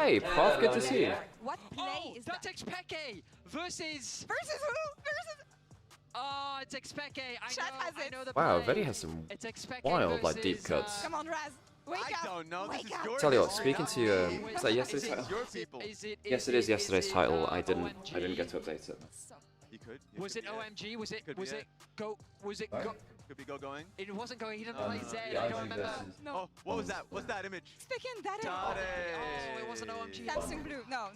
Hey, Prof, good to see you. What play is that? That's Expeke versus... Versus who? Versus... Oh, it's Expeke. I know the Wow, play. Vedi has some It's Expeke wild, like, deep versus, cuts. Come on, Raz. Wake up. I don't know. Wake This is up. your Tell you what, game, speaking not to me. was that yesterday's title? Your people. Yes, it is yesterday's title. I didn't OMG? get to update it. He could. Was it OMG? Was it? Could be Was it. it go? Was it go? Could be going. It wasn't going. He didn't No, play no, Z. yeah, I don't remember. No. Oh, what was that? What's that image? Speaking that Got it. Oh, it wasn't OMG. Samsung Blue. No.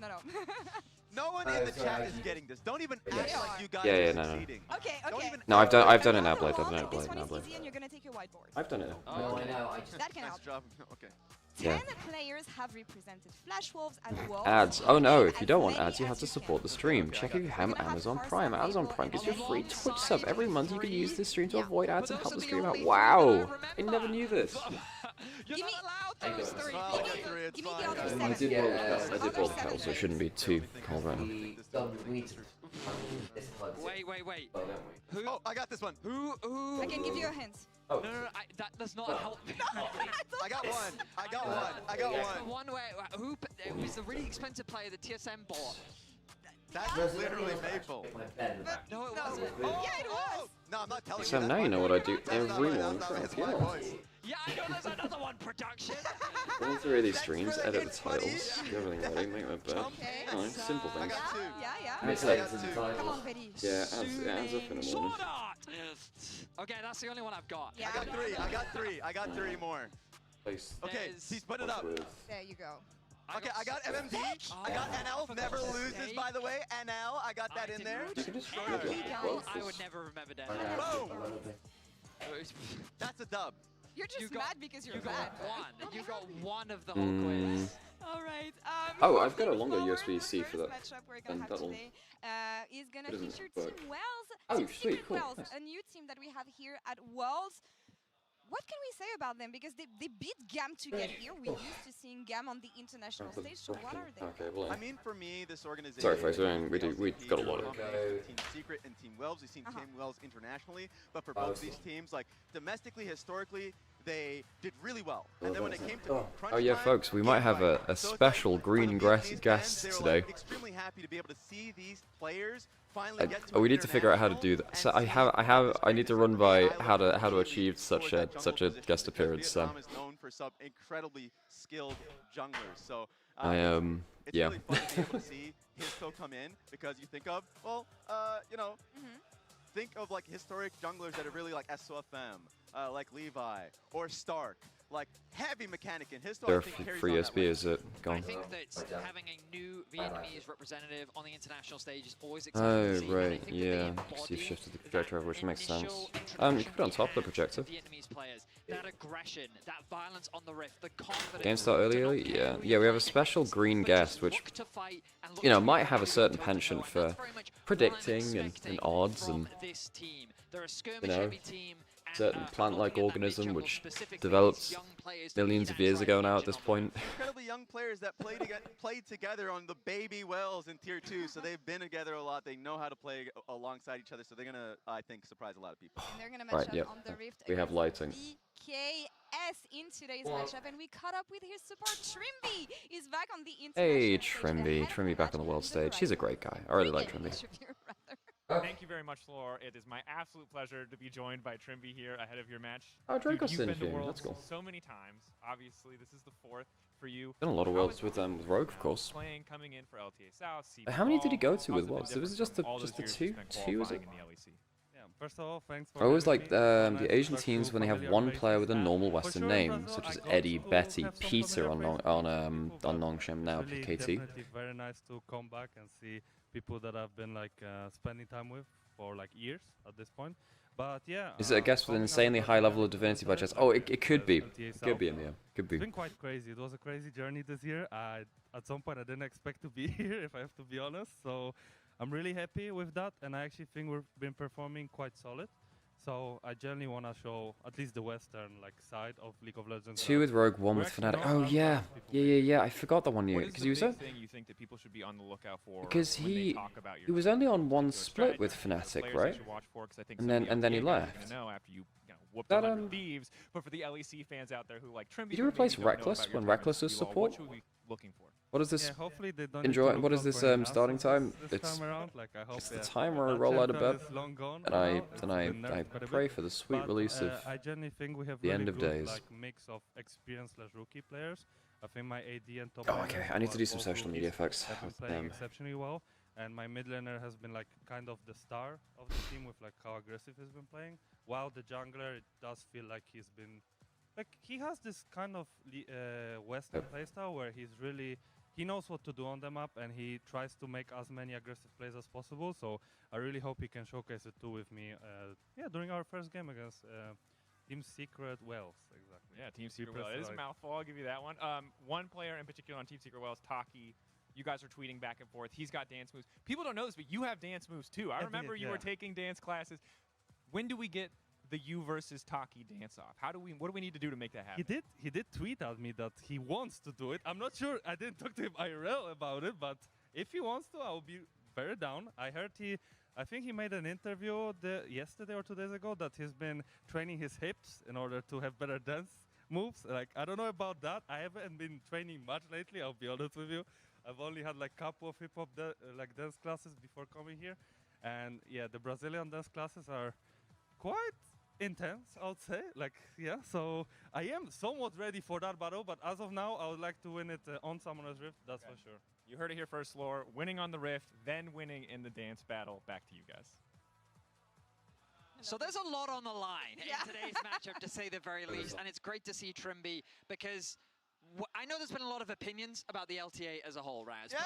No one in the chat is getting this. Don't even act like you guys Yeah, are no. succeeding. Okay. Don't even No, I've done it now, This Blade. I've done it, one Blade. Now, is Blade. easy and you're gonna take your whiteboard. I've done it. No, I know. That can Nice help. job. Okay. 10 Yeah. players have represented Flash Wolves and Wolves. Ads. Oh no, if you As don't want many ads, you as have to you support the can. stream. Check if you have Amazon Prime. Amazon Prime gives you a free Twitch sub every month. You can use this stream to avoid ads and help the stream out. Wow! I never knew this. You're Give me- not allowed those three. Well, I'll get three, it's Give me fine. the other I 7. did roll the kettle. I did Other roll the 7 kettle, so it players. shouldn't be too cold right now. We need to this plugs Wait. don't we? Who? Oh, I got this one. Who? I can give you a hint. Oh, No. That does not help me. I got one. I got one. I got The one. one where it was the really expensive player, the TSM bought. That's literally Maple. My pen. No, it No. wasn't. Yeah, it was. No, I'm not telling you. Sam, That's now my you know what voice. I do That's not every my- morning. that's not- That's it's my voice. Yeah, I know there's another one. Production. All three of these streams, That's edit the it's funny. titles, get everything ready, make my bed. Okay. You know, simple I things. got two. Yeah. Makes I sense. got two. Come on, Betty. Yeah, it adds up in a Sword moment. art. Okay, that's the only one I've got. Yeah. I got three more. Place Okay, There's- he's put it up. with. There you go. Okay, I got MMD. I got NL. Never loses, by the way. NL. I got that in there. You can just Thank you, guys. I would never remember that. Boom. That's a dub. You're just You got- mad because you're You bad. got one. You got one of the whole Mm. quiz. All right. Oh, I've got a moving longer forward, USB-C the for first that, matchup we're gonna and have that'll- today is gonna it doesn't feature work. Team Wells. Oh, Team sweet, Secret cool, Wells, nice. a new team that we have here at Wells. What can we say about them? Because they beat GAM to get here. We're used to seeing GAM on the international stage. So what are they? Okay, well. I mean, for me, this organization. Sorry, folks, we've got a lot of. Team Secret and Team Wells. We've seen Team Wells internationally, but for both these teams, like domestically, historically, they did really well. And then when it came to crunch Oh yeah, time, folks, we might have a So it's special like, for green the guest Vietnamese fans, they were, today. like, extremely happy to be able to see these players finally get to Oh, we an need to figure out how to do that. So I need to run by how to achieve such a guest appearance. So Vietnam is known for some incredibly skilled junglers. So it's yeah. really fun to be able to see Histo come in because you think of think of like historic junglers that are really like SOFM, like Levi or Stark, like heavy mechanic in Histo. They're I think carries free on that USB, way. is it? I Gone. think that having a new Vietnamese representative on the international stage is always Oh, exciting to see. and I right, think that they yeah. embody So you've shifted the that projector over, which makes sense. initial You can put it on top of the projector. Vietnamese players, that aggression, that violence on the rift, the confidence. Game start to early? not Yeah. care who Yeah, we have a you're special playing green against, but guest, just which, look to fight and look you know, to might win have a and certain go penchant and for that's very much what I'm predicting and expecting odds from and, this team. They're a skirmish you know, heavy team. And, certain plant-like looking at that organism mid-jungle which specifically, developed these young players to millions be of that years ago driving now at engine this on the point. Incredibly young players that played together on the baby Wells in Tier 2, so they've been together a lot. They know how to play alongside each other, so they're gonna, I think, surprise a lot of people. And they're gonna match Right, up yep. on the Rift. We have against lighting. BKS in today's matchup, and we caught up with his support. Trimby is back on the international Hey, stage Trimby. ahead of Trimby the back on the match world in stage. He's a great guy. I really like Trimby. Thank you very much, Lore. It is my absolute pleasure to be joined by Trimby here ahead of your match. Oh, Dude, Draco's you've in been to here. Worlds That's cool. so many times. Obviously, this is the fourth for you. Done a lot of How worlds is with it Rogue, of course. Playing, coming in for LTA South. How many did he go to How's with it been Worlds? It was different just from the all those years two. you spent Two was it? qualifying in the LEC? Yeah, first of all, thanks for I always having like me. Nice the to Asian talk teams to when they have familiar one faces. player with a normal For Western sure, name, Brazil, such I as got Eddie, to Betty, have some Peter familiar on faces on people, but Nongshim now, really PKT. definitely very nice to come back and see people that I've been like spending time with for like years at this point. But yeah, Is it a guest with an coming out insanely of high the level of divinity by chance? Oh, it could be. It could be in here. Could be. It's been quite crazy. It was a crazy journey this year. At some point, I didn't expect to be here, if I have to be honest. So I'm really happy with that, and I actually think we've been performing quite solid. So I generally want to show at least the Western side of League of Legends. Two with Rogue, one We're with actually Fnatic. not Oh out yeah, of people. yeah. I forgot that one year What is because the he was big on, thing you think that people should be on the lookout for because when they he talk about your he was only on one your split strategy? with The Fnatic, players right? that you watch for, 'cause I think And some then- of the and then he LPA guys are left. gonna know after you whooped That, them under thieves. But for the LEC fans out there who like Trimby, Did you who maybe replace don't know Reckless about your when tournaments, Reckless was you all, support? What should we be looking for? What is this? Yeah, hopefully they don't Enjoy. need to What look is out this for any starting nasties time? this It's time around. Like, I hope, it's the yeah, time where I that roll out of champion bed is long gone and now. I It's been nerfed quite a pray bit. for the sweet But release of I genuinely think we have the really end of good days. like mix of experienced / rookie players. I think my AD and top Oh, laner, okay. who I need to are do some both social media rookies, effects. have been playing exceptionally well, and my mid laner has been like kind of the star of the team with like how aggressive he's been playing. While the jungler, it does feel like he's been like he has this kind of Western playstyle where he knows what to do on the map and he tries to make as many aggressive plays as possible. So I really hope he can showcase it too with me. During our first game against Team Secret Wales, exactly. Yeah, Team Secret Wales. It is a mouthful. I'll give you that one. One player in particular on Team Secret Wales, Taki. You guys are tweeting back and forth. He's got dance moves. People don't know this, but you have dance moves too. I remember you were taking dance classes. When do we get the you versus Taki dance off? What do we need to do to make that happen? He did tweet at me that he wants to do it. I'm not sure. I didn't talk to him IRL about it, but if he wants to, I'll be very down. I think he made an interview yesterday or 2 days ago that he's been training his hips in order to have better dance moves. Like, I don't know about that. I haven't been training much lately, I'll be honest with you. I've only had like a couple of hip-hop dance classes before coming here. And yeah, the Brazilian dance classes are quite intense, I would say. Like, yeah, so I am somewhat ready for that battle, but as of now, I would like to win it on Summoner's Rift, that's for sure. You heard it here first, Lore. Winning on the Rift, then winning in the dance battle. Back to you guys. So there's a lot on the line in today's matchup, to say the very least, and it's great to see Trimby because I know there's been a lot of opinions about the LTA as a whole, Raz. Yeah.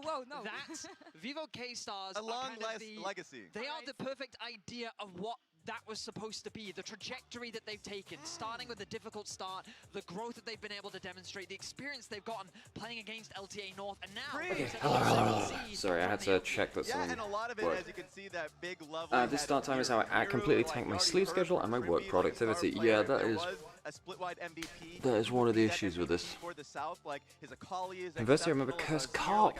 Whoa, no. That Vivo K-Stars A long legacy. They are the perfect idea of what that was supposed to be, the trajectory that they've taken, starting with a difficult start, the growth that they've been able to demonstrate, the experience they've gotten playing against LTA North, and now... Okay, hello. Sorry, I had to check that something and a lot of it, as you can see, that big level... this start time is how I completely tank my sleep schedule and my work productivity. Yeah, that is... That is one of the issues with this. Conversely, I remember Curse Carp.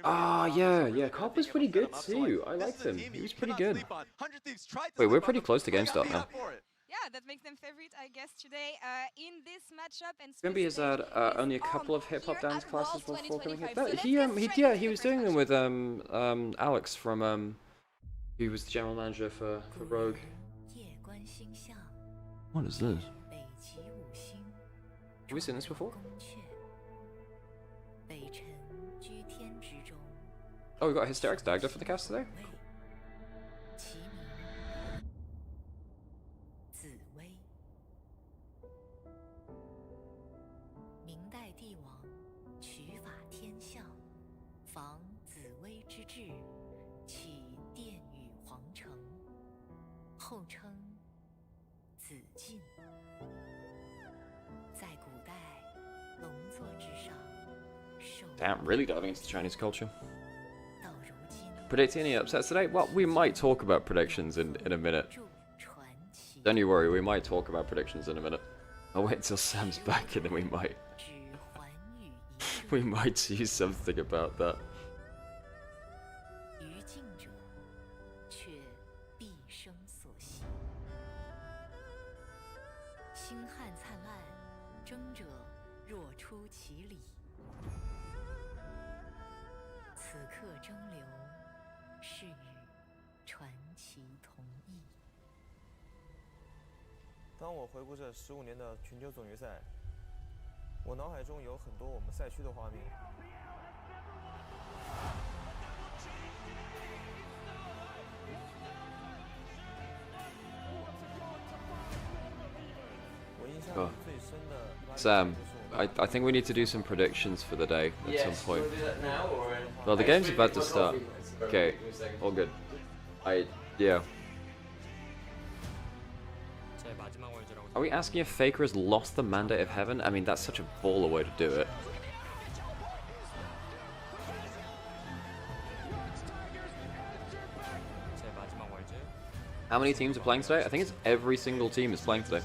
Ah, yeah, Carp was pretty good too. I liked him. He was pretty good. Wait, we're pretty close to game start now. Yeah, that makes them favorite, I guess, today in this matchup. And Remember, he's had only a couple of hip-hop dance classes before coming here. He was doing them with Alex from who was the general manager for Rogue. What is this? Have we seen this before? Oh, we got Hysterics Dagda for the cast today? Damn, really diving into the Chinese culture. Predicting any upsets today? Well, we might talk about predictions in a minute. Don't you worry, we might talk about predictions in a minute. I'll wait until Sam's back and then we might... we might see something about that.当我回顾这15年的全球总决赛，我脑海中有很多我们赛区的画面。我印象里最深的 Sam, I think we need to do some predictions for the day at some point. Do that now or Well, the game's about to start. Okay, all good. Yeah. Are we asking if Faker has lost the mandate of heaven? I mean, that's such a baller way to do it. How many teams are playing today? I think it's every single team is playing today.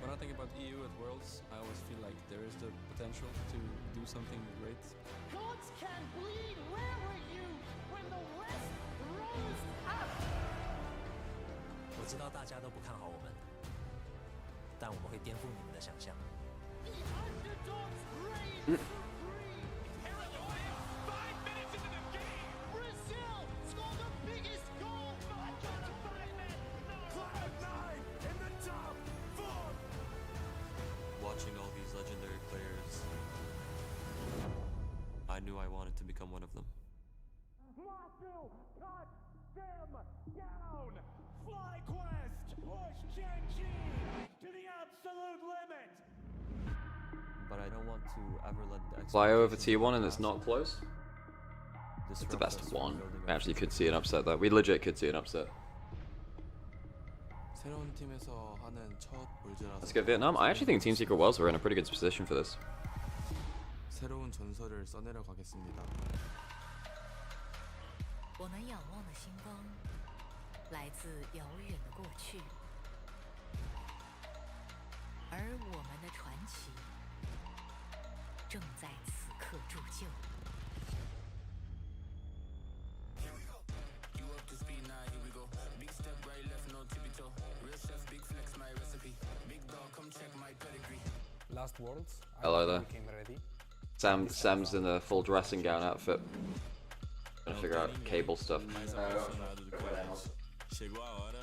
When I think about EU at Worlds, I always feel like there is the potential to do something great. Gods can bleed. Where were you when the West rose up? 知道大家都不看好我们，但我们会颠覆你们的想象。Watching all these legendary players, I knew I wanted to become one of them. To the absolute limit. But I don't want to ever let the Fly over T1 and it's not close. It's the best of one. We actually could see an upset there. We legit could see an upset. 새로운 팀에서 하는 첫 월드라서 Let's go Vietnam. I actually think Team Secret Worlds were in a pretty good position for this. 새로운 전설을 써내려 가겠습니다. 我们仰望的星光，来自遥远的过去，而我们的传奇正在此刻铸就。Last Worlds. Hello there. Became ready. Sam's in a full dressing gown outfit. Trying to figure out cable stuff.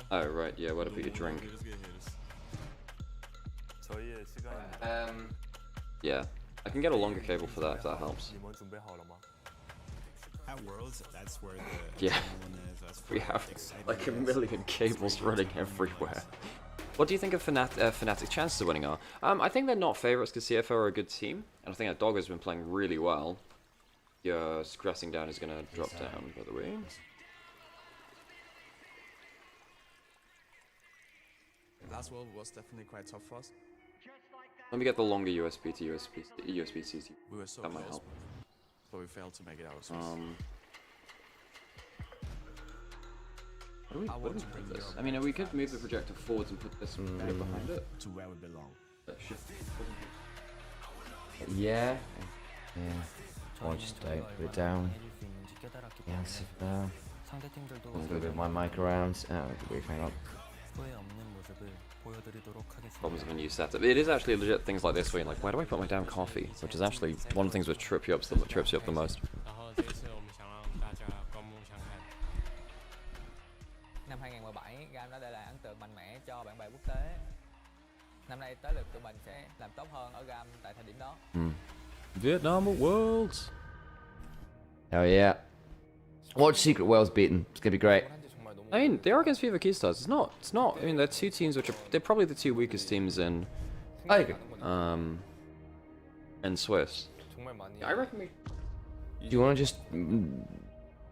Oh right, yeah, where to put your drink. 저희의 시간이 Yeah, I can get a longer cable for that if that helps. 리몬 준비하려마. At Worlds, that's where the Yeah, one is. That's we where have the excitement like a is. million cables running everywhere. What do you think of Fnatic's chances of winning are? I think they're not favourites because CFO are a good team, and I think that Dogger's been playing really well. Your stressing down is going to drop down, by the way. Last world was definitely quite tough for us. Let me get the longer USB to USB-C. We were so That might close, help. but we failed to make it out of space. What do we put this? I mean, we could move the projector forwards and put this right behind it. To where we belong. Yeah. Or just put it down. Yeah, sit down. A little bit of my mic around. We hang on. Problems of a new setup. It is actually legit things like this where you're like, where do I put my damn coffee? Which is actually one of the things that trips you up the most. Năm 2017, GAM đã để lại ấn tượng mạnh mẽ cho bạn bè quốc tế. Năm nay tới lượt tụi mình sẽ làm tốt hơn ở GAM tại thời điểm đó. Vietnam at Worlds. Oh yeah. Watch Secret Worlds beaten. It's gonna be great. I mean, they are against Viva Keystars. It's not. I mean, they're two teams which they're probably the two weakest teams in. I agree. In Swiss. Yeah, I reckon we. Do you want to just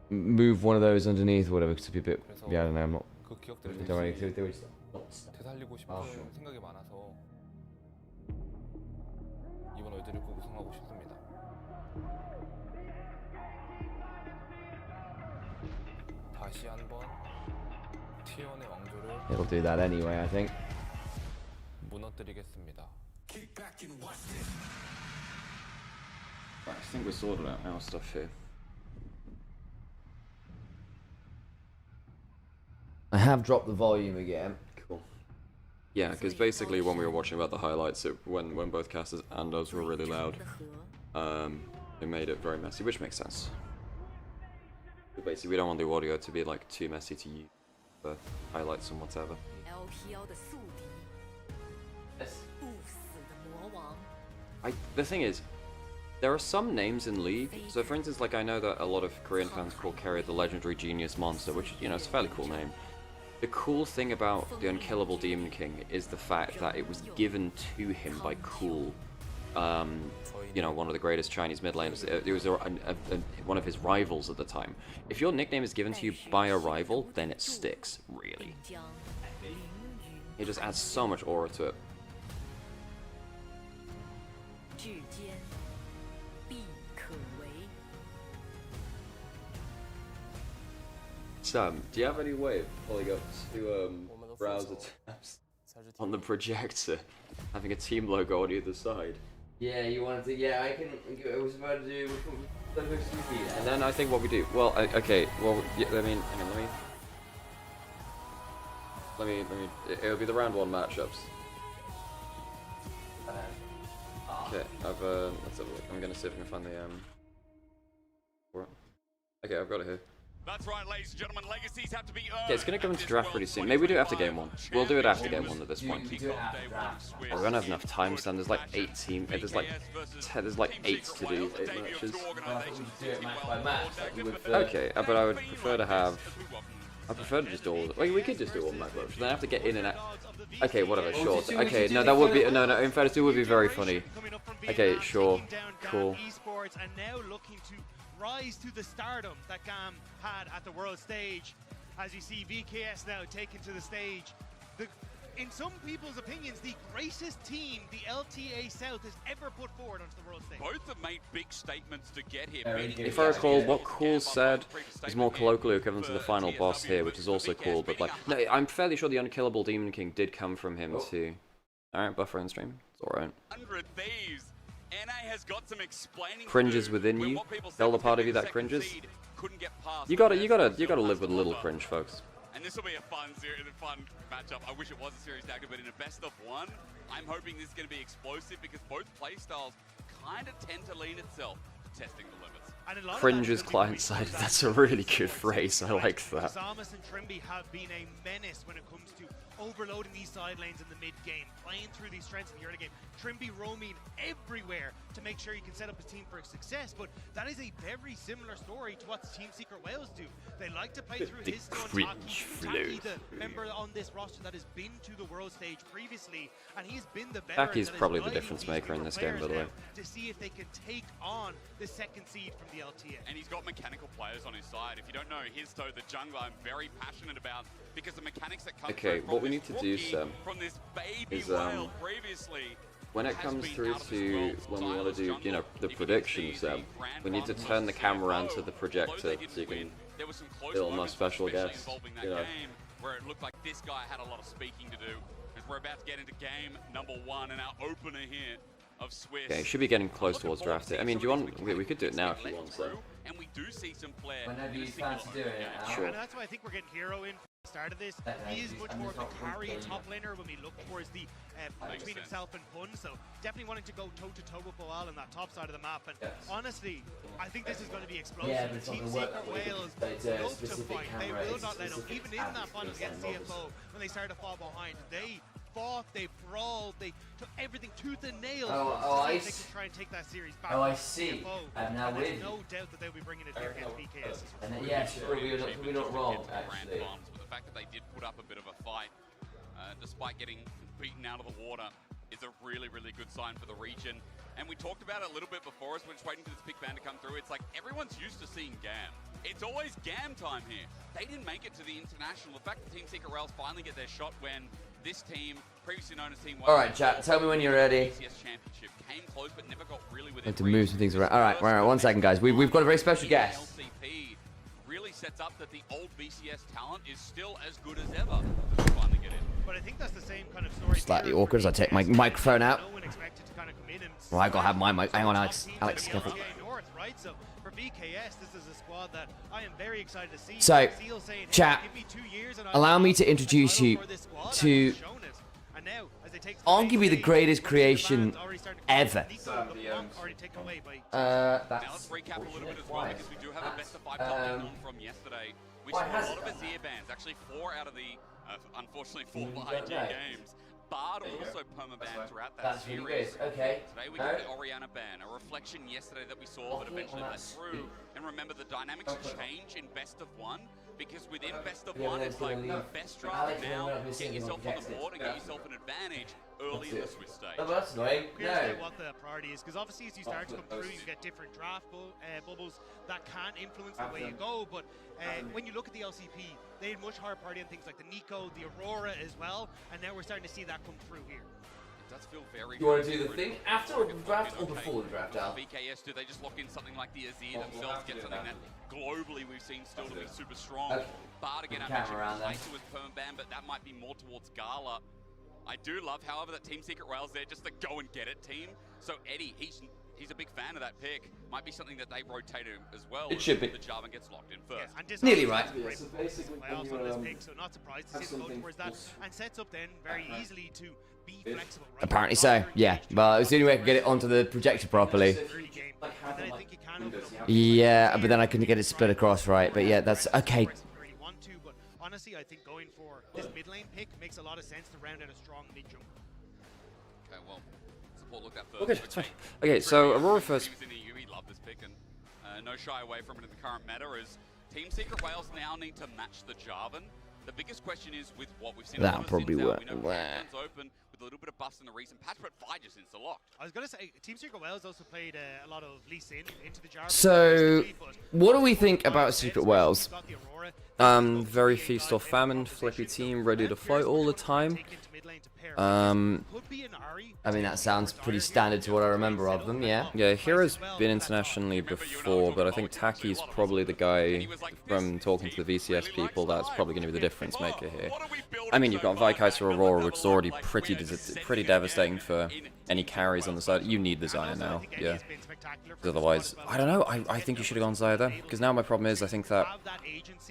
move one of those underneath or whatever? Because it'd be a bit. Yeah, I don't know. I'm not. Don't worry. They were just 되살리고 싶은 생각이 많아서 이번 월드를 꼭 우승하고 싶습니다. 다시 한번 T1의 왕조를 It'll do that anyway, I think. 무너뜨리겠습니다. I think we're sorted out our stuff here. I have dropped the volume again. Cool. Yeah, because basically when we were watching about the highlights, when both casters and us were really loud, it made it very messy, which makes sense. But basically, we don't want the audio to be like too messy to use the highlights and whatever. The thing is, there are some names in League. So for instance, like I know that a lot of Korean fans call Carrier the legendary genius monster, which, you know, is a fairly cool name. The cool thing about the Unkillable Demon King is the fact that it was given to him by Cool, you know, one of the greatest Chinese mid laners. It was one of his rivals at the time. If your nickname is given to you by a rival, then it sticks, really. It just adds so much aura to it. Sam, do you have any way of pulling up two browser tabs on the projector, having a team logo on either side? Yeah, you wanted to. Yeah, I can. I was about to do. And then I think what we do. Well, okay. Well, yeah, I mean, hang on. It'll be the round 1 matchups. Okay, let's have a look. I'm gonna see if I can find the okay, I've got it here. That's right, ladies and gentlemen. Legacies have to be earned. Okay, it's gonna go into draft pretty soon. Maybe we do it after game 1. We'll do it after game 1 at this point. Do it after draft. Oh, we don't have enough time, Stan. There's like 8 teams. There's like 8 to do 8 matches. Well, I thought we should do it match by match, like we would for... Okay, but I would prefer to have. I prefer to just do all. Well, we could just do all match matches. Then I have to get in and out. Okay, whatever. Sure. Okay, no, that would be no. In fairness, it would be very funny. Okay, sure, cool. Esports and now looking to rise to the stardom that GAM had at the world stage. As you see, VKS now taken to the stage. In some people's opinions, the greatest team the LTA South has ever put forward onto the world stage. Both have made big statements to get here. If I recall, what Cool said is more colloquially equivalent to the final boss here, which is also cool. But like, no, I'm fairly sure the unkillable Demon King did come from him too. All right, buffer and stream. It's all right. 100 Thieves. NA has got some explaining. Cringes within you. Tell the part of you that cringes. You gotta live with a little cringe, folks. And this will be a fun matchup. I wish it was a series dagger, but in a best of 1, I'm hoping this is going to be explosive because both playstyles kind of tend to lean itself to testing the limits. Cringe is client-sided. That's a really good phrase. I like that. Samus and Trimby have been a menace when it comes to overloading these side lanes in the mid-game, playing through these strengths in the early game. Trimby roaming everywhere to make sure you can set up his team for success, but that is a very similar story to what Team Secret Wales do. They like to play through his stone Taki, the member on this roster that has been to the world stage previously, and he's been the veteran. Taki's probably the difference maker in this game, by the way. To see if they can take on the second seed from the LTA. And he's got mechanical players on his side. If you don't know, Histo, the jungler, I'm very passionate about because the mechanics that come okay, through what we need to do, Sam, is when it comes through to when we want to do, you know, the predictions, we need to turn the camera around to the projector so you can film our special guest. You know. Where it looked like this guy had a lot of speaking to do. As we're about to get into game number 1 and our opener here of Swiss. Okay, should be getting close towards draft it. I mean, do you want? We could do it now if you want. So. And we do see some flair. Whenever you fancy doing it. Sure. And that's why I think we're getting Hero in from the start of this. He is much more of a carry top laner when we look towards the between himself and Pun. So definitely wanting to go toe-to-toe with Boal on that top side of the map. And honestly, I think this is going to be explosive. Yeah, but Team Secret Wales love to fight. They will not let up. Even in that final against CFO, when they started to fall behind, they fought, they brawled, they took everything tooth and nail to see if they can try and take that series back. Oh, I see. I'm now with no doubt that they'll be bringing it here against BKS. And then, yes, we're not wrong, actually. But the fact that they did put up a bit of a fight, despite getting beaten out of the water, is a really, really good sign for the region. And we talked about it a little bit before us. We're just waiting for this big band to come through. It's like everyone's used to seeing GAM. It's always GAM time here. They didn't make it to the international. The fact that Team Secret Wales finally get their shot when this team, previously known as Team All right, chat. Tell me when you're ready. Championship came close, but never got really I have to move some things around. All right, 1 second, guys. We've got a very special guest. LCP really sets up that the old BCS talent is still as good as ever. Finally get in. But I think that's the same kind of story. Slightly awkward as I take my microphone out. No one expected to kind of come in and Well, I gotta have my mic. Hang on, Alex. Alex, careful. North, right? So for VKS, this is a squad that I am very excited to see. So, chat, allow me to introduce you to arguably the greatest creation ever. Let's recap a little bit as well because we do have a best of 5 top lane on from yesterday. We saw a lot of Azir bans, actually 4 out of the, unfortunately 4 IG games. Bard also permabanned throughout that That's series. really good. Okay. Today we got the Orianna ban, a reflection yesterday that we saw that eventually let through. And remember, the dynamics change in best of 1 because within best of 1 it's like best draft now, get yourself on the board and get yourself an advantage early in the Swiss stage. Oh, that's annoying. Here's what the priority is, because obviously as you start to come through, you get different draft bubbles that can influence the way you go. But when you look at the LCP, they had much higher priority on things like the Nico, the Aurora as well, and now we're starting to see that come through here. It does feel very. You want to do the thing after or draft or before the draft, Al? VKS, do they just lock in something like the Azir themselves, get something that globally we've seen still to be super strong? Okay. Bard again, I mentioned Kai'Sa was permaban, but that might be more towards Gala. I do love, however, that Team Secret Wales there just the go and get it team. So Eddie, he's he's a big fan of that pick. Might be something that they rotate him as well. It should be. The Jarvan gets locked in first. And Nearly right. Yeah, so basically, on this pick, so not surprised to see them go towards that, and sets up then very easily to be flexible. Right? Apparently so, yeah. But it's the only way I could get it onto the projector properly. Yeah, but then I couldn't get it split across right. But yeah, that's okay. Honestly, I think going for this mid lane pick makes a lot of sense to round out a strong mid jump. Okay, well, support looked at first. Okay, that's fine. Okay, so Aurora first. We love this pick, and no shy away from it in the current meta, as Team Secret Wales now need to match the Jarvan. The biggest question is with what we've seen. That'll probably work. We know Captain's open with a little bit of bust in the recent patch, but Vi just insta-locked. I was going to say, Team Secret Wales also played a lot of Lee Sin into the Jarvan. So, what do we think about Secret Wales? Very feast or famine, flippy team, ready to fight all the time. I mean, that sounds pretty standard to what I remember of them, yeah. Yeah, Hero's been internationally before, but I think Taki's probably the guy from talking to the VCS people that's probably going to be the difference maker here. I mean, you've got Vikaiser Aurora, which is already pretty devastating for any carries on the side. You need the Xayah now, yeah. Otherwise, I don't know, I think you should have gone Xayah there, because now my problem is I think that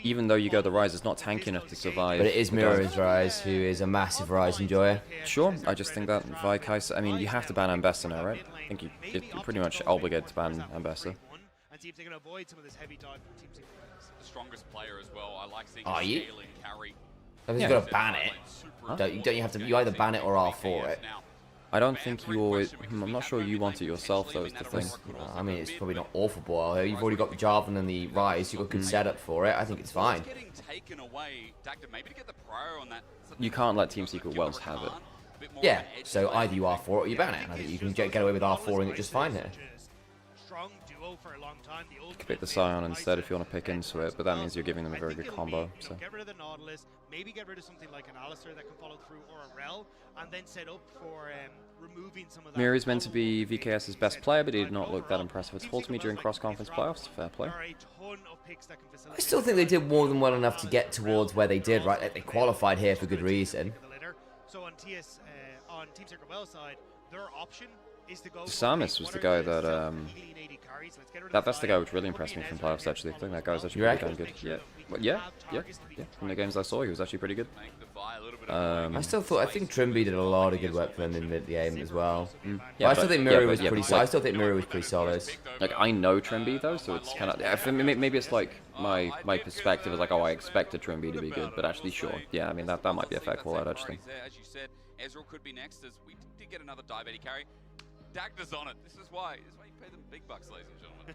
even though you go the Rise, it's not tanky enough to survive. But it is Mira's Rise, who is a massive Rise enjoyer. Sure, I just think that Vikaiser, I mean, you have to ban Ambessa now, right? I think you're pretty much obligated to ban Ambessa. The strongest player as well. I like seeing Are you? scaling carry. I think you've got to ban it. Huh? Don't you have to? You either ban it or R4 it. I don't think you always. I'm not sure you want it yourself, though, is the thing. I mean, it's probably not awful, but you've already got the Jarvan and the Rise. You've got good setup for it. I think it's fine. You can't let Team Secret Wales have it. Yeah, so either you R4 or you ban it. I think you can get away with R4ing it just fine here. You could pick the Scion instead if you want to pick into it, but that means you're giving them a very good combo. So. Get rid of the Nautilus, maybe get rid of something like an Alistar that can follow through, or a Rel, and then set up for removing some of that. Miri's meant to be VKS's best player, but he did not look that impressive at all to me during cross-conference playoffs. Fair play. I still think they did more than well enough to get towards where they did, right? Like, they qualified here for good reason. So on Team Secret Wales side, their option is to go. Samus was the guy that that's the guy which really impressed me from playoffs. Actually, I think that guy was actually really damn good. Yeah, well, yeah. From the games I saw, he was actually pretty good. I think Trimby did a lot of good work for them in mid-game as well. Yeah, I still think Miri was pretty solid. I still think Miri was pretty solid. Like, I know Trimby though, so it's kind of maybe it's like my perspective is like, oh, I expected Trimby to be good, but actually, sure, yeah, I mean that might be a fair call out actually. As you said, Ezreal could be next, as we did get another dive 80 carry. Dagda's on it. This is why you pay them big bucks, ladies and gentlemen.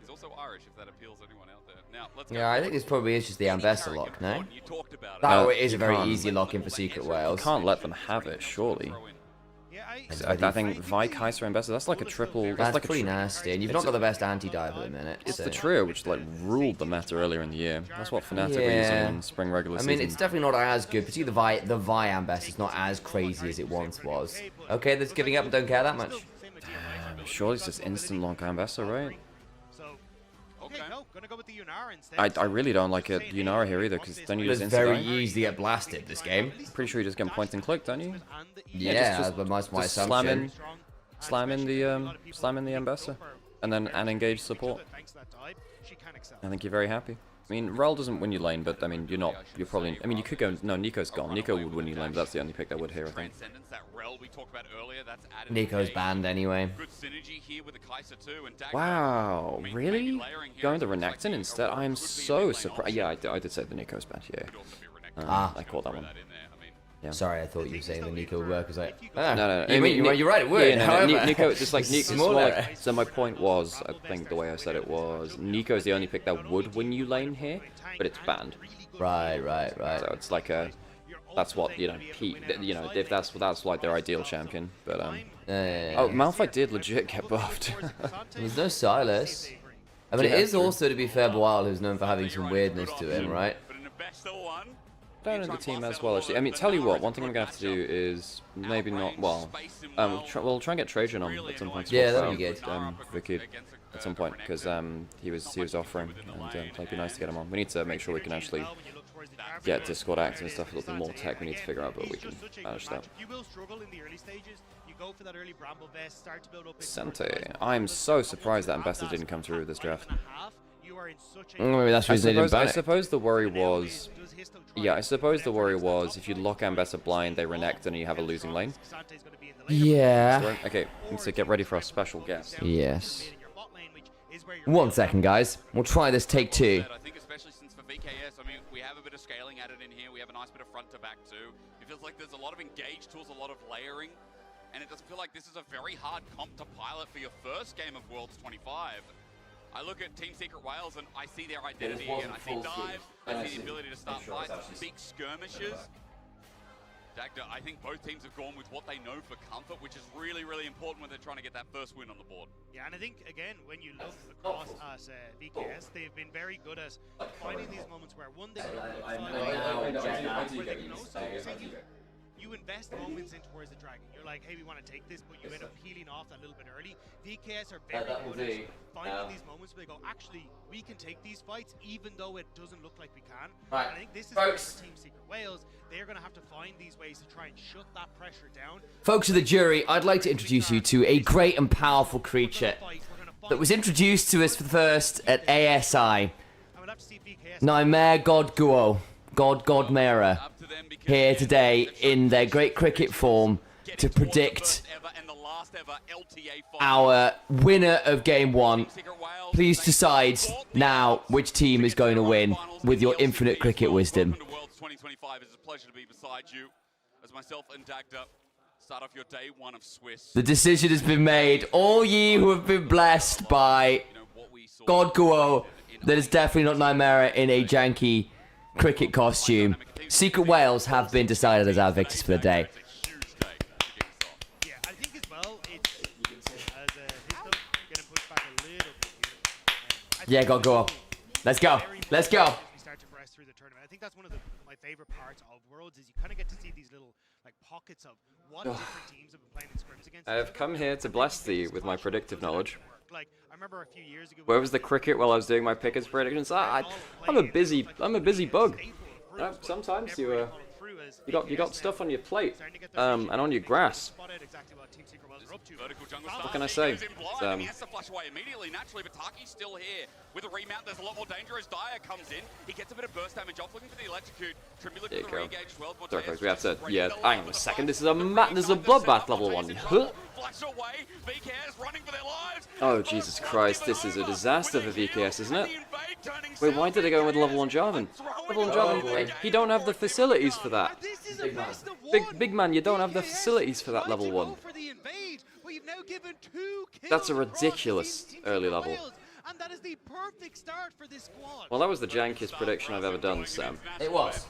He's also Irish, if that appeals anyone out there. Now, let's go. Yeah, I think this probably is just the Ambessa lock, no? You talked about it. That is a very easy lock in for Secret Wales. You can't let them have it, surely. I think Vikaiser and Ambessa, that's like a triple. That's like pretty nasty, and you've not got the best anti-dive at the minute. It's the trio which like ruled the meta earlier in the year. That's what Fnatic were using in spring regular season. I mean, it's definitely not as good, particularly the Vi Ambessa is not as crazy as it once was. Okay, that's giving up and don't care that much. Surely it's just instant lock Ambessa, right? Okay, no, gonna go with the Yunara instead. I really don't like a Yunara here either, because then you just it's very easy to get blasted this game. Pretty sure you just get point and click, don't you? Yeah, but my assumption. Slam in the Ambessa, and then engage support. I think you're very happy. I mean, Rel doesn't win you lane, but I mean, you're probably. I mean, you could go. No, Nico's gone. Nico would win you lane, but that's the only pick that would here, I think. Nico's banned anyway. Wow, really? Going to Renekton instead? I'm so surprised. Yeah, I did say the Nico's banned. Yeah. I caught that one. Yeah. Sorry, I thought you were saying the Nico would work. I was like, no. You're right, it would. Yeah, no, Nico, just like Nico. So my point was, I think the way I said it was, Nico is the only pick that would win you lane here, but it's banned. Right. So it's like that's what if that's like their ideal champion. But oh, Malphite did legit get buffed. There's no Silas. I mean, it is also, to be fair, Boal, who's known for having some weirdness to him, right? Down in the team as well, actually. I mean, tell you what, one thing I'm going to have to do is maybe not, well, we'll try and get Trajan on at some point. Yeah, that'd be good. Vicky at some point, because he was offering, and it'd be nice to get him on. We need to make sure we can actually get Discord active and stuff, a little bit more tech we need to figure out, but we can manage that. You will struggle in the early stages. You go for that early Bramble Vest, start to build up. Sente. I'm so surprised that Ambassador didn't come through with this draft. Maybe that's the reason they didn't ban I it. suppose the worry was... Yeah, I suppose the worry was if you lock Ambassador blind, they renect and you have a losing lane. Yeah. Okay, so get ready for our special guest. Yes. 1 second, guys. We'll try this take 2. I think especially since for VKS, I mean, we have a bit of scaling added in here. We have a nice bit of front to back too. It feels like there's a lot of engage tools, a lot of layering, and it does feel like this is a very hard comp to pilot for your first game of Worlds 25. I look at Team Secret Wales and I see their identity and I see dive, I see the ability to start fights, big skirmishes. Dagda, I think both teams have gone with what they know for comfort, which is really, really important when they're trying to get that first win on the board. Yeah, and I think, again, when you look across at VKS, they've been very good at finding these moments where, one, they you invest moments in towards the dragon. You're like, hey, we want to take this, but you end up peeling off that little bit early. VKS are very good at finding these moments where they go, actually, we can take these fights, even though it doesn't look like we can. Right. And I think this is where for Team Secret Wales, they're going to have to find these ways to try and shut that pressure down. Folks of the jury, I'd like to introduce you to a great and powerful creature that was introduced to us first at ASI. Nymaera Godmera, here today in their great cricket form to predict our winner of Game 1. Please decide now which team is going to win with your infinite cricket wisdom. 2025 is a pleasure to be beside you as myself and Dagda start off your day 1 of Swiss. The decision has been made. All ye who have been blessed by Godguo, that is definitely not Nymaera in a janky cricket costume. Secret Wales have been decided as our victors for the day. Yeah, I think as well, it's as Histam getting pushed back a little bit here. Yeah, Godguo. Let's go. Let's go. We start to progress through the tournament. I think that's one of my favorite parts of Worlds is you kind of get to see these little like pockets of what different teams have been playing in scrims against. I have come here to bless thee with my predictive knowledge. Like I remember a few years ago. Where was the cricket while I was doing my pickers predictions? I'm a busy bug. Sometimes you got stuff on your plate and on your grass. What can I say? He has to flash away immediately, naturally, but Taki's still here. With a remount, there's a lot more danger as Dyer comes in. He gets a bit of burst damage off, looking for the electrocute. Trimby looking for the re-engage as well. Sorry, folks, we have to. Yeah, hang on a second. This is a bloodbath level 1. Huh? Flash away. VKS running for their lives. Oh Jesus Christ! This is a disaster for VKS, isn't it? Wait, why did they go with level 1 Jarvan? Level 1 Jarvan. He don't have the facilities for that. Big man, you don't have the facilities for that level 1. That's a ridiculous early level. And that is the perfect start for this squad. Well, that was the jankiest prediction I've ever done, Sam. It was.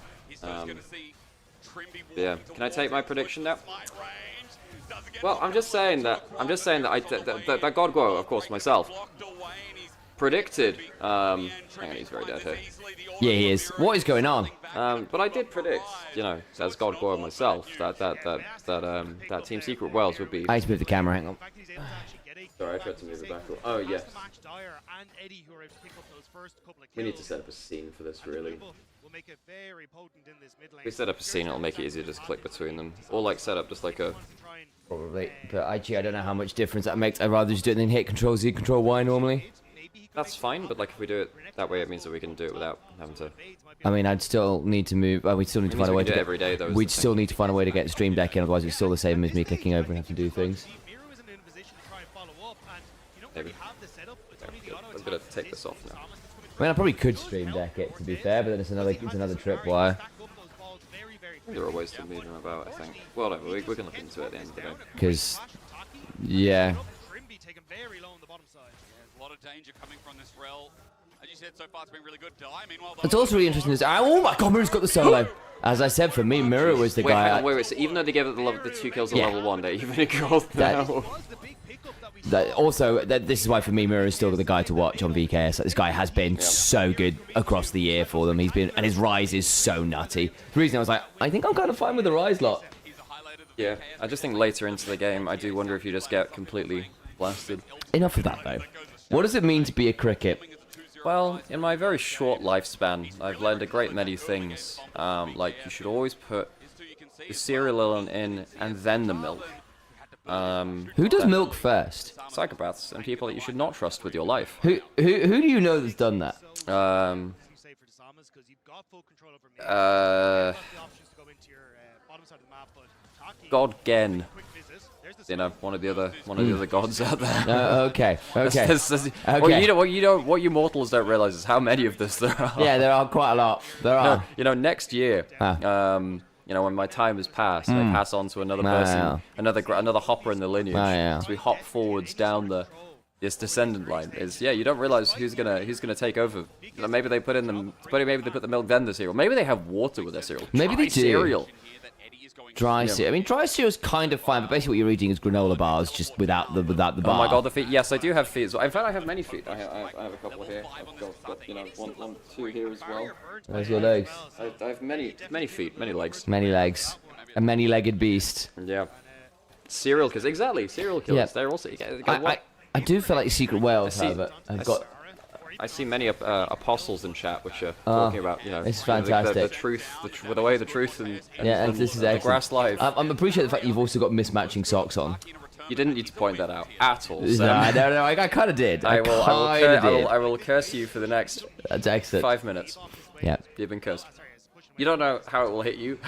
Yeah. Can I take my prediction now? Well, I'm just saying that that Godguo, of course, myself, predicted. Hang on, he's very dead here. Yeah, he is. What is going on? But I did predict, you know, as Godguo myself, that Team Secret Wales would be. I need to move the camera. Hang on. Sorry, I tried to move it back. Oh yes. We need to set up a scene for this, really. If we set up a scene, it'll make it easier to just click between them, or like set up just like a. Probably, but actually, I don't know how much difference that makes. I'd rather just do it than hit Control Z, Control Y normally. That's fine, but like if we do it that way, it means that we can do it without having to. I mean, I'd still need to move. We'd still need to find a way to get. Every day, though, we'd still need to find a way to get Stream Deck in, otherwise it's still the same as me clicking over and having to do things. Maybe. I'm gonna take this off now. I mean, I probably could Stream Deck it, to be fair, but then it's another tripwire. There are ways to move them about, I think. Well, no, we can look into it at the end of the day. Because, yeah. A lot of danger coming from this rel. As you said, so far it's been really good. Meanwhile, It's also really interesting. Oh my god, Mirror's got the solo. As I said, for me, Mirror was the guy. Wait, so even though they gave it the 2 kills at level 1, they even got now. This is why for me, Mirror is still the guy to watch on VKS. This guy has been so good across the year for them. He's been, and his Rise is so nutty. The reason I was like, I think I'm kind of fine with the Rise lot. Yeah, I just think later into the game, I do wonder if you just get completely blasted. Enough of that, though. What does it mean to be a cricket? Well, in my very short lifespan, I've learned a great many things. Like, you should always put the cereal in and then the milk. Who does milk first? Psychopaths and people that you should not trust with your life. Who do you know that's done that? God Gen. You know, one of the other gods out there. Okay. What you mortals don't realize is how many of this there are. Yeah, there are quite a lot. There are. You know, next year, you know, when my time has passed, I pass on to another person, another hopper in the lineage. As we hop forwards down this descendant line, you don't realize who's gonna take over. You know, maybe they put the milk then the cereal. Maybe they have water with their cereal. Maybe they do. Cereal. Dry cereal. I mean, dry cereal is kind of fine, but basically what you're eating is granola bars, just without the bar. Oh my god, the feet. Yes, I do have feet. In fact, I have many feet. I have a couple here. I've got you know, one, two here as well. There's your legs. I have many feet, many legs. Many legs. A many-legged beast. Yeah. Serial killers. Exactly. Serial killers. Yeah. They're also. I do feel like Secret Wales have got. I see many apostles in chat which are talking about, you know, it's fantastic. The truth, the way the truth and this is the grass life. I'm appreciate the fact you've also got mismatching socks on. You didn't need to point that out at all. No, I kind of did. I will curse you for the next 5 minutes. Yeah. You've been cursed. You don't know how it will hit you.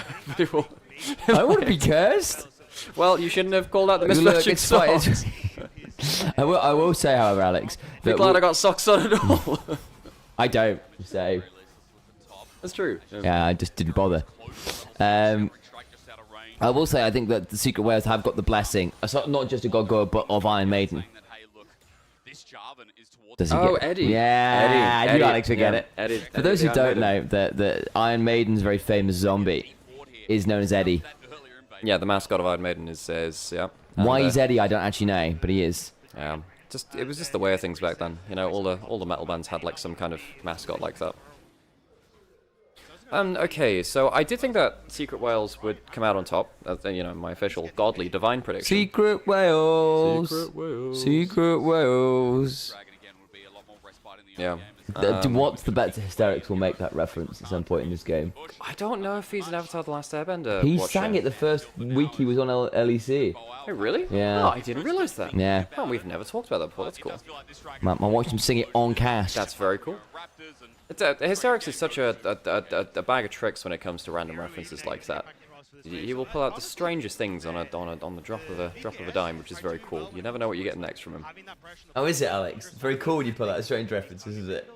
I want to be cursed. Well, you shouldn't have called out the mismatching socks. I will say, however, Alex, be glad I got socks on at all. I don't say. That's true. Yeah, I just didn't bother. I will say, I think that the Secret Wales have got the blessing, not just of God, but of Iron Maiden. Eddie. Yeah, Eddie. You Alex will get it. Eddie. For those who don't know, the Iron Maiden's very famous zombie is known as Eddie. Yeah, the mascot of Iron Maiden is yeah. Why he's Eddie, I don't actually know, but he is. Yeah, it was just the way of things back then. You know, all the metal bands had like some kind of mascot like that. Okay, so I did think that Secret Wales would come out on top. You know, my official godly divine prediction. Secret Wales. Secret Wales. Yeah. What's the bet to Hysterics will make that reference at some point in this game? I don't know if he's an Avatar: The Last Airbender. He sang it the first week he was on LEC. Oh, really? Yeah. Oh, I didn't realize that. Yeah. Oh, we've never talked about that before. That's cool. I watched him sing it on cast. That's very cool. Hysterics is such a bag of tricks when it comes to random references like that. He will pull out the strangest things on the drop of a dime, which is very cool. You never know what you get next from him. Oh, is it, Alex? It's very cool when you pull out strange references, is it?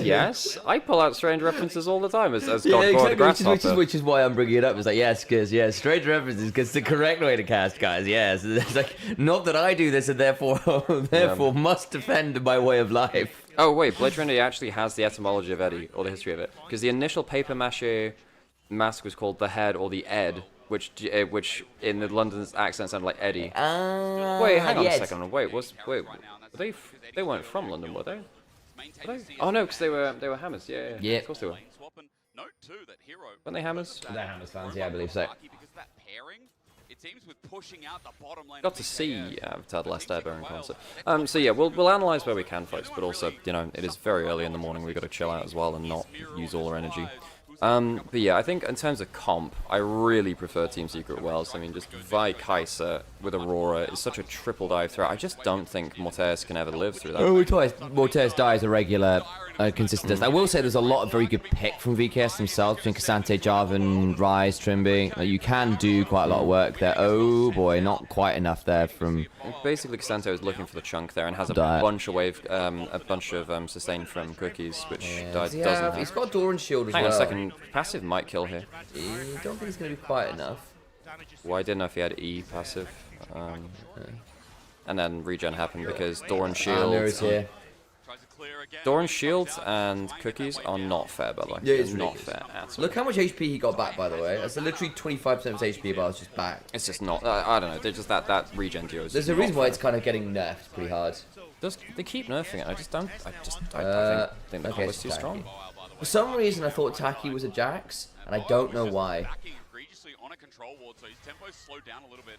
Yes, I pull out strange references all the time as God exactly, the Grasshopper. which is why I'm bringing it up. It's like, yes, because, strange references, because it's the correct way to cast, guys, yes. It's like, not that I do this and therefore must defend my way of life. Oh, wait, Blade Trinity actually has the etymology of Eddie, or the history of it. Because the initial paper mache mask was called the Head, or the Ed, which in the London accent sounded like Eddie. Wait, hang on a second. Wait, they weren't from London, were they? Oh no, because they were Hammers. Yeah. Of course they were. Weren't they Hammers? They're Hammers fans, yeah, I believe so. Got to see Avatar: The Last Airbender in concert. So yeah, we'll analyze where we can, folks. But also, you know, it is very early in the morning. We've got to chill out as well and not use all our energy. But yeah, I think in terms of comp, I really prefer Team Secret Wales. I mean, just Vi Kaiser with Aurora is such a triple dive threat. I just don't think Mortaeus can ever live through that. Oh, Mortaeus dies a regular, consistent test. I will say there's a lot of very good pick from VKS themselves, between Cassante, Jarvan, Ryze, Trimby. You can do quite a lot of work there. Oh boy, not quite enough there from... Basically, Cassante is looking for the chunk there and has a bunch of sustain from Cookies, which doesn't have. He's got Doran Shield as well. Hang on a second, passive might kill here. I don't think it's going to be quite enough. Well, I didn't know if he had E passive. And then regen happened because Doran Shield. Doran Shields and Cookies are not fair, by the way. Yeah, it's not fair at all. Look how much HP he got back, by the way. That's literally 25% of his HP bars just back. It's just not. I don't know. They're just that regen duo. There's a reason why it's kind of getting nerfed pretty hard. They keep nerfing it. I think the comp is too strong. For some reason, I thought Taki was a Jax, and I don't know why. On a control ward, so his tempo's slowed down a little bit.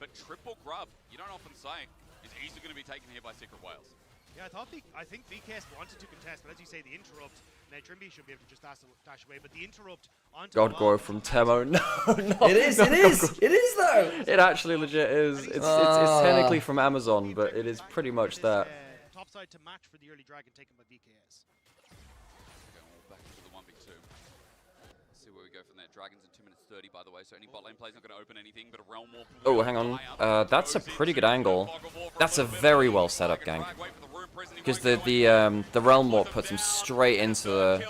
But triple grub, you don't often say, is easily going to be taken here by Secret Wales. Yeah, I think VKS wanted to contest, but as you say, the interrupt. Now Trimby should be able to just dash away, but the interrupt onto God the Grow wall, from Temo. No, It is though. It actually legit is. It's technically from Amazon, but it is pretty much that. Topside to match for the early dragon taken by VKS. Going all back into the 1v2. See where we go from there. Dragons in 2 minutes 30, by the way, so any bot lane play's not going to open anything, but a Realm Warp. Oh, hang on. That's a pretty good angle. That's a very well set up gank. Because the Realm Warp puts him straight into the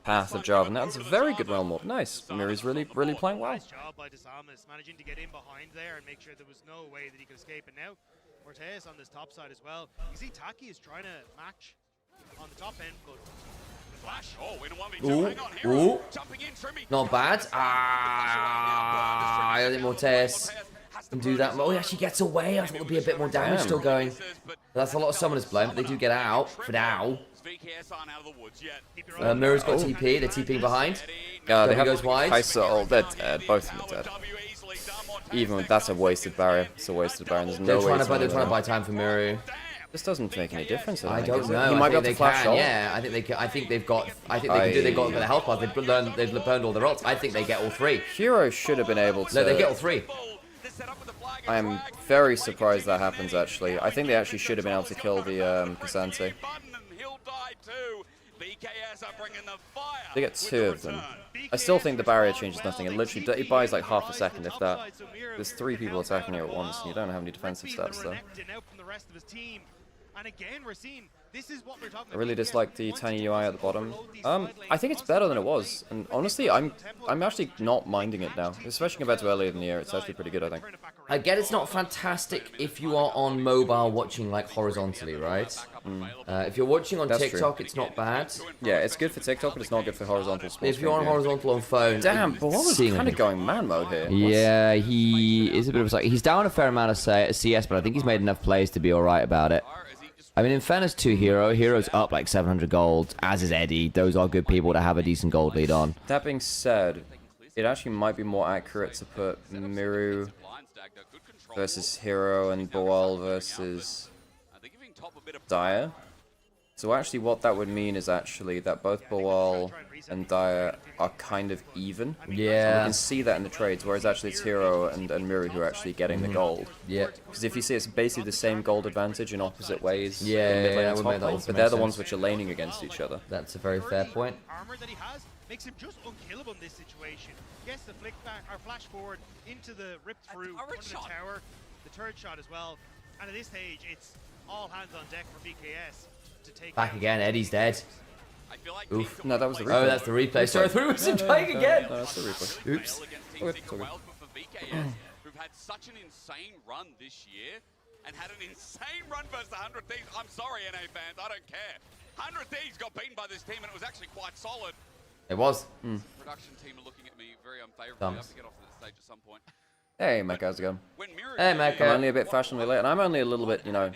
path of Jarvan. That's a very good Realm Warp. Nice. Miri's really playing well. Nice job by Desamas, managing to get in behind there and make sure there was no way that he could escape. And now Morteus on this top side as well. You see Taki is trying to match on the top end, but flash. Oh, in a 1v2. Hang on, Hero. Jumping in, Trimmy. Not bad. I think Morteus can do that. Oh, he actually gets away. I thought there'd be a bit more damage still going. That's a lot of summoners blown, but they do get out for now. Mirror's got TP. They're TPing behind. They have goes wide. Kai'Sa. They're dead. Both of them are dead. Even with, that's a wasted barrier. It's a wasted barrier. There's no way. They're trying to buy time for Miru. This doesn't make any difference. I don't know. He might be able to flash ult. Yeah, I think they can. I think they've got. I think they can do. They've got the health path. They've burned all their ults. I think they get all three. Hero should have been able to. No, they get all three. I am very surprised that happens. Actually, I think they actually should have been able to kill the Cassante. They get two of them. I still think the barrier changes nothing. It literally it buys like half a second, if that. There's 3 people attacking you at once, and you don't have any defensive stats though. And again, we're seeing this is what we're talking about. I really dislike the tiny UI at the bottom. I think it's better than it was, and honestly, I'm actually not minding it now, especially compared to earlier in the year. It's actually pretty good, I think. I get it's not fantastic if you are on mobile watching like horizontally, right? If you're watching on TikTok, it's not bad. Yeah, it's good for TikTok, but it's not good for horizontal sports. If you're on horizontal on phone, damn, but what was kind of going man mode here? Yeah, he is a bit of a. He's down a fair amount of CS, but I think he's made enough plays to be all right about it. I mean, in fairness to Hero, Hero's up like 700 gold, as is Eddie. Those are good people to have a decent gold lead on. That being said, it actually might be more accurate to put Miru versus Hero and Boal versus Dire. So actually what that would mean is actually that both Boal and Dire are kind of even. Yeah. You can see that in the trades, whereas actually it's Hero and Miru who are actually getting the gold. Yeah. Because if you see, it's basically the same gold advantage in opposite ways. Yeah, but they're the ones which are laning against each other. That's a very fair point. Armor that he has makes him just unkillable in this situation. Gets the flick back or flash forward into the rip through under the tower, the turret shot as well. And at this stage, it's all hands on deck for VKS to take Back again, Eddie's dead. Oof. No, that was the replay. Oh, that's the replay. Sorry, I thought it was him trying again. No, that's the replay. Oops. Who've had such an insane run this year and had an insane run versus 100 Thieves. I'm sorry, NA fans, I don't care. 100 Thieves got beaten by this team and it was actually quite solid. It was. Production team are looking at me very unfavorably. I have to get off to the stage at some point. Hey, Mac, how's it going? Hey, Mac. I'm only a bit fashionably late, and I'm only a little bit, you know,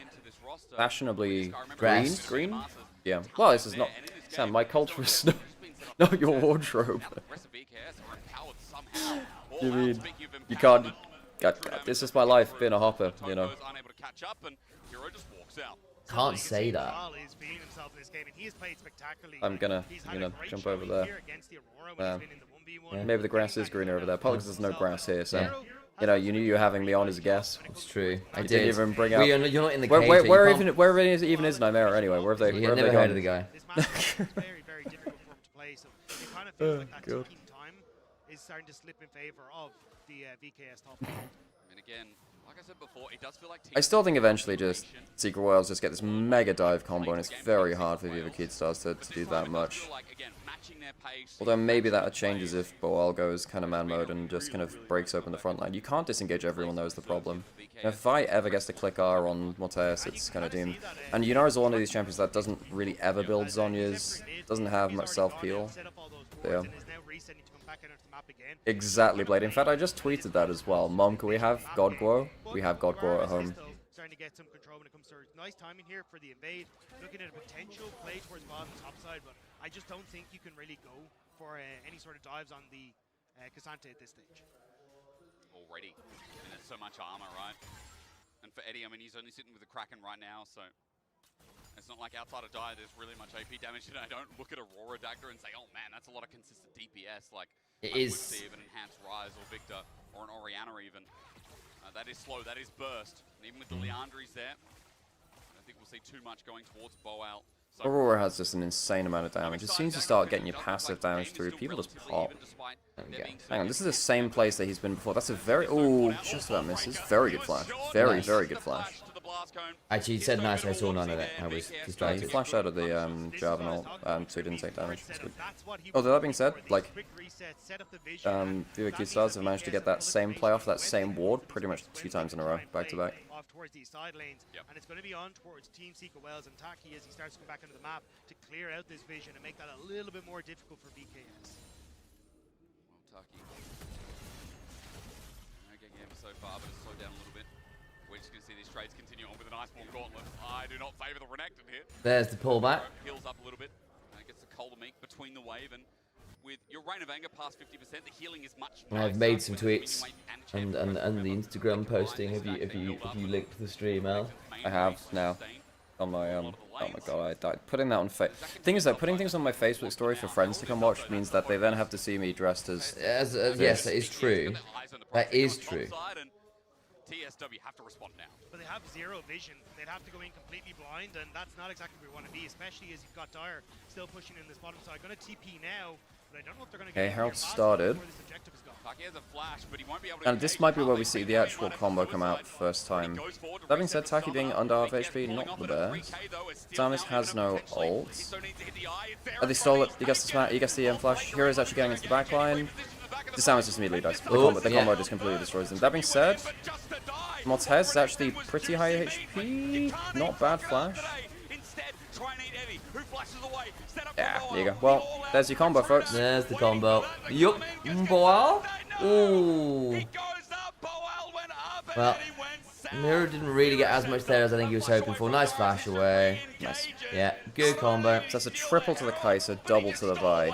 fashionably green. Yeah. Well, this is not. Sam, my culture is not your wardrobe. You mean you can't? This is my life being a hopper, you know. Can't say that. I'm gonna, jump over there. Yeah, maybe the grass is greener over there. Probably because there's no grass here, so. You know, you knew you were having me on as a guest. It's true. I didn't did. even bring out. You're not in the where even is Nymaera anyway? Where have they? Yeah, never heard of the guy. Very, very difficult for him to play. So it kind of feels like that ticking time is starting to slip in favor of the VKS top. And again, like I said before, it does feel like. I still think eventually just Secret Worlds just get this mega dive combo, and it's very hard for Viva Kid Stars to do that much. Although maybe that changes if Boal goes kind of man mode and just kind of breaks open the front line. You can't disengage everyone, though, is the problem. If Vi ever gets to click R on Morteus, it's kind of doomed. And Yunara's one of these champions that doesn't really ever build Zhonya's, doesn't have much self-peel. Yeah. Exactly, Blade. In fact, I just tweeted that as well. Mom, can we have Godguo? We have Godguo at home. Starting to get some control when it comes to nice timing here for the invade. Looking at a potential play towards bottom top side, but I just don't think you can really go for any sort of dives on the Cassante at this stage. Already, and there's so much armor, right? And for Eddie, I mean, he's only sitting with the Kraken right now, so It's not like outside of Dire there's really much AP damage, and I don't look at Aurora Dagger and say, oh man, that's a lot of consistent DPS. Like, it I is. would see even Enhanced Rise or Victor or an Orianna even. That is slow, that is burst. And even with the Leandries there, I don't think we'll see too much going towards Boal. So Aurora has just an insane amount of damage. As soon as you start getting your passive damage through, people just pop. Okay. Hang on, this is the same place that he's been before. That's a very... Oh, just about misses. Very good flash. Very, very good flash. Actually, he said nice, I saw none of it. I was He distracted. flashed out of the Jarvan ult, so he didn't take damage. That's good. Although that being said, like, VOQ Stars have managed to get that same playoff, that same ward, pretty much 2 times in a row, back to back. Off towards these side lanes, and it's going to be on towards Team Secret Wells and Taki as he starts to come back onto the map to clear out this vision and make that a little bit more difficult for BKS. Well, Taki. No getting ever so far, but it's slowed down a little bit. We're just going to see these trades continue on with an Iceborne Gauntlet. I do not favour the Renekton here. There's the pullback. Heals up a little bit. Gets the Cold Meek between the wave, and with your Reign of Anger past 50%, the healing is much nicer. I've made some tweets and the Instagram posting. Have you linked the stream, Al? I have now. On my oh my god, I died. Putting that on thing is that putting things on my Facebook story for friends to come watch means that they then have to see me dressed as yes, that is true. That is true. TSW have to respond now. But they have zero vision. They'd have to go in completely blind, and that's not exactly where we want to be, especially as you've got Dire still pushing in this bottom side. Going to TP now, but I don't know if they're going to get Herald started. And this might be where we see the actual combo come out first time. That being said, Taki being under half HP, not the best. Samus has no ult. Oh, they stole it. He gets the flash. Hero's actually getting into the back line. The Samus just immediately dies. The combo just completely destroys them. That being said, Mortez is actually pretty high HP. Not bad flash. Yeah, there you go. Well, there's your combo, folks. There's the combo. Yup. Boal? Ooh. Well, Mira didn't really get as much there as I think he was hoping for. Nice flash away. Nice. Yeah, good combo. So that's a triple to the Kai'Sa, double to the Vi.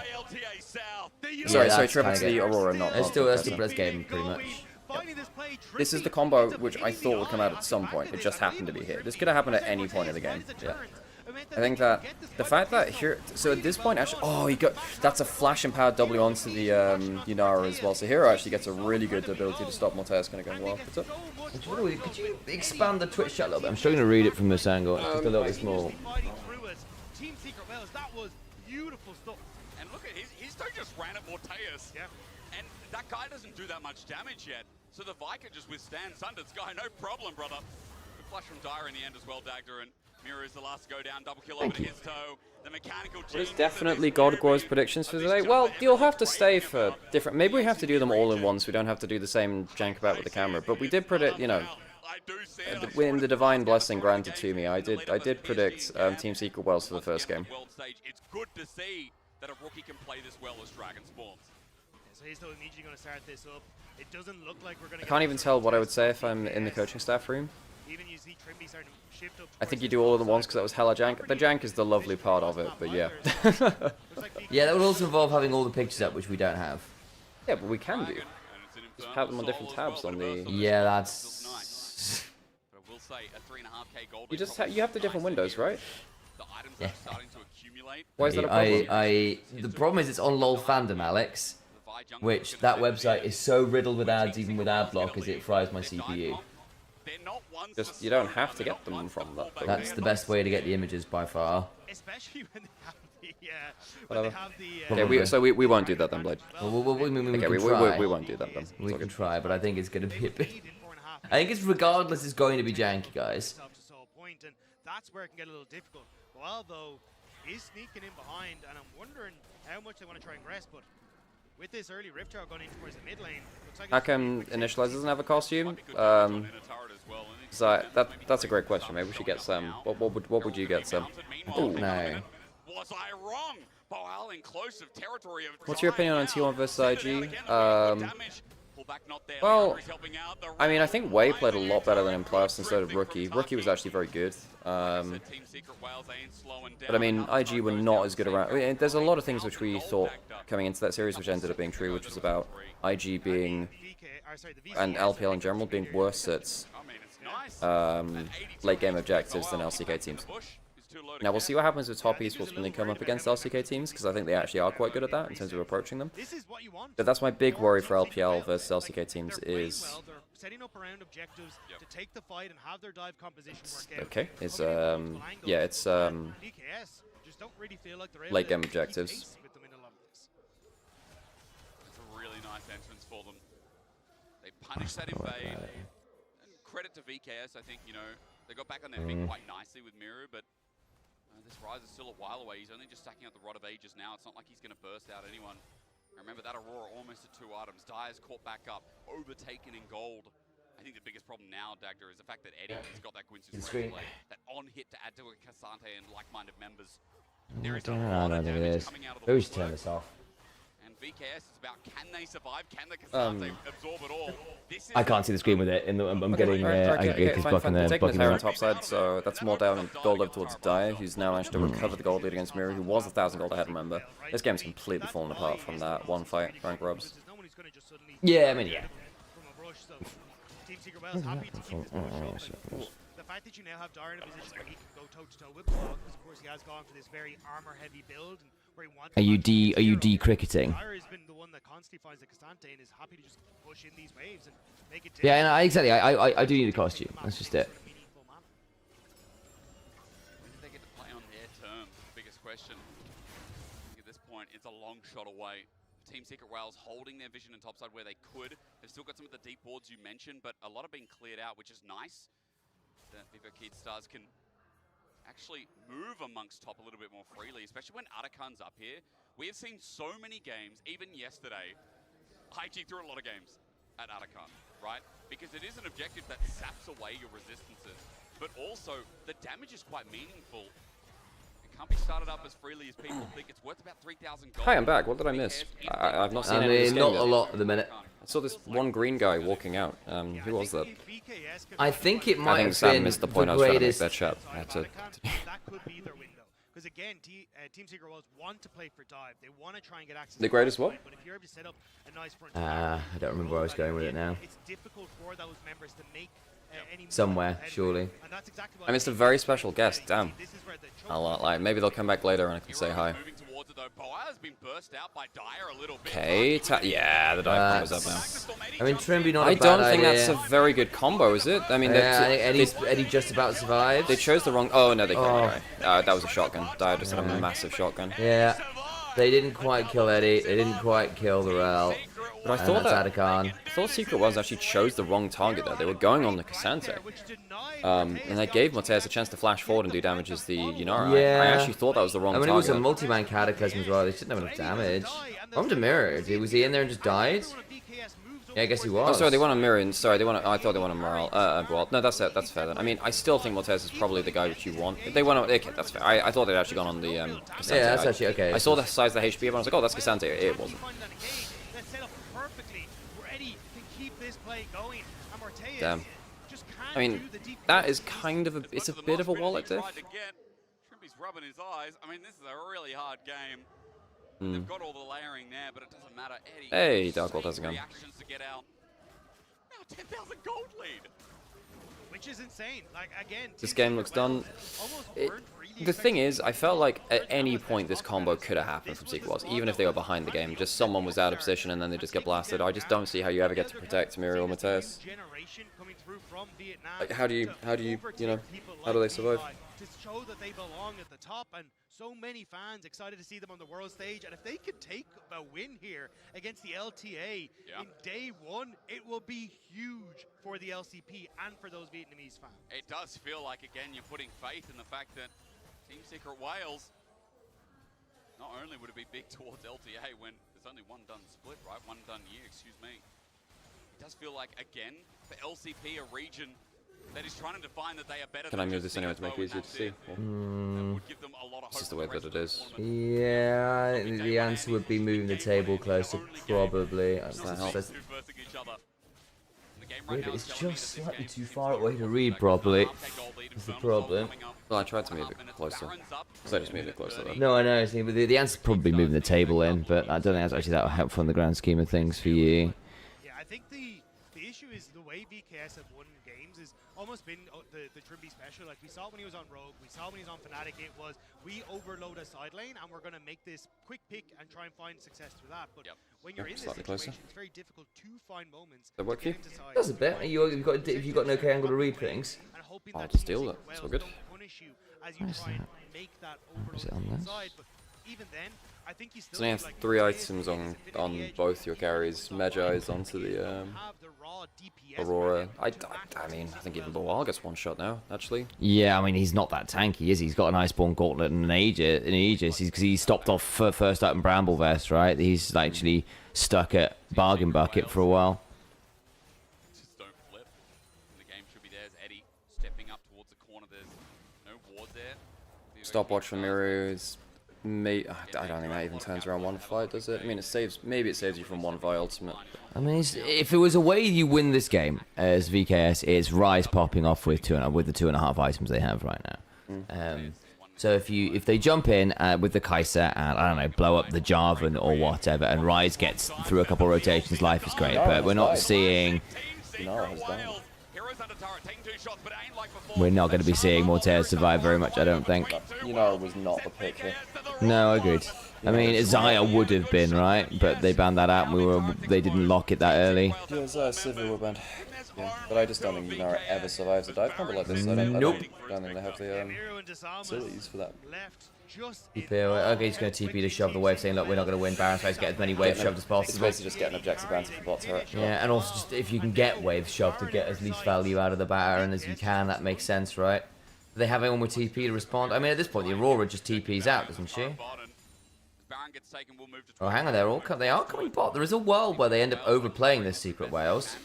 Sorry, triple to the Aurora, not that's still best game, pretty much. This is the combo which I thought would come out at some point. It just happened to be here. This could have happened at any point in the game. Yeah. I think that the fact that here, so at this point, actually, oh, that's a flash empowered W onto the Yunara as well. So Hero actually gets a really good ability to stop Mortez. Gonna go well. What's up? Could you expand the Twitch chat a little bit? I'm struggling to read it from this angle. It's just a little bit small. Team Secret Wells, that was beautiful stuff. And look at his toe just ran at Morteus. Yeah. And that guy doesn't do that much damage yet. So the Vi can just withstand Sunder's guy, no problem, brother. Good flash from Dire in the end as well, Dagda, and Mira is the last to go down, double kill over to his toe. The mechanical It's definitely Godguo's predictions for today. Well, you'll have to stay for different. Maybe we have to do them all in one, so we don't have to do the same jank about with the camera. But we did predict, you know, in the divine blessing granted to me, I did predict Team Secret Wells for the first game. It's good to see that a rookie can play this well as Dragon spawns. So he's still immediately going to start this up. It doesn't look like we're going to. I can't even tell what I would say if I'm in the coaching staff room. Even you see Trimby starting to shift up. I think you do all of them once because that was hella jank. The jank is the lovely part of it, but yeah. Yeah, that would also involve having all the pictures up, which we don't have. Yeah, but we can do. Just have them on different tabs on the. Yeah, that's. But I will say a 3.5k gold. You have the different windows, right? The items are starting to accumulate. Why is that a problem? The problem is it's on LOL Fandom, Alex, which that website is so riddled with ads, even with ad blockers, it fries my CPU. Just you don't have to get them from that thing. That's the best way to get the images by far. Especially when they have the. Whatever. Okay, we won't do that then, Blade. Well, we won't do that then. We can try, but I think it's going to be a bit. I think it's regardless, it's going to be janky, guys. And that's where it can get a little difficult. Well, though, is sneaking in behind, and I'm wondering how much they want to try and rest, but with this early Rift Tower going in towards the mid lane, looks like how come Initialise doesn't have a costume? That's a great question. Maybe we should get Sam. What would you get, Sam? Oh no. Was I wrong? Boal in close of territory of. What's your opinion on T1 versus IG? Well, I mean, I think Wei played a lot better than him plus instead of Rookie. Rookie was actually very good. But I mean, IG were not as good around. I mean, there's a lot of things which we thought coming into that series which ended up being true, which was about IG being, and LPL in general, being worse at late game objectives than LCK teams. Now we'll see what happens with top esports when they come up against LCK teams, because I think they actually are quite good at that in terms of approaching them. But that's my big worry for LPL versus LCK teams is... setting up around objectives to take the fight and have their dive composition work out. Okay, it's yeah, it's late game objectives. It's a really nice entrance for them. They punished that invade. And credit to VKS, I think, you know, they got back on their feet quite nicely with Miru, but this Rise is still a while away. He's only just stacking up the Rod of Ages now. It's not like he's going to burst out anyone. Remember that Aurora almost at 2 items. Dyer's caught back up, overtaken in gold. I think the biggest problem now, Dagda, is the fact that Eddie has got that Gwynsu's replay, that on hit to add to a Cassante and like-minded members. There is a lot of damage coming out of the Maybe we should turn this off. And VKS is about, can they survive? Can the Cassante absorb it all? I can't see the screen with it. I'm getting it's blocking They're the taking the Terran blocking top side, so that's more down gold over towards Dyer, who's now managed to recover the gold lead against Miru, who was 1,000 gold ahead, remember. This game's completely fallen apart from that one fight, Frank Robs. Yeah, I mean, yeah. Team Secret Wales happy to keep this push open. The fact that you now have Dyer in a position where he can go toe-to-toe with Blog, because of course he has gone for this very armor-heavy build, and where he wants Are you de-cricketing? Dyer has been the one that constantly finds the Cassante and is happy to just push in these waves and make it. Yeah, and exactly. I do need a costume. That's just it. When did they get to play on their terms? Biggest question. I think at this point, it's a long shot away. Team Secret Wales holding their vision and topside where they could. They've still got some of the deep boards you mentioned, but a lot are being cleared out, which is nice. That Vivo Keed Stars can actually move amongst top a little bit more freely, especially when Atakan's up here. We have seen so many games, even yesterday, IG threw a lot of games at Atakan, right? Because it is an objective that saps away your resistances, but also the damage is quite meaningful. It can't be started up as freely as people think. It's worth about 3,000 gold. Hi, I'm back. What did I miss? I've not seen any of this game not yet. a lot at the minute. I saw this one green guy walking out. Who was that? I think it I might think have Sam been missed the point. I the was trying to make greatest. that chat. I had to. That could be their window. Because again, Team Secret Wales want to play for dive. They want to try and get access. The greatest what? But if you're able to set up a nice front. I don't remember where I was going with it now. It's difficult for those members to make any Somewhere, surely. I missed a very special guest. Damn. I'll like maybe they'll come back later and I can say hi. Okay, yeah, the dive combo's up now. I mean, Trimby not I a don't bad think idea. that's a very good combo, is it? I mean, Yeah, Eddie just about survived. They chose the wrong. Oh no, they killed the guy. That was a shotgun. Dyer just had a massive shotgun. Yeah, they didn't quite kill Eddie. They didn't quite kill the Rel. But I thought that Atakan. I thought Secret Wales actually chose the wrong target there. They were going on the Cassante. And they gave Moteus a chance to flash forward and do damage as the Nymaera. Yeah. I actually thought that was the wrong I mean, target. it was a multi-man Cataclysm as well. They shouldn't have enough damage. What happened to Mirror? Was he in there and just died? Yeah, I guess he was. Oh, sorry, they want a mirror. Sorry, they want. I thought they want a morale. Well, no, that's it. That's fair then. I mean, I still think Moteus is probably the guy which you want. If they want to, okay, that's fair. I thought they'd actually gone on the Cassante. Yeah, that's actually okay. I saw the size of the HP, and I was like, oh, that's Cassante. It wasn't. Damn. I mean, that is kind of a. It's a bit of a wallet diff. Trimby's rubbing his eyes. I mean, this is a really hard game. They've got all the layering there, but it doesn't matter. Eddie. Hey, Dark World, how's it going? Reactions to get out. Now 10,000 gold lead. Which is insane. Like again, This game looks done. The thing is, I felt like at any point this combo could have happened from Secret Wars, even if they were behind the game. Just someone was out of position and then they just get blasted. I just don't see how you ever get to protect Muriel Moteus. Like, how do you, you know, how do they survive? To show that they belong at the top, and so many fans excited to see them on the world stage. And if they could take a win here against the LTA in day one, it will be huge for the LCP and for those Vietnamese fans. It does feel like, again, you're putting faith in the fact that Team Secret Wales, not only would it be big towards LTA when there's only one done split, right? One done year, excuse me. It does feel like, again, for LCP, a region that is trying to define that they are better. Can I move this anyway to make it easier to see? It's just the way that it is. Yeah, the answer would be moving the table closer, probably. That helps. Yeah, but it's just slightly too far away to read properly. That's the problem. Well, I tried to move it closer. So I just moved it closer though. No, I know. See, but the answer's probably moving the table in, but I don't think that's actually that helpful in the grand scheme of things for you. Yeah, I think the The issue is the way VKS have won games has almost been the Trimby special. Like we saw when he was on Rogue, we saw when he was on Fnatic, it was we overload a side lane and we're going to make this quick pick and try and find success through that. But when you're in this situation, it's very difficult to find moments. That work for you? Does a bit. You've got an okay angle to read things. I'll just deal it. It's all good. Where's it on this? Even then, I think you still So you have 3 items on both your carries. Magi's onto the Aurora. I mean, I think even Boal gets one shot now, actually. Yeah, I mean, he's not that tanky, is he? He's got an Iceborne Gauntlet and an Aegis. Because he stopped off first up in Bramble Vest, right? He's actually stuck at Bargain Bucket for a while. Just don't flip. The game should be there as Eddie stepping up towards the corner. There's no ward there. Stopwatch for Miru is... I don't think that even turns around one fight, does it? I mean, maybe it saves you from one Vi ultimate. I mean, if it was a way you win this game as VKS, it's Rise popping off with the 2.5 items they have right now. So if they jump in with the Kai'Sa and I don't know, blow up the Jarvan or whatever, and Rise gets through a couple of rotations, life is great. But we're not seeing. We're not going to be seeing Mortaire survive very much, I don't think. Yunara was not the pick here. No, agreed. I mean, Zaya would have been, right? But they banned that out and they didn't lock it that early. Yeah, Zaya Sivir were banned. Yeah, but I just don't think Yunara ever survives a dive combo like this. I don't think they have the facilities for that. Okay, he's going to TP to shove the wave, saying, look, we're not going to win. Baron tries to get as many waves shoved as possible. It's basically just getting objective bounty for bot turret. Yeah, and also just if you can get waves shoved to get as least value out of the Baron as you can, that makes sense, right? They have anyone with TP to respond? I mean, at this point, the Aurora just TPs out, doesn't she? Oh, hang on, they are coming bot. There is a world where they end up overplaying this Secret Whales.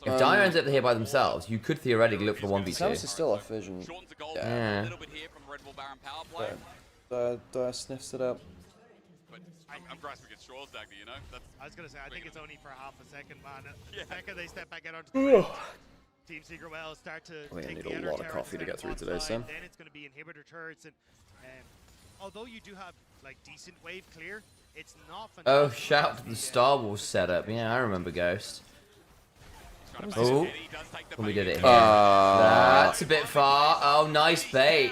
If Dire ends up here by themselves, you could theoretically look for 1v2. Samus is still off vision. Yeah. Dire sniffs it up. I'm grasping at straws, Dagny, you know? I was going to say, I think it's only for half a second, man. The second they step back out onto the bridge, Team Secret Wells start to take need a lot of coffee to get through today, Sam. Then it's going to be inhibitor turrets, and although you do have like decent wave clear, it's not fantastic. Oh, shout to the Star Wars setup. Yeah, I remember Ghost. Oh, when we did it here. That's a bit far. Oh, nice bait.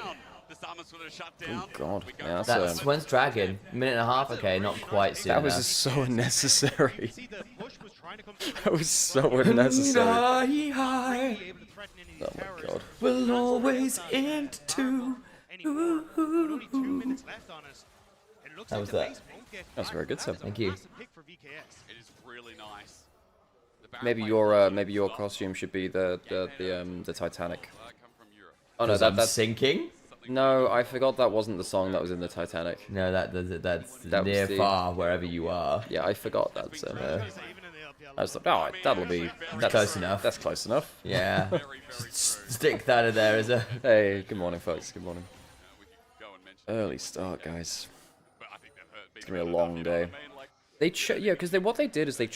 Oh god. Yeah, that's when's Dragon? Minute and a half? Okay, not quite soon. That was just so unnecessary. That was so unnecessary. Oh my god. We'll always end to. How was that? That's very good, Sam. Thank you. It is really nice. Maybe your costume should be the Titanic. Oh no, that's sinking. No, I forgot that wasn't the song that was in the Titanic. No, that's near far wherever you are. Yeah, I forgot that. So, I was like, oh, that's close enough. That's close enough. Yeah. Stick that in there as a. Hey, good morning, folks. Good morning. Early start, guys. It's gonna be a long day. Because what they did is they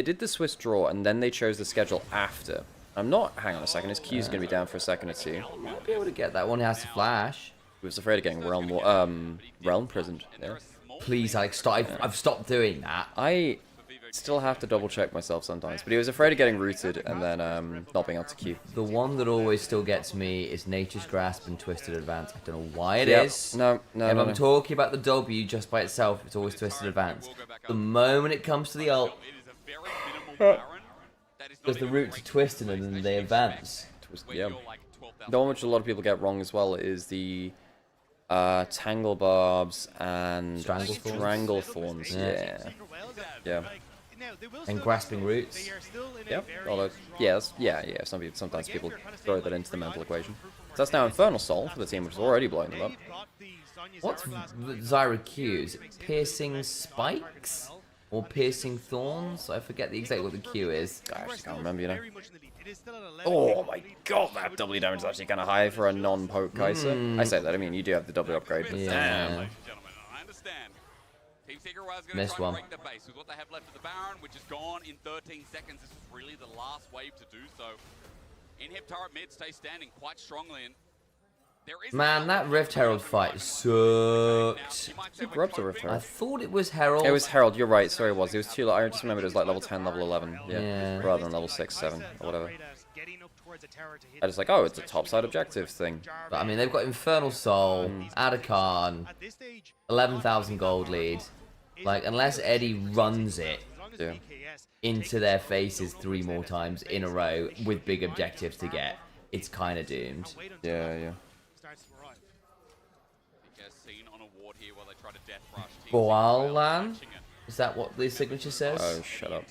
did the Swiss draw and then they chose the schedule after. Hang on a second, his Q's gonna be down for a second or two. Might be able to get that one, he has to flash. He was afraid of getting realm prisoned. Yeah. Please, Alex, stop. I've stopped doing that. I still have to double check myself sometimes, but he was afraid of getting rooted and then not being able to Q. The one that always still gets me is Nature's Grasp and Twisted Advance. I don't know why it is. No. I'm talking about the W just by itself, it's always Twisted Advance. The moment it comes to the ult, there's the route to Twisted and then they advance. Yeah. The one which a lot of people get wrong as well is the Tangle Barbs and Strangle Thorns. Yeah. And Grasping Roots. Yep. Although, sometimes people throw that into the mental equation. So that's now Infernal Soul for the team, which is already blowing them up. What's Zyra Q? Is it Piercing Spikes? Or Piercing Thorns? I forget exactly what the Q is. I actually can't remember, you know. Oh my god, that W damage is actually kind of high for a non-poke Kai'Sa. I say that, I mean, you do have the W upgrade. Yeah. Missed one. The base with what they have left of the Baron, which is gone in 13 seconds. This was really the last wave to do so. Inhib turret mid stays standing quite strongly, and Man, that Rift Herald fight sucked. Rob's a Rift I Herald. thought it was Herald. It was Herald, you're right, sorry it was. It was too, I just remembered it was like level 10, level 11. Yeah. Rather than level 6, 7, or whatever. I was like, oh, it's a topside objective thing. But I mean, they've got Infernal Soul, Adakan, 11,000 gold lead. Like, unless Eddie runs it into their faces 3 more times in a row with big objectives to get, it's kind of doomed. Yeah. Boalan? Is that what the signature says? Oh, shut up.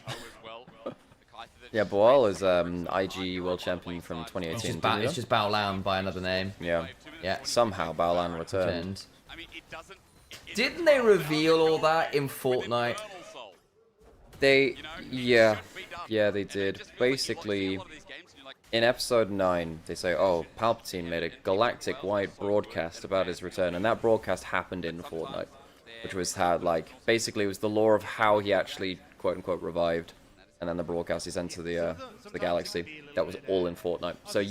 Yeah, Boal is IG World Champion from 2018. It's just Baolan by another name. Yeah. Somehow Baolan returned. Didn't they reveal all that in Fortnite? Yeah, they did. Basically, in episode 9, they say, oh, Palpatine made a galactic-wide broadcast about his return, and that broadcast happened in Fortnite, which was how, like, basically it was the lore of how he actually, quote-unquote, revived, and then the broadcast he sent to the galaxy. That was all in Fortnite. So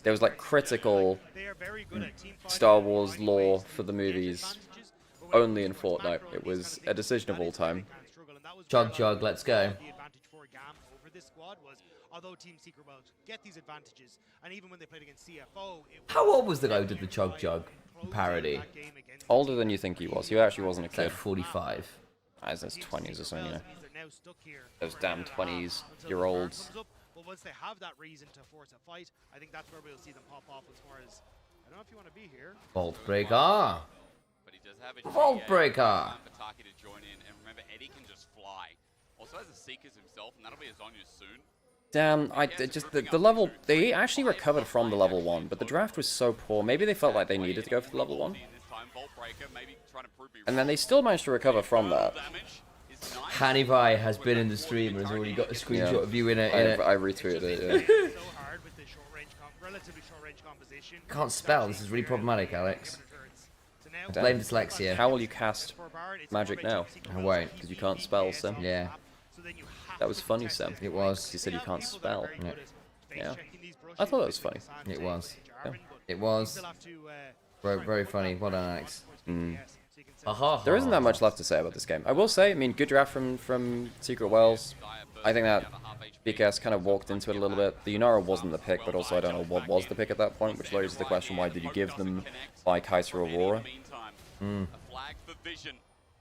there was, like, critical Star Wars lore for the movies only in Fortnite. It was a decision of all time. Jug, let's go. Although Team Secret World get these advantages, and even when they played against CFO, How old was the guy who did the Jug parody? Older than you think he was. He actually wasn't a kid. Like 45. As his 20s or something, you know. Those damn 20s-year-olds. But once they have that reason to force a fight, I think that's where we'll see them pop off as far as, I don't know if you want to be here. Vault Breaker. Vault Breaker. Pataki to join in, and remember, Eddie can just fly. Also has a Seekers himself, and that'll be his Zonya's soon. Damn, the level, they actually recovered from the level 1, but the draft was so poor. Maybe they felt like they needed to go for the level 1. And then they still managed to recover from that. Hanivai has been in the stream and has already got a screenshot of you in it. I retweeted it, yeah. Can't spell, this is really problematic, Alex. Blame dyslexia. How will you cast magic now? I won't. Because you can't spell, Sam. Yeah. That was funny, Sam. It was. You said you can't spell. Yeah. I thought that was funny. It was. Yeah. It was. Very funny. Well done, Alex. There isn't that much left to say about this game. I will say, I mean, good draft from Secret Wells. I think that BKS kind of walked into it a little bit. The Yunara wasn't the pick, but also I don't know what was the pick at that point, which raises the question, why did you give them by Kaiser Aurora? A flag for Vision,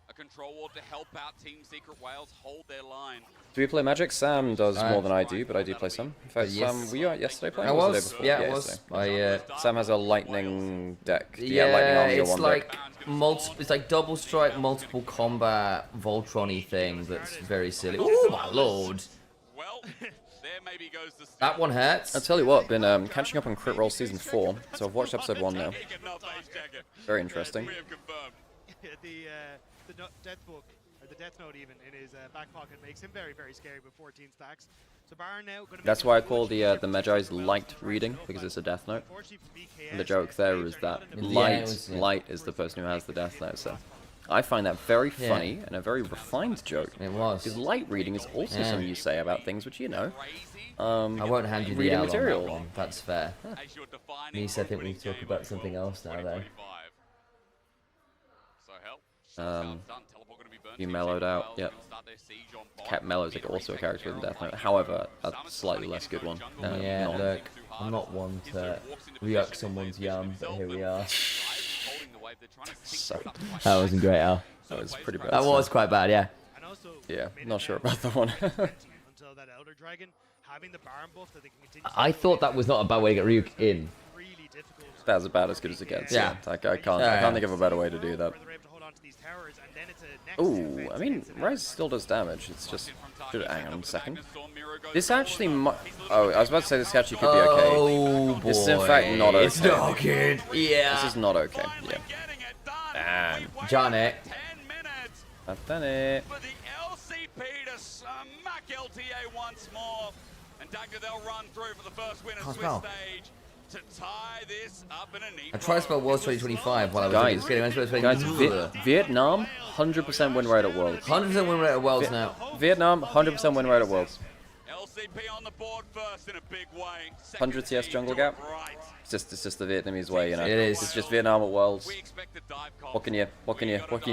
a control ward to help out Team Secret Wales hold their line. Do we play Magic? Sam does more than I do, but I do play some. In fact, Sam, were you out yesterday playing? I Or was. the day before? Yeah, it was. Sam has a lightning deck. Yeah, lightning army it's one like deck. it's like double strike, multiple combat, Voltron-y thing that's very silly. Oh my lord! Well, there maybe goes the That one hurts. I'll tell you what, been catching up on Crit Roll Season 4, so I've watched episode 1 now. Very interesting. The death book, or the death note even, in his back pocket makes him very, very scary with 14 stacks. So Baron now gonna That's why I call the Magi's light reading, because it's a Death Note. And the joke there is that light is the person who has the Death Note, so I find that very funny and a very refined joke. It was. Because light reading is also something you say about things which, you know, I won't hand you the reading L material. on that one. That's fair. Nisa, I think we need to talk about something else now, though. You mellowed out, yep. Cat Mellow's like also a character in Death Note, however, a slightly less good one. Yeah, not- look, I'm not one to yuck someone's yum, but here we are. So, That wasn't great, Al. that was pretty bad. That was quite bad, yeah. Yeah, not sure about that one. until that Elder Dragon, having the Baron buff that they can continue. I thought that was not a bad way to get Ryuk in. That's about as good as it gets. Yeah. I can't think of a better way to do that. Ooh, I mean, Rise still does damage. It's just... hang on a second. This actually oh, I was about to say this actually could be okay. Oh, boy. This is in fact not okay. It's not good. Yeah. This is not okay. Yeah. Damn. Janet. I've done it. For the LCP to smack LTA once more. And Dagger, they'll run through for the first win of Swiss stage to tie this up in a neat I tried to spell Worlds 2025 while I was Guys, Vietnam, 100% win rate at Worlds. 100% win rate at Worlds now. Vietnam, 100% win rate at Worlds. LCP on the board first in a big way. 100 TS jungle gap. It's just the Vietnamese way, you know. It is. It's just Vietnam at Worlds. What can you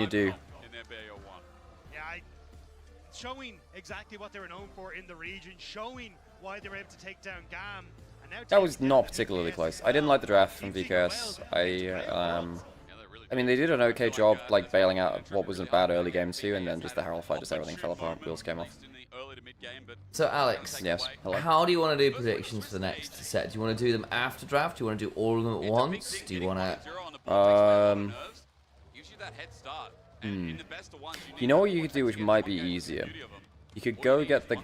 do? Yeah, showing exactly what they were known for in the region, showing why they were able to take down GAM. And now That was not particularly close. I didn't like the draft from VKS. I mean, they did an okay job, like, bailing out what was a bad early game too, and then just the Herald fight, just everything fell apart, wheels came off. So, Alex, yes, hello. How do you want to do predictions for the next set? Do you want to do them after draft? Do you want to do all of them at once? Do you want to... You know what you could do, which might be easier? You could go get the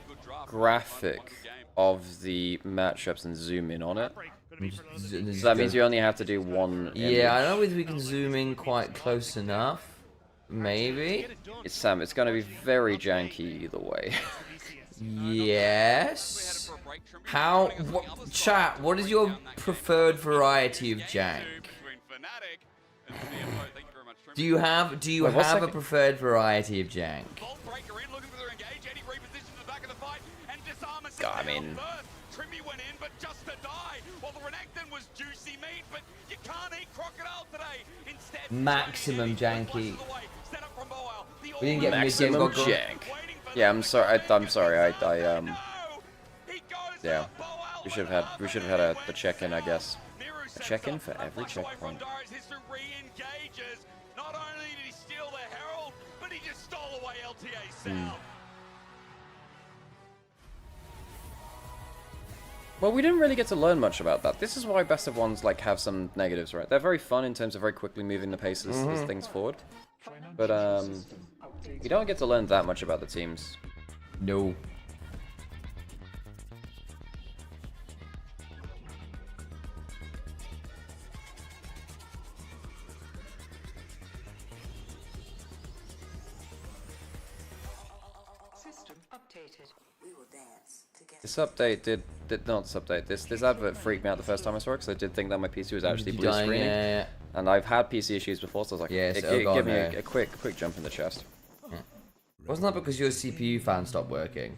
graphic of the matchups and zoom in on it. So that means you only have to do one image. Yeah, I don't know if we can zoom in quite close enough. Maybe? It's Sam, it's going to be very janky either way. Yes. How... chat, what is your preferred variety of jank? Do you have a preferred variety of jank? God, I mean... Maximum janky. We didn't get maximum jank. Yeah, I'm sorry. I'm sorry. Yeah. We should have had the check-in, I guess. A check-in for every checkpoint. Well, we didn't really get to learn much about that. This is why best of ones like have some negatives, right? They're very fun in terms of very quickly moving the paces as things forward. But you don't get to learn that much about the teams. No. System updated. We will dance together. This update did not this update. This advert freaked me out the first time I saw it because I did think that my PC was actually blue screening. Yeah. And I've had PC issues before, so I was like, yes, give me a quick jump in the chest. Wasn't that because your CPU fan stopped working?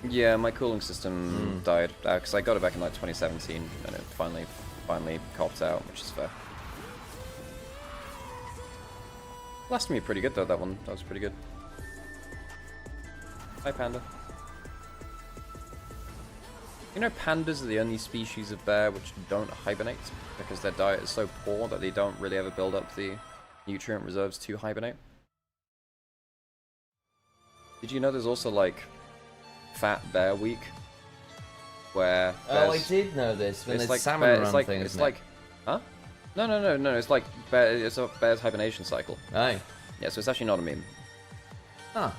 Yeah, my cooling system died because I got it back in like 2017, and it finally copped out, which is fair. Lasted me pretty good though. That was pretty good. Hi, panda. You know, pandas are the only species of bear which don't hibernate because their diet is so poor that they don't really ever build up the nutrient reserves to hibernate. Did you know there's also like Fat Bear Week, where I did know this. When there's salmon run thing, it's like, huh? No. It's like it's a bear's hibernation cycle. Aye. Yeah, so it's actually not a meme. Huh.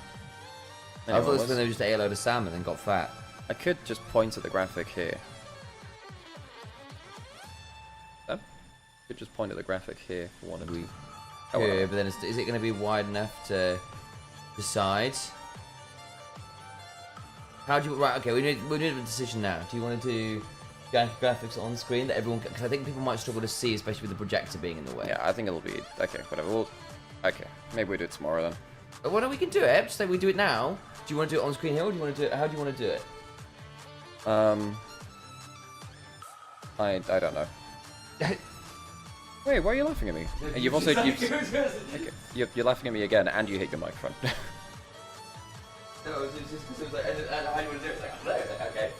Anyway, I thought it was when they just ate a load of salmon and got fat. I could just point at the graphic here. Could just point at the graphic here for one of we. Oh, yeah, but then is it going to be wide enough to decide? How do you... Right, okay, we need a decision now. Do you want to do graphics on screen that everyone... Because I think people might struggle to see, especially with the projector being in the way. Yeah, I think it'll be... Okay, whatever. Okay, maybe we do it tomorrow then. Well, no, we can do it. Just say we do it now. Do you want to do it on screen here, or do you want to do it... How do you want to do it? I don't know. Wait, why are you laughing at me? You've also... You're laughing at me again, and you hit your microphone. No, it's just because it was like... How do you want to do it? It's like, I don't know. Okay.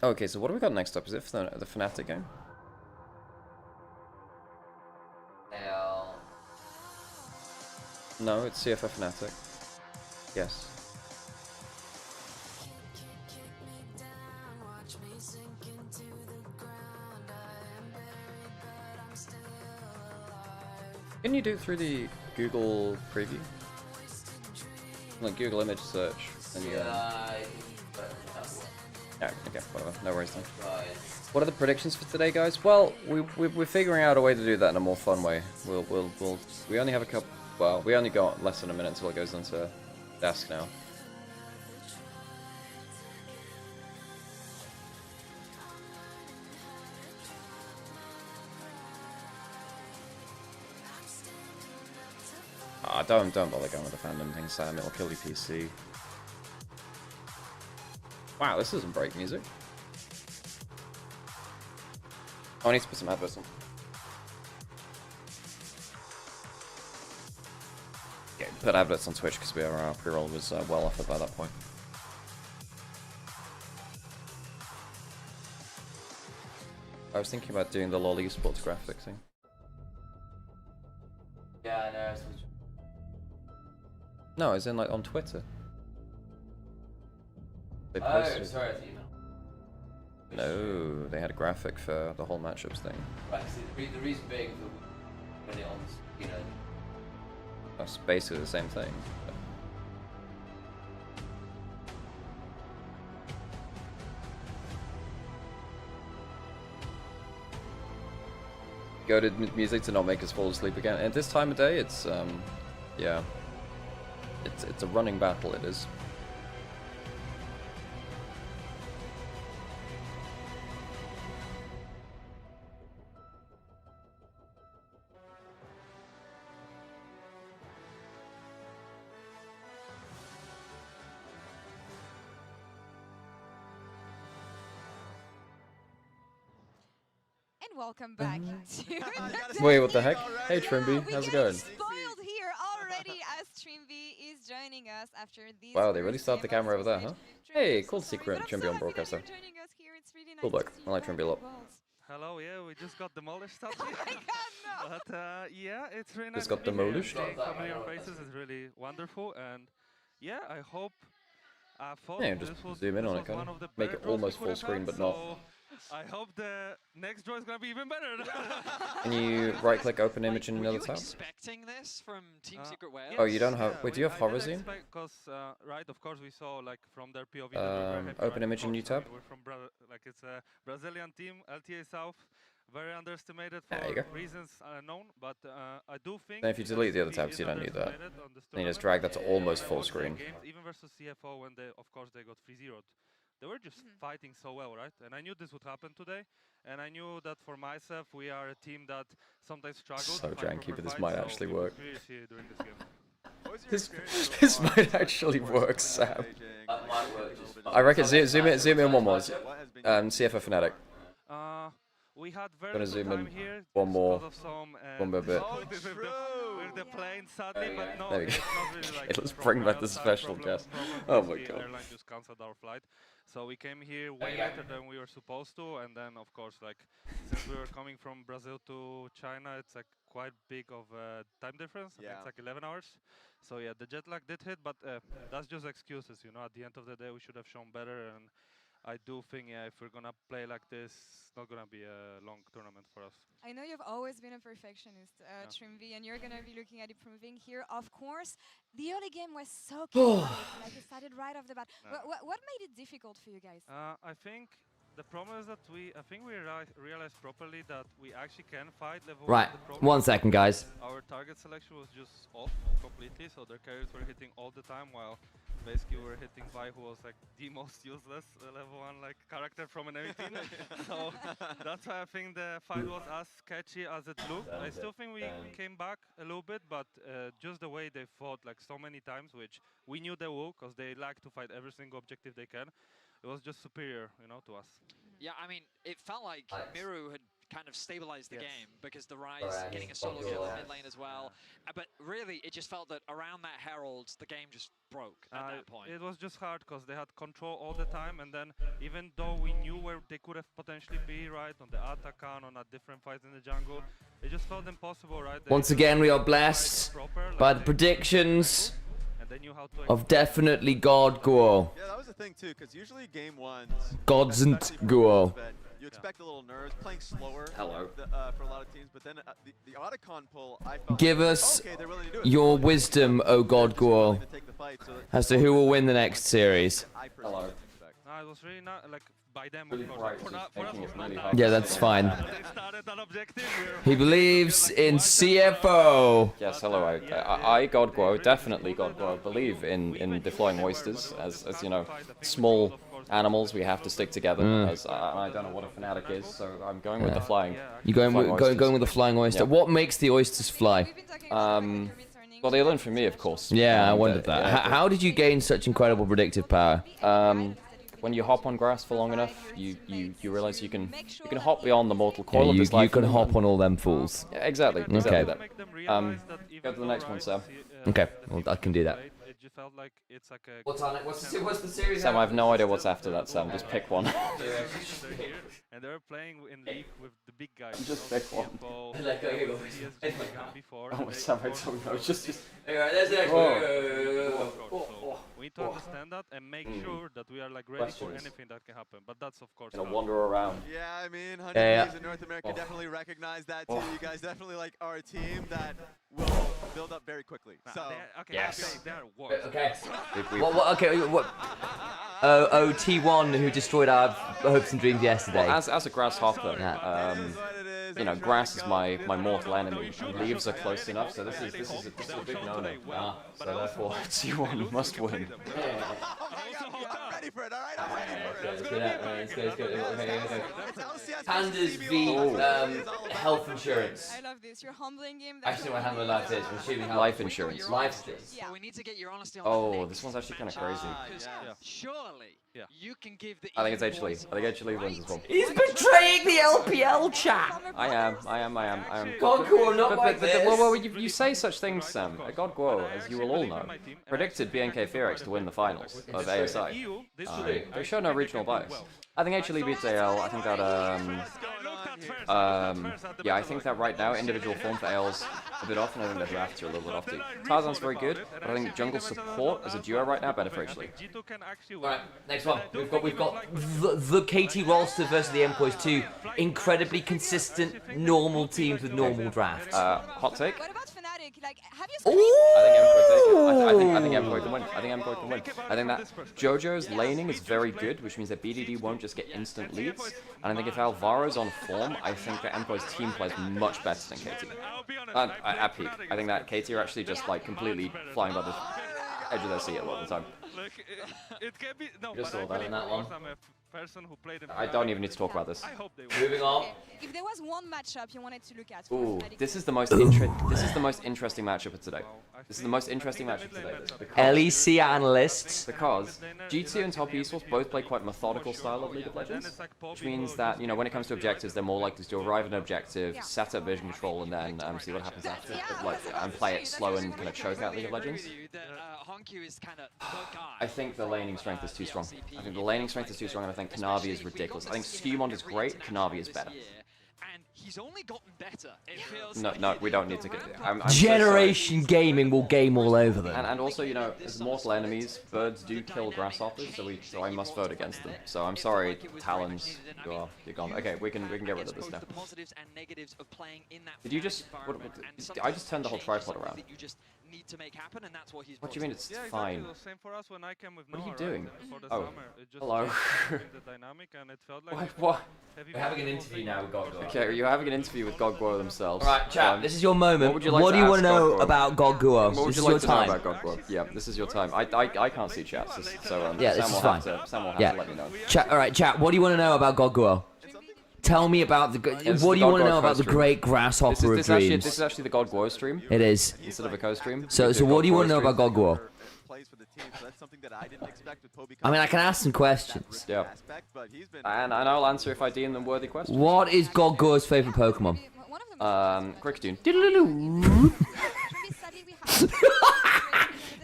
Okay, so what do we got next up? Is it the Fnatic game? No, it's CFF Fnatic. Yes. Can you do it through the Google preview? Like Google image search. And you, yeah, okay, whatever. No worries then. What are the predictions for today, guys? Well, we're figuring out a way to do that in a more fun way. We only have a couple. Well, we only got less than a minute until it goes into desk now. Don't bother going with the fandom thing, Sam. It'll kill your PC. Wow, this isn't break music. Oh, I need to put some adverts on. Okay, put adverts on Twitch because our pre-roll was well offered by that point. I was thinking about doing the LoL esports graphics thing. Yeah, I know. No, as in like on Twitter. They Oh, posted. sorry, it's email. No, they had a graphic for the whole matchups thing. Right, see, the reason being that when it on, you know. That's basically the same thing. Go to music to not make us fall asleep again. At this time of day, it's yeah, it's a running battle. It is. And welcome back to Wait, what the heck? Hey Trimby, how's it going? spoiled here already as Trimby is joining us after this. Wow, they really started the camera over there, huh? Hey, cool to see Trimby on broadcast though. Cool look, I like Trimby a lot. Hello, yeah, we just got demolished up here. But yeah, it's really nice. Just got demolished? Seeing familiar faces is really wonderful, and yeah, I hope. I thought Yeah, just this was, zoom in this on was it, kind one of. of the Make better it draws we almost could full have screen, had, but not. so I hope the next draw is gonna be even better. Can you right-click open image in another Were you tab? expecting this from Team Secret Wales? Oh, you don't have. Wait, do you have Horizon? Because right, of course, we saw like from their POV. That we're very happy, Open right? image in new tab. We're from like it's a Brazilian team, LTA South, very underestimated for There you go. reasons unknown. But I do think. Then if you delete the other tabs, you don't need that. Then you just drag that to almost full screen. Even versus CFO, when they, of course, they got 3-0'd. They were just fighting so well, right? And I knew this would happen today. And I knew that for myself, we are a team that sometimes struggles. So to fight janky, proper but this fights, might so actually it was work. really easy during this game. This might actually work, Sam. That might work just fine. I reckon zoom in one more. CFO Fnatic. We had very Gonna little zoom time in here one more. because of some, One more bit. with the plane sadly, but no, There we go. it's not really like Let's from bring back the Royal Side special problem. guest. Problem Oh is my the god. airline just cancelled our flight. So we came here way later than we were supposed to, and then of course, like since we were coming from Brazil to China, it's like quite big of a time difference. I think it's like 11 hours. So yeah, the jet lag did hit, but that's just excuses, you know. At the end of the day, we should have shown better, and I do think, yeah, if we're gonna play like this, it's not gonna be a long tournament for us. I know you've always been a perfectionist, Trimby, and you're gonna be looking at improving here. Of course, the early game was so chaotic, like you started right off the bat. What made it difficult for you guys? I think the problem is that I think we realized properly that we actually can fight level Right, 1. The problem 1 is second, guys. Our target selection was just off completely, so their carries were hitting all the time, while basically we were hitting Vi, who was like the most useless level 1 like character from an enemy team. So that's why I think the fight was as sketchy as it looked. I still think we came back a little bit, but just the way they fought like so many times, which we knew they will, because they like to fight every single objective they can. It was just superior, you know, to us. Yeah, I mean, it felt like Miru had kind of stabilized the game because the Rise getting a solo kill in mid lane as well. But really, it just felt that around that Herald, the game just broke at that point. It was just hard because they had control all the time, and then even though we knew where they could have potentially be, right, on the Atakan, on a different fights in the jungle, it just felt impossible, right? Once again, we are blessed by the predictions of definitely God Guo. Yeah, that was the thing too, because usually game ones, Gods and Guo. you expect a little nerves, playing slower. Hello. For a lot of teams, but then the Otacon pull, I felt Give like, us okay, they're willing to do it. your wisdom, O God Guo, as to who will win the next series. Hello. No, it was really not like by them, of course. For us, it was not Yeah, that's fine. They started that objective. He believes in CFO. Yes, hello. I God Guo, definitely God Guo, believe in deploying oysters as you know, small animals. We have to stick together. As I don't know what a fanatic is, so I'm going with the flying. You going with the flying oyster? Yep. What makes the oysters fly? Well, they learned from me, of course. Yeah, I wondered that. Yeah. How did you gain such incredible predictive power? When you hop on grass for long enough, you realize you can hop beyond the mortal coil Yeah, of this you life. can hop on all them fools. Yeah, exactly. Okay. Exactly that. Go to the next one, Sam. Okay, well, I can do that. It just felt like it's like a. What's the series? Sam, I have no idea what's after that, Sam. Just pick one. And they're playing in league with the big guys. Just pick one. Oh, Sam, I don't know. Just. There's the next one. We need to understand that and make sure that we are like ready for anything that can happen. But that's of course. Gonna wander around. Yeah, I mean, Honeybees in North America definitely recognize that too. You guys definitely like are a team that will build up very quickly. So Yes. They're worse. Okay. What? Oh, T1 who destroyed our hopes and dreams yesterday. Well, as a grasshopper, you know, grass is my mortal enemy. Leaves are close enough, so this is a big no-no. So therefore, T1 must win. I'm ready for it. All right, I'm ready for it. Let's go. Okay. Pandas v health insurance. I love this. You're humbling him. Actually, what handle life is. I'm assuming Life insurance. Life insurance. But we need to get your honesty on Oh, this one's actually kind of crazy. Surely you can give the. I think it's Edgley. I think Edgley wins this one. He's betraying the LPL chat. I am. God Guo, not like this. Well, you say such things, Sam. God Guo, as you will all know, predicted BNK Fearx to win the finals of ASI. They show no regional bias. I think actually beats AL. I think that yeah, I think that right now individual form for AL's a bit off, and I think their drafts are a little bit off too. Tarzan's very good, but I think jungle support as a duo right now better for actually. Alright, next one. We've got the KT Rolster versus the MKOIs 2. Incredibly consistent, normal teams with normal drafts. Hot take. What about Fnatic? Like, have you I think MKOI can win. I think MKOI can win. I think that JoJo's laning is very good, which means that BDD won't just get instant leads. And I think if Alvaro's on form, I think that MKOI's team plays much better than KT. At peak. I think that KT are actually just like completely flying by the edge of their seat a lot of the time. It can be no, Just but saw that in that one. I'm a person who played in I don't even need to talk about this. I hope they Moving on. If there was one matchup you wanted to look at, Ooh, this is the most interesting matchup of today. This is the most interesting matchup of today. LEC analysts. Because G2 and Top Esports both play quite methodical style of League of Legends, which means that, you know, when it comes to objectives, they're more likely to arrive at an objective, set up vision control, and then see what happens after. And play it slow and kind of choke out League of Legends. I think the laning strength is too strong. I think the laning strength is too strong, and I think Kanavi is ridiculous. I think Skewmond is great, Kanavi is better. And he's only gotten better. It feels No, we don't need to get I'm Generation Gaming will game all over them. And also, you know, as mortal enemies, birds do kill grasshoppers, so I must vote against them. So I'm sorry, Talons, you're gone. Okay, we can get rid of this now. Did you just? I just turned the whole tripod around. Need to make happen, and that's what he's. What do you mean it's fine? Same for us when I came with What are you Noah, doing? right? For the Oh, summer. It just hello. the dynamic, and it felt like What? We're having an interview now with God Guo. Okay, you're having an interview with God Guo themselves. Alright, chat, this is your moment. What do you want to to know God Guo? about God Guo? What would This you is like your to time. know about God Guo? Yeah, this is your time. I can't see chat, so Yeah, this Sam is will fine. Sam will have to let me know. Chat, alright, chat, what do you want to know about God Guo? Tell me about the. This What is do you the want to God know Guo about the stream. great grasshopper of dreams? This is actually the God Guo stream. It is. Instead of a co-stream. So what do you want to know about God Guo? I mean, I can ask some questions. Yeah. And I'll answer if I deem them worthy questions. What is God Guo's favorite Pokemon? Cricketune.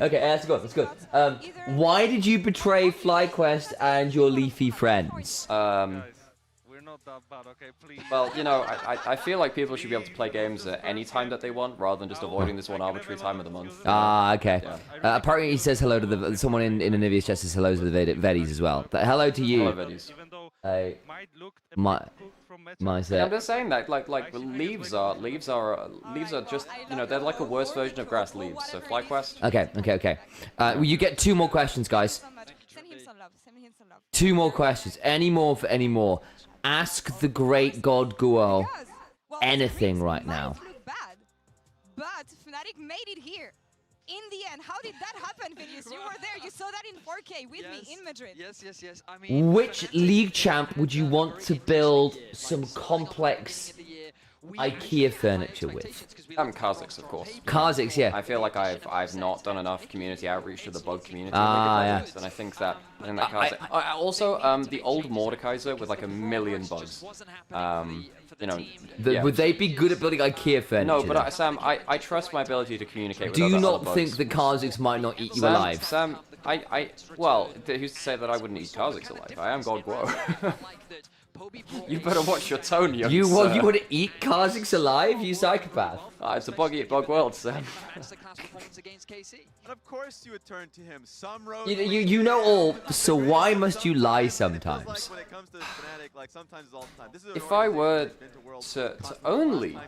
Okay, that's good. That's good. Why did you betray FlyQuest and your leafy friends? we're not that bad, okay? Please. Well, you know, I feel like people should be able to play games at any time that they want, rather than just avoiding this one arbitrary time of the month. Ah, okay. Yeah. Apparently, he says hello to someone in Onivia's chat says hello to the Veddies as well. But hello to you. Hello, Veddies. My I'm just saying that, like leaves are just, you know, they're like a worse version of grass leaves. So FlyQuest. Okay. Well, you get 2 more questions, guys. Send him some love. Send him some love. 2 more questions. Any more for any more. Ask the great God Guo anything right now. Look bad, but Fnatic made it here. In the end, how did that happen, Vinicius? You were there. You saw that in 4K with me in Madrid. Yes. I mean, Which league champ would you want to build some complex IKEA furniture with? Kha'Zix, of course. Kha'Zix, yeah. I feel like I've not done enough community outreach to the bug community. Yeah. And I think that Kha'Zix. Also, the old Mordekaiser with like a million bugs. You know. Would they be good at building IKEA furniture? No, but Sam, I trust my ability to communicate with Do you other not bugs. think that Kha'Zix might not eat you alive? Sam, well, who's to say that I wouldn't eat Kha'Zix alive? I am God Guo. You better watch your tone, young You sir. want to eat Kha'Zix alive, you psychopath? It's a bug eat bug world, Sam. And of course you would turn to him. Some roads You know all, so why must you lie sometimes? like when it comes to Fnatic, like sometimes it's all the time. This is an If I were organization that's been to Worlds to only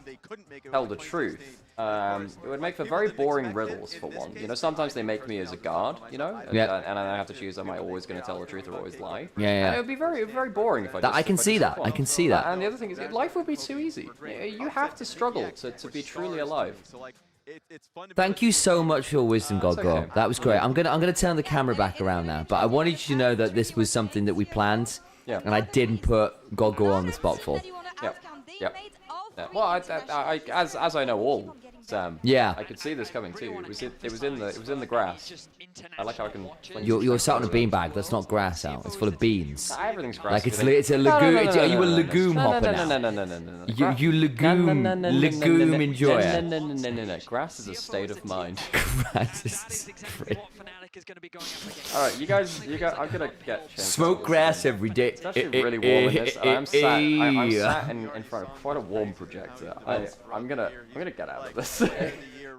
tell the truth, it would make for very boring riddles, for one. You know, sometimes they make me as a guard, you know? Yeah. And I have to choose, am I always going to tell the truth or always lie? Yeah. And it would be very, very boring if I just... I can see that. I can see that. And the other thing is, life would be too easy. You have to struggle to be truly alive. Thank you so much for your wisdom, God Girl. okay. That was great. I'm gonna turn the camera back around now, but I wanted you to know that this was something that we planned, and I didn't put God Girl on the spot for. Yep. Yeah. Well, as I know all, Sam. Yeah. I could see this coming too. It was in the grass. I like how I can. You're sat on a beanbag. That's not grass out. It's full of beans. Everything's grass. Like it's a legume. Are you a legume hopper now? No. You legume enjoyer. No. Grass is a state of mind. Grass is great. All right, you guys. I'm gonna get. Smoke grass every day. It's actually really warm in this. And I'm sat in front of quite a warm projector. I'm gonna get out of this.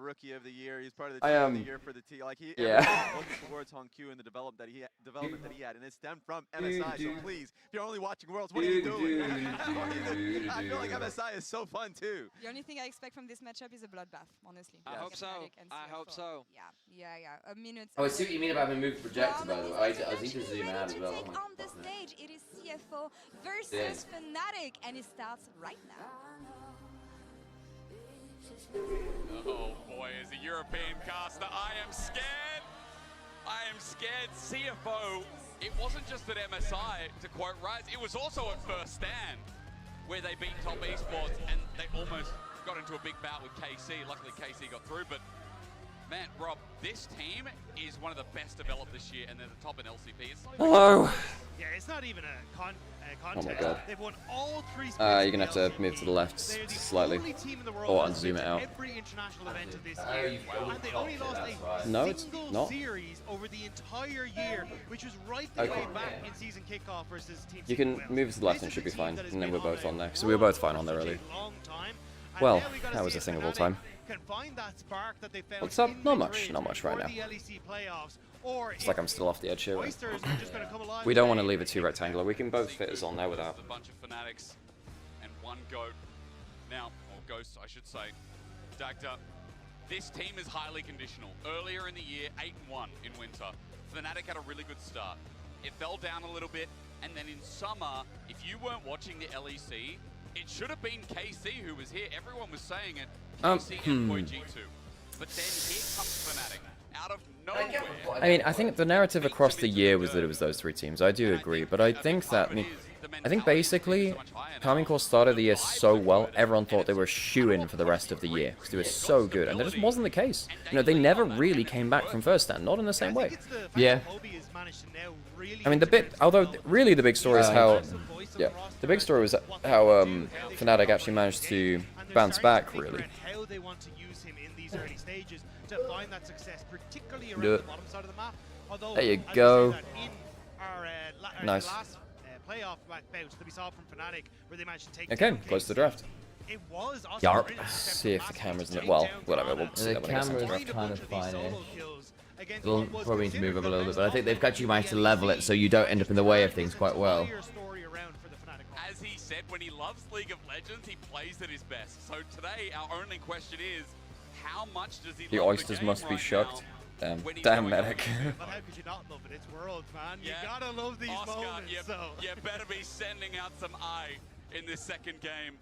Rookie of the year. He's part of the team of the year for the team. Like he looking towards Hong Q and the development that he had, and it stemmed from MSI. So please, if you're only watching Worlds, what are you doing? I feel like MSI is so fun too. The only thing I expect from this matchup is a bloodbath, honestly. I hope so. I hope so. Yeah. A minute. Oh, I see what you mean about having moved the projector, by the way. I need to zoom out as well. On the stage, it is CFO versus Fnatic, and it starts right now. Oh boy, as a European caster, I am scared. I am scared. CFO, it wasn't just at MSI, to quote Rise, it was also at First Stand, where they beat Top Esports, and they almost got into a big bout with KC. Luckily, KC got through, but man, Rob, this team is one of the best developed this year, and they're the top in LCP. Hello. Yeah, it's not even a contest. Oh my god. They've won all three you're gonna have to move to the left slightly. Or unzoom it out. Every international event of this year, and they only lost a No, it's single not. series over the entire year, which was right the way back in season kickoff versus Team You can move to the left and it should be fine. And then we're both on there. So we were both fine on there earlier. Well, that was a thing of all time. What's up? Not much right now. It's like I'm still off the edge here. We don't want to leave it too rectangular. We can both fit us on there without. A bunch of Fanatics and one goat. Now, or ghost, I should say. Dagda, this team is highly conditional. Earlier in the year, 8-1 in winter. Fnatic had a really good start. It fell down a little bit, and then in summer, if you weren't watching the LEC, it should have been KC who was here. Everyone was saying it. KC and MKOI G2. But then here comes Fnatic. Out of nowhere. I mean, I think the narrative across the year was that it was those three teams. I do agree, but I think that, I think basically, Karmine Corp started the year so well, everyone thought they were shoo-in for the rest of the year, because they were so good, and that just wasn't the case. You know, they never really came back from First Stand, not in the same way. Yeah. I mean, although really the big story is how, the big story was how Fnatic actually managed to bounce back, really. Early stages to find that success, particularly around the bottom side of the map. Although, there you go. In our, nice. Last playoff bout that we saw from Fnatic, where they managed to take okay, close to the draft. It was Yarp. Let's see if the camera's in it. Well, whatever. We'll see the that when it camera's gets kind of fine-ish. We'll probably need to move up a little bit, but I think they've actually managed to level it so you don't end up in the way of things quite well. As he said, when he loves League of Legends, he plays at his best. So today, our only question is, how much does he the love oysters the must be right shucked. now? Damn medic. But how could you not love it? It's Worlds, man. You gotta love these moments. You better be sending out some eye in this second game.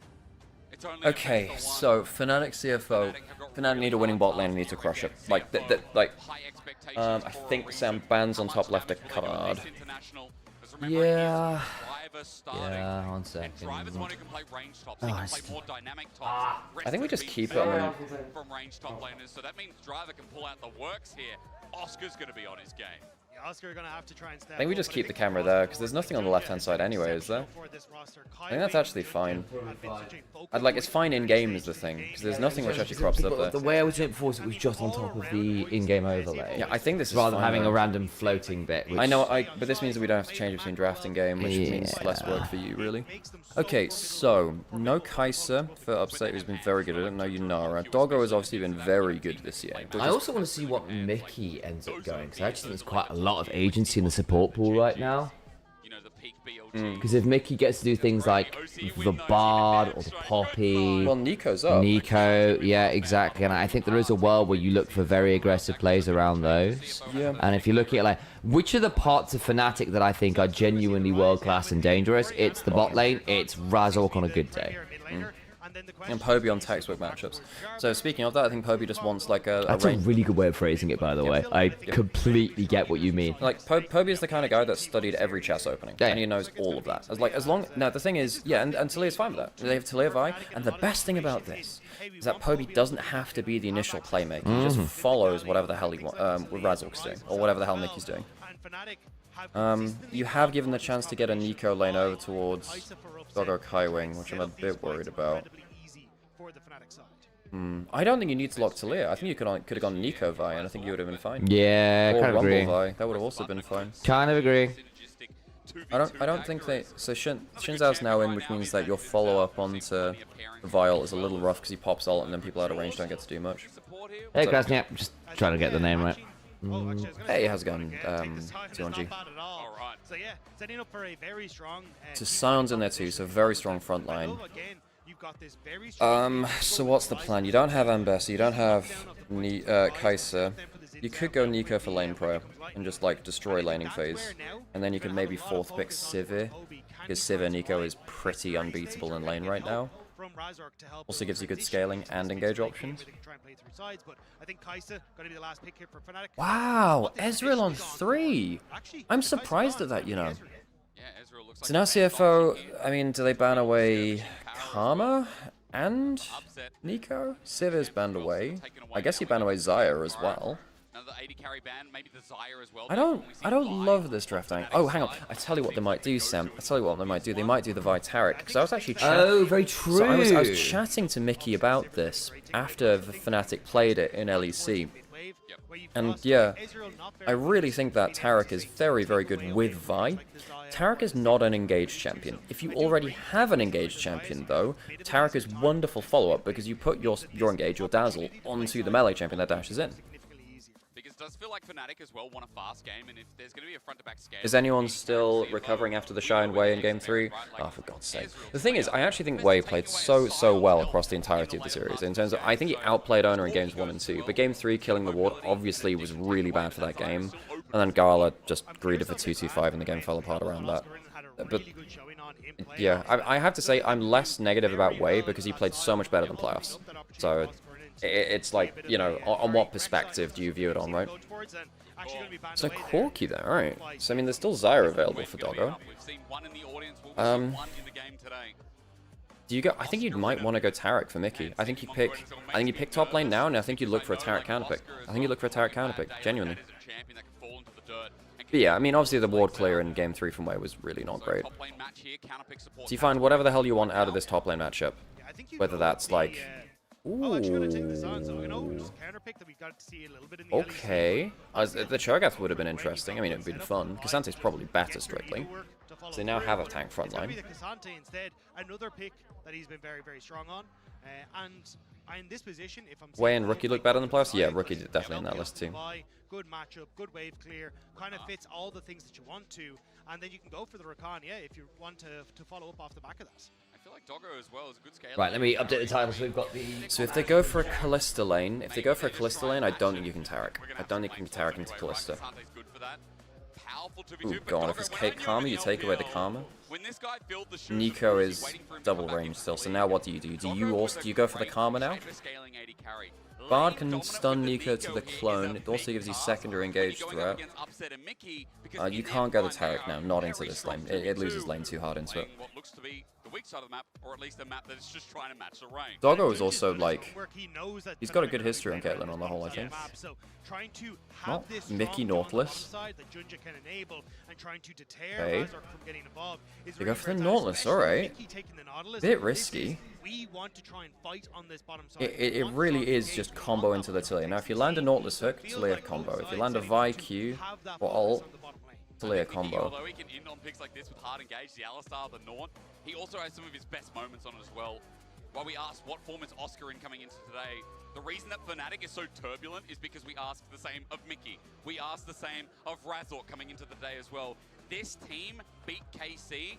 It's only okay, so Fnatic CFO. Fnatic need a winning bot lane and need to crush it. Like, I think Sam Ban's on top left a card. Yeah. Driver starting. Yeah, 1 second. And Driver's one who can play range tops. He can play more dynamic tops. I think we just keep it on. From range top laners, so that means Driver can pull out the works here. Oscar's going to be on his game. Oscar gonna have to try and step I think we just keep the camera there, because there's nothing on the left-hand side anyway, is there? I think that's actually fine. It's fine in-game is the thing, because there's nothing which actually crops up there. The way I was doing it before was it was just on top of the in-game overlay. Yeah, I think this is rather than fine, having though. a random floating bit. Which... I know, but this means that we don't have to change between draft and game, which means less work for you, really. Okay, so, no Kai'Sa for Upset, who's been very good at it, no Yunara. Doggo has obviously been very good this year. I also want to see what Mickey ends up going, because I actually think there's quite a lot of agency in the support pool right now. Because if Mickey gets to do things like the Bard or the Poppy... Well, Nico's up. Nico, yeah, exactly. And I think there is a world where you look for very aggressive plays around those. Yeah. And if you're looking at, like, which are the parts of Fnatic that I think are genuinely world-class and dangerous? It's the bot lane, it's Razork on a good day. And Poby on textbook matchups. So speaking of that, I think Poby just wants like a That's a really good way of phrasing it, by the way. I completely get what you mean. Like Poby is the kind of guy that studied every chess opening, and he knows all of that. Now the thing is, yeah, and Talia's fine with that. They have Talia Vi, and the best thing about this is that Poby doesn't have to be the initial playmaker. He just follows whatever the hell he wants, with Razork's doing, or whatever the hell Mickey's doing. You have given the chance to get a Nico lane over towards Doggo Kaiwing, which I'm a bit worried about. I don't think you need to lock Talia. I think you could have gone Nico Vi, and I think you would have been fine. Yeah, or kind of Rumble agree. Vi. That would have also been fine. Kind of agree. I don't think they. So Xin Zhao's now in, which means that your follow up onto Vile is a little rough because he pops ult, and then people out of range don't get to do much. Hey, So- guys, yeah, just trying to get the name right. Hey, how's it going, T1G? So yeah, setting up for a very strong. So Sion's in there too, so very strong front line. Again, you've got this very strong So what's the plan? You don't have Ambessa, you don't have Kai'Sa. You could go Nico for lane pro and just like destroy laning phase, and then you could maybe fourth pick Sivir, because Sivir Nico is pretty unbeatable in lane right now. Also gives you good scaling and engage options. Wow, Ezreal on 3. I'm surprised at that, you know. So now CFO, I mean, do they ban away Karma and Nico? Sivir's banned away. I guess you ban away Xayah as well. I don't love this draft thing. Oh, hang on. I tell you what they might do, Sam. I tell you what they might do. They might do the Vi Taric. Because I was actually Oh, very true. So I was chatting to Mickey about this after the Fnatic played it in LEC. And yeah, I really think that Taric is very, very good with Vi. Taric is not an engaged champion. If you already have an engaged champion, though, Taric is wonderful follow-up because you put your engage, your Dazzle, onto the melee champion that dashes in. Because it does feel like Fnatic as well want a fast game, and if there's going to be a front-to-back scale... Is anyone still recovering after the Shy and Wei in Game 3? Oh, for God's sake. The thing is, I actually think Wei played so well across the entirety of the series. In terms of, I think he outplayed Owner in Games 1 and 2, but Game 3, killing the ward, obviously was really bad for that game. And then Gala just greeted for 2-2-5 and the game fell apart around that. But, yeah, I have to say, I'm less negative about Wei because he played so much better than Playoffs. So... it's like, you know, on what perspective do you view it on, right? So Corky there, alright. So I mean, there's still Xayah available for Doggo. Do you go? I think you might want to go Taric for Mickey. I think you pick top lane now, and I think you look for a Taric counterpick. I think you look for a Taric counterpick, genuinely. But yeah, I mean, obviously the ward clear in Game 3 from Wei was really not great. So you find whatever the hell you want out of this top lane matchup, whether that's like. Okay. The Cho'Gath would have been interesting. I mean, it would have been fun. Kasante's probably better, strictly. So they now have a tank front line. Another pick that he's been very, very strong on. And in this position, if I'm Wei and Rookie look better than Plus? Yeah, Rookie's definitely in that list too. Good matchup, good wave clear, kind of fits all the things that you want to. And then you can go for the Rakan, yeah, if you want to follow up off the back of that. I feel like Doggo as well is a good scale. Right, let me update the title so we've got the... So if they go for a Kalista lane, I don't think you can Taric. I don't think you can Taric into Kalista. Ooh, God, if it's Karma, you take away the Karma. Nico is double range still, so now what do you do? Do you go for the Karma now? Bard can stun Nico to the clone. It also gives you secondary engage threat. You can't go the Taric now, not into this lane. It loses lane too hard into it. What looks to be the weak side of the map, or at least a map that is just trying to match the range. Doggo is also like, he's got a good history on Caitlyn on the whole, I think. Well, Mickey Nautilus. Okay. They go for the Nautilus, alright. Bit risky. It really is just combo into the Talia. Now if you land a Nautilus hook, Talia combo. If you land a Vi Q or ult, Talia combo. Although he can end on picks like this with hard engage, the Alistar, the Norn, he also has some of his best moments on it as well. While we asked what form is Oscar in coming into today, the reason that Fnatic is so turbulent is because we asked the same of Mickey. We asked the same of Razork coming into the day as well. This team beat KC,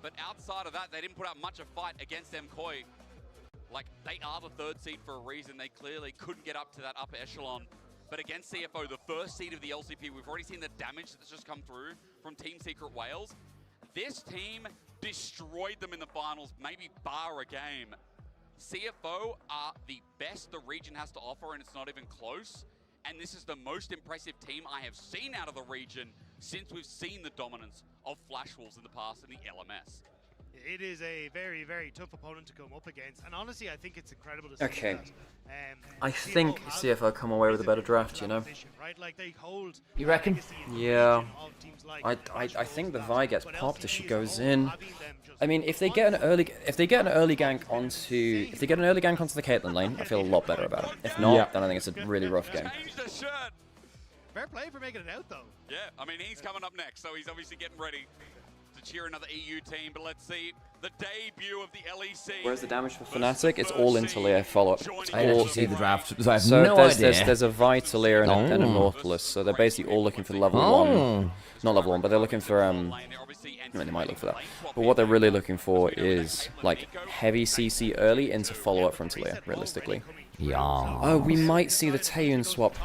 but outside of that, they didn't put up much of a fight against MKOI. Like, they are the 3rd seed for a reason. They clearly couldn't get up to that upper echelon. But against CFO, the 1st seed of the LCP, we've already seen the damage that's just come through from Team Secret Wales. This team destroyed them in the finals, maybe bar a game. CFO are the best the region has to offer, and it's not even close. And this is the most impressive team I have seen out of the region since we've seen the dominance of Flash Wolves in the past in the LMS. It is a very, very tough opponent to come up against, and honestly, I think it's incredible to see Okay. that. I think CFO come away with a better draft, you know? You reckon? Yeah. I think the Vi gets popped as she goes in. I mean, if they get an early gank onto the Caitlyn lane, I feel a lot better about it. If not, then I think it's a really rough game. Fair play for making it out, though. Yeah, I mean, he's coming up next, so he's obviously getting ready to cheer another EU team, but let's see the debut of the LEC. Where's the damage for Fnatic? It's all in Talia follow-up. I didn't see the draft, so I have so no idea. There's a Vi, Talia, and a Nautilus, so they're basically all looking for level 1. Not level 1, but they're looking for, I mean, they might look for that. But what they're really looking for is, like, heavy CC early into follow-up from Talia, realistically. Yeah. Oh, we might see the Taeyun swap.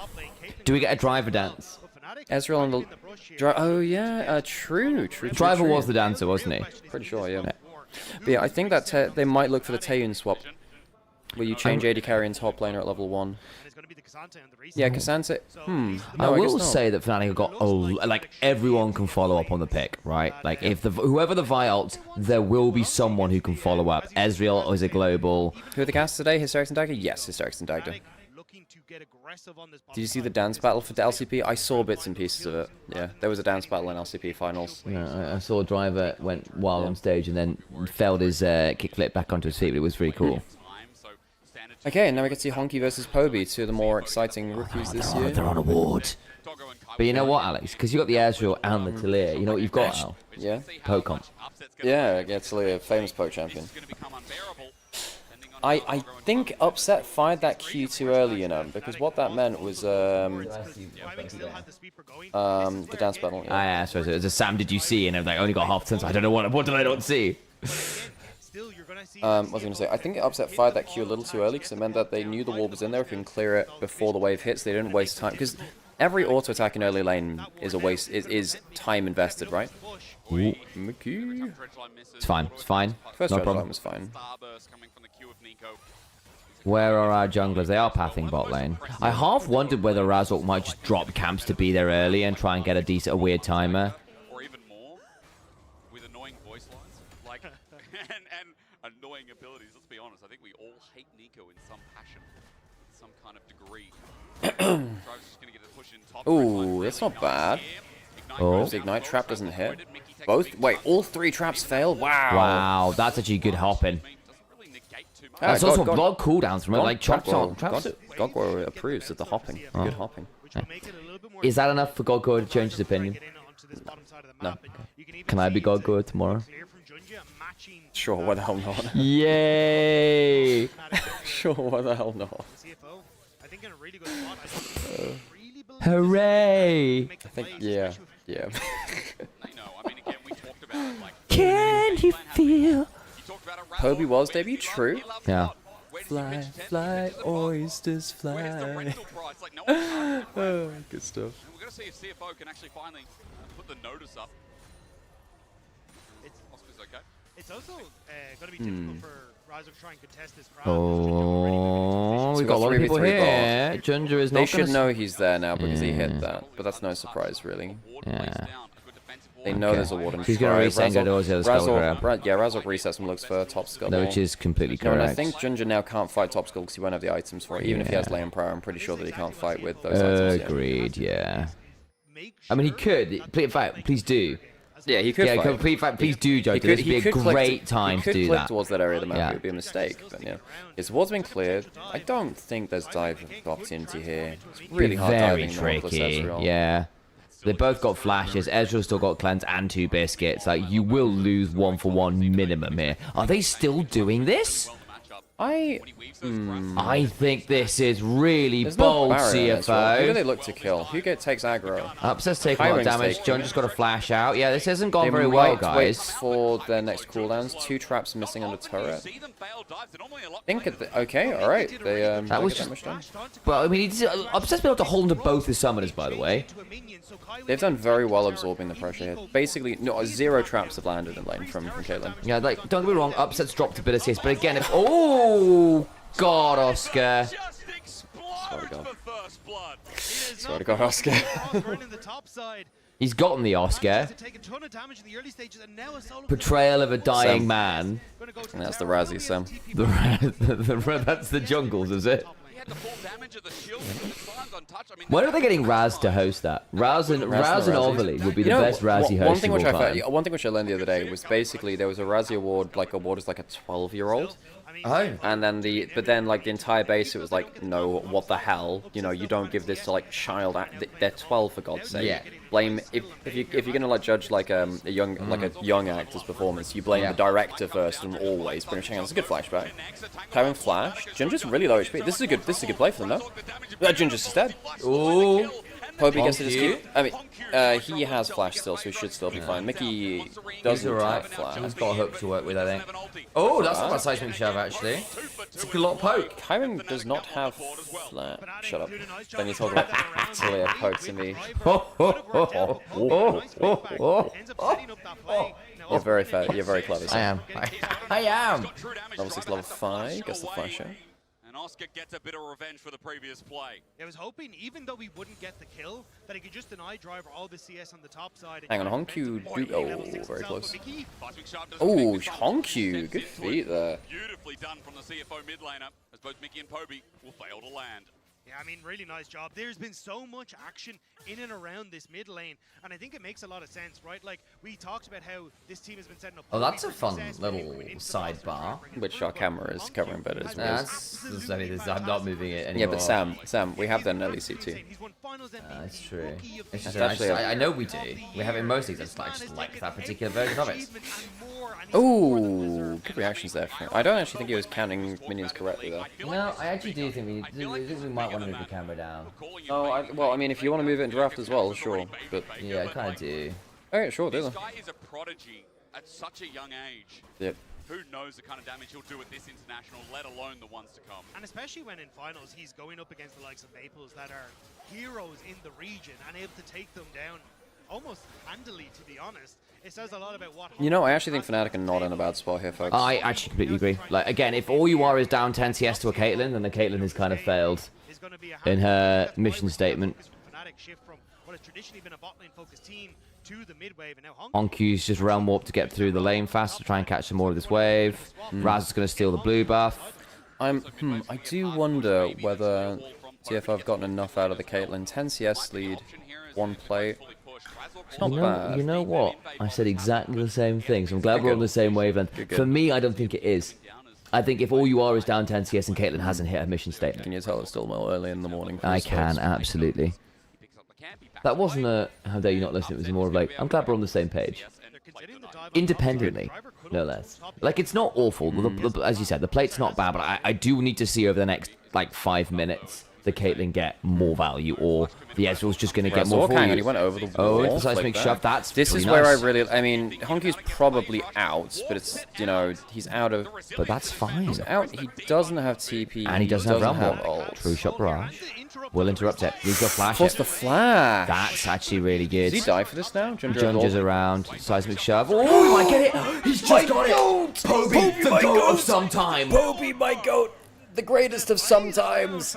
Do we get a driver dance? Ezreal on the... Oh, yeah, true. Driver was the dancer, wasn't he? Pretty sure, yeah. But yeah, I think that they might look for the Taeyun swap, where you change AD carry and top laner at level 1. Yeah, Cassandra. No, I guess will not. say that Fnatic have got like everyone can follow up on the pick, right? Like if whoever the Vi ults, there will be someone who can follow up. Ezreal is a global. Who are the casts today? Hysterics and Dagger? Yes, Hysterics and Dagger. Did you see the dance battle for the LCP? I saw bits and pieces of it. Yeah, there was a dance battle in LCP finals. Yeah, I saw Driver went wild on stage and then failed his kickflip back onto his feet, but it was pretty cool. Okay, now we get to see Honky versus Poby, two of the more exciting rookies this year. They're on award. But you know what, Alex? Because you got the Ezreal and the Talia. You know what you've got, Al? Yeah? Poke comp. Yeah, Talia, famous poke champion. I think Upset fired that Q too early, you know, because what that meant was the dance battle. Yeah. Yeah, so it was a Sam, did you see? And I only got half turn, so I don't know what did I not see? What was I going to say? I think Upset fired that Q a little too early because it meant that they knew the wall was in there. If you can clear it before the wave hits, they didn't waste time. Because every auto attack in early lane is a waste. Is time invested, right? Ooh. Mickey. It's fine. It's fine. First no no problem. was fine. Where are our junglers? They are pathing bot lane. I half wondered whether Razork might just drop camps to be there early and try and get a weird timer. Or even more, with annoying voice lines, like, and annoying abilities. Let's be honest, I think we all hate Nico in some passion, some kind of degree. Drive's just gonna get a push in top. Ooh, that's not bad. Oh. The Ignite trap doesn't hit. Both? Wait, all 3 traps fail? Wow. Wow, that's actually good hopping. That's also a lot of cooldowns, remember? Like, traps. Gogwar approves of the hopping. Good hopping. Yeah. Is that enough for Gogwar to change his opinion? No. Can I be Gogwar tomorrow? Sure, why the hell not? Yay! Sure, why the hell not? Hooray! I think, yeah. Can you feel? Poby was debut, true. Yeah. Fly, fly, oysters fly. Oh, good stuff. We're gonna see if CFO can actually finally put the notice up. Oscar's okay. It's also going to be difficult for Razork to try and contest this crowd. Oh, Oh, we've got a lot of people here. Ginger is not. They should know he's there now because he hit that, but that's no surprise, really. Yeah. They know there's a ward. He's going to reset and go towards the other skull grab. Yeah, Razork resets and looks for top skull. No, which is completely No, correct. and I think Ginger now can't fight top skull because he won't have the items for it. Even if he has lay and prior, I'm pretty sure that he can't fight with those items. Agreed, yeah. I mean, he could. In fact, please do. Yeah, he could. Yeah, in fact, please do, Joe. This would be a great time to do He could click that. towards that area of the map. It would be a mistake. But yeah, his ward's been cleared. I don't think there's dive opportunity here. It's really hard diving. Very tricky. Yeah. They both got flashes. Ezreal's still got cleanse and 2 biscuits. Like, you will lose 1-for-1 minimum here. Are they still doing this? I think this is really bold, CFO. Who do they look to kill? Who takes aggro? Upset's taking a lot of damage. John just got a flash out. Yeah, this hasn't gone very well, guys. Wait for their next cooldowns. 2 traps missing under turret. Okay, all right. They that was just. Well, I mean, Upset's been able to hold onto both his summoners, by the way. They've done very well absorbing the pressure here. Basically, no, 0 traps have landed in lane from Caitlyn. Yeah, like, don't get me wrong, Upset's dropped a bit of CS, but again, if... Oh, God, Oscar. Swear to God. Swear to God, Oscar. He's gotten the Oscar. Portrayal of a dying man. And that's the Razzie, Sam. That's the jungles, is it? When are they getting Raz to host that? Raz and Overly would be the best Razzie host of all time. One thing which I learned the other day was basically there was a Razzie award, like awarded like a 12-year-old. Oh. And then but then like the entire base, it was like, no, what the hell? You know, you don't give this to like child. They're 12 for God's sake. Yeah. Blame if you're gonna like judge like a young actor's performance, you blame the director first and always. Pretty much, hang on, it's a good flashback. Having flash, Ginger's really low HP. This is a good play for them though. Ginger's dead. Ooh. Poby gets to just keep. I mean, he has flash still, so he should still be fine. Mickey doesn't have flash. He's got a hook to work with, I think. Oh, that's not a seismic shove, actually. It's a lot of poke. Kyron does not have flash. Shut up. Then you talk about actually a poke to me. You're very fair. You're very clever. I am. I am. Level 6, level 5. Gets the flash out. Oscar gets a bit of revenge for the previous play. I was hoping, even though we wouldn't get the kill, that he could just deny driver all the CS on the top side. Hang on, Honkyu. Oh, very close. Oh, Honkyu. Good feat there. Beautifully done from the CFO mid laner, as both Mickey and Poby will fail to land. Yeah, I mean, really nice job. There's been so much action in and around this mid lane, and I think it makes a lot of sense, right? Like, we talked about how this team has been setting up... Oh, that's a fun little sidebar. Which our camera is covering better as well. I'm not moving it anymore. Yeah, but Sam, we have that in LEC too. That's true. It's just actually, I know we do. We have it in most things. I just like that particular version of it. Ooh, good reactions there. I don't actually think he was counting minions correctly though. No, I actually do think we might want to move the camera down. Oh, well, I mean, if you want to move it in draft as well, sure. But yeah, I kind of do. Okay, sure, do This that. guy is a prodigy at such a young age. Yep. Who knows the kind of damage he'll do at this international, let alone the ones to come. And especially when in finals, he's going up against the likes of Maples that are heroes in the region and able to take them down almost handily, to be honest. It says a lot about what... You know, I actually think Fnatic are not in a bad spot here, folks. I actually completely agree. Like, again, if all you are is down 10 CS to a Caitlyn, then the Caitlyn has kind of failed in her mission statement. Onkyu's just realm warp to get through the lane fast to try and catch some more of this wave. Raz is going to steal the blue buff. I do wonder whether TFO have gotten enough out of the Caitlyn. 10 CS lead, 1 plate. It's not bad. You know what? I said exactly the same thing, so I'm glad we're on the same wavelength. For me, I don't think it is. I think if all you are is down 10 CS and Caitlyn hasn't hit her mission statement. Can you tell it's still more early in the morning? I can, absolutely. That wasn't a, how dare you not listen, it was more of like, I'm glad we're on the same page. Independently, no less. Like, it's not awful. As you said, the plate's not bad, but I do need to see over the next, like, 5 minutes the Caitlyn get more value, or the Ezreal's just going to get more value. He went over the wall. Oh, it's a seismic shove. That's this is where I really... I mean, Honky's probably out, but it's, you know, he's out of... But that's fine. He's out. He doesn't have TP. And he doesn't have realm warp. True shot barrage. We'll interrupt it. He's got flash. What's the flash? That's actually really good. Does he die for this now? Ginger's around. Seismic shove. Oh, I get it. He's just got it. Poby, the goat of some time. Poby, my goat. The greatest of sometimes.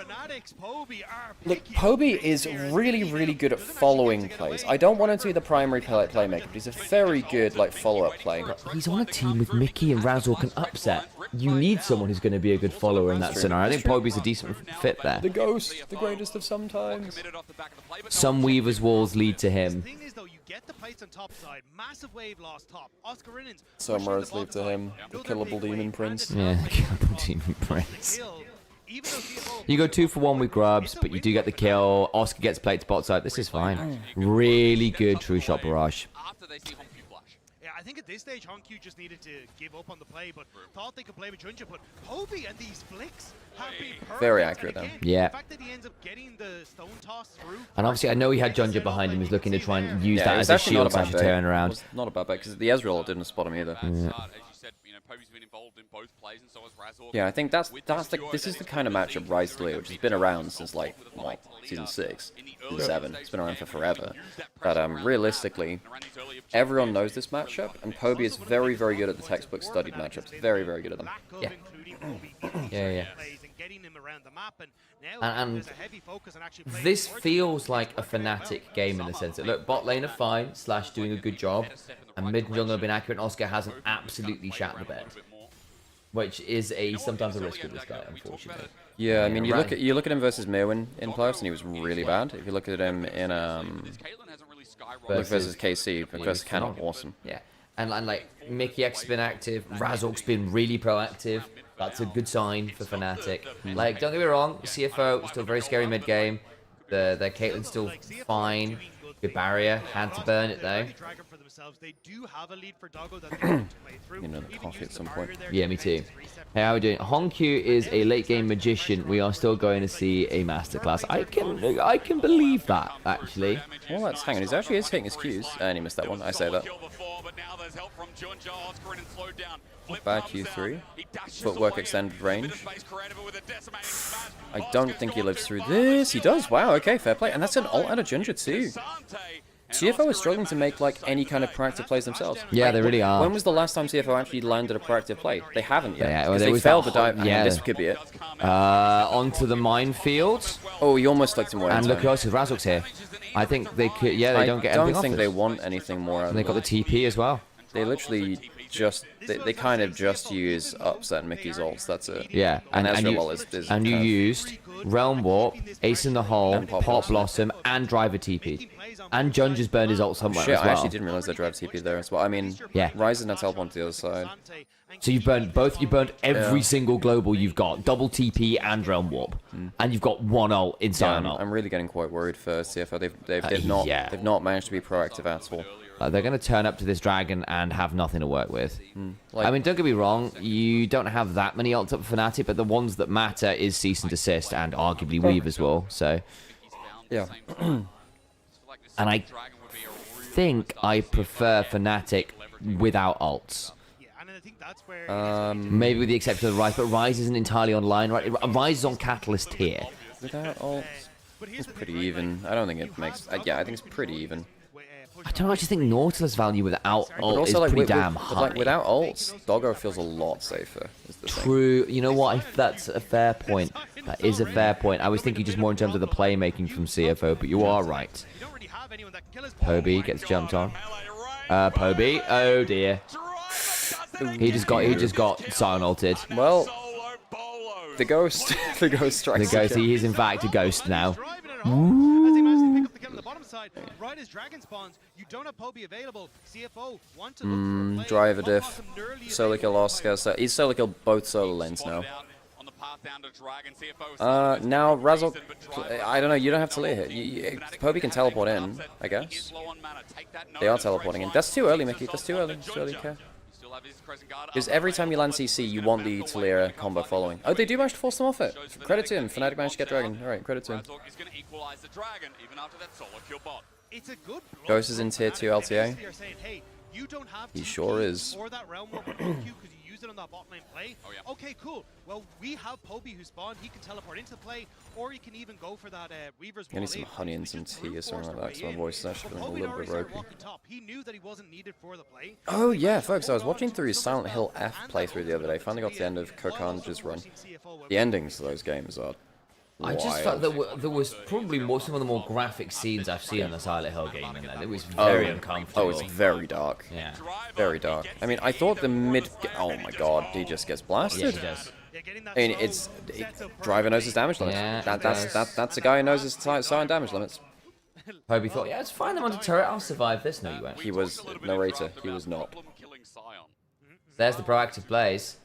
Look, Poby is really, really good at following plays. I don't want him to be the primary playmaker, but he's a very good like follow-up play. He's on a team with Mickey and Razork and Upset. You need someone who's going to be a good follower in that scenario. I think Poby's a decent fit there. The ghost, the greatest of sometimes. Some Weaver's walls lead to him. Some roads lead to him. The killable demon prince. Yeah, the killable demon prince. You go 2 for 1 with grubs, but you do get the kill. Oscar gets played to bot side. This is fine. Really good true shot barrage. Yeah, I think at this stage, Honkyu just needed to give up on the play, but thought they could play with Junja. But Poby and these flicks have been perfect. Very accurate, though. Yeah. The fact that he ends up getting the stone toss through. And obviously, I know he had Junja behind him. He's looking to try and use that as a shield to actually turn around. It was not a bad bet because the Ezreal didn't spot him either. Yeah. Yeah, I think this is the kind of matchup Rise to which has been around since like what, season 6, season 7. It's been around for forever. But realistically, everyone knows this matchup, and Poby is very, very good at the textbook studied matchups. Very, very good at them. Yeah. Yeah. And this feels like a Fnatic game in the sense that, look, bot lane are fine, / doing a good job, and mid and jungle have been accurate, and Oscar hasn't absolutely shat the bed. Which is sometimes a risk with this guy, unfortunately. Yeah, I mean, you look at him versus Mirwin in playoffs, and he was really bad. If you look at him in versus KC, versus Canon, awesome. Yeah, and like Mickey X has been active, Razork's been really proactive. That's a good sign for Fnatic. Like, don't get me wrong, CFO still very scary mid game. Their Caitlyn's still fine. Good barrier, had to burn it though. You know, the coffee at some point. Yeah, me too. Hey, how are we doing? Honkyu is a late game magician. We are still going to see a masterclass. I can believe that, actually. Well, hang on, he actually is taking his Qs, and he missed that one. I say that. Bad Q3. Footwork extended range. I don't think he lives through this. He does. Wow, okay, fair play. And that's an ult and a Junja too. CFO is struggling to make like any kind of proactive plays themselves. Yeah, they really are. When was the last time CFO actually landed a proactive play? They haven't yet. Yeah, well, they failed to dive. Yeah, this could be it. Onto the minefield. Oh, he almost flicked him away. And look, Razork's here. I think they could. Yeah, they don't get anything off I don't think this. they want anything more out of And they got the TP as well. They literally just they kind of just use Upset and Mickey's ults. That's it. Yeah, and you used Realm Warp, Ace in the Hole, Pop Blossom, and Driver TP. And Junja's burned his ult somewhere as well. I actually didn't realize that Driver TP there as well. I mean, yeah. Ryze and teleport on the other side. So you've burned both. You burned every single global you've got, double TP and Realm Warp, and you've got one ult in Silent ult. I'm really getting quite worried for CFO. They've not managed to be proactive at all. They're going to turn up to this dragon and have nothing to work with. I mean, don't get me wrong, you don't have that many ults up for Fnatic, but the ones that matter is Cease and Desist and arguably Weave as well. So, yeah. And I think I prefer Fnatic without ults. Maybe with the exception of Ryze, but Ryze isn't entirely online, right? Ryze is on Catalyst here. Without ults, it's pretty even. I don't think it makes. Yeah, I think it's pretty even. I don't actually think Nautilus value without ult is pretty damn high. Like, without ults, Doggo feels a lot safer. True. You know what? That's a fair point. That is a fair point. I was thinking just more in terms of the playmaking from CFO, but you are right. Poby gets jumped on. Poby. Oh dear. He just got silent ulted. Well, the ghost. The ghost strikes. The ghost. He is in fact a ghost now. Right as Dragon spawns, you don't have Poby available. CFO want to look for driver diff. Solo kill Oscar. So he's solo kill both solo lanes now. Now Razork. I don't know. You don't have to leave here. Poby can teleport in, I guess. They are teleporting in. That's too early, Mickey. That's too early. It's too early. Okay. Because every time you land CC, you want the Taliyah combo following. Oh, they do manage to force them off it. Credit to him. Fnatic managed to get Dragon. Alright, credit to him. Ghost is in tier 2 LTA. He sure is. use it on that bot lane play. Oh, yeah. Okay, cool. Well, we have Poby who spawned. He can teleport into the play, or he can even go for that Weaver's I need some honey and some tea or something like that, so my voice is actually feeling a little bit ropey. He knew that he wasn't needed for the play. Oh yeah, folks, I was watching through Silent Hill F playthrough the other day. Finally got to the end of Kokanja's run. The endings of those games are I just felt that there was probably some of the more graphic scenes I've seen in the Silent Hill game in there. It was very uncomfortable. Oh, it's very dark. Yeah. Very dark. I mean, I thought the mid... Oh my god, he just gets blasted. Yeah, he does. I mean, Driver knows his damage limits. Yeah, That's a guy who knows his silent damage limits. Poby thought, yeah, it's fine, I'm on a turret, I'll survive this. No, you won't. He was narrator. He was not. There's the proactive plays.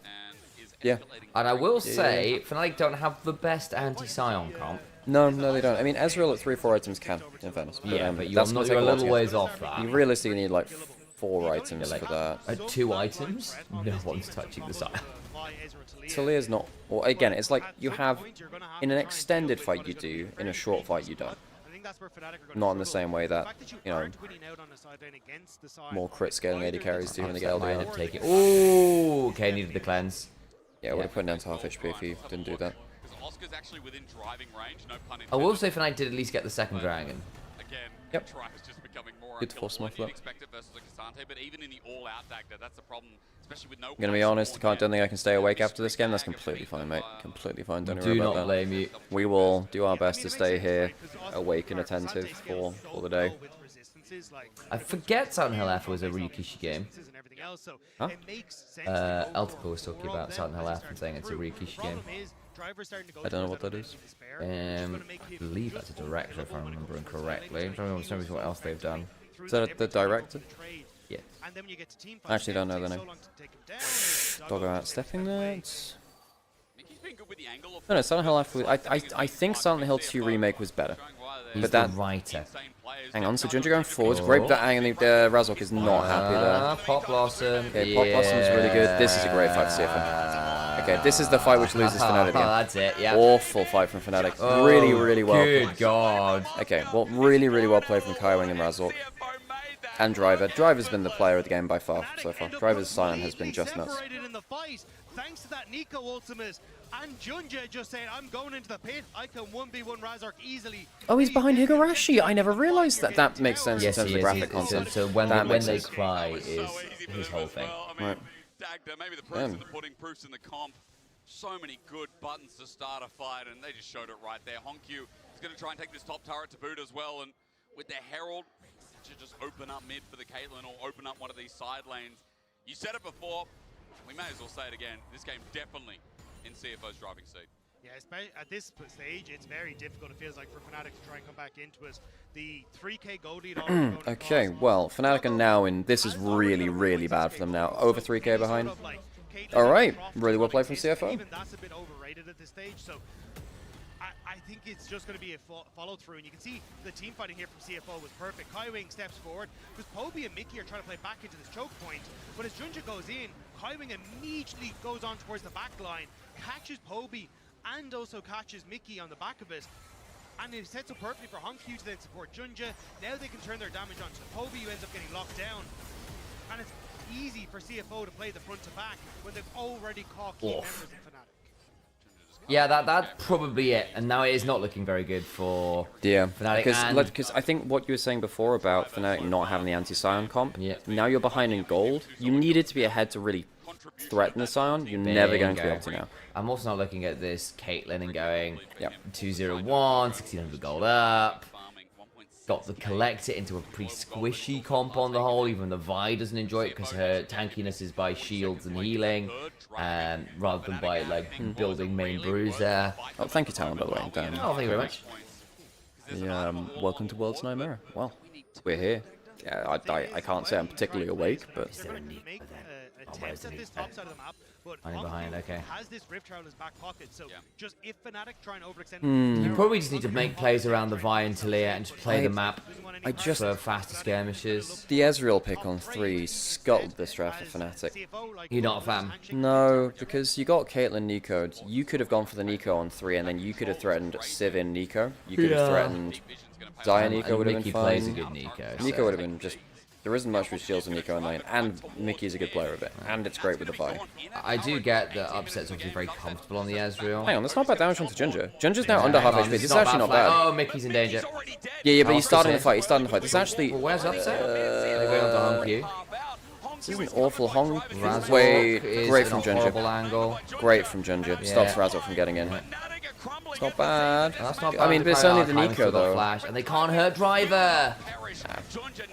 Yeah. And I will say, Fnatic don't have the best anti-Scion comp. No, they don't. I mean, Ezreal at 3-4 items can, in fairness. But you're a little ways off that. You realistically need like 4 items for that. At 2 items, no one's touching the Scion. Talia's not... Well, again, it's like you have... In an extended fight you do, in a short fight you don't. Not in the same way that, you know, more crit scaling AD carries do in the LDR. Ooh, okay, needed the cleanse. Yeah, I would have put him down to half HP if he didn't do that. I will say Fnatic did at least get the second dragon. Yep. Good to force him off that. I'm gonna be honest, don't think I can stay awake after this game. That's completely fine, mate. Completely fine. Don't worry about that. Do not blame you. We will do our best to stay here, awake and attentive for the day. I forget Silent Hill F was a Ryukishi game. Huh? Eltico was talking about Silent Hill F and saying it's a Ryukishi game. I don't know what that is. I believe that's a director, if I'm remembering correctly. I'm trying to remember what else they've done. Is that the director? Yeah. I actually don't know the name. Doggo outstepping that. No, Silent Hill F. I think Silent Hill 2 remake was better. He's the writer. Hang on, so Junja going forwards. Great, but Razork is not happy there. Pop Blossom. Okay, Pop Blossom's really good. This is a great fight for CFM. Okay, this is the fight which loses Fnatic again. That's it, yeah. Awful fight from Fnatic. Really well. Good God. Okay, well, really well played from Kaiwing and Razork. And Driver. Driver's been the player of the game by far so far. Driver's Silent has been just nuts. Thanks to that Nico ultimate, and Junja just saying, I'm going into the pit, I can 1v1 Razork easily. Oh, he's behind Higurashi. I never realised that. That makes sense in terms of the graphic concept. So when they cry is his whole thing. Right. Dagda, maybe the proof's in the pudding, proof's in the comp. So many good buttons to start a fight, and they just showed it right there. Honkyu is going to try and take this top turret to boot as well, and with their Herald, to just open up mid for the Caitlyn or open up one of these side lanes. You said it before, we may as well say it again. This game definitely in CFO's driving seat. Yeah, at this stage, it's very difficult, it feels like, for Fnatic to try and come back into it. The 3k gold lead already okay, well, Fnatic are now in... This is really bad for them now. Over 3k behind. Alright, really well played from CFO. Even that's a bit overrated at this stage, so I think it's just going to be a follow-through, and you can see the team fighting here from CFO was perfect. Kaiwing steps forward, because Poby and Mickey are trying to play back into this choke point, but as Junja goes in, Kaiwing immediately goes on towards the back line, catches Poby, and also catches Mickey on the back of it, and it sets up perfectly for Honkyu to then support Junja. Now they can turn their damage onto Poby, who ends up getting locked down, and it's easy for CFO to play the front to back when they've already caught key members of Fnatic. Yeah, that's probably it, and now it is not looking very good for Fnatic. Because I think what you were saying before about Fnatic not having the anti-Scion comp, now you're behind in gold. You needed to be ahead to really threaten the Scion. You're never going to be able to now. I'm also not looking at this Caitlyn and going 2-0-1, 1600 gold up. Got the Collector into a pretty squishy comp on the whole, even the Vi doesn't enjoy it because her tankiness is by shields and healing, rather than by like building main bruiser. Oh, thank you, Talon, by the way. Oh, thank you very much. Yeah, welcome to World's Nymaera. Well, we're here. Yeah, I can't say I'm particularly awake, but... Attempts at this top side of the map, but behind, okay. has this Rift Trail in his back pocket, so just if Fnatic try and overextend... You probably just need to make plays around the Vi and Talia and just play the map for faster skirmishes. The Ezreal pick on 3 scuttled this draft for Fnatic. You're not a fan? No, because you got Caitlyn Nico. You could have gone for the Nico on 3, and then you could have threatened Civ in Nico. You could have threatened Xayah Nico would have been fine. Plays a good Nico. Nico would have been just There isn't much with shields and Nico in lane, and Mickey's a good player of it, and it's great with the Vi. I do get that Upset's obviously very comfortable on the Ezreal. Hang on, that's not bad damage onto Ginger. Ginger's now under half HP. This is actually not bad. Oh, Mickey's in danger. Yeah, but he's starting the fight. He's starting the fight. This is actually... Well, where's Upset? They're going on to Hong Q. This is an awful Hong. Razork Wait, is great in from a Ginger. horrible angle. Great from Ginger. Stops Razork from getting in. It's not bad. That's not bad. I mean, but it's only the Archime's Nico still got though. Flash, and they can't hurt Driver.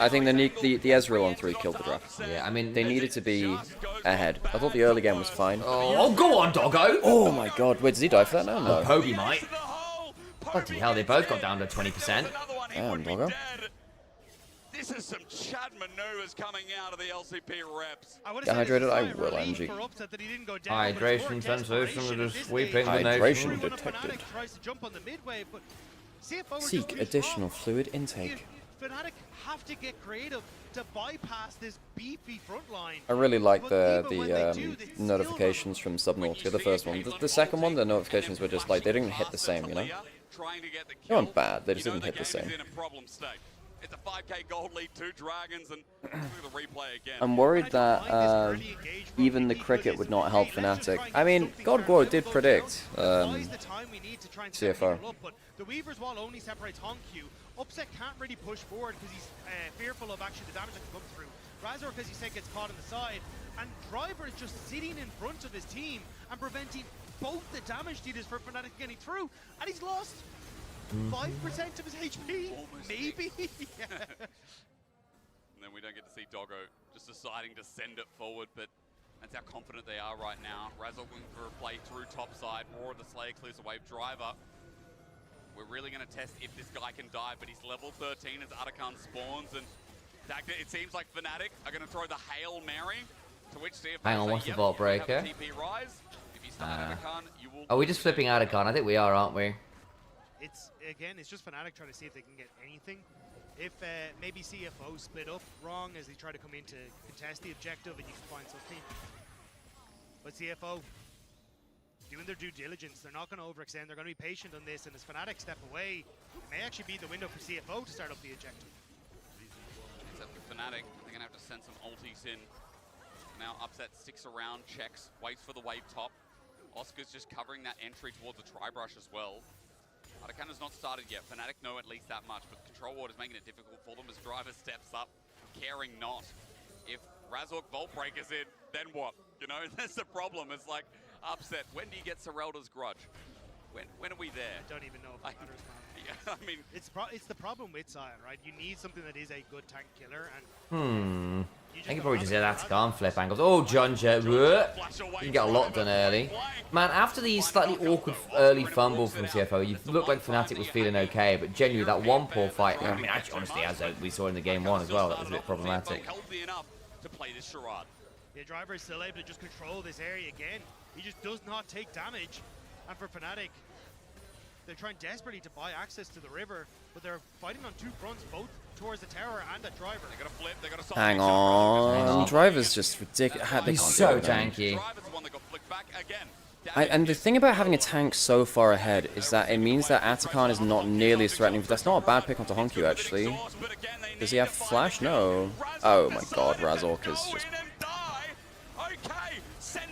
I think the Ezreal on 3 killed the draft. Yeah, I mean they needed to be ahead. I thought the early game was fine. Oh, go on, Doggo! Oh my God! Wait, does he die for that now? No. Kobe might. Bloody hell, they both got down to 20%. Damn, Doggo. This is some Chad maneuvers coming out of the LCP reps. Get hydrated, I will, MG. Hydration sensation that is sweeping the Hydration nation. detected. Seek additional fluid intake. Fnatic have to get creative to bypass this beefy front line. I really like the notifications from Subnautica, the first one. The second one, the notifications were just like, they didn't hit the same, you know? They weren't bad, they just didn't hit the same. It's a 5k gold lead, 2 dragons, and look at the replay again. I'm worried that even the cricket would not help Fnatic. I mean, Godgwar did predict CFO. The Weaver's wall only separates Hongq. Upset can't really push forward because he's fearful of actually the damage that can come through. Razork, as you said, gets caught on the side, and Driver is just sitting in front of his team and preventing both the damage dealers for Fnatic getting through, and he's lost 5% of his HP, maybe? Yeah. And then we don't get to see Doggo just deciding to send it forward, but that's how confident they are right now. Razork looking for a play through top side, more of the Slayer clears away. Driver, we're really going to test if this guy can die, but he's level 13 as Atakan spawns, and it seems like Fnatic are going to throw the Hail Mary, to which CFO Hang on, what's the Vault Breaker? Are we just flipping Atakan? I think we are, aren't we? It's just Fnatic trying to see if they can get anything. If maybe CFO split up wrong as they try to come in to contest the objective and you can find something. But CFO, doing their due diligence, they're not going to overextend, they're going to be patient on this, and as Fnatic step away, it may actually be the window for CFO to start up the objective. Except for Fnatic, they're going to have to send some ultis in. Now Upset sticks around, checks, waits for the wave top. Oscar's just covering that entry towards the tri-brush as well. Atakan has not started yet. Fnatic know at least that much, but Control Ward is making it difficult for them as Driver steps up, caring not. If Razork Vault Breaker's in, then what? You know, that's the problem. It's like, Upset, when do you get Serelda's Grudge? When are we there? I don't even know if it matters, man. Yeah, I mean... It's the problem with Sion, right? You need something that is a good tank killer, and... I think you probably just hit Atakan flip angles. Oh, Junja. You can get a lot done early. Man, after the slightly awkward early fumble from CFO, you looked like Fnatic was feeling okay, but genuinely that one poor fight, I mean, actually, honestly, as we saw in the game 1 as well, that was a bit problematic. To play this charade. The Driver is still able to just control this area again. He just does not take damage. And for Fnatic, they're trying desperately to buy access to the river, but they're fighting on 2 fronts, both towards the tower and the Driver. They got a flip, they got a Hang on. Driver's just ridiculous. He's so tanky. And the thing about having a tank so far ahead is that it means that Atakan is not nearly as threatening. That's not a bad pick onto Hongq, actually. Does he have flash? No. Oh my God, Razork is just...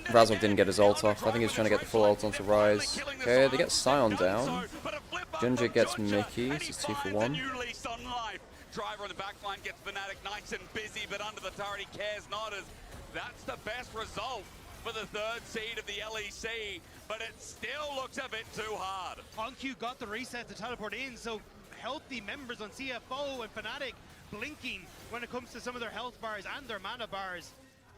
Razork didn't get his ult off. I think he's trying to get the full ult onto Ryze. Okay, they get Sion down. Ginger gets Mickey. This is 2 for 1. Driver on the back line gets Fnatic nice and busy, but under the turret he cares not, as that's the best result for the 3rd seed of the LEC, but it still looks a bit too hard. Hongq got the reset to teleport in, so healthy members on CFO and Fnatic blinking when it comes to some of their health bars and their mana bars.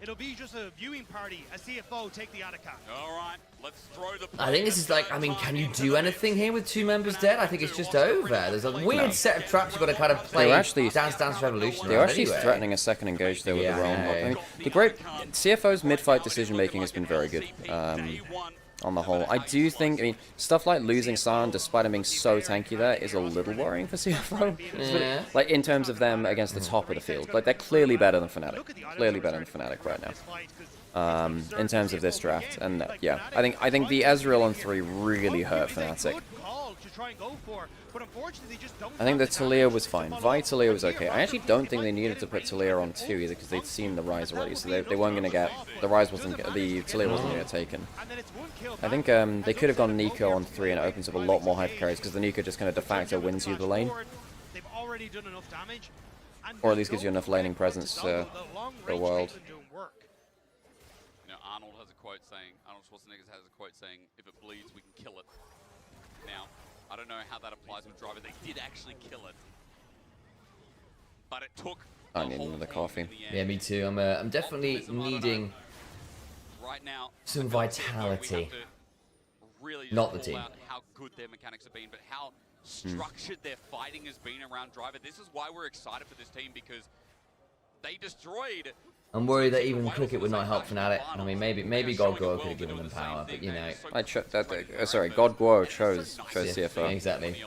It'll be just a viewing party as CFO take the Atakan. All right, let's throw the... I think this is like, I mean, can you do anything here with 2 members dead? I think it's just over. There's a weird set of traps you've got to kind of play. Dance Dance Revolution. They're actually threatening a second engage there with the Realm Lock. I mean, the great... CFO's mid-fight decision-making has been very good. On the whole, I do think, I mean, stuff like losing Sion despite him being so tanky there is a little worrying for CFO. Yeah. Like, in terms of them against the top of the field. Like, they're clearly better than Fnatic. Clearly better than Fnatic right now. In terms of this draft. And, yeah, I think the Ezreal on 3 really hurt Fnatic. try and go for, but unfortunately they just don't. I think the Talia was fine. Vi Talia was okay. I actually don't think they needed to put Talia on 2 either, because they'd seen the Rise already, so they weren't going to get... The Rise wasn't... The Talia wasn't going to get taken. I think they could have gone Nico on 3 and it opens up a lot more hyper carries, because the Nico just kind of de facto wins you the lane. They've already done enough damage. Or at least gives you enough laning presence for a world. You know, Arnold has a quote saying, Arnold Schwarzenegger has a quote saying, if it bleeds, we can kill it. Now, I don't know how that applies with Driver. They did actually kill it. But it took I need another coffee. Yeah, me too. I'm definitely needing right now some vitality. Really not the team. How good their mechanics have been, but how structured their fighting has been around Driver. This is why we're excited for this team, because they destroyed. I'm worried that even Cricket would not help Fnatic. I mean, maybe God Guo could have given them power, but you know. Sorry, God Guo chose CFO. Exactly.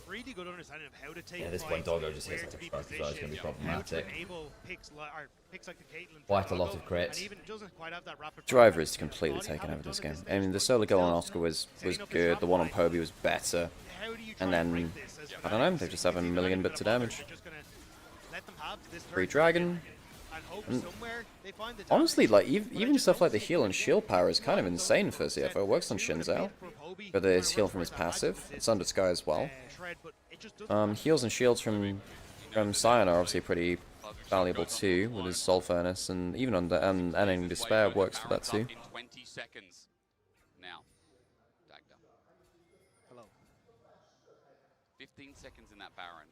Really good understanding of how to take This one Doggo just hits like a truck as well. It's going to be problematic. Picks like the Caitlyn Quite a lot of crits. Driver is completely taken over this game. I mean, the solo kill on Oscar was good. The one on Poby was better. And then, I don't know, they just have a million bits of damage. Free Dragon. And honestly, like, even stuff like the heal and shield power is kind of insane for CFO. It works on Shinzao. But his heal from his passive. It's under Sky as well. Heals and shields from Sion are obviously pretty valuable too, with his Soul Furnace, and even under Ending Despair works for that too. 20 seconds now. Dagda. Hello. 15 seconds in that Baron,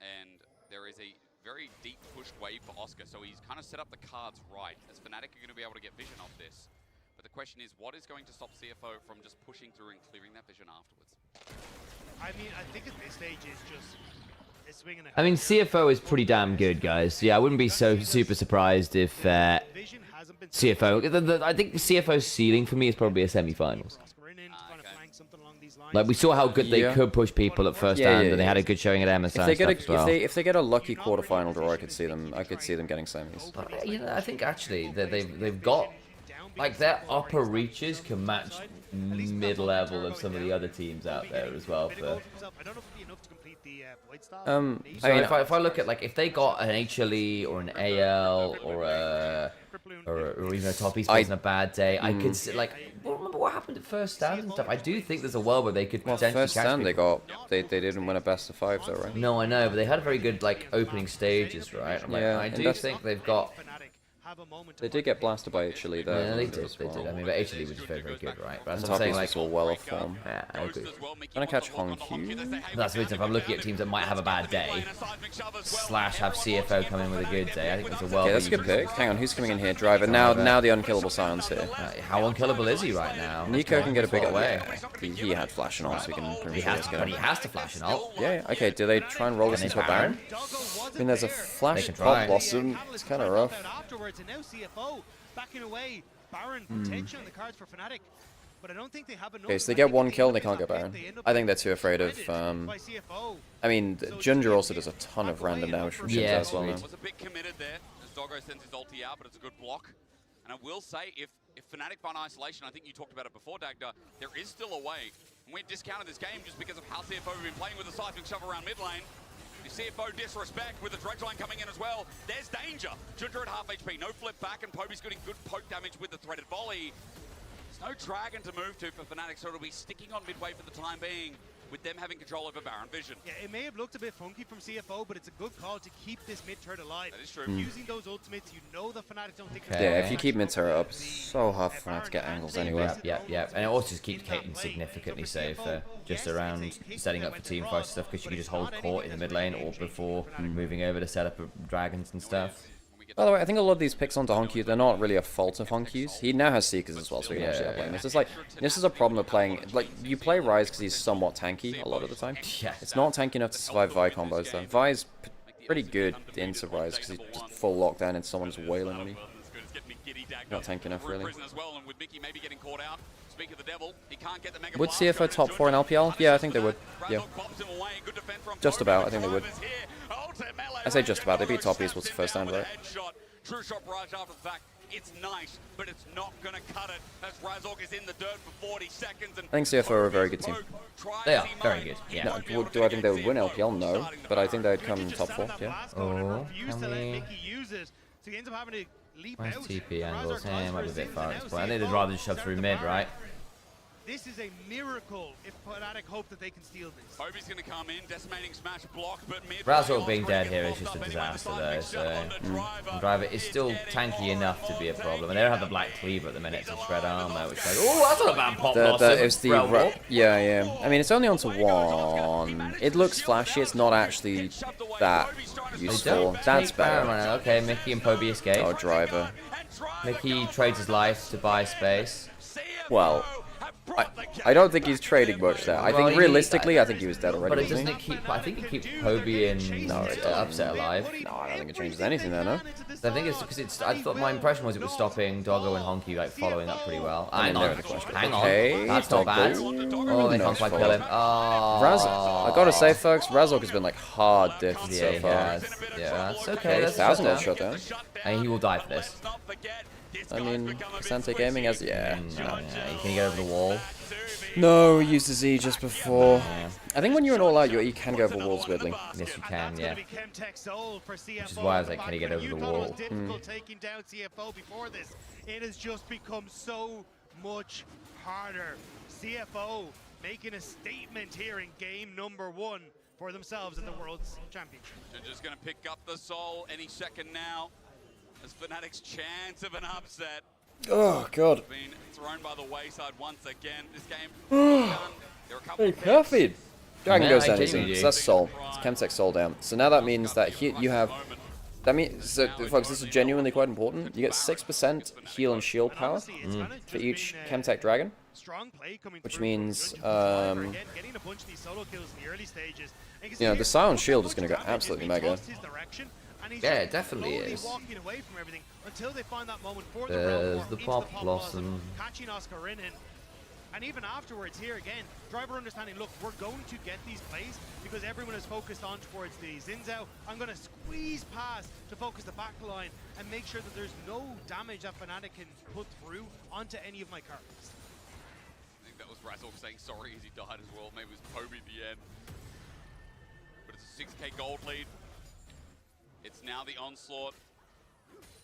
and there is a very deep pushed wave for Oscar, so he's kind of set up the cards right, as Fnatic are going to be able to get vision off this. But the question is, what is going to stop CFO from just pushing through and clearing that vision afterwards? I mean, I think at this stage it's just a swing and a... I mean, CFO is pretty damn good, guys. Yeah, I wouldn't be so super surprised if CFO... I think CFO's ceiling for me is probably a semi-finals. Like, we saw how good they could push people at first hand, and they had a good showing at MSI. If they get a lucky quarterfinal draw, I could see them getting semis. You know, I think actually that they've got, like, their upper reaches can match mid-level of some of the other teams out there as well. I mean, if I look at, like, if they got an HLE or an AL or even a top esports on a bad day, I could see, like, remember what happened at first stand and stuff. I do think there's a world where they could potentially first stand they didn't win a best of 5 though, right? No, I know, but they had a very good, like, opening stages, right? Like, yeah, I do think they've got. They did get blasted by HLE there. Yeah, they did. I mean, but HLE was just very, very good, right? But that's what I'm saying, like, all well off form. Yeah, I agree. Gonna catch Hong Q. That's the reason if I'm looking at teams that might have a bad day, / have CFO come in with a good day. I think there's a world. Yeah, that's a good pick. Hang on, who's coming in here? Driver. Now the unkillable Sion's here. How unkillable is he right now? Nico can get a big away. He had flash and ult, so we can. But he has to flash and ult. Yeah. Okay. Do they try and roll this into a Baron? I mean, there's a flash pop blossom. It's kind of rough. Backing away, Baron potential on the cards for Fnatic, but I don't think they have enough. Okay, so they get one kill and they can't go Baron. I think they're too afraid of. I mean, Ginger also does a ton of random damage from Shinzo as well now. Was a bit committed there as Doggo sends his ulti out, but it's a good block. And I will say, if Fnatic find isolation, I think you talked about it before, Dagda, there is still a way. And we discounted this game just because of how CFO have been playing with the seismic shove around mid lane. You see CFO disrespect with the dredge line coming in as well. There's danger. Ginger at half HP, no flip back, and Poby's getting good poke damage with the threaded volley. There's no dragon to move to for Fnatic, so it'll be sticking on midway for the time being, with them having control over Baron Vision. Yeah, it may have looked a bit funky from CFO, but it's a good call to keep this mid turret alive. That is true. Using those ultimates, you know the Fnatic don't think. Yeah, if you keep mid turret up, it's so hard for Fnatic to get angles anyway. Yeah, and it also just keeps Caitlyn significantly safer, just around setting up for team fight stuff, because you can just hold court in the mid lane or before moving over to set up dragons and stuff. By the way, I think a lot of these picks onto Honkyus, they're not really a fault of Honkyus. He now has Seekers as well, so he can actually outplay him. It's just like, this is a problem of playing, like, you play Ryze because he's somewhat tanky a lot of the time. Yeah. It's not tanky enough to survive Vi combos though. Vi's pretty good into Ryze because he's just full lockdown and someone's wailing on you. Not tanky enough really. Would CFO top 4 in LPL? Yeah, I think they would. Yeah. Just about, I think they would. I say just about, they beat top esports the first time, right? True shot right after the fact It's nice, but it's not going to cut it as Razork is in the dirt for 40 seconds. And I think CFO are a very good team. They are very good. Yeah. No, do I think they would win LPL? No, but I think they'd come top 4. Yeah. Oh, can we? So he ends up having to leap Where's out. TP angles? Hey, might be a bit far at this point. I think they'd rather just shove through mid, right? This is a miracle if Fnatic hope that they can steal this. Hobie's going to come in, decimating smash block, but mid. Razork being dead here is just a disaster though, so Driver is still tanky enough to be a problem. And they don't have the black cleaver at the minute to shred armor, which like, oh, that's not a bad pop loss. Yeah. I mean, it's only onto 1. It looks flashy. It's not actually that useful. That's better. Okay, Mickey and Poby escape. Oh, Driver. Mickey trades his life to buy space. Well, I don't think he's trading much there. I think realistically, I think he was dead already. But it doesn't keep. I think it keeps Poby and Upset alive. No, I don't think it changes anything there, no. I think it's because I thought my impression was it was stopping Doggo and Honky like following up pretty well. Hang on, that's not bad. Oh, they can't quite kill him. Oh. I gotta say, folks, Razork has been like hard diffed so far. Yeah, that's okay. That's 1,000 gold shutdown. And he will die for this. I mean, Sante Gaming has, Can you get over the wall? No, we used the Z just before. Yeah. I think when you're in all out, you can go over walls weirdly. Yes, you can, yeah. Which is why I was like, can he get over the wall? Taking down CFO before this, it has just become so much harder. CFO making a statement here in game number 1 for themselves in the World's Championship. They're just going to pick up the soul any second now. As Fnatic's chance of an upset. Oh, God. Been thrown by the wayside once again. This game Hey, perfect. Dragon goes down easy. So that's soul. It's Chemtech soul down. So now that means that you have. That means, so folks, this is genuinely quite important. You get 6% heal and shield power for each Chemtech Dragon. Which means, you know, the Silent Shield is going to go absolutely mega. Yeah, it definitely is. There's the pop blossom. Catching Oscar in, and even afterwards here again, Driver understanding, look, we're going to get these plays because everyone is focused on towards the Zinzao. I'm going to squeeze past to focus the back line and make sure that there's no damage that Fnatic can put through onto any of my cards. I think that was Razork saying sorry as he died as well. Maybe it was Poby at the end. But it's a 6k gold lead. It's now the onslaught.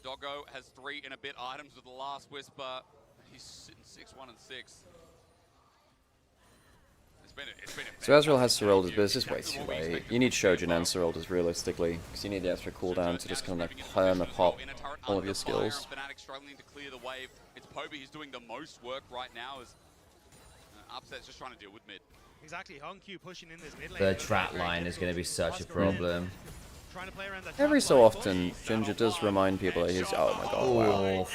Doggo has 3 and a bit items with the last whisper. He's sitting 6-1 and 6. It's been a so Ezreal has Seroldas, but it's just way too late. You need Shojin and Seroldas realistically, because you need the extra cooldown to just kind of like perma-pop all of your skills. Fnatic struggling to clear the wave. It's Poby who's doing the most work right now as Upset's just trying to deal with mid. Exactly, Hongq pushing in this mid lane. The trap line is going to be such a problem. Every so often, Ginger does remind people that he's. Oh my god! Wow.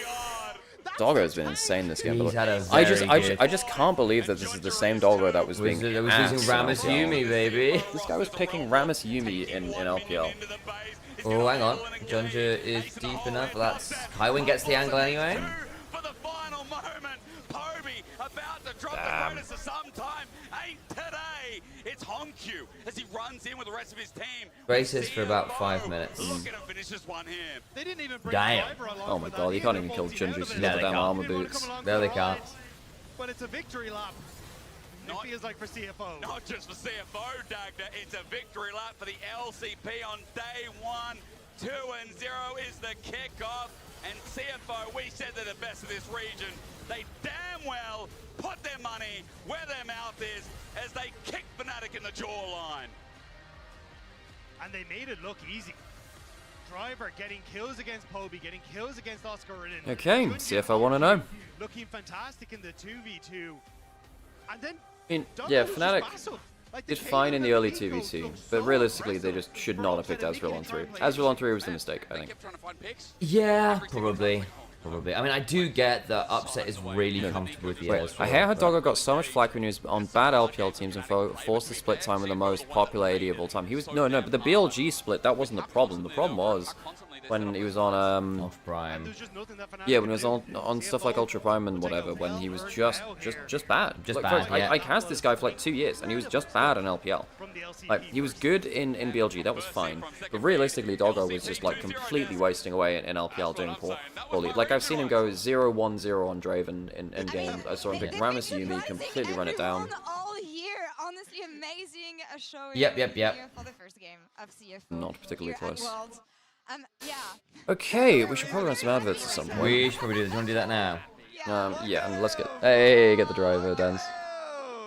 Doggo's been insane this game. I just can't believe that this is the same Doggo that was being. It was using Rammus Yumi, baby. This guy was picking Rammus Yumi in LPL. Oh, hang on. Ginger is deep enough. That's Highwind gets the angle anyway. For the final moment, Poby about to drop the greatest of some time. Ain't today. It's Hongq as he runs in with the rest of his team. Braces for about 5 minutes. Look at him finish this one here. They didn't even bring Damn. Oh my god, you can't even kill Ginger. She's got the damn armor boots. No, they can't. But it's a victory lap. It feels like for CFO. Not just for CFO, Dagda. It's a victory lap for the LCP on day 1. 2-0 is the kickoff. And CFO, we said they're the best of this region. They damn well put their money where their mouth is as they kick Fnatic in the jawline. And they made it look easy. Driver getting kills against Poby, getting kills against Oscar. Okay, CFO want to know. Looking fantastic in the 2v2. And then yeah, Fnatic did fine in the early 2v2, but realistically they just should not have picked Ezreal on 3. Ezreal on 3 was the mistake, I think. Yeah, probably. I mean, I do get that Upset is really comfortable with the Ezreal. I hate how Doggo got so much flack when he was on bad LPL teams and forced the split time with the most popular AD of all time. He was but the BLG split, that wasn't the problem. The problem was when he was on Ultra Prime. yeah, when he was on stuff like Ultra Prime and whatever, when he was just bad. Just like, bad, yeah. I cast this guy for like 2 years, and he was just bad in LPL. Like, he was good in BLG, that was fine. But realistically, Doggo was just like completely wasting away in LPL doing poorly. Like, I've seen him go 0-1-0 on Draven in games. I saw him pick Rammus Yumi, completely run it down. All year, honestly, amazing showing. Yep. For the first game of CFO. Not particularly here at close. Worlds. Yeah. Okay, we should probably run some adverts at some point. We should probably do that. Do you want to do that now? Yeah, and let's get the driver dance.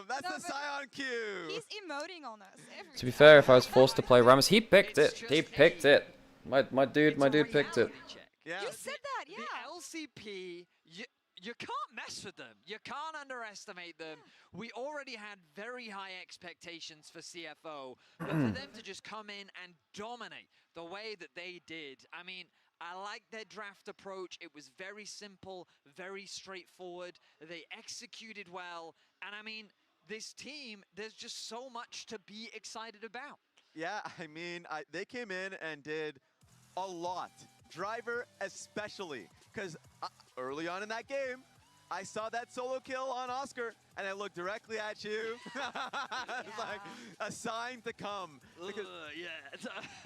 That's the Scion Q. He's emoting on us. To be fair, if I was forced to play Rammus, he picked it. He picked it. My dude picked it. Yeah. You said that, yeah. The LCP, you can't mess with them. You can't underestimate them. We already had very high expectations for CFO, but for them to just come in and dominate the way that they did, I mean, I like their draft approach. It was very simple, very straightforward. They executed well, and I mean, this team, there's just so much to be excited about. Yeah, I mean, they came in and did a lot. Driver especially, because early on in that game, I saw that solo kill on Oscar, and I looked directly at you. It's like a sign to come. Because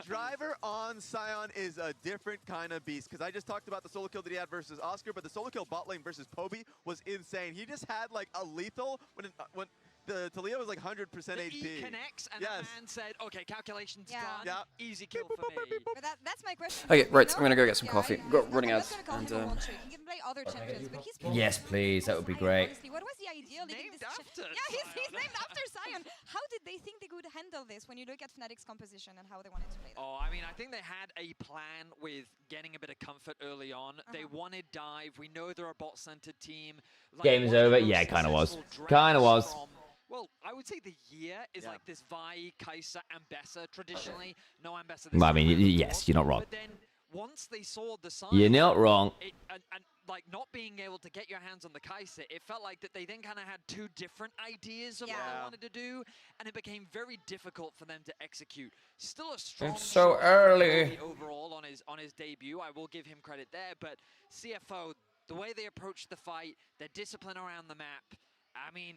Driver on Scion is a different kind of beast, because I just talked about the solo kill that he had versus Oscar, but the solo kill bot lane versus Poby was insane. He just had like a lethal when the Talia was like 100% HP. He connects, and the man said, okay, calculations done. Yep. Easy kill for me. But that's my question. Okay, right, I'm gonna go get some coffee. Running out. And, he can play other champions, but he's Yes, please. That would be great. Honestly, what was the idea? Named after he's named after Scion. How did they think they could handle this when you look at Fnatic's composition and how they wanted to play that? Oh, I mean, I think they had a plan with getting a bit of comfort early on. They wanted dive. We know they're a bot-centered team. Like, Game's over. Yeah, it kind of was. Kind of was. Well, I would say the year is like this Vi, Kai'Sa, Ambessa traditionally. No Ambessa this Well, I mean, time. yes, you're not wrong. But then once they saw the sign, You're not wrong. and like not being able to get your hands on the Kai'Sa, it felt like that they then kind of had two different ideas of what they wanted to do, and it became very difficult for them to execute. Still a strong It's so shot early. overall on his debut. I will give him credit there, but CFO, the way they approached the fight, their discipline around the map, I mean,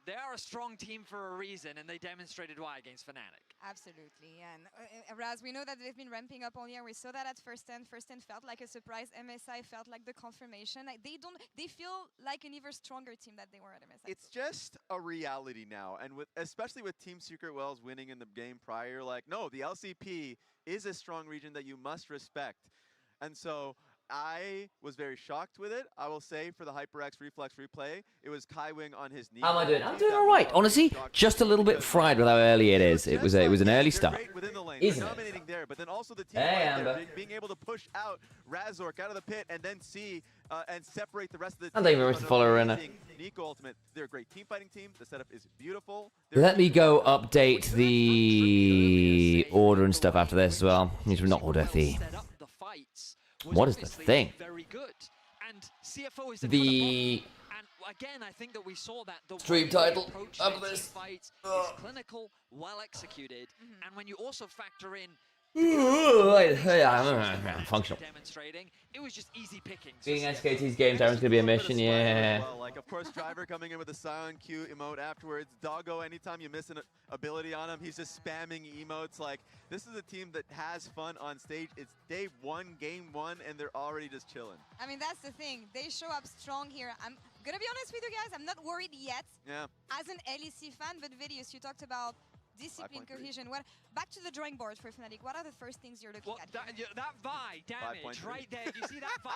they are a strong team for a reason, and they demonstrated why against Fnatic. Absolutely, and Raz, we know that they've been ramping up all year. We saw that at First 10. First 10 felt like a surprise. MSI felt like the confirmation. Like they feel like an even stronger team that they were at MSI. It's just a reality now, and especially with Team Secret Wells winning in the game prior, like, no, the LCP is a strong region that you must respect. And so I was very shocked with it. I will say for the HyperX Reflex replay, it was Kai Wing on his knee. How am I doing? I'm doing all right. Honestly, just a little bit fried with how early it is. It was an early start, isn't it? There, but then also the team being able to push out Razork out of the pit and then see and separate the rest of the team. I don't even remember to follow her in it. Nico Ultimate. They're a great team fighting team. The setup is beautiful. Let me go update the order and stuff after this as well. Need to not order the. What is the thing? Very good. And CFO is the and again, I think that we saw that the stream title after this fights is clinical, well executed, and when you also factor in functional. Demonstrating, it was just easy pickings. Being SKT's game time is going to be a mission, yeah. Well, like, of course, Driver coming in with a Scion Q emote afterwards. Doggo, anytime you miss an ability on him, he's just spamming emotes. Like, this is a team that has fun on stage. It's day one, game one, and they're already just chilling. I mean, that's the thing. They show up strong here. I'm gonna be honest with you guys. I'm not worried yet. Yeah. As an LEC fan, but Vidius, you talked about discipline, cohesion. Well, back to the drawing board for Fnatic. What are the first things you're looking at? That Vi damage right there. You see that Vi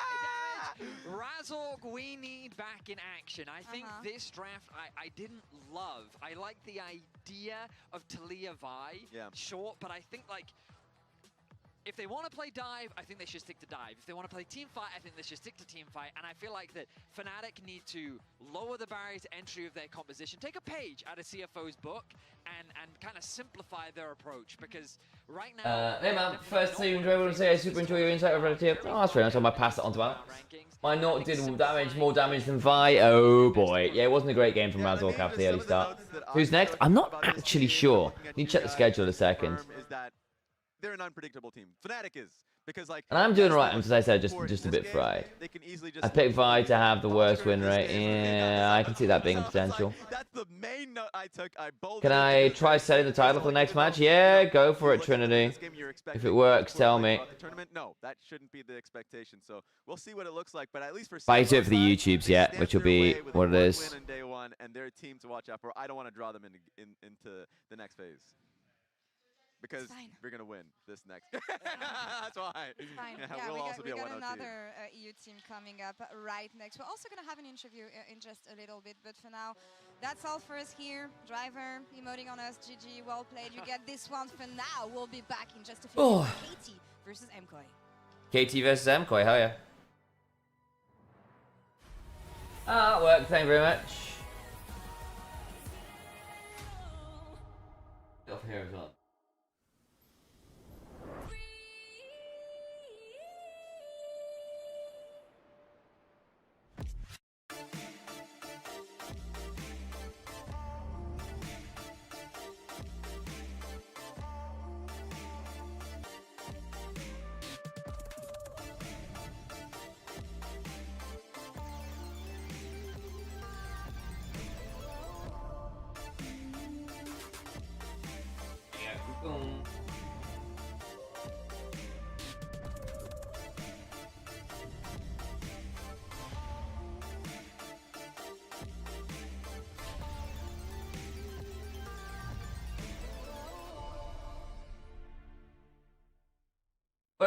damage? Razork, we need back in action. I think this draft I didn't love. I like the idea of Talia Vi. Yeah. Short, but I think like if they want to play dive, I think they should stick to dive. If they want to play team fight, I think they should stick to team fight. And I feel like that Fnatic need to lower the barrier to entry of their composition, take a page out of CFO's book, and kind of simplify their approach. Because right now, hey man, first thing I want to say, I super enjoy your insight over here. Oh, that's very nice. I might pass it on to Alex. My Noct did more damage than Vi. Oh boy, yeah, it wasn't a great game from Razork after the early start. Who's next? I'm not actually sure. Need to check the schedule in a second. They're an unpredictable team. Fnatic is. Because like, And I'm doing alright, as I said, just a bit fried. I picked Vi to have the worst win rate. Yeah, I can see that being a potential. That's the main note I took. Can I try setting the title for the next match? Yeah, go for it, Trinity. If it works, tell me. No, that shouldn't be the expectation. So we'll see what it looks like. But at least for But I do it for the YouTubes yet, which will be what it is. Day one, and they're a team to watch out for. I don't want to draw them into the next phase. Because we're going to win this next. That's why. It's fine. Yeah, we'll also be we a got 1-0 another EU team coming up right next. We're also going to have an interview in just a little bit. But for now, that's all for us here. Driver, emoting on us. GG, well played. You get this one for now. We'll be back in just a few minutes. KT versus MKOI. KT versus MKOI, hell yeah. Ah, work. Thank you very much. Off here as well.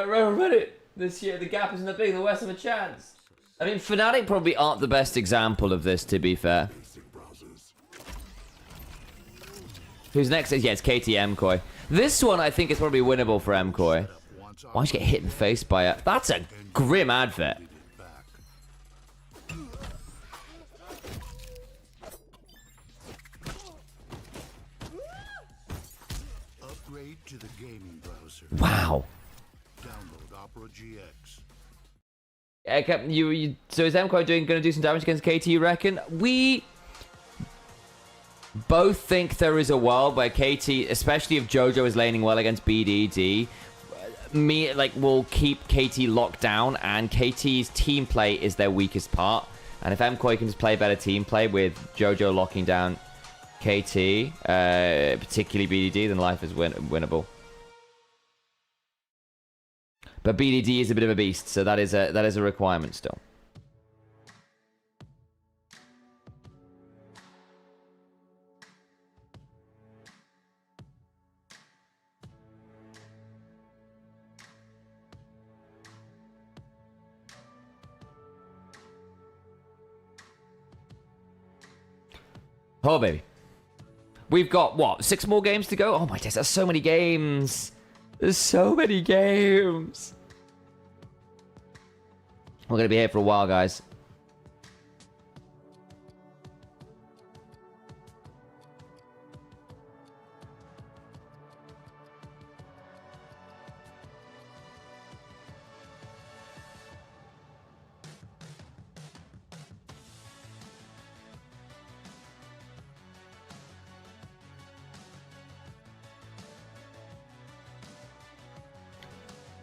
Reddit this year, the gap isn't that big, the West have a chance. I mean, Fnatic probably aren't the best example of this, to be fair. Who's next? Yeah, it's KT MKOI. This one I think is probably winnable for MKOI. Why did you get hit in the face by a... That's a grim advert. Upgrade to the gaming browser. Wow. Download Opera GX. So is MKOI going to do some damage against KT, you reckon? We both think there is a world where KT, especially if Jojo is laning well against BDD, will keep KT locked down, and KT's team play is their weakest part. And if MKOI can just play better team play with Jojo locking down KT, particularly BDD, then life is winnable. But BDD is a bit of a beast, so that is a requirement still. Oh, baby. We've got, what, 6 more games to go? Oh, my days, that's so many games. There's so many games. We're going to be here for a while, guys.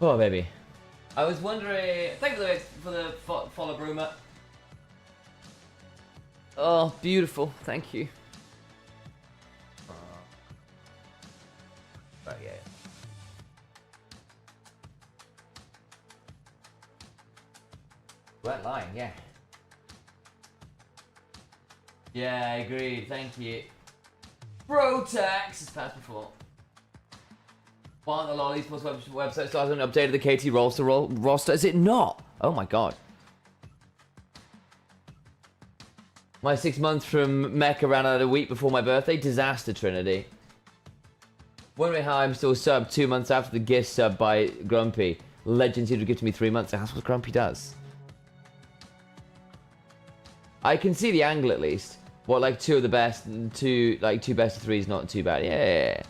Oh, baby. I was wondering... Thank you for the follow, Bruma. Oh, beautiful. Thank you. Right, yeah. Weren't lying, yeah. Yeah, I agreed. Thank you. Brotax has passed before. Why aren't the LoL Esports website still hasn't updated the KT roster? Is it not? Oh my god. My 6 months from Mecca ran out a week before my birthday. Disaster, Trinity. Wondering how I'm still subbed 2 months after the gift sub by Grumpy. Legend seemed to give to me 3 months. That's what Grumpy does. I can see the angle at least. What, like 2 of the best, two best of 3s, not too bad. Yeah.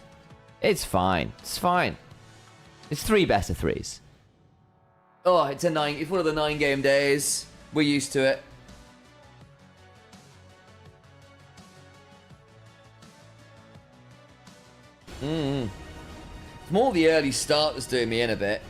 It's fine. It's fine. It's 3 best of 3s. Oh, it's one of the 9 game days. We're used to it. It's more the early start that's doing me in a bit.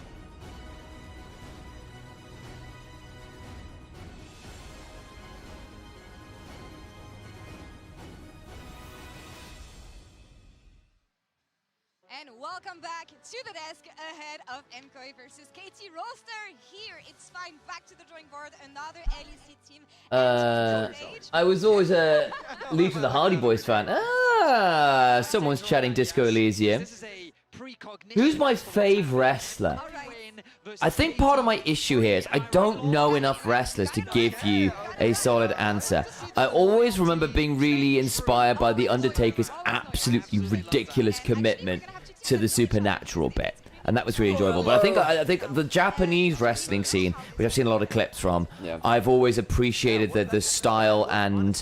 And welcome back to the desk ahead of MKOI versus KT roster. Here, it's fine. Back to the drawing board. Another LEC team. I was always a Legion of the Hardy Boys fan. Someone's chatting Disco Elysium. Who's my fave wrestler? I think part of my issue here is I don't know enough wrestlers to give you a solid answer. I always remember being really inspired by The Undertaker's absolutely ridiculous commitment to the supernatural bit. And that was really enjoyable. But I think the Japanese wrestling scene, which I've seen a lot of clips from, I've always appreciated the style and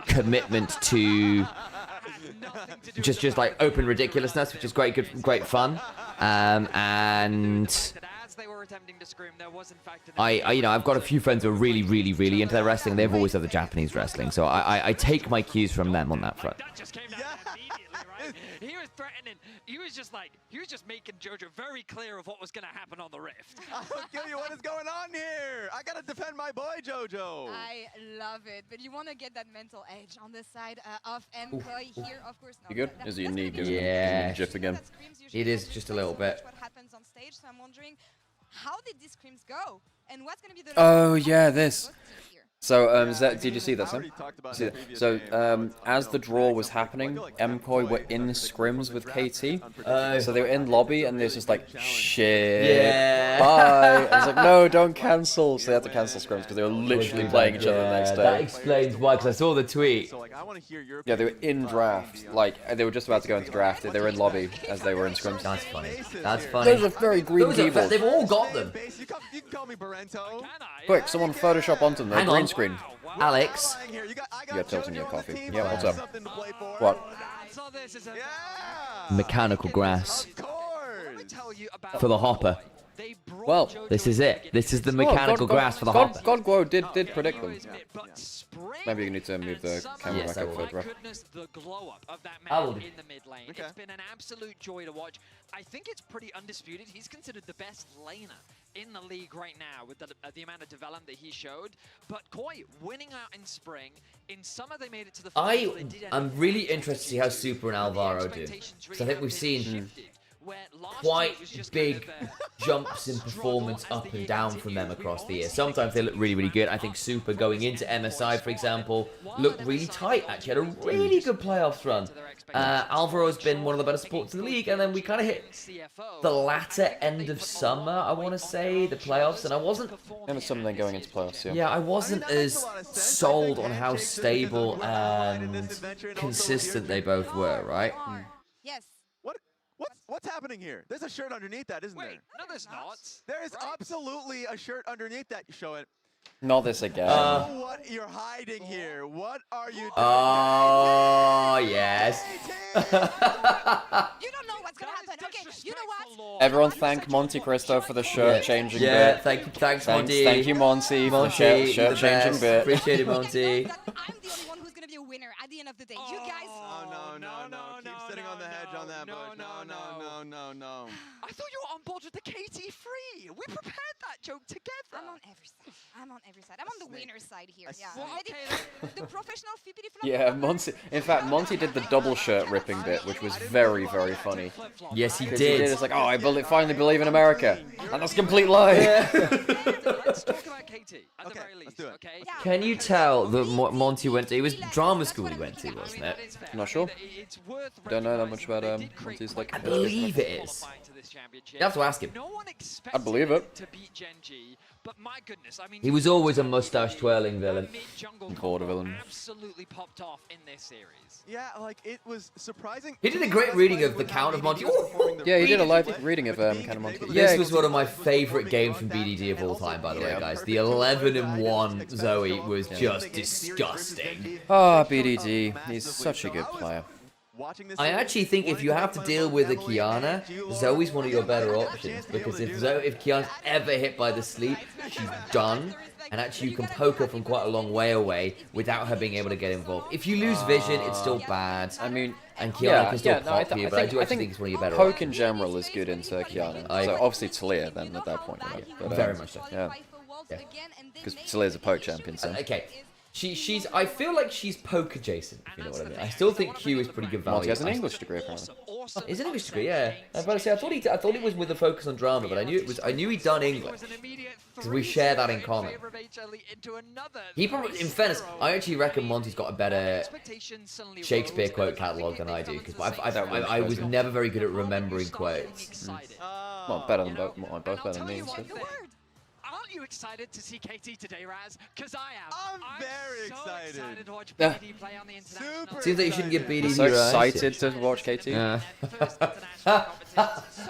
commitment to just like open ridiculousness, which is great fun. And I've got a few friends who are really into their wrestling. They've always had the Japanese wrestling, so I take my cues from them on that front. He was threatening. He was just making Jojo very clear of what was going to happen on the Rift. I'll kill you. What is going on here? I got to defend my boy, Jojo. I love it. But you want to get that mental edge on the side of MKOI here, of course. You good? Is it your knee doing Yeah. GIF again? It is just a little bit. What happens on stage? So I'm wondering, how did these screams go? And what's going to be the... Oh, yeah, this. So, did you see that, Sam? So, as the draw was happening, MKOI were in scrims with KT. So they were in lobby, and they was just like, shit, bye. I was like, no, don't cancel. So they had to cancel scrims because they were literally playing each other the next day. That explains why, because I saw the tweet. Yeah, they were in draft. Like, they were just about to go into draft. They were in lobby as they were in scrims. That's funny. That's funny. Those are very green keyboards. They've all got them. You can call me Barento. Quick, someone Photoshop onto them. They're green screen. Alex. You're tilting your coffee. Yeah, what's up? What? Mechanical grass. For the hopper. Well, this is it. This is the mechanical grass for the hopper. Godguo did predict them. Maybe you need to move the camera back up further. The glow up of that I man will. in the mid lane. It's been an absolute joy to watch. I think it's pretty undisputed. He's considered the best laner in the league right now with the amount of development that he showed. But Koi winning out in spring. In summer they made it to the finals. I'm really interested to see how Super and Alvaro do. Because I think we've seen quite big jumps in performance up and down from them across the year. Sometimes they look really good. I think Super going into MSI, for example, looked really tight. Actually had a really good playoffs run. Alvaro's been one of the better supports in the league, and then we kind of hit the latter end of summer, I want to say, the playoffs, and I wasn't... And it's something going into playoffs, yeah. Yeah, I wasn't as sold on how stable and consistent they both were, right? Yes. What's happening here? There's a shirt underneath that, isn't there? No, there's not. There is absolutely a shirt underneath that. Show it. Not this again. What you're hiding here? What are you doing? Oh, yes. You don't know what's gonna happen. Okay, you know what? Everyone thank Monte Cristo for the shirt changing bit. Yeah, thanks Monty. Thank you, Monty, for the shirt changing bit. Appreciate it, Monty. I'm the only one who's gonna be a winner at the end of the day. You guys. Oh, no. Keep sitting on the hedge on that, but no. I thought you were on board with the KT free. We prepared that joke together. I'm on every side. I'm on the winner's side here. Yeah. Well, The professional flippity flop. Yeah, Monty. In fact, Monty did the double shirt ripping bit, which was very funny. Yes, he He did. It's like, oh, I finally believe in America, and that's a complete lie. Let's talk about KT at the very least. Okay. Can you tell that Monty went to? It was drama school he went to, wasn't it? I'm not sure. Don't know that much about Monty's like. I believe it is. You have to ask him. No one expected I believe it. to beat GENG, but my goodness, I mean, He was always a mustache twirling villain. Border villain. Absolutely popped off in this series. Yeah, like it was surprising. He did a great reading of the Count of Monty. Yeah, he did a live reading of Count of Monty. This was one of my favourite games from BDD of all time, by the way, guys. The 11-1 Zoe was just disgusting. Ah, BDD. He's such a good player. I actually think if you have to deal with a Kiana, Zoe's one of your better options, because if Kiana's ever hit by the sleep, she's done, and actually you can poke her from quite a long way away without her being able to get involved. If you lose vision, it's still bad. I mean, and Kiana can still pop you, but I do actually think it's one of your better poke options. in general is good into Kiana. So obviously Talia then at that point, you know, but, very much so. Yeah. Because Talia's a poke champion, so. Okay. She's. I feel like she's poke adjacent. If you know what I mean. I still think Q is pretty good value. He has an English degree apparently. Is an English degree? Yeah. I was about to say. I thought it was with a focus on drama, but I knew he'd done English. Because we share that in common. He probably, in fairness, I actually reckon Monty's got a better Shakespeare quote catalogue than I do. Because I was never very good at remembering quotes. Well, better than both better than me. So. Aren't you excited to see KT today, Raz? Because I am. I'm very excited to watch BDD play on the international. Seems like you shouldn't give BDD so excited to watch KT. Yeah.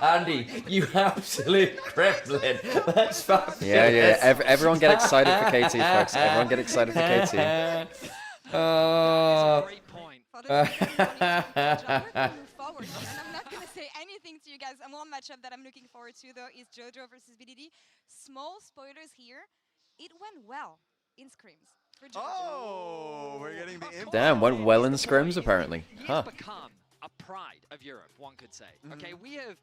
Andy, you absolute gremlin. That's fabulous. Yeah. Everyone get excited for KT, folks. Everyone get excited for KT. Great point. I'm not going to say anything to you guys. And one matchup that I'm looking forward to, though, is JoJo versus BDD. Small spoilers here. It went well in scrims for JoJo. Oh, we're getting the impact. Damn, went well in scrims apparently. Huh. He's become a pride of Europe, one could say. Okay, we have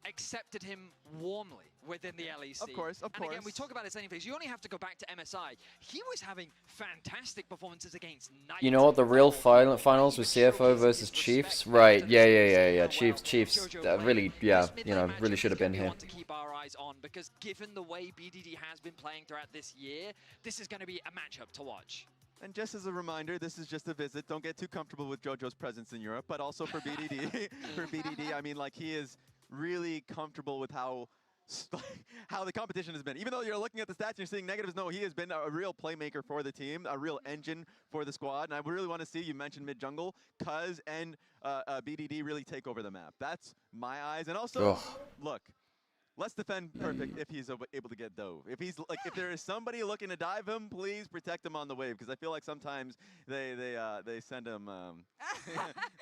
accepted him warmly within the LEC. Of course. And again, we talk about his ending phase. You only have to go back to MSI. He was having fantastic performances against Knight. You know what? The real finals was CFO versus Chiefs. Right? Yeah. Chiefs. Really, yeah. You know, really should have been here. Want to keep our eyes on because given the way BDD has been playing throughout this year, this is going to be a matchup to watch. And just as a reminder, this is just a visit. Don't get too comfortable with JoJo's presence in Europe, but also for BDD. I mean, like, he is really comfortable with how the competition has been. Even though you're looking at the stats and you're seeing negatives, no, he has been a real playmaker for the team, a real engine for the squad. And I really want to see, you mentioned mid-jungle, Cuz and BDD really take over the map. That's my eyes. And also, look, let's defend Perfect if he's able to get dove. If he's like, if there is somebody looking to dive him, please protect him on the wave, because I feel like sometimes they send him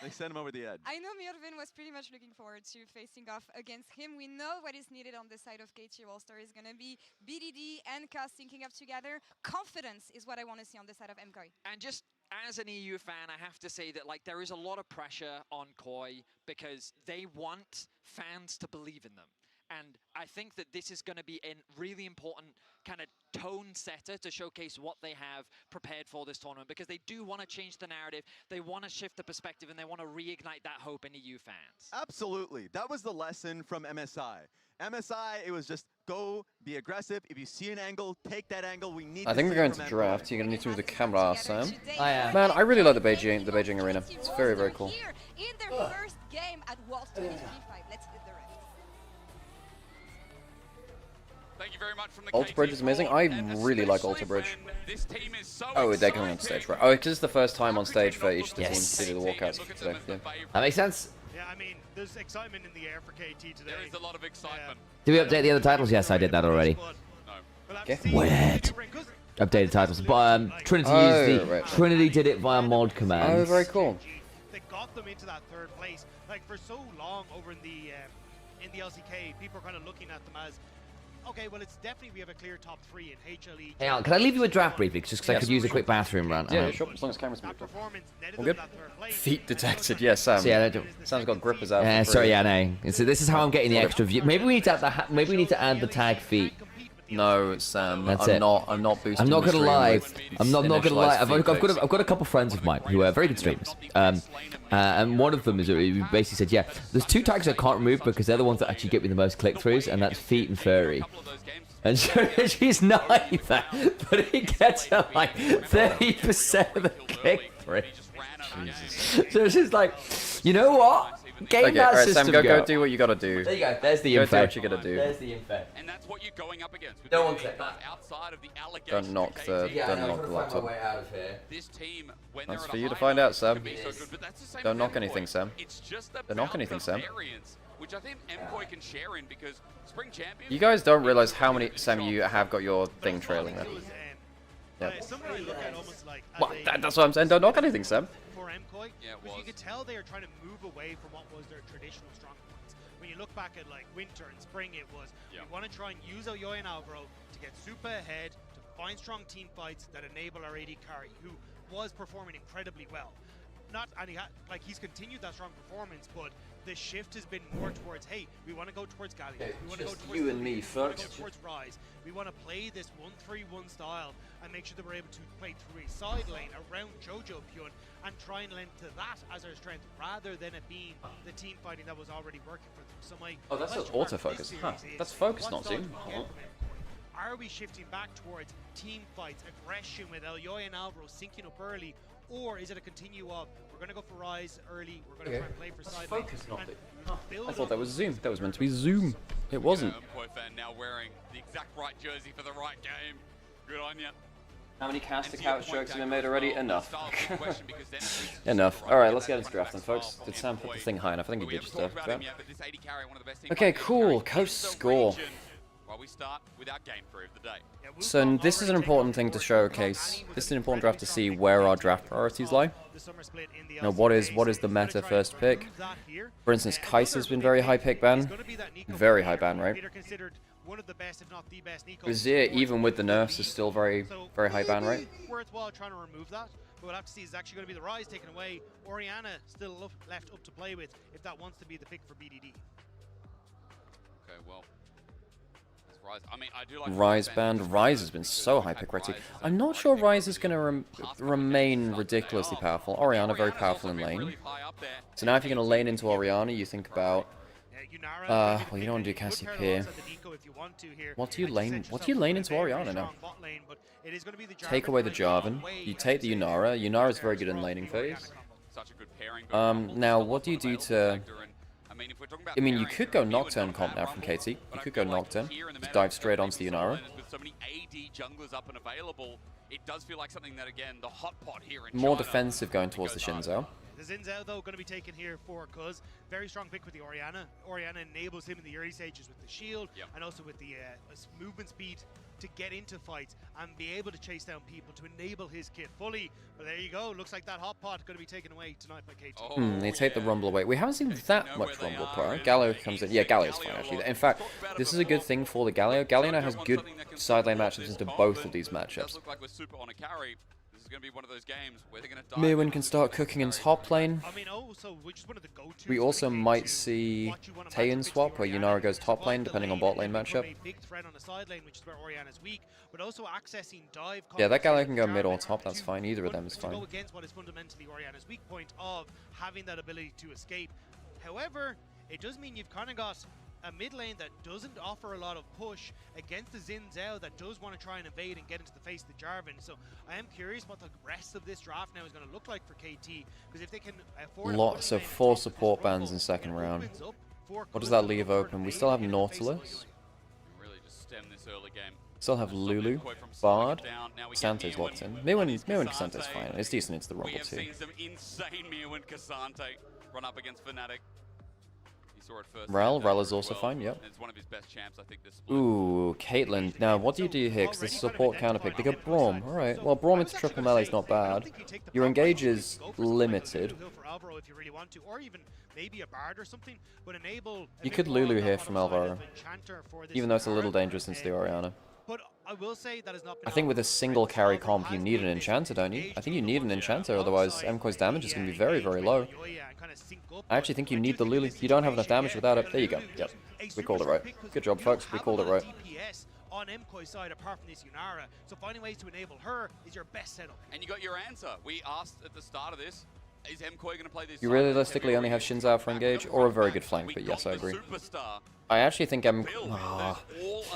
they send him over the edge. I know Mirvin was pretty much looking forward to facing off against him. We know what is needed on the side of KT All-Star is going to be BDD and Cuz syncing up together. Confidence is what I want to see on the side of MKOI. And just as an EU fan, I have to say that like there is a lot of pressure on KOI because they want fans to believe in them. And I think that this is going to be a really important kind of tone setter to showcase what they have prepared for this tournament, because they do want to change the narrative, they want to shift the perspective, and they want to reignite that hope in EU fans. Absolutely. That was the lesson from MSI. MSI, it was just go, be aggressive. If you see an angle, take that angle. We need. I think we're going to draft. You're going to need to move the camera, Sam. I am. Man, I really like the Beijing arena. It's very, very cool. Here in their first game at Worlds 2025. Let's hit the rest. Thank you very much from the Alter Bridge is amazing. I really like Alter Bridge. Oh, they're coming on stage, right? Oh, because it's the first time on stage for each of the teams to do the walkouts today. Yeah. That makes sense. Yeah, I mean, there's excitement in the air for KT today. There is a lot of excitement. Did we update the other titles? Yes, I did that already. Okay. Weird. Updated titles, but Trinity used the Trinity did it via mod commands. Oh, very cool. They got them into that third place. Like for so long over in the LCK, people are kind of looking at them as, okay, well, it's definitely, we have a clear top 3 in HLE. Hang on, can I leave you a draft briefly, just because I could use a quick bathroom run? Yeah, sure, as long as camera's moved. All good? Feet detected, yes, Sam. So, yeah, Sam's got grippers out. Yeah, sorry, yeah, no. So this is how I'm getting the extra view. Maybe we need to add maybe we need to add the tag feet. No, Sam. That's I'm not boosting. I'm not the gonna stream lie. with I'm not gonna lie. I've got a couple friends of mine who are very good streamers. And one of them is who basically said, yeah, there's 2 tags I can't remove because they're the ones that actually get me the most click-throughs, and that's feet and furry. And so she's neither, but he gets her like 30% of the click-through. So she's like, you know what? Game okay, that alright, system Sam, go do what you gotta do. There you go. There's the info. info. Do what you gotta do. There's the info. And that's what you're going up against. No one said outside of the Don't knock the laptop. Way out of here. This team, when That's they're for at you a to high find level, out, Sam. can be so good, but that's the same Don't with knock anything, MKOI. Sam. It's just Don't knock about anything, the Sam. variance, which I think MKOI can share in, because Spring Champions. You guys don't realize how many, Sam, you have got your thing trailing there. Yeah. Well, that's what I'm saying. Don't knock anything, Sam. For MKOI, because you could tell they are trying to move away from what was their traditional strong points. When you look back at like winter and spring, it was we want to try and use Oyoy and Alvaro to get super ahead, to find strong team fights that enable our AD carry, who was performing incredibly well. and he's continued that strong performance, but the shift has been more towards, hey, we want to go towards Galio. We want to go towards you and me, folks. folks. Towards Rise. We want to play this 1-3-1 style and make sure that we're able to play through a side lane around Jojo Pyun and try and lend to that as our strength rather than it being the team fighting that was already working for them. So my Oh, that's an autofocus. Huh. That's focus, not zoom. Are we shifting back towards team fights, aggression with Elyoy and Alvaro syncing up early, or is it a continue of we're going to go for Rise early, we're going to try and play for side lane, I thought that was zoom. That was meant to be zoom. It wasn't. MKOI fan now wearing the exact right jersey for the right game. Good on ya. How many caster couch jokes have been made already? Enough. Enough. Alright, let's get into draft then, folks. Did Sam put the thing high enough? I think he did just draft. Okay, cool. Coast score. While we start with our game proof of the day. So this is an important thing to showcase. This is an important draft to see where our draft priorities lie. Now, what is the meta first pick? For instance, Kai'Sa's been very high pick ban. Very high ban rate. Brazier, even with the nerfs, is still very high ban rate. Worthwhile trying to remove that. But we'll have to see is actually going to be the Rise taken away. Orianna still left up to play with if that wants to be the pick for BDD. Okay, well. I mean, I do like Rise band. Rise has been so high pick rate. I'm not sure Rise is going to remain ridiculously powerful. Orianna very powerful in lane. So now if you're going to lane into Orianna, you think about well, you don't want to do Cassiopeia. What do you lane into Orianna now? Take away the Jarvan. You take the Yunara. Yunara's very good in laning phase. Now what do you do to... I mean, you could go Nocturne comp now from KT. You could go Nocturne. Just dive straight onto the Yunara. With so many AD junglers up and available, it does feel like something that, again, the hot pot here in More China defensive going towards the Xin Zhao. The Xin Zhao, though, going to be taken here for Cuz. Very strong pick with the Orianna. Orianna enables him in the early stages with the shield and also with the movement speed to get into fights and be able to chase down people to enable his kit fully. But there you go. Looks like that hot pot going to be taken away tonight by KT. They take the Rumble away. We haven't seen that much Rumble prior. Galio comes in. Yeah, Galio's fine, actually. In fact, this is a good thing for the Galio. Galio now has good side lane matchups into both of these matchups. Mirwin can start cooking in top lane. We also might see Taeyin swap, where Yunara goes top lane, depending on bot lane matchup. Yeah, that Galio can go mid or top, that's fine. Either of them is fine. Go against what is fundamentally Orianna's weak point of having that ability to escape. However, it does mean you've kind of got a mid lane that doesn't offer a lot of push against the Xin Zhao that does want to try and evade and get into the face of the Jarvan. So I am curious what the rest of this draft now is going to look like for KT, because if they can afford lots of 4 support bans in second round. What does that leave open? We still have Nautilus. Really just stem this early game. Still have Lulu, Bard, Sante's locked in. Mirwin Casante's fine. It's decent into the Rumble too. We have seen some insane Mirwin Casante run up against Fnatic. Rel is also fine, yep. It's one of his best champs, I think, this Ooh, Caitlyn. Now, what do you do here? Because this is support counter pick. They go Braum. Alright, well, Braum into triple melee is not bad. Your engage is limited. You could Lulu here from Alvaro, even though it's a little dangerous into the Orianna. But I will say that is not. I think with a single carry comp, you need an Enchanter, don't you? I think you need an Enchanter, otherwise MKOI's damage is going to be very, very low. I actually think you need the Lulu. You don't have enough damage without it. There you go. Yep. We called it right. Good job, folks. We called it right. On MKOI's side, apart from this Yunara, so finding ways to enable her is your best setup. And you got your answer. We asked at the start of this, is MKOI going to play this? You realistically only have Xin Zhao for engage, or a very good flank, but yes, I agree. I actually think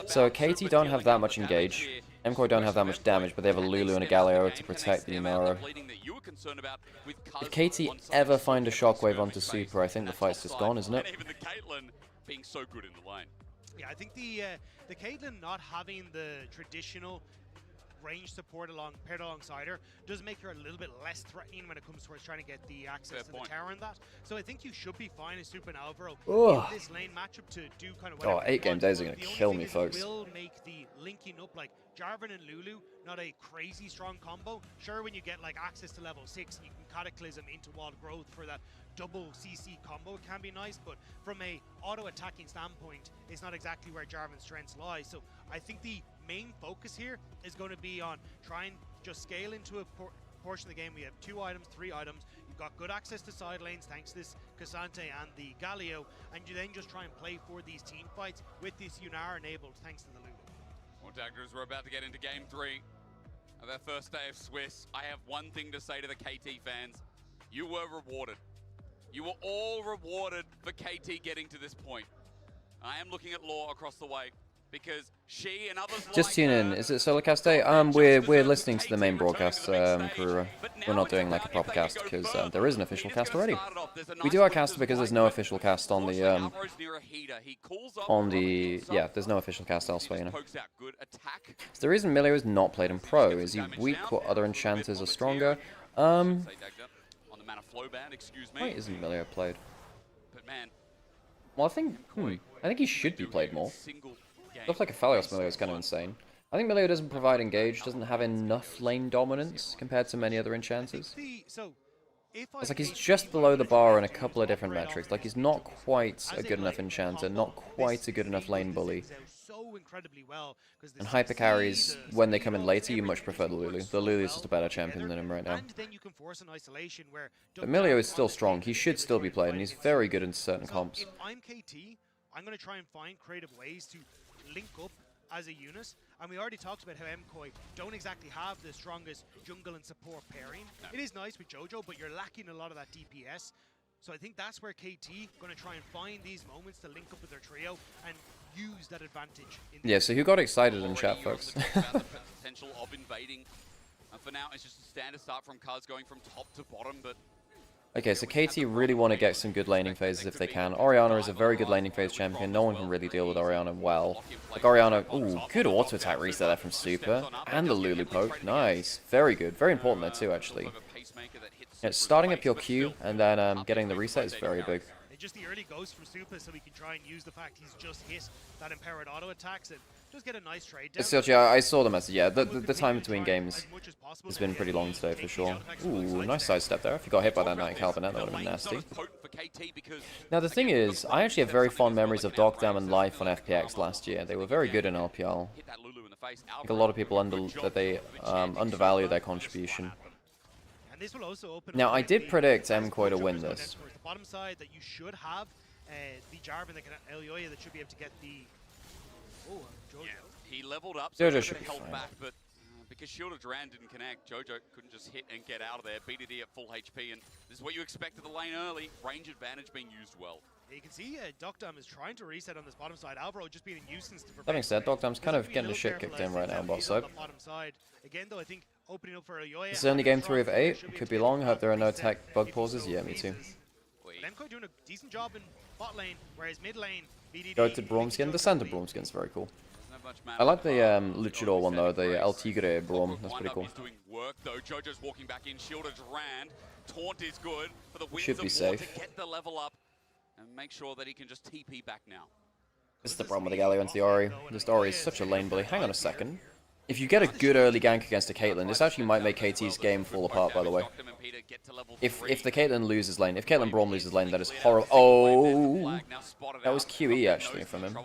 so KT don't have that much engage. MKOI don't have that much damage, but they have a Lulu and a Galio to protect the Yunara. If KT ever find a shockwave onto Super, I think the fight's just gone, isn't it? And even the Caitlyn being so good in the lane. Yeah, I think the Caitlyn not having the traditional range support paired alongside her does make her a little bit less threatening when it comes towards trying to get the access to the tower and that. So I think you should be fine as Super and Alvaro in this lane matchup to do kind of whatever. 8 game days are going to kill me, folks. It will make the linking up like Jarvan and Lulu not a crazy strong combo. Sure, when you get like access to level 6, you can Cataclysm into wall growth for that double CC combo, it can be nice, but from a auto-attacking standpoint, it's not exactly where Jarvan's strengths lie. So I think the main focus here is going to be on trying just scale into a portion of the game. We have 2 items, 3 items. You got good access to side lanes thanks to this Cassante and the Galio, and you then just try and play for these team fights with this Nymaera enabled thanks to the Lulu. Well, Daggers, we're about to get into game 3 of our first day of Swiss. I have one thing to say to the KT fans. You were rewarded. You were all rewarded for KT getting to this point. I am looking at Law across the way because she and others Just tune in. Is it solo cast day? We're listening to the main broadcast, Karura. We're not doing like a proper cast because there is an official cast already. We do our cast because there's no official cast on the yeah, there's no official cast elsewhere, you know. So the reason Milio is not played in pro is he weak or other enchanters are stronger. Why isn't Milio played? Well, I think he should be played more. Stuff like a Phalios Milio is kind of insane. I think Milio doesn't provide engage, doesn't have enough lane dominance compared to many other enchanters. It's like he's just below the bar on a couple of different metrics. Like he's not quite a good enough enchanter, not quite a good enough lane bully. And hyper carries, when they come in later, you much prefer the Lulu. The Lulu is just a better champion than him right now. But Milio is still strong. He should still be played, and he's very good in certain comps. If I'm KT, I'm going to try and find creative ways to link up as a unit, and we already talked about how MKOI don't exactly have the strongest jungle and support pairing. It is nice with Jojo, but you're lacking a lot of that DPS. So I think that's where KT going to try and find these moments to link up with their trio and use that advantage. Yeah, so who got excited in chat, folks? The potential of invading. For now, it's just a standard start from Cuz going from top to bottom, but Okay, so KT really want to get some good laning phases if they can. Orianna is a very good laning phase champion. No one can really deal with Orianna well. Like Orianna, ooh, good auto attack reset there from Super. And the Lulu poke, nice. Very good, very important there too, actually. Yeah, starting up your Q and then getting the reset is very big. Just the early goes from Super so we can try and use the fact he's just hit that empowered auto attacks and just get a nice trade down. Still, yeah, I saw the message. Yeah, the time between games has been pretty long today for sure. Ooh, nice sidestep there. If you got hit by that Knight Calvinet, that would have been nasty. Now the thing is, I actually have very fond memories of Dogdam and Life on FPX last year. They were very good in LPL. I think a lot of people undervalue their contribution. Now I did predict MKOI to win this. The bottom side that you should have the Jarvan that can Elioya that should be able to get the Jojo. Yeah, he leveled up, so Jojo he should be held fine. back, but because Shield of Duran didn't connect, Jojo couldn't just hit and get out of there. BDD at full HP, and this is what you expect of the lane early. Range advantage being used well. You can see Dogdam is trying to reset on this bottom side. Alvaro just being a nuisance to prevent. That being said, Dogdam's kind of getting the shit kicked in right now on bot side. Bottom side. Again, though, I think opening up for Elioya. This is only game 3 of 8. It could be long. Hope there are no tech bug pauses. Yeah, me too. MKOI doing a decent job in bot lane, whereas mid lane, BDD. Go to Braumskin. The Santa Braumskin's very cool. I like the Luchador one though, the El Tigre Braum. That's pretty cool. Doing work though. Jojo's walking back in. Shield of Duran. Taunt is good for the Winds Should be of War safe. to get the level up and make sure that he can just TP back now. This is the problem with the Galio into the Ori. This Ori is such a lane bully. Hang on a second. If you get a good early gank against a Caitlyn, this actually might make KT's game fall apart, by the way. If the Caitlyn loses lane, if Caitlyn Braum loses lane, that is horrible. Oh, that was QE actually from him.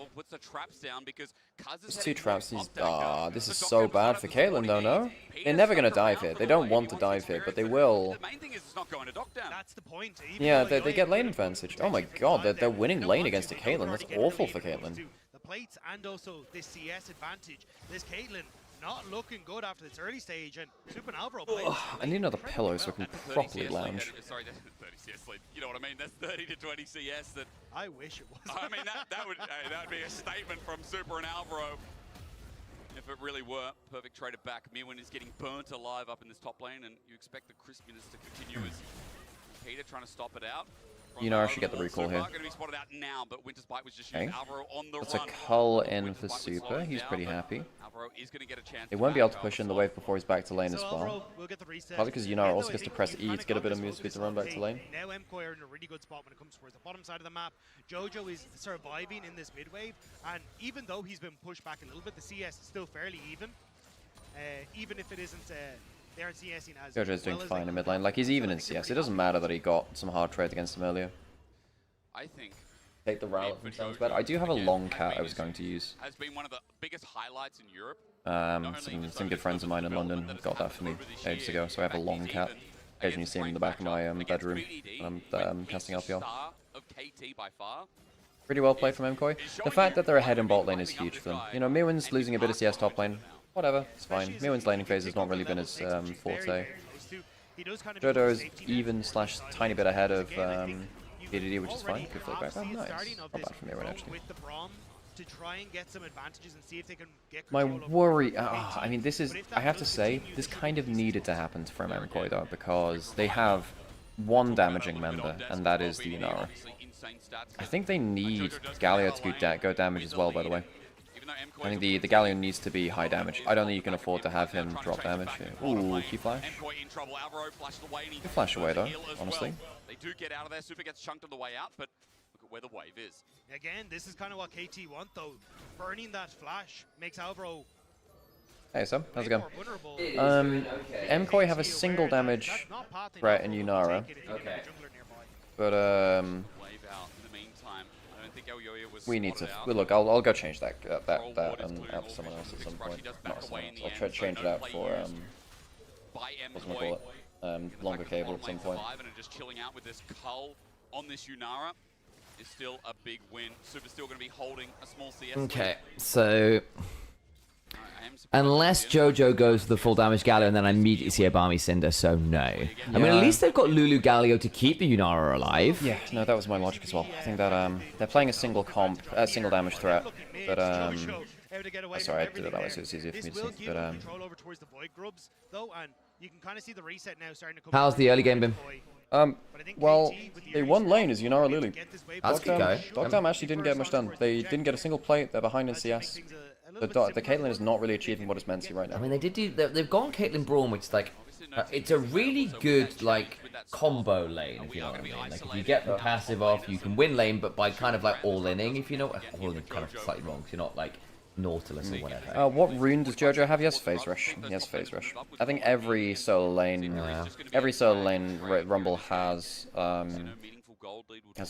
There's 2 traps. This is so bad for Caitlyn though, no? They're never going to dive here. They don't want to dive here, but they will. That's the point. Yeah, they get lane advantage. Oh my god, they're winning lane against a Caitlyn. That's awful for Caitlyn. The plates and also this CS advantage. This Caitlyn not looking good after this early stage, and Super and Alvaro plays. I need another pillow so I can properly lounge. Sorry, 30 CS lead. You know what I mean? That's 30 to 20 CS. That I wish it was. I mean, that would be a statement from Super and Alvaro. If it really were. Perfect trade it back. Mirwin is getting burnt alive up in this top lane, and you expect the crispiness to continue as Peter trying to stop it out. You know I should get the recall here. Going to be spotted out now, but Winter's Bite was just Okay. using Alvaro on the That's a run. cull in for Super. He's pretty happy. Alvaro is going to get a chance. They won't be able to push in the wave before he's back to lane as well. Alvaro will get the reset. Probably because Yunara also gets to press E to get a bit of move speed to run back to lane. Now MKOI are in a really good spot when it comes towards the bottom side of the map. Jojo is surviving in this mid wave, and even though he's been pushed back a little bit, the CS is still fairly even. Even if it isn't, they aren't CSing as Jojo's doing well as fine they in could. mid lane. Like he's even in CS. It doesn't matter that he got some hard trade against him earlier. I think Take the rowlet from sounds better. I do have a long cat I was going to use. has been one of the biggest highlights in Europe. Some good friends of mine in London got that for me ages ago, so I have a long cat. occasionally see him in the back of my bedroom when I'm casting LPL. Pretty well played from MKOI. The fact that they're ahead in bot lane is huge for them. You know, Mirwin's losing a bit of CS top lane. Whatever, it's fine. Mirwin's laning phase has not really been his forte. Jojo's even/tiny bit ahead of PDD, which is fine. Good flip back. Oh, nice. Not bad for Mirwin, actually. My worry, I mean, this is, I have to say, this kind of needed to happen from MKOI though, because they have one damaging member, and that is the Yunara. I think they need Galio to go damage as well, by the way. I think the Galio needs to be high damage. I don't think you can afford to have him drop damage here. Ooh, key flash. Good flash away though, honestly. They do get out of there. Super gets chunked on the way out, but look at where the wave is. Again, this is kind of what KT want though. Burning that flash makes Alvaro. Hey Sam, how's it going? MKOI have a single damage threat in Yunara. Okay. But we need to. Look, I'll go change that out for someone else at some point. Not someone else. I'll try to change it out for what's gonna call it? Longer cable at some point. And just chilling out with this cull on this Yunara is still a big win. Super's still going to be holding a small CS. Okay, so unless Jojo goes for the full damage Galio, and then I immediately see a Barmy Cinder, so no. I mean, at least they've got Lulu Galio to keep the Yunara alive. Yeah, no, that was my logic as well. I think that they're playing a single damage threat, but sorry, I did it that way so it's easier for me to see. But how's the early game been? Well, they won lane as Yunara Lulu. That's good go. Dogdam actually didn't get much done. They didn't get a single plate. They're behind in CS. The Caitlyn is not really achieving what it's meant to right now. I mean, they've gone Caitlyn Braum, which is like, it's a really good like combo lane, if you know what I mean. Like if you get the passive off, you can win lane, but by kind of like all-inning, if you know, all-in kind of slightly wrong, because you're not like Nautilus or whatever. What rune does Jojo have? He has Phase Rush. He has Phase Rush. I think every solo lane Rumble has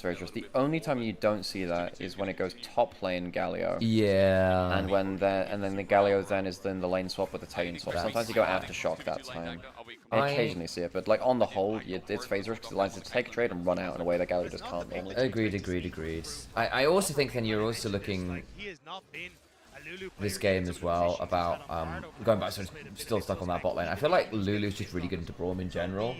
Phase Rush. The only time you don't see that is when it goes top lane Galio. Yeah. And then the Galio then is then the lane swap with the Tane swap. Sometimes you go Aftershock that time. I occasionally see it, but like on the whole, it's Phase Rush because it allows you to take a trade and run out in a way that Galio just can't normally. Agreed. I also think, and you're also looking this game as well about going back, so still stuck on that bot lane. I feel like Lulu's just really good into Braum in general.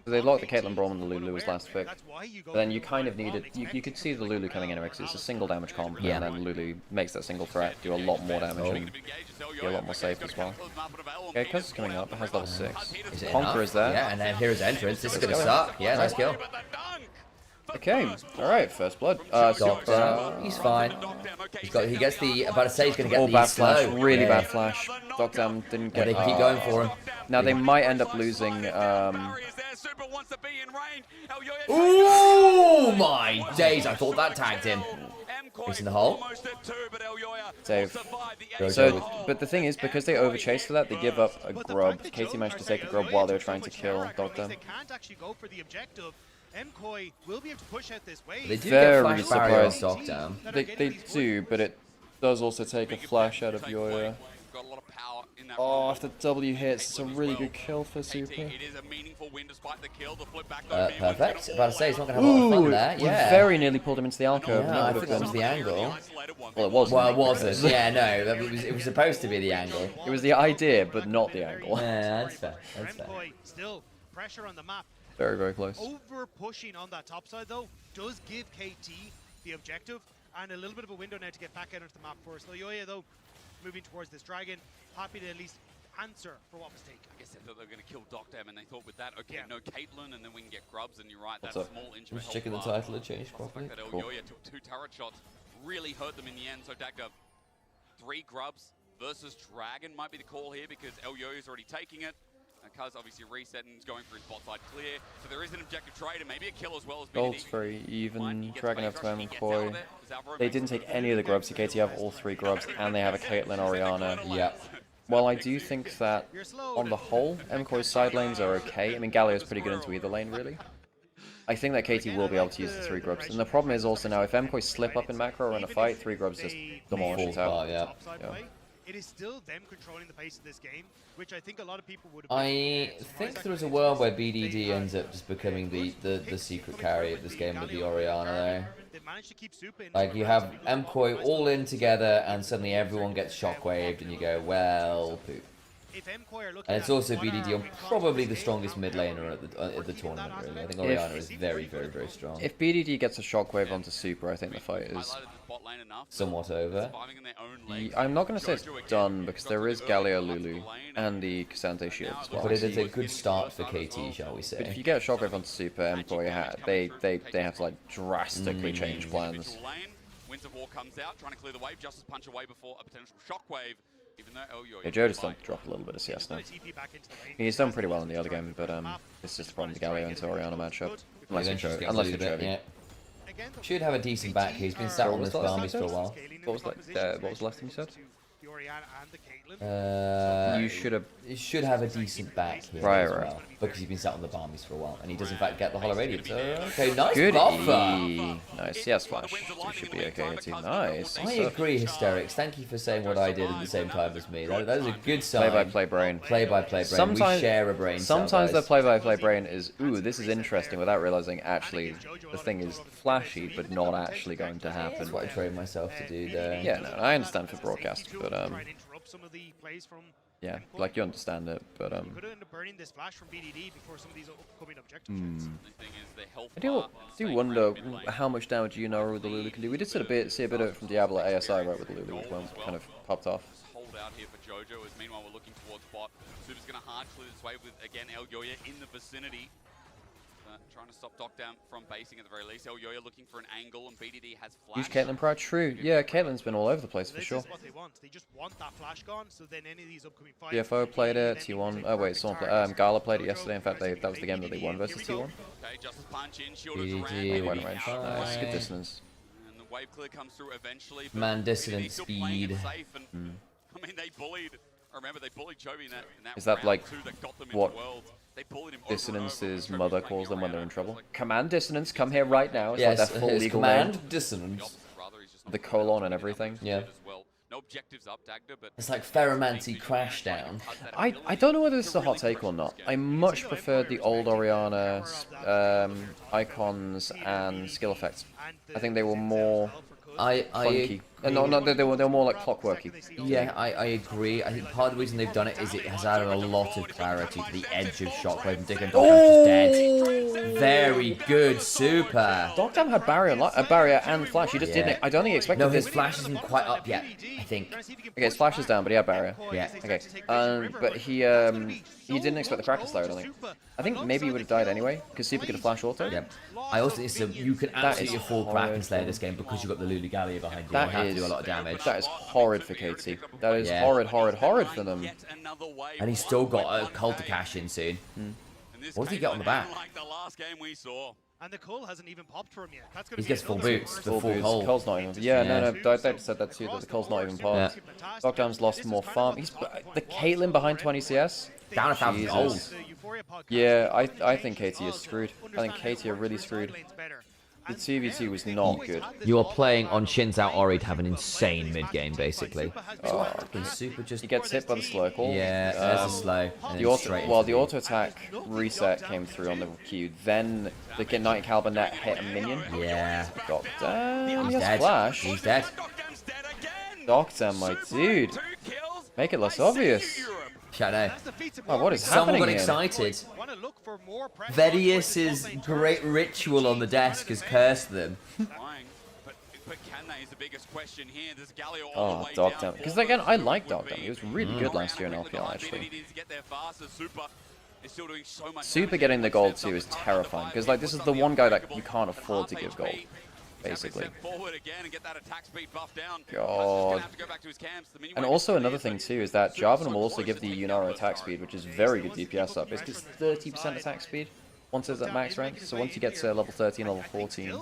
So they locked the Caitlyn Braum and the Lulu as last pick. But then you kind of needed, you could see the Lulu coming anyway because it's a single damage comp, and then Lulu makes that single threat do a lot more damage and be a lot more safe as well. Okay, Cuz is coming up, it has level 6. Conqueror is there. Yeah, and then here's Entrance. This is gonna suck. Yeah, nice kill. Okay, alright, first blood. He's fine. He gets the, about to say he's gonna get the bad slow. flash, really bad flash. Dogdam didn't get they can keep going for him. Now they might end up losing, Ooh, my days, I thought that tagged him. He's in the hole. Save. So, but the thing is, because they overchased for that, they give up a grub. Katie managed to take a grub while they were trying to kill Dogdam. MKOI will be able to push out this wave. They do Very get flash barrier surprised. down. They do, but it does also take a flash out of Yoya. Oh, after W hits, it's a really good kill for Super. Perfect. About to say he's not going to have a lot of fun there. Yeah. Very nearly pulled him into the alcove. Yeah, I think that was the angle. Well, it wasn't. Well, it wasn't. Yeah, no, it was supposed to be the angle. It was the idea, but not the angle. Yeah, that's fair. MKOI still pressure on the map. Very, very close. Over pushing on that top side though does give KT the objective and a little bit of a window now to get back out onto the map for us. Yoya though moving towards this dragon, happy to at least answer for what was taken. I guess they thought they were going to kill Dogdam and they thought with that, okay, no Caitlyn and then we can get grubs, and you're right, that small inch of Just checking the title had changed properly. Cool. Yoya took 2 turret shots, really hurt them in the end, so Dagda 3 grubs versus Dragon might be the call here because Yoya's already taking it. Kuz obviously resetting, is going for his bot side clear. So there is an objective trade and maybe a kill as well as BDD. Gold's very even. Dragon have to MKOI. They didn't take any of the grubs. KT have all 3 grubs and they have a Caitlyn Orianna. Yep. Well, I do think that on the whole, MKOI's side lanes are okay. I mean, Galio's pretty good into either lane, really. I think that KT will be able to use the 3 grubs. And the problem is also now, if MKOI slip up in macro or in a fight, 3 grubs just demolish the tower. Yeah. it is still them controlling the pace of this game, which I think a lot of people would have I think there is a world where BDD ends up just becoming the secret carry of this game with the Orianna there. Like, you have MKOI all in together, and suddenly everyone gets shockwaved, and you go, well, poop. And it's also BDD on probably the strongest mid laner at the tournament, really. I think Orianna is very, very, very strong. If BDD gets a shockwave onto Super, I think the fight is somewhat over. I'm not going to say it's done, because there is Galio Lulu and the Cassante shield as well. But it is a good start for KT, shall we say. But if you get a shockwave onto Super, MKOI, they have to like drastically change plans. Winds of War comes out, trying to clear the wave, just as punch away before a potential shockwave. Yeah, Joe just started to drop a little bit of CS now. He's done pretty well in the other game, but it's just the problem with the Galio into Orianna matchup. Unless you're Jovi. Should have a decent back. He's been sat on this Barmies for a while. What was that? What was the last thing you said? You should have a decent back here as right. well, because he's been sat on the Barmies for a while, and he does in fact get the Hollow Radiance. Okay, nice Good buffer. Nice, yes, Flash. You should be okay too. Nice. I agree, Hysterics. Thank you for saying what I did at the same time as me. That is a good sign. Play-by-play brain. Play-by-play brain. We share a brain. Sometimes the play-by-play brain is, ooh, this is interesting, without realizing actually the thing is flashy, but not actually going to happen. That's what I trained myself to do there. Yeah, no, I understand for broadcast, but yeah, like you understand it, but could end up burning this flash from BDD before some of these upcoming objectives. I do wonder how much damage Yunara with the Lulu can do. We did see a bit of it from Diablo at ASI, right, with the Lulu, which one kind of popped off. Hold out here for Jojo, as meanwhile we're looking towards bot. Super's going to hard clear this wave with, again, El Yoya in the vicinity. Trying to stop Dockdown from basing at the very least. El Yoya looking for an angle, and BDD has flash. Huge Caitlyn Pride, true. Yeah, Caitlyn's been all over the place for sure. This is what they want. They just want that flash gone, so then any of these upcoming fights... DFO played it, T1. Oh wait, someone played, Gala played it yesterday. In fact, that was the game that they won versus T1. Okay, just punch in, shielders BDD, around. Range. Nice, good distance. And the wave clear comes through eventually. Man, dissonant speed. I mean, they bullied. Remember, they bullied Chovy in that Is that like what Dissonance's mother calls them when they're in trouble? Command Dissonance, come here right now. It's yes, like that full legal Command name. Dissonance. The colon and everything. Yeah. No objectives up, Dagda, but it's like Ferromancy Crashdown. I don't know whether this is a hot take or not. I much preferred the old Orianna icons and skill effects. I think they were more funky. No, they were more like clockworky. Yeah, I agree. I think part of the reason they've done it is it has added a lot of clarity to the edge of Shockwave, and Dick and Dockdown just dead. Very good, super. Dockdown had barrier and flash. He just didn't. I don't think he expected this. this. No, his flash isn't quite up yet, I think. Okay, his flash is down, but he had barrier. Yeah. Okay. But he didn't expect the Kraken there, I don't think. I think maybe he would have died anyway, because Super could have flash auto. Yeah. I also think you can absolutely afford Kraken Slayer this game because you've got the Lulu Gallia behind you. You have to do a lot of damage. That is horrid for KT. That is horrid for them. And he's still got a cult to cash in soon. What does he get on the back? Like the last game we saw. And the Cole hasn't even popped for him yet. That's he gets full boots, the full Cole. Cole's not even. Yeah, no, Dave said that too, that the Cole's not even popped. Dockdown's lost more farm. The Caitlyn behind 20 CS. Down 1,000 gold. Yeah, I think KT is screwed. I think KT are really screwed. The 2v2 was not good. You are playing on Shin's out Ori to have an insane mid game, basically. Oh, Super just. He gets hit by the slow call. Yeah, there's a slow. The auto attack reset came through on the Q. Then the Knight Caliber net hit a minion. Yeah. Dockdown. He's He has dead. flash. He's dead. Dockdown, my dude. Make it less obvious. Shadow. Oh, what is Someone happening got here? excited. Vedius's great ritual on the desk has cursed them. Oh, Dockdown. Because again, I like Dockdown. He was really good last year in LPL, actually. Super getting the gold too is terrifying. Because like this is the one guy that you can't afford to give gold. Basically. God. And also another thing too is that Jarvan will also give the Yunara attack speed, which is very good DPS up. Basically it's 30% attack speed once it's at max rank. So once you get to level 13, level 14,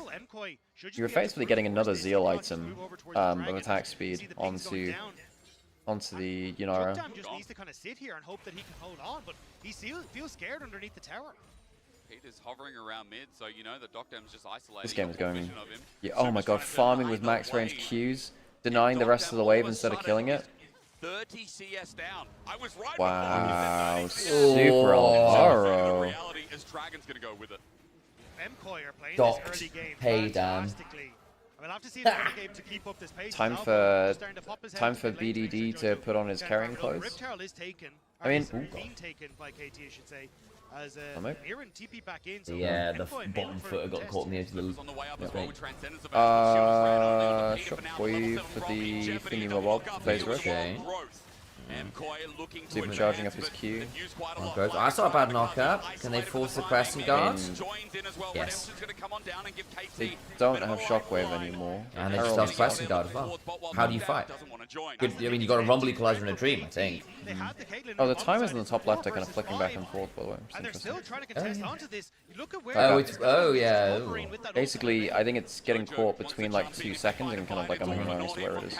you're effectively getting another Zeal item of attack speed onto the Yunara. Just needs to kind of sit here and hope that he can hold on, but he feels scared underneath the tower. Peter's hovering around mid, so you know the Dockdown's just isolating. This game is going. Yeah, oh my god, farming with max range Qs, denying the rest of the wave instead of killing it. 30 CS down. I was right. Wow, super Alvaro. Reality is Dragon's gonna go with it. MKOI are playing Docked. this early game Hey, Dan. fantastically. We'll have to see the early game to keep up this pace. Time Now, for starting to pop his head time into for mid lane to BDD to put on his carrying clothes. Riptail is taken. I mean, being taken by KT, I should say. As Nymaera and TP back in. So Yeah, the MKOI bottom made for a footer got contest. caught in the edge of the Shockwave for the thingy-mabob for phase rush. Okay. Supercharging up his Q. Okay. That's not a bad knockup. Can they force the Crescent Guard? Yes. They don't have Shockwave anymore. And they just lost Crescent Guard as well. How do you fight? Good. I mean, you got a Rumble Equalizer and a Dream, I think. Oh, the timers in the top left are kind of flicking back and forth, by the way. And they're still trying to contest onto this. Look at where Oh, yeah. Basically, I think it's getting caught between like 2 seconds and kind of like, I'm not honest where it is.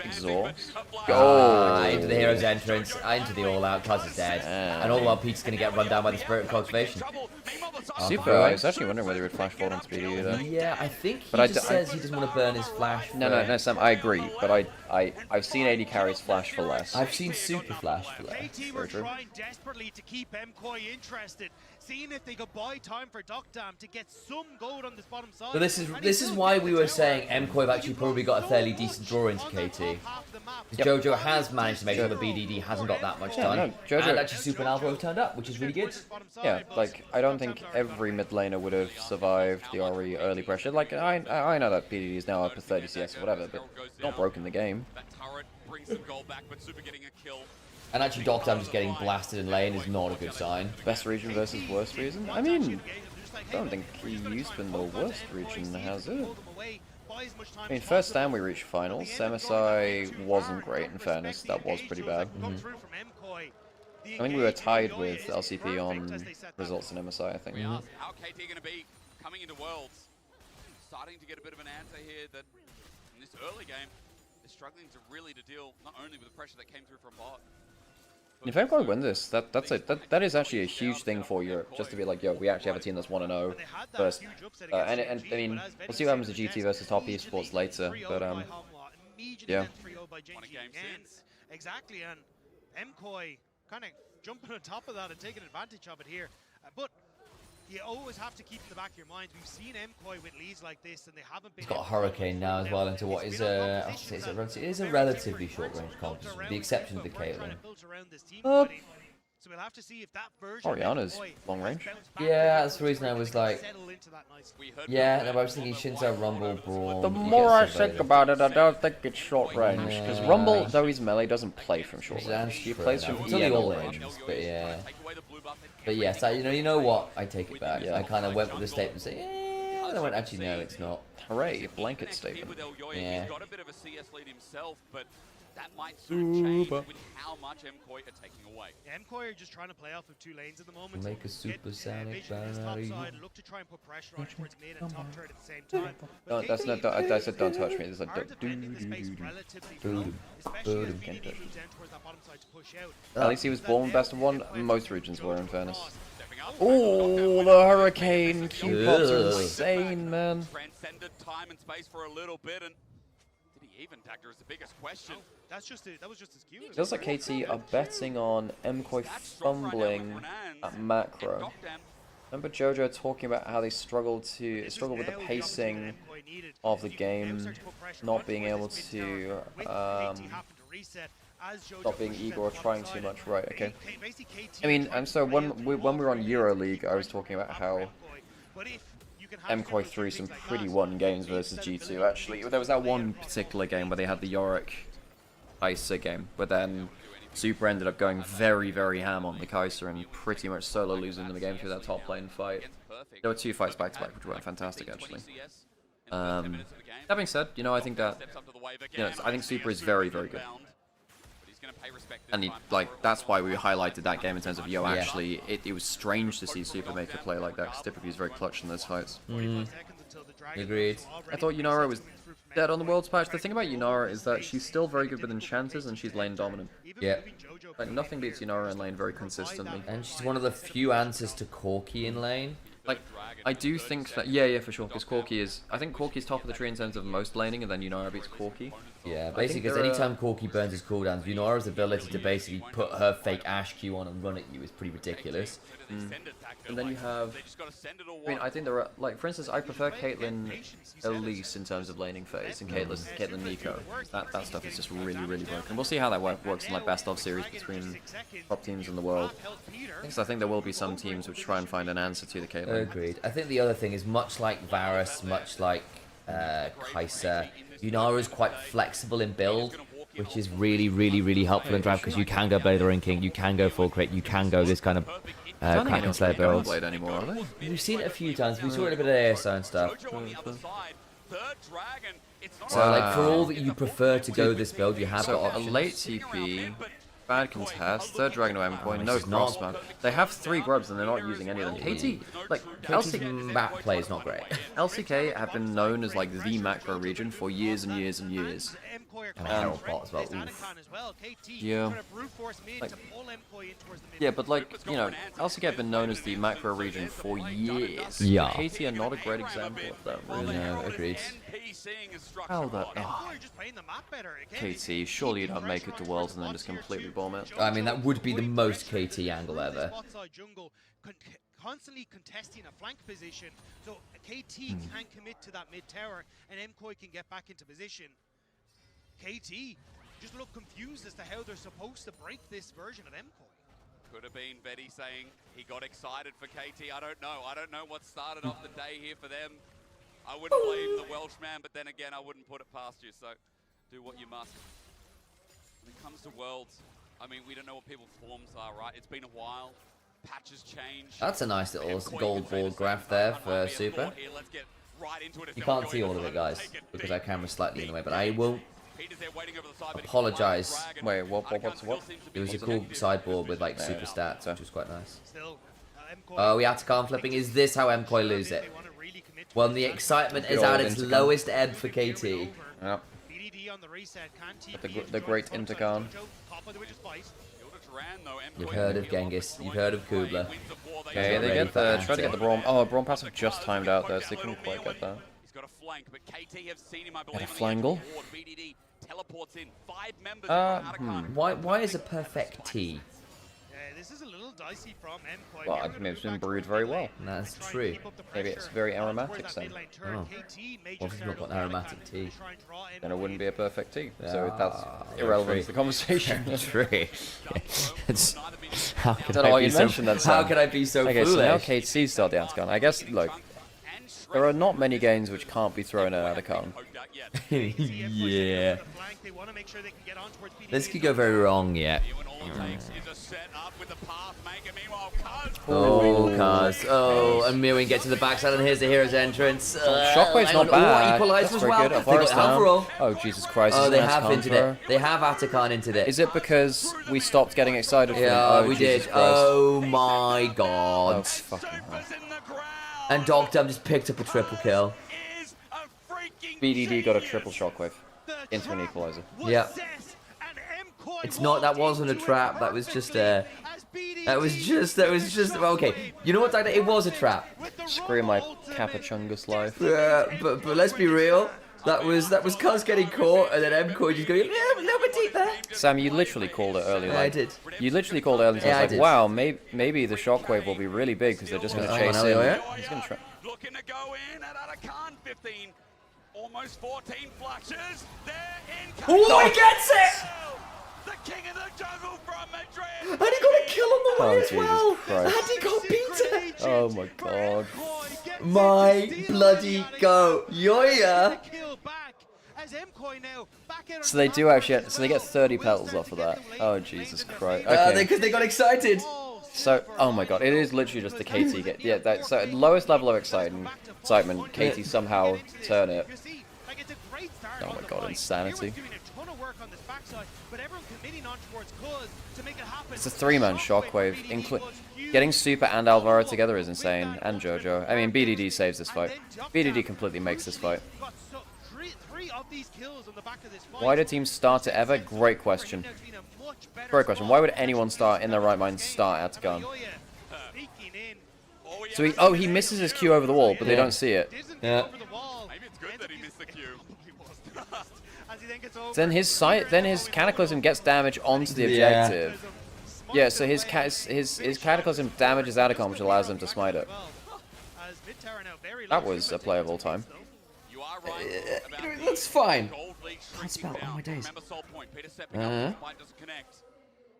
Exhaust. Oh! Into the hero's entrance, into the all-out, Cuz is dead. And all while Pete's going to get run down by the Spirit of Cultivation. Super, I was actually wondering whether he would flash forward on speedy either. Yeah, I think he just says he doesn't want to burn his flash. No, Sam, I agree, but I've seen AD carries flash for less. I've seen super flash for less. KT were trying desperately to keep MKOI interested, seeing if they could buy time for Docdam to get some gold on this bottom side. But this is why we were saying MKOI have actually probably got a fairly decent draw into KT. Jojo has managed to make sure the BDD hasn't got that much time. No, Jojo, and actually Super and Alvaro turned up, which is really good. Yeah, like, I don't think every mid laner would have survived the RE early pressure. Like, I know that BDD is now up to 30 CS or whatever, but not broken the game. And actually Docdam just getting blasted in lane is not a good sign. Best region versus worst region? I mean, I don't think EU's been the worst region, has it? I mean, first stand we reached finals. MSI wasn't great, in fairness. That was pretty bad. I think we were tied with LCP on results in MSI, I think. How KT going to be coming into Worlds? Starting to get a bit of an answer here that in this early game, they're struggling to really deal not only with the pressure that came through from bot. If MKOI win this, that is actually a huge thing for Europe. Just to be like, yo, we actually have a team that's 1-0 first. And I mean, we'll see what happens to GT versus top esports later. But yeah. Exactly, and MKOI kind of jumping on top of that and taking advantage of it here. But you always have to keep in the back of your mind, we've seen MKOI with leads like this and they haven't been... He's got a Hurricane now as well into what is a relatively short range comp, with the exception of the Caitlyn. So we'll have to see if that version Oriana's long range. Yeah, that's the reason I was like... Yeah, no, but I was thinking Shinzo, Rumble, Brawl... The more I think about it, I don't think it's short range. Because Rumble, though he's melee, doesn't play from short range. He plays from all range, but yeah. But yes, you know what? I take it back. Yeah. I kind of went with the statement saying, yeah, and I went, actually, no, it's not. Hooray, blanket statement. Yeah. He's got a bit of a CS lead himself, but that might soon change with how much MKOI are taking away. Yeah, MKOI are just trying to play off of two lanes at the moment. Make a supersonic banner. Look to try and put pressure on towards mid and top turret at the same time. No, that's not. I said don't touch me. It's like don't At least he was born best of one. Most regions were, in fairness. Oh, the Hurricane Q pops are insane, man. Transcended time and space for a little bit, and did he even tag her is the biggest question. That was just his cue. Feels like KT are betting on MKOI fumbling at macro. Remember Jojo talking about how they struggle with the pacing of the game, not being able to stop being eager or trying too much, right? Okay. I mean, and so when we were on EuroLeague, I was talking about how MKOI threw some pretty won games versus G2. Actually, there was that one particular game where they had the Yorick Kai'Sa game, but then Super ended up going very, very ham on the Kai'Sa and pretty much solo losing the game through that top lane fight. There were 2 fights back to back, which were fantastic actually. That being said, I think that I think Super is very, very good. And that's why we highlighted that game in terms of, actually, it was strange to see Super make a play like that, because typically he's very clutch in those fights. Agreed. I thought Yunara was dead on the Worlds patch. The thing about Yunara is that she's still very good with enchanters, and she's lane dominant. Yeah. Like, nothing beats Yunara in lane very consistently. And she's one of the few answers to Corki in lane. Like, I do think that, yeah, for sure, because I think Corki's top of the tree in terms of most laning, and then Yunara beats Corki. Yeah, basically, because anytime Corky burns his cooldowns, Yunora's ability to basically put her fake Ash Q on and run at you is pretty ridiculous. And then you have, I mean, I think there are, like, for instance, I prefer Caitlyn Elise in terms of laning phase, and Caitlyn Nico. That stuff is just really, really broken. We'll see how that works in, like, best-of series between top teams in the world. Because I think there will be some teams which try and find an answer to the Caitlyn. Agreed. I think the other thing is, much like Varus, much like Kai'Sa, Yunara is quite flexible in build, which is really, really, really helpful in drive, because you can go Blade Ring King, you can go full crit, you can go this kind of Kraken Slayer build. Blade anymore, are they? We've seen it a few times. We saw it a bit of ASO and stuff. So, like, for all that you prefer to go this build, you have got options. A late TP, bad contest, third Dragon to Endpoint, no crossman. They have 3 grubs and they're not using any of them. KT, like, KT's map play is not great. LCK have been known as, like, the macro region for years and years and years. And Herald bot as well. Yeah. Like, yeah, but, like, you know, LCK have been known as the macro region for years. Yeah. KT are not a great example of that, really. No, agreed. How the... Oh. KT, surely you don't make it to Worlds and then just completely bomb it. I mean, that would be the most KT angle ever. Constantly contesting a flank position, so KT can commit to that mid tower, and MKOI can get back into position. KT just look confused as to how they're supposed to break this version of MKOI. Could have been Betty saying he got excited for KT. I don't know. I don't know what started off the day here for them. I wouldn't blame the Welshman, but then again, I wouldn't put it past you. So do what you must. When it comes to Worlds, I mean, we don't know what people's forms are, right? It's been a while. Patches change. That's a nice little gold ball graph there for Super. You can't see all of it, guys, because our camera's slightly in the way, but I will apologize. Wait, what? It was a cool sideboard with, like, super stats, which was quite nice. Oh, we Atacon flipping. Is this how MKOI lose it? Well, the excitement is at its lowest ebb for KT. Yep. The great Intercon. You've heard of Genghis, you've heard of Kubler. Okay, they get the try to get the Braum. Oh, Braum passive just timed out there, so they couldn't quite get that. Got a flangle. Why is a perfect T? This is a little dicey from MKOI. Well, I mean, it's been brewed very well. That's true. Maybe it's very aromatic then. Oh. Well, if you've not got an aromatic tea, then it wouldn't be a perfect tea. So that's irrelevant to the conversation. True. How can I be so okay, foolish? So now KT start the Atacon. I guess, look, there are not many games which can't be thrown at Atacon. Yeah. This could go very wrong yet. Oh, Kaz. Oh, and Mirwin gets to the backside, and here's the hero's entrance. Shockwave's not bad. Equalizer as well. They got Alvaro. Oh, Jesus Christ. Oh, they have hinted it. They have Atacon into it. Is it because we stopped getting excited for Yeah, we Jesus did. Christ. Oh my god. Oh, fucking hell. And Dogdom just picked up a triple kill. BDD got a triple shockwave into an equalizer. Yeah. It's not, that wasn't a trap, that was just a... That was just, well, okay. You know what, Dagda? It was a trap. Screw my Capachungus life. But let's be real. That was Cuz getting caught, and then MKOI just going, yeah, a little bit deep there. Sam, you literally called it earlier. Yeah, I did. You literally called it earlier. Yeah, I was like, wow, maybe the shockwave will be really big because they're just going to chase in. He's going to try. Looking to go in at Atacon, 15, almost 14 flashes. They're in. Oh, he gets it! The king of the jungle from Madrid. And he got a kill on the way as well. Christ. And he got beaten. Oh my god. My bloody go. Yoya. So they do actually, so they get 30 petals off of that. Oh Jesus Christ. Okay. Because they got excited. So, oh my god, it is literally just the KT get, yeah, that, so lowest level of excitement, KT somehow turn it. Oh my god, insanity. It's a 3-man shockwave. Getting Super and Alvaro together is insane, and JoJo. I mean, BDD saves this fight. BDD completely makes this fight. Why do teams start it ever? Great question. Great question. Why would anyone start in their right mind start Atacon? So he misses his Q over the wall, but they don't see it. Yeah. Maybe it's good that he missed the Q. then his Cataclysm gets damage onto the objective. Yeah, so his Cataclysm damages Adacon, which allows him to smite it. That was a play of all time. That's fine. Can't spell. Oh my days.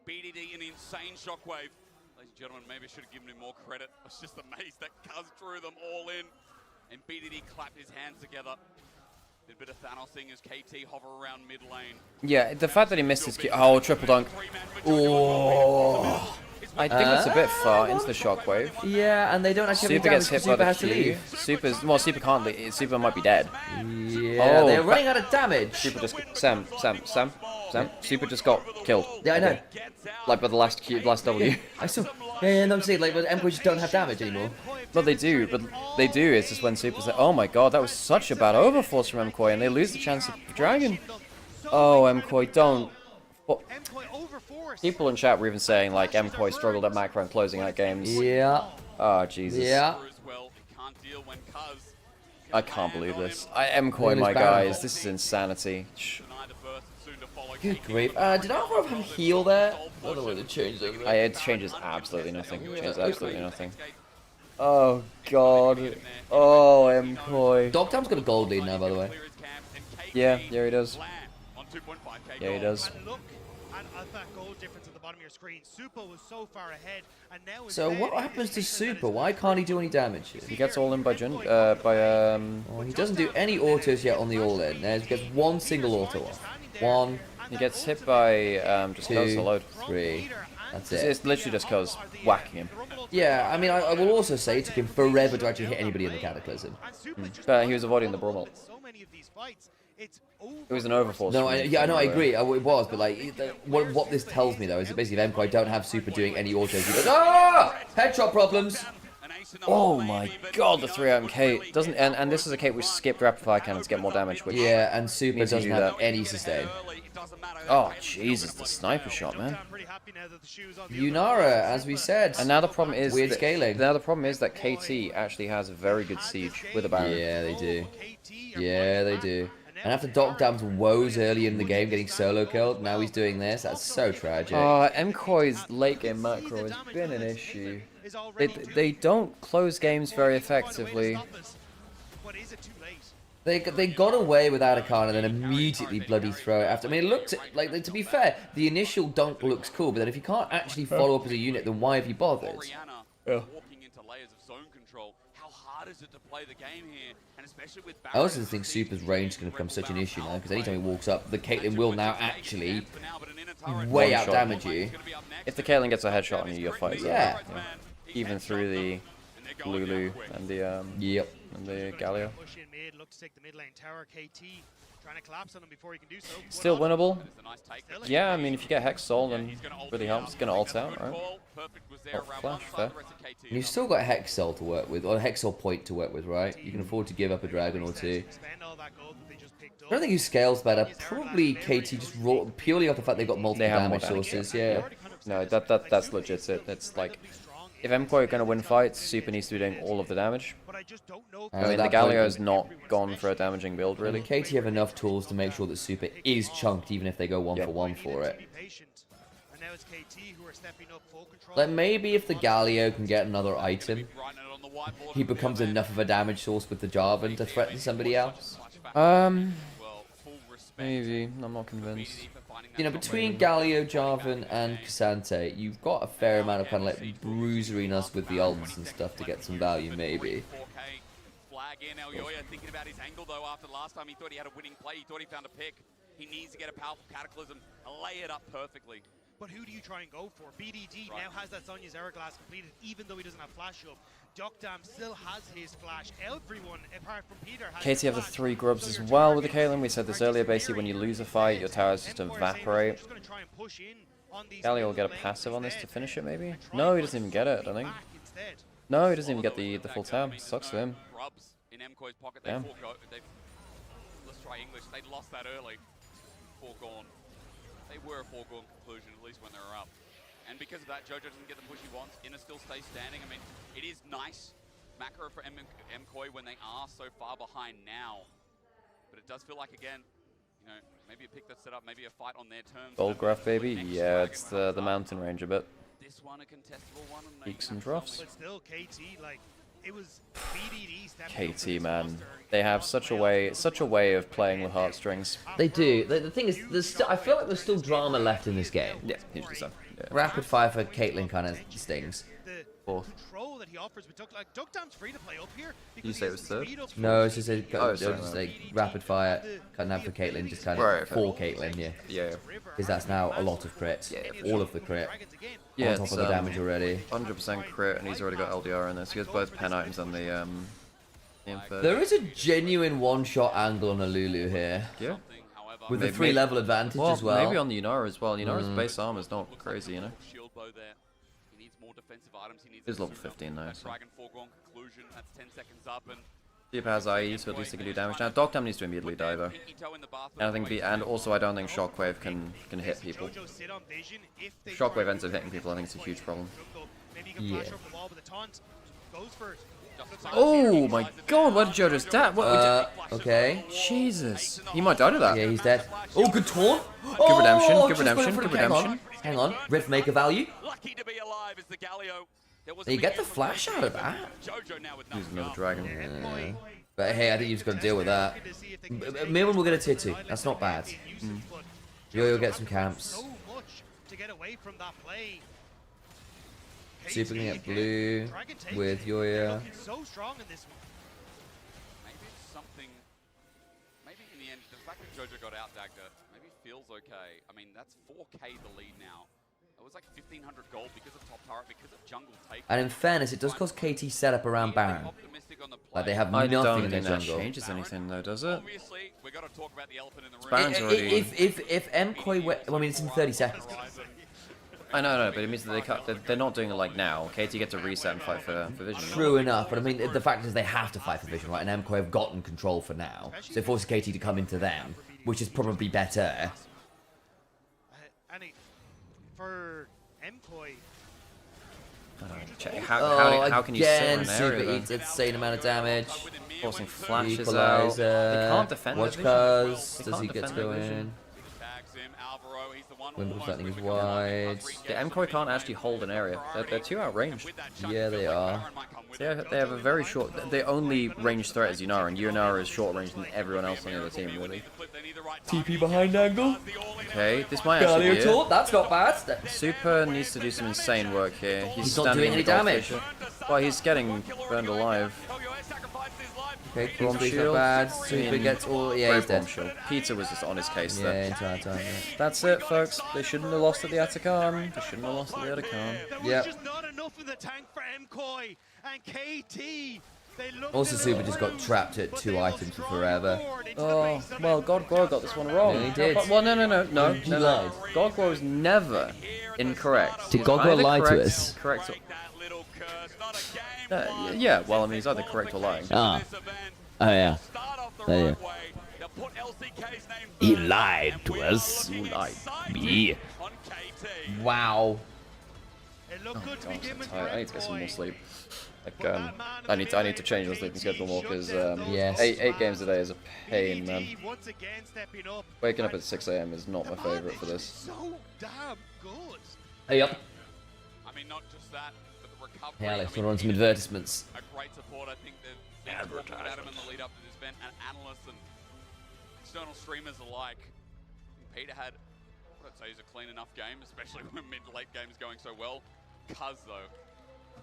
BDD an insane shockwave. Ladies and gentlemen, maybe I should have given him more credit. I was just amazed that Cuz drew them all in. And BDD clapped his hands together. Did a bit of Thanosing as KT hover around mid lane. Yeah, the fact that he missed his triple dunk. Oh, I think that's a bit far into the shockwave. Yeah, and they don't actually Super have gets hit by the Q. Super can't leave. Super might be dead. Yeah, they're running out of damage. Super just Sam. Super just got killed. Yeah, I know. Like by the last W. I still. Yeah, no, I'm saying like, but MKOI just don't have damage anymore. Well, they do, but they do. It's just when Super's like, oh my god, that was such a bad overforce from MKOI, and they lose the chance of Dragon. Oh, MKOI, don't. Well, people in chat were even saying like MKOI struggled at macro and closing out games. Yeah. Oh Jesus. Yeah. I can't believe this. MKOI, my guys, this is insanity. Good grief. Did Alvaro have heal there? I don't know whether it changed over there. It changes absolutely nothing. It changes absolutely nothing. Oh god. Oh, MKOI. Dogtown's got a gold lead now, by the way. Yeah, he does. Yeah, he does. So what happens to Super? Why can't he do any damage here? He gets all in by Oh, he doesn't do any autos yet on the all in. He gets one single auto off. One. He gets hit by just Cuz the load. 3. That's it. It's literally just Cuz whacking him. Yeah, I mean, I will also say it took him forever to actually hit anybody in the Cataclysm. But he was avoiding the Brummel. It was an overforce. No, I agree. It was, but like, what this tells me though is that basically MKOI don't have Super doing any autos. He goes, headshot problems. Oh my god, the 3M Kate doesn't, and this is a Kate which skipped rapid fire cannon to get more damage. Which yeah, and Super doesn't have any sustain. Oh Jesus, the sniper shot, man. Nymaera, as we said. And now the problem is weird scaling. Now the problem is that KT actually has a very good siege with a Baron. Yeah, they do. Yeah, they do. And after Dam's woes early in the game, getting solo killed, now he's doing this. That's so tragic. MKOI's late game macro has been an issue. They don't close games very effectively. They got away with Adacon and then immediately bloody throw it after. I mean, it looked like, to be fair, the initial dunk looks cool, but then if you can't actually follow up as a unit, then why have you bothered? Yeah. I also think Super's range is going to become such an issue now, because anytime he walks up, the Caitlyn will now actually way out damage you. If the Caitlyn gets a headshot on you, you're fighting. Yeah. Even through the Lulu and the and the Galio. Still winnable. Yeah, I mean, if you get Hex Soul, then really helps. It's gonna ult out, right? Oh, flash, fair. And you've still got Hex Soul to work with, or Hex Soul Point to work with, right? You can afford to give up a dragon or two. I don't think who scales better. Probably KT, just purely off the fact they've got multiple damage sources. Yeah. No, that's legit. It's like, if MKOI are going to win fights, Super needs to be doing all of the damage. I mean, the Galio's not gone for a damaging build, really. KT have enough tools to make sure that Super is chunked, even if they go 1-for-1 for it. Like, maybe if the Galio can get another item, he becomes enough of a damage source with the Jarvan to threaten somebody else. Maybe. I'm not convinced. You know, between Galio, Jarvan, and Cassante, you've got a fair amount of kind of like bruisering us with the ults and stuff to get some value, maybe. Thinking about his angle though, after last time he thought he had a winning play, he thought he found a pick. He needs to get a powerful Cataclysm, lay it up perfectly. But who do you try and go for? BDD now has that Sonya's Hourglass completed, even though he doesn't have flash up. Dogdam still has his flash. Everyone, apart from Peter, has KT have the 3 grubs as well with the Caitlyn. We said this earlier, basically when you lose a fight, your towers just evaporate. Galio will get a passive on this to finish it, maybe? No, he doesn't even get it, I think. No, he doesn't even get the full tower. Sucks for him. In MKOI's pocket, Damn. Let's try English. They lost that early. Foregone. They were a foregone conclusion, at least when they were up. And because of that, Jojo doesn't get the push he wants. Inner still stays standing. I mean, it is nice macro for MKOI when they are so far behind now. But it does feel like, again, you know, maybe a pick that's set up, maybe a fight on their terms. Gold graph, baby. Yeah, it's the mountain range a bit. This one a contestable one. Peaks and troughs. But still, KT, like, it was BDD KT, man, they have such a way of playing with heartstrings. They do. The thing is, I feel like there's still drama left in this game. Yeah, usually so. Yeah. Rapid fire for Caitlyn kind of stings. The control that he offers with Duck, like Duckdown's free to play up here. Did you say it was third? No, it's just a rapid fire kind of for Caitlyn, just kind of for Caitlyn, yeah. Yeah. Because that's now a lot of crits. Yeah, all of the crit. Yeah, on top of the damage already. 100% crit, and he's already got LDR in this. He has both pen items and the inferred. There is a genuine one-shot angle on a Lulu here. Yeah. With the 3-level advantage as well. Maybe on the Yunara as well. Yunara's base armor's not crazy, you know. Shield bow there. He needs more defensive items. He needs He's level 15 now. So. Dragon foregone conclusion. That's 10 seconds up and Super has IE, so at least he can do damage. Now, Dogtown needs to immediately die though. And I think and also I don't think Shockwave can hit people. Shockwave ends up hitting people. I think it's a huge problem. Yeah. Oh my God! Why did Joe just die? Okay. Jesus, he might die to that. Yeah, he's dead. Oh, good taunt. Good redemption. Oh, Good redemption. Good redemption. Hang on. Rift maker value. lucky to be alive as the Galio. You get the flash out of that. Use another dragon. Yeah. But hey, I think you've just got to deal with that. Mirman will get a tier 2. That's not bad. Yo-Yo get some camps. Super gonna get blue with Yo-Yo. So strong in this one. Maybe it's something. Maybe in the end, the fact that Jojo got out Dagda maybe feels okay. I mean, that's 4K the lead now. It was like 1,500 gold because of top turret, because of jungle take. And in fairness, it does cause KT setup around Baron. Like they have nothing in their jungle. That changes anything though, does it? Obviously, we got to talk about the elephant in the room. Baron's already. If MKOI, well, I mean, it's in 30 seconds. I know, but it means that they're not doing it like now. KT get to reset and fight for vision. True enough, but I mean, the fact is they have to fight for vision, right? And MKOI have gotten control for now, so it forces KT to come into them, which is probably better. And for MKOI, how can you sit in an Super area? eats insane amount of damage. Forcing flashes Equalizer. out. They can't defend Watch the Cuz. vision. Does he get to go in? Wimbledon lightning is wide. Yeah, MKOI can't actually hold an area. They're too outranged. Yeah, they are. They have a very short. The only ranged threat is Yunara, and Yunara is short range than everyone else on the other team, really. TP behind angle. Okay, this might actually be it. Taunt. That's not bad. Super needs to do some insane work here. He's not doing any damage. Well, he's getting burned alive. Okay, Bombshell's not bad. Super gets all. Yeah, he's dead. Peter was just on his case there. Yeah, entire time. Yeah. That's it, folks. They shouldn't have lost at the Atakan. They shouldn't have lost at the Atakan. There was just not enough in the tank for MKOI and KT. Also, Super just got trapped at 2 items for forever. Oh, well, Godgro got this one wrong. Yeah, he did. Well, no. Godgro was never incorrect. Did Godgro lie to us? Correct. Yeah, well, I mean, he's either correct or lying. Ah. Oh, yeah. Oh, yeah. He lied to us. You lied. Me. Wow. Oh, God, I'm so tired. I need to get some more sleep. Like, I need to change my sleeping schedule more because yes. 8 games a day is a pain, man. Waking up at 6 AM is not my favorite for this. So damn good. Hey up. I mean, not just that, but the recovery. Hey Alex, wanna run some advertisements? A great support. I think they've been talking about him in the lead up to this event, and analysts and external streamers alike. Peter had, I'd say, he's a clean enough game, especially when mid-late games going so well. Cuz though.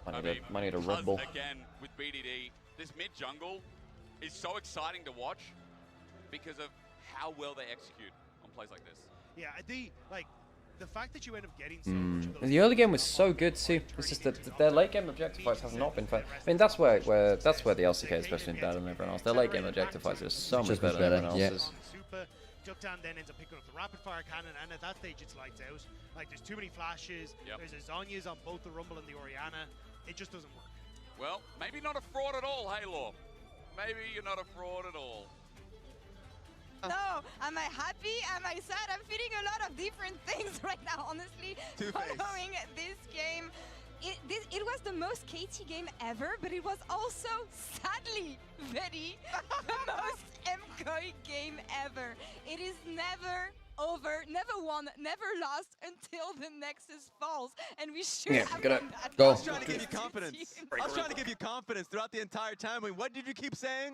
I need a Red Bull. Again, with BDD, this mid-jungle is so exciting to watch because of how well they execute on plays like this. Yeah, the fact that you end up getting so much of those. The early game was so good too. It's just that their late game objective fights have not been fair. I mean, that's where the LCK has especially been better than everyone else. Their late game objective fights are so much better than everyone else's. Super. Duckdown then ends up picking up the rapid fire cannon, and at that stage it's lights out. Like, there's too many flashes. There's a Zhonya's on both the Rumble and the Orianna. It just doesn't work. Well, maybe not a fraud at all, hey Law. Maybe you're not a fraud at all. No, am I happy? Am I sad? I'm feeling a lot of different things right now, honestly. Following this game. It was the most KT game ever, but it was also, sadly, very the most MKOI game ever. It is never over, never won, never lost until the Nexus falls, and we should have done that. I was trying to give you confidence. I was trying to give you confidence throughout the entire time. I mean, what did you keep saying?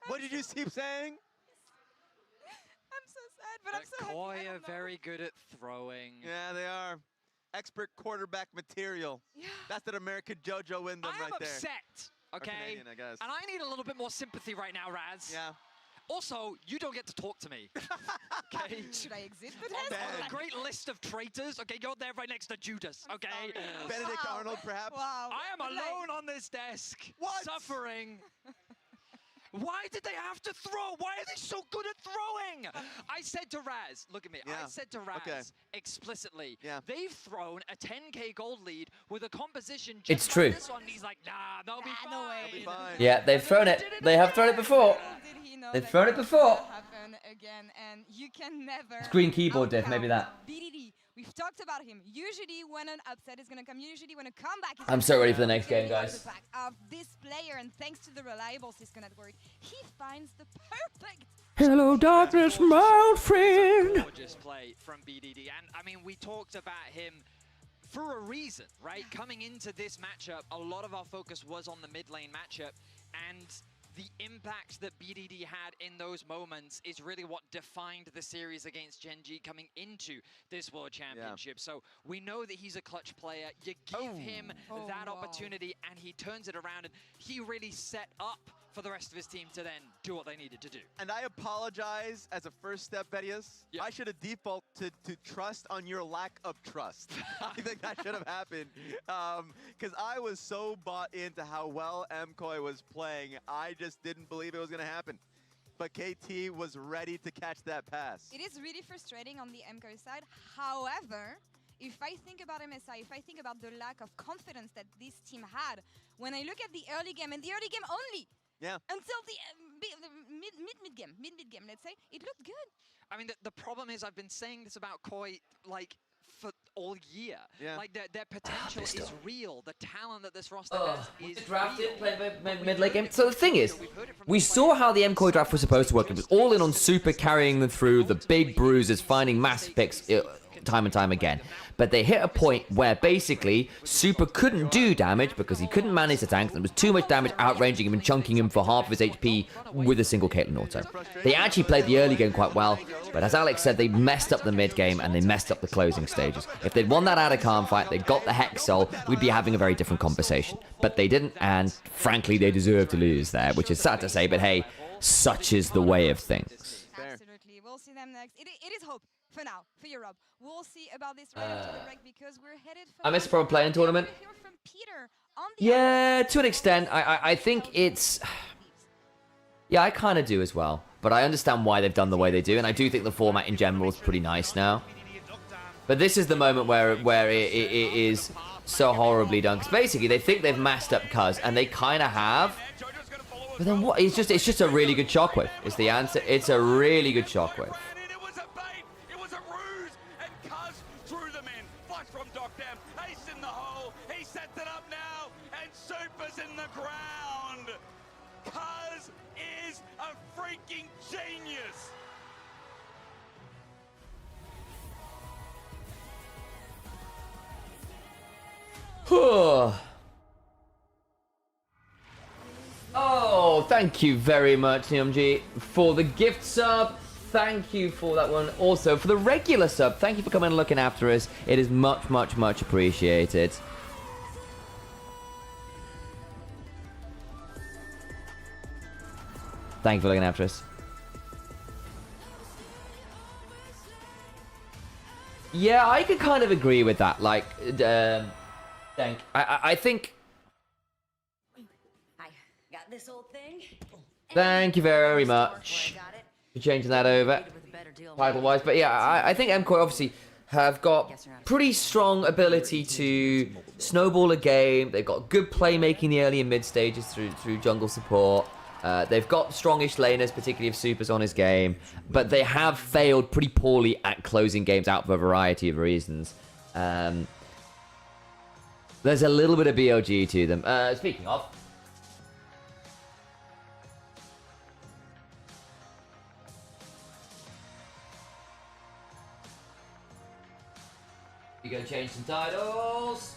What did you keep saying? I'm so sad, but I'm so happy. MKOI are very good at throwing. Yeah, they are. Expert quarterback material. Yeah. That's that American JoJo in them right there. I'm upset, okay? Canadian, I guess. And I need a little bit more sympathy right now, Raz. Yeah. Also, you don't get to talk to me. Okay? Should I exit the On test? the great list of traitors, okay, you're there right next to Judas, okay? Benedict Arnold, perhaps? Wow. I am alone on this desk, suffering. Why did they have to throw? Why are they so good at throwing? I said to Raz, look at me, I said to Raz explicitly, they've thrown a 10k gold lead with a composition just It's like true. this one. And he's like, nah, they'll be fine. No way. Yeah, they've thrown it. They have thrown it before. They've thrown it before. Happen again, and you can never. Screen keyboard diff, maybe that. BDD. We've talked about him. Usually, when an upset is gonna come, usually when a comeback is. I'm so ready for the next game, guys. Of this player, and thanks to the reliable Cisco network, he finds the perfect. Hello, darkness, my old friend. Gorgeous play from BDD, and I mean, we talked about him for a reason, right? Coming into this matchup, a lot of our focus was on the mid lane matchup, and the impact that BDD had in those moments is really what defined the series against GENG coming into this World Championship. So we know that he's a clutch player. You give him that opportunity and he turns it around, and he really set up for the rest of his team to then do what they needed to do. And I apologize as a first step, Bedias. I should have default to trust on your lack of trust. I think that should have happened. Because I was so bought into how well MKOI was playing, I just didn't believe it was going to happen. But KT was ready to catch that pass. It is really frustrating on the MKOI side. However, if I think about MSI, if I think about the lack of confidence that this team had, when I look at the early game, and the early game only, until the mid game, let's say, it looked good. I mean, the problem is I've been saying this about KOI, like, for all year. Like, their potential is real. The talent that this roster has is drafted, real. played mid-late game. So the thing is, we saw how the MKOI draft was supposed to work. It was all in on Super, carrying them through the big bruises, finding massive picks time and time again. But they hit a point where basically Super couldn't do damage because he couldn't manage the tanks. There was too much damage outranging him and chunking him for half of his HP with a single Caitlyn auto. They actually played the early game quite well, but as Alex said, they messed up the mid game and they messed up the closing stages. If they'd won that Adakam fight, they got the Hex Soul, we'd be having a very different conversation. But they didn't, and frankly, they deserve to lose there, which is sad to say, but hey, such is the way of things. Absolutely. We'll see them next. It is hope for now, for Europe. We'll see about this right after the break because we're headed for... I missed the pro playing tournament. Hear from Peter on the Yeah, to an extent. I think it's... Yeah, I kind of do as well. But I understand why they've done the way they do, and I do think the format in general is pretty nice now. But this is the moment where it is so horribly done. Because basically, they think they've masked up Cuz, and they kind of have. But then what? It's just a really good shockwave. Is the answer. It's a really good shockwave. Oh, thank you very much, NeomG, for the gift sub. Thank you for that one. Also, for the regular sub, thank you for coming and looking after us. It is much, much, much appreciated. Thank you for looking after us. Yeah, I could kind of agree with that. Like, I think... I got this old thing. Thank you very much for changing that over, title-wise. But yeah, I think MKOI obviously have got pretty strong ability to snowball a game. They've got good playmaking in the early and mid stages through jungle support. They've got strongish laners, particularly if Super's on his game, but they have failed pretty poorly at closing games out for a variety of reasons. There's a little bit of BOG to them. Speaking of, You gonna change some titles?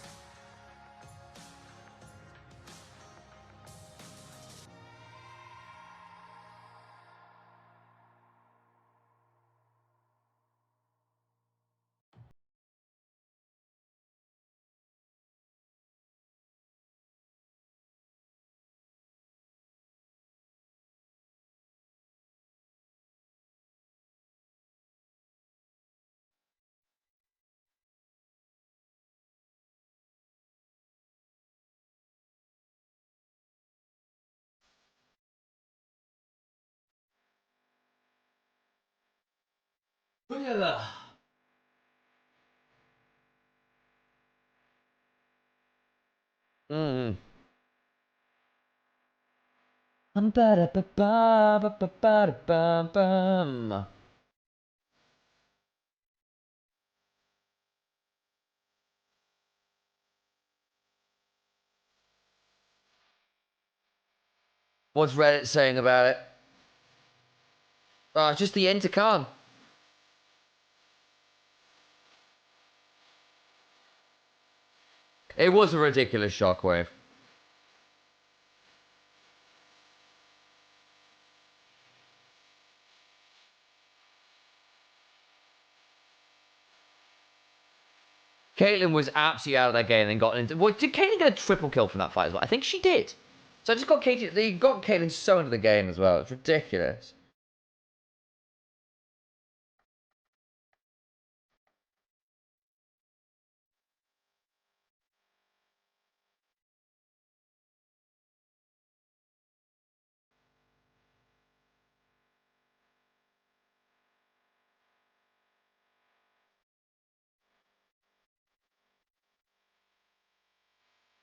Mm. What's Reddit saying about it? Oh, just the end to come. It was a ridiculous shockwave. Caitlyn was absolutely out of that game and then got into. Well, did Caitlyn get a triple kill from that fight as well? I think she did. So I just got Caitlyn. They got Caitlyn so into the game as well. It's ridiculous.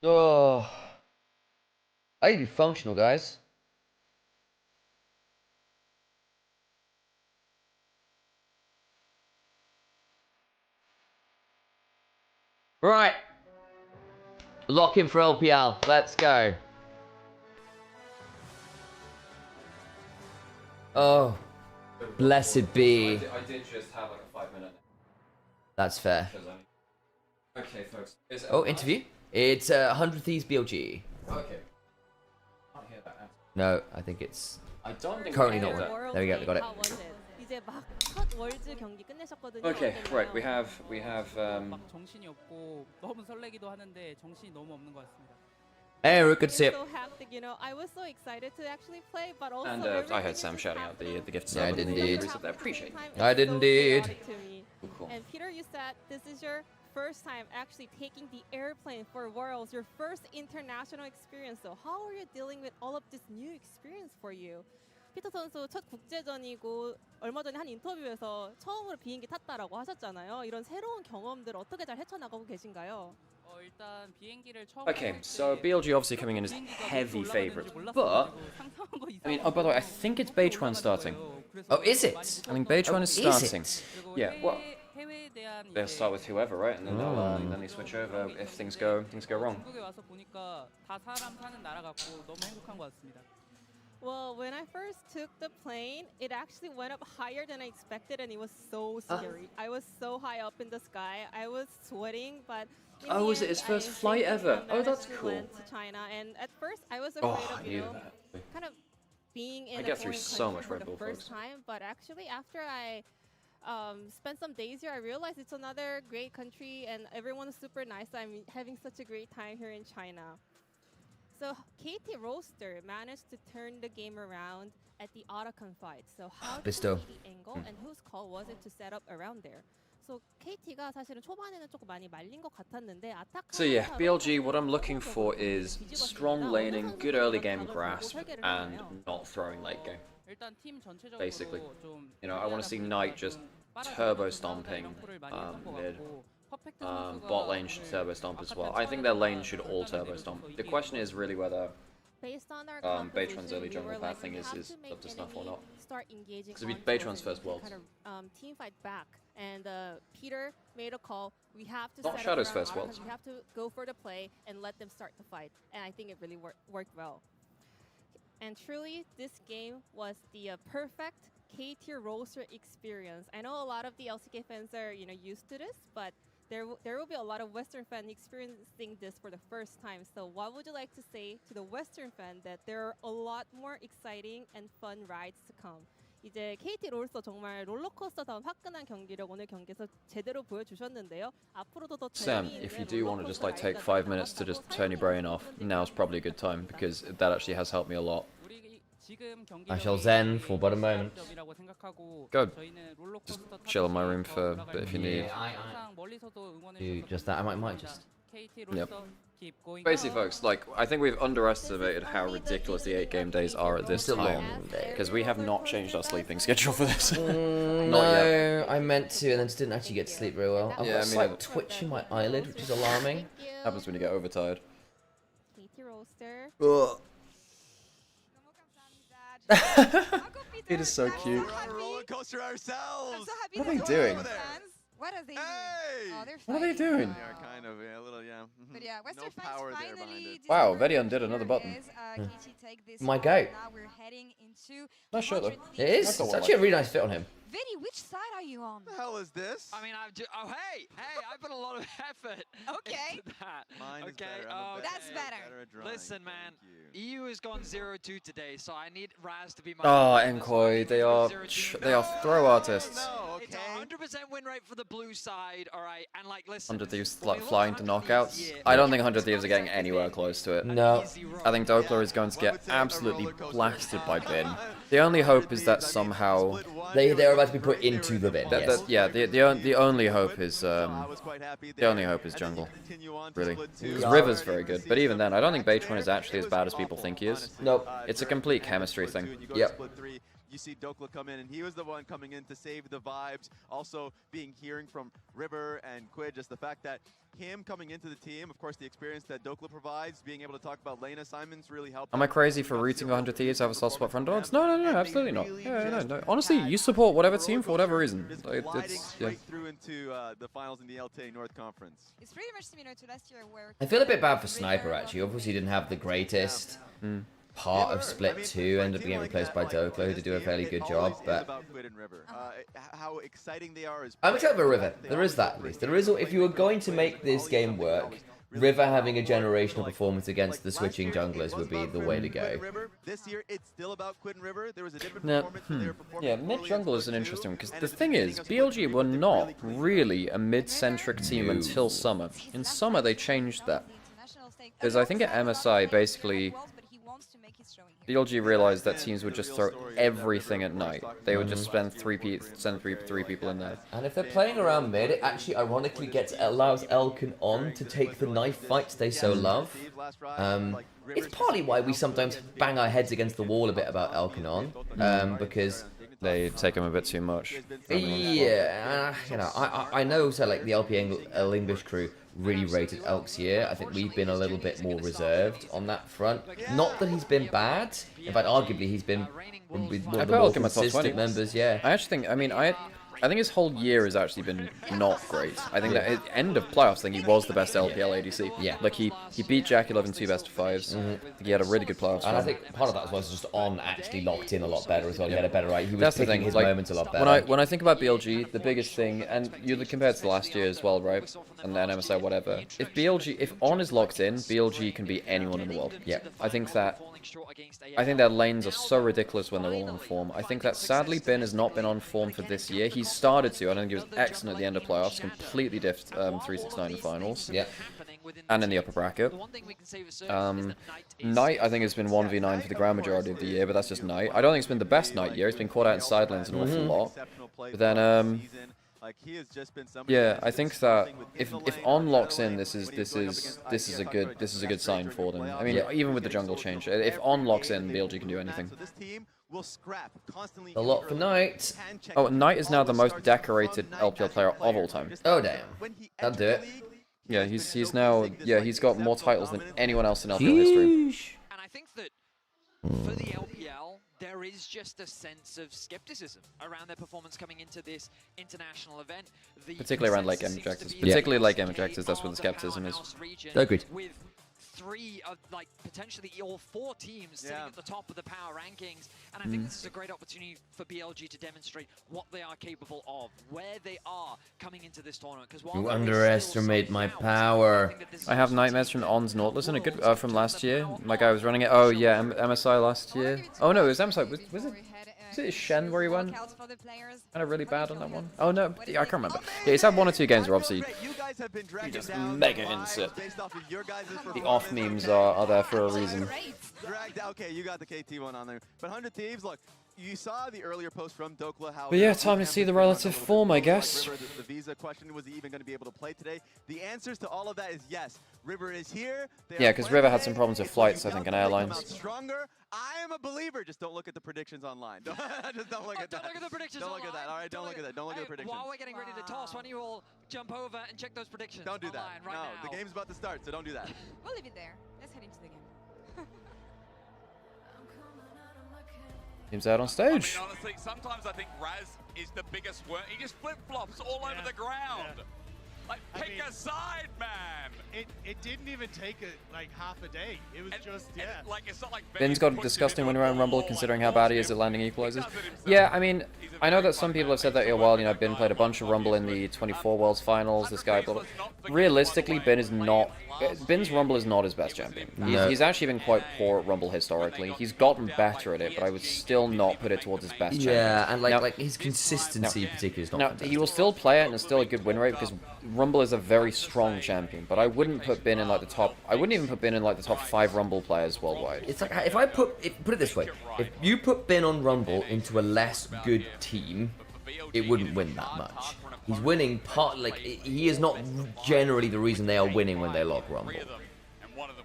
Oh, I need to be functional, guys. Right. Lock in for LPL. Let's go. Oh, blessed be. I did just have like a 5-minute. That's fair. Okay, folks. Oh, interview? It's 100 Thieves BLG. Okay. Can't hear that. No, I think it's I don't think currently we not hear working. that. There we go, we got it. 이제 막 첫 월즈 경기 끝내셨거든요. Okay, right. We have. 막 정신이 없고 너무 설레기도 하는데 정신이 너무 없는 것 같습니다. Hey, Rook, good to see you. So haptic, you know, I was so excited to actually play, but also And I heard Sam shouting out the gift. Yeah, I did indeed. I appreciate it. I did indeed. Cool. And Peter, you said this is your first time actually taking the airplane for Worlds, your first international experience. So how are you dealing with all of this new experience for you? 피터 선수 첫 국제전이고 얼마 전에 한 인터뷰에서 처음으로 비행기 탔다라고 하셨잖아요. 이런 새로운 경험들 어떻게 잘 헤쳐나가고 계신가요? 일단 비행기를 처음 Okay, so BLG obviously coming in as heavy favourites, but I mean, oh, by the way, I think it's Beitwan starting. Oh, is it? I think Beitwan is Is starting. it? Yeah, well, they'll start with whoever, right? And then then they switch over if things go wrong. 한국에 와서 보니까 다 사람 사는 나라 같고 너무 행복한 것 같습니다. Well, when I first took the plane, it actually went up higher than I expected, and it was so scary. I was so high up in the sky. I was sweating, but Oh, was it his first flight ever? Oh, that's cool. Went to China, and at first I was afraid Oh, of I knew that. kind of being in I a get through foreign so country much for Red Bull, the first folks. time. But actually, after I spent some days here, I realized it's another great country, and everyone's super nice. I'm having such a great time here in China. So KT Roaster managed to turn the game around at the Otacon fight. So how did you see Bisto. the angle and whose call was it to set up around there? So KT가 사실은 초반에는 조금 많이 말린 것 같았는데 So yeah, BLG, what I'm looking for is strong laning, good early game grasp, and not throwing late game. 일단 팀 전체적으로 Basically, 좀 you know, I want to see Knight just turbo stomping mid. Bot lane should turbo stomp as well. I think their lane should all turbo stomp. The question is really whether Beitwan's early jungle path thing is up to snuff or not. Because it'd be Beitwan's first world. Kind of team fight back, and Peter made a call. We have to Not set Shadow's up around first Otacon. worlds. We have to go for the play and let them start the fight, and I think it really worked well. And truly, this game was the perfect K-tier roster experience. I know a lot of the LCK fans are used to this, but there will be a lot of Western fans experiencing this for the first time. So what would you like to say to the Western fan that there are a lot more exciting and fun rides to come? 이제 KT 롤서 정말 롤러코스터다운 화끈한 경기력 오늘 경기에서 제대로 보여주셨는데요. 앞으로도 더 Sam, if you do want to just like take 5 minutes to just turn your brain off, now's probably a good time because that actually has helped me a lot. I shall zen for but a moment. Go. Just chill in my room for a bit if you need. Do just that. I might just. Yep. Basically, folks, like, I think we've underestimated how ridiculous the 8 game days are at this time. Because we have not changed our sleeping schedule for this. No, I meant to, and then just didn't actually get to sleep very well. I've got a I slight mean, twitch in my eyelid, which is alarming. Happens when you get overtired. KT roaster. Ugh. It is so cute. We're on a roller coaster ourselves. I'm so happy What are that they doing? What are they doing? Oh, they're What are they fighting. doing? They are kind of, yeah, a little, yeah. But yeah, Western No fans power there behind finally it. Wow, Vedion did another button. KT take this My one. goat. Now we're heading into Nice shirt though. It is. It's actually a really nice fit on him. Vidi, which side are you on? What the hell is this? I mean, oh hey, I put a lot of effort Okay. into that. Mine is okay, better. I'm a That's better. at drawing. Listen, man, EU has gone 0-2 today, so I need Raz to be my. Oh, MKOI, they are throw artists. It's a 100% win rate for the blue side, all right. And like, listen, 100 Thieves like flying to knockouts. I don't think 100 Thieves are getting anywhere close to it. No. I think Doppler is going to get absolutely blasted by Bin. The only hope is that somehow they're about to be put into the bin. Yes. Yeah, the only hope is jungle, really. Because River's very good, but even then, I don't think Beitron is actually as bad as people think he is. Nope. It's a complete chemistry thing. Yep. You see Dokla come in, and he was the one coming in to save the vibes. Also, hearing from River and Quid, just the fact that him coming into the team, of course, the experience that Dokla provides, being able to talk about lane assignments really helped. Am I crazy for rooting 100 Thieves to have a soft spot for Underdogs? No, absolutely not. Yeah, no. Honestly, you support whatever team for whatever reason. It's yeah. Right through into the finals in the LTA North Conference. It's pretty much similar to last year where I feel a bit bad for Sniper actually. Obviously, he didn't have the greatest part of Split 2. Ended up being replaced by Doklo, who did do a fairly good job. But how exciting they are is. I'm excited for River. There is that at least. There is. If you were going to make this game work, River having a generational performance against the switching junglers would be the way to go. This year, it's still about Quid and River. There was a different Now, performance when they were performing. yeah, mid jungle is an interesting one because the thing is, BLG were not really a mid-centric team until summer. In summer, they changed that. Because I think at MSI, basically, BLG realized that teams would just throw everything at night. They would just send three people in there. And if they're playing around mid, it actually ironically allows Elkin on to take the knife fights they so love. It's partly why we sometimes bang our heads against the wall a bit about Elkin on, because they take him a bit too much. Yeah, you know, I know. So like the LP English crew really rated Elk's year. I think we've been a little bit more reserved on that front. Not that he's been bad. In fact, arguably he's been with one of the more consistent members. Yeah. I actually think. I mean, I think his whole year has actually been not great. I think that at the end of playoffs, I think he was the best LPL ADC. Yeah. Like he beat Jack 11 2 best of 5s. I think he had a really good playoffs. And I think part of that was just on actually locked in a lot better as well. He had a better right. He was picking his moments a lot better. When I think about BLG, the biggest thing, and you compared to last year as well, right? And then MSI, whatever. If On is locked in, BLG can beat anyone in the world. Yeah. I think their lanes are so ridiculous when they're all on form. I think that sadly Bin has not been on form for this year. He started to. I don't think he was excellent at the end of playoffs. Completely diffed 369 in finals. Yeah. And in the upper bracket. Knight, I think, has been 1v9 for the grand majority of the year, but that's just Knight. I don't think it's been the best Knight year. He's been caught out in side lanes an awful lot. But then, yeah, I think that if On locks in, this is a good sign for them. I mean, even with the jungle change, if On locks in, BLG can do anything. A lot for Knight. Oh, Knight is now the most decorated LPL player of all time. Oh damn, that'll do it. Yeah, he's now he's got more titles than anyone else in LPL history. And I think that for the LPL, there is just a sense of skepticism around their performance coming into this international event. Particularly around late game objectives. Particularly late game objectives, that's where the skepticism is. Agreed. With 3 of like potentially all 4 teams sitting at the top of the power rankings, and I think this is a great opportunity for BLG to demonstrate what they are capable of, where they are coming into this tournament. Because you underestimate my power. I have nightmares from On's Nautilus and a good from last year. My guy was running it. Oh yeah, MSI last year. Oh no, it was MSI. Was it Shen where he went? Kind of really bad on that one. Oh no, I can't remember. Yeah, he's had 1 or 2 games where obviously he just mega inset. The off memes are there for a reason. Okay, you got the KT one on there. But 100 Thieves, look, you saw the earlier post from Dokla how... But yeah, time to see the relative form, I guess. River, the visa question, was he even going to be able to play today? The answers to all of that is yes. River is here. Yeah, because River had some problems with flights, I think, and airlines. Stronger. I am a believer. Just don't look at the predictions online. Just don't look at that. Don't look at the predictions Don't look at that. All right, don't look at that. Don't look at the predictions. While we're getting ready to toss, why don't you all jump over and check those predictions? Don't do that. Right no, now. the game's about to start, so don't do that. We'll leave it there. Let's head into the game. Team's out on stage. I mean, honestly, sometimes I think Raz is the biggest worm. He just flip-flops all over the ground. Like, pick a side, man. It didn't even take like half a day. It was like it's not like Ben's got a disgusting win around Rumble, considering how bad he is at landing equalizers. Yeah, I mean, I know that some people have said that, well, you know, Ben played a bunch of Rumble in the 24 Worlds Finals, this guy, blah, blah. Realistically, Ben is not... Ben's Rumble is not his best champion. He's actually been quite poor at Rumble historically. He's gotten better at it, but I would still not put it towards his best champion. Yeah, and like his consistency particularly is not fantastic. He will still play it, and it's still a good win rate, because Rumble is a very strong champion, but I wouldn't put Ben in like the top... I wouldn't even put Ben in like the top 5 Rumble players worldwide. It's like, if I put it this way, if you put Ben on Rumble into a less good team, it wouldn't win that much. He's winning he is not generally the reason they are winning when they log Rumble.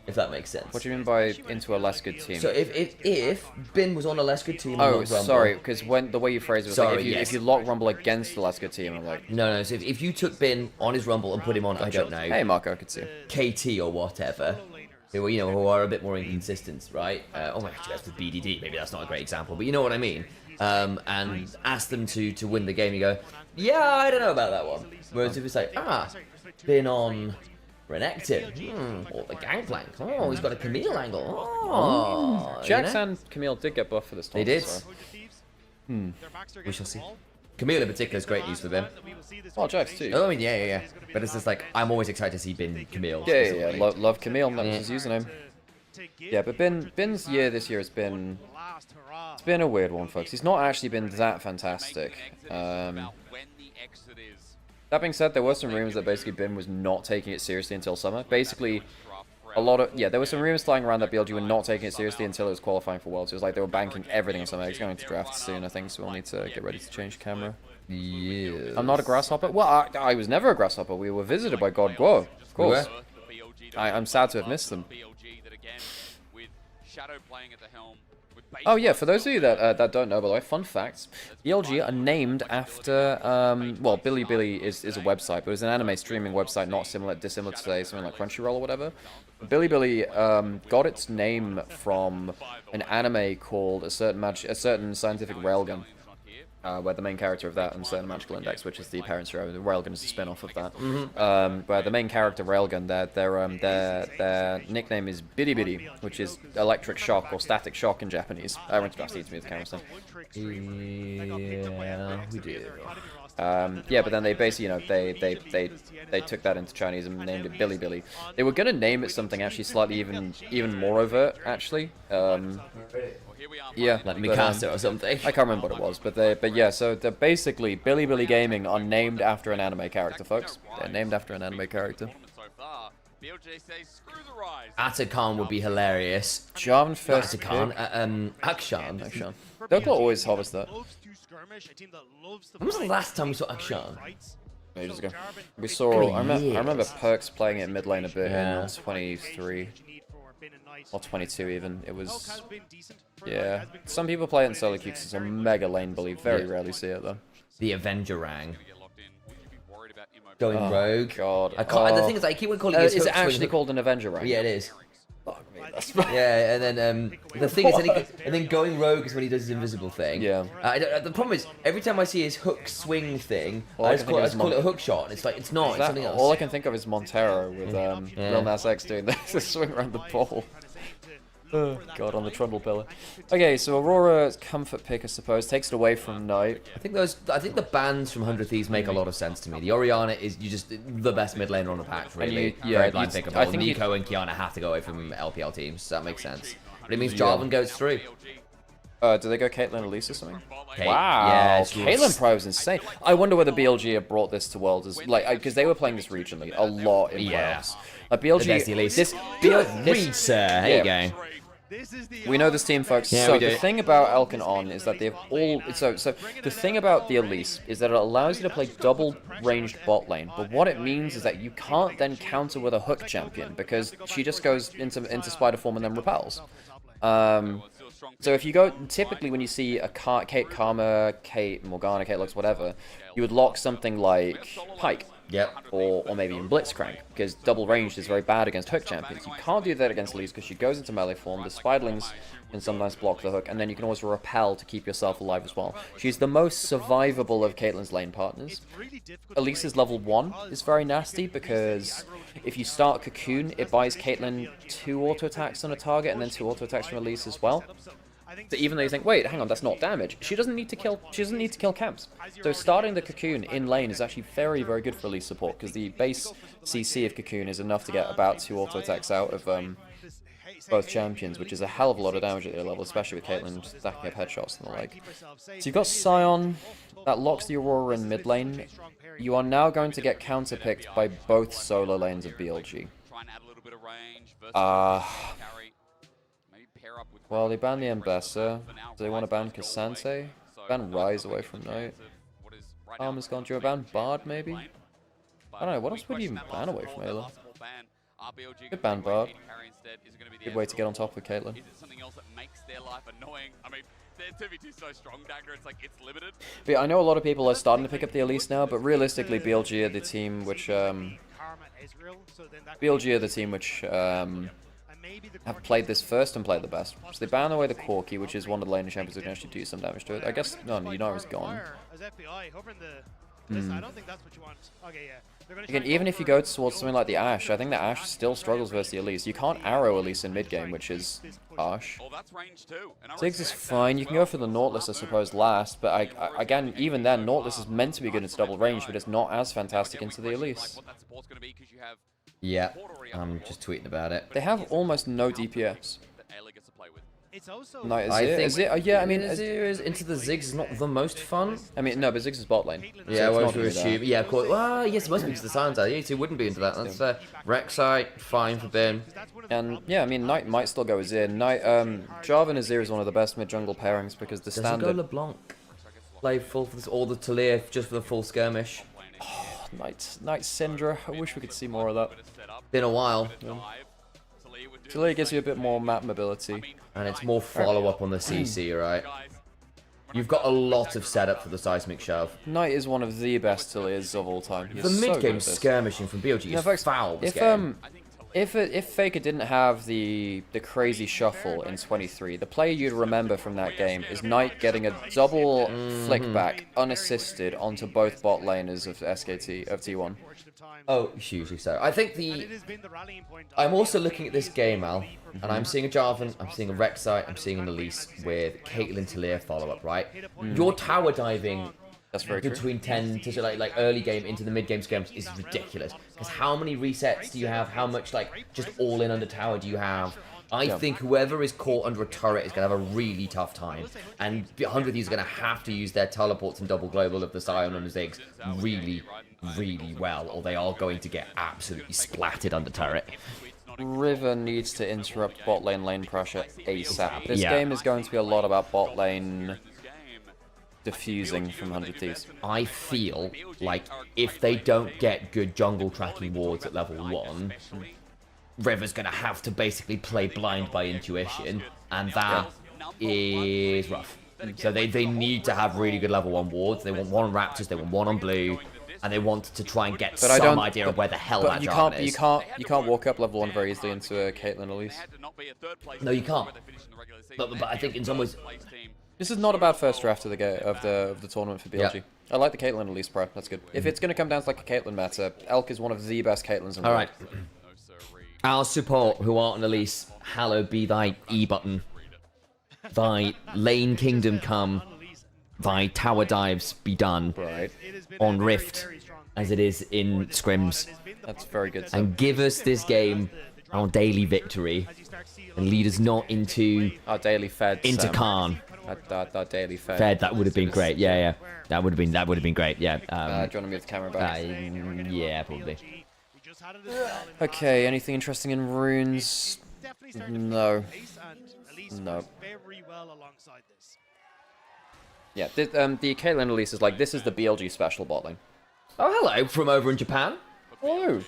If that makes sense. What do you mean by into a less good team? So if Ben was on a less good team, oh, sorry, because the way you phrase it was like if you lock Rumble against a less good team, I'm like no. So if you took Ben on his Rumble and put him on, I don't know. Hey, Marco, I could see KT or whatever. Who are a bit more inconsistent, right? Oh, actually, that's the BDD. Maybe that's not a great example, but you know what I mean. And ask them to win the game, you go, yeah, I don't know about that one. Whereas if it's like, been on Renekton, or the Gangplank, oh, he's got a Camille angle, oh. Jax and Camille did get buffed for this time. They did. So. We shall see. Camille in particular is great news for them. Oh, Jax too. Oh, I mean, yeah. But it's just like, I'm always excited to see Ben Camille. Yeah. Love Camille, that was his username. Yeah, but Ben's year this year has been... It's been a weird one, folks. He's not actually been that fantastic. That being said, there were some rumors that basically Ben was not taking it seriously until summer. Basically, there were some rumors flying around that BLG were not taking it seriously until it was qualifying for Worlds. It was like they were banking everything on summer. He's going to draft soon, I think, so we'll need to get ready to change camera. Yeah. I'm not a grasshopper. Well, I was never a grasshopper. We were visited by God Guo, of course. I'm sad to have missed them. Oh yeah, for those of you that don't know, by the way, fun facts: BLG are named after well, Bilibili is a website, but it's an anime streaming website, not dissimilar to say something like Crunchyroll or whatever. Bilibili got its name from an anime called a certain scientific railgun. Where the main character of that and Certain Magical Index, which is the parents' show, the Railgun is a spin-off of that. Where the main character Railgun, their nickname is Bidi Bidi, which is electric shock or static shock in Japanese. I went to pass these to me with the camera, so. Yeah, we do. Yeah, but then they basically, they took that into Chinese and named it Bilibili. They were gonna name it something actually slightly even more overt, actually. Yeah, like Mikasa or something. I can't remember what it was, but yeah. So they're basically Bilibili Gaming are named after an anime character, folks. They're named after an anime character. Atakan would be hilarious. Jarvan first Atakan, Akshan. Dokla always hovers that. When was the last time we saw Akshan? Ages ago. We saw. I remember Perks playing it mid lane a bit in 23. Or 22 even. It was... Yeah. Some people play it in solo queue because it's a mega lane bully. Very rarely see it though. The Avenger Rang. Going rogue. God. The thing is, I keep calling it... Is it actually called an Avenger Rang? Yeah, it is. Fuck me. That's Yeah, and then the thing is, and then going rogue is when he does his invisible thing. Yeah. The problem is, every time I see his hook swing thing, All I just call it a hook shot. And it's like, it's not, it's something else. All I can think of is Montero with Lil Nas X doing the swing around the ball. Oh, God, on the trundle pillar. Okay, so Aurora's comfort pick, I suppose, takes it away from Knight. I think the bans from 100 Thieves make a lot of sense to me. The Orianna is just the best mid laner on the pack, really. Very blind pickable. I think Nico and Kiana have to go away from LPL teams, so that makes sense. But it means Jarvan goes through. Do they go Caitlyn Elise or something? Kate. Wow, Yeah, Caitlyn Pro is insane. I wonder whether BLG have brought this to Worlds, because they were playing this regionally a lot in playoffs. BLG, read, sir. There you go. We know this team, folks. Yeah, so the thing about Elkin On is that they've all... So the thing about the Elise is that it allows you to play double-ranged bot lane. But what it means is that you can't then counter with a hook champion, because she just goes into spider form and then repels. So if you go... Typically when you see a Kate Karma, Kate Morgana, Kate Lux, whatever, you would lock something like Pyke. Yep. Or maybe even Blitzcrank, because double ranged is very bad against hook champions. You can't do that against Elise because she goes into melee form, the Spiderlings can sometimes block the hook, and then you can always repel to keep yourself alive as well. She's the most survivable of Caitlyn's lane partners. Elise's level 1 is very nasty because if you start Cocoon, it buys Caitlyn 2 auto attacks on a target and then 2 auto attacks from Elise as well. So even though you think, wait, hang on, that's not damage, she doesn't need to kill camps. So starting the Cocoon in lane is actually very, very good for Elise support, because the base CC of Cocoon is enough to get about 2 auto attacks out of both champions, which is a hell of a lot of damage at their level, especially with Caitlyn stacking up headshots and the like. So you've got Sion, that locks the Aurora in mid lane. You are now going to get counterpicked by both solo lanes of BLG. Well, they banned the Ambessa. Do they want to ban Cassante? Ban Rise away from Knight. Armor's gone. Do you ban Bard, maybe? I don't know. What else would you even ban away from Ayla? Good ban Bard. Good way to get on top of Caitlyn. But yeah, I know a lot of people are starting to pick up the Elise now, but realistically, BLG are the team which have played this first and played the best. So they ban away the Corki, which is one of the laner champions who can actually do some damage to it. I guess, no, Nymaera's gone. Again, even if you go towards something like the Ashe, I think the Ashe still struggles versus the Elise. You can't arrow Elise in mid-game, which is harsh. Ziggs is fine. You can go for the Nautilus, I suppose, last, but again, even then, Nautilus is meant to be good into double range, but it's not as fantastic into the Elise. Yeah, I'm just tweeting about it. They have almost no DPS. No, yeah, I mean, Azir into the Ziggs is not the most fun. I mean, no, but Ziggs is bot lane. Yeah, well, we assume. Yeah, of course. Well, yes, it must be because the Silence are. Yeah, so wouldn't be into that. That's fair. Rek'Sai, fine for Ben. And yeah, I mean, Knight might still go Azir. Jarvan Azir is one of the best mid jungle pairings because the standard. Doesn't go LeBlanc. Play full for this, all the Talir just for the full skirmish. Oh, Knight Syndra. I wish we could see more of that. Been a while. Yeah. Talir gives you a bit more map mobility. And it's more follow-up on the CC, right? You've got a lot of setup for the seismic shove. Knight is one of the best Talirs of all time. The mid-game skirmishing from BLG is foul this game. If Faker didn't have the crazy shuffle in 23, the player you'd remember from that game is Knight getting a double flick back, unassisted, onto both bot laners of SKT, of T1. Oh, hugely so. I think I'm also looking at this game, Al, and I'm seeing a Jarvan, I'm seeing a Rek'Sai, I'm seeing an Elise with Caitlyn Talir follow-up, right? Your tower diving between 10 to like early game into the mid game skirmish is ridiculous. Because how many resets do you have? How much just all in under tower do you have? I think whoever is caught under a turret is going to have a really tough time. And 100 of these are going to have to use their teleports and double global of the Sion and the Ziggs really, really well, or they are going to get absolutely splatted under turret. River needs to interrupt bot lane pressure ASAP. This game is going to be a lot about bot lane diffusing from 100 Thieves. I feel like if they don't get good jungle tracking wards at level 1, River's going to have to basically play blind by intuition, and that is rough. So they need to have really good level 1 wards. They want one on Raptors, they want one on blue, and they wanted to try and get But I some don't, idea of where the hell but that you Jarvan can't, is. you can't walk up level 1 very easily into a Caitlyn Elise. No, you can't. But I think in some ways, this is not a bad first draft of the tournament for BLG. Yeah. I like the Caitlyn Elise pro. That's good. If it's going to come down to like a Caitlyn meta, Elk is one of the best Caitlyn's in the all world. right. Our support, who art an Elise, hallowed be thy E button. Thy lane kingdom come. Thy tower dives be done. Right. On Rift, as it is in scrims. That's very good. And give us this game our daily victory, and lead us not into our daily fed. Into Khan. Our daily fed. Fed. That would have been great. Yeah. That would have been great. Yeah. Do you want to move the camera back? Yeah, probably. Okay. Anything interesting in runes? No. No. Yeah, the Caitlyn Elise is like, this is the BLG special bot lane. Oh, hello, from over in Japan. Hello.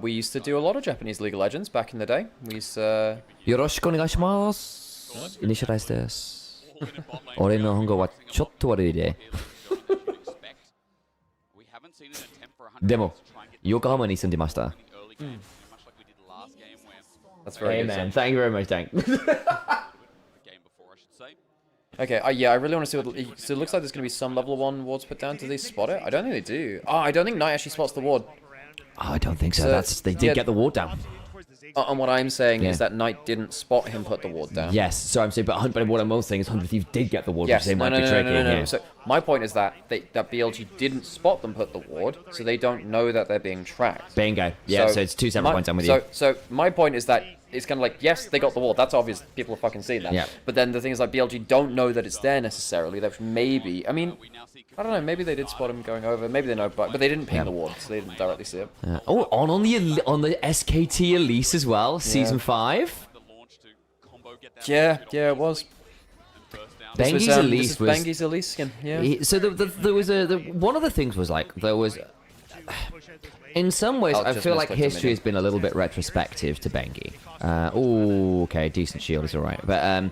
We used to do a lot of Japanese League of Legends back in the day. We used to... Yoroshiku onegaishimasu. Initialize desu. Ore no hongo wa chotto warui de. Demo, Yokohama ni sundemashita. That's very good. Amen. Thank you very much, Dank. Okay, yeah, I really want to see what... So it looks like there's going to be some level 1 wards put down. Do they spot it? I don't think they do. Oh, I don't think Knight actually spots the ward. Oh, I don't think so. They did get the ward down. And what I'm saying is that Knight didn't spot him put the ward down. Yes, so I'm saying, but what I'm also saying is 100 Thieves did get the ward, Yes, which they might be tricky. no. So my point is that that BLG didn't spot them put the ward, so they don't know that they're being tracked. Bingo. Yeah, so it's two separate points. I'm with you. So my point is that it's kind of like, yes, they got the ward. That's obvious. People have fucking seen that. Yeah. But then the thing is, like, BLG don't know that it's there necessarily. That maybe, I mean, I don't know. Maybe they did spot him going over. Maybe they know, but they didn't ping the ward, so they didn't directly see it. Oh, on the SKT Elise as well, Season 5. Yeah, it was. Bengi's Elise was... Bengi's Elise skin, yeah. So there was one of the things was like, there was... In some ways, I feel like history has been a little bit retrospective to Bengi. Okay, decent shield is alright. But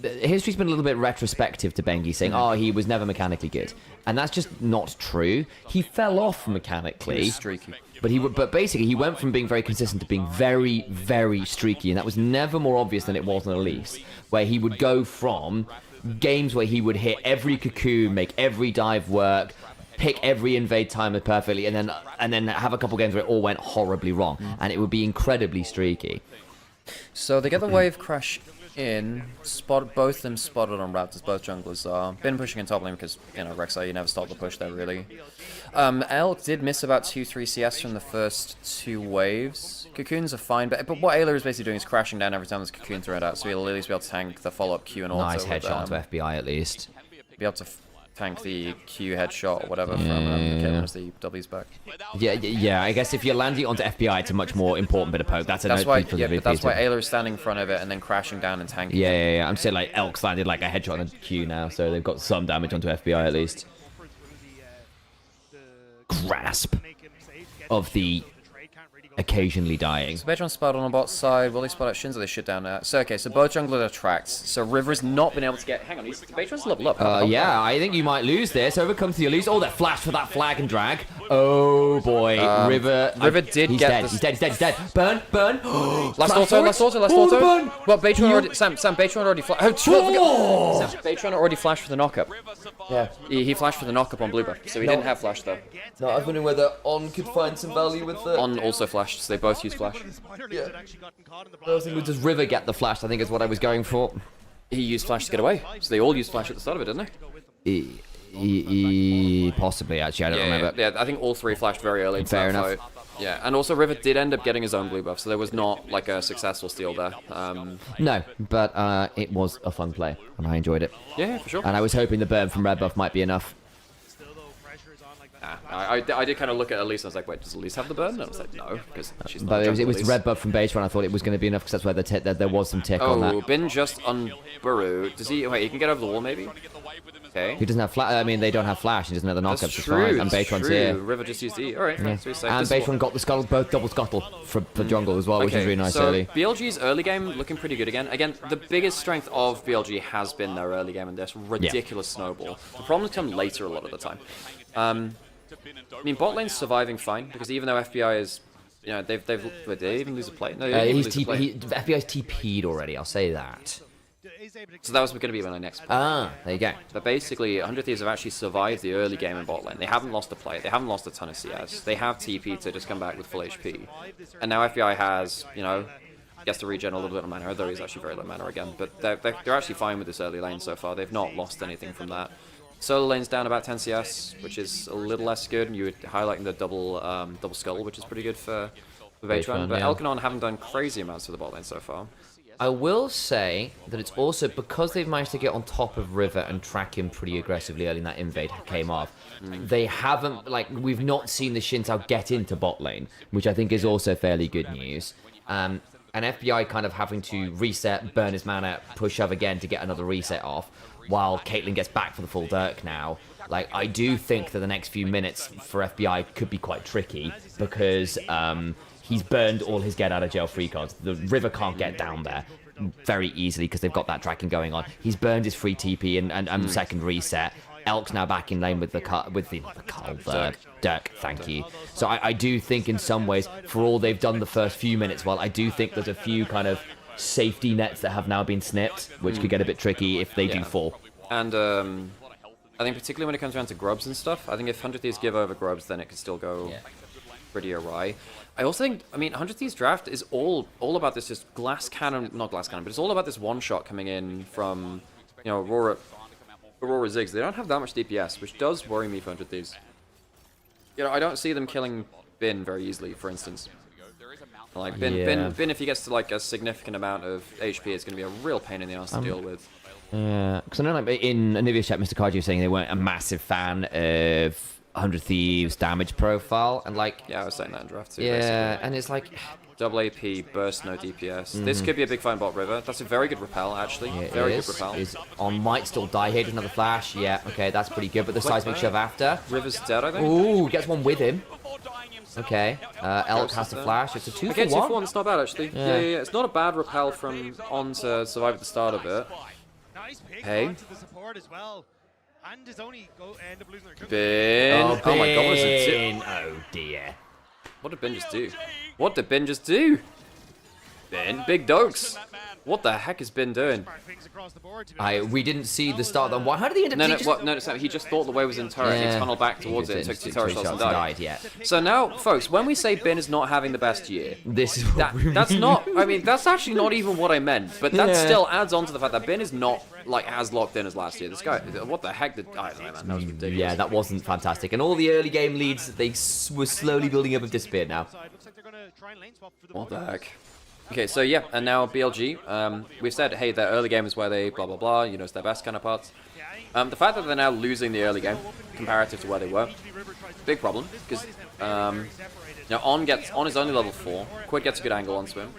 history's been a little bit retrospective to Bengi, saying, oh, he was never mechanically good. And that's just not true. He fell off mechanically. He was streaky. But basically, he went from being very consistent to being very, very streaky. And that was never more obvious than it was in Elise, where he would go from games where he would hit every cocoon, make every dive work, pick every invade timer perfectly, and then have a couple games where it all went horribly wrong, and it would be incredibly streaky. So they get the wave crash in, both of them spotted on Raptors, both junglers are. Been pushing in top lane because, you know, Rek'Sai, you never stop the push there, really. Elk did miss about 2-3 CS from the first 2 waves. Cocoons are fine, but what Ayla is basically doing is crashing down every time there's a cocoon thrown out, so he'll at least be able to tank the follow-up Q and auto. Nice headshot to FBI, at least. Be able to tank the Q headshot or whatever from Caitlyn as the W's back. Yeah, I guess if you're landing onto FBI, it's a much more important bit of poke. That's why Ayla is standing in front of it and then crashing down and tanking. Yeah. I'm saying, like, Elk's landed like a headshot on a Q now, so they've got some damage onto FBI at least. Grasp of the occasionally dying. So Beidron spot on the bot side. Will they spot out Shinzo? They shut down that. So okay, so both junglers are tracked. So River's not been able to get. Hang on, Beidron's level up. Yeah, I think you might lose this. Over comes to the Elise. Oh, that flash for that flag and drag. Oh boy, River did get. He's dead. Burn. Last auto. Well, Beidron already. Sam, Beidron already flashed. Beidron already flashed for the knockup. Yeah, he flashed for the knockup on blue buff, so he didn't have flash though. No, I was wondering whether On could find some value with the... On also flashed, so they both use flash. Yeah. I was thinking, does River get the flash? I think is what I was going for. He used flash to get away, so they all used flash at the start of it, didn't they? Possibly, actually, I don't remember. Yeah, I think all 3 flashed very early. Fair enough. Fight. Yeah, and also River did end up getting his own blue buff, so there was not like a successful steal there. No, but it was a fun play, and I enjoyed it. Yeah, for sure. And I was hoping the burn from red buff might be enough. I did kind of look at Elise and I was like, wait, does Elise have the burn? And I was like, no, because she's not. But it was red buff from base run. I thought it was going to be enough because that's where there was some tick on that. Oh, Bin just on Buru. Does he? Wait, he can get over the wall maybe? Okay. He doesn't have flash. I mean, they don't have flash. He doesn't have the knockups. That's It's true. fine. And That's Baytron's true. here. River just used E. All right. Yeah. So he's safe. And This is Baytron got the scuttle, both double scuttle for jungle as well, which is really nice so early. BLG's early game looking pretty good again. Again, the biggest strength of BLG has been their early game and this ridiculous snowball. The problems come later a lot of the time. I mean, bot lane's surviving fine because even though FBI is, you know, did they even lose a play? No, they He's lose a play. FBI's TP'd already. I'll say that. So that was going to be my next point. There you go. But basically, 100 Thieves have actually survived the early game in bot lane. They haven't lost a play. They haven't lost a ton of CS. They have TP to just come back with full HP. And now FBI has, you know, gets to regen a little bit of mana, although he's actually very low mana again. But they're actually fine with this early lane so far. They've not lost anything from that. Solo lane's down about 10 CS, which is a little less good. And you were highlighting the double skull, which is pretty good for Baytron. But Elkanon haven't done crazy amounts for the bot lane so far. I will say that it's also because they've managed to get on top of River and track him pretty aggressively early in that invade came off. They haven't, like, we've not seen the Xin Zhao get into bot lane, which I think is also fairly good news. And FBI kind of having to reset, burn his mana, push up again to get another reset off, while Caitlyn gets back for the full Dirk now. Like, I do think that the next few minutes for FBI could be quite tricky because he's burned all his get out of jail free cards. The River can't get down there very easily because they've got that tracking going on. He's burned his free TP and second reset. Elk's now back in lane with the Dirk, thank you. So I do think in some ways, for all they've done the first few minutes, well, I do think there's a few kind of safety nets that have now been snipped, which could get a bit tricky if they do fall. And I think particularly when it comes down to grubs and stuff, I think if 100 Thieves give over grubs, then it could still go pretty awry. I also think, I mean, 100 Thieves draft is all about this just glass cannon, not glass cannon, but it's all about this one shot coming in from, you know, Aurora Ziggs. They don't have that much DPS, which does worry me for 100 Thieves. You know, I don't see them killing Bin very easily, for instance. Like, Bin, if he gets to, like, a significant amount of HP, it's going to be a real pain in the ass to deal with. Yeah, because I know, like, in Onivia's chat, Mr. Kaji was saying they weren't a massive fan of 100 Thieves' damage profile, and, like... Yeah, I was saying that in draft too, yeah, basically. and it's like... Double AP, burst, no DPS. This could be a big fight in bot River. That's a very good repel, actually. Yeah, very good repel. Is on might still die here, does another flash. Yeah, okay, that's pretty good, but the seismic shove after. River's dead, I think. Ooh, gets one with him. Okay, Elk has to flash. It's a 2 okay, for 1. 2 for 1, it's not bad, actually. Yeah. It's not a bad repel from On to survive at the start of it. Hey. Bin. Oh my god, what is it? Oh dear. What did Bin just do? What did Bin just do? Bin, big dokes. What the heck has Bin doing? We didn't see the start of that. How did he end up? No, he just thought the wave was in turret. Yeah. He tunneled back towards it, took 2 turret shots and died. Yeah. So now, folks, when we say Bin is not having the best year, this is that's not. I mean, that's actually not even what I meant. But that still adds on to the fact that Bin is not like as locked in as last year. This guy, what the heck did? I don't know, man. That was ridiculous. Yeah, that wasn't fantastic. And all the early game leads that they were slowly building up have disappeared now. What the heck? Okay, so yeah, and now BLG, we've said, hey, their early game is where they blah blah blah, you know, it's their best kind of parts. The fact that they're now losing the early game, comparative to where they were, big problem, because, you know, On is only level 4, Quid gets a good angle onto him.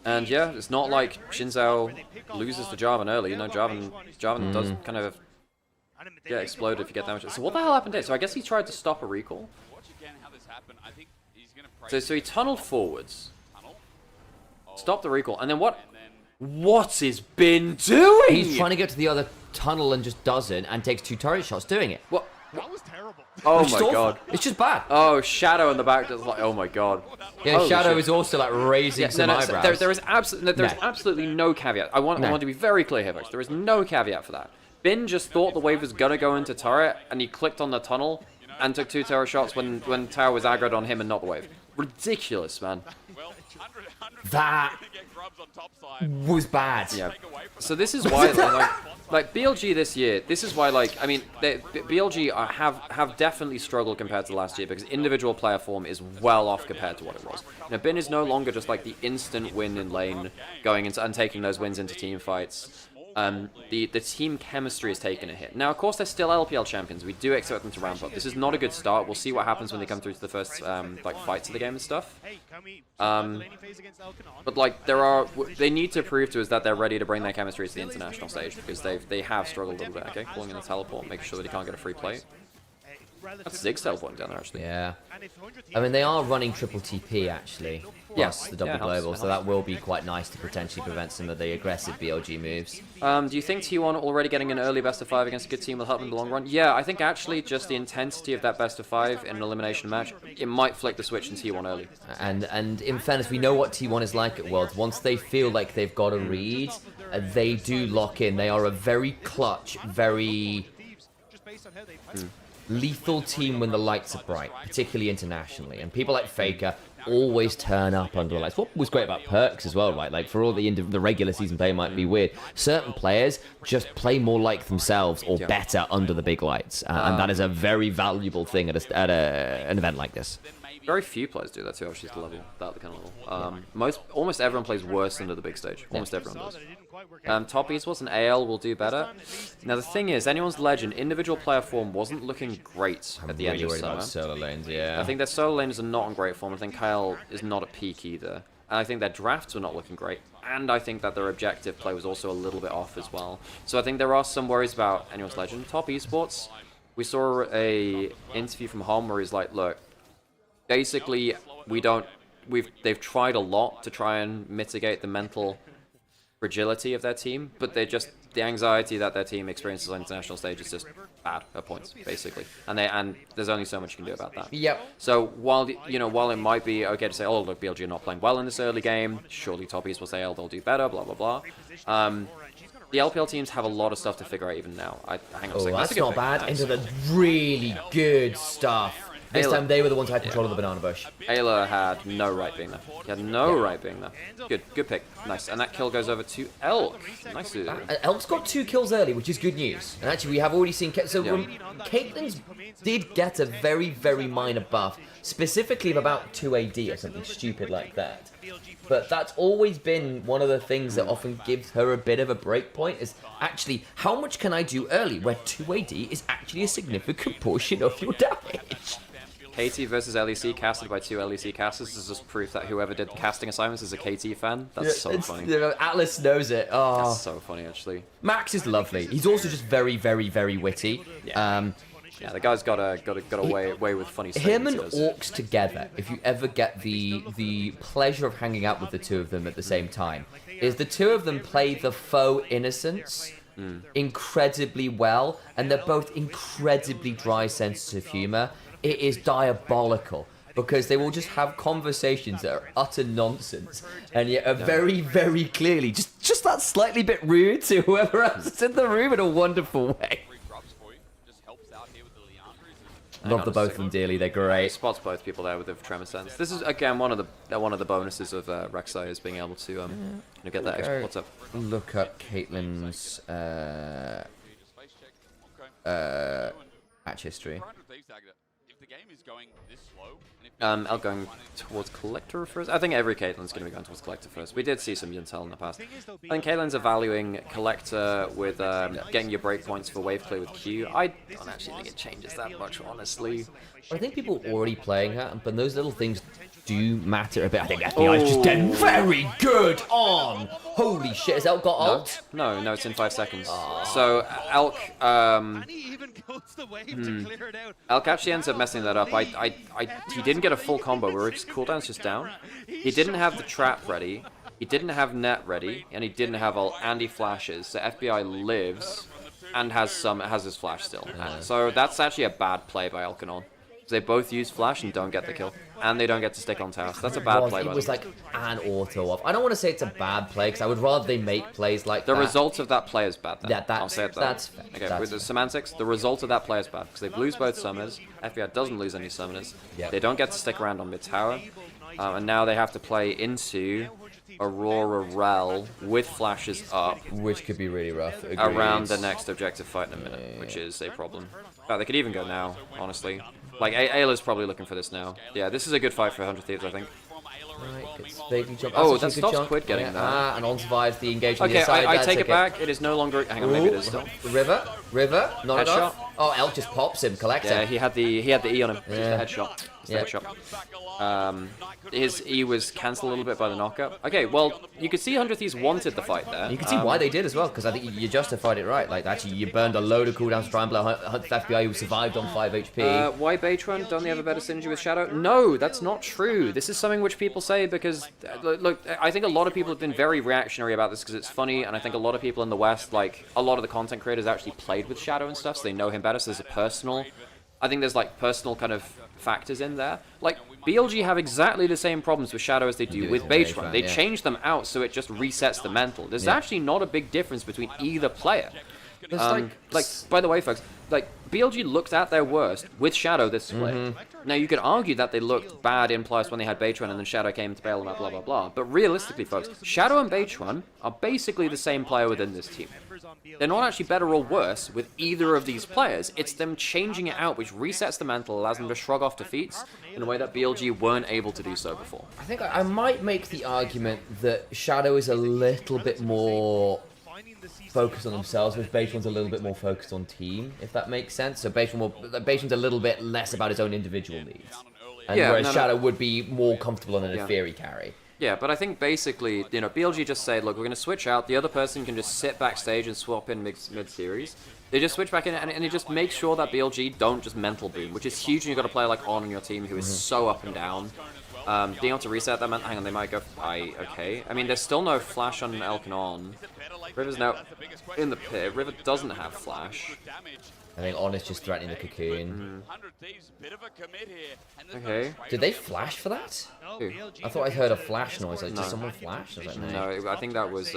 And yeah, it's not like Xin Zhao loses to Jarvan early, you know, Jarvan does kind of get exploded if you get damage. So what the hell happened there? So I guess he tried to stop a recall. So he tunneled forwards, stopped the recall, and then what is Bin doing? He's trying to get to the other tunnel and just doesn't, and takes 2 turret shots doing it. What? That was terrible. Oh my god. It's just bad. Oh, Shadow in the back just like, oh my god. Yeah, Holy Shadow shit. is also like raising some eyebrows. There is absolutely no caveat. I want to be very clear here, folks. There is no caveat for that. Bin just thought the wave was gonna go into turret, and he clicked on the tunnel and took 2 turret shots when tower was aggroed on him and not the wave. Ridiculous, man. That was bad. Yeah. So this is why, like BLG this year, this is why, like, I mean, BLG have definitely struggled compared to last year because individual player form is well off compared to what it was. You know, Bin is no longer just like the instant win in lane, going into and taking those wins into team fights. the team chemistry has taken a hit. Now, of course, they're still LPL champions. We do expect them to ramp up. This is not a good start. We'll see what happens when they come through to the first like fights of the game and stuff. But like they need to prove to us that they're ready to bring their chemistry to the international stage, because they have struggled a little bit. Okay, pulling in a teleport, making sure that he can't get a free play. That's Ziggs teleporting down there, actually. Yeah. I mean, they are running triple TP, actually. Yes, the double global, so that will be quite nice to potentially prevent some of the aggressive BLG moves. Do you think T1 already getting an early best of 5 against a good team will help in the long run? Yeah, I think actually just the intensity of that best of 5 in an elimination match, it might flick the switch in T1 early. And in fairness, we know what T1 is like at Worlds. Once they feel like they've got a read, they do lock in. They are a very clutch, very lethal team when the lights are bright, particularly internationally. And people like Faker always turn up under the lights. What was great about Perks as well, right? Like, for all the regular season play might be weird, certain players just play more like themselves or better under the big lights. And that is a very valuable thing at an event like this. Very few players do that too, actually, to level, that kind of level. Almost everyone plays worse under the big stage. Almost everyone does. Top esports and AL will do better. Now the thing is, anyone's legend, individual player form wasn't looking great at the end of summer. Solo lanes, yeah. I think their solo lanes are not in great form. I think Kyle is not at peak either. And I think their drafts were not looking great. And I think that their objective play was also a little bit off as well. So I think there are some worries about anyone's legend. Top esports, we saw a interview from Hom where he's like, look, basically, they've tried a lot to try and mitigate the mental fragility of their team, but the anxiety that their team experiences on international stage is just bad at points, basically. And there's only so much you can do about that. Yep. So while it might be okay to say, oh look, BLG are not playing well in this early game, surely Top East will say, oh, they'll do better, blah blah blah. The LPL teams have a lot of stuff to figure out even now. Hang on a second. That's not bad. Nice. Into the really good stuff. This time they were the ones who had control of the banana bush. Ayla had no right being there. He had no right being there. Good pick. Nice. And that kill goes over to Elk. Nice. Elk's got 2 kills early, which is good news. And actually, we have already seen... Caitlyn's did get a very, very minor buff, specifically of about 2 AD or something stupid like that. But that's always been one of the things that often gives her a bit of a break point, is actually, how much can I do early, where 2 AD is actually a significant portion of your damage. KT versus LEC casted by 2 LEC casters is just proof that whoever did casting assignments is a KT fan. That's so funny. Atlas knows it. Oh. That's so funny, actually. Max is lovely. He's also just very, very, very witty. Yeah, the guy's got a way with funny stuff. Him and Orcs together, if you ever get the pleasure of hanging out with the two of them at the same time, is the two of them play the faux innocence incredibly well, and they're both incredibly dry senses of humor. It is diabolical, because they will just have conversations that are utter nonsense, and yet are very, very clearly just that slightly bit rude to whoever else is in the room in a wonderful way. Love the both of them dearly. They're great. Spots both people there with the tremor sense. This is again one of the bonuses of Rek'Sai, is being able to get that extra. What's up? Look up Caitlyn's match history. Elk going towards Collector first. I think every Caitlyn's going to be going towards Collector first. We did see some Yuntel in the past. I think Caitlyn's are valuing Collector with getting your breakpoints for wave clear with Q. I don't actually think it changes that much, honestly. I think people are already playing her, but those little things do matter a bit. I think FBI is just getting very good on. Holy shit, has Elk got ult? No, it's in 5 seconds. So Elk, Elk actually ends up messing that up. He didn't get a full combo where his cooldown's just down. He didn't have the trap ready. He didn't have net ready, and he didn't have ult, and he flashes. So FBI lives and has his flash still. So that's actually a bad play by Elkanon. They both use flash and don't get the kill, and they don't get to stick on tower. So that's a bad play. It was like an auto off. I don't want to say it's a bad play, because I would rather they make plays like that. The result of that play is bad. Then. I'll say it that. That's fair. Okay, with the semantics, the result of that play is bad, because they lose both summoners. FBI doesn't lose any summoners. They don't get to stick around on mid tower, and now they have to play into Aurora Rel with flashes up, which could be really rough. Around the next objective fight in a minute, which is a problem. They could even go now, honestly. Like, Ayla's probably looking for this now. Yeah, this is a good fight for 100 Thieves, I think. Oh, that stops Quid getting that. And On survives the engagement. Okay, I take it back. It is no longer. Hang on, maybe it is still. River, not Headshot. enough. Oh, Elk just pops him, collects Yeah, him. he had the E on him. Yeah. Just the headshot. His E was cancelled a little bit by the knockup. Okay, well, you could see 100 Thieves wanted the fight there. You can see why they did as well, because I think you justified it right. Like, actually, you burned a load of cooldowns to try and blow FBI who survived on 5 HP. Why Baytron? Don't they have a better synergy with Shadow? No, that's not true. This is something which people say because, look, I think a lot of people have been very reactionary about this because it's funny, and I think a lot of people in the West, like, a lot of the content creators actually played with Shadow and stuff, so they know him better, so there's a personal... I think there's, like, personal kind of factors in there. Like, BLG have exactly the same problems with Shadow as they do with Baytron. They change them out so it just resets the mental. There's actually not a big difference between either player. Like, by the way, folks, like, BLG looked at their worst with Shadow this split. Now, you could argue that they looked bad in plus when they had Baytron and then Shadow came to bail them out, blah, blah, blah. But realistically, folks, Shadow and Baytron are basically the same player within this team. They're not actually better or worse with either of these players. It's them changing it out, which resets the mental, allows them to shrug off defeats in a way that BLG weren't able to do so before. I think I might make the argument that Shadow is a little bit more focused on themselves, whereas Baytron's a little bit more focused on team, if that makes sense. So Baytron's a little bit less about his own individual needs. And whereas Shadow would be more comfortable in a Fury carry. Yeah, but I think basically, you know, BLG just said, look, we're going to switch out. The other person can just sit backstage and swap in mid-series. They just switch back in, and it just makes sure that BLG don't just mental boom, which is huge when you've got a player like On your team who is so up and down. Being able to reset that, hang on, they might go, okay. I mean, there's still no flash on Elk and On. River's now in the pit. River doesn't have flash. I think On is just threatening the cocoon. Okay. Did they flash for that? Who? I thought I heard a flash noise. Like, did someone flash? No, I think that was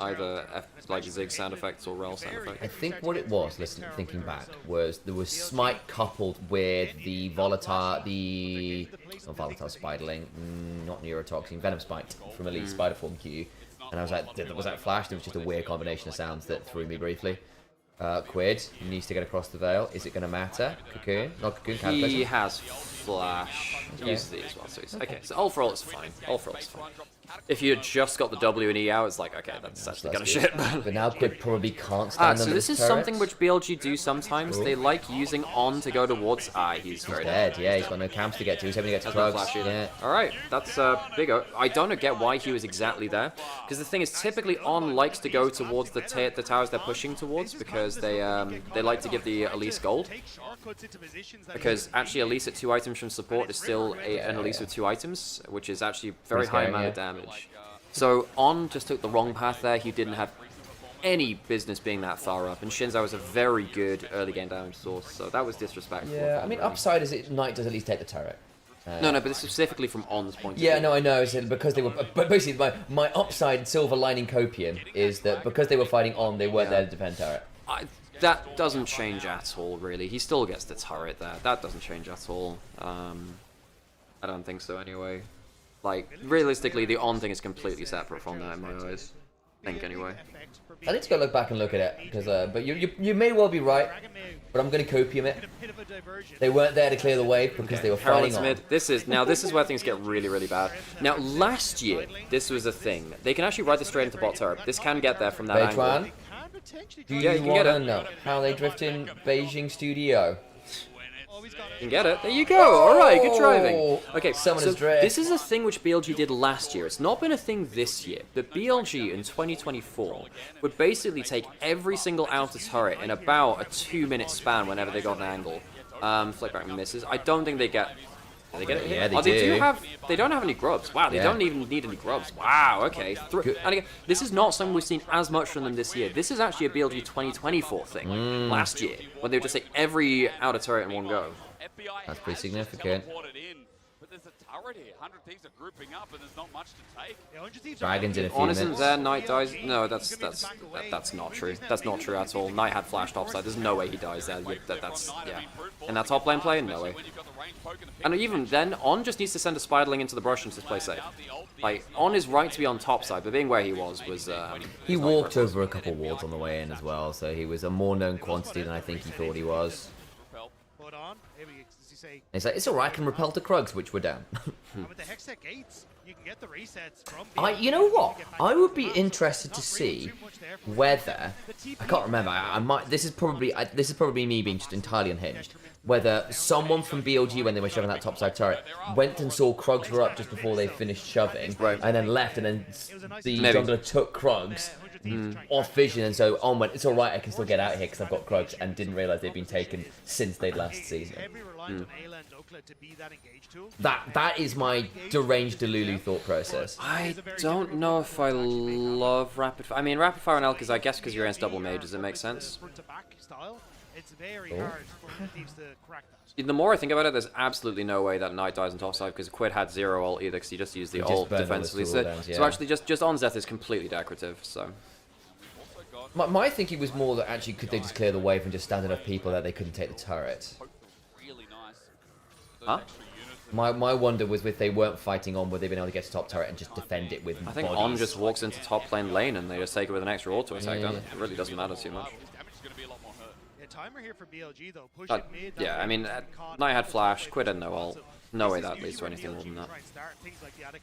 either like Zig sound effects or Rel sound effects. I think what it was, thinking back, was there was Smite coupled with the volatile, not volatile Spiderling, not neurotoxin, Venom Spite from Elite Spider Form Q. And I was like, was that flash? It was just a weird combination of sounds that threw me briefly. Quid needs to get across the veil. Is it going to matter? Cocoon? Not Cocoon. He has flash. He uses the as well. So okay, so all for all is fine. All for all is fine. If you had just got the W and E out, it's like, okay, that's actually kind of shit. But now Quid probably can't stand so this is something which BLG do sometimes. They like using On to go towards he's very dead. Yeah, he's got no camps to get to. He's having to get to plugs. Yeah. Alright, that's big O. I don't get why he was exactly there. Because the thing is, typically On likes to go towards the towers they're pushing towards because they like to give the Elise gold. Because actually Elise at 2 items from support is still an Elise with 2 items, which is actually very high amount of damage. So On just took the wrong path there. He didn't have any business being that far up, and Shinzo was a very good early game damage source, so that was disrespectful. Yeah, I mean, upside is Knight does at least take the turret. No, but specifically from On's point of view. Yeah, no, I know. So because they were, but basically, my upside silver lining copium is that because they were fighting On, they weren't there to defend turret. That doesn't change at all, really. He still gets the turret there. That doesn't change at all. I don't think so, anyway. Like, realistically, the On thing is completely separate from that in my eyes. I think, anyway. I need to go look back and look at it, because, but you may well be right, but I'm going to copium it. They weren't there to clear the wave because they were fighting On. This is where things get really, really bad. Now, last year, this was a thing. They can actually ride this straight into bot turret. This can get there from that angle. Do you want to know how they drift in Beijing studio? You can get it. There you go. Alright, good driving. Okay, so drift. this is a thing which BLG did last year. It's not been a thing this year, but BLG in 2024 would basically take every single outer turret in about a 2-minute span whenever they got an angle. Flick back misses. I don't think they get... Do they get it? Yeah, they do. They don't have any grubs. Wow, they don't even need any grubs. Wow, okay. And again, this is not something we've seen as much from them this year. This is actually a BLG 2024 thing last year, when they would just take every outer turret in one go. That's pretty significant. Dragons in a few On minutes. isn't there, Knight dies. No, that's not true. That's not true at all. Knight had flash topside. There's no way he dies there. In that top lane play, no way. And even then, On just needs to send a Spiderling into the brush and just play safe. Like, On is right to be on topside, but being where he was he walked over a couple wards on the way in as well, so he was a more known quantity than I think he thought he was. say. It's like, it's alright, I can repel to Krugs, which we're down. And with the Hextech gates, you can get the resets from You know what? I would be interested to see whether I can't remember. I might. This is probably me being just entirely unhinged. Whether someone from BLG, when they were shoving that topside turret, went and saw Krugs were up just before they finished shoving, and then left, and then the jungler took Krugs off vision, and so on went, it's alright, I can still get out here because I've got Krugs, and didn't realise they'd been taken since they'd last season. That is my deranged Delulu thought process. I don't know if I love Rapid Fire. I mean, Rapid Fire on Elk is, I guess, because you're against double mage, does it make sense? It's very hard for Thieves to crack that. The more I think about it, there's absolutely no way that Knight dies on topside because Quid had 0 ult either because he just used the ult defensively. So actually, just on Zeth is completely decorative. So my thinking was more that actually could they just clear the wave and just stand enough people that they couldn't take the turret. Huh? My wonder was if they weren't fighting on, would they been able to get to top turret and just defend it with I think bodies? On just walks into top lane and they just take it with an extra auto attack. It really doesn't matter too much. Timer here for BLG though. Push it mid. Yeah, I mean, Knight had flash, Quid had no ult. No way that leads to anything more than that.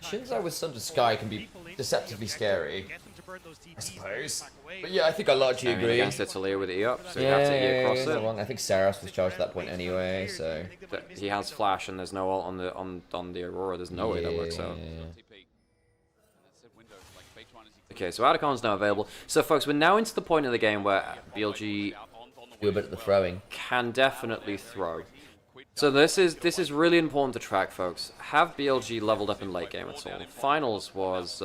Shinzo with Thunder Sky can be deceptively scary, I suppose. But yeah, I think I largely agree. Against Italia with E up, so you have to E across it. I think Saras was charged at that point anyway, so but he has flash and there's no ult on the Aurora. There's no way that works out. Okay, so Atacon's now available. So folks, we're now into the point of the game where BLG do a bit of the throwing. Can definitely throw. So this is really important to track, folks. Have BLG leveled up in late game at all? Finals was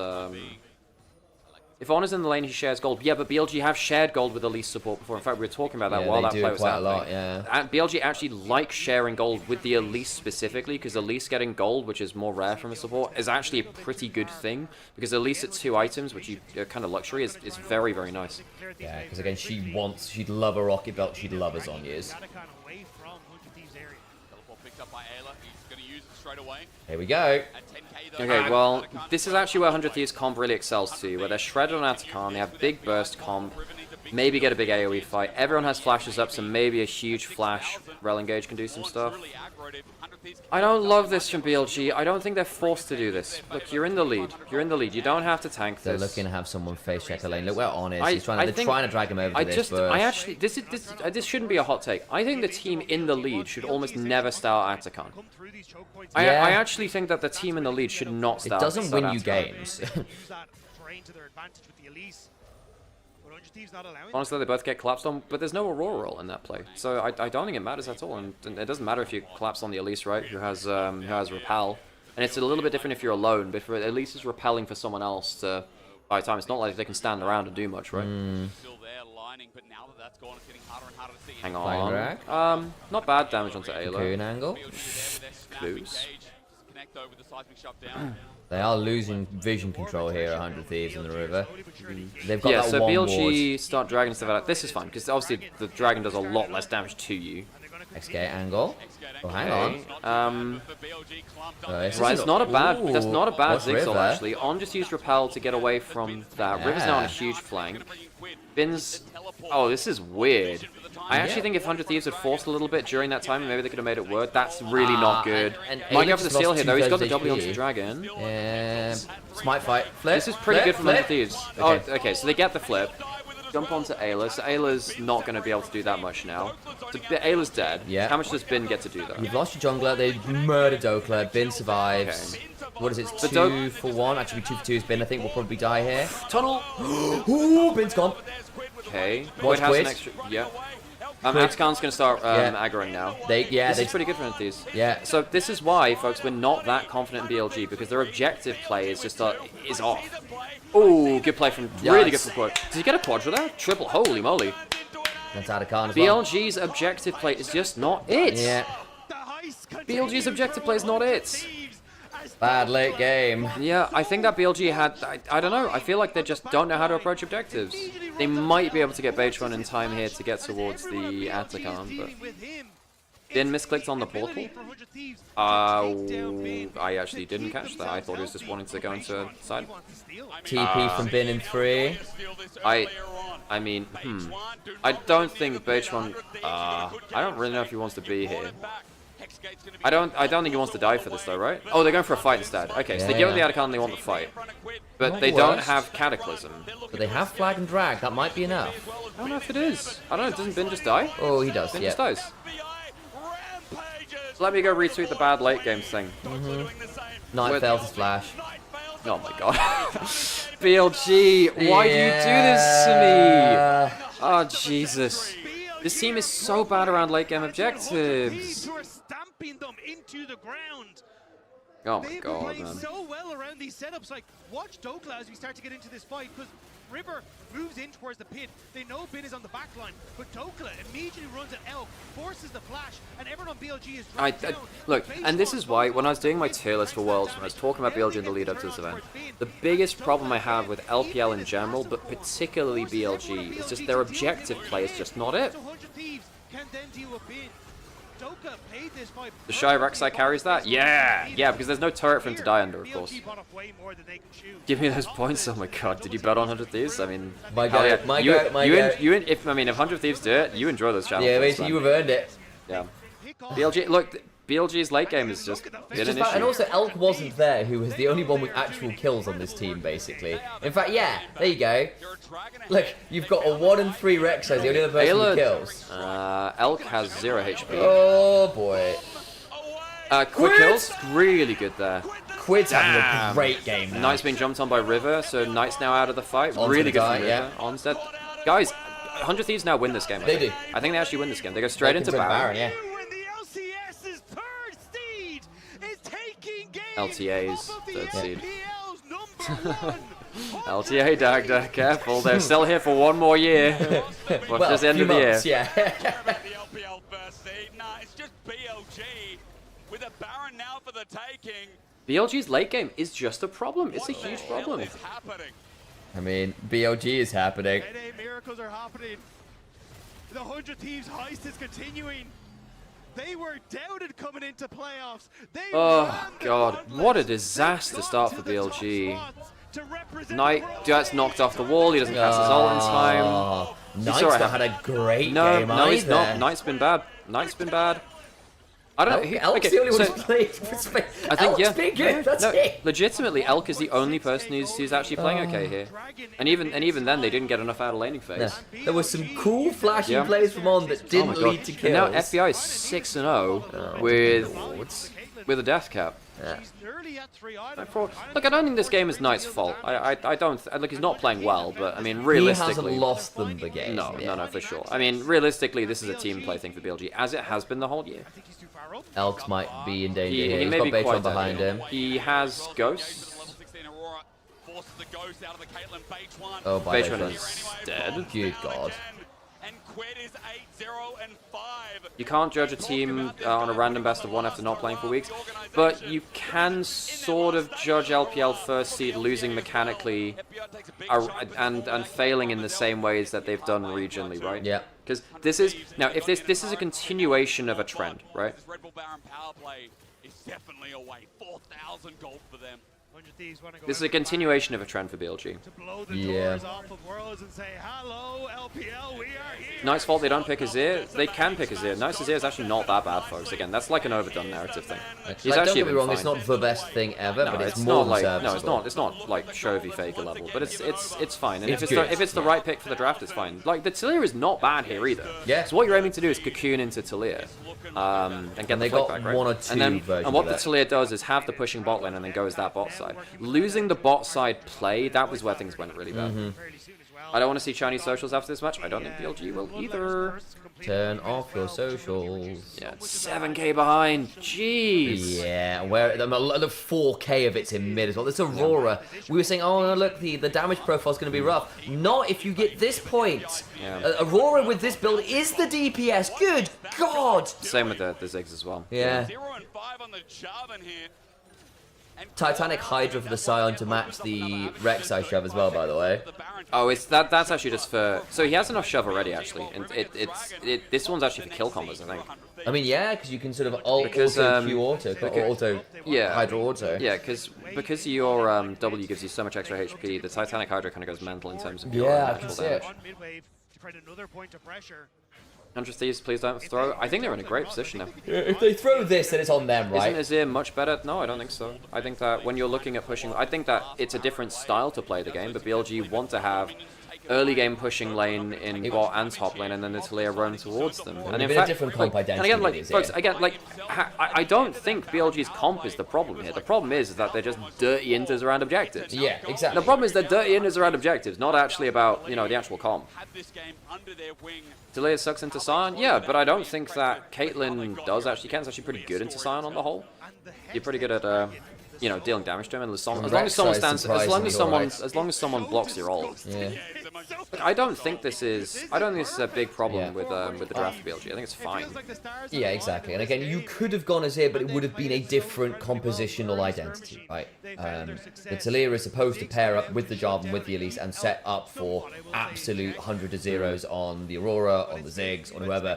if On is in the lane, he shares gold. Yeah, but BLG have shared gold with Elise support before. In fact, we were talking about that while that play was happening. A lot, yeah. BLG actually like sharing gold with the Elise specifically, because Elise getting gold, which is more rare from a support, is actually a pretty good thing. Because Elise at 2 items, which are kind of luxury, is very, very nice. Yeah, because again, she'd love a rocket belt, she'd love a Zonya's. Here we go. Okay, well, this is actually where 100 Thieves comp really excels to, where they're shredded on Atacon, they have big burst comp, maybe get a big AoE fight. Everyone has flashes up, so maybe a huge flash Rel Engage can do some stuff. I don't love this from BLG. I don't think they're forced to do this. Look, you're in the lead. You're in the lead. You don't have to tank this. They're looking to have someone face check a lane. Look where On is. They're trying to drag him over to this burst. This shouldn't be a hot take. I think the team in the lead should almost never start Atacon. I actually think that the team in the lead should not start. It doesn't win you games. Honestly, they both get collapsed on, but there's no Aurora in that play, so I don't think it matters at all. And it doesn't matter if you collapse on the Elise, right? Who has repel, and it's a little bit different if you're alone. But if Elise is repelling for someone else to buy time, it's not like they can stand around and do much, right? Hang on. Not bad damage onto Ayla. Cocoon angle. Clues. They are losing vision control here, 100 Thieves in the river. They've got that so one BLG ward. start dragon and stuff like that. This is fine, because obviously the dragon does a lot less damage to you. XK angle. Oh, hang on. Right, it's not a bad. That's not a bad zigzag actually. On just used repel to get away from that. River's now on a huge flank. Bin's. Oh, this is weird. I actually think if 100 Thieves had forced a little bit during that time, maybe they could have made it work. That's really not good. Might go for the steal here though. He's got the W onto the dragon. Smite fight. Flip. This is pretty good from 100 Thieves. Oh, okay. So they get the flip. Jump onto Ayla. So Ayla's not going to be able to do that much now. So Ayla's dead. Yeah. How much does Bin get to do though? You've lost your jungler. They murdered Dokla. Bin survives. Okay. What is it? It's 2 for 1. Actually, 2 for 2 is Bin. I think will probably die here. Tunnel. Ooh, Bin's gone. Okay. Watch has an extra. Yeah. Atacon's going to start aggroing now. This is pretty good for these. Yeah. So this is why, folks, we're not that confident in BLG, because their objective play is just is off. Oh, good play from really good from Quad. Did he get a quadra there? Triple. Holy moly. That's Atacon as well. BLG's objective play is just not it. Yeah. BLG's objective play is not it. Bad late game. Yeah, I think that BLG had... I don't know. I feel like they just don't know how to approach objectives. They might be able to get Beige Run in time here to get towards the Atacon, but... Bin misclicked on the portal. I actually didn't catch that. I thought he was just wanting to go into side. TP from Bin in 3. I mean, I don't think Beige Run... I don't really know if he wants to be here. I don't think he wants to die for this though, right? Oh, they're going for a fight instead. Okay, so they give him the Adacon and they want the fight. But they don't have Cataclysm. But they have Flag and Drag. That might be enough. I don't know if it is. I don't know. Doesn't Bin just die? Oh, he does. Bin Yeah. just dies. So let me go retweet the bad late game thing. Knight fails his flash. Oh my god. BLG, why do you do this to me? Oh Jesus. This team is so bad around late game objectives. Oh my god, playing man. so well around these setups. Like, watch Dokla as we start to get into this fight, because River moves in towards the pit. They know Bin is on the back line, but Dokla immediately runs at Elk, forces the flash, and everyone on BLG is right down. Look, and this is why when I was doing my tier list for Worlds, when I was talking about BLG in the lead up to this event, the biggest problem I have with LPL in general, but particularly BLG, is just their objective play is just not it. The Shy Rek'Sai carries that? Yeah! Yeah, because there's no turret for him to die under, of course. Give me those points. Oh my god, did you bet on 100 Thieves? I mean, my go, my go. If 100 Thieves do it, you enjoy those channels. Yeah, basically you have earned it. Yeah. BLG, look, BLG's late game is just been an issue. And also, Elk wasn't there, who was the only one with actual kills on this team, basically. In fact, yeah, there you go. Look, you've got a 1 and 3 Rek'Sai, the only other person who kills. Elk has 0 HP. Oh boy. Quick kills, really good there. Quid's having a great game now. Knight's being jumped on by River, so Knight's now out of the fight. Onto really the good guy, from River. yeah. Onstead. Guys, 100 Thieves now win this game. They do. I think they actually win this game. They go straight into Baron. Yeah. LTA's third seed. LTA Dagda, careful, they're still here for 1 more year. Watch Well, this end of the year. Yeah. It's just BLG with a Baron now for the taking. BLG's late game is just a problem. It's a huge problem. I mean, BLG is happening. Miracles are happening. The 100 Thieves heist is continuing. They were doubted coming into playoffs. Oh god, what a disaster start for BLG. Knight gets knocked off the wall, he doesn't pass his ult in time. Knight's not had a great game No, he's either. not. Knight's been bad. Knight's been bad. I don't know. Elk's the only one who's played for space. I think, Elk's been good, that's no, it. legitimately, Elk is the only person who's actually playing okay here. And even then, they didn't get enough out of laning phase. There was some cool flashing plays from On that didn't lead to kills. And now FBI is 6-0 with a death cap. Yeah. Look, I don't think this game is Knight's fault. I don't. Look, he's not playing well, but I mean, realistically, he hasn't lost them the game. No, for sure. I mean, realistically, this is a team play thing for BLG, as it has been the whole year. Elks might be in danger here. He He's may got be Baytron quite behind him. He has Ghosts. Oh, Baytron is dead. Good god. You can't judge a team on a random best of 1 after not playing for weeks, but you can sort of judge LPL first seed losing mechanically and failing in the same ways that they've done regionally, right? Yeah. Because this is now if this is a continuation of a trend, right? Red Bull Baron power play is definitely away. 4,000 gold for them. This is a continuation of a trend for BLG. Yeah. Knight's fault they don't pick Azir. They can pick Azir. Knight's Azir is actually not that bad, folks. Again, that's like an overdone narrative thing. He's Like, actually don't get me wrong, fine. it's not the best thing ever, No, but it's more not than like serviceable. it's not like Chovy Faker level, but it's fine. And It's if good, it's the right pick for the draft, it's fine. Like the Talia is not bad here either. Yeah. So what you're aiming to do is cocoon into Talia, and get they the flick got back, right? 1 or 2 versions and what of the that. Talia does is have the pushing bot lane and then goes that bot side. Losing the bot side play, that was where things went really bad. I don't want to see Chinese socials after this match. I don't think BLG will either. Turn off your socials. Yeah, 7k behind. Jeez. Yeah, where the 4k of it's in mid as well. This Aurora. We were saying, oh no, look, the damage profile's going to be rough. Not if you get this point. Yeah. Aurora with this build is the DPS. Good God. Same with the Ziggs as well. Yeah. 0 and 5 on the Jarvan here. Titanic Hydra for the Scion to match the Rek'Sai shove as well, by the way. Oh, that's actually just for. So he has enough shove already, actually, and this one's actually for kill combos, I think. I mean, yeah, because you can sort of auto Q auto, or auto Hydra auto. Yeah, because your W gives you so much extra HP, the Titanic Hydra kind of goes mental in terms of your Yeah, I natural can see it. damage. Midwave to create another point of pressure. 100 Thieves, please don't throw. I think they're in a great position now. If they throw this, then it's on them, right? Isn't Azir much better? No, I don't think so. I think that when you're looking at pushing, I think that it's a different style to play the game, but BLG want to have early game pushing lane in bot and top lane, and then the Taliyah run towards them. And in fact, different comp identity. and again, like folks, I don't think BLG's comp is the problem here. The problem is that they're just dirty inters around objectives. Yeah, exactly. The problem is they're dirty inters around objectives, not actually about, you know, the actual comp. Taliyah sucks into Sion, yeah, but I don't think that Caitlyn does actually. Caitlyn's actually pretty good into Sion on the whole. You're pretty good at you know, dealing damage to him, and as long as someone stands, as long as someone blocks your ult. Yeah. Look, I don't think this is a big problem with the draft for BLG. I think it's fine. Yeah, exactly. And again, you could have gone Azir, but it would have been a different compositional identity, right? The Taliyah is supposed to pair up with the Jarvan, with the Elise, and set up for absolute 100 to zeros on the Aurora, on the Ziggs, on whoever,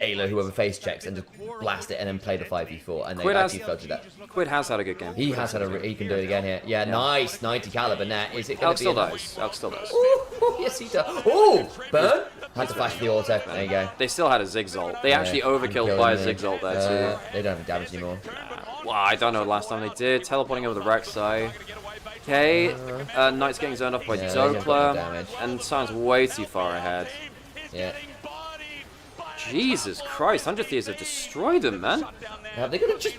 Ayla, whoever face checks, and just blast it and then play the 5v4. And they actually floated that. Quid has had a good game. He has had he can do it again here. Yeah, nice, 90 caliber net. Is it going to be does. Elk still does. Ooh, yes, he does. Ooh, burn. Had to flash the auto. There you go. They still had a Ziggs ult. They actually overkilled by a Ziggs ult there too. They don't have damage anymore. Well, I don't know last time they did. Teleporting over the Rek'Sai. Okay, Knight's getting zoned off by Dokla, and Sion's way too far ahead. Yeah. Jesus Christ, 100 Thieves have destroyed him, man. Have they gonna just...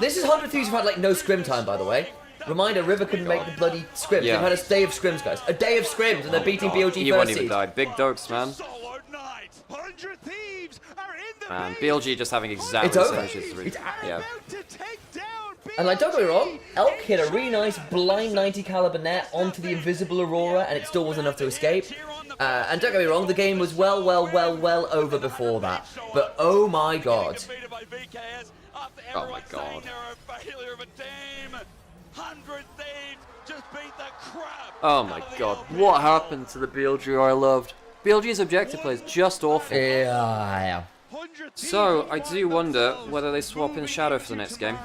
This is 100 Thieves who've had like no scrim time, by the way. Reminder, River couldn't make the bloody scrims. Yeah. They've had a day of scrims, guys. A day of scrims, and they're beating BLG He first won't even seed. die. Big dokes, man. Man, BLG just having exactly It's the over. same shit as River. Yeah. And like, don't get me wrong, Elk hit a really nice blind 90 caliber net onto the invisible Aurora, and it still wasn't enough to escape. And don't get me wrong, the game was well over before that. But oh my god. Oh my god. Oh my god. What happened to the BLG I loved? BLG's objective play is just awful. Yeah. So, I do wonder whether they swap in Shadow for the next game.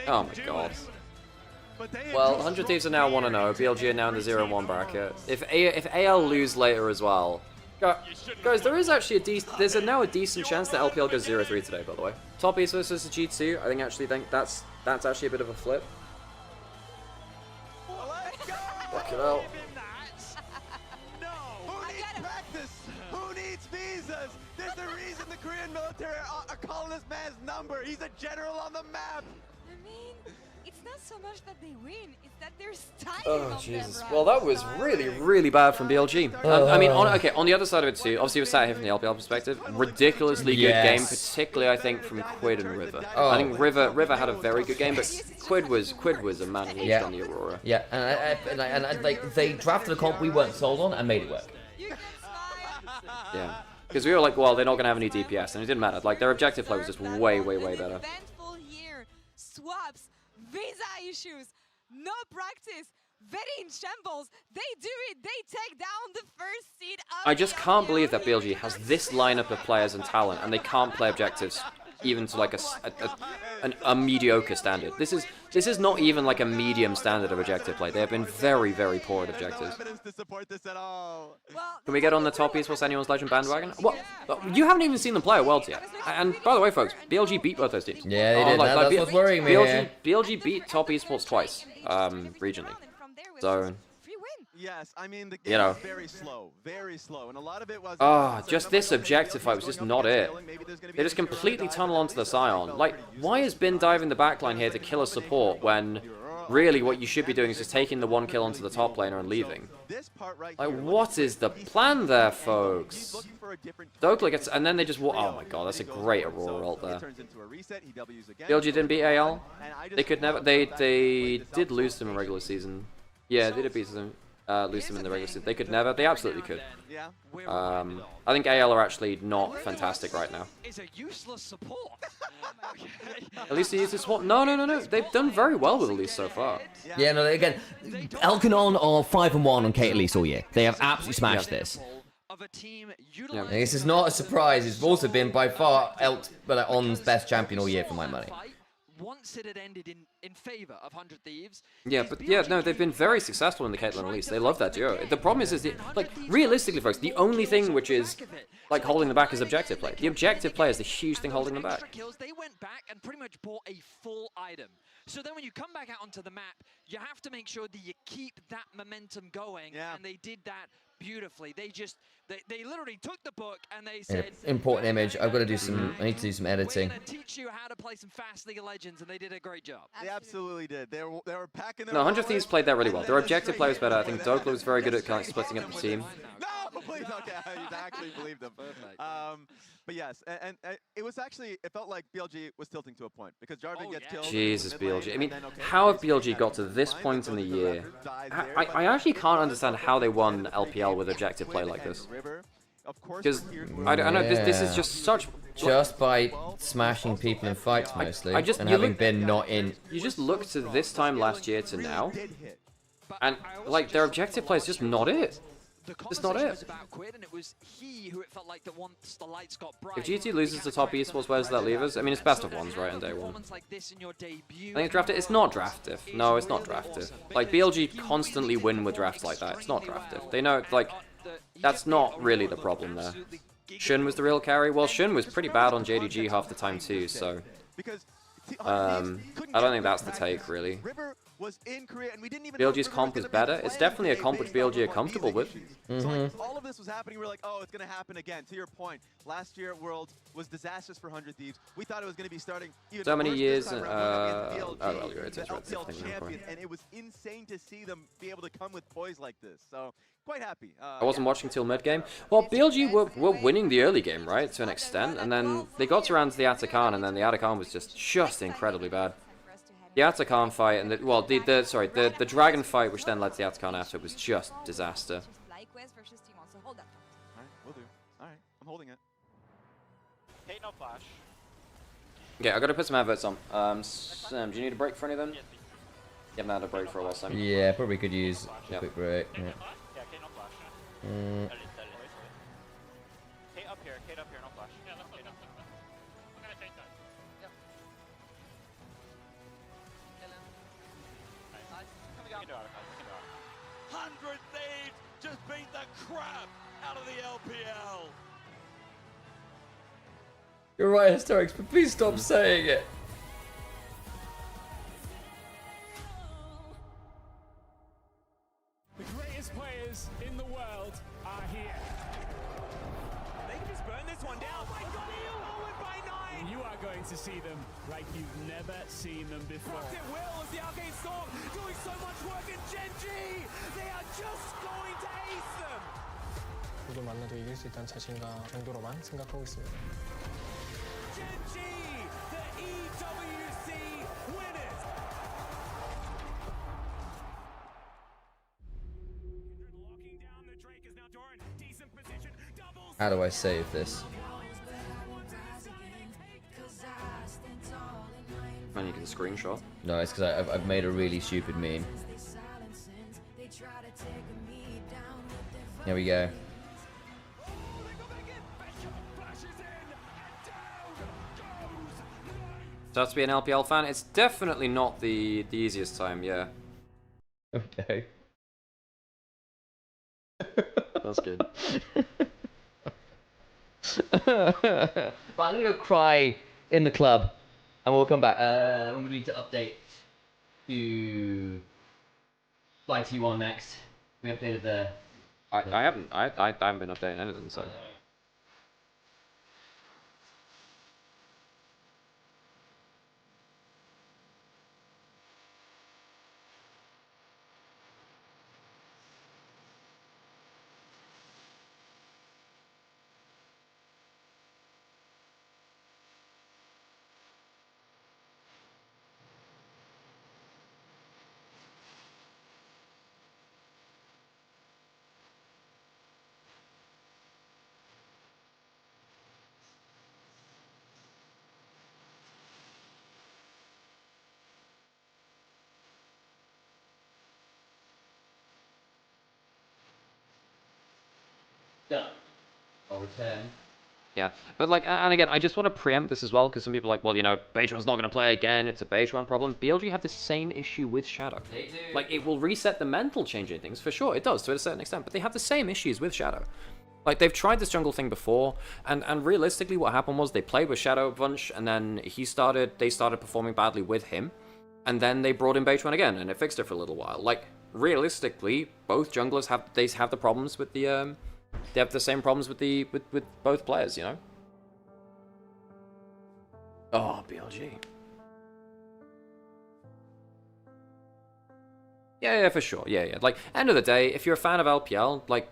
Oh my god. Well, 100 Thieves are now 1-0, BLG are now in the 0-1 bracket. If AL lose later as well... Guys, there is actually there's now a decent chance that LPL goes 0-3 today, by the way. Top East versus the G2, I think that's actually a bit of a flip. Fuck it out. Who needs visas? There's a reason the Korean military are calling this man's number. He's a general on the map. I mean, it's not so much that they win, it's that they're styling Oh, Jesus. Well, that was really bad from BLG. I mean, on the other side of it too, obviously we're sat here from the LPL perspective, ridiculously good game, particularly I think from Quid and River. I think River had a very good game, but Quid was a man unleashed on the Aurora. Yeah, and like, they drafted a comp we weren't sold on and made it work. Yeah. Because we were like, well, they're not going to have any DPS, and it didn't matter. Like, their objective play was just way better. Eventful year, swaps, visa issues, no practice, very in shambles. They do it. They take down the first seed of I just can't believe that BLG has this lineup of players and talent, and they can't play objectives even to like a mediocre standard. This is not even like a medium standard of objective play. They have been very poor at objectives. Can we get on the top esports anyone's legend bandwagon? What? You haven't even seen them play at Worlds yet. And by the way, folks, BLG beat both those teams. Yeah, they did. That's what's worrying me. BLG beat top esports twice, regionally. So. Yes, I mean the game was very slow, and a lot of it was. Just this objective fight was just not it. They just completely tunnel onto the Sion. Like, why is Bin diving the backline here to kill a support when really what you should be doing is just taking the one kill onto the top laner and leaving? Like, what is the plan there, folks? Dokla gets, and then they just oh my god, that's a great Aurora ult there. BLG didn't beat AL. They could never. They did lose them in regular season. Yeah, they did beat them. Lose them in the regular season. They could never. They absolutely could. I think AL are actually not fantastic right now. At least they use this support. No. They've done very well with Elise so far. Yeah, no, again, Elkanon are 5-1 on Kate Elise all year. They have absolutely smashed this. Yeah. This is not a surprise. It's also been by far On's best champion all year for my money. once it had ended in favor of 100 Thieves. Yeah, but yeah, no, they've been very successful in the Caitlyn release. They love that duo. The problem is like, realistically, folks, the only thing which is, like, holding them back is objective play. The objective play is the huge thing holding them back. They went back and pretty much bought a full item. So then when you come back out onto the map, you have to make sure that you keep that momentum going, and they did that beautifully. They literally took the book and they said, important image. I've got to do some. I need to do some editing. we're going to teach you how to play some fast League of Legends, and they did a great job. They absolutely did. They were packing their. No, 100 Thieves played that really well. Their objective play was better. I think Dogla was very good at kind of splitting up the team. No, please, okay, I actually believe them. But yes, and it was actually, it felt like BLG was tilting to a point because Jarvan gets killed. Jesus, BLG. I mean, how have BLG got to this point in the year? I actually can't understand how they won LPL with objective play like this. Because, I know, this is just such... Just by smashing people in fights mostly, and having been not in... You just look to this time last year to now, and, like, their objective play is just not it. It's not it. If GT loses to top esports, where does that leave us? I mean, it's best of ones, right, on day one. I think it's drafted. It's not draftive. No, it's not draftive. Like, BLG constantly win with drafts like that. It's not draftive. They know, like, that's not really the problem there. Shun was the real carry. Well, Shun was pretty bad on JDG half the time too, so... I don't think that's the take, really. BLG's comp was better. It's definitely a comp which BLG are comfortable with. So like, all of this was happening. We're like, oh, it's going to happen again. To your point, last year at Worlds was disastrous for 100 Thieves. We thought it was going to be starting even so many years. champion, and it was insane to see them be able to come with poise like this. So quite happy. I wasn't watching till mid game. Well, BLG were winning the early game, right, to an extent, and then they got around to the Atakan, and then the Atakan was just incredibly bad. The Atakan fight and the Dragon fight, which then led to the Atakan after, was just disaster. Alright, we'll do. Alright, I'm holding it. Hey, no flash. Okay, I gotta put some adverts on. Sam, do you need a break for any of them? You haven't had a break for a while, Sam. Yeah, probably could use a quick break. Yeah. Kate up here, no flash. Yeah, let's go. I'm gonna take that. Yep. 100 Thieves just beat the crap out of the LPL. You're right, Historics, but please stop saying it. The greatest players in the world are here. They can just burn this one down. Oh my god, he'll win by 9. You are going to see them like you've never seen them before. Rocket Will as the Arcane Storm doing so much work in GENG. They are just going to ace them. 누구 만나도 이길 수 있다는 자신감 정도로만 생각하고 있습니다. GENG, the EWC winners. How do I save this? And you can screenshot. No, it's because I've made a really stupid meme. Here we go. So to be an LPL fan, it's definitely not the easiest time, yeah. Okay. That's good. But I'm gonna go cry in the club, and we'll come back. I'm gonna need to update to Fly T1 next. We updated the. I haven't been updating anything, so. Done. I'll return. Yeah, but like, and again, I just want to preempt this as well, because some people are like, well, you know, Beijing's not going to play again, it's a Beijing problem. BLG have the same issue with Shadow. They do. Like, it will reset the mental changing things, for sure, it does, to a certain extent, but they have the same issues with Shadow. Like, they've tried this jungle thing before, and realistically what happened was they played with Shadow a bunch, and then they started performing badly with him, and then they brought in Beijing again, and it fixed it for a little while. Like, realistically, both junglers have the problems with the, they have the same problems with with both players, you know? Oh, BLG. Yeah, for sure. Yeah. Like, end of the day, if you're a fan of LPL, like,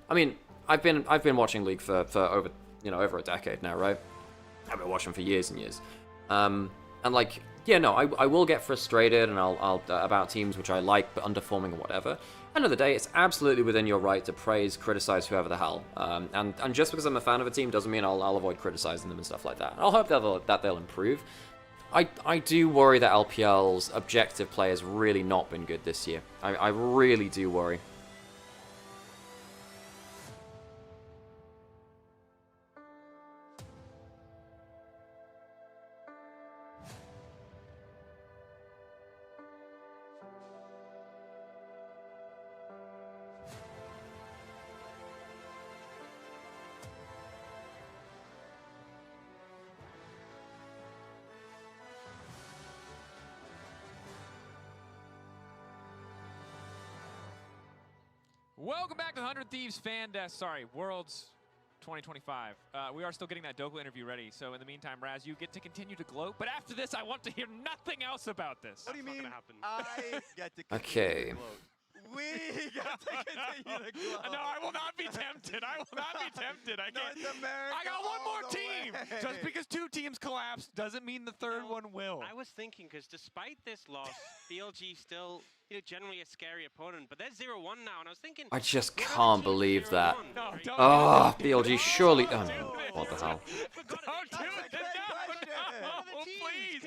I mean, I've been watching League for over, you know, over a decade now, right? I've been watching for years and years. And like, yeah, no, I will get frustrated, and I'll about teams which I like but underperforming or whatever. End of the day, it's absolutely within your right to praise, criticize whoever the hell. And just because I'm a fan of a team doesn't mean I'll avoid criticizing them and stuff like that. I'll hope that they'll improve. I do worry that LPL's objective play has really not been good this year. I really do worry. Welcome back to the 100 Thieves Fan Desk. Sorry, Worlds 2025. We are still getting that Doku interview ready. So in the meantime, Raz, you get to continue to gloat. But after this, I want to hear nothing else about this. What do you mean? I get to Okay. gloat. We got to continue to gloat. No, I will not be tempted. I will not be tempted. I can't. North America I got one all more the team. way. Just because two teams collapsed doesn't mean the third one will. I was thinking, because despite this loss, BLG still, you know, generally a scary opponent, but they're 0-1 now, and I was thinking... I just can't believe that. No, don't Oh, BLG, surely... Oh, no. What the hell? Don't do it. No, please.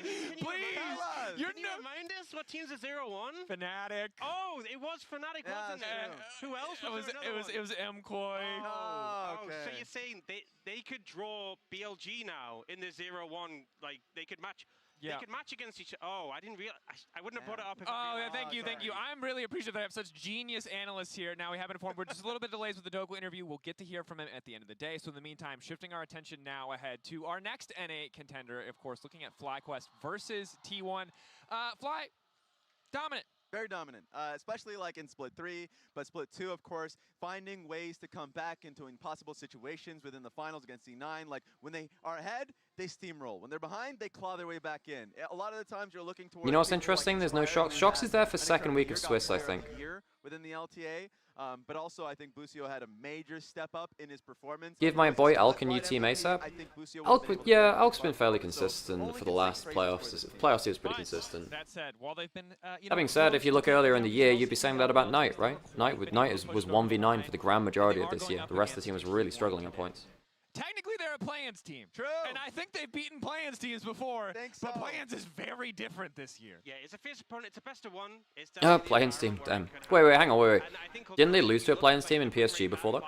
You're Can you remind us what teams are 0-1? Fnatic. Oh, it was Fnatic, wasn't it? Who else? It was MKOI. Okay. So you're saying they could draw BLG now in the 0-1, like they could match. Yeah. They could match against each other. Oh, I didn't realize. I wouldn't have brought it up if Oh, I yeah, thank you. I'm really appreciative that I have such genius analysts here. Now we have informed. We're just a little bit delays with the Doku interview. We'll get to hear from him at the end of the day. So in the meantime, shifting our attention now ahead to our next NA contender, of course, looking at FlyQuest versus T1. Fly, dominant. Very dominant, especially like in Split 3, but Split 2, of course, finding ways to come back into impossible situations within the finals against C9. Like, when they are ahead, they steamroll. When they're behind, they claw their way back in. A lot of the times you're looking towards... You know what's interesting? There's no Shox. Shox is there for second week of Swiss, I think. Here within the LTA, but also I think Busio had a major step up in his performance. Give my boy Elk a new team ASAP. Elk's been fairly consistent for the last playoffs. Playoffs he was pretty consistent. That said, while they've been, That being said, if you look earlier in the year, you'd be saying that about Knight, right? Knight was 1v9 for the grand majority of this year. The rest of the team was really struggling at points. Technically, they're a play-ins team. True. And I think they've beaten play-ins teams before. But play-ins is very different this year. Yeah, it's a fierce opponent. It's a best of one. It's Play-ins team, damn. Wait, hang on, wait. Didn't they lose to a play-ins team in PSG before that?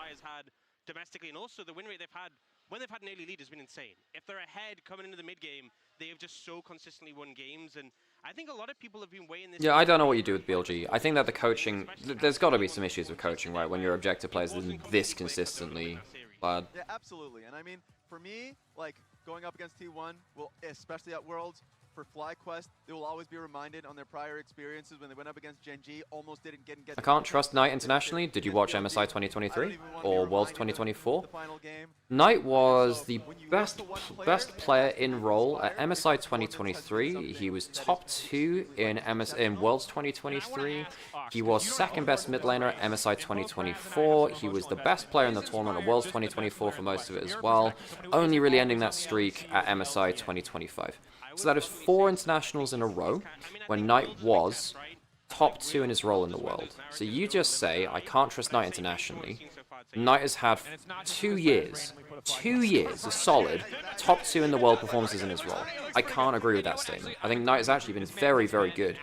Domestically, and also the win rate they've had when they've had an early lead has been insane. If they're ahead coming into the mid game, they have just so consistently won games, and I think a lot of people have been weighing this. Yeah, I don't know what you do with BLG. I think that the coaching, there's got to be some issues with coaching, right? When your objective players are this consistently bad. Yeah, absolutely. And I mean, for me, like going up against T1, well, especially at Worlds. For FlyQuest, they will always be reminded on their prior experiences when they went up agaast GENG, almost didn't get. I can't trust Knight internationally. Did you watch MSI 2023 or Worlds 2024? Knight was the best player in role at MSI 2023. He was top 2 in Worlds 2023. He was second best mid laner at MSI 2024. He was the best player in the tournament at Worlds 2024 for most of it as well. Only really ending that streak at MSI 2025. So that is 4 internationals in a row when Knight was top 2 in his role in the world. So you just say, I can't trust Knight internationally. Knight has had 2 years of solid top 2 in the world performances in his role. I can't agree with that statement. I think Knight has actually been very, very good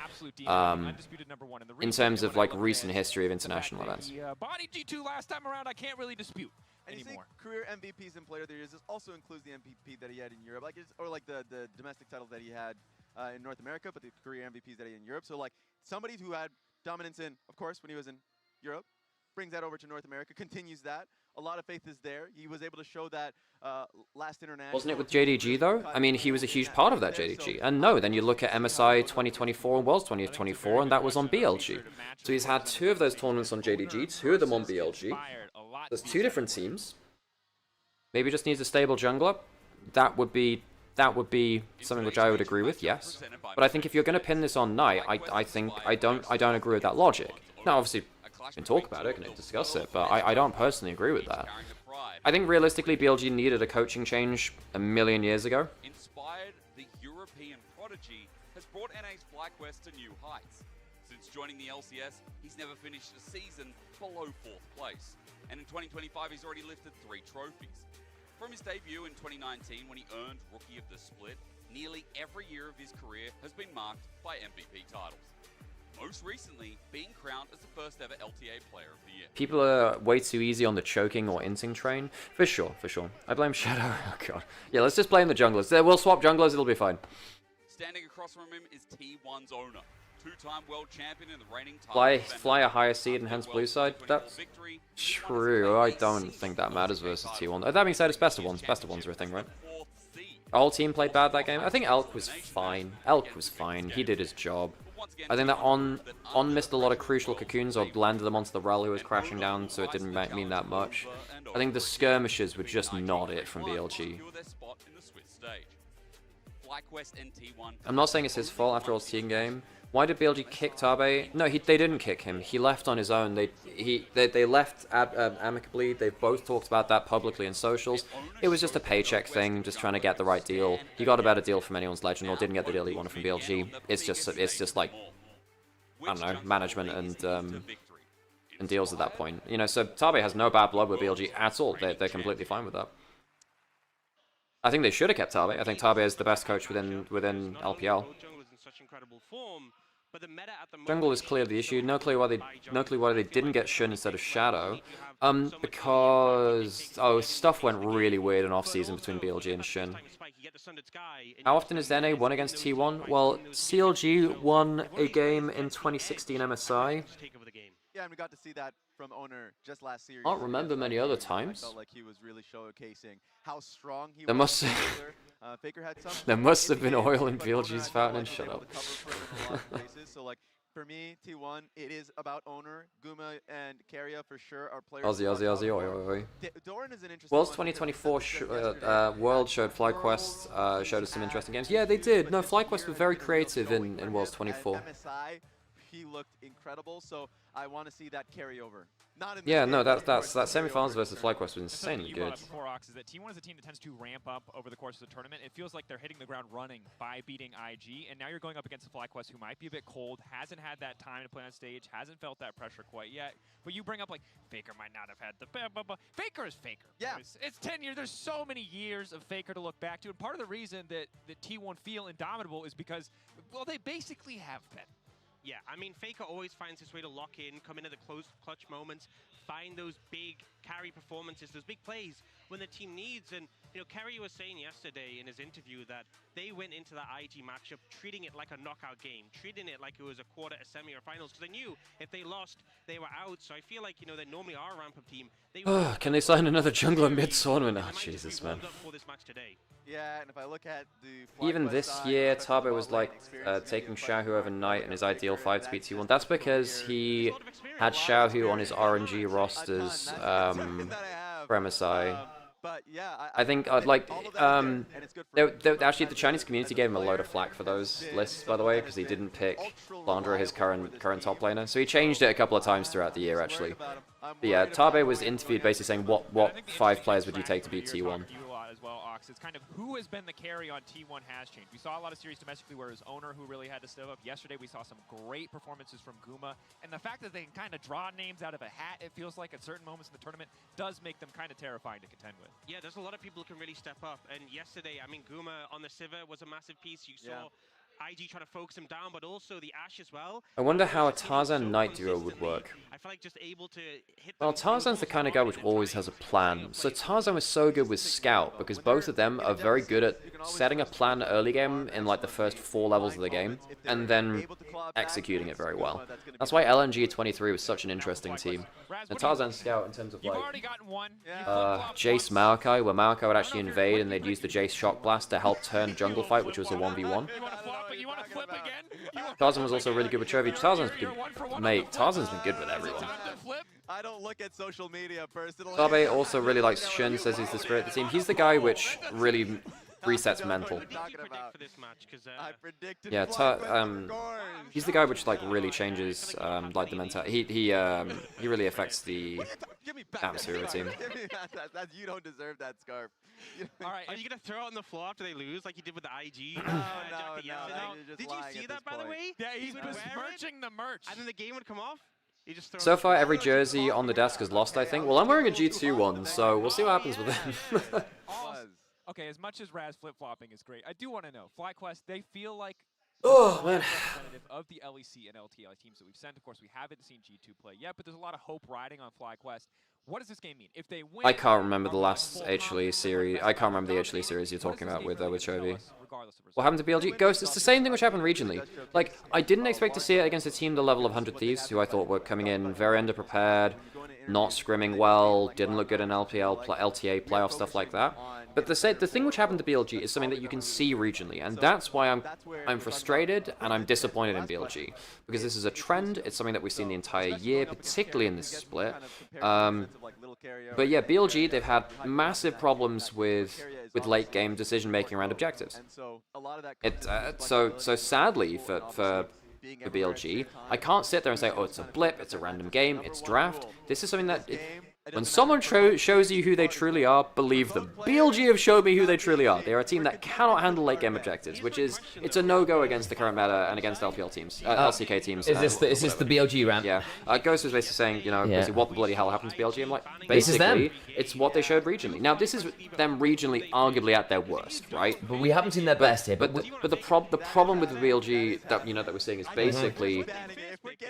in terms of like recent history of international events. Body G2 last time around, I can't really dispute. And anymore. you say career MVPs and player of the year. This also includes the MVP that he had in Europe, like or like the domestic titles that he had in North America, but the career MVPs that he had in Europe. So like somebody who had dominance in, of course, when he was in Europe, brings that over to North America, continues that. A lot of faith is there. He was able to show that last international. Wasn't it with JDG though? I mean, he was a huge part of that JDG. And no, then you look at MSI 2024 and Worlds 2024, and that was on BLG. So he's had 2 of those tournaments on JDG, 2 of them on BLG. There's 2 different teams. Maybe just needs a stable jungler. That would be something which I would agree with, yes. But I think if you're going to pin this on Knight, I don't agree with that logic. Now, obviously, we can talk about it, can discuss it, but I don't personally agree with that. I think realistically, BLG needed a coaching change a million years ago. Inspired, the European prodigy has brought NA's FlyQuest to new heights. Since joining the LCS, he's never finished a season below 4th place. And in 2025, he's already lifted 3 trophies. From his debut in 2019, when he earned Rookie of the Split, nearly every year of his career has been marked by MVP titles. Most recently, being crowned as the first ever LTA Player of the Year. People are way too easy on the choking or inting train. For sure, for sure. I blame Shadow. Oh god. Yeah, let's just blame the junglers. We'll swap junglers, it'll be fine. Standing across from him is T1's owner, 2-time world champion and the reigning title Fly a higher seed and hence blue side. That's true. I don't think that matters versus T1. That being said, it's best of ones. Best of ones are a thing, right? The whole team played bad that game. I think Elk was fine. Elk was fine. He did his job. I think that On missed a lot of crucial cocoons or landed them onto the Rel who was crashing down, so it didn't mean that much. I think the skirmishes were just not it from BLG. I'm not saying it's his fault after all, team game. Why did BLG kick Tabe? No, they didn't kick him. He left on his own. They left amicably. They've both talked about that publicly in socials. It was just a paycheck thing, just trying to get the right deal. He got a better deal from anyone's Legend, or didn't get the deal he wanted from BLG. It's just like, I don't know, management and deals at that point. You know, so Tabe has no bad blood with BLG at all. They're completely fine with that. I think they should have kept Tabe. I think Tabe is the best coach within LPL. Jungle is clearly the issue. No clue why they didn't get Shun instead of Shadow. Because stuff went really weird in off season between BLG and Shun. How often has NA won against T1? Well, CLG won a game in 2016 MSI. Yeah, and we got to see that from Owner just last series. I don't remember many other times. Felt like he was really showcasing how strong he there was. Faker had some. There must have been oil in BLG's fountain. Shut up. So like for me, T1, it is about Owner, Guma, and Carrier for sure. Our players. Aussie, oi. Doran is an interesting. Worlds 2024 World showed FlyQuest showed us some interesting games. Yeah, they did. No, FlyQuest were very creative in Worlds 24. MSI, he looked incredible. So I want to see that carry over. Not in yeah, no, that semifinals versus FlyQuest was insanely good. Before Ox is that T1 is a team that tends to ramp up over the course of the tournament. It feels like they're hitting the ground running by beating IG, and now you're going up against a FlyQuest who might be a bit cold, hasn't had that time to play on stage, hasn't felt that pressure quite yet. But you bring up like Faker might not have had the Faker is Faker. Yeah, it's 10 years. There's so many years of Faker to look back to, and part of the reason that T1 feel indomitable is because, well, they basically have been. Yeah, I mean, Faker always finds his way to lock in, come into the clutch moments, find those big carry performances, those big plays when the team needs. And, you know, Kerry was saying yesterday in his interview that they went into that IG matchup treating it like a knockout game, treating it like it was a quarter, a semi, or finals, because they knew if they lost, they were out. So I feel like, you know, they normally are a ramp-up team. Can they sign another jungler mid-tournament? Oh, Jesus, man. Yeah, and if I look at the even this year, Tabo was like taking Xiaohu over Knight in his ideal fight to beat T1. That's because he had Xiaohu on his RNG rosters for MSI. But yeah, I think actually the Chinese community gave him a load of flack for those lists, by the way, because he didn't pick Blandra, his current top laner. So he changed it a couple of times throughout the year, actually. But yeah, Tabe was interviewed basically saying what 5 players would you take to beat T1? As well, Ox. It's kind of who has been the carry on T1 has changed. We saw a lot of series domestically where it was Owner who really had to step up. Yesterday we saw some great performances from Guma, and the fact that they can kind of draw names out of a hat, it feels like at certain moments in the tournament, does make them kind of terrifying to contend with. Yeah, there's a lot of people who can really step up, and yesterday, I mean, Guma on the Sivir was a massive piece. You saw IG trying to focus him down, but also the Ashe as well. I wonder how a Tarzan Knight duo would work. I feel like just able to hit. Well, Tarzan's the kind of guy which always has a plan. So Tarzan was so good with Scout because both of them are very good at setting a plan early game in like the first 4 levels of the game and then executing it very well. That's why LNG 23 was such an interesting team. And Tarzan Scout in terms of like Jace Maokai, where Maokai would actually invade and they'd use the Jace Shock Blast to help turn jungle fight, which was a 1v1. Tarzan was also really good with Chovy. Tarzan's good. Mate, Tarzan's been good with everyone. I don't look at social media personally. Sabe also really likes Shin, says he's the spirit of the team. He's the guy which really resets mental. Yeah, he's the guy which like really changes like the mentality. He really affects the atmosphere of the team. You don't deserve that scarf. All right, are you gonna throw it on the floor after they lose, like you did with the IG? Did you see that, by the way? Yeah, he's besmirching the merch. And then the game would come off. So far, every jersey on the desk has lost, I think. Well, I'm wearing a G2 one, so we'll see what happens with him. Okay, as much as Raz flip-flopping is great, I do want to know, FlyQuest, they feel like oh man, representative of the LEC and LTI teams that we've sent. Of course, we haven't seen G2 play yet, but there's a lot of hope riding on FlyQuest. What does this game mean? If they win, I can't remember the last HLE series. I can't remember the HLE series you're talking about with Chovy. What happened to BLG? Ghost, it's the same thing which happened regionally. Like, I didn't expect to see it against a team the level of 100 Thieves, who I thought were coming in very underprepared, not scrimming well, didn't look good in LPL, LTA playoff, stuff like that. But the thing which happened to BLG is something that you can see regionally, and that's why I'm frustrated and I'm disappointed in BLG, because this is a trend. It's something that we've seen the entire year, particularly in this split. But yeah, BLG, they've had massive problems with late game decision making around objectives. So sadly for BLG, I can't sit there and say, oh, it's a blip, it's a random game, it's draft. This is something that, when someone shows you who they truly are, believe them. BLG have showed me who they truly are. They are a team that cannot handle late game objectives, which is, it's a no-go against the current meta and against LPL teams, LCK teams. Is this the BLG ramp? Yeah. Ghost was basically saying, you know, basically what the bloody hell happened to BLG? I'm like, basically, it's what they showed regionally. Now, this is them regionally arguably at their worst, right? But we haven't seen their best here. But the problem with the BLG that that we're seeing is basically,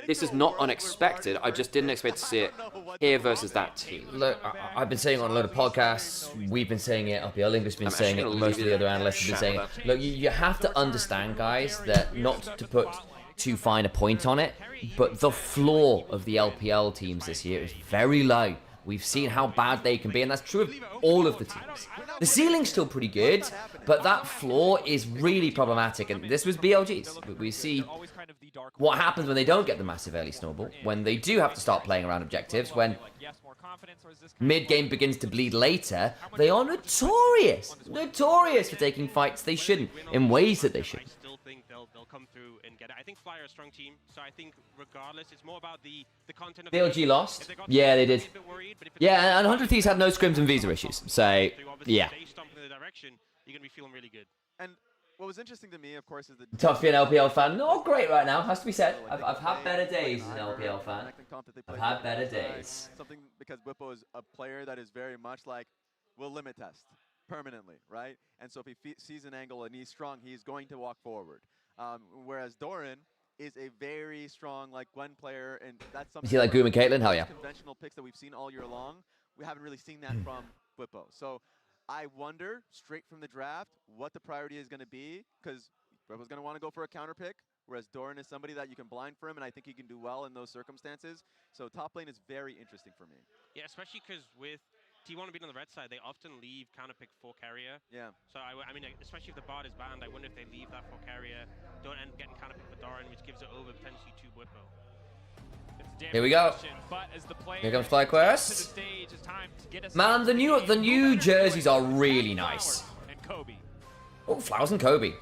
this is not unexpected. I just didn't expect to see it here versus that team. Look, I've been saying on a load of podcasts, we've been saying it, LPL English has been saying it, most of the other analysts have been saying it. Look, you have to understand, guys, that not to put too fine a point on it, but the floor of the LPL teams this year is very low. We've seen how bad they can be, and that's true of all of the teams. The ceiling's still pretty good, but that floor is really problematic, and this was BLG's. We see what happens when they don't get the massive early snowball, when they do have to start playing around objectives, when mid-game begins to bleed later. They are notorious for taking fights they shouldn't, in ways that they shouldn't. They'll come through and get it. I think Fly are a strong team, so I think regardless, it's more about the content of BLG lost? Yeah, they did. Yeah, and 100 Thieves had no scrims and visa issues, so yeah. You're going to be feeling really good. And what was interesting to me, of course, is the tough to be an LPL fan. Not great right now, has to be said. I've had better days as an LPL fan. I've had better days. Something because Whippo is a player that is very much like, will limit test permanently, right? And so if he sees an angle and he's strong, he's going to walk forward. Whereas Doran is a very strong like Gwen player, and that's something. You see like Goom and Caitlyn? Hell yeah. Conventional picks that we've seen all year long. We haven't really seen that from Whippo. So I wonder, straight from the draft, what the priority is going to be, because Whippo's going to want to go for a counter pick, whereas Doran is somebody that you can blind for him, and I think he can do well in those circumstances. So top lane is very interesting for me. Yeah, especially because with T1 being on the red side, they often leave counter pick for carrier. Yeah. So I mean, especially if the bard is banned, I wonder if they leave that for carrier, don't end up getting counter pick for Doran, which gives it over potentially to Whippo. Here we go. Here comes FlyQuest. Man, the new jerseys are really nice. Oh, Flowers and Kobe.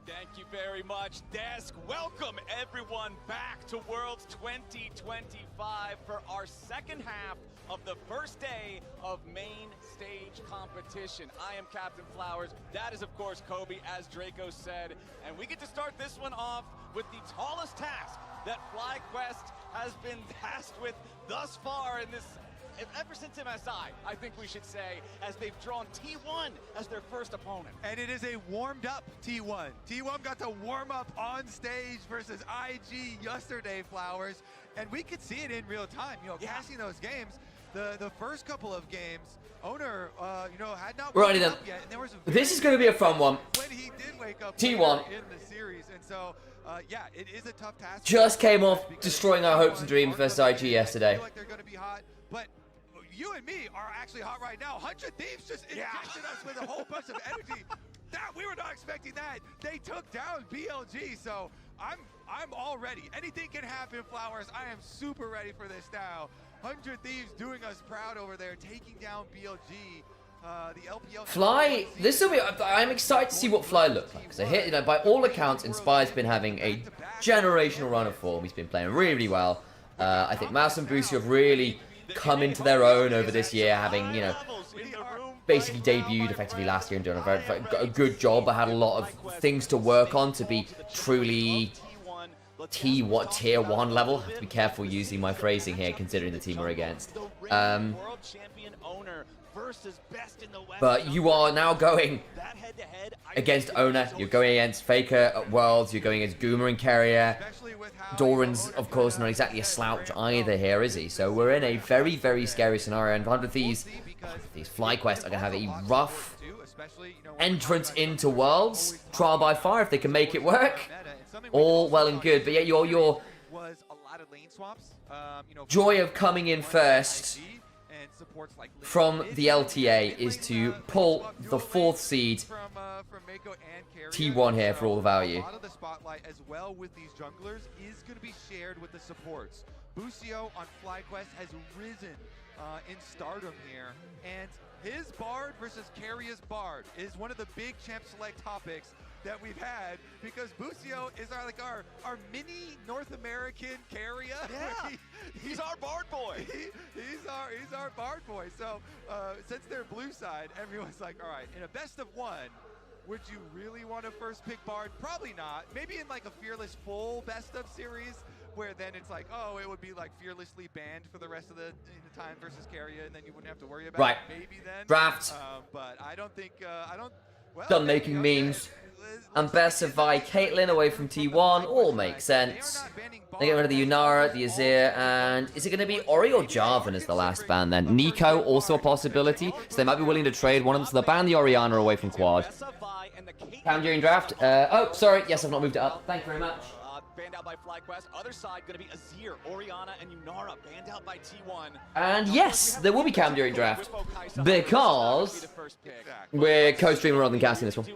Thank you very much, Desk. Welcome everyone back to Worlds 2025 for our second half of the first day of main stage competition. I am Captain Flowers. That is, of course, Kobe, as Draco said. And we get to start this one off with the tallest task that FlyQuest has been tasked with thus far in this ever since MSI, I think we should say, as they've drawn T1 as their first opponent. And it is a warmed up T1. T1 got to warm up on stage versus IG yesterday, Flowers, and we could see it in real time. You know, casting those games, the first couple of games, Owner, you know, had not Righty then. up yet. And there was This is going to be a fun one. when he did wake up T1 in the series, and so yeah, it is a tough task. just came off destroying our hopes and dreams versus IG yesterday. Like they're going to be hot, but you and me are actually hot right now. 100 Thieves just injected us with a whole bunch of energy. That we were not expecting that. They took down BLG, so I'm all ready. Anything can happen, Flowers. I am super ready for this now. 100 Thieves doing us proud over there, taking down BLG. The LPL Fly, this will be. I'm excited to see what Fly looks like. So here, you know, by all accounts, Inspire's been having a generational run of form. He's been playing really, really well. I think Mouse and Boosie have really come into their own over this year, having, you know, basically debuted effectively last year and doing a good job, but had a lot of things to work on to be truly tier 1 level. I have to be careful using my phrasing here, considering the team we're against. But you are now going against Owner, you're going against Faker at Worlds, you're going against Goomer and Carrier. Doran's, of course, not exactly a slouch either here, is he? So we're in a very, very scary scenario, and 100 Thieves FlyQuest are going to have a rough entrance into Worlds. Trial by fire if they can make it work. All well and good, but yet your joy of coming in first from the LTA is to pull the 4th seed T1 here for all the value. A lot of the spotlight as well with these junglers is going to be shared with the supports. Busio on FlyQuest has risen in stardom here, and his Bard versus Carrier's Bard is one of the big Champ Select topics that we've had, because Busio is our mini North American Carrier. Yeah, he's our Bard boy. He's our Bard boy. So since they're blue side, everyone's like, all right, in a best of 1, would you really want to first pick Bard? Probably not. Maybe in like a Fearless full best of series, where then it's like, oh, it would be like fearlessly banned for the rest of the time versus Carrier, and then you wouldn't have to worry about it. Maybe then. Draft. But I don't think, well, Done making memes. And best of Vi Caitlyn away from T1, all makes sense. They get rid of the Yunara, the Azir, and is it going to be Ori or Jarvan as the last ban then? Nico, also a possibility, so they might be willing to trade one of them, so they'll ban the Orianna away from Quad. Cam during draft. Oh, sorry, yes, I've not moved it up. Thank you very much. Banned out by FlyQuest. Other side going to be Azir, Orianna, and Yunara banned out by T1. And yes, there will be Cam during draft, because we're co-streaming rather than casting this one.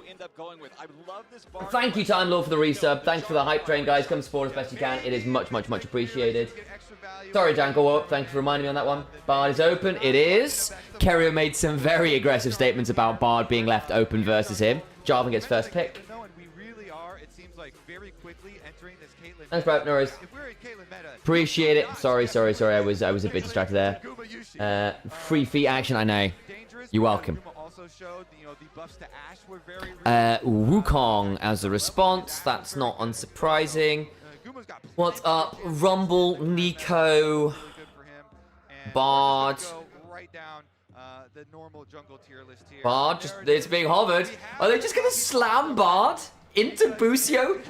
Thank you, Time Lord, for the resub. Thanks for the hype train, guys. Come support as best you can. It is much, much, much appreciated. Sorry, Janko. Thank you for reminding me on that one. Bard is open. It is. Carrier made some very aggressive statements about Bard being left open versus him. Jarvan gets first pick. Thanks, bro. No worries. Appreciate it. Sorry. I was a bit distracted there. Free feet action. I know. You're welcome. Wukong as a response. That's not unsurprising. What's up? Rumble, Nico, Bard. Bard, it's being hovered. Are they just gonna slam Bard into Busio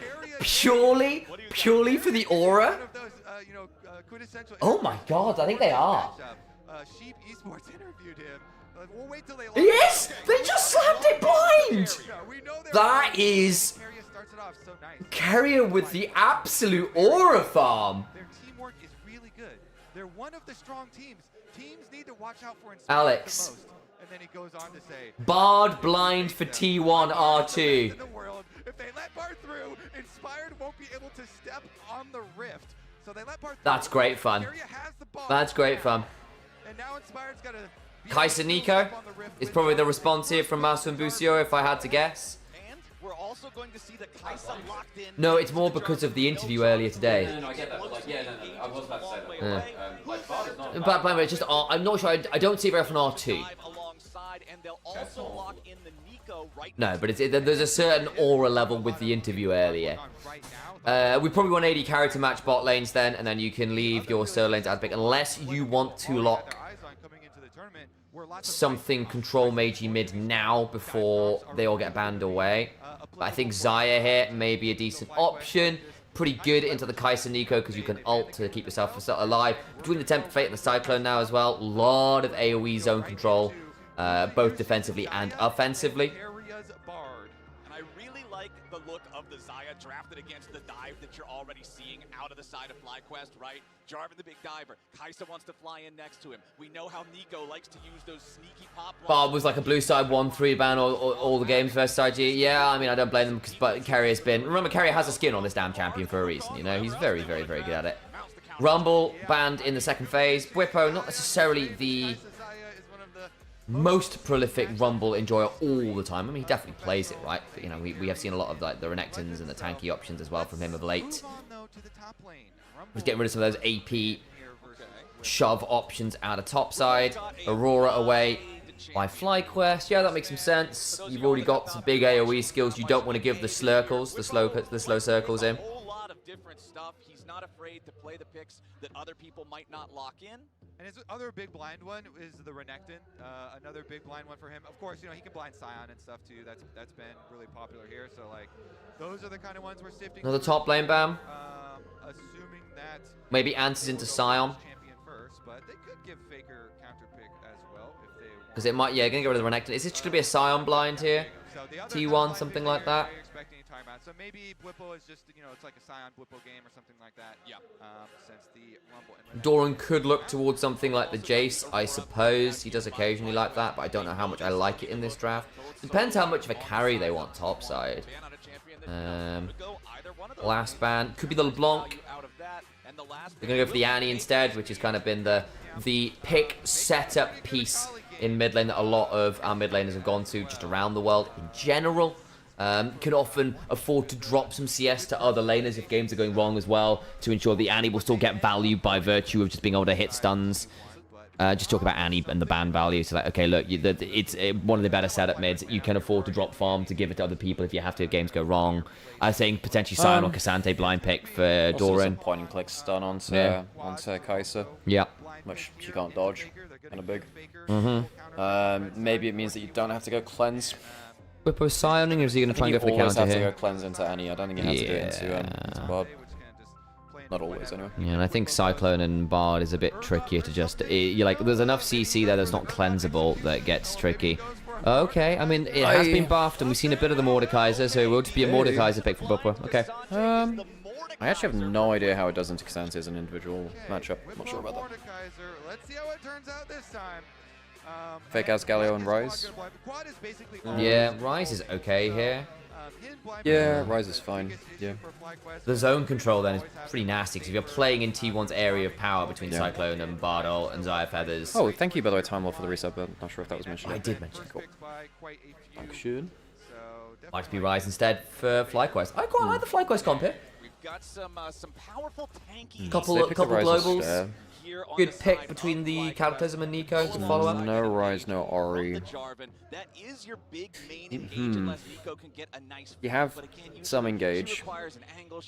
purely for the aura? Oh my god, I think they are. Sheep Esports interviewed him. We'll wait till they Yes! They just slammed it blind! That is Carrier with the absolute aura farm. Their teamwork is really good. They're one of the strong teams. Teams need to watch out for Inspired Alex. the most. And then he goes on to say, Bard blind for T1 R2. if they let Bard through, Inspired won't be able to step on the rift. So they let Bard through. That's great fun. That's great fun. And now Inspired's got to Kaisa Nico is probably the response here from Masu and Busio, if I had to guess. And we're also going to see the Kaisa locked in. No, it's more because of the interview earlier today. No, I get that, but like, yeah, no, I was about to say that. Like, Bard is not. But by the way, it's just I'm not sure. I don't see it very often R2. And they'll also lock in the Nico right No, but there's a certain aura level with the interview earlier. We probably want 80 carry to match bot lanes then, and then you can leave your solo lanes ad pick unless you want to lock something control magey mid now before they all get banned away. But I think Xayah here may be a decent option. Pretty good into the Kai'Sa Nico because you can ult to keep yourself alive. Between the Temper Fate and the Cyclone now as well. A lot of AoE zone control, both defensively and offensively. And I really like the look of the Xayah drafted against the dive that you're already seeing out of the side of FlyQuest, right? Jarvan the big diver. Kai'Sa wants to fly in next to him. We know how Nico likes to use those sneaky pop blocks. Bob was like a blue side 1-3 ban all the games versus IG. Yeah, I mean, I don't blame them because Carry has been... Remember, Carry has a skin on this damn champion for a reason, you know? He's very, very, very good at it. Rumble banned in the second phase. Bwipo, not necessarily the most prolific Rumble enjoyer all the time. I mean, he definitely plays it, right? But, you know, we have seen a lot of like the Renekton's and the tanky options as well from him of late. Just getting rid of some of those AP shove options out of topside. Aurora away by FlyQuest. Yeah, that makes some sense. You've already got some big AoE skills. You don't want to give the slurkles, the slow circles in. Different stuff. He's not afraid to play the picks that other people might not lock in. And his other big blind one is the Renekton. Another big blind one for him. Of course, you know, he can blind Sion and stuff too. That's been really popular here. So like, those are the kind of ones we're sifting. Another top lane bam. Assuming that maybe answers into Sion. Champion first, but they could give Faker counter pick as well if they. Because it might, yeah, gonna get rid of the Renekton. Is this just gonna be a Sion blind here? T1, something like that. So maybe Bwipo is just, you know, it's like a Sion Bwipo game or something like that. Yeah. Since the Rumble. Doran could look towards something like the Jace, I suppose. He does occasionally like that, but I don't know how much I like it in this draft. Depends how much of a carry they want topside. Last ban could be the LeBlanc. They're gonna go for the Annie instead, which has kind of been the pick setup piece in mid lane that a lot of our mid laners have gone to just around the world in general. Can often afford to drop some CS to other laners if games are going wrong as well, to ensure the Annie will still get value by virtue of just being able to hit stuns. Just talk about Annie and the ban value. So like, okay, look, it's one of the better setup mids. You can afford to drop farm to give it to other people if you have to if games go wrong. I was saying potentially Sion or Cassante blind pick for Doran. Point and click stun onto Kai'Sa. Yeah. Which she can't dodge. Kind of big. Mm-hmm. Maybe it means that you don't have to go cleanse. Bwipo Sioning, or is he going to try and go for the counter here? You always have to go cleanse into Annie. I don't think you have to do it into Bard. Not always, anyway. Yeah, and I think Cyclone and Bard is a bit trickier to just... You're like, there's enough CC there that's not cleansable that gets tricky. Okay, I mean, it has been buffed, and we've seen a bit of the Mordekaiser, so it will just be a Mordekaiser pick for Bwipo. Okay. I actually have no idea how it does into Cassante as an individual matchup. I'm not sure about that. Let's see how it turns out this time. Fake as Galio and Rise. Yeah, Rise is okay here. Yeah, Rise is fine. Yeah. The zone control then is pretty nasty, because if you're playing in T1's area of power between Cyclone and Bardol and Xayah Feathers... Oh, thank you, by the way, Time Lord, for the reset, but not sure if that was mentioned. I did mention it. Cool. Dankeschön. Might just be Rise instead for FlyQuest. I quite like the FlyQuest comp here. We've got some powerful tanky... Couple globals. Good pick between the Cataclysm and Nico to follow up. No Rise, no Ori. You have some engage,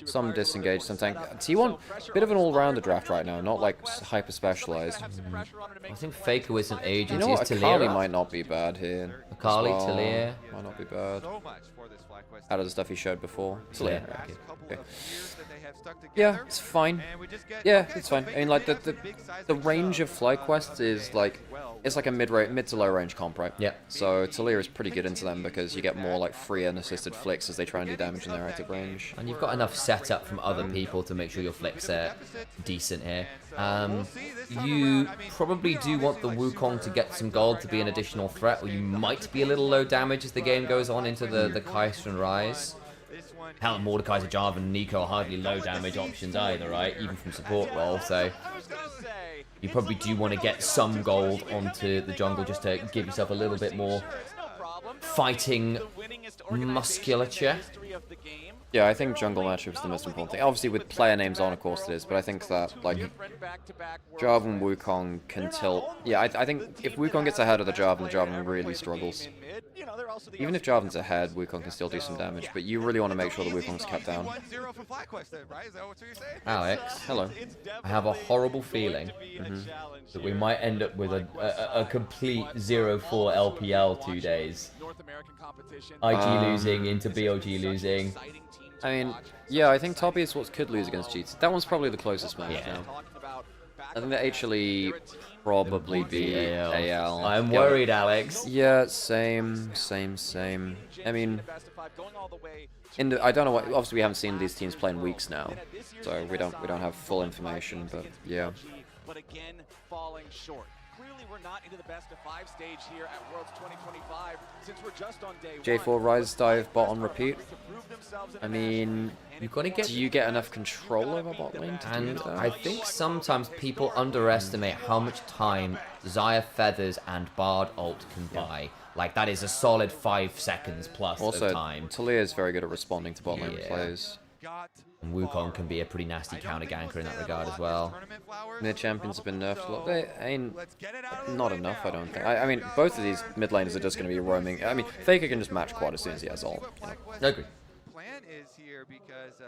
some disengage, some tank. T1, bit of an all-rounder draft right now, not like hyper specialized. I think Faker with some agency. You know what? Akali might not be bad here. Akali, Talia. Might not be bad. Out of the stuff he showed before. Talia. Okay. Yeah, it's fine. Yeah, it's fine. I mean, like the range of FlyQuest is like it's like a mid to low range comp, right? Yeah. So Talia is pretty good into them because you get more like free and assisted flicks as they try and do damage in their active range. And you've got enough setup from other people to make sure your flicks are decent here. You probably do want the Wukong to get some gold to be an additional threat, or you might be a little low damage as the game goes on into the Kai'Sa and Rise. Hell, Mordekaiser, Jarvan, and Nico are hardly low damage options either, right? Even from support role, so you probably do want to get some gold onto the jungle just to give yourself a little bit more fighting musculature. Yeah, I think jungle matchup is the most important thing. Obviously, with player names on, of course it is, but I think that, like, Jarvan Wukong can tilt. Yeah, I think if Wukong gets ahead of the Jarvan really struggles. you know, they're also the Even if Jarvan's ahead, Wukong can still do some damage, but you really want to make sure that Wukong's kept down. 1-0 for FlyQuest then, right? Is that what you're saying? Alex, Hello. I have a horrible feeling that we might end up with a complete 0-4 LPL 2 days. IG losing into BOG losing. I mean, yeah, I think Toppy is what could lose against GT. That one's probably the closest match now. I think that HLE probably be AL. I'm worried, Alex. Yeah, same. I mean, I don't know what. Obviously, we haven't seen these teams play in weeks now, so we don't have full information. But yeah. But again, falling short. Clearly, we're not into the best of 5 stage here at Worlds 2025 since we're just on day 1. J4 Rise dive bot on repeat. I mean, do you get enough control over bot lane to do that? I think sometimes people underestimate how much time Xayah Feathers and Bard ult can buy. Like, that is a solid 5 seconds plus also, of time. Talia is very good at responding to bot lane plays. And Wukong can be a pretty nasty counter ganker in that regard as well. Mid champions have been nerfed a lot. I mean, not enough, I don't think. I mean, both of these mid laners are just going to be roaming. I mean, Faker can just match quad as soon as he has ult. Agree. Plan is here because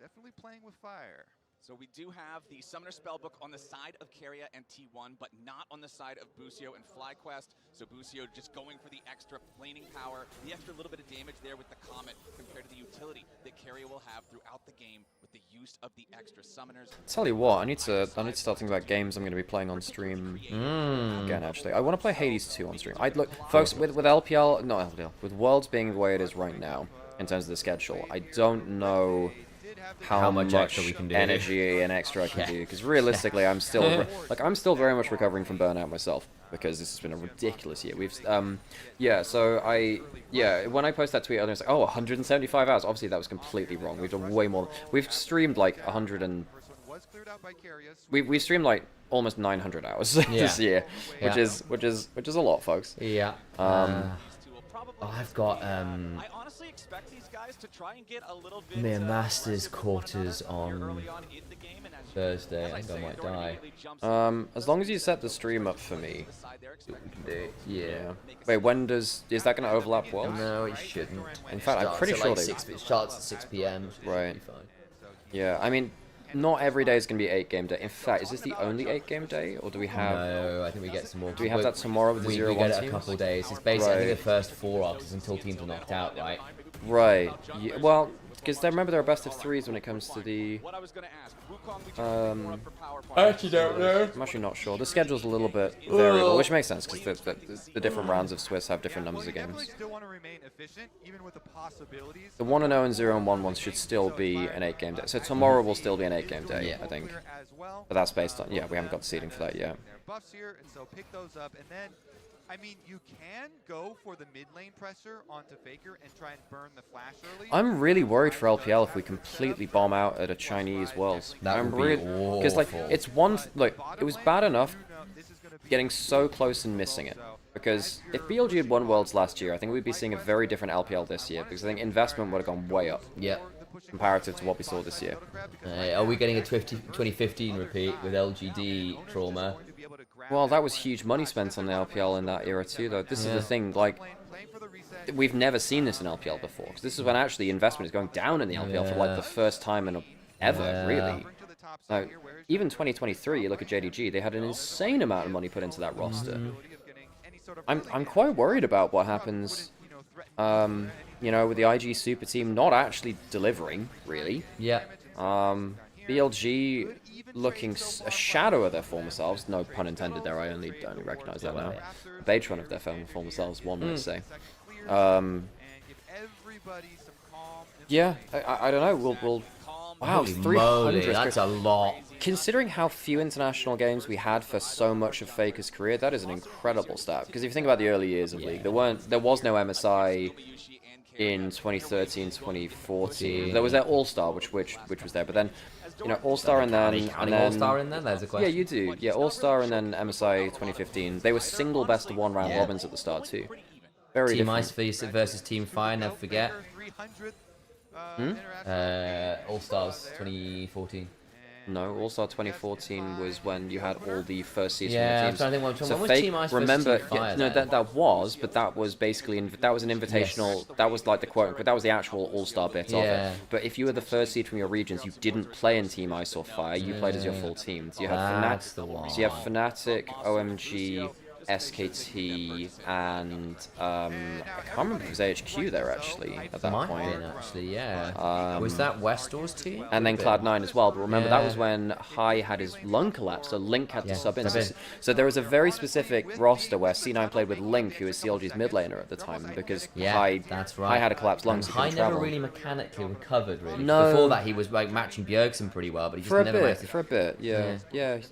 definitely playing with fire. So we do have the Summoner Spellbook on the side of Keria and T1, but not on the side of Busio and FlyQuest. So Busio just going for the extra laning power, the extra little bit of damage there with the Comet compared to the utility that Keria will have throughout the game with the use of the extra summoners. Tell you what, I need to start thinking about games I'm going to be playing on stream again. Actually, I want to play Hades 2 on stream. Look, folks, with LPL, not LPL, with Worlds being the way it is right now in terms of the schedule, I don't know how much extra we can do, energy and extra I can do, because realistically I'm still I'm still very much recovering from burnout myself, because this has been a ridiculous year. We've when I post that tweet I was like, oh, 175 hours. Obviously that was completely wrong. We've done way more. We've streamed like 100 and we streamed like almost 900 hours this year, which is a lot, folks. Yeah. I've got I honestly expect these guys to try and get a little bit Mere Masters quarters on Thursday. I think I might die. As long as you set the stream up for me. Yeah. Wait, when is that going to overlap well? No, it shouldn't. In fact, I'm pretty sure it starts at 6 PM. Right. Yeah, I mean, not every day is going to be 8-game day. In fact, is this the only 8-game day, or do we have? No, I think we get some more. Do we have that tomorrow with the 0-1 We get it teams? a couple of days. It's basically I think the first 4 arcs until teams are knocked out, right? Right. Yeah, well, because I remember there are best of 3s when it comes to the. I actually don't know. I'm actually not sure. The schedule's a little bit variable, which makes sense because the different rounds of Swiss have different numbers of games. The 1-0 and 0-1 ones should still be an 8-game day. So tomorrow will still be an 8-game day, I think. But that's based on we haven't got the seeding for that yet. Buffs here, and so pick those up, and then. I mean, you can go for the mid lane pressure onto Faker and try and burn the flash early. I'm really worried for LPL if we completely bomb out at a Chinese Worlds. That would be awful. Because it's it was bad enough getting so close and missing it. Because if BLG had won Worlds last year, I think we'd be seeing a very different LPL this year. Because I think investment would have gone way up. Yeah. Comparative to what we saw this year. Are we getting a 2015 repeat with LGD trauma? Well, that was huge money spent on the LPL in that era too, though. This is the thing, we've never seen this in LPL before. Because this is when actually investment is going down in the LPL for the first time in ever, really. Now, even 2023, you look at JDG, they had an insane amount of money put into that roster. I'm quite worried about what happens, with the IG Super Team not actually delivering, really. Yeah. BLG looking a shadow of their former selves. No pun intended there, I only recognize that now. Beatron of their former selves, one might say. Yeah, I don't know. We'll wow, 300. That's a lot. Considering how few international games we had for so much of Faker's career, that is an incredible stat. Because if you think about the early years of League, there was no MSI in 2013, 2014. There was that All-Star, which was there, but then All-Star and then All-Star in there. There's a question. Yeah, you do. Yeah, All-Star and then MSI 2015. They were single best of 1 round robins at the start too. Very Team different. Ice versus Team Fire. Never forget. All Stars 2014. No, All-Star 2014 was when you had all the first seeds Yeah, from the teams. I'm trying to think So when was Fake, Team Ice versus remember, Team Fire no, then? that was, but that was basically, that was an invitational, that was like the quote, but that was the actual All-Star bit of Yeah. it. But if you were the first seed from your regions, you didn't play in Team Ice or Fire, you played as your full team. So you had That's the one. So you have Fnatic, OMG, SKT, and I can't remember if it was AHQ there actually at that Might point. have been, actually, yeah. Was that Westor's team? And then Cloud9 as well. But remember, that was Yeah. when Hai had his lung collapse, so Link had to Yeah, sub in. sub in. So there was a very specific roster where C9 played with Link, who was CLG's mid laner at the time, because That's right. Hai had a collapsed lung, And so he Hai couldn't never travel. really mechanically recovered, really. No. Before that, he was like matching Bjergsen pretty well, but he just never managed to... For a bit, yeah.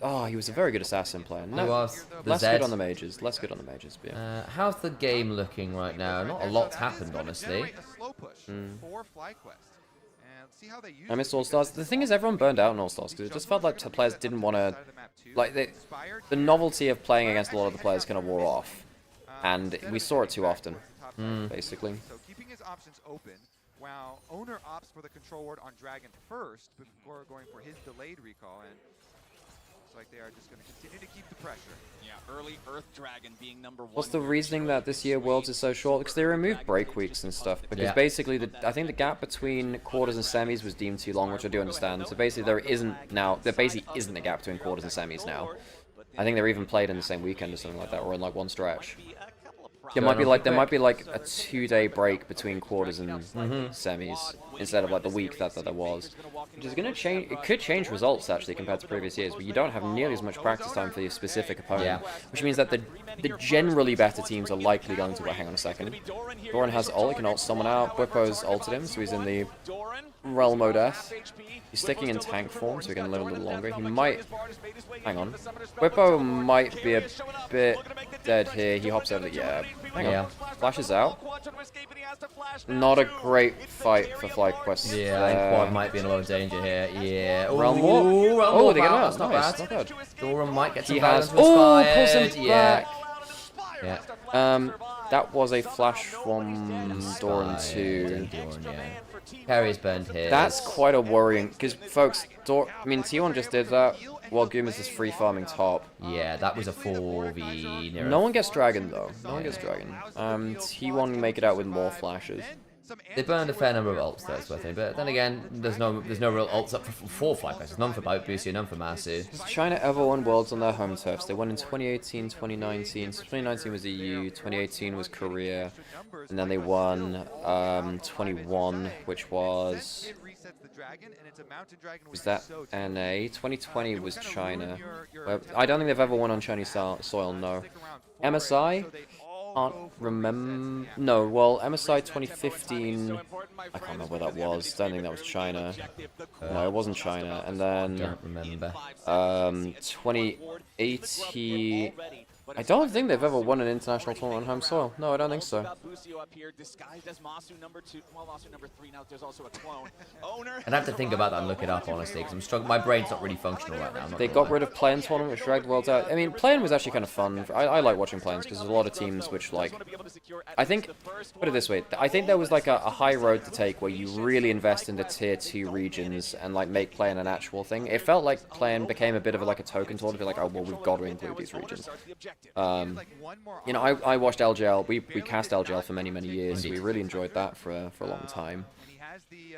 Oh, he was a very good assassin player. No, He was. The less Zed. good on the majors. Less good on the majors, but yeah. How's the game looking right now? Not a lot's happened, honestly. I missed All-Stars. The thing is, everyone burned out in All-Stars, because it just felt like the players didn't want to... Like, the novelty of playing against a lot of the players kind of wore off. And we saw it too often, basically. So keeping his options open, while Owner opts for the control ward on Dragon first, before going for his delayed recall, and looks like they are just going to continue to keep the pressure. Yeah, early Earth Dragon being number 1. What's the reasoning that this year Worlds is so short? Because they removed break weeks and stuff. Because basically, I think the gap between quarters and semis was deemed too long, which I do understand. So basically, there basically isn't a gap between quarters and semis now. I think they're even played in the same weekend or something like that, or in like one stretch. There might be like a 2-day break between quarters and semis instead of like the week that there was, which is going to change. It could change results actually compared to previous years, where you don't have nearly as much practice time for your specific opponent, which means that the generally better teams are likely going to. Hang on a second. Doran has ult. He can ult someone out. Bwipo's ulted him, so he's in the Realm of Death. He's sticking in tank form, so he can live a little longer. He might... Hang on. Bwipo might be a bit dead here. He hops over the... Yeah. Hang on. Flashes out. Not a great fight for FlyQuest. Yeah, I think Quad might be in a lot of danger here. Yeah. Realm War. Oh, they get him out. That's not Nice. bad. Not bad. Doran might get some He has... balance Oh, pulls him yeah. back. Yeah. That was a flash from Doran too. Carrier's burned here. That's quite a worrying, because folks, I mean, T1 just did that while Gumas is free farming top. Yeah, that was a 4v. No one gets Dragon though. No one gets Dragon. T1 make it out with more flashes. They burned a fair number of ults though, it's worth it. But then again, there's no real ults up for FlyQuest. None for Bootbooster, none for Masu. Has China ever won Worlds on their home turfs? They won in 2018, 2019. So 2019 was EU, 2018 was Korea, and then they won 21, which was that NA? 2020 was China. I don't think they've ever won on Chinese soil. No. MSI. Can't remember. No, well, MSI 2015. I can't remember where that was. Don't think that was China. No, it wasn't China. And then don't remember. 2018. I don't think they've ever won an international tournament on home soil. No, I don't think so. I'd have to think about that and look it up, honestly, because I'm struggling. My brain's not really functional right now. They got rid of play-in tournament, which dragged the Worlds out. I mean, play-in was actually kind of fun. I like watching play-ins because there's a lot of teams which, like... I think, put it this way, I think there was like a high road to take where you really invest into tier 2 regions and like make play-in an actual thing. It felt like play-in became a bit of like a token tournament, to be like, oh, well, we've got to include these regions. You know, I watched LGL. We cast LGL for many years. So we really enjoyed that for a long time.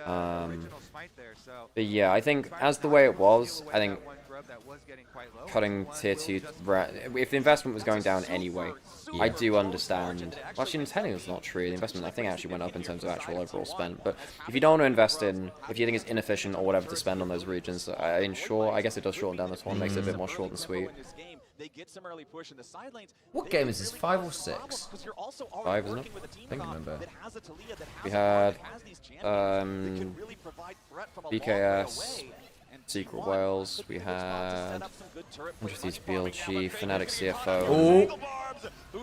But yeah, I think as the way it was, I think cutting tier 2, if the investment was going down anyway, I do understand. Well, actually, technically it's not true. The investment, I think, actually went up in terms of actual overall spend. But if you don't want to invest in, if you think it's inefficient or whatever to spend on those regions, I guess it does shorten down the tournament, makes it a bit more short and sweet. What game is this? 5 or 6? 5, isn't it? I think I remember. We had BKS, Secret Wales, we had Interested BLG, Fnatic CFO. Oh!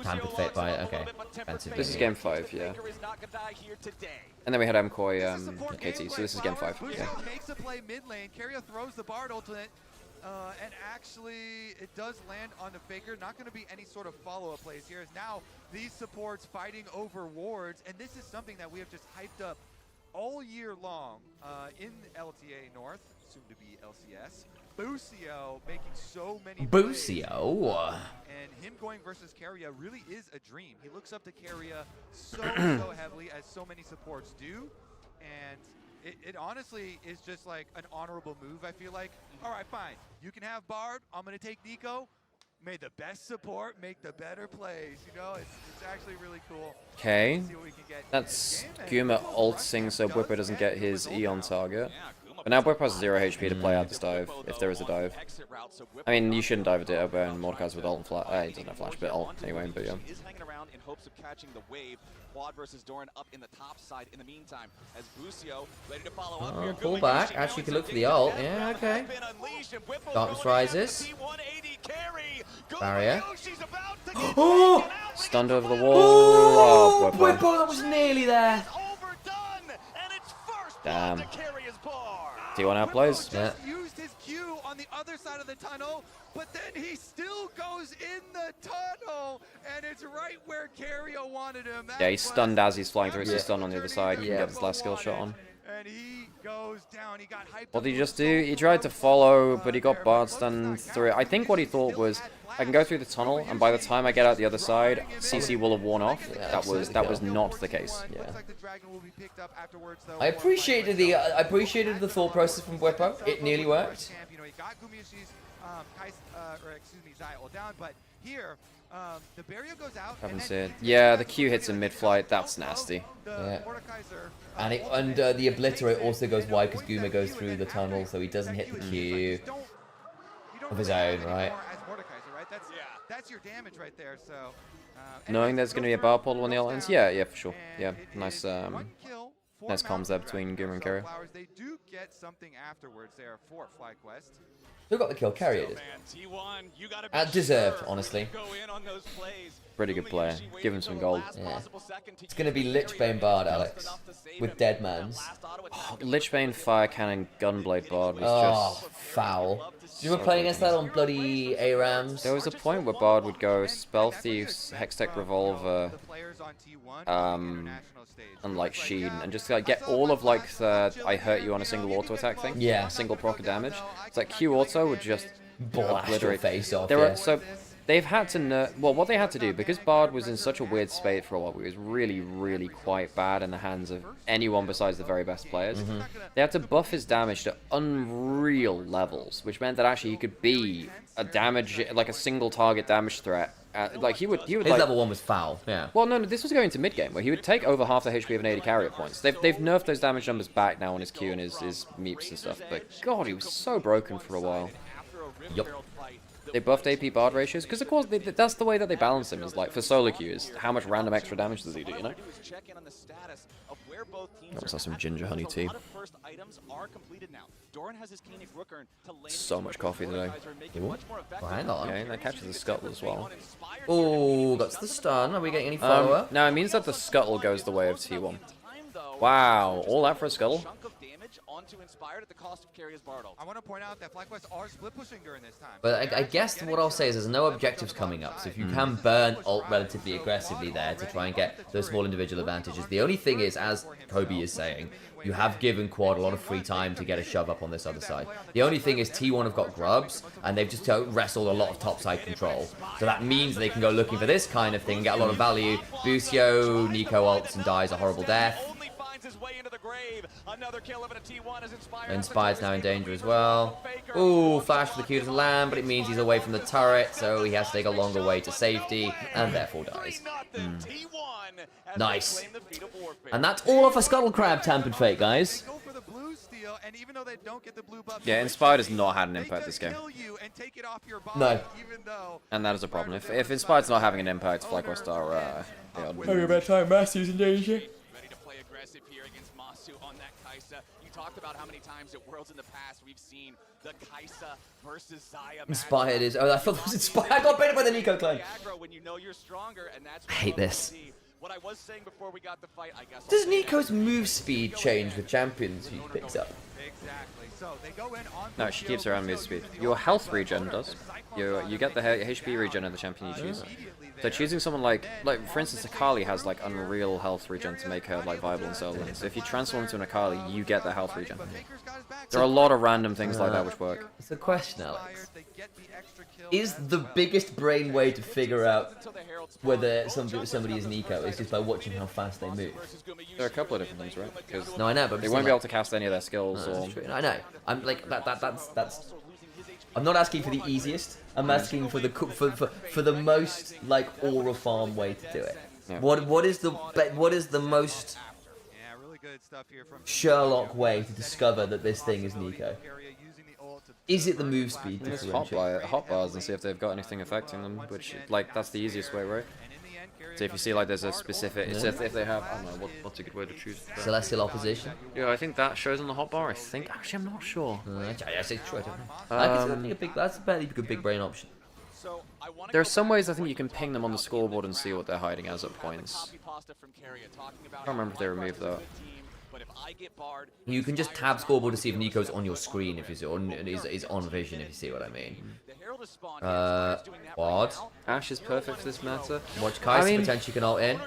Pampered Fate by it, okay. This is game 5, yeah. And then we had MKOI KT, so this is game 5. Yeah. Makes a play mid lane. Carrier throws the Bard ultimate. And actually, it does land on the Faker. Not going to be any sort of follow-up plays here. As now, these supports fighting over wards, and this is something that we have just hyped up all year long in LTA North. soon to be LCS. Busio making so many Busio. and him going versus Keria really is a dream. He looks up to Keria so heavily, as so many supports do, and it honestly is just like an honorable move, I feel like. All right, fine. You can have Bard. I'm going to take Nico. May the best support make the better plays. You know, it's actually really cool. Okay. That's Guma ulting so Whipper doesn't get his E on target. But now Whipper has 0 HP to play out this dive, if there is a dive. I mean, you shouldn't dive a Ditto, but Mordekaiser with ult and flash. He doesn't have flash, but ult anyway, but yeah. Is hanging around in hopes of catching the wave. Quad versus Doran up in the top side in the meantime, as Busio ready to follow up here. Pull back. Actually, you can look for the ult. Yeah, okay. Darkness rises. Barrier. Oh! Stunned over the wall. Oh, Whipper. Whipper, that was nearly there. Damn. T1 outplays. Yeah. Used his Q on the other side of the tunnel, but then he still goes in the tunnel, and it's right where Keria wanted him. Yeah, he's stunned as he's flying through. It's stun on the other side. He can get his last skill shot on. And he goes down. He got hyped. What did he just do? He tried to follow, but he got Bard stunned through it. I think what he thought was, I can go through the tunnel, and by the time I get out the other side, CC will have worn off. Yeah, that was not the case. Yeah. I appreciated the thought process from Whipper. It nearly worked. But here, the barrier goes out. Haven't seen it. Yeah, the Q hits in mid-flight. That's nasty. Yeah. And the obliterate also goes wide because Guma goes through the tunnel, so he doesn't hit the Q of his own, right? That's your damage right there. So knowing there's going to be a bar portal on the ult ends, yeah, for sure. Yeah, nice comms there between Guma and Keria. They do get something afterwards there for FlyQuest. Who got the kill? Keria did. Deserved, honestly. Pretty good player. Give him some gold. Yeah. It's going to be Lichbane Bard, Alex, with Deadmans. Oh, Lichbane Fire Cannon Gunblade Bard was just foul. You were playing against that on bloody ARAMs? There was a point where Bard would go Spell Thieves, Hextech Revolver, and like Sheen, and just like get all of like the I hurt you on a single auto attack thing. Yeah. Single proc damage. It's like Q auto would just blast your face off. So they've had to well, what they had to do, because Bard was in such a weird state for a while, he was really quite bad in the hands of anyone besides the very best players. They had to buff his damage to unreal levels, which meant that actually he could be a damage, like a single target damage threat. Like he would his like, level 1 was foul. Yeah. Well, no, this was going to mid game where he would take over half the HP of an 80 carrier points. They've nerfed those damage numbers back now on his Q and his meeps and stuff. But God, he was so broken for a while. Yup. They buffed AP Bard ratios because, of course, that's the way that they balance him. Is like for solo queue is how much random extra damage does he do? You know. That was some ginger honey tea. So much coffee today. Ooh. Well, hang on. Yeah, that catches the scuttle as well. Oh, that's the stun. Are we getting any follow-up? No, it means that the scuttle goes the way of T1. Wow, all that for a scuttle? I want to point out that FlyQuest are split pushing during this time. But I guess what I'll say is there's no objectives coming up, so if you can burn ult relatively aggressively there to try and get those small individual advantages. The only thing is, as Kobe is saying, you have given Quad a lot of free time to get a shove up on this other side. The only thing is T1 have got grubs, and they've just wrestled a lot of topside control. So that means they can go looking for this kind of thing and get a lot of value. Busio, Nico ults and dies a horrible death. Inspired's now in danger as well. Ooh, flash for the Q to the land, but it means he's away from the turret, so he has to take a longer way to safety, and therefore dies. Nice. And that's all off a Scuttle Crab Tampered Fate, guys. Yeah, Inspired has not had an impact this game. No. And that is a problem. If Inspired's not having an impact, FlyQuest are... Having a bad time, Master's in danger. Talked about how many times at Worlds in the past we've seen the Kaisa versus Xayah. Inspired is. Oh, I thought it was Inspired. I got baited by the Nico clone. When you know you're stronger, and that's I hate this. what I was saying before we got the fight, I guess. Does Nico's move speed change with champions he picks up? Exactly. So they go in on No, she keeps her own move speed. Your health regen does. You get the HP regen of the champion you choose. So choosing someone like for instance, Akali has like unreal health regen to make her like viable in solo lane. So if you transform into an Akali, you get the health regen. There are a lot of random things like that which work. It's a question, Alex. Is the biggest brain way to figure out whether somebody is Nico is just by watching how fast they move? There are a couple of different things, right? Because no, I know, but they won't be able to cast any of their skills. No, or... I know. I'm like that's. I'm not asking for the easiest. I'm asking for the most like aura farm way to do it. Yeah. What is the most Sherlock way to discover that this thing is Nico? Is it the move speed? Just hotbars and see if they've got anything affecting them, which like that's the easiest way, right? So if you see like there's a specific, it's if they have, I don't know, what's a good way to choose? Celestial opposition? Yeah, I think that shows on the hotbar. I think, actually, I'm not sure. Yes, it's true. I think that's a fairly good big brain option. There are some ways I think you can ping them on the scoreboard and see what they're hiding as at points. I can't remember if they removed that. You can just tab scoreboard to see if Nico's on your screen if he's on vision, if you see what I mean. What? Ashe is perfect for this meta. Watch Kai'Sa potentially can ult in.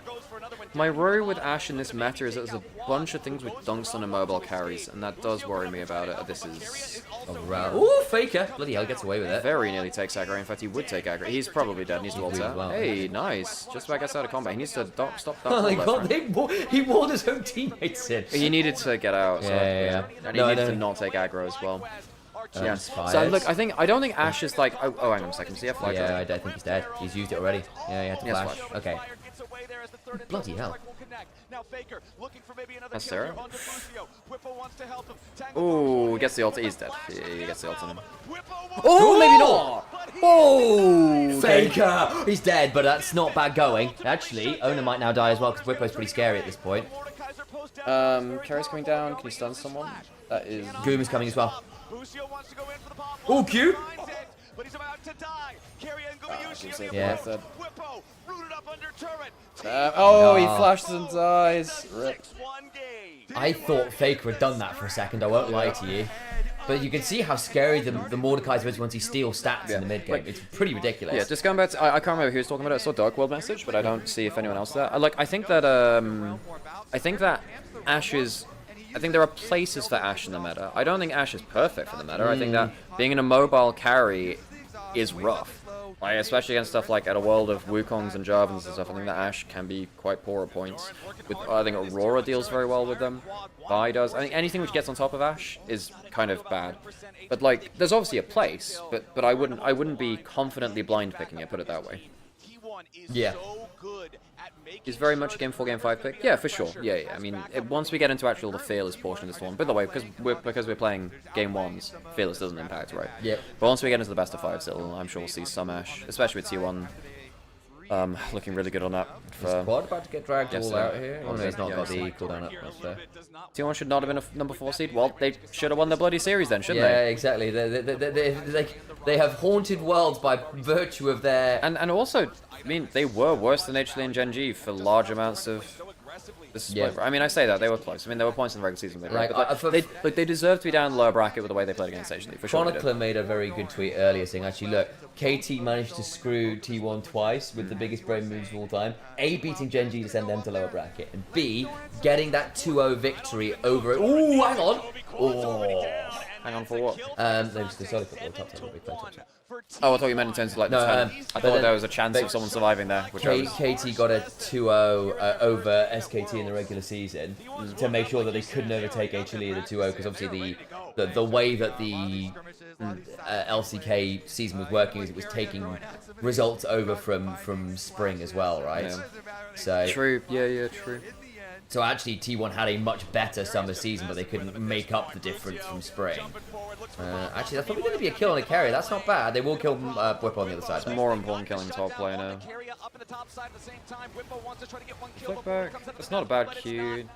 My worry with Ashe in this meta is that there's a bunch of things with dunks on immobile carries, and that does worry me about it. This is... Ooh, Faker! Bloody hell, gets away with it. Very nearly takes aggro. In fact, he would take aggro. He's probably dead. Needs to ult out. Hey, nice. Just about gets out of combat. He needs to stop that. Oh my god, he walled his own teammates in. He needed to get out. So, yeah. And he needed to not take aggro as well. Yeah. Inspired. So look, I don't think Ashe is like. Oh, hang on a second. See, I flagged. Yeah, I think he's dead. He's used it already. Yeah, he had to Yes, flash. Okay. Bloody hell. That's Sarah. Ooh, gets the ult. He's dead. He gets the ult on him. Oh, maybe not. Oh, Faker. He's dead, but that's not bad going. Actually, Ona might now die as well because Whippo's pretty scary at this point. Carry's coming down. Can you stun someone? That is. Goom is coming as well. Oh, Q. Yeah. No. He flashes and dies. Rip. I thought Faker had done that for a second, I won't lie to you. But you can see how scary the Mordekaiser is once he steals stats in the mid game. It's pretty ridiculous. Yeah, just going back to, I can't remember who was talking about it. I saw Dark World message, but I don't see if anyone else there. I think that Ashe is. I think there are places for Ashe in the meta. I don't think Ashe is perfect for the meta. I think that being in a mobile carry is rough. Like, especially against stuff like at a world of Wukongs and Jarvans and stuff, I think that Ashe can be quite poor at points. I think Aurora deals very well with them. Vi does. I think anything which gets on top of Ashe is kind of bad. But like, there's obviously a place, but I wouldn't be confidently blind picking it. Put it that way. Yeah. Is very much a Game 4, Game 5 pick? Yeah, for sure. Yeah. I mean, once we get into actually the fearless portion of this one, by the way, because we're playing Game 1s, fearless doesn't impact, right? Yeah. But once we get into the best of 5s, I'm sure we'll see some Ashe, especially with T1. Looking really good on that. Is Quad about to get dragged all out here? Oh no, he's not got the cooldown up. That's fair. T1 should not have been a number 4 seed. Well, they should have won the bloody series then, shouldn't they? Yeah, exactly. They have haunted worlds by virtue of their... And also, I mean, they were worse than HLE and GENG for large amounts of... Yeah. I mean, I say that, they were close. I mean, there were points in the regular season. They deserve to be down in the lower bracket with the way they played against HLE, for sure. Chronicler made a very good tweet earlier saying, actually, look, KT managed to screw T1 twice with the biggest brain moves of all time. A, beating GENG to send them to lower bracket. And B, getting that 2-0 victory over... Ooh, hang on! Oh. Hang on for what? They was the solid football top 10. Oh, I thought you meant in terms of like the 10. I thought there was a chance of someone surviving there. Which KT got a 2-0 over SKT in the regular season to make sure that they couldn't overtake HLE in the 2-0 because obviously the way that the LCK season was working is it was taking results over from spring as well, right? Yeah. So true. Yeah, true. So actually, T1 had a much better summer season, but they couldn't make up the difference from spring. Actually, that's probably going to be a kill on a carry. That's not bad. They will kill Whip on the other side. It's more important killing top player now. Flip back. That's not a bad Q.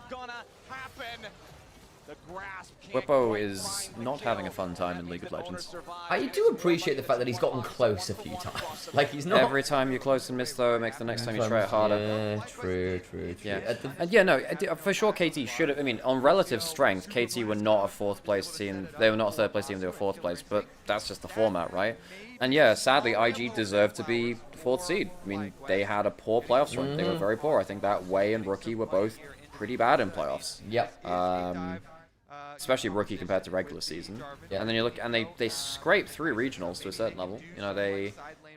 Whippo is not having a fun time in League of Legends. I do appreciate the fact that he's gotten close a few times. Like, he's not... Every time you close and miss, though, it makes the next time you try it harder. Yeah, true. Yeah, and yeah, no, for sure KT should have... I mean, on relative strength, KT were not a 4th place team. They were not a 3rd place team, they were 4th place, but that's just the format, right? And yeah, sadly, IG deserved to be 4th seed. I mean, they had a poor playoffs run. They were very poor. I think that Wei and Rookie were both pretty bad in playoffs. Yep. Especially Rookie compared to regular season. Yeah. And then you look, and they scraped through regionals to a certain level. You know, they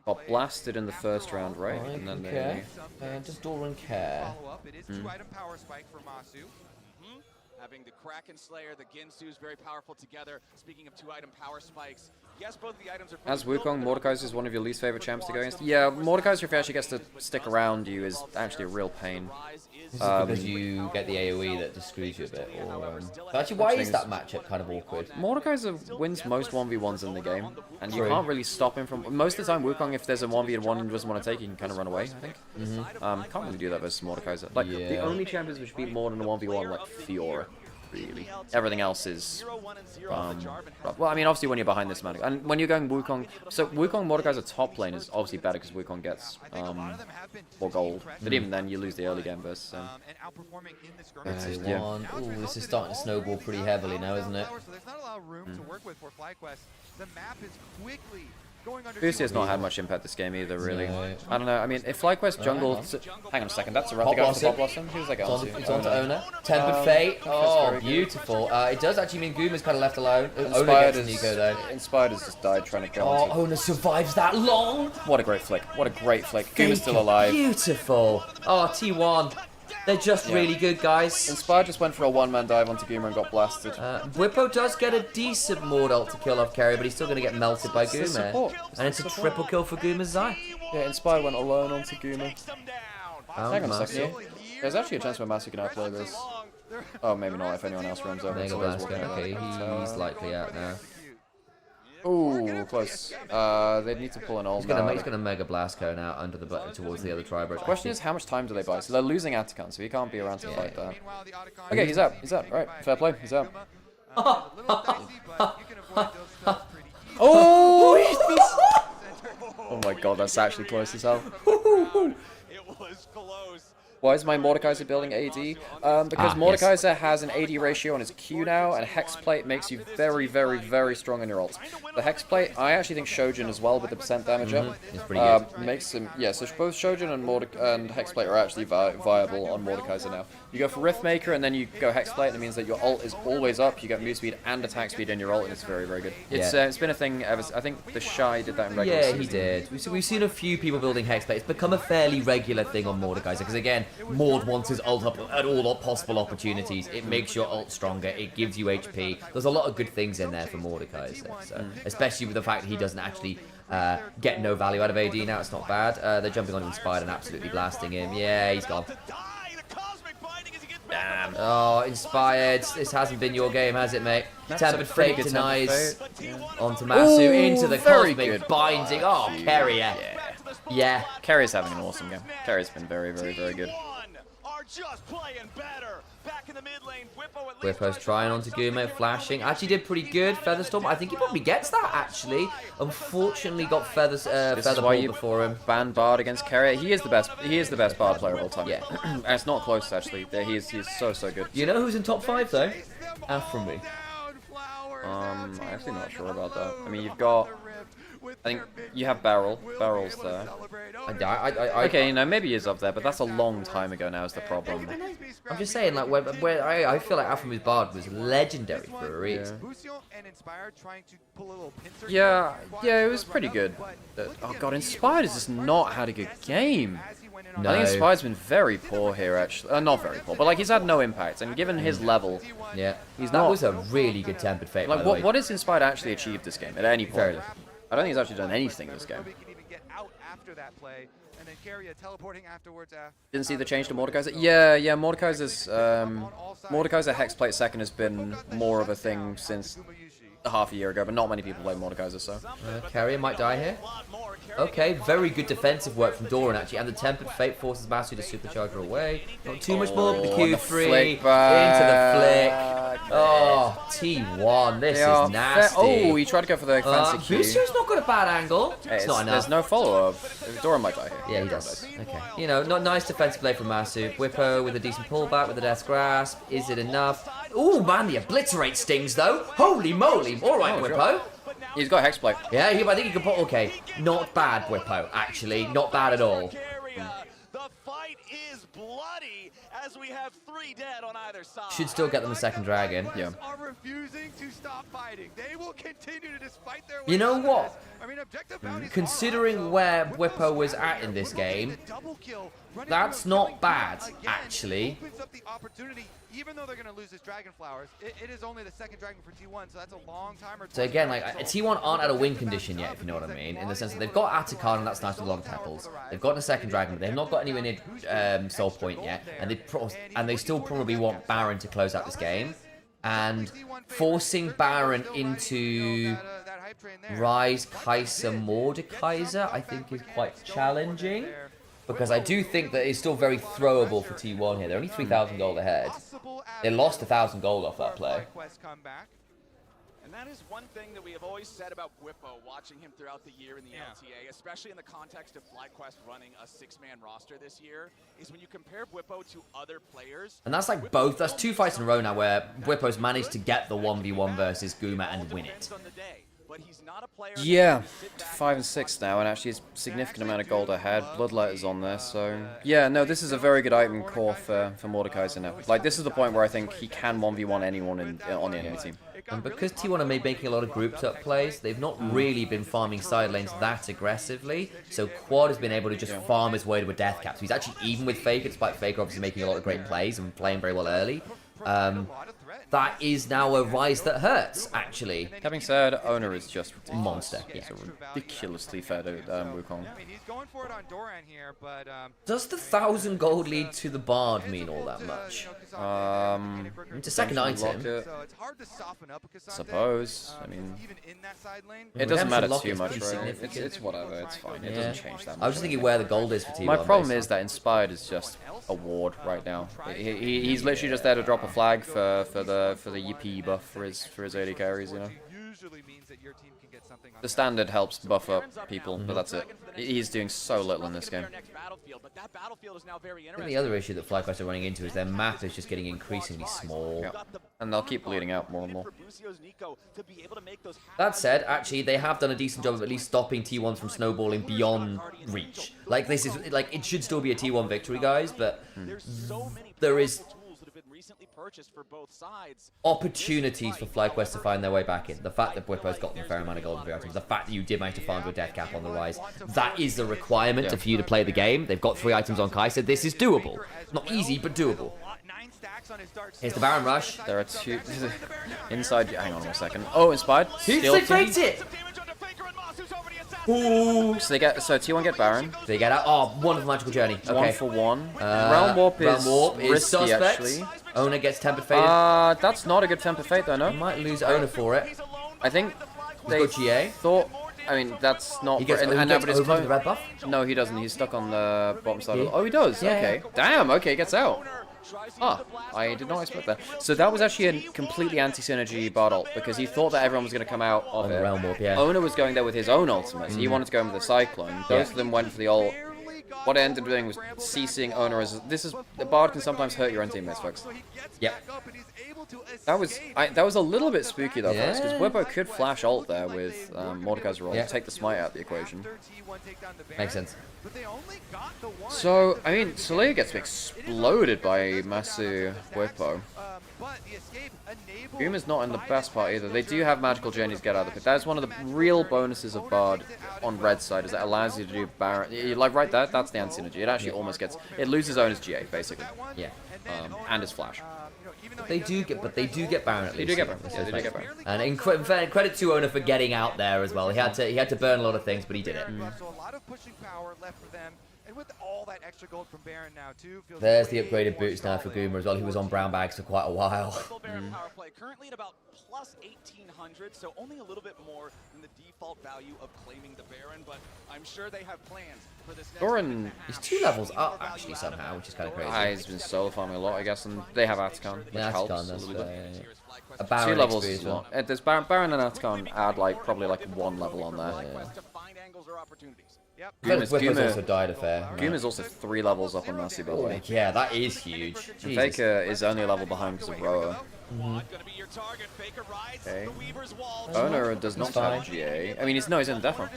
got blasted in the first round, right? And then they... does Doran care? It is 2-item power spike for Masu. Having the Kraken Slayer, the Ginsu's very powerful together. Speaking of 2-item power spikes, yes, both the items are... As Wukong, Mordekaiser is one of your least favorite champs to go against. Yeah, Mordekaiser, if he actually gets to stick around you, is actually a real pain. Is it because you get the AoE that just screws you a bit? Or, actually, why is that matchup kind of awkward? Mordekaiser wins most 1v1s in the game, and you can't really stop him from... Most of the time, Wukong, if there's a 1v1 and he doesn't want to take, he can kind of run away, I think. Can't really do that versus Mordekaiser. Like, the only champions which beat more than a 1v1, like Fiora. Really. Everything else is... well, I mean, obviously when you're behind this amount, and when you're going Wukong... So Wukong Mordekaiser top lane is obviously better because Wukong gets more gold. But even then, you lose the early game versus... Ooh, this is starting to snowball pretty heavily now, isn't it? So there's not a lot of room to work with for FlyQuest. The map is quickly... Boosty has not had much impact this game either, really. No. I don't know, I mean, if FlyQuest jungle... Hang on a second, that's a rough guy for Pop Blossom. Who's that going to? It's on to Owner. Tempered Fate. Oh, beautiful. It does actually mean Goomer's kind of left alone. Owner gets Nico, though. Inspired has just died trying to kill him. Oh, Owner survives that long? What a great flick. What a great flick. Goomer's still alive. Beautiful. Oh, T1. They're just really good, guys. Inspired just went for a one-man dive onto Goomer and got blasted. Whippo does get a decent Mord ult to kill off Carry, but he's still going to get melted by Goomer. And it's a triple kill for Goomer's Zai. Yeah, Inspired went alone onto Goomer. Hang on a second. There's actually a chance where Masu can outplay this. Oh, maybe not if anyone else runs over. Mega Blast, okay, he's likely out now. Ooh, close. They need to pull an ult. He's gonna Mega Blastco now under the button towards the other Tribro. The question is, how much time do they buy? So they're losing Atakan, so he can't be around to fight that. Okay, he's out. He's out. Alright, fair play. He's out. Oh! Oh my god, that's actually close as hell. It was close. Why is my Mordekaiser building AD? Because Mordekaiser has an AD ratio on his Q now, and Hexplate makes you very, very, very strong in your ults. The Hexplate, I actually think Shojin as well with the % damage up. It's pretty good. Makes him, yeah, so both Shojin and Hexplate are actually viable on Mordekaiser now. You go for Riftmaker and then you go Hexplate, and it means that your ult is always up. You get move speed and attack speed in your ult, and it's very, very good. It's been a thing ever. I think the Shy did that in regular season. Yeah, he did. We've seen a few people building Hexplate. It's become a fairly regular thing on Mordekaiser because again, Mord wants his ult up at all possible opportunities. It makes your ult stronger. It gives you HP. There's a lot of good things in there for Mordekaiser, so, especially with the fact that he doesn't actually get no value out of AD now. It's not bad. They're jumping on Inspired and absolutely blasting him. Yeah, he's gone. Damn. Oh, Inspired. This hasn't been your game, has it, mate? Tempered Fate denies onto Masu into the Cosmic Binding. Oh, Carrier. Yeah. Carrier's having an awesome game. Carrier's been very, very, very good. Whippo's trying onto Gumo, flashing. Actually did pretty good. Featherstorm, I think he probably gets that, actually. Unfortunately got Featherball before him. Ban Bard against Carrier. He is the best Bard player of all time. Yeah. And it's not close, actually. He's so, so good. You know who's in top 5, though? Afromy. I'm actually not sure about that. I mean, you've got... I think you have Barrel's there. Okay, you know, maybe he is up there, but that's a long time ago now is the problem. I'm just saying, like, where I feel like Afromy's Bard was legendary for a reason. Yeah, it was pretty good. Oh god, Inspired has just not had a good game. No. I think Inspired's been very poor here, actually. Not very poor, but like he's had no impact, and given his level, he's not. That was a really good Tempered Fate. Like, what has Inspired actually achieved this game at any point? I don't think he's actually done anything this game. Didn't see the change to Mordekaiser? Yeah, Mordekaiser's Mordekaiser Hexplate second has been more of a thing since half a year ago, but not many people play Mordekaiser, so. Carrier might die here. Okay, very good defensive work from Doran, actually, and the Tempered Fate forces Masu to supercharge her away. Not too much more, but the Q3 into the flick. Oh, T1, this is nasty. Oh, he tried to go for the fancy Q. Busio's not got a bad angle. Hey, it's not enough. There's no follow-up. Dora might die here. Yeah, he does. Okay. You know, not nice defensive play from Masu. Whippo with a decent pullback with the death grasp. Is it enough? Ooh, man, the obliterate stings, though. Holy moly. All right, Whippo. He's got hexplay. Yeah, I think he can put... Okay, not bad, Whippo, actually. Not bad at all. The fight is bloody as we have 3 dead on either side. Should still get them a second dragon. Yeah. Are refusing to stop fighting. They will continue to just fight their way. You know what? I mean, objective bounties Considering where Whippo was at in this game, that's not bad, actually. Opens up the opportunity, even though they're going to lose this Dragon Flowers. It is only the second dragon for T1, so that's a long timer. So again, like, T1 aren't at a win condition yet, if you know what I mean, in the sense that they've got Atacon, and that's nice with a lot of tackles. They've gotten a second dragon, but they've not got anywhere near Soul Point yet, and they still probably want Baron to close out this game. And forcing Baron into Rise, Kaiser, Mordekaiser, I think is quite challenging. Because I do think that it's still very throwable for T1 here. They're only 3,000 gold ahead. They lost 1,000 gold off that play. And that is one thing that we have always said about Whippo, watching him throughout the year in the LTA, especially in the context of FlyQuest running a 6-man roster this year, is when you compare Whippo to other players. And that's like both. That's 2 fights in a row now where Whippo's managed to get the 1v1 versus Guma and win it. Yeah, 5 and 6 now, and actually a significant amount of gold ahead. Bloodlighters on there, so yeah, no, this is a very good item core for Mordekaiser now. Like, this is the point where I think he can 1v1 anyone on the enemy team. And because T1 are making a lot of grouped up plays, they've not really been farming side lanes that aggressively. So Quad has been able to just farm his way to a death cap. So he's actually even with Faker, despite Faker obviously making a lot of great plays and playing very well early. That is now a rise that hurts, actually. Having said, Owner is just monster. He's a ridiculously fed Wukong. Does the 1,000 gold lead to the Bard mean all that much? It's a second item. Suppose. I mean, it doesn't matter too much, right? It's whatever. It's fine. It doesn't change that much. I was just thinking where the gold is for T1. My problem is that Inspired is just a ward right now. He's literally just there to drop a flag for the Yippee buff for his AD carries, you know. The standard helps buff up people, but that's it. He's doing so little in this game. I think the other issue that FlyQuest are running into is their map is just getting increasingly small. Yeah. And they'll keep bleeding out more and more. That said, actually, they have done a decent job of at least stopping T1 from snowballing beyond reach. Like, this is, like, it should still be a T1 victory, guys, but there is opportunities for FlyQuest to find their way back in. The fact that Whippo's gotten a fair amount of golden free items, the fact that you did manage to farm your death cap on the rise, that is the requirement for you to play the game. They've got 3 items on Kaiser. This is doable. Not easy, but doable. Here's the Baron Rush. There are 2 inside. Hang on 1 second. Oh, Inspired. They faked it. Ooh. So T1 get Baron. They get out. Oh, wonderful magical journey. Okay. 1 for 1. Realm Warp is risky, suspect. actually. Owner gets Tempered Fate. That's not a good Tempered Fate though, no? He might lose Owner for it. I think they GA. thought. I mean, that's not. He gets over the red buff? No, he doesn't. He's stuck on the bottom side. Oh, he does. Yeah, okay. Yeah. Damn. Okay, gets out. Ah, I did not expect that. So that was actually a completely anti-synergy Bard ult, because he thought that everyone was going to come out of the Realm Warp, yeah. Owner was going there with his own ultimate. He wanted to go in with the Cyclone. Both of them went for the ult. What I ended up doing was CCing Owner as... The Bard can sometimes hurt your own teammates, folks. Yep. That was a little bit spooky, though, folks, because Whippo could flash ult there with Mordekaiser roll, take the smite out of the equation. Makes sense. So, I mean, Soleil gets exploded by Masu Whippo. Uma's not in the best part either. They do have magical journeys to get out of the pit. That is one of the real bonuses of Bard on red side, is that allows you to do Baron. Like right there, that's the anti-synergy. It actually almost gets... It loses Owner's GA, basically. Yeah. And his flash. They do get Baron at least. They do get Baron. Yeah, they do get Baron. And in credit to Owner for getting out there as well. He had to burn a lot of things, but he did it. So a lot of pushing power left for them. And with all that extra gold from Baron now too. There's the upgraded boots now for Goomer as well. He was on brown bags for quite a while. Baron power play currently at about plus 1800, so only a little bit more than the default value of claiming the Baron, but I'm sure they have plans for this next Doran, he's 2 levels up actually somehow, which is kind of crazy. He's been solo farming a lot, I guess, and they have Articon, which helps Articon, a that's little fair, bit. A Baron 2 levels XP is as a well. lot. There's Baron and Articon add like probably like 1 level on there. Whipper's also died a fair. Goomer's also 3 levels up on Mercy, by the way. Yeah, that is huge. And Faker is only a level behind because of Roa. Okay. Owner does not have GA. I mean, he's in the death run.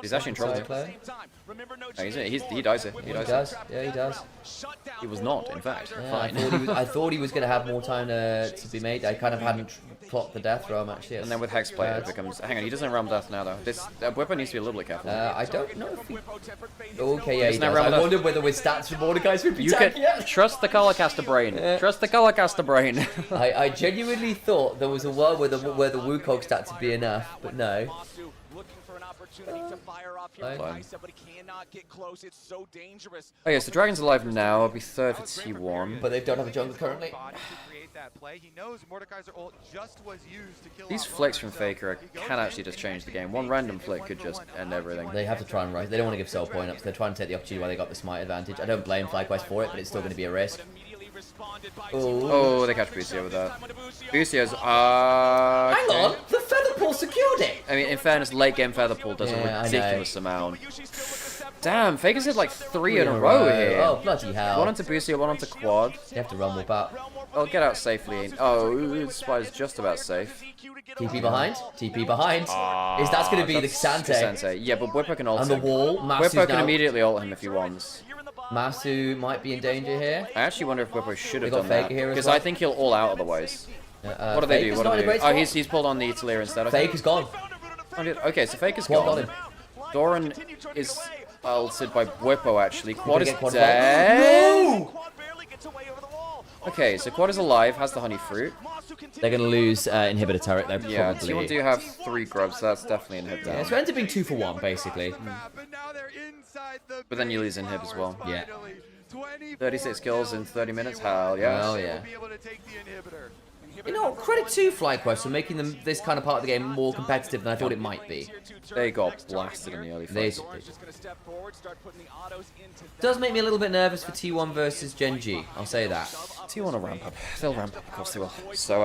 He's actually in trouble. No, he dies here. He dies. Yeah, he does. He was not, in fact. Yeah, Fine. I thought he was going to have more time to be made. I kind of hadn't plotted the death roam actually. And then with Hexblade, it becomes. Hang on, he doesn't realm death now though. This Whipper needs to be a little bit careful. I don't know if he. Okay, yeah, he Doesn't does. realm I death. wondered whether with stats for Mordecai's would be You can trust the Colorcaster brain. Trust the Colorcaster brain. I genuinely thought there was a world where the Wukong stats would be enough, but no. Fine. Okay, so Dragon's alive now. I'll be 3rd for T1. But they don't have a jungle currently. These flicks from Faker can actually just change the game. One random flick could just end everything. They have to try and rise. They don't want to give soul point up, so they're trying to take the opportunity while they got the smite advantage. I don't blame FlyQuest for it, but it's still going to be a risk. Oh, they catch Bucio with that. Bucio's Hang on, the Featherpool secured it! I mean, in fairness, late game Featherpool does a ridiculous amount. Damn, Faker's hit like 3 in a row here. Oh, bloody hell. 1 onto Bucio, 1 onto Quad. You have to rumble back. I'll get out safely. Oh, Spider's just about safe. TP behind? TP behind. Is that's going to be the Sante? Yeah, but Whipper can ult On the him. wall, Whipper can immediately ult him if he wants. Masu might be in danger here. I actually wonder if Whipper should have They got done that. Faker here as Because well. I think he'll all out otherwise. What do they do? Faker's What not do in a they great do? Oh, spot. he's pulled on the Italia instead. Okay. Faker's gone. Okay, so Faker's Quad gone. got him. Doran is ulted by Whippo actually. Quad is Quad dead. No! Okay, so Quad is alive, has the honey fruit. They're going to lose inhibitor turret though, Yeah, probably. T1 do have 3 grubs, so that's definitely inhib down. Yeah, so it ends up being 2 for 1, basically. But then you lose inhib as well. Yeah. 36 kills in 30 minutes, hell yeah. Hell yeah. You know, credit to FlyQuest for making them this kind of part of the game more competitive than I thought it might be. They got blasted in the early phase. Does make me a little bit nervous for T1 versus GENG, I'll say that. T1 will ramp up. They'll ramp up, of course they will. So,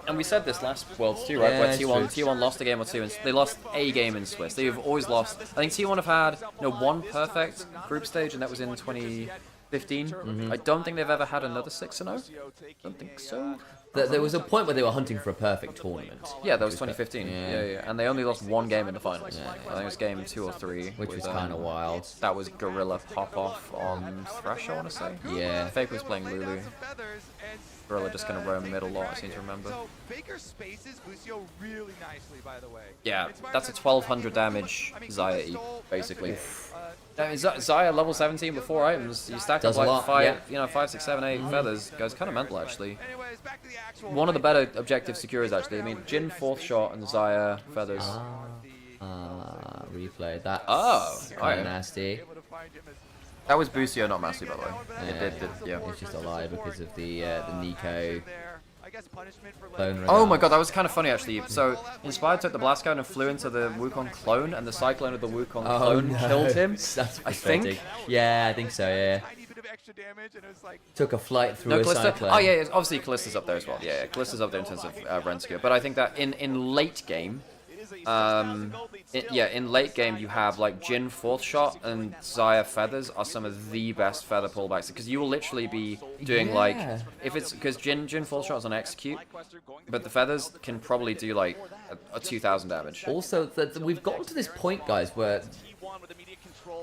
and we said this last Worlds too, right? Yeah, Where it's T1 lost a game or two, and they lost a game in Swiss. They've always lost. I think T1 have had, one perfect group stage, and that was in 2015. I don't think they've ever had another 6-0. Don't think so. There was a point where they were hunting for a perfect tournament. Yeah, that was 2015. Yeah. And they only lost 1 game in the finals. Yeah. I think it was game 2 or 3. Which was kind of wild. That was Gorilla pop-off on Thresh, I want to say. Yeah. Fake was playing Lulu. Gorilla just going to roam mid a lot, I seem to remember. So Faker spaces Bucio really nicely, by the way. Yeah, that's a 1200 damage Xayah E, basically. Xayah level 17 with 4 items. You stack Does up a like lot, 5, 6, 7, 8 feathers. Goes kind of mental, actually. One of the better objective secures, actually. I mean, Jin 4th shot and Xayah feathers. Replayed that. Oh, kind of nasty. That was Bucio, not Massey, by the way. Yeah. It's just a lie because of the Nico. Clone Oh my god, that was kind of funny actually. So, Inspired took the blast cone and flew into the Wukong clone, and the cyclone of the Wukong clone killed him. I think. Yeah, I think so, yeah. Took a flight through a cyclone. Oh yeah, obviously Callista's up there as well. Yeah, Callista's up there in terms of Renskill. But I think that in late game, in late game you have like Jin 4th shot and Xayah feathers are some of the best feather pullbacks because you will literally be doing like if it's because Jin 4th shot is on execute, but the feathers can probably do like a 2000 damage. Also, we've gotten to this point, guys, where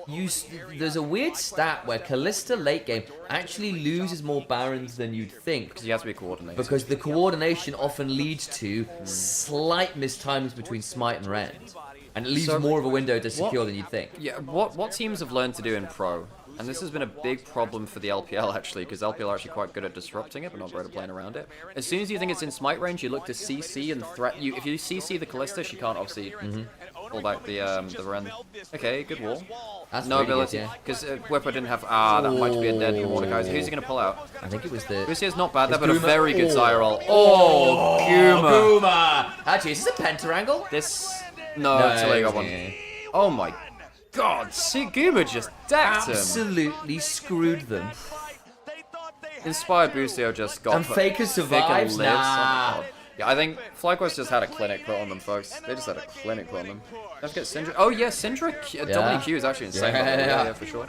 there's a weird stat where Callista late game actually loses more barons than you'd think. Because you have to be coordinated. Because the coordination often leads to slight mistimes between Smite and Rend. And it leaves more of a window to secure than you'd think. Yeah, what teams have learned to do in Pro, and this has been a big problem for the LPL actually, because LPL are actually quite good at disrupting it, but not great at playing around it. As soon as you think it's in Smite range, you look to CC and threat. If you CC the Callista, she can't obviously pull back the run. Okay, good wall. That's no really good, ability, yeah. because Whipper didn't have. Ah, that might be a dead Mordekaiser. Who's he gonna pull out? I think it was the. Busio's not bad there, It's but a Guma. very good Oh. Zyra roll. Oh, Guma. Guma. Actually, is this a pentarangle? This. No, it's a got one. yeah. Oh my god, see, Guma just decked him. Absolutely screwed them. Inspired Busio just got And Faker survives? Faker lives. Nah. Oh, yeah, I think FlyQuest just had a clinic put on them, folks. They just had a clinic put on them. Let's get Syndra. Oh yeah, Syndra WQ is actually insane. Yeah, for sure.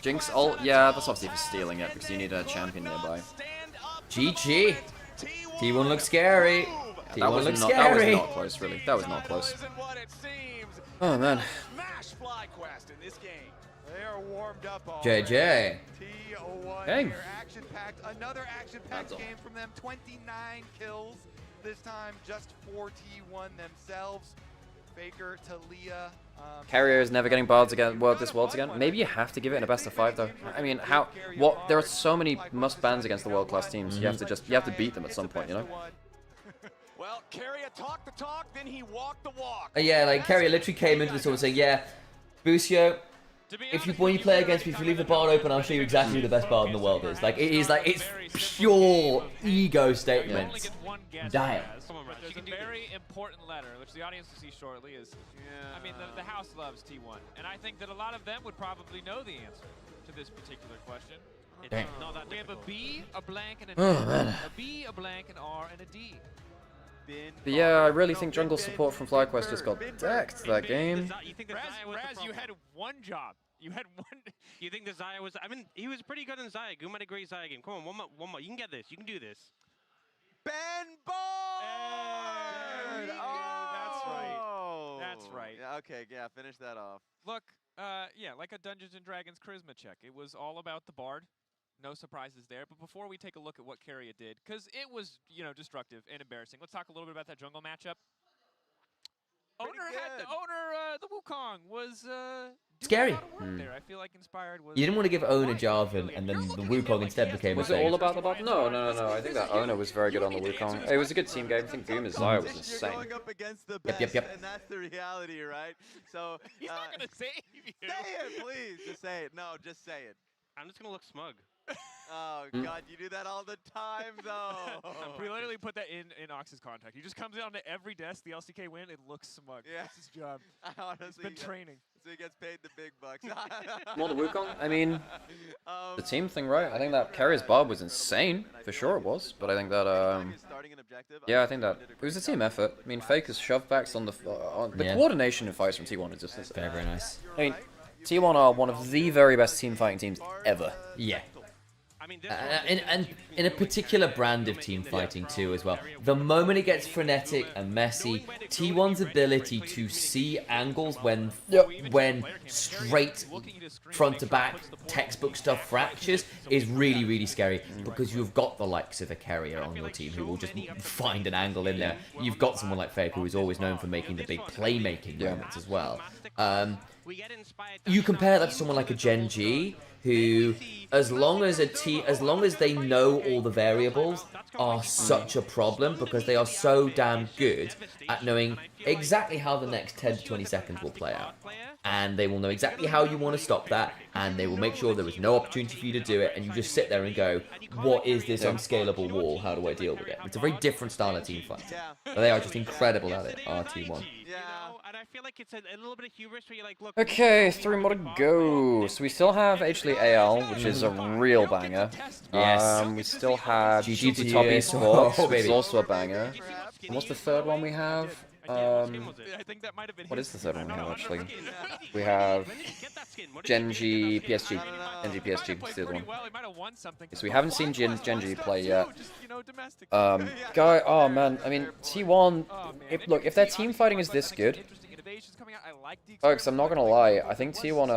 Jinx ult, yeah, that's obviously for stealing it because you need a champion nearby. GG. T1 looks scary. That was looks not. scary. That was not close, really. That was not close. Oh man. They are warmed up all JJ. T01, Hey. they're action-packed. Another action-packed game from them. 29 kills. This time just for T1 themselves. Faker, Talia. Carrier is never getting bards again. This worlds again. Maybe you have to give it in a best of 5 though. I mean, how? What? There are so many must bans against the world class teams. You have to beat them at some point, you know. Well, Carrier talked the talk, then he walked the walk. Yeah, like Carrier literally came into this tournament saying, "Yeah, Busio, when you play against me, if you leave the bard open, I'll show you exactly who the best bard in the world is." Like it's pure ego statements. Damn. There's a very important letter, which the audience will see shortly. I mean, the house loves T1, and I think that a lot of them would probably know the answer to this particular question. Dang. We have a B, a blank, and a D. Oh, man. A B, a blank, an R, and a D. But yeah, I really think jungle support from FlyQuest just got decked that game. Raz, you had one job. You had one. You think the Zaya was? I mean, he was pretty good in Zaya. Guma had a great Zaya game. Come on, one more. You can get this. You can do this. Ben Bard! That's right. That's right. Yeah, okay, yeah, finish that off. Look, yeah, like a Dungeons & Dragons charisma check. It was all about the Bard. No surprises there. But before we take a look at what Carrier did, because it was, destructive and embarrassing, let's talk a little bit about that jungle matchup. The Wukong was Scary. doing a lot of work there. I feel like Inspired was. You didn't want to give Owen a Jarvan, and then the Wukong instead became Was a it thing. all about the bot? No. I think that owner was very good on the Wukong. It was a good team game. I think Guma's Zyra was insane. You're going up against the best, Yep. and that's the reality, right? So He's not gonna save you. Say it, please. Just say it. No, just say it. I'm just gonna look smug. Oh God, you do that all the time, though. We literally put that in Ox's contact. He just comes down to every desk, the LCK win, it looks smug. Yeah. That's his job. Honestly, He's been training. So he gets paid the big bucks. More the Wukong? I mean, the team thing, right? I think that Carrier's Barb was insane. For sure it was. But I think that, yeah, I think that it was a team effort. I mean, Faker's shove backs on the coordination in fights from T1 is just very, very nice. I mean, T1 are one of the very best team fighting teams ever. Yeah. And in a particular brand of team fighting too as well. The moment it gets frenetic and messy, T1's ability to see angles when straight front to back textbook stuff fractures is really, really scary, because you've got the likes of a Carrier on your team who will just find an angle in there. You've got someone like Faker who is always known for making the big playmaking moments as well. You compare that to someone like a GENG, who, as long as they know all the variables, are such a problem, because they are so damn good at knowing exactly how the next 10 to 20 seconds will play out. And they will know exactly how you want to stop that, and they will make sure there is no opportunity for you to do it, and you just sit there and go, what is this unscalable wall? How do I deal with it? It's a very different style of team fighting. But they are just incredible at it, RT1. And I feel like it's a little bit of hubris where you're like, look. Okay, 3 more to go. So we still have actually AL, which is a real banger. Yes. We still have GG Top TS. Esports, Oh, which is baby. also a banger. And what's the third one we have? I think that might have been What is the third one we have, actually? We have GENG PSG. GENG PSG is the other one. So we haven't seen GENG play yet. Oh man, I mean, T1, if their team fighting is this good, folks, I'm not gonna lie, I think T1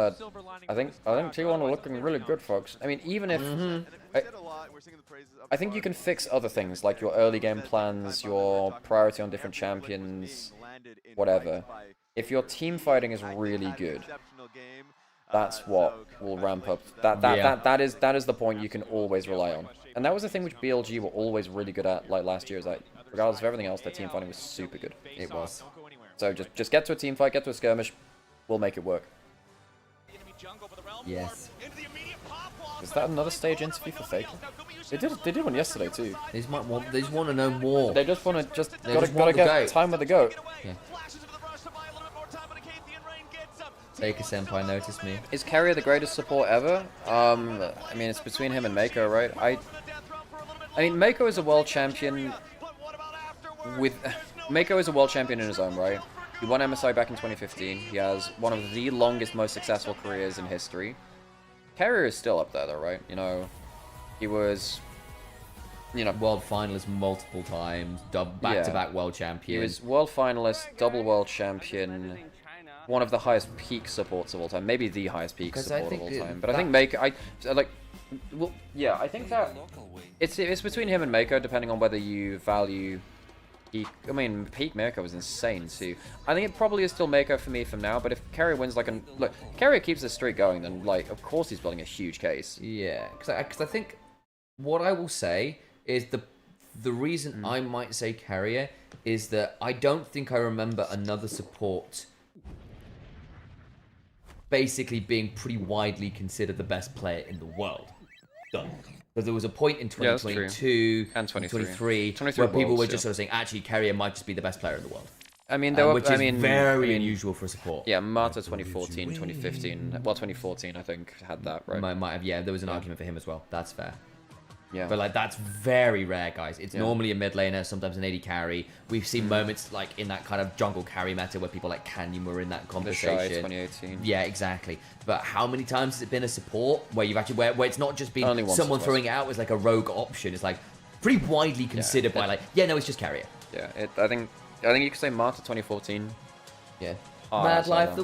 are looking really good, folks. I mean, even if I think you can fix other things, like your early game plans, your priority on different champions, whatever. If your team fighting is really good, that's what will ramp up. That is the point you can always rely on. And that was the thing which BLG were always really good at, like last year, is that regardless of everything else, their team fighting was super good. It was. So just get to a team fight, get to a skirmish, we'll make it work. Yes. Is that another stage interview for Faker? They did one yesterday too. They just want to know more. They just want to gotta get time with the goat. Yeah. Faker Senpai noticed me. Is Carrier the greatest support ever? I mean, it's between him and Mako, right? I mean, Mako is a world champion Mako is a world champion in his own right. He won MSI back in 2015. He has one of the longest, most successful careers in history. Carrier is still up there, though, right? You know, he was, you know, world finalist multiple times, back-to-back world champion. He was world finalist, double world champion. One of the highest peak supports of all time, maybe the highest peak support of all time. But I think Mako, well, yeah, I think that it's between him and Mako, depending on whether you value peak. I mean, peak Mako was insane too. I think it probably is still Mako for me from now. But if Carrier wins, look, Carrier keeps the streak going, then of course he's building a huge case. Yeah, because I think what I will say is the reason I might say Carrier is that I don't think I remember another support basically being pretty widely considered the best player in the world. Done. Because there was a point in 2022 and 2023 where people were just sort of saying, actually, Carrier might just be the best player in the world. I mean, which is very unusual for support. Yeah, Marta 2014, 2015, well, 2014 I think had that, right? Might have, yeah. There was an argument for him as well. That's fair. Yeah. But that's very rare, guys. It's normally a mid laner, sometimes an AD carry. We've seen moments like in that kind of jungle carry meta where people like Canyon were in that conversation. The Shy 2018. Yeah, exactly. But how many times has it been a support where you've actually where it's not just been someone throwing it out as like a rogue option? It's like pretty widely considered by no, it's just carrier. Yeah, I think you could say Marta 2014. Yeah. Mad Life,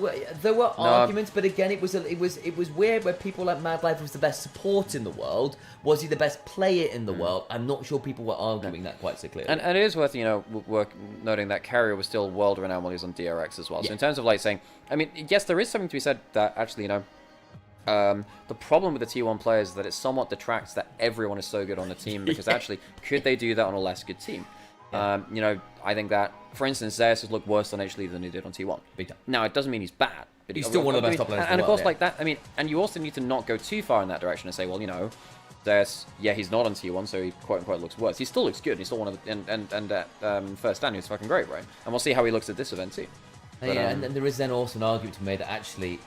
there were arguments, but again, it was weird where people like Mad Life was the best support in the world. Was he the best player in the world? I'm not sure people were arguing that quite so clearly. And it is worth noting that Carrier was still world renowned while he was on DRX as well. So in terms of saying, I mean, yes, there is something to be said that actually the problem with the T1 players is that it somewhat detracts that everyone is so good on the team because actually, could they do that on a less good team? I think that, for instance, Zeus has looked worse on HLE than he did on T1. Big time. Now, it doesn't mean he's bad. But he's still one of the best top players. And of course, that, I mean, and you also need to not go too far in that direction and say, well, Zeus, he's not on T1, so he quote-unquote looks worse. He still looks good. He's still one of the, and at first stand, he's fucking great, right? And we'll see how he looks at this event, too. But, and there is then also an argument to be made that actually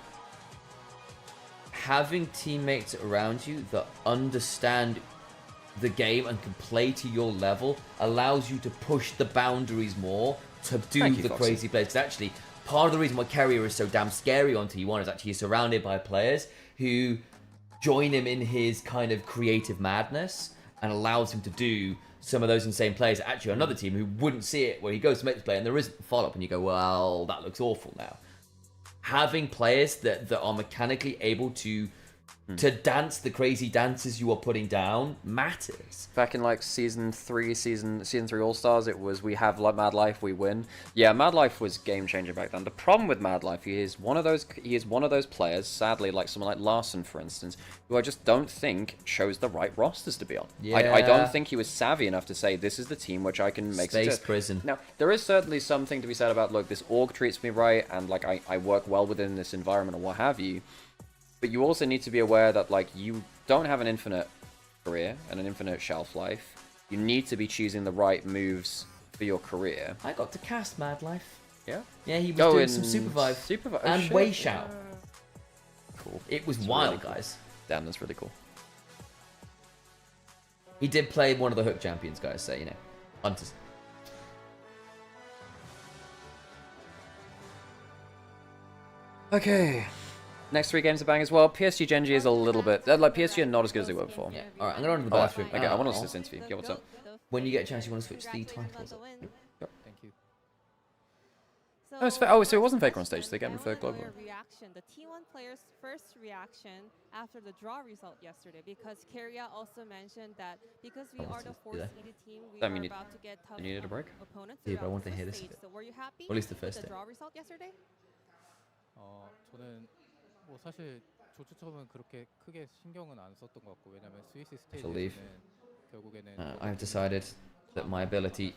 having teammates around you that understand the game and can play to your level allows you to push the boundaries more to do the crazy plays. Because actually, part of the reason why Carrier is so damn scary on T1 is actually he's surrounded by players who join him in his kind of creative madness and allows him to do some of those insane plays. Actually, another team who wouldn't see it where he goes to make the play and there isn't follow-up and you go, well, that looks awful now. Having players that are mechanically able to dance the crazy dances you are putting down matters. Back in season 3 All-Stars, it was we have Mad Life, we win. Yeah, Mad Life was game changer back then. The problem with Mad Life, he is one of those players, sadly, like someone like Larson, for instance, who I just don't think chose the right rosters to be on. Yeah. I don't think he was savvy enough to say this is the team which I can make Space Prison. Now, there is certainly something to be said about, look, this org treats me right and I work well within this environment or what have you. But you also need to be aware that, you don't have an infinite career and an infinite shelf life. You need to be choosing the right moves for your career. I got to cast Mad Life. Yeah? Yeah, he was doing some Supervive. And Wei Xiao. Cool. It was wild, really guys. Damn, that's really cool. He did play one of the Hook champions, guys, so, Hunters. Okay. Next 3 games are bang as well. PSG GENG is a little bit... PSG are not as good as they were before. Yeah. Alright, I'm going to run to the bathroom. Okay, I want to listen to this interview. Yeah, what's up? When you get a chance, you want to switch the titles. Yep. Thank you. So it wasn't Faker on stage, so they get him for global. Reaction, the T1 players' first reaction after the draw result yesterday, because Keria also mentioned that because we are the 4th-seeded team, we are about to get tough opponents. Yeah, but I want to hear this a bit. So were you happy or at least the first with the draw result yesterday? 저는 사실 조추 처음은 그렇게 크게 신경은 안 썼던 것 같고 왜냐면 스위스 스테이지는 결국에는 I've decided that my ability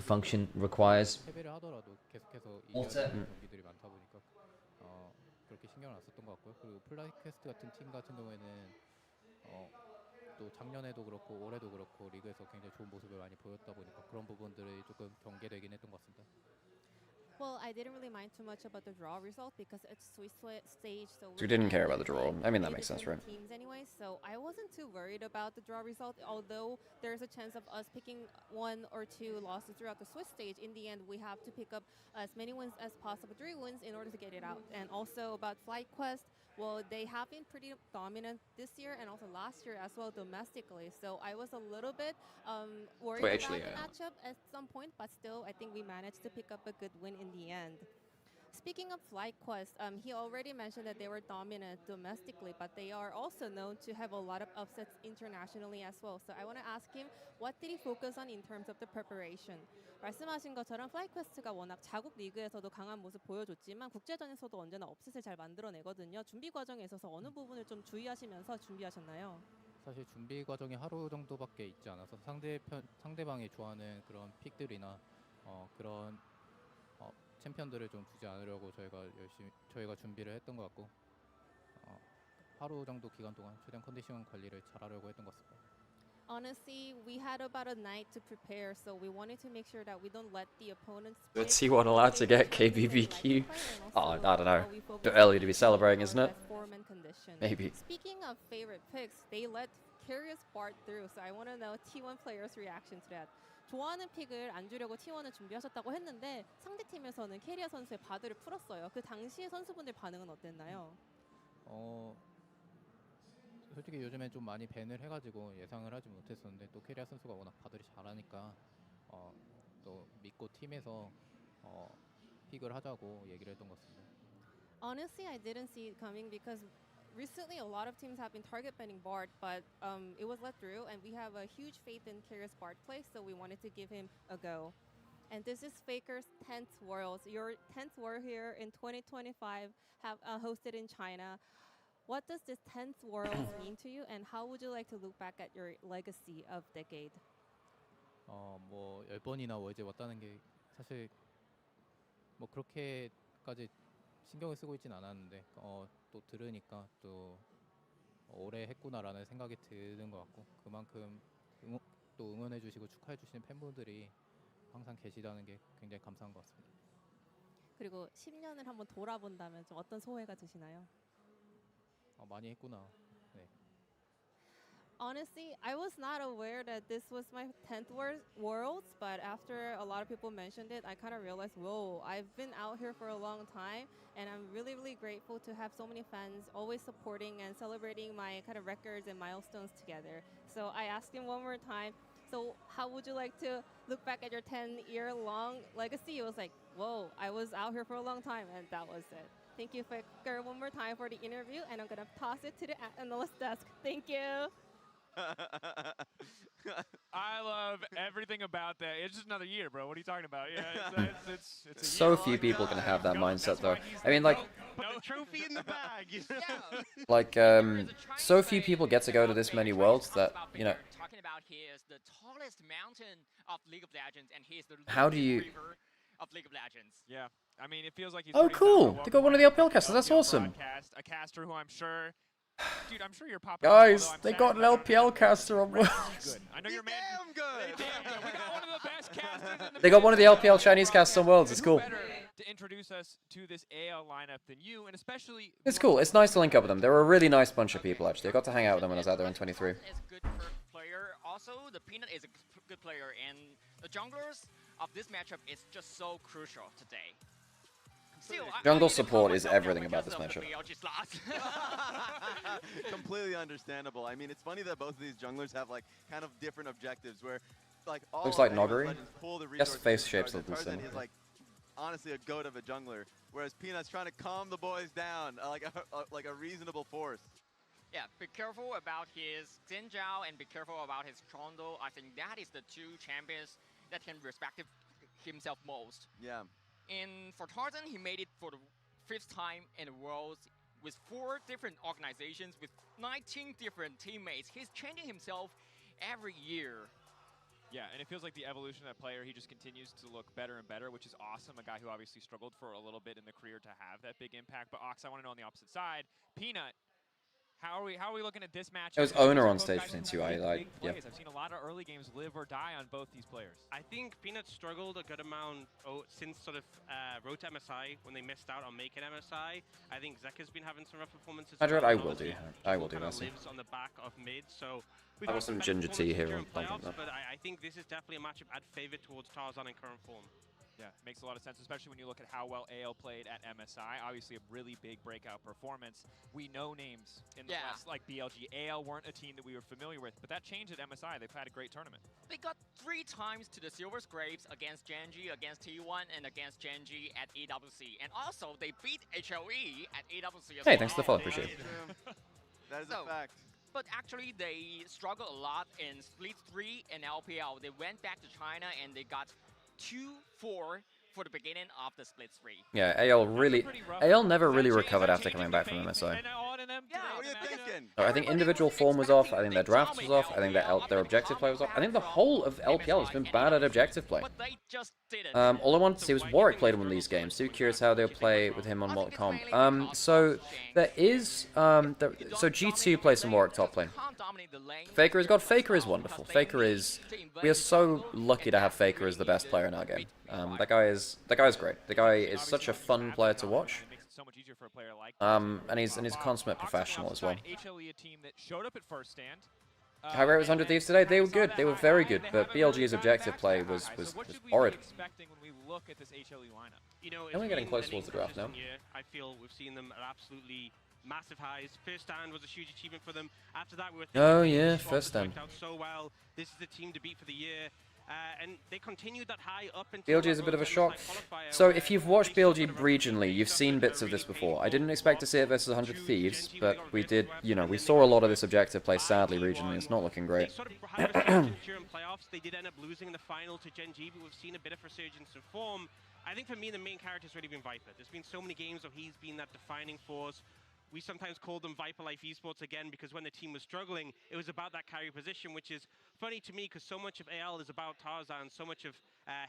function requires. 패배를 하더라도 계속해서 이겨야 되는 경기들이 많다 보니까 그렇게 신경을 안 썼던 것 같고요. 그리고 플라이 퀘스트 같은 팀 같은 경우에는 또 작년에도 그렇고 올해도 그렇고 리그에서 굉장히 좋은 모습을 많이 보였다 보니까 그런 부분들이 조금 경계되긴 했던 것 같습니다. Well, I didn't really mind too much about the draw result because it's Swiss stage, so You didn't care about the draw. I mean, that makes sense, right? Teams anyway, so I wasn't too worried about the draw result. Although there's a chance of us picking 1 or 2 losses throughout the Swiss stage, in the end we have to pick up as many wins as possible, 3 wins in order to get it out. And also about Flight Quest, well, they have been pretty dominant this year and also last year as well domestically. So I was a little bit worried about the matchup at some point, but still I think we managed to pick up a good win in the end. Speaking of Flight Quest, he already mentioned that they were dominant domestically, but they are also known to have a lot of upsets internationally as well. So I want to ask him, what did he focus on in terms of the preparation? 말씀하신 것처럼 Flight Quest가 워낙 자국 리그에서도 강한 모습 보여줬지만 국제전에서도 언제나 업셋을 잘 만들어내거든요. 준비 과정에 있어서 어느 부분을 좀 주의하시면서 준비하셨나요? 사실 준비 과정이 하루 정도밖에 있지 않아서 상대방이 좋아하는 그런 픽들이나 그런 챔피언들을 좀 두지 않으려고 저희가 준비를 했던 것 같고 하루 정도 기간 동안 최대한 컨디션 관리를 잘하려고 했던 것 같습니다. Honestly, we had about a night to prepare, so we wanted to make sure that we don't let the opponents. Let's see what allowed to get KBBQ. Oh, I don't know. Too early to be celebrating, isn't it? Maybe. Speaking of favorite picks, they let Curious Bart through, so I want to know T1 players' reaction to that. 좋아하는 픽을 안 주려고 T1을 준비하셨다고 했는데 상대팀에서는 캐리어 선수의 바드를 풀었어요. 그 당시에 선수분들 반응은 어땠나요? 솔직히 요즘에 좀 많이 밴을 해가지고 예상을 하지 못했었는데 또 캐리어 선수가 워낙 바드를 잘하니까 또 믿고 팀에서 픽을 하자고 얘기를 했던 것 같습니다. Honestly, I didn't see it coming because recently a lot of teams have been target banning Bard, but it was let through, and we have a huge faith in Curious Bard play, so we wanted to give him a go. And this is Faker's 10th Worlds. Your 10th World here in 2025 have hosted in China. What does this 10th Worlds mean to you, and how would you like to look back at your legacy of decade? 뭐 10번이나 월제 왔다는 게 사실 뭐 그렇게까지 신경을 쓰고 있진 않았는데 또 들으니까 또 오래 했구나라는 생각이 드는 것 같고 그만큼 또 응원해 주시고 축하해 주시는 팬분들이 항상 계시다는 게 굉장히 감사한 것 같습니다. 그리고 10년을 한번 돌아본다면 좀 어떤 소회가 드시나요? 많이 했구나. 네. Honestly, I was not aware that this was my 10th Worlds, but after a lot of people mentioned it, I kind of realized, whoa, I've been out here for a long time, and I'm really, really grateful to have so many fans always supporting and celebrating my kind of records and milestones together. So I asked him one more time, so how would you like to look back at your 10-year-long legacy? It was like, whoa, I was out here for a long time, and that was it. Thank you, Faker, one more time for the interview, and I'm going to toss it to the analyst desk. Thank you. I love everything about that. It's just another year, bro. What are you talking about? Yeah, it's a So year few people can have that mindset, though. I mean, like, No trophy in the bag. like, so few people get to go to this many worlds that, you know. Talking about he is the tallest mountain of League of Legends, and he is the How do you? river of League of Legends. Yeah, I mean, it feels like he's. Oh, cool! They got one of the LPL casters. That's awesome. A caster who I'm sure. Dude, I'm sure you're popping. Guys, they got an LPL caster on Worlds. I know you're damn good. Damn good. We got one of the best casters in the They got one of the LPL Chinese casters on Worlds. It's cool. To introduce us to this AL lineup than you, and especially. It's cool. It's nice to link up with them. They're a really nice bunch of people, actually. I got to hang out with them when I was out there in 23. Is a good player. Also, the Peanut is a good player, and the junglers of this matchup is just so crucial today. Still, Jungle support is everything about this matchup. Completely understandable. I mean, it's funny that both of these junglers have like kind of different objectives. Where, like, all Looks like Legends Noguri. pull the Yes, resources face from shapes Tarzan. look the same. Tarzan is like honestly a goat of a jungler, whereas Peanut's trying to calm the boys down, like a reasonable force. Yeah, be careful about his Zenjiao and be careful about his Chondo. I think that is the two champions that can respect himself most. Yeah. And for Tarzan, he made it for the 5th time in the Worlds with 4 different organizations, with 19 different teammates. He's changing himself every year. Yeah, and it feels like the evolution of that player, he just continues to look better and better, which is awesome. A guy who obviously struggled for a little bit in the career to have that big impact. But Ox, I want to know on the opposite side, Peanut, how are we looking at this match? It was Owner on stage for Team 2. I've seen a lot of early games live or die on both these players. I think Peanut struggled a good amount since sort of Road to MSI when they missed out on making MSI. I think Zeka's been having some rough performances. I will do. I will do that. that. Lives on the back of mid, so I got some ginger tea here. But I think this is definitely a matchup I'd favor towards Tarzan in current form. Yeah, makes a lot of sense, especially when you look at how well AL played at MSI. Obviously, a really big breakout performance. We know names in the West like BLG. AL weren't a team that we were familiar with, but that changed at MSI. They've had a great tournament. They got 3 times to the Silver Scrapes against GENG, against T1, and against GENG at EWC. And also, they beat HLE at EWC as well. Hey, thanks for the follow. Appreciate it. That is a fact. But actually, they struggled a lot in Split 3 and LPL. They went back to China and they got 2-4 for the beginning of the Split 3. Yeah, AL never really recovered after coming back from MSI. I think individual form was off. I think their drafts was off. I think their objective play was off. I think the whole of LPL has been bad at objective play. All I wanted to see was Warwick played one of these games. So curious how they'll play with him on what comp. So there is so G2 plays some Warwick top lane. Faker is God. Faker is wonderful. We are so lucky to have Faker as the best player in our game. That guy is great. The guy is such a fun player to watch. And he's a consummate professional as well. How great was 100 Thieves today? They were good. They were very good. But BLG's objective play was horrid. You know, we're getting close towards the draft now. I feel we've seen them at absolutely massive highs. First stand was a huge achievement for them. After that, we were first stand. Out so well. This is the team to beat for the year. And they continued that high up until BLG is a bit of a shock. So if you've watched BLG regionally, you've seen bits of this before. I didn't expect to see it versus 100 Thieves, but we did, we saw a lot of this objective play sadly regionally. It's not looking great. During playoffs, they did end up losing in the final to GENG, but we've seen a bit of resurgence in form. I think for me, the main character has really been Viper. There's been so many games where he's been that defining force. We sometimes called them Viper Life Esports again because when the team was struggling, it was about that carry position, which is funny to me because so much of AL is about Tarzan, so much of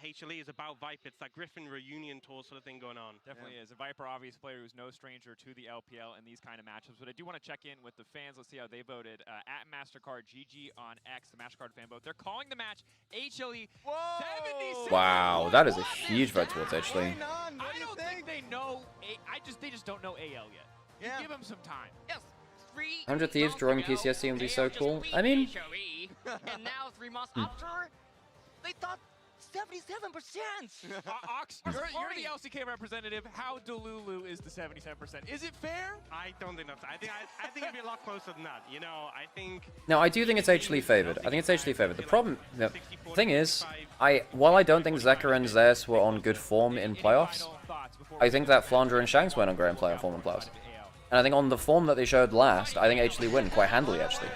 HLE is about Viper. It's that Griffin reunion tour sort of thing going on. Definitely is. A Viper, obvious player who's no stranger to the LPL and these kind of matchups. But I do want to check in with the fans. Let's see how they voted. At MasterCard, GG on X, the MasterCard fan vote. They're calling the match HLE 77. Wow, that is a huge vote towards HLE. I don't think they know. They just don't know AL yet. Yeah. Give them some time. Yes. 100 Thieves drawing PCSC would be so cool. I mean, and now 3 months after, they thought 77%. Ox, you're the LCK representative. How Delulu is the 77%? Is it fair? I don't think that's. I think it'd be a lot closer than that. I think. No, I do think it's HLE favored. I think it's HLE favored. The thing is, while I don't think Zeka and Zeus were on good form in playoffs, I think that Flandre and Shanks went on great form in playoffs. And I think on the form that they showed last, I think HLE win quite handily, actually.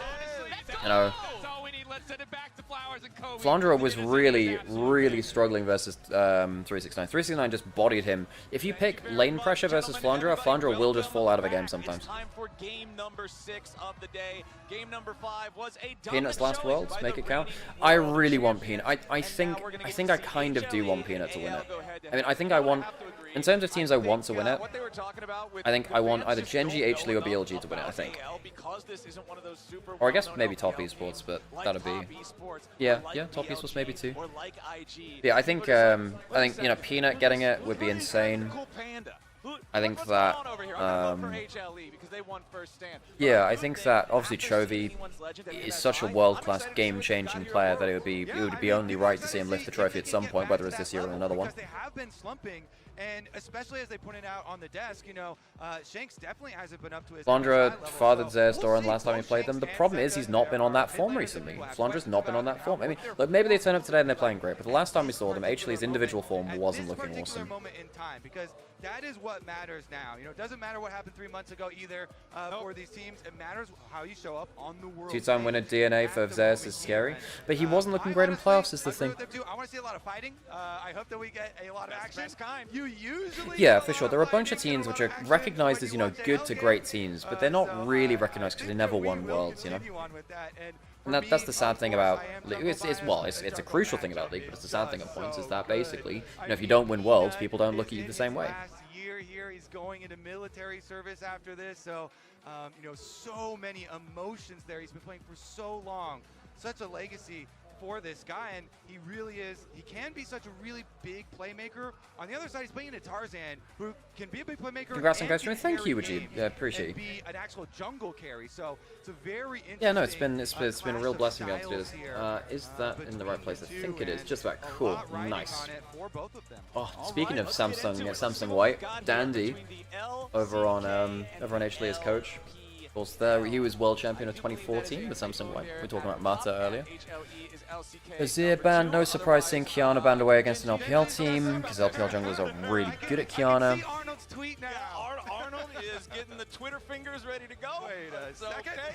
Flandre was really struggling versus 369. 369 just bodied him. If you pick lane pressure versus Flandre, Flandre will just fall out of a game sometimes. Time for game number 6 of the day. Game number 5 was a Peanut's last Worlds, make it count. I really want Peanut. I think I kind of do want Peanut to win it. I mean, I think I want, in terms of teams I want to win it, I think I want either GENG, HLE, or BLG to win it, I think. Or I guess maybe Top Esports, but that'd be... Yeah, Top Esports maybe too. Yeah, I think Peanut getting it would be insane. I think that, yeah, I think that obviously Chovy is such a world-class game-changing player that it would be only right to see him lift the trophy at some point, whether it's this year or another one. They have been slumping, and especially as they pointed out on the desk, Shanks definitely hasn't been up to his Flandre fathered Zeus Doran last time he played them. The problem is he's not been on that form recently. Flandre's not been on that form. I mean, look, maybe they turn up today and they're playing great, but the last time we saw them, HLE's individual form wasn't looking awesome. Moment in time, because that is what matters now. You know, it doesn't matter what happened 3 months ago either for these teams. It matters how you show up on the world. Two-time winner DNA for Zeus is scary, but he wasn't looking great in playoffs. Is the thing. I want to see a lot of fighting. I hope that we get a lot of action. You usually Yeah, for sure. There are a bunch of teams which are recognized as, you know, good to great teams, but they're not really recognized because they never won Worlds, you know. And that's the sad thing about League. It's a crucial thing about League, but it's the sad thing at points is that basically, you know, if you don't win Worlds, people don't look at you the same way. Year here, he's going into military service after this, so you know, so many emotions there. He's been playing for so long, such a legacy for this guy, and he really is. He can be such a really big playmaker. On the other side, he's playing into Tarzan, who can be a big playmaker. Congrats on Ghost. Thank you, Wajid. Yeah, appreciate it. Be an actual jungle carry. So it's a very interesting. Yeah, no, it's been a real blessing being able to do this. Is that in the right place? I think it is. Just about cool. Nice. Oh, speaking of Samsung White, Dandy over on HLE as coach. Of course, there he was world champion of 2014 with Samsung White. We were talking about Mata earlier. Azir banned, no surprise seeing Kiana banned away against an LPL team, because LPL junglers are really good at Kiana. Arnold is getting the Twitter fingers ready to go. Wait a second. Okay.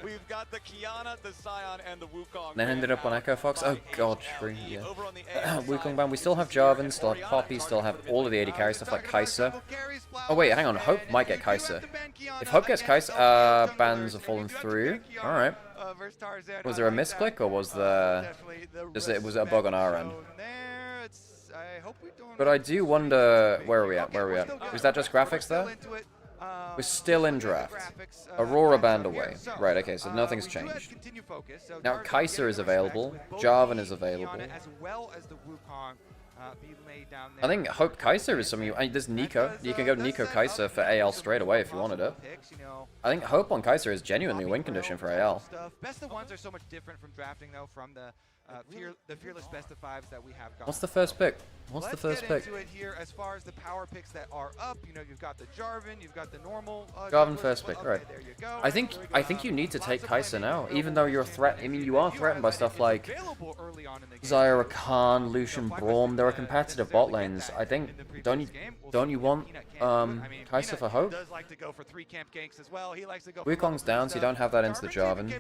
We've got the Kiana, the Scion, and the Wukong. Then ended up on Echo Fox. Oh god, true, yeah. Wukong ban. We still have Jarvan, still have Poppy, still have all of the AD carry stuff like Kai'Sa. Oh wait, hang on. Hope might get Kai'Sa. If Hope gets Kai'Sa, bans have fallen through. Alright. Was there a misclick, or was there... was it a bug on our end? But I do wonder... Where are we at? Where are we at? Was that just graphics there? We're still in draft. Aurora banned away. Right, okay, so nothing's changed. Now Kai'Sa is available. Jarvan is available. I think Hope Kai'Sa is something... there's Nico. You can go Nico Kai'Sa for AL straight away if you wanted it. I think Hope on Kai'Sa is genuinely a win condition for AL. Best of ones are so much different from drafting, though, from the fearless best of fives that we have got. What's the first pick? What's the first pick? Let's get into it here as far as the power picks that are up. You know, you've got the Jarvan, you've got the normal. Jarvan first pick, right? I think you need to take Kai'Sa now, even though you're you are threatened by stuff like Zyra Khan, Lucian Braum. There are competitive bot lanes. I think don't you want Kai'Sa for Hope? Wukong's down, so you don't have that into the Jarvan.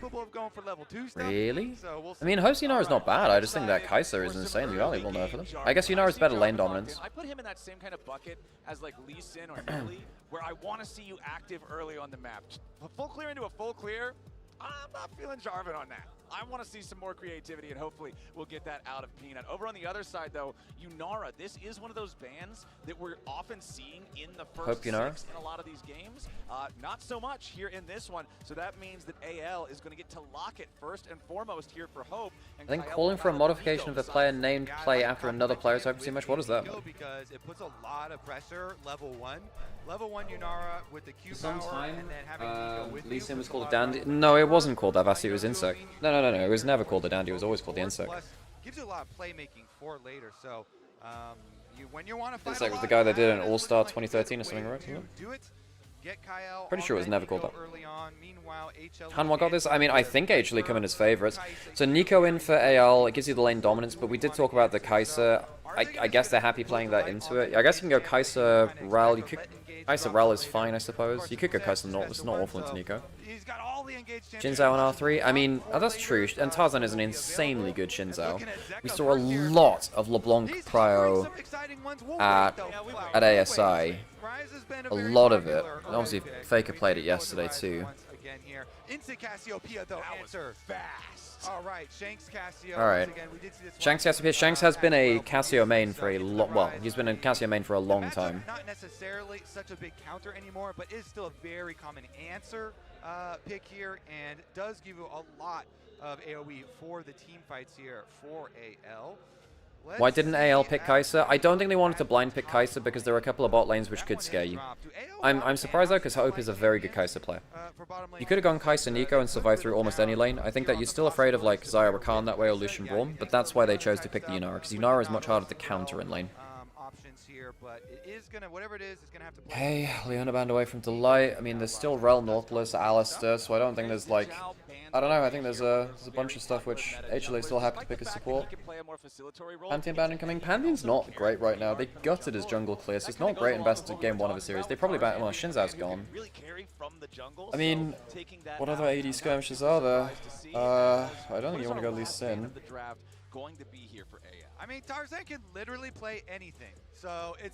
Really? I mean, Hope's Yunara is not bad. I just think that Kai'Sa is insanely valuable now for them. I guess Yunara's better lane dominance. I put him in that same kind of bucket as like Lee Sin or Haley, where I want to see you active early on the map. A full clear into a full clear, I'm not feeling Jarvan on that. I want to see some more creativity, and hopefully we'll get that out of Peanut. Over on the other side, though, Yunara, this is one of those bans that we're often seeing in the first six in a lot of these games. Not so much here in this one, so that means that AL is going to get to lock it first and foremost here for Hope. And I think calling for a modification of a player named play after another player's Hope too much. What does that mean? Because it puts a lot of pressure, level 1. Level 1 Yunara with the Q power, and then having Nico with Lee Sin was called a dandy. No, it wasn't called that. It was Insect. No. It was never called the dandy. It was always called the Insect. Gives you a lot of playmaking for later. So, when you want to fight Insect was the guy that did an All-Star 2013 or something, right? Do it. Get Kyle. Pretty sure it was never called that. Hanwha got this. I mean, I think HLE come in as favorites. So Nico in for AL. It gives you the lane dominance, but we did talk about the Kai'Sa. I guess they're happy playing that into it. I guess you can go Kai'Sa, Ral. Kai'Sa Ral is fine, I suppose. You could go Kai'Sa Nort. It's not awful into Nico. Xin Zhao on R3. I mean, that's true. And Tarzan is an insanely good Xin Zhao. We saw a lot of LeBlanc Prio at ASI. A lot of it. And obviously, Faker played it yesterday too. Instant Cassiopeia, though, answer fast. All right, Shanks Cassio. All right. Shanks Cassiopeia. Shanks has been a Cassio main for a long... Well, he's been a Cassio main for a long time. Not necessarily such a big counter anymore, but is still a very common answer pick here, and does give you a lot of AoE for the team fights here for AL. Why didn't AL pick Kai'Sa? I don't think they wanted to blind pick Kai'Sa because there are a couple of bot lanes which could scare you. I'm surprised though because Hope is a very good Kai'Sa player. You could have gone Kai'Sa Nico and survived through almost any lane. I think that you're still afraid of like Zyra Khan that way or Lucian Braum, but that's why they chose to pick the Yunara, because Yunara is much harder to counter in lane. Okay, Leona banned away from Delight. I mean, there's still Rel, Nautilus, Alistair, so I don't think there's like I don't know, I think there's a bunch of stuff which HLA still happy to pick as support. Pantheon ban incoming. Pantheon's not great right now. They gutted his jungle clear, so it's not great in best game 1 of a series. They probably ban. Well, Shinzao's gone. I mean, what other AD skirmishes are there? I don't think you want to go Lee Sin. I mean, Tarzan can literally play anything, so it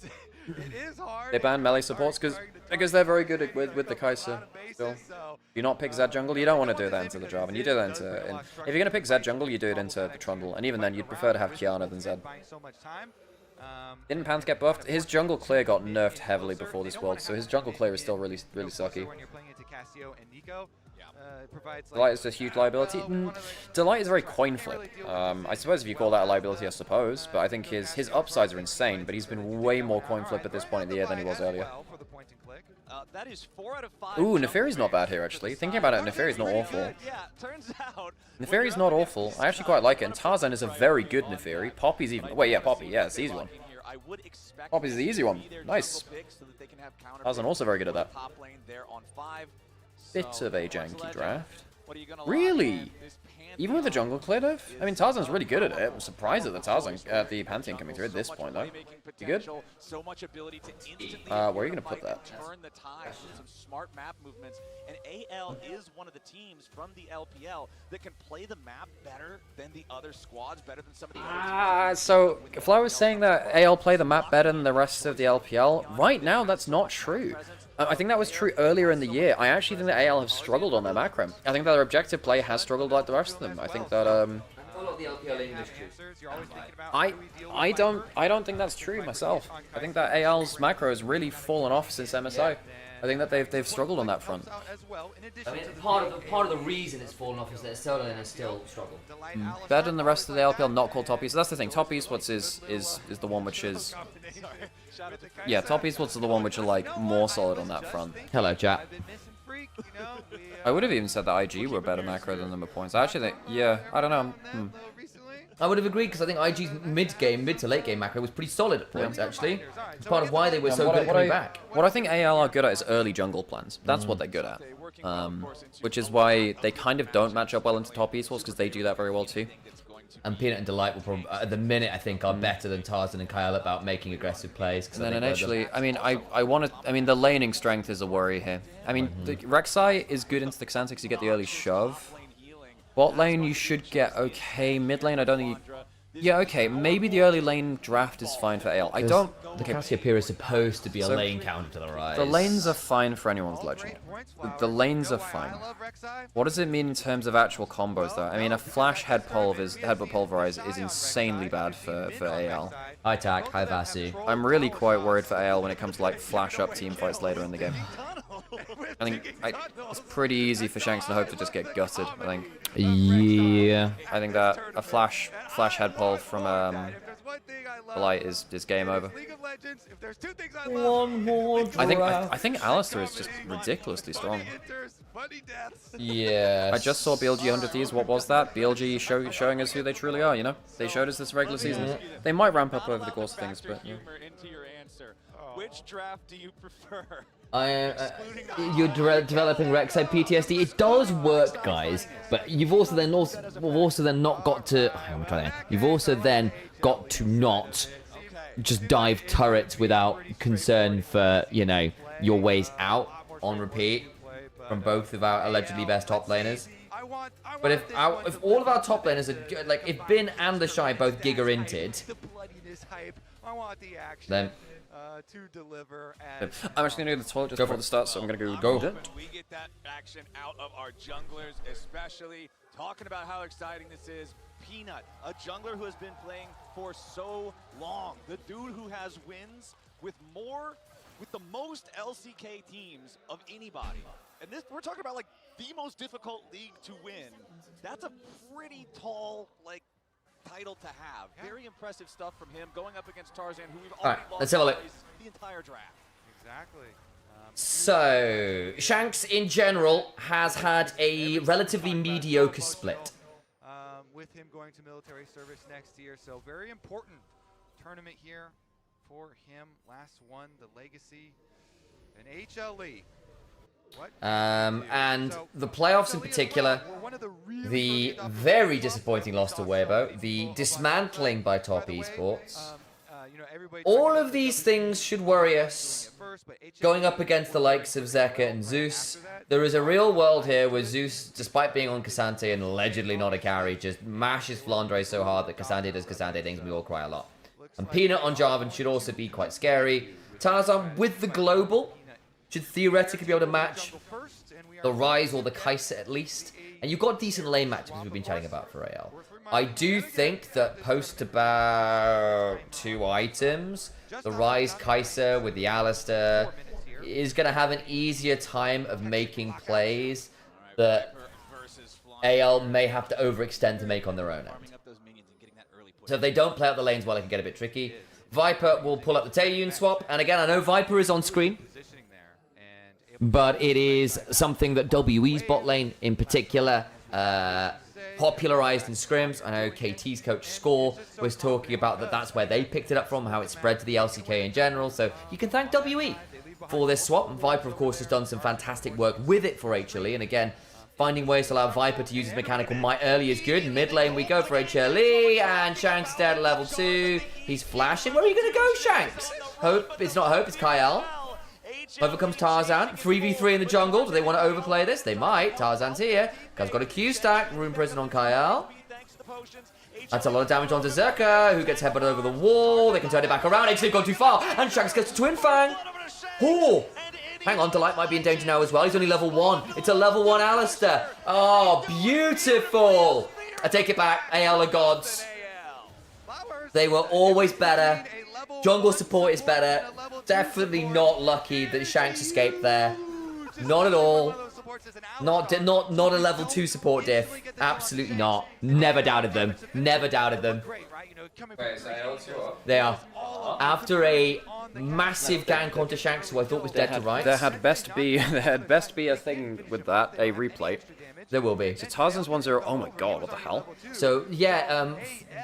is hard. They ban melee supports because they're very good with the Kai'Sa. Still, you not pick Zed jungle, you don't want to do that into the Jarvan. You do that into if you're gonna pick Zed jungle, you do it into the Trundle, and even then, you'd prefer to have Kiana than Zed. Didn't Panth get buffed? His jungle clear got nerfed heavily before this world, so his jungle clear is still really sucky. Delight is a huge liability. Delight is a very coin flip. I suppose if you call that a liability, I suppose. But I think his upsides are insane. But he's been way more coin flip at this point in the year than he was earlier. Ooh, Neferi's not bad here, actually. Thinking about it, Neferi's not awful. Neferi's not awful. I actually quite like it. And Tarzan is a very good Neferi. Poppy's even... Wait, yeah, Poppy. Yeah, it's the easy one. Poppy's the easy one. Nice. Tarzan also very good at that. Bit of a janky draft. Really? Even with the jungle clear diff? I mean, Tarzan's really good at it. I'm surprised at the Pantheon coming through at this point, though. You good? Where are you going to put that? Some smart map movements, and AL is one of the teams from the LPL that can play the map better than the other squads, better than some of the other So, Flo was saying that AL play the map better than the rest of the LPL. Right now, that's not true. I think that was true earlier in the year. I actually think that AL have struggled on their macro. I think that their objective play has struggled like the rest of them. I think that I don't think that's true myself. I think that AL's macro has really fallen off since MSI. I think that they've struggled on that front. I mean, part of the reason it's fallen off is that solo lane has still struggled. Better than the rest of the LPL, not called top east. So that's the thing. Top esports is the one which is... Yeah, top esports are the one which are like more solid on that front. Hello, chat. I would have even said that IG were better macro than them at points. I actually think, yeah, I don't know. I would have agreed because I think IG's mid to late game macro was pretty solid at points, actually. It's part of why they were so good at coming back. What I think AL are good at is early jungle plans. That's what they're good at. Which is why they kind of don't match up well into top esports because they do that very well too. And Peanut and Delight will probably, at the minute, I think, are better than Tarzan and Kyle about making aggressive plays. And then actually, I mean, I mean, the laning strength is a worry here. I mean, the Rek'Sai is good into the Xanthix, you get the early shove. Bot lane, you should get okay. Mid lane, I don't think you... Yeah, okay, maybe the early lane draft is fine for AL. I don't... The Cassiopeia is supposed to be a lane counter to the Rise. The lanes are fine for anyone's legend. The lanes are fine. What does it mean in terms of actual combos, though? I mean, a flash headbutt pulverize is insanely bad for AL. High tack, high Vasu. I'm really quite worried for AL when it comes to, like, flash up team fights later in the game. I think it's pretty easy for Shanks and Hope to just get gutted, I think. Yeah. I think that a flash head pull from Light is game over. One more draft. I think Alistair is just ridiculously strong. Yeah. I just saw BLG 100 Thieves. What was that? BLG showing us who they truly are, you know? They showed us this regular season. They might ramp up over the course of things, but yeah. Which draft do you prefer? You're developing Rek'Sai PTSD. It does work, guys, but you've also then not got to. I'm trying. You've also then got to not just dive turrets without concern for your ways out on repeat from both of our allegedly best top laners. But if all of our top laners are like if Bin and the Shy both giga-inted, then. To deliver and I'm actually gonna go to the toilet just before the start, so I'm gonna go. We get that action out of our junglers, especially talking about how exciting this is. Peanut, a jungler who has been playing for so long, the dude who has wins with the most LCK teams of anybody. And this, we're talking about like the most difficult league to win. That's a pretty tall title to have. Very impressive stuff from him going up against Tarzan, who we've already lost the entire draft. Exactly. So, Shanks in general has had a relatively mediocre split. With him going to military service next year, so very important tournament here for him. Last one, the Legacy, an HLE. And the playoffs in particular the very disappointing loss to Weibo, the dismantling by Top Esports. All of these things should worry us. Going up against the likes of Zeka and Zeus, there is a real world here where Zeus, despite being on Cassante and allegedly not a carry, just mashes Flandre so hard that Cassante does Cassante things and we all cry a lot. And Peanut on Jarvan should also be quite scary. Tarzan with the global should theoretically be able to match the Rise or the Kai'Sa at least. And you've got decent lane matchups we've been chatting about for AL. I do think that post about 2 items, the Rise Kai'Sa with the Alistar is going to have an easier time of making plays that AL may have to overextend to make on their own end. So if they don't play out the lanes well, it can get a bit tricky. Viper will pull up the Taeyun swap, and again, I know Viper is on screen, but it is something that WE's bot lane in particular popularized in scrims. I know KT's coach Score was talking about that's where they picked it up from, how it spread to the LCK in general, so you can thank WE for this swap. And Viper, of course, has done some fantastic work with it for HLE, and again, finding ways to allow Viper to use his mechanical might early is good. In mid lane we go for HLE, and Shanks dead at level 2. He's flashing. Where are you going to go, Shanks? Hope. It's not Hope, it's Kyle. Over comes Tarzan. 3v3 in the jungle. Do they want to overplay this? They might. Tarzan's here. Guy's got a Q stack. Rune Prison on Kyle. That's a lot of damage onto Zerka, who gets headbutted over the wall. They can turn it back around. HLE gone too far, and Shanks gets to Twin Fang. Oh! Hang on, Delight might be in danger now as well. He's only level 1. It's a level 1 Alistar. Oh, beautiful. I take it back. AL are gods. They were always better. Jungle support is better. Definitely not lucky that Shanks escaped there. Not at all. Not a level 2 support diff. Absolutely not. Never doubted them. Never doubted them. They are. After a massive gank onto Shanks, who I thought was dead to rights. There had best be a thing with that, a replay. There will be. So Tarzan's 1-0. Oh my god, what the hell? So yeah,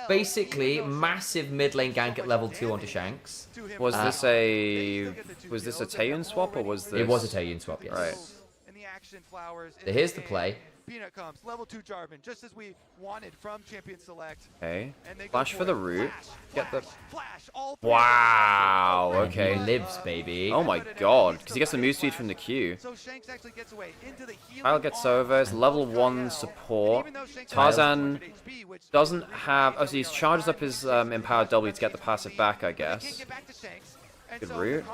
basically massive mid lane gank at level 2 onto Shanks. Was this a Taeyun swap or was this? It was a Taeyun swap, yes. Right. So here's the play. Peanut comes, level 2 Jarvan, just as we wanted from Champion Select. Okay. Flash for the root. Get the... Wow, okay. He lives, baby. Oh my god, because he gets the move speed from the Q. Kyle gets over, it's level 1 support. Tarzan doesn't have... Oh, so he charges up his empowered W to get the passive back, I guess. Good root.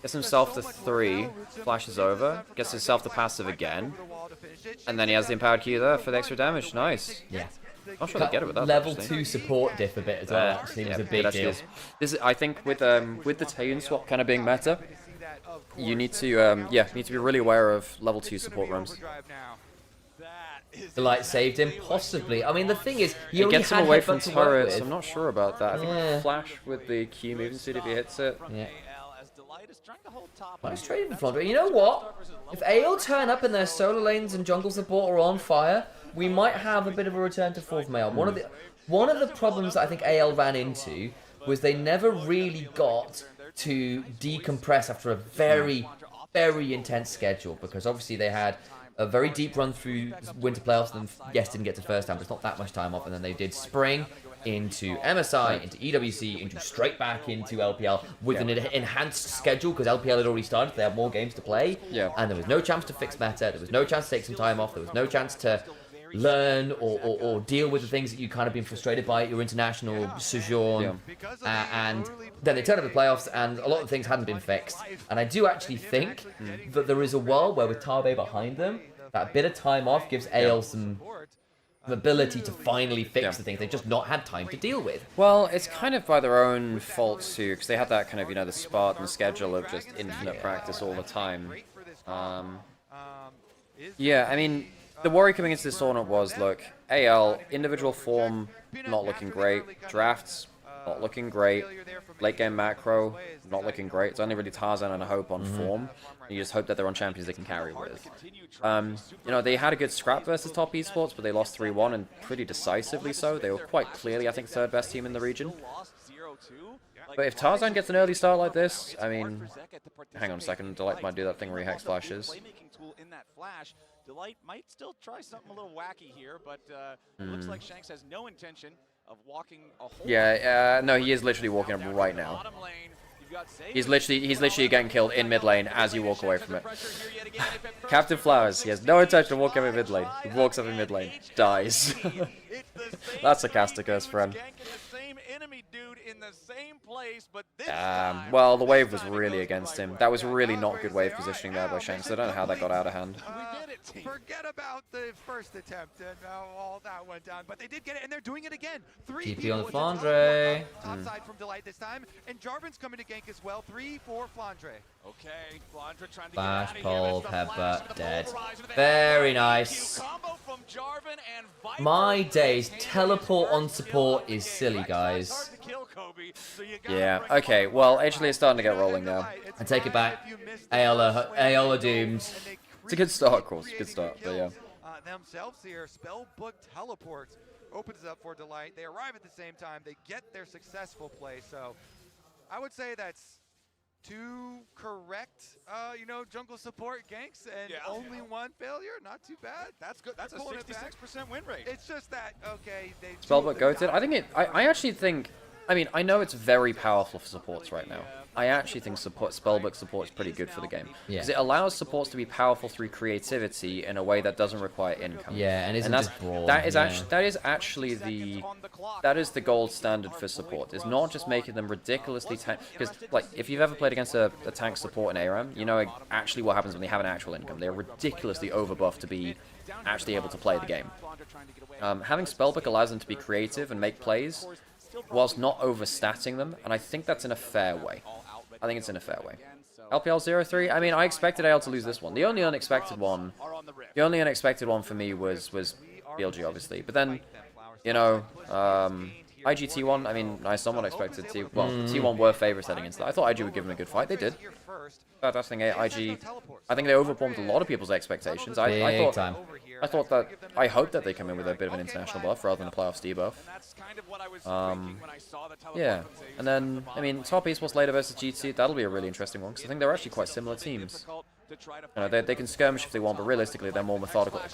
Gets himself to 3, flashes over, gets himself to passive again, and then he has the empowered Q there for the extra damage. Nice. Yeah. I'm sure they get it with that. Level 2 support diff a bit as well. Actually, it was a big deal. This is, I think, with the Taeyun swap kind of being meta, you need to be really aware of level 2 support roams. Delight saved him, possibly. I mean, the thing is, he it gets him away from turrets. With. I'm not sure about that. I think Flash with the Q moving suit if he hits it. Yeah. Nice trade from Flandre. You know what? If AL turn up and their solo lanes and jungle support are on fire, we might have a bit of a return to 4th male. One of the problems that I think AL ran into was they never really got to decompress after a very, very intense schedule, because obviously they had a very deep run through winter playoffs, and yes, didn't get to first time, but it's not that much time off, and then they did spring into MSI, into EWC, into straight back into LPL with an enhanced schedule, because LPL had already started, they had more games to play, and there was no chance to fix meta, there was no chance to take some time off, there was no chance to learn or deal with the things that you kind of been frustrated by at your international sojourn, and then they turn up the playoffs and a lot of things hadn't been fixed. And I do actually think that there is a world where with Tabe behind them, that bit of time off gives AL some ability to finally fix the things they've just not had time to deal with. Well, it's kind of by their own fault too, because they had that kind of, the Spartan schedule of just infinite practice all the time. Yeah, I mean, the worry coming into this tournament was, look, AL, individual form, not looking great. Drafts, not looking great. Late game macro, not looking great. It's only really Tarzan and a Hope on form. You just hope that they're on champions they can carry with. They had a good scrap versus Top Esports, but they lost 3-1, and pretty decisively so. They were quite clearly, I think, 3rd best team in the region. But if Tarzan gets an early start like this, I mean, hang on a second, Delight might do that thing where he hex flashes. that flash. Delight might still try something a little wacky here, but it looks like Shanks has no intention of walking a whole Yeah, no, he is literally walking up right now. He's literally getting killed in mid lane as you walk away from it. Captain Flowers, he has no intention of walking up in mid lane. He walks up in mid lane, dies. That's sarcastic, us friend. Well, the wave was really against him. That was really not good wave positioning there by Shanks. I don't know how that got out of hand. Forget about the first attempt and all that went down, but they did get it, and they're doing it again. TP on the Flandre. Top side from Delight this time, and Jarvan's coming to gank as well. 3 for Flandre. Okay, Flandre trying to Flash, pole, headbutt, dead. Very nice. My days, teleport on support is silly, guys. Yeah, okay, well, HLE is starting to get rolling now. I take it back. Aola doomed. It's a good start, of course. Good start, but yeah. Themselves here, Spellbook teleports, opens up for Delight. They arrive at the same time. They get their successful play. So I would say that's 2 correct, jungle support ganks and only 1 failure. Not too bad. That's good. That's a 66% win rate. It's just that, okay, they... Spellbook goated. I actually think... I mean, I know it's very powerful for supports right now. I actually think Spellbook support is pretty good for the game. Because it allows supports to be powerful through creativity in a way that doesn't require income. Yeah, and isn't just brawl. That is actually the gold standard for support. It's not just making them ridiculously tank. Because, like, if you've ever played against a tank support in ARAM, you know actually what happens when they have an actual income. They're ridiculously overbuffed to be actually able to play the game. Having Spellbook allows them to be creative and make plays, whilst not overstatting them, and I think that's in a fair way. I think it's in a fair way. LPL 0-3, I mean, I expected AL to lose this one. The only unexpected one for me was BLG, obviously. But then, IGT1, I mean, I somewhat expected T1 were favorites heading into that. I thought IG would give them a good fight. They did. But I think IG, I think they overperformed a lot of people's expectations. I hope that they come in with a bit of an international buff rather than a playoffs debuff. Yeah, and then, I mean, top esports later versus GT, that'll be a really interesting one, because I think they're actually quite similar teams. They can skirmish if they want, but realistically, they're more methodical. That's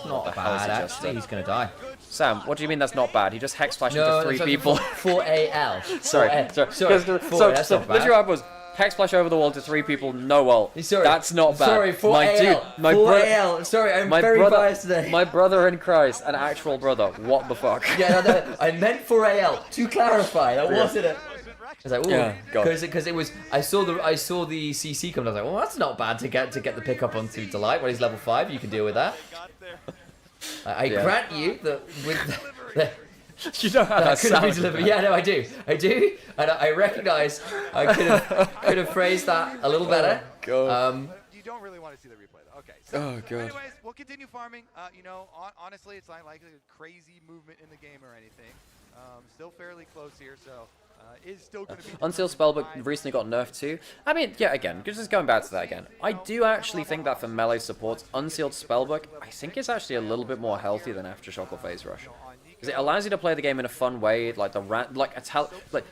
not bad, actually. He's going to die. Sam, what do you mean that's not bad? He just hex flashed into 3 people. 4AL. Sorry. That's not bad. Literally, was hex flash over the wall to 3 people, no ult. Sorry. That's not bad. Sorry, 4AL. 4AL. Sorry, I'm very biased today. My brother in Christ, an actual brother. What the fuck? Yeah, no, I meant 4AL. To clarify, that wasn't it. I was like, ooh, because it was. I saw the CC come. I was like, well, that's not bad to get the pick up onto Delight when he's level 5. You can deal with that. I grant you that with the you know how that sounds. Yeah, no, I do, and I recognise I could have phrased that a little better. God. You don't really want to see the replay, though. Okay. So, God. Anyways, we'll continue farming. Honestly, it's not like a crazy movement in the game or anything. Still fairly close here, so. Is still going to be Unsealed Spellbook recently got nerfed too. I mean, yeah, again, just going back to that again. I do actually think that for melee supports, Unsealed Spellbook, I think it's actually a little bit more healthy than Aftershock or Phase Rush. Because it allows you to play the game in a fun way, like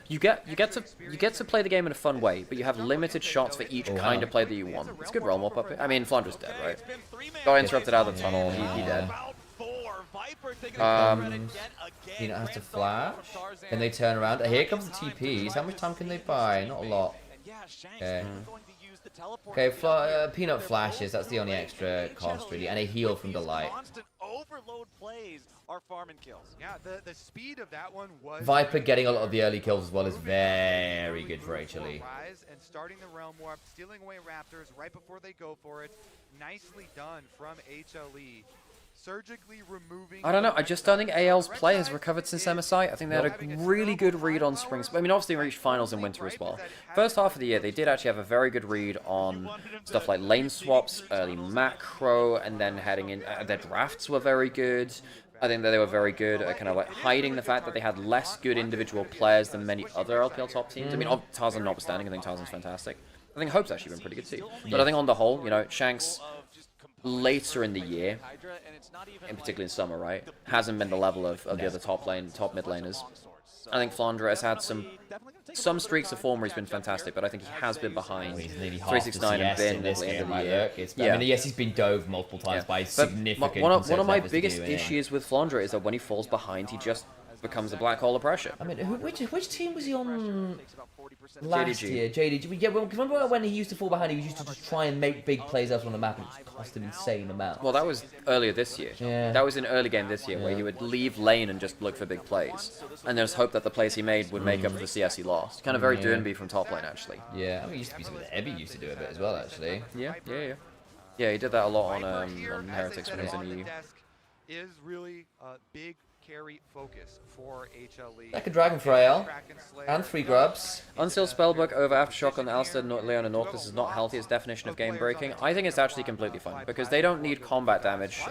you get to play the game in a fun way, but you have limited shots for each kind of play that you want. It's good realm up it. I mean, Flandre's dead, right? Got interrupted out of the tunnel. He dead. You don't have to flash. Can they turn around? Here comes the TPs. How much time can they buy? Not a lot. Okay. Okay, Peanut flashes. That's the only extra cost, really. And a heal from Delight. Overload plays are farming kills. Yeah, the speed of that one was... Viper getting a lot of the early kills as well is very good for HLE. And starting the realm warp, stealing away Raptors right before they go for it. Nicely done from HLE. Surgically removing... I don't know, I just don't think AL's play has recovered since MSI. I think they had a really good read on Spring... I mean, obviously they reached finals in Winter as well. First half of the year, they did actually have a very good read on stuff like lane swaps, early macro, and then heading in... their drafts were very good. I think that they were very good at kind of like hiding the fact that they had less good individual players than many other LPL top teams. I mean, Tarzan notwithstanding, I think Tarzan's fantastic. I think Hope's actually been pretty good too. But I think on the whole, Shanks... later in the year, in particular in summer, right, hasn't been the level of the other top mid laners. I think Flandre has had some streaks of form where he's been fantastic, but I think he has been behind. He's nearly half 369 and CS been in this at the end game, of the right? year. Look, I mean, yes, he's been dove multiple times by significant. One of my biggest issues with Flandre is that when he falls behind, he just becomes a black hole of pressure. I mean, which team was he on last JDG. year? JDG. Yeah, well, remember when he used to fall behind, he used to just try and make big plays out on the map, and it just cost an insane amount. Well, that was earlier this year. Yeah. That was in early game this year, where he would leave lane and just look for big plays, and there's hope that the plays he made would make up for the CS he lost. Kind of very Doonby from top lane, actually. Yeah, I mean, he used to be something that Ebby used to do a bit as well, actually. Yeah. Yeah, he did that a lot on Heretics when he was in EU. Is really a big carry focus for HLE. Like a dragon for AL, and 3 grubs. Unsealed Spellbook over Aftershock on Alistair, Leon, and Nautilus is not healthy. Its definition of game breaking. I think it's actually completely fine because they don't need combat damage.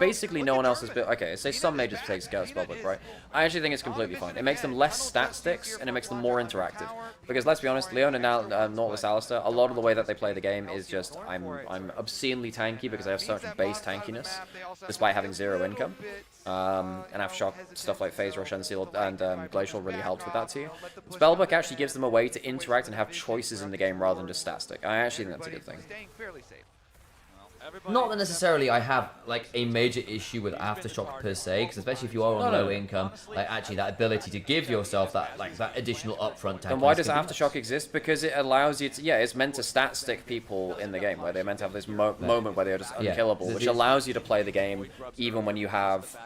Basically no one else has been. Okay, say some mages take Spellbook, right? I actually think it's completely fine. It makes them less stat sticks and it makes them more interactive. Because let's be honest, Leon and Nautilus Alistair, a lot of the way that they play the game is just I'm obscenely tanky because I have so much base tankiness, despite having 0 income. And Aftershock, stuff like Phase Rush, Unsealed, and Glacial really helps with that too. Spellbook actually gives them a way to interact and have choices in the game rather than just stat stick. I actually think that's a good thing. Not that necessarily I have like a major issue with Aftershock per se, because especially if you are on low income, like actually that ability to give yourself that additional upfront tank. And why does Aftershock exist? Because it allows you to, it's meant to stat stick people in the game, where they're meant to have this moment where they're just unkillable, which allows you to play the game even when you have,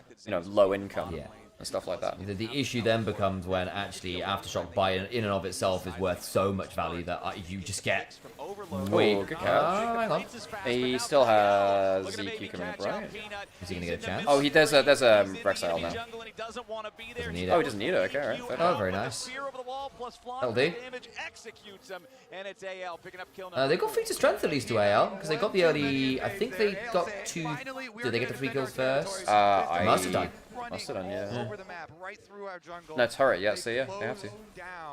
low income. And stuff like that. The issue then becomes when actually Aftershock in and of itself is worth so much value that you just get Wait, good catch. hang on. He still has ZQ coming up, right? Is he gonna get a chance? Oh, there's a Rexile now. Doesn't need it. Oh, he doesn't need it. Okay, right. Fair Oh, very nice. That'll do. They got 3 to strength at least to AL because they got the early. I think they got 2. Did they get the 3 kills first? I must have done. Must have done, yeah. No, turret, yeah, so yeah, they have to.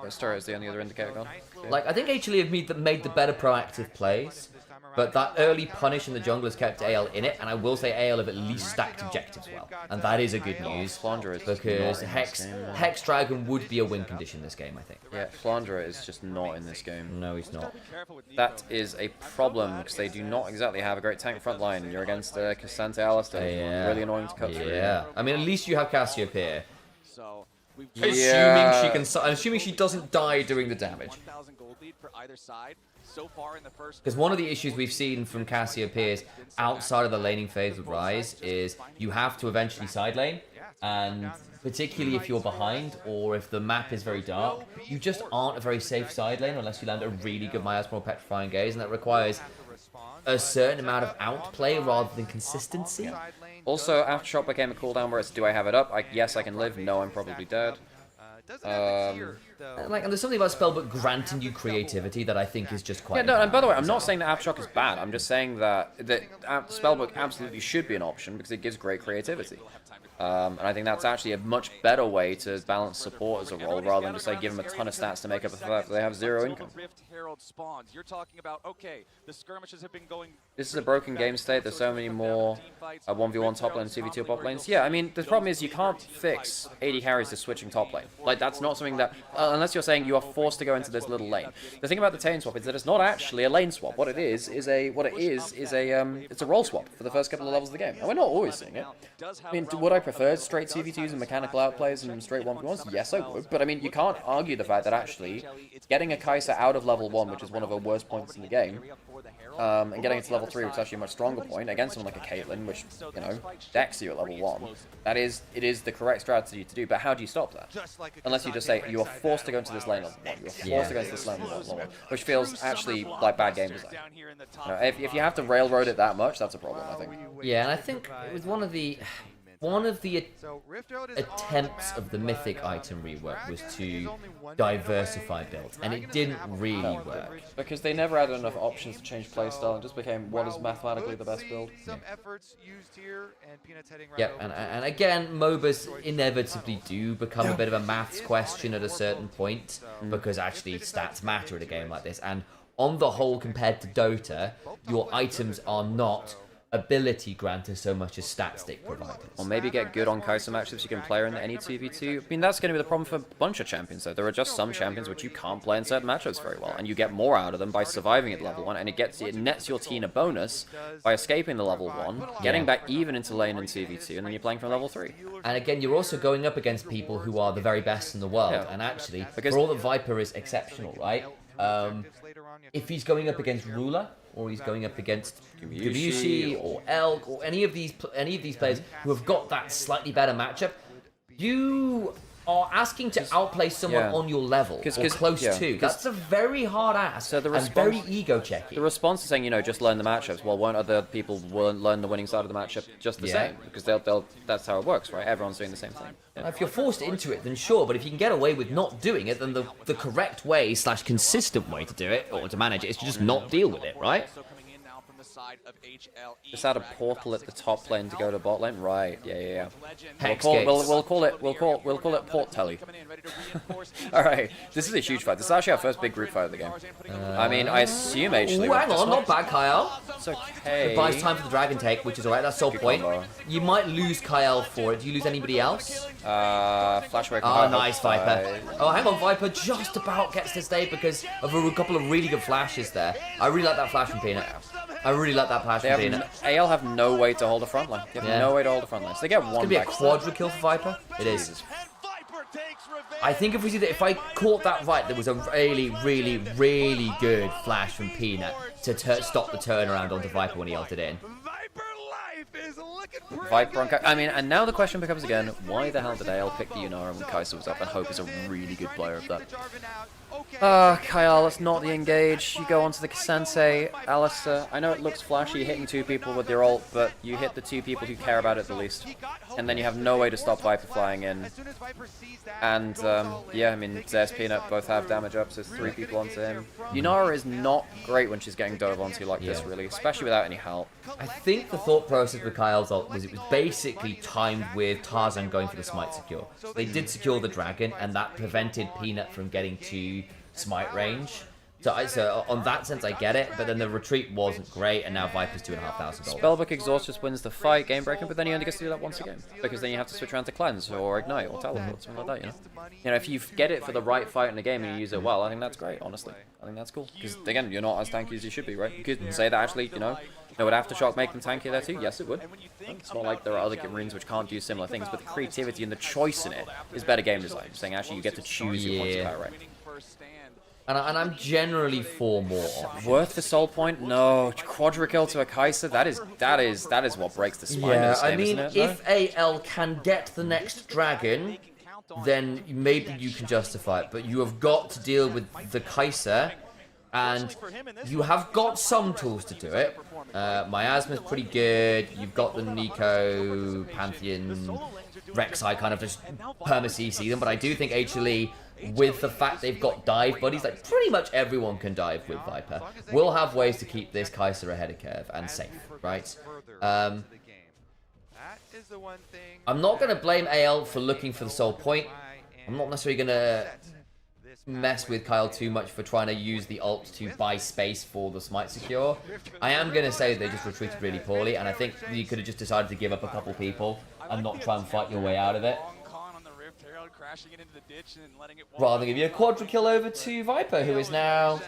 This turret is the only other indicator gone. Yeah. Like, I think HLE have made the better proactive plays, but that early punish in the jungle has kept AL in it, and I will say AL have at least stacked objectives well. And that is a good news, because Hex Dragon would be a win condition this game, I think. Yeah, Flandre is just not in this game. No, he's not. That is a problem, because they do not exactly have a great tank front line. You're against Cassante Alistair, yeah. Really annoying to cut through. Yeah, I mean, at least you have Cassiopeia. Yeah. Assuming she doesn't die doing the damage. Because one of the issues we've seen from Cassiopeia outside of the laning phase with Ryze is you have to eventually side lane, and particularly if you're behind or if the map is very dark, you just aren't a very safe side lane unless you land a really good Miasma or Petrifying Gaze, and that requires a certain amount of outplay rather than consistency. Also, Aftershock became a cooldown where it's, do I have it up? Yes, I can live. No, I'm probably dead. And there's something about Spellbook granting you creativity that I think is just quite... Yeah, no, and by the way, I'm not saying that Aftershock is bad. I'm just saying that Spellbook absolutely should be an option because it gives great creativity. And I think that's actually a much better way to balance support as a role rather than just say give them a ton of stats to make up the fact that they have 0 income. This is a broken game state. There's so many more 1v1 top lanes, 2v2 bot lanes. Yeah, I mean, the problem is you can't fix AD carries to switching top lane. Like, that's not something that, unless you're saying you are forced to go into this little lane. The thing about the Tane swap is that it's not actually a lane swap. What it is a role swap for the first couple of levels of the game. And we're not always seeing it. I mean, would I prefer straight CV2s and mechanical outplays and straight 1v1s? Yes, I would. But I mean, you can't argue the fact that actually getting a Kai'Sa out of level 1, which is one of the worst points in the game, and getting it to level 3, which is actually a much stronger point, against someone like a Caitlyn, which, decks you at level 1, it is the correct strategy to do, but how do you stop that? Unless you just say, you are forced to go into this lane level 1, you are forced to go into this lane level 1, which feels actually like bad game design. If you have to railroad it that much, that's a problem, I think. Yeah, and I think it was one of the attempts of the Mythic item rework was to diversify builds, and it didn't really work. Because they never had enough options to change playstyle, and just became what is mathematically the best build. Yep, and again, MOBAs inevitably do become a bit of a maths question at a certain point, because actually stats matter in a game like this, and on the whole, compared to Dota, your items are not ability granted so much as stat stick providers. Or maybe get good on Kai'Sa matchups so you can play her in any 2v2. I mean, that's going to be the problem for a bunch of champions, though. There are just some champions which you can't play in certain matchups very well, and you get more out of them by surviving at level 1, and it nets your team a bonus by escaping the level 1, getting back even into lane in 2v2, and then you're playing from level 3. And again, you're also going up against people who are the very best in the world, and actually, for all that Viper is exceptional, right? If he's going up against Ruler, or he's going up against Gavushi or Elk, or any of these players who have got that slightly better matchup, you are asking to outplay someone on your level, or close to. That's a very hard ask, and very ego-checky. The response is saying, you know, just learn the matchups. Well, won't other people learn the winning side of the matchup just the same? Because that's how it works, right? Everyone's doing the same thing. If you're forced into it, then sure, but if you can get away with not doing it, then the correct way / consistent way to do it, or to manage it, is to just not deal with it, right? Just add a portal at the top lane to go to bot lane, right? Yeah. Hex we'll call it port telly. All right, this is a huge fight. This is actually our first big group fight of the game. I mean, I assume actually. Ooh, hang on, not bad, Kyle. It's okay. It buys time for the dragon take, which is alright. That's soul point. You might lose Kyle for it. Do you lose anybody else? Flash away. Oh, nice Viper. Oh, hang on, Viper just about gets to stay because of a couple of really good flashes there. I really like that flash from Peanut. I really like that flash from Peanut. AL have no way to hold a front line. They have no way to hold a front line. So they get one. It's gonna be a quadra kill for Viper. It is. I think if we see that, if I caught that right, there was a really, really, really good flash from Peanut to stop the turnaround onto Viper when he ulted in. Viper on Kai'Sa. I mean, and now the question becomes again, why the hell did AL pick the Yunara when Kai'Sa was up and Hope is a really good player of that? Kyle, it's not the engage. You go onto the Sensei, Alistair. I know it looks flashy hitting 2 people with your ult, but you hit the 2 people who care about it the least. And then you have no way to stop Viper flying in. And, yeah, I mean, Zez, Peanut both have damage up, so there's 3 people onto him. Yunara is not great when she's getting dove onto like this, really, especially without any help. I think the thought process with Kyle's ult was it was basically timed with Tarzan going for the smite secure. So they did secure the dragon, and that prevented Peanut from getting to smite range. So on that sense, I get it, but then the retreat wasn't great, and now Viper's 2,500 gold. Spellbook Exhaust just wins the fight, game breaking, but then he only gets to do that once a game, because then you have to switch around to Cleanse, or Ignite, or Teleport, something like that, you know? You know, if you get it for the right fight in the game and you use it well, I think that's great, honestly. I think that's cool, because again, you're not as tanky as you should be, right? You could say that actually, you know, would Aftershock make them tankier there too? Yes, it would. It's not like there are other runes which can't do similar things, but the creativity and the choice in it is better game design, saying actually you get to choose your points of power, right? And I'm generally for more. Worth the soul point? No. Quadra kill to a Kai'Sa? That is what breaks the spine of this game, I mean, isn't it? if AL can get the next dragon, then maybe you can justify it. But you have got to deal with the Kai'Sa, and you have got some tools to do it. Miasma's pretty good. You've got the Nico, Pantheon, Rek'Sai kind of just perma-CC them. But I do think HLE, with the fact they've got dive buddies, like pretty much everyone can dive with Viper, will have ways to keep this Kai'Sa ahead of curve and safe, right? I'm not going to blame AL for looking for the soul point. I'm not necessarily going to mess with Kyle too much for trying to use the ult to buy space for the smite secure. I am going to say they just retreated really poorly, and I think you could have just decided to give up a couple people and not try and fight your way out of it, rather than give you a quadra kill over to Viper, who is now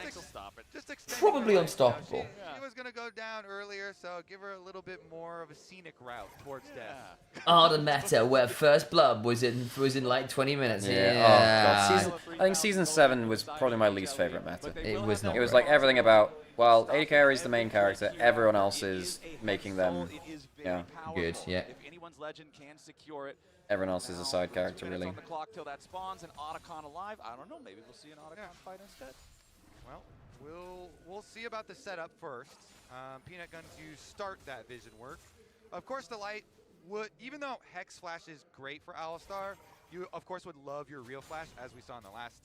probably unstoppable. She was gonna go down earlier, so give her a little bit more of a scenic route towards death. The meta where first blood was in like 20 minutes. Yeah. Oh, God. I think season 7 was probably my least favorite meta. It was not. It was like everything about, well, AD carry is the main character, everyone else is making them, yeah, good. Yeah. If anyone's legend can secure it. Everyone else is a side character, really. On the clock till that spawns and Otacon alive. I don't know. Maybe we'll see an Otacon fight instead. Well, we'll see about the setup first. Peanut going to start that vision work. Of course, the light would, even though Hex Flash is great for Alistar, you of course would love your real flash, as we saw in the last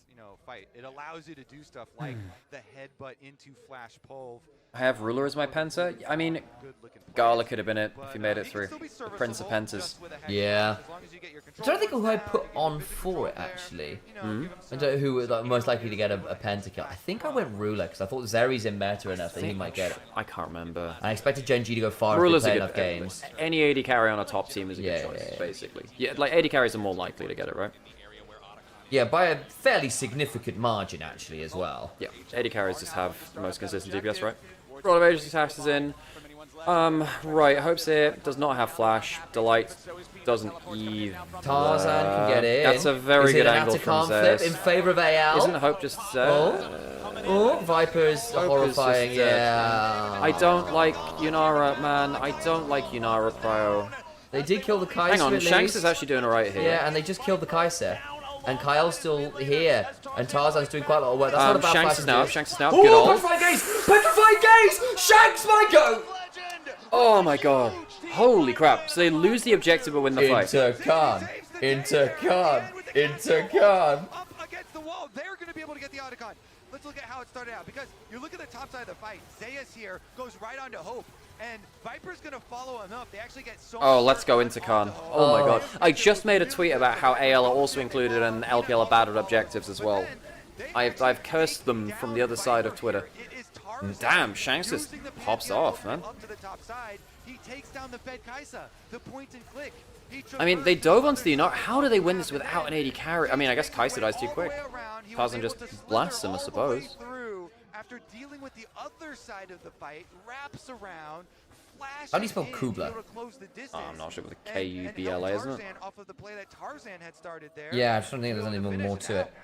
fight. It allows you to do stuff like the headbutt into Flash Pulve. I have Ruler as my Penta. I mean, Gala could have been it if he made it through. The Prince of Pentas. Yeah. I'm trying to think of who I put on for it, actually. I don't know who was most likely to get a pentakill. I think I went Ruler, because I thought Zeri's in meta enough that he might get it. I can't remember. I expected Gen G to go far Ruler's if they a play good enough games. Any AD carry on a top team is a good choice, basically. Yeah, like AD carries are more likely to get it, right? Yeah, by a fairly significant margin, actually, as well. Yeah, AD carries just have the most consistent DPS, right? Rod of Ages attacks is in. Right, Hope's here. Does not have flash. Delight doesn't either. Tarzan can get in. That's a very good angle from flip Zez. in favor of AL. Isn't Hope just Oh, Viper is horrifying, yeah. I don't like Yunara, man. I don't like Yunara Prio. They did kill the Kaiser. Hang on, at Shanks least. is actually doing alright here. Yeah, and they just killed the Kaiser. And Kyle's still here. And Tarzan's doing quite a lot of work. That's not a bad Shanks is now up, Shanks Shanks is now up. Good ult. Petrified Gaze! Petrified Gaze! Shanks might go! Oh my god. Holy crap. So they lose the objective but win the fight. Into Khan. Into Khan. Into Khan. Up against the wall. They're going to be able to get the Otacon. Let's look at how it started out. Because you look at the top side of the fight. Zeus here goes right onto Hope. And Viper's going to follow him up. They actually get so Oh, let's go into Khan. Oh my god. I just made a tweet about how AL are also included and LPL are bad at objectives as well. I've cursed them from the other side of Twitter. Damn, Shanks just pops off, man. Up to the top side. He takes down the Fed Kaisa. The point and click. I mean, they dove onto the Yunara. How do they win this without an AD carry? I mean, I guess Kaisa dies too quick. Tarzan just blasts him, I suppose. After dealing with the other side of the fight, wraps around. How do you spell Kubla? Oh, I'm not sure with a K-U-B-L-A, isn't it? Off of the play that Tarzan had started there. Yeah, I just don't think there's any more to it.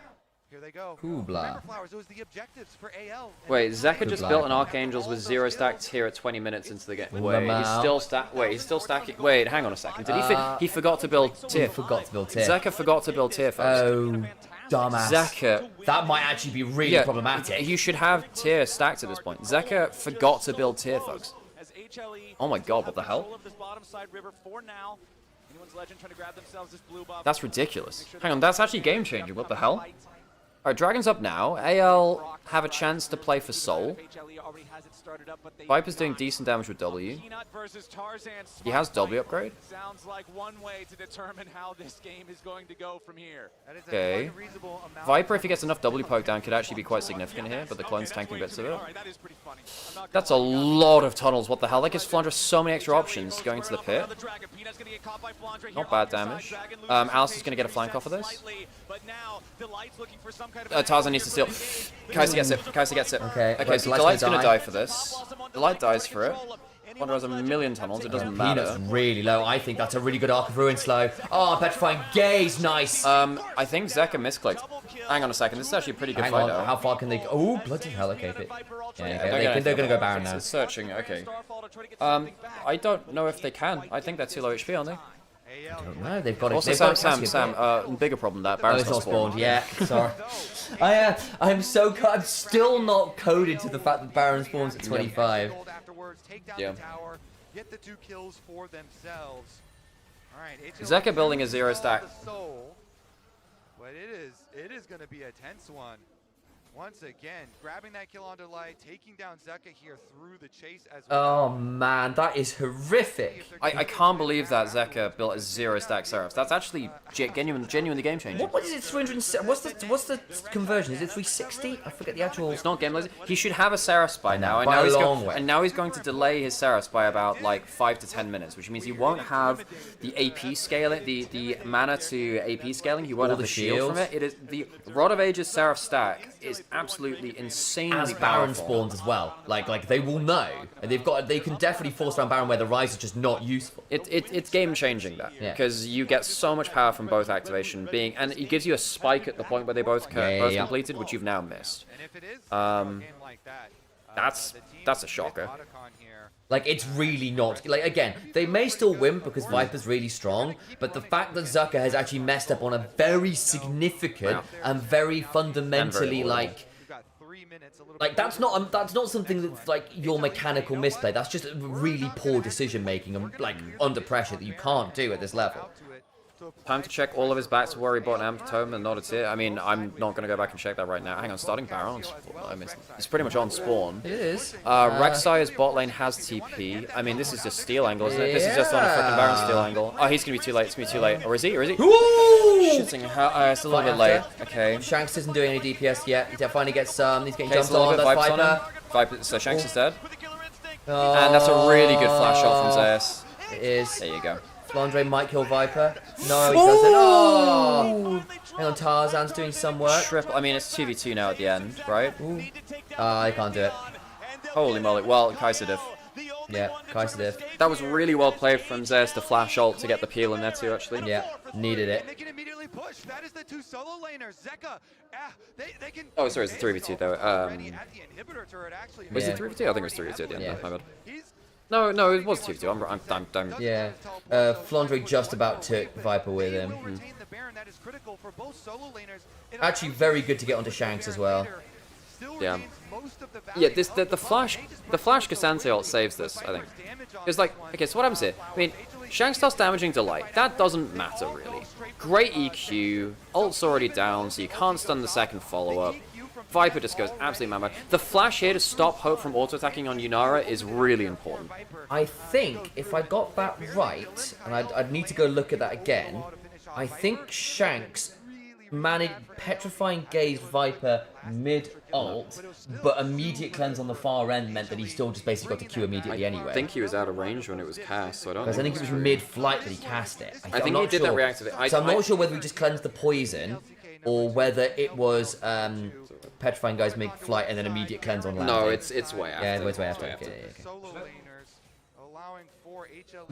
Here they go. Kubla. It was the objectives for AL. Wait, Zeka just built an Archangels with 0 stacks here at 20 minutes into the game. Wait, he's still stacking. Wait, hang on a second. Did he forgot to build tier? He forgot to build tier. Zeka forgot to build tier, folks. Oh, dumbass. Zeka. That might actually be really problematic. You should have tier stacked at this point. Zeka forgot to build tier, folks. Oh my god, what the hell? That's ridiculous. Hang on, that's actually game changing. What the hell? Alright, Dragon's up now. AL have a chance to play for Soul. Viper's doing decent damage with W. He has W upgrade. Sounds like one way to determine how this game is going to go from here. Okay. Viper, if he gets enough W poke down, could actually be quite significant here, but the clone's tanking bits of it. That's a lot of tunnels. What the hell? That gives Flandra so many extra options going to the pit. Not bad damage. Alice is going to get a flank off of this. Tarzan needs to steal. Kaisa gets it. Kaisa gets it. Okay, so Delight's going to die for this. Delight dies for it. Flandra has a million tunnels. It doesn't matter. Peanut's really low. I think that's a really good Arc of Ruin slow. Oh, Petrifying Gaze, nice. I think Zeka misclicked. Hang on a second. This is actually a pretty good fight, though. How far can they go? Oh, bloody hell, okay. Yeah, they're going to go Baron now. It's searching, okay. I don't know if they can. I think they're too low HP, aren't they? I don't know. They've got it. Also, Sam, bigger problem that Baron's not spawned. Yeah, sorry. I'm still not coded to the fact that Baron spawns at 25. Yeah. Get the 2 kills for themselves. All right, Zeka building a 0 stack. But it is going to be a tense one. Once again, grabbing that kill on Delight, taking down Zeka here through the chase as well. Oh man, that is horrific. I can't believe that Zeka built a 0 stack Seraphs. That's actually genuinely game changing. What is it? 307? What's the conversion? Is it 360? I forget the actual. It's not game lazy. He should have a Seraphs by now, and now he's going to delay his Seraphs by about like 5 to 10 minutes, which means he won't have the AP scaling, the mana to AP scaling. He won't have the shield from it. It is the Rod of Ages Seraph stack is absolutely insanely as Baron powerful. spawns as well. Like they will know, and they can definitely force around Baron where the Rise is just not useful. It's game changing that because you get so much power from both activation and it gives you a spike at the point where they both completed, which you've now missed. That's a shocker. Like, it's really not... Like, again, they may still win because Viper's really strong, but the fact that Zeka has actually messed up on a very significant and very fundamentally, like, that's not something that's, like, your mechanical misplay. That's just really poor decision-making and, like, under pressure that you can't do at this level. Time to check all of his backs where he bought an Amptome and not a tier. I mean, I'm not going to go back and check that right now. Hang on, starting Baron. I mean, it's pretty much on spawn. It is. Rek'Sai's bot lane has TP. I mean, this is just steal angle, isn't it? This is just on a freaking Baron steal angle. Oh, he's going to be too late. It's going to be too late. Or is he? Or is he? Shitting hell. It's a little bit late. Okay. Shanks isn't doing any DPS yet. He finally gets some. He's getting Okay, jumped on. That's Viper. So Shanks is dead. Oh. And that's a really good flash shot from Zeus. It is. There you go. Flandre might kill Viper. No, he doesn't. Oh! Hang on, Tarzan's doing some work. Triple. I mean, it's 2v2 now at the end, right? I can't do it. Holy moly. Well, Kai'Sa diff. Yeah, Kai'Sa diff. That was really well played from Zeus to flash ult to get the peel in there too, actually. Yeah, needed it. They can immediately push. That is the two solo laners. Zeka, they can. Oh, sorry, it's a 3v2 though. Was it 3v2? I think it was 3v2 at the end. Yeah. My bad. No, it was 2v2. I'm Yeah. Flandre just about took Viper with him. Actually, very good to get onto Shanks as well. Yeah. Yeah, the flash Cassante ult saves this, I think. It's like, okay, so what happens here? I mean, Shanks starts damaging Delight. That doesn't matter, really. Great EQ, ult's already down, so you can't stun the second follow-up. Viper just goes absolutely mad. The flash here to stop Hope from auto-attacking on Yunara is really important. I think, if I got that right, and I'd need to go look at that again, I think Shanks managed Petrifying Gaze Viper mid-ult, but immediate cleanse on the far end meant that he still just basically got to Q immediately anyway. I think he was out of range when it was cast, so I don't Because I think it was mid-flight that he cast it. I think he did that reactivate. So I'm not sure whether he just cleansed the poison, or whether it was Petrifying Gaze mid-flight and then immediate cleanse on land. No, it's way after. Yeah, it's way after. It's way Okay, after.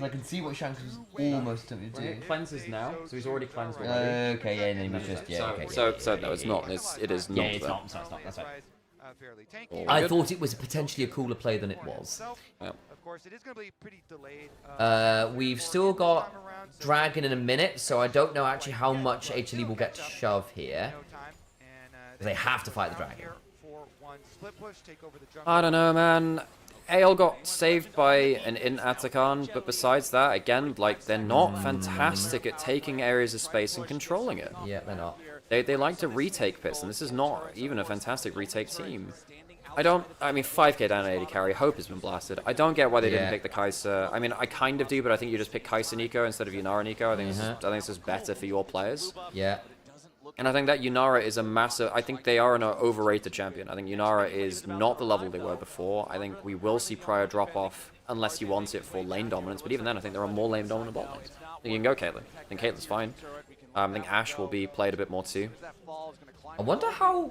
I can see what Shanks was almost attempting to do. Cleanses now, so he's already cleansed already. Okay, yeah, and then he was just So no, it's not. It is not. Yeah, it's not. That's right. I thought it was potentially a cooler play than it was. Yeah. We've still got Dragon in a minute, so I don't know actually how much HLE will get to shove here. They have to fight the Dragon. I don't know, man. AL got saved by an int Atakan, but besides that, again, like, they're not fantastic at taking areas of space and controlling it. Yeah, they're not. They like to retake pits, and this is not even a fantastic retake team. I mean, 5k down at 80 carry, Hope has been blasted. I don't get why they didn't pick the Kai'Sa. I mean, I kind of do, but I think you just pick Kai'Sa Nico instead of Yunara Nico. I think this is better for your players. Yeah. And I think that Yunara is a massive... I think they are an overrated champion. I think Yunara is not the level they were before. I think we will see Prior drop off unless you want it for lane dominance. But even then, I think there are more lane dominant bot lanes. I think you can go Caitlyn. I think Caitlyn's fine. I think Ashe will be played a bit more too. I wonder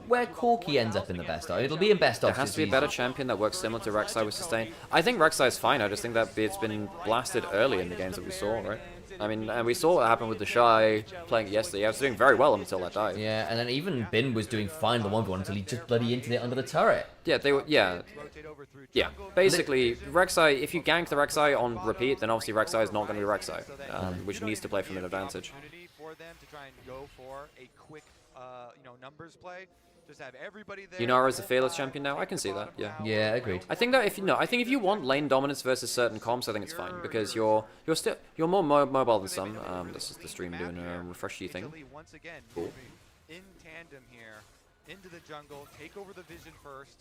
where Corki ends up in the best of. It'll be in best of. There has to be a better champion that works similar to Rek'Sai with sustain. I think Rek'Sai is fine. I just think that it's been blasted early in the games that we saw, right? I mean, and we saw what happened with the Shy playing it yesterday. I was doing very well until that died. Yeah, and then even Bin was doing fine the 1v1 until he just bloody inted it under the turret. Yeah, they were. Yeah. Basically, Rek'Sai. If you gank the Rek'Sai on repeat, then obviously Rek'Sai is not going to be Rek'Sai, which needs to play from an advantage. Yunara is a fearless champion now. I can see that. Yeah. Yeah, agreed. I think that if you want lane dominance versus certain comps, I think it's fine because you're more mobile than some. This is the stream doing a refreshy thing. Cool. In tandem here, into the jungle, take over the vision first.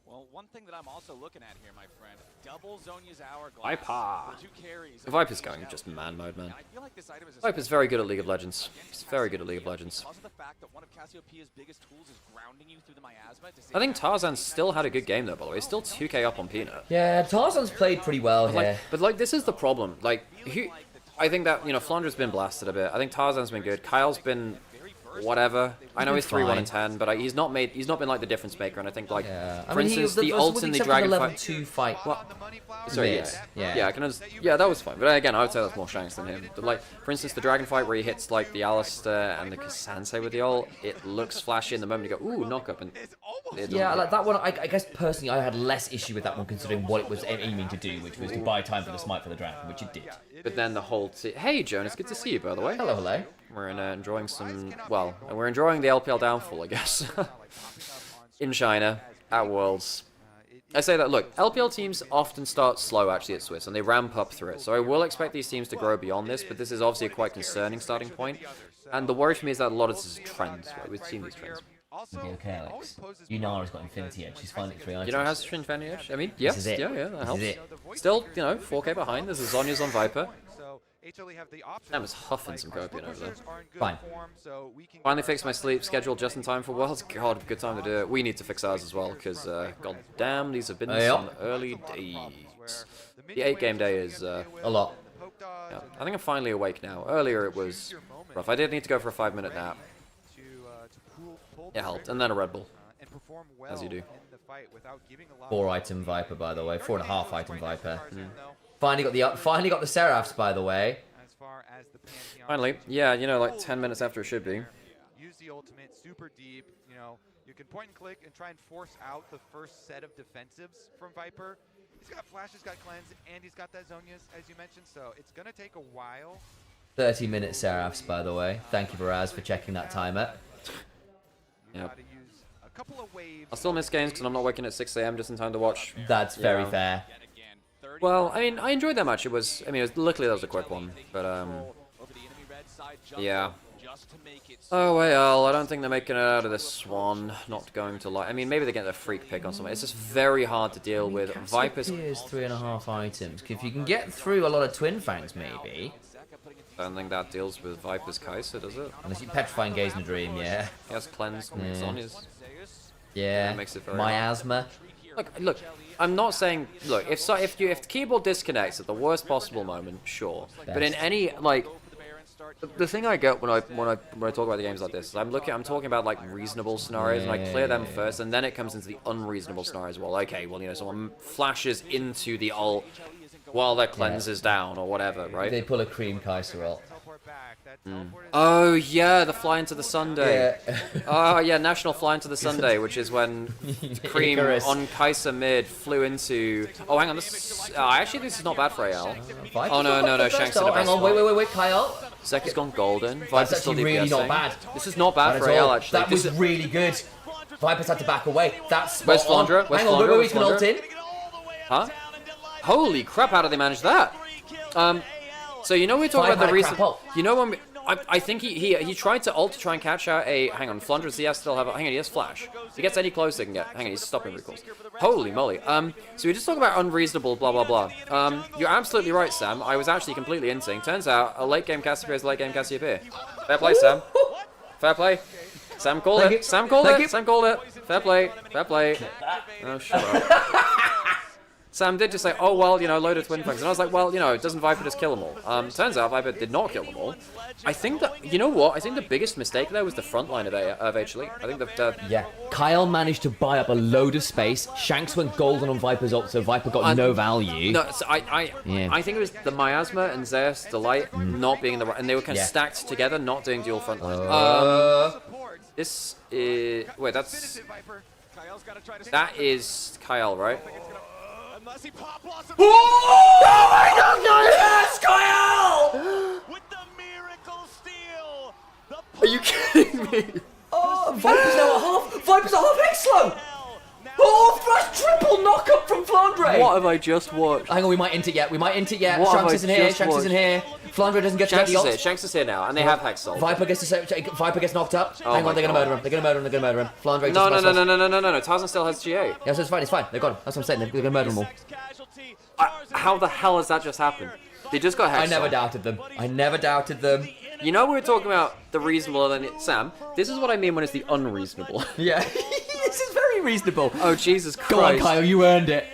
Well, one thing that I'm also looking at here, my friend, double Zhonya's hourglass. Viper. The two carries. The Viper's going just man mode, man. I feel like this item is Viper's very good at League of Legends. He's very good at League of Legends. Because of the fact that one of Cassiopeia's biggest tools is grounding you through the miasma. I think Tarzan still had a good game though, by the way. He's still 2k up on Peanut. Yeah, Tarzan's played pretty well here. But this is the problem. Like, I think that, Flandra's been blasted a bit. I think Tarzan's been good. Kyle's been whatever. I know he's 3-1 and 10, but he's not been like the difference maker. And I think like, for instance, the ult in the Dragon fight. 2 fight. What? Sorry, yeah, I can yeah, that was fine. But again, I would say that's more Shanks than him. But like, for instance, the Dragon fight where he hits like the Alistair and the Cassante with the ult, it looks flashy in the moment. You go, ooh, knock up, and yeah, like that one. I guess personally, I had less issue with that one considering what it was aiming to do, which was to buy time for the smite for the Dragon, which it did. But then the whole hey Jonas, good to see you by the way. Hello, hello. We're enjoying some, we're enjoying the LPL downfall, I guess. In China, at Worlds. I say that, look, LPL teams often start slow actually at Swiss, and they ramp up through it. So I will expect these teams to grow beyond this, but this is obviously a quite concerning starting point. And the worry for me is that a lot of this is trends, right? We've seen these trends. Okay, Alex. Yunara's got Infinity Edge. She's finally 3 items. You know, has Infinity Edge? I mean, yes, This is it. yeah, that This helps. is it. Still, you know, 4K behind. There's a Zonya's on Viper. Damn, it's huffing some Copian over there. Fine. Finally fixed my sleep schedule just in time for Worlds. God, good time to do it. We need to fix ours as well, because, god damn, these have been some early days. The 8-game day is a lot. Yeah, I think I'm finally awake now. Earlier it was rough. I did need to go for a 5-minute nap. It helped. And then a Red Bull. As you do. 4-item Viper, by the way. 4.5-item Viper. Finally got the Seraphs, by the way. Finally. Yeah, you know, like 10 minutes after it should be. Use the ultimate super deep, you know, you can point and click and try and force out the first set of defensives from Viper. He's got Flash, he's got Cleanse, and he's got that Zonia's, as you mentioned, so it's going to take a while. 30-minute Seraphs, by the way. Thank you, Baraz, for checking that timer. Yep. I'll still miss games because I'm not waking at 6 AM just in time to watch. That's very fair. Well, I mean, I enjoyed that match. It was, I mean, luckily that was a quick one, but, yeah. Oh, well, I don't think they're making it out of this one. Not going to lie. I mean, maybe they get a freak pick on something. It's just very hard to deal with. Vipers. Here's 3.5 items. If you can get through a lot of Twin Fangs, maybe. I don't think that deals with Viper's Kai'Sa, does it? Unless you petrify and gaze in a dream, yeah. He has Cleanse, Zonya's. Yeah. That makes it very Miasma. Look, I'm not saying, look, if the keyboard disconnects at the worst possible moment, sure. But in any, like, the thing I get when I talk about the games like this is I'm talking about like reasonable scenarios, and I clear them first, and then it comes into the unreasonable scenarios. Well, okay, well, you know, someone flashes into the ult while their cleanse is down or whatever, right? They pull a cream Kai'Sa ult. Oh yeah, the Fly into the Sunday. Oh yeah, National Fly into the Sunday, which is when Cream on Kai'Sa mid flew into. Oh, hang on, actually this is not bad for AL. Oh no, Shanks in the best. Hang on, wait, Kyle. Zeki's gone golden. That's Viper's still actually really not bad. This is not bad for AL actually. That was really good. Viper's had to back away. That's spot Where's Flandra? Hang on, wait, we can ult in. Huh? Holy crap! How did they manage that? So you know we talk about the recent. You know when I think he tried to ult to try and catch out a. Hang on, Flandra, does he still have? Hang on, he has flash. If he gets any closer, he can get. Hang on, he's stopping recalls. Holy moly. So we just talk about unreasonable, blah blah blah. You're absolutely right, Sam. I was actually completely in sync. Turns out a late game Cassiopeia is a late game Cassiopeia. Fair play, Sam. Fair play. Sam called it. Sam called it. Sam called it. Fair play. Fair play. Oh, shut up. Sam did just say, oh, well, you know, load of Twin Fangs. And I was like, well, you know, doesn't Viper just kill them all? Turns out Viper did not kill them all. I think that, you know what? I think the biggest mistake there was the front line of HLE. I think that... Yeah. Kyle managed to buy up a load of space. Shanks went golden on Viper's ult, so Viper got no value. No, so I think it was the Miasma and Zeus Delight not being in the right... And they were kind of stacked together, not doing dual front line. This is... Wait, that's... That is Kyle, right? Oh my god, yes, Kyle! Are you kidding me? Oh, Viper's now at half. Viper's at half X-Slow. Oh, first triple knock-up from Flandre. What have I just watched? Hang on, we might int it yet. Shanks isn't here. Flandre doesn't get to get the ult. Shanks is here now, and they have Hexal. Viper gets knocked up. Hang on, they're gonna murder him. They're gonna murder him. Flandre. No. Tarzan still has GA. Yeah, so it's fine. They got him. That's what I'm saying. They're gonna murder them all. How the hell has that just happened? They just got Hexal. I never doubted them. You know we were talking about the reasonable, and then Sam. This is what I mean when it's the unreasonable. Yeah. This is very reasonable. Oh Jesus Christ! Go on, Kyle. You earned it.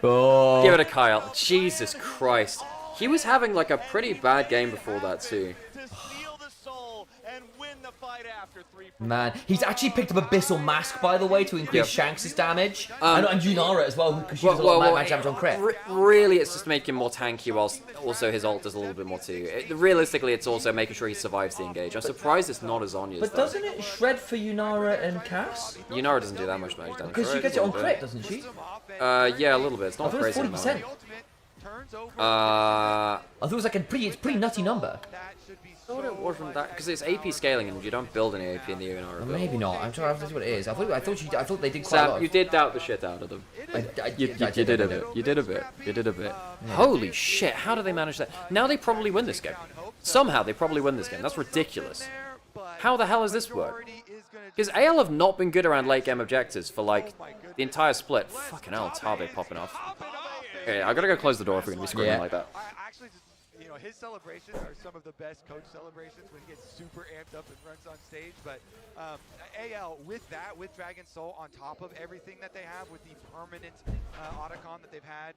Oh. Give it to Kyle. Jesus Christ. He was having like a pretty bad game before that too. Man, he's actually picked up Abyssal Mask, by the way, to increase Shanks' damage. And Junara as well, because she does a lot of damage on crit. Really, it's just making him more tanky, whilst also his ult does a little bit more too. Realistically, it's also making sure he survives the engage. I'm surprised it's not as Zonya's. But doesn't it shred for Junara and Cass? Junara doesn't do that much damage. Because she gets it on crit, doesn't she? Yeah, a little bit. It's not crazy. 40%. I thought it was like a pretty nutty number. I thought it wasn't that because it's AP scaling and you don't build any AP in the UNR. Well, maybe not. I'm trying to see what it is. I thought they did quite a Sam, lot. you did doubt the shit out of them. You did a bit. You did a bit. You did a bit. Yeah. Holy shit! How do they manage that? Now they probably win this game. Somehow they probably win this game. That's ridiculous. How the hell does this work? Because AL have not been good around late game objectives for like the entire split. Fucking hell, Tabe popping off. Okay, I gotta go close the door if we're gonna be screaming like that. Actually, you know, his celebrations are some of the best coach celebrations when he gets super amped up and runs on stage. But AL, with that, with Dragon Soul on top of everything that they have, with the permanent Otacon that they've had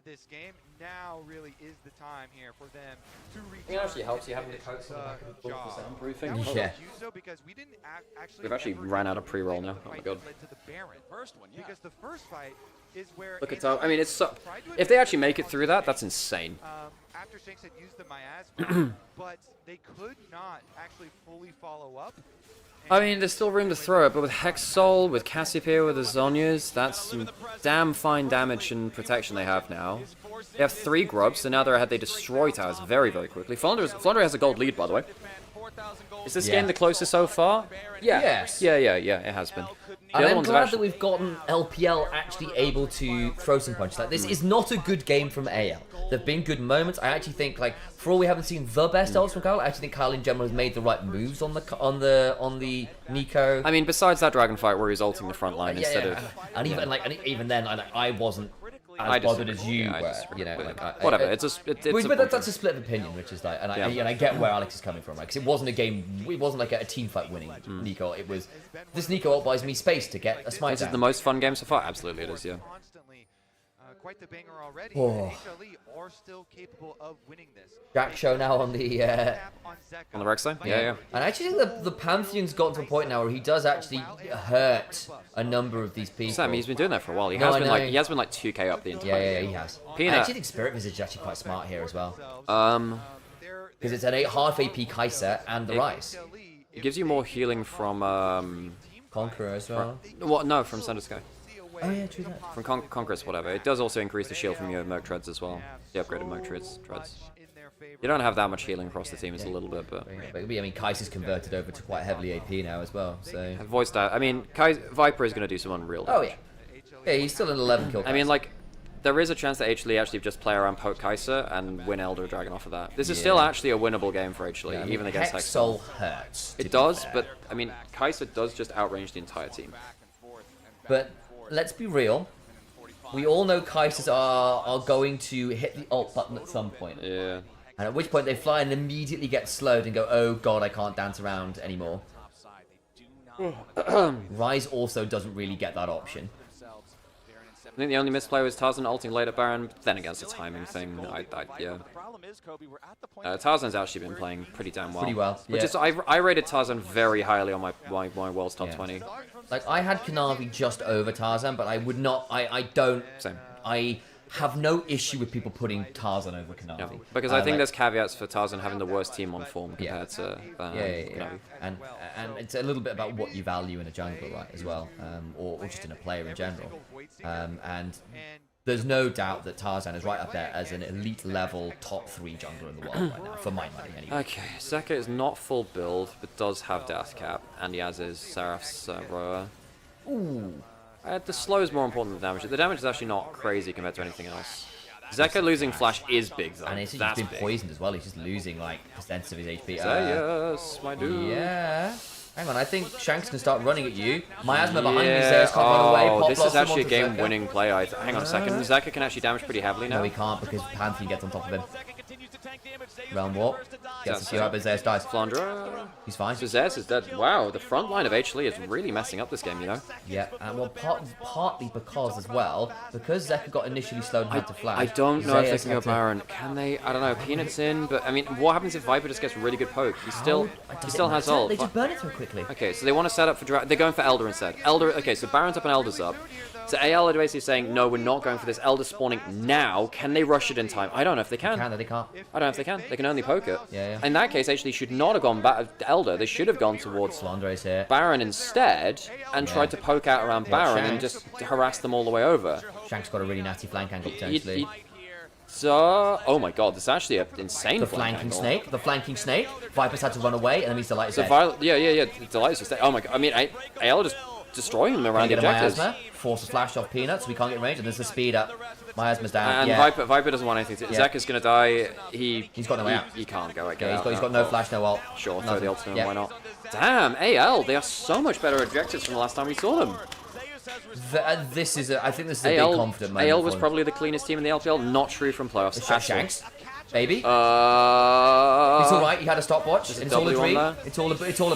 this game, now really is the time here for them to return. It actually helps you having the coats on the back of the book for soundproofing. Yeah. Because we didn't actually We've actually ran out of pre-roll now. Oh my god. Because the first fight is where Look at that. I mean, it's so. If they actually make it through that, that's insane. after Shanks had used the miasma, but they could not actually fully follow up. I mean, there's still room to throw it, but with Hex Soul, with Cassiopeia, with the Zhonyas, that's some damn fine damage and protection they have now. They have 3 grubs, so now they're ahead. They destroy towers very, very quickly. Flounder has a gold lead, by the way. Is this game the closest so far? Yeah. Yes. Yeah, it has been. And I'm glad that we've gotten LPL actually able to throw some punches. Like, this is not a good game from AL. There have been good moments. I actually think, like, for all we haven't seen the best ults from Kyle, I actually think Kyle in general has made the right moves on the Nico. I mean, besides that dragon fight where he's ulting the front line instead of... And even then, I wasn't as bothered as you were. You know, like, whatever. But that's a split of opinion, which is like, and I get where Alex is coming from, right? Because it wasn't a game. It wasn't like a team fight winning Nico. It was this Nico ult buys me space to get a smite. This is the most fun game so far. Absolutely, it is. Yeah. Quite the banger already. Oh. HLE are still capable of winning this. Jack show now on the on the Rex side? Yeah. And I actually think the Pantheon's gotten to a point now where he does actually hurt a number of these people. Sam, he's been doing that for a while. He has been like 2K up the entire Yeah, he has. Peanut. I actually think Spirit Visage is actually quite smart here as well. Because it's an half AP Kai'Sa and the Rise. It gives you more healing from Conqueror as well. What? No, from Thunder Sky. Oh yeah, true that. From Conqueror's whatever. It does also increase the shield from your Merc Treads as well. The upgraded Merc Treads. You don't have that much healing across the team, it's a little bit, but... I mean, Kai'Sa's converted over to quite heavily AP now as well, so... I've voiced that. I mean, Viper is going to do some unreal damage. Oh, yeah. Yeah, he's still an 11 kill. I mean, like, there is a chance that HLE actually just play around poke Kai'Sa and win Elder Dragon off of that. This is still actually a winnable game for HLE, I mean, even against Hex Hex Soul hurts. It does, but, I mean, Kai'Sa does just outrange the entire team. But, let's be real. We all know Kai'Sas are going to hit the ult button at some point. Yeah. And at which point they fly and immediately get slowed and go, oh god, I can't dance around anymore. Rise also doesn't really get that option. I think the only misplay was Tarzan ulting late at Baron, but then again, it's a timing thing. Yeah. Tarzan's actually been playing pretty damn well. Pretty well, Which is, I rated Tarzan very highly on my World's Top 20. Like, I had Kanavi just over Tarzan, but I would not, I don't... Same. I have no issue with people putting Tarzan over Kanavi. Yeah, because I think there's caveats for Tarzan having the worst team on form compared to Kanavi. And it's a little bit about what you value in a jungler, right, as well, or just in a player in general. And there's no doubt that Tarzan is right up there as an elite level top 3 jungler in the world right now, for my money anyway. Okay, Zeka is not full build, but does have Death Cap, and he has his Seraph's Roa. Ooh. The slow is more important than the damage. The damage is actually not crazy compared to anything else. Zeka losing Flash is big, though. And he's just been poisoned as well. He's just losing, like, percents of his HP. Yes, my dude. Yeah. Hang on, I think Shanks can start running at you. Miasma behind me, Zeus can't run away. Pop This is actually a game-winning play. Hang on a second. Zeka can actually damage pretty heavily now. No, he can't because Pantheon gets on top of him. Realm Warp. Gets a few up, but Zeus dies. Flandra. He's fine. So Zeus is dead. Wow, the front line of HLE is really messing up this game, you know? Yeah, and well, partly because as well, because Zeka got initially slowed and had to flash. I don't know if they can go Baron. Can they? I don't know. Peanut's in, but I mean, what happens if Viper just gets really good poke? He still has ult. They just burn it so quickly. Okay, so they want to set up for they're going for Elder instead. Okay, so Baron's up and Elder's up. So AL are basically saying, no, we're not going for this. Elder spawning now. Can they rush it in time? I don't know if they can. They can't. I don't know if they can. They can only poke it. Yeah. In that case, actually, should not have gone back to Elder. They should have gone towards here. Baron instead and tried to poke out around Baron and just harass them all the way over. Shanks got a really nasty flank angle potentially. So, oh my god, this is actually an insane The flanking snake. The flanking snake. Viper's had to run away, and that means Delight is dead. Yeah. Delight is just dead. Oh my god. I mean, AL just destroying them around the objectives. Force a flash off Peanuts. We can't get range, and there's the speed up. Miasma's down. And Viper doesn't want anything. Zek is gonna die. He's got no way out. He can't go. He's got no flash, no ult. Sure, throw the ultimate. Why not? Damn, AL. They are so much better objectives from the last time we saw them. I think this is a big confident moment. AL was probably the cleanest team in the LPL. Not true from playoffs. Shanks, baby. It's all right. You had a stopwatch. It's all a dream. It's all a bait. It's all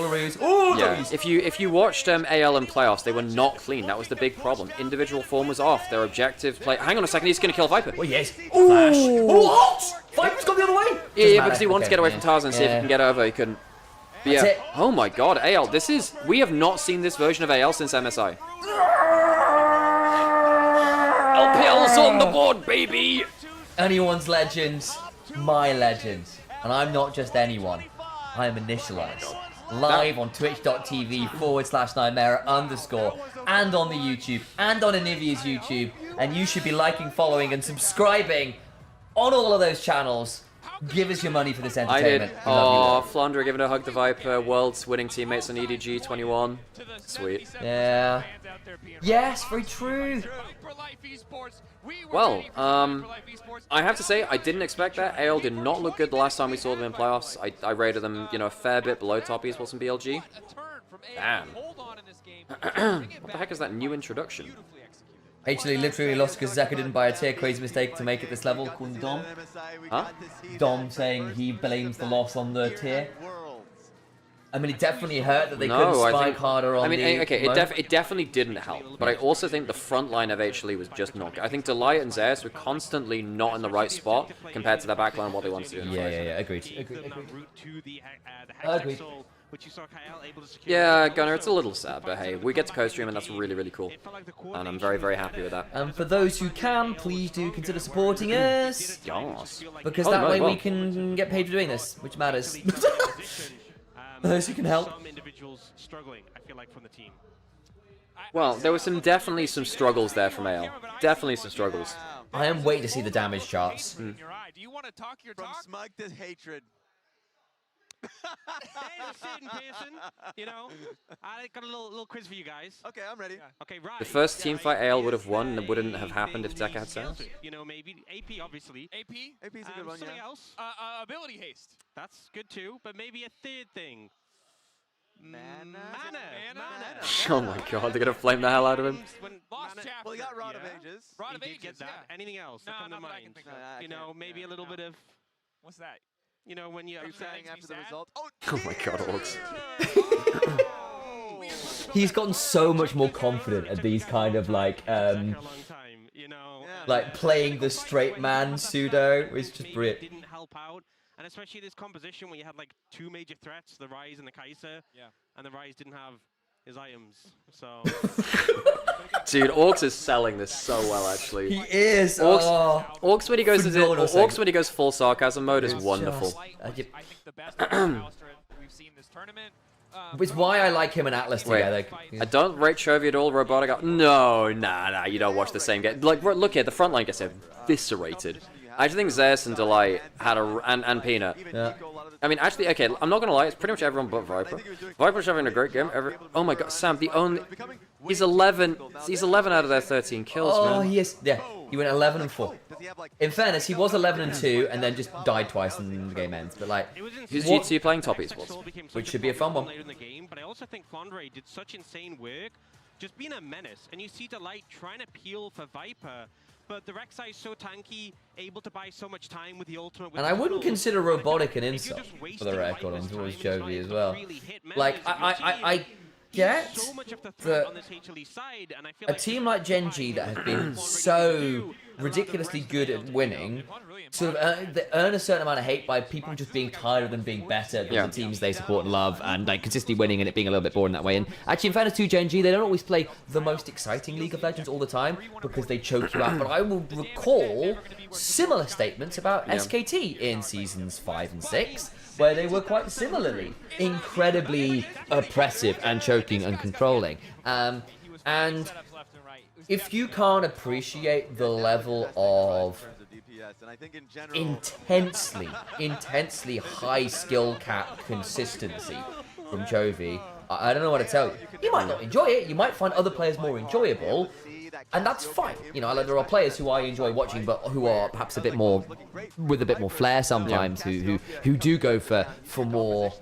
a ruse. Ooh, yeah. If you watched AL in playoffs, they were not clean. That was the big problem. Individual form was off. Their objective play. Hang on a second. He's gonna kill Viper. Oh yes. Flash. What? Viper's gone the other way. Yeah, because he wanted to get away from Tarzan and see if he can get over. He couldn't. But That's it. Oh my god, AL. We have not seen this version of AL since MSI. LPL's on the board, baby! Anyone's legends, my legends. And I'm not just anyone. I am Initialise. Live on twitch.tv/Nymaera_ and on the YouTube and on Onivia's YouTube. And you should be liking, following, and subscribing on all of those channels. Give us your money for this entertainment. I did. Oh, Flandre giving a hug to Viper. World's winning teammates on EDG 21. Sweet. Yeah. Yes, very true. Well, I have to say, I didn't expect that. AL did not look good the last time we saw them in playoffs. I rated them, a fair bit below top esports and BLG. Damn. What the heck is that new introduction? Actually, literally lost because Zeka didn't buy a tier. Crazy mistake to make it this level. Called Dom. Huh? Dom saying he blames the loss on the tier. I mean, it definitely hurt that they couldn't spike harder on it definitely didn't help. But I also think the front line of HLE was just not good. I think Delight and Zeus were constantly not in the right spot compared to their backline and what they wanted to do. Yeah, agreed. Agreed. Yeah, Gunnar, it's a little sad, but hey, we get to co-stream and that's really, really cool. And I'm very, very happy with that. And for those who can, please do consider supporting us. Yes. Because that way we can get paid for doing this, which matters. For those who can help. Well, there were definitely some struggles there from AL. Definitely some struggles. I am waiting to see the damage charts. Do you want to talk your talk? From smug to hatred. I got a little quiz for you guys. Okay, I'm ready. Okay, right. The first teamfight AL would have won and wouldn't have happened if Zeka had Zeus. Maybe AP, obviously. AP's a good one, something else? Ability haste. That's good too, but maybe a third thing. Mana. Oh my god, they're gonna flame the hell out of him. Well, he got Rod of Ages. Rod of Ages, get that. Anything else that come to mind? Maybe a little bit of... What's that? When you... Are you saying after the result? Oh my god, Orcs. He's gotten so much more confident at these kind of like playing the straight man pseudo. It's just brilliant. Didn't help out. And especially this composition where you had like two major threats, the Ryze and the Kai'Sa. Yeah. And the Ryze didn't have his items, so... Dude, Orcs is selling this so well, actually. He is! Orcs when he goes full sarcasm mode is wonderful. I think the best Alistair we've seen this tournament. It's why I like him and Atlas together. I don't rate Chovy at all, Robotic. No, nah, you don't watch the same game. Like, look here, the front line gets eviscerated. I actually think Zeus and Delight had and Peanut. Yeah. I mean, actually, okay, I'm not gonna lie, it's pretty much everyone but Viper. Viper's having a great game. Oh my god, Sam, he's 11 out of their 13 kills, man. Oh, he is. Yeah, he went 11-4. In fairness, he was 11-2 and then just died twice and the game ends. But like, who's G2 playing top esports? Which should be a fun one. But I also think Flandre did such insane work, just being a menace. And you see Delight trying to peel for Viper. But the Rek'Sai is so tanky, able to buy so much time with the ultimate. And I wouldn't consider Robotic an insult, for the record, and towards Chovy as well. Like, I get that a team like GENG that have been so ridiculously good at winning, sort of they earn a certain amount of hate by people just being tired of them being better than the teams they support and love, and like consistently winning and it being a little bit boring that way. And actually, in fairness to GENG, they don't always play the most exciting League of Legends all the time because they choke you out. But I will recall similar statements about SKT in seasons 5 and 6. Where they were quite similarly incredibly oppressive and choking and controlling. And if you can't appreciate the level of DPS, and I think in general intensely high skill cap consistency from Chovy. I don't know what to tell you. You might not enjoy it. You might find other players more enjoyable, and that's fine. You know, like, there are players who I enjoy watching, but who are perhaps a bit more with a bit more flair sometimes, who do go for more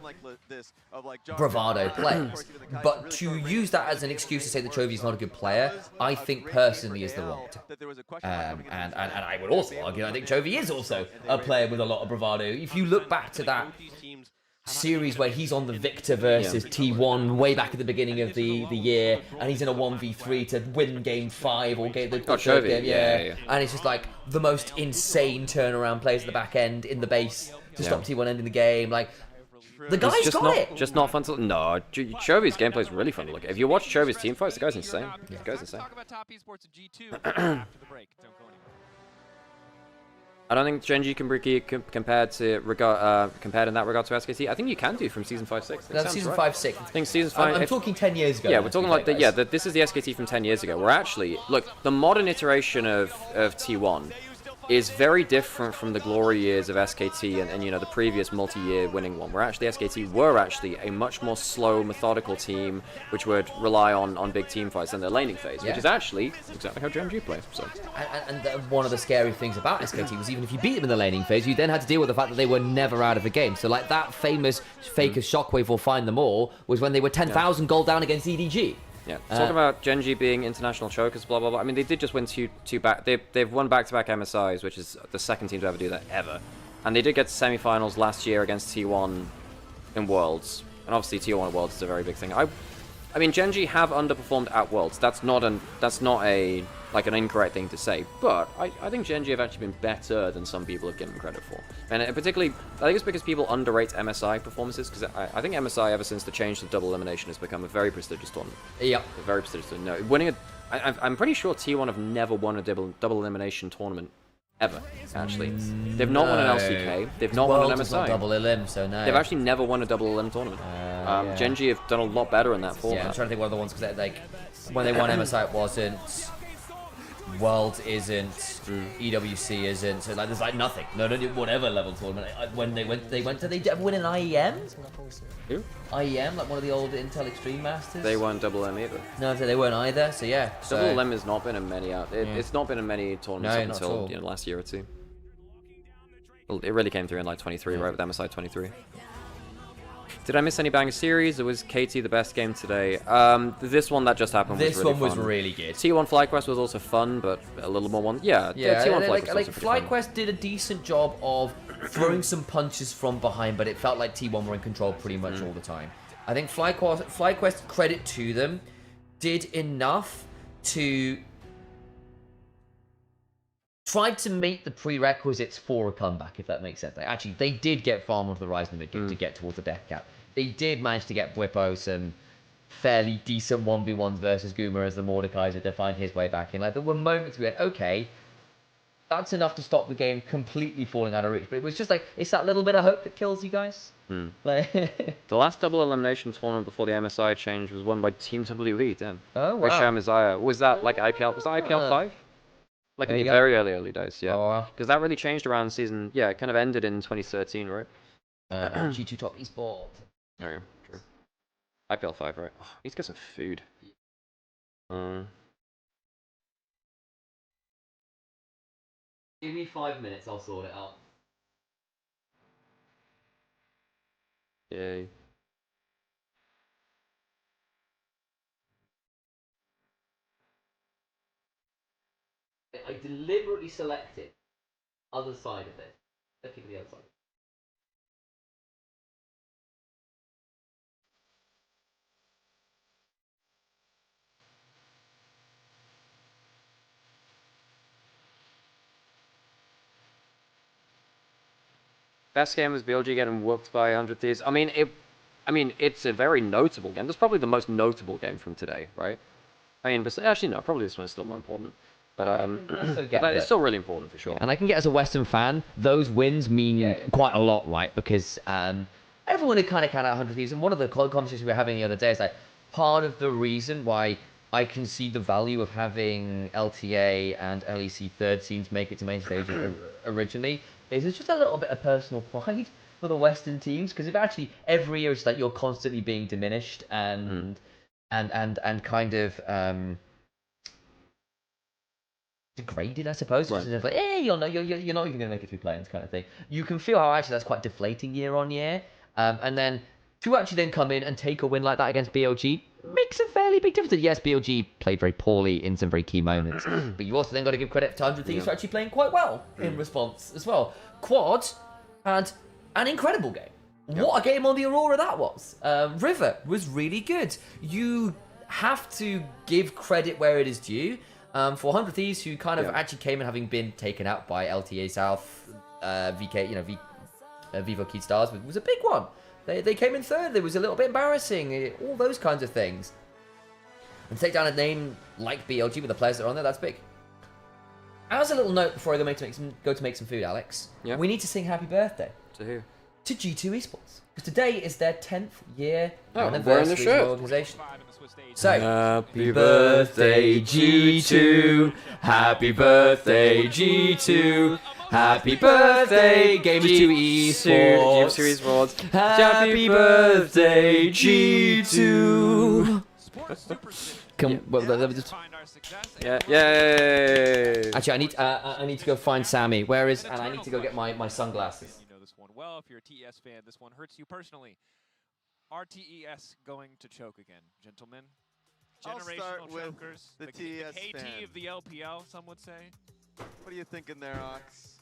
bravado plays. But to use that as an excuse to say that Chovy's not a good player, I think personally is the wrong term. And I would also argue, I think Chovy is also a player with a lot of bravado. If you look back to that series where he's on the Victor versus T1 way back at the beginning of the year, and he's in a 1v3 to win game 5 or game the third game, yeah. And it's just like the most insane turnaround plays at the back end in the base to stop T1 ending the game. Like, the guy's got it. Just not fun to look. No, Chovy's gameplay is really fun to look at. If you watch Chovy's team fights, the guy's insane. The guy's insane. Talk about top esports of G2 after the break. Don't go anywhere. I don't think GENG can be compared in that regard to SKT. I think you can do from season 5-6. That's season 5-6. I think season 5. I'm talking 10 years ago. Yeah, we're talking like this is the SKT from 10 years ago. We're actually the modern iteration of T1 is very different from the glory years of SKT and you know, the previous multi-year winning one. Where actually SKT were actually a much more slow, methodical team which would rely on big team fights in their laning phase, which is actually exactly how GENG plays. So. And one of the scary things about SKT was even if you beat them in the laning phase, you then had to deal with the fact that they were never out of the game. So like that famous Faker Shockwave will find them all was when they were 10,000 gold down against EDG. Yeah, talking about GENG being international chokers, blah blah blah. I mean, they did just win two back. They've won back-to-back MSIs, which is the second team to ever do that ever. And they did get to semi-finals last year against T1 in Worlds, and obviously T1 at Worlds is a very big thing. I mean, GENG have underperformed at Worlds. That's not an incorrect thing to say. But I think GENG have actually been better than some people have given credit for. And particularly, I think it's because people underrate MSI performances. Because I think MSI, ever since the change to double elimination, has become a very prestigious tournament. Yeah, a very prestigious. No, winning I'm pretty sure T1 have never won a double elimination tournament. Ever, actually. They've not won an LCK. They've not won an MSI. Not double elim, so no. They've actually never won a double elim tournament. GENG have done a lot better in that format. Yeah, I'm trying to think what other ones, because like when they won MSI, it wasn't. Worlds isn't. EWC isn't. So like, there's like nothing. No, whatever level tournament. When they went. Did they ever win an IEM? Who? IEM, like one of the old Intel Extreme Masters. They weren't double M either. No, they weren't either. So yeah. Double M has not been in many It's not been in many tournaments up until last year or two. Well, it really came through in like 23, right, with MSI 23. Did I miss any banger series? Or was KT the best game today? This one that just happened was really fun. This one was really good. T1 FlyQuest was also fun, but a little more one. Yeah, T1 FlyQuest was FlyQuest did a decent job of throwing some punches from behind, but it felt like T1 were in control pretty much all the time. I think FlyQuest, credit to them, did enough to tried to meet the prerequisites for a comeback, if that makes sense. Like, actually, they did get far more to the rise in the mid game to get towards the death cap. They did manage to get Bwippo some fairly decent 1v1s versus Guma as the Mordekaiser to find his way back in. Like, there were moments we went, okay, that's enough to stop the game completely falling out of reach. But it was just like, it's that little bit of hope that kills you guys. Like the last double elimination tournament before the MSI change was won by Team WWE, damn. Oh, wow. Risham Isaiah. Was that like IPL? Was that IPL 5? Like in the very early days, yeah. Oh, wow. Because that really changed around season, it kind of ended in 2013, right? G2 Top Esport. Oh, yeah, true. IPL 5, right? Oh, I need to get some food. Give me 5 minutes, I'll sort it out. Yay. I deliberately selected other side of it. Looking at the other side. Best game was BLG getting whooped by 100 Thieves. I mean, it's a very notable game. That's probably the most notable game from today, right? I mean, but actually no, probably this one's still more important. But it's still really important for sure. And I can get, as a Western fan, those wins mean quite a lot, right? Because everyone had kind of 100 Thieves. And one of the conversations we were having the other day is like, part of the reason why I can see the value of having LTA and LEC third teams make it to main stage originally. Is just a little bit of personal pride for the Western teams, because if actually every year it's like you're constantly being diminished and kind of degraded, I suppose. Right. It's like, hey, you're not even going to make it through play-ins kind of thing. You can feel how actually that's quite deflating year on year. And then to actually then come in and take a win like that against BLG makes a fairly big difference. Yes, BLG played very poorly in some very key moments, but you also then got to give credit to 100 Thieves for actually playing quite well in response as well. Quad had an incredible game. Yep. What a game on the Aurora that was. River was really good. You have to give credit where it is due. For 100 Thieves, who kind of actually came in having been taken out by LTA South, VK, Vivo Key Stars was a big one. They came in third. It was a little bit embarrassing. All those kinds of things. And take down a name like BLG with the players that are on there, that's big. As a little note before I go to make some food, Alex, we need to sing happy birthday. To who? To G2 Esports. Because today is their 10th year anniversary of the organization. So, happy birthday G2, happy birthday G2, happy birthday Game2 Esports, happy birthday G2. Yay! Actually, I need to go find Sammy. Where is? And I need to go get my sunglasses. You know this one well. If you're a TES fan, this one hurts you personally. Are TES going to choke again, gentlemen? Generational chokers. The TES KT fan. of the LPL, some would say. What are you thinking there, Ox?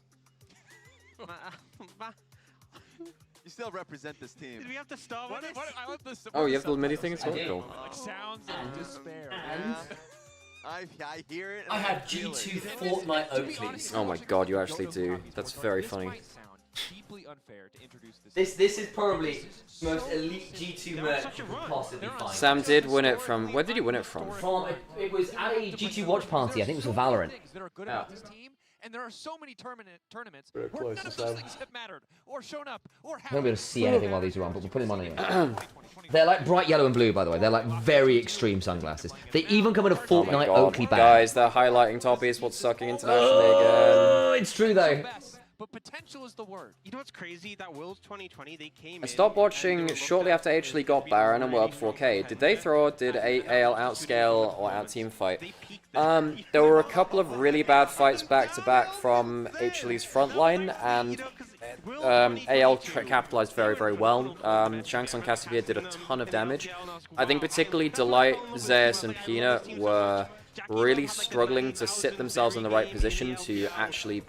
You still represent this team. Did we have to start with this? I love this. Oh, you have the MIDI thing? It's I do. cool. Like sounds of despair. I hear it. I have G2 Fortnite Oakleys. Oh my god, you actually do. That's very funny. Deeply unfair to introduce This is probably the most elite G2 merch you could possibly find. Sam did win it from. Where did you win it from? It was at a G2 watch party. I think it was for Valorant. That are good about this team, and there are so many tournaments Very where close none of to those Sam. things have mattered or shown up or I won't be able to see anything while these are on, but we'll put them on anyway. They're like bright yellow and blue, by the way. They're like very extreme sunglasses. They even come in a Fortnite Oakley bag. Guys, they're highlighting top esports sucking internationally again. It's true though. But potential is the word. You know what's crazy? That Worlds 2020, they came I stopped watching shortly after HLE got Baron and World 4K. Did they throw or did AL outscale or out team fight? There were a couple of really bad fights back to back from HLE's front line, and AL capitalized very, very well. Shanks on Cassiopeia did a ton of damage. I think particularly Delight, Zeus, and Peanut were really struggling to sit themselves in the right position to actually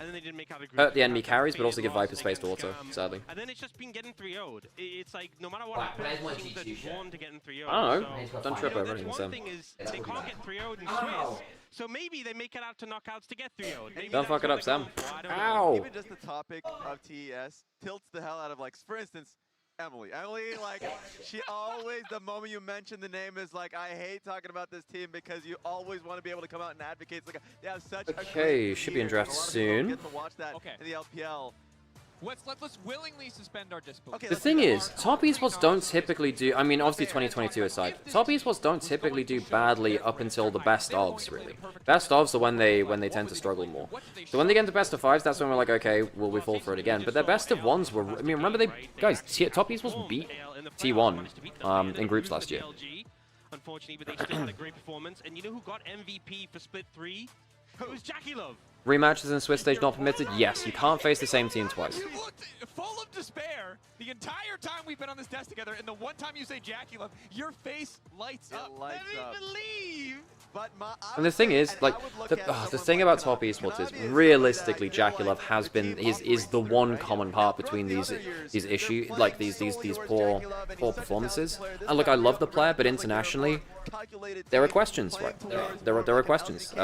hurt the enemy carries, but also give Viper space to auto, sadly. And then it's just been getting 3-0'd. It's like, no matter what happens, teams that won to getting 3-0'd. I don't know. Don't trip over anything, Sam. One thing is, they can't get 3-0'd in Swiss. So maybe they make it out to knockouts to get 3-0'd. Don't fuck it up, Sam. Ow! Even just the topic of TES tilts the hell out of, like, for instance, Emily, like, she always, the moment you mention the name, is like, I hate talking about this team because you always want to be able to come out and advocate. It's like, they have such a Okay, should be in draft soon. Get to watch that in the LPL. Let's willingly suspend our disbelief. The thing is, top esports don't typically do, I mean, obviously 2022 aside, top esports don't typically do badly up until the best ofs, really. Best ofs are when they tend to struggle more. So when they get into best of fives, that's when we're like, okay, will we fall for it again? But their best of ones were, I mean, remember guys, top esports beat T1 in groups last year. Unfortunately, but they still had a great performance. And you know who got MVP for Split 3? It was Jackie Love. Rematches in Swiss stage not permitted? Yes, you can't face the same team twice. You looked full of despair the entire time we've been on this desk together, and the one time you say Jackie Love, your face lights up. Let me believe. But And the thing is, like, the thing about top esports is, realistically, Jackie Love has been is the one common part between these issues, like these poor performances. And look, I love the player, but internationally, there are questions, right? There are questions,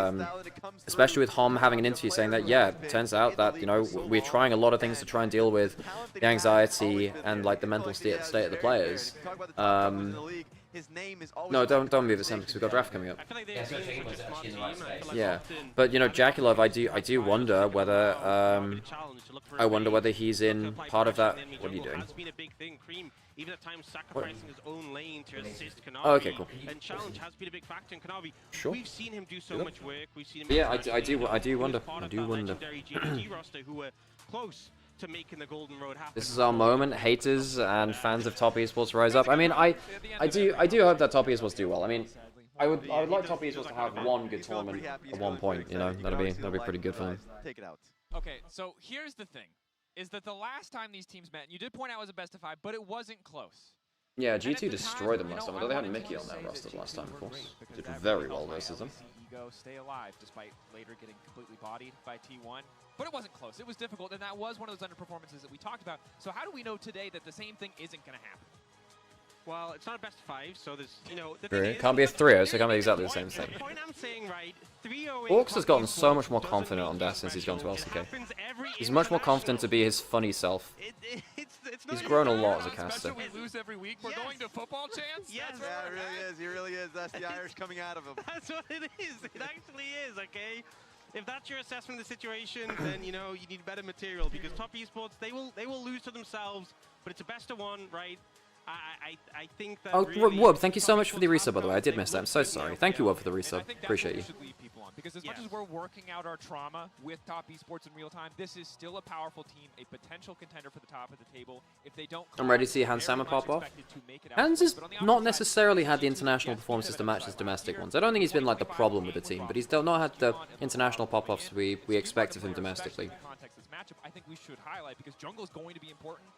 especially with Hom having an interview saying that, yeah, it turns out that, you know, we're trying a lot of things to try and deal with the anxiety and like the mental state of the players. his name is always... No, don't move it, Sam, because we've got draft coming up. I feel like they're being such a smart team. I feel like Yeah, often but you know, Jakulov, I do wonder whether he's in part of that. What are you doing? Has been a big thing. Cream, even at times sacrificing his own lane to assist Kanavi. Oh, okay, cool. And challenge has been a big factor in Kanavi. Sure. We've seen him do so much work. We've seen him. Yeah, I do wonder. I do wonder. Legendary GEG roster who were close to making the Golden Road happen. This is our moment. Haters and fans of Top Esports rise up. I mean, I do hope that Top Esports do well. I mean, I would like Top Esports to have one good tournament at one point. You know, that'd be pretty good for them. Take it out. Okay, so here's the thing, is that the last time these teams met, and you did point out it was a best of 5, but it wasn't close. Yeah, G2 destroyed them last time, although they had Mickey on that roster last time, of course. Did very well versus them. Ego stay alive, despite later getting completely bodied by T1. But it wasn't close. It was difficult, and that was one of those underperformances that we talked about. So how do we know today that the same thing isn't going to happen? Well, it's not a best of 5, so there's, you know, the True. thing It is, can't be a 3-0, so it can't be exactly the same thing. the point I'm saying, right, 3-0 Orcs has gotten so much more confident on Death since he's gone to LCK. He's much more confident to be his funny self. He's grown a lot as a caster. We lose every week. We're going to football chance? Yes, yeah, it really is. He really is. That's the Irish coming out of him. That's what it is. It actually is, okay? If that's your assessment of the situation, then, you know, you need better material, because Top Esports, they will lose to themselves, but it's a best of 1, right? I think that really Wob, thank you so much for the resub, by the way. I did miss that. I'm so sorry. Thank you, Wob, for the resub. Appreciate you. Because as much as we're working out our trauma with Top Esports in real time, this is still a powerful team, a potential contender for the top of the table. If they don't, I'm ready to see Hans Sammer pop off. Hans has not necessarily had the international performances to match his domestic ones. I don't think he's been like the problem with the team, but he's still not had the international pop-offs we expect of him domestically. I think we should highlight, because jungle is going to be important.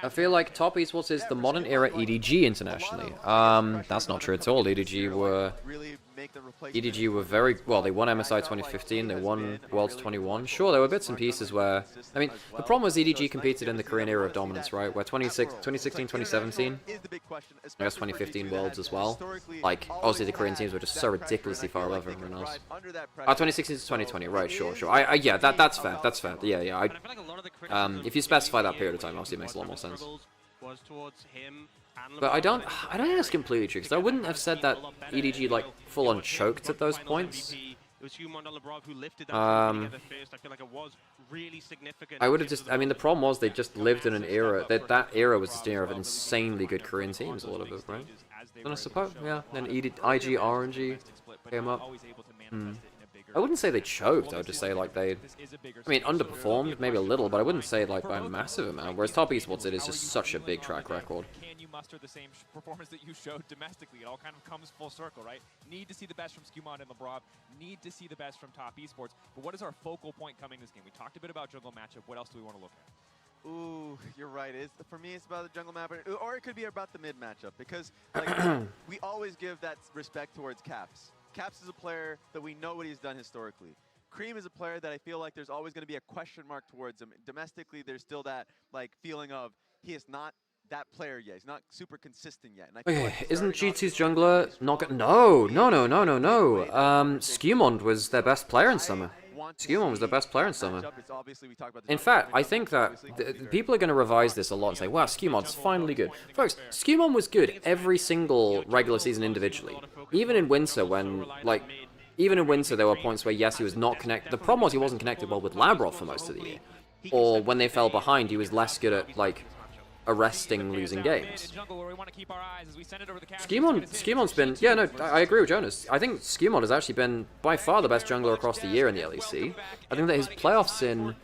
I feel like Top Esports is the modern era EDG internationally. That's not true at all. EDG were very well. They won MSI 2015. They won Worlds 21. Sure, there were bits and pieces where, I mean, the problem was EDG competed in the Korean era of dominance, right? Where 2016, 2017, I guess 2015 Worlds as well. Like, obviously the Korean teams were just so ridiculously far above everyone else. 2016 to 2020, right? Sure. Yeah, that's fair. That's fair. Yeah. If you specify that period of time, obviously it makes a lot more sense. But I don't think that's completely true, because I wouldn't have said that EDG like full on choked at those points. I would have just, I mean, the problem was they just lived in an era, that era was just an era of insanely good Korean teams, a lot of it, right? And I suppose, yeah, then IG, RNG came up. I wouldn't say they choked, I would just say like they, I mean, underperformed maybe a little, but I wouldn't say like by a massive amount, whereas Top Esports, it is just such a big track record. Can you muster the same performance that you showed domestically? It all kind of comes full circle, right? Need to see the best from Skewmon and Lebrob, need to see the best from Top Esports, but what is our focal point coming this game? We talked a bit about jungle matchup, what else do we want to look at? Ooh, you're right. For me, it's about the jungle map, or it could be about the mid matchup, because like, we always give that respect towards Caps. Caps is a player that we know what he's done historically. Cream is a player that I feel like there's always going to be a question mark towards him. Domestically, there's still that like feeling of he is not that player yet. He's not super consistent yet. And I feel like isn't G2's jungler not good? No. Skewmon was their best player in summer. Skewmon was the best player in summer. In fact, I think that people are going to revise this a lot and say, wow, Skewmon's finally good. Folks, Skewmon was good every single regular season individually. Even in winter when, like, even in winter there were points where, yes, he was not connected. The problem was he wasn't connected well with Labrov for most of the year. Or when they fell behind, he was less good at, like, arresting losing games. Skemon's been, yeah, no, I agree with Jonas. I think Skewmon has actually been by far the best jungler across the year in the LEC. I think that his playoffs in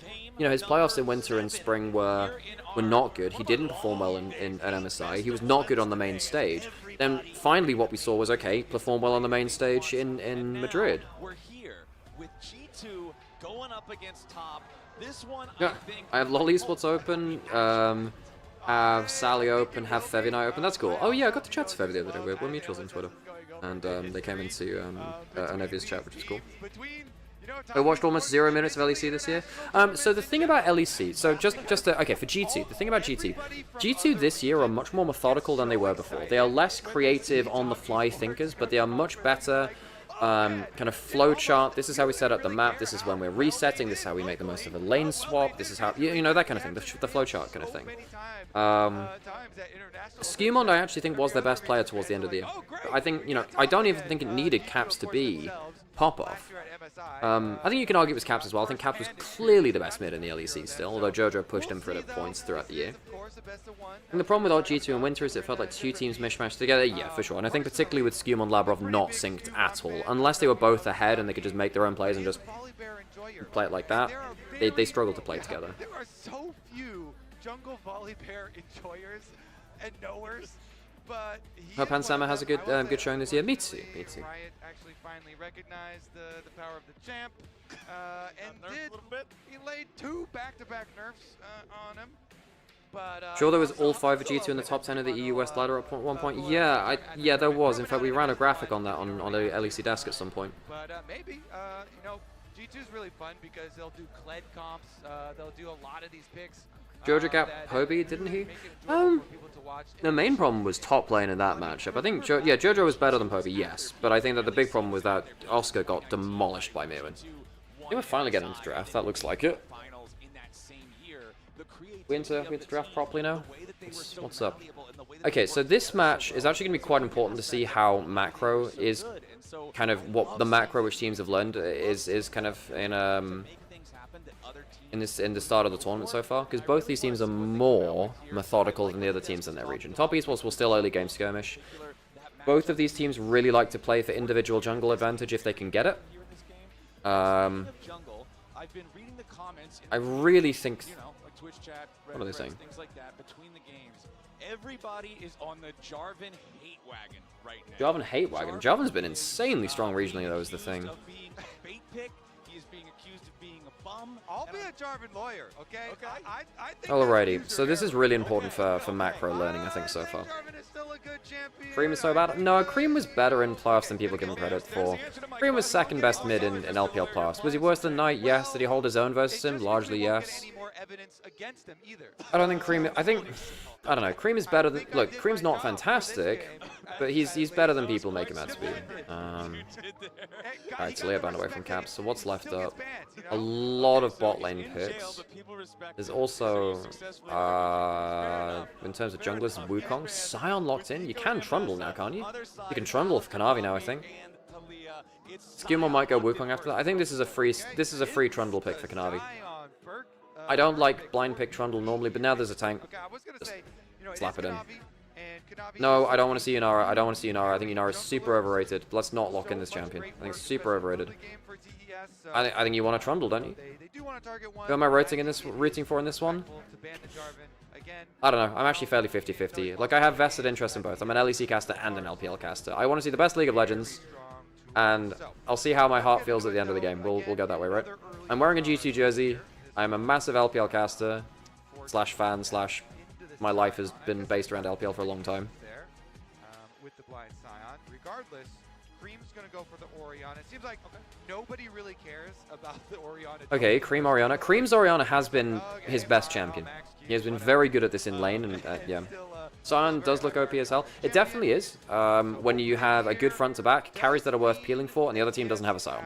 winter and spring were not good. He didn't perform well in MSI. He was not good on the main stage. Then finally what we saw was, okay, perform well on the main stage in Madrid. We're here with G2 going up against Top. This one, yeah, I have LoL Esports open, have Sally open, have Fevinite open. That's cool. Oh yeah, I got to chat to Fevi the other day. We're mutuals on Twitter, and they came into Onovia's chat, which is cool. I watched almost 0 minutes of LEC this year. So the thing about LEC, so okay, for G2, the thing about G2 this year are much more methodical than they were before. They are less creative on the fly thinkers, but they are much better kind of flow chart. This is how we set up the map. This is when we're resetting. This is how we make the most of a lane swap. This is how, you know, that kind of thing. The flow chart kind of thing. Skewmond, I actually think, was their best player towards the end of the year. I think, you know, I don't even think it needed Caps to be pop-off. I think you can argue it was Caps as well. I think Caps was clearly the best mid in the LEC still, although Jojo pushed him for the points throughout the year. And the problem with G2 and Winter is it felt like two teams mishmashed together. Yeah, for sure. And I think particularly with Skewmond and Labrov not synced at all. Unless they were both ahead and they could just make their own plays and just play it like that, they struggle to play together. There are so few jungle volley pair enjoyers and knowers, but Hope Hansama has a good good showing this year. Me too. Me too. Riot actually finally recognized the power of the champ and he laid 2 back-to-back nerfs on him. But, sure, there was all 5 of G2 in the top 10 of the EU West ladder at one point. Yeah, yeah, there was. In fact, we ran a graphic on that on the LEC desk at some point. But maybe, you know, G2's really fun because they'll do Kled comps. They'll do a lot of these picks. Jojo got Hobie, didn't he? The main problem was top lane in that matchup. I think, yeah, Jojo was better than Hobie, yes. But I think that the big problem was that Oscar got demolished by Mirwin. I think we're finally getting into draft. That looks like it. We into draft properly now? What's up? Okay, so this match is actually going to be quite important to see how macro is kind of what the macro which teams have learned is kind of in the start of the tournament so far, because both these teams are more methodical than the other teams in their region. Top Esports will still early game skirmish. Both of these teams really like to play for individual jungle advantage if they can get it. I really think. What are they saying? Things like that between the games. Everybody is on the Jarvan hate wagon right now. Jarvan hate wagon. Jarvan's been insanely strong regionally, though, is the thing. Bait pick. He is being accused of being a bum. I'll be a Jarvan lawyer, okay? I think Alrighty, so this is really important for macro learning, I think, so far. Cream is so bad? No, Cream was better in playoffs than people give him credit for. Cream was second best mid in LPL playoffs. Was he worse than Knight? Yes. Did he hold his own versus him? Largely, yes. I don't think Cream... I don't know. Cream is better than... Look, Cream's not fantastic, but he's better than people make him out to be. Alright, so Leah banned away from Caps. So what's left up? A lot of bot lane picks. There's also... in terms of junglers, Wukong. Sion locked in. You can Trundle now, can't you? You can Trundle with Kanavi now, I think. Skewmon might go Wukong after that. I think this is a free Trundle pick for Kanavi. I don't like blind pick Trundle normally, but now there's a tank. Just slap it in. No, I don't want to see Inara. I don't want to see Inara. I think Inara is super overrated. Let's not lock in this champion. I think it's super overrated. I think you want a Trundle, don't you? Who am I rooting for in this one? I don't know. I'm actually fairly 50-50. Like, I have vested interest in both. I'm an LEC caster and an LPL caster. I want to see the best League of Legends, and I'll see how my heart feels at the end of the game. We'll go that way, right? I'm wearing a G2 jersey. I'm a massive LPL caster, / fan, / my life has been based around LPL for a long time. With the blind Sion. Regardless, Cream's going to go for the Orianna. It seems like nobody really cares about the Orianna. Okay, Cream Orianna. Cream's Orianna has been his best champion. He has been very good at this in lane, and yeah. Sion does look OP as hell. It definitely is. When you have a good front to back, carries that are worth peeling for, and the other team doesn't have a Sion.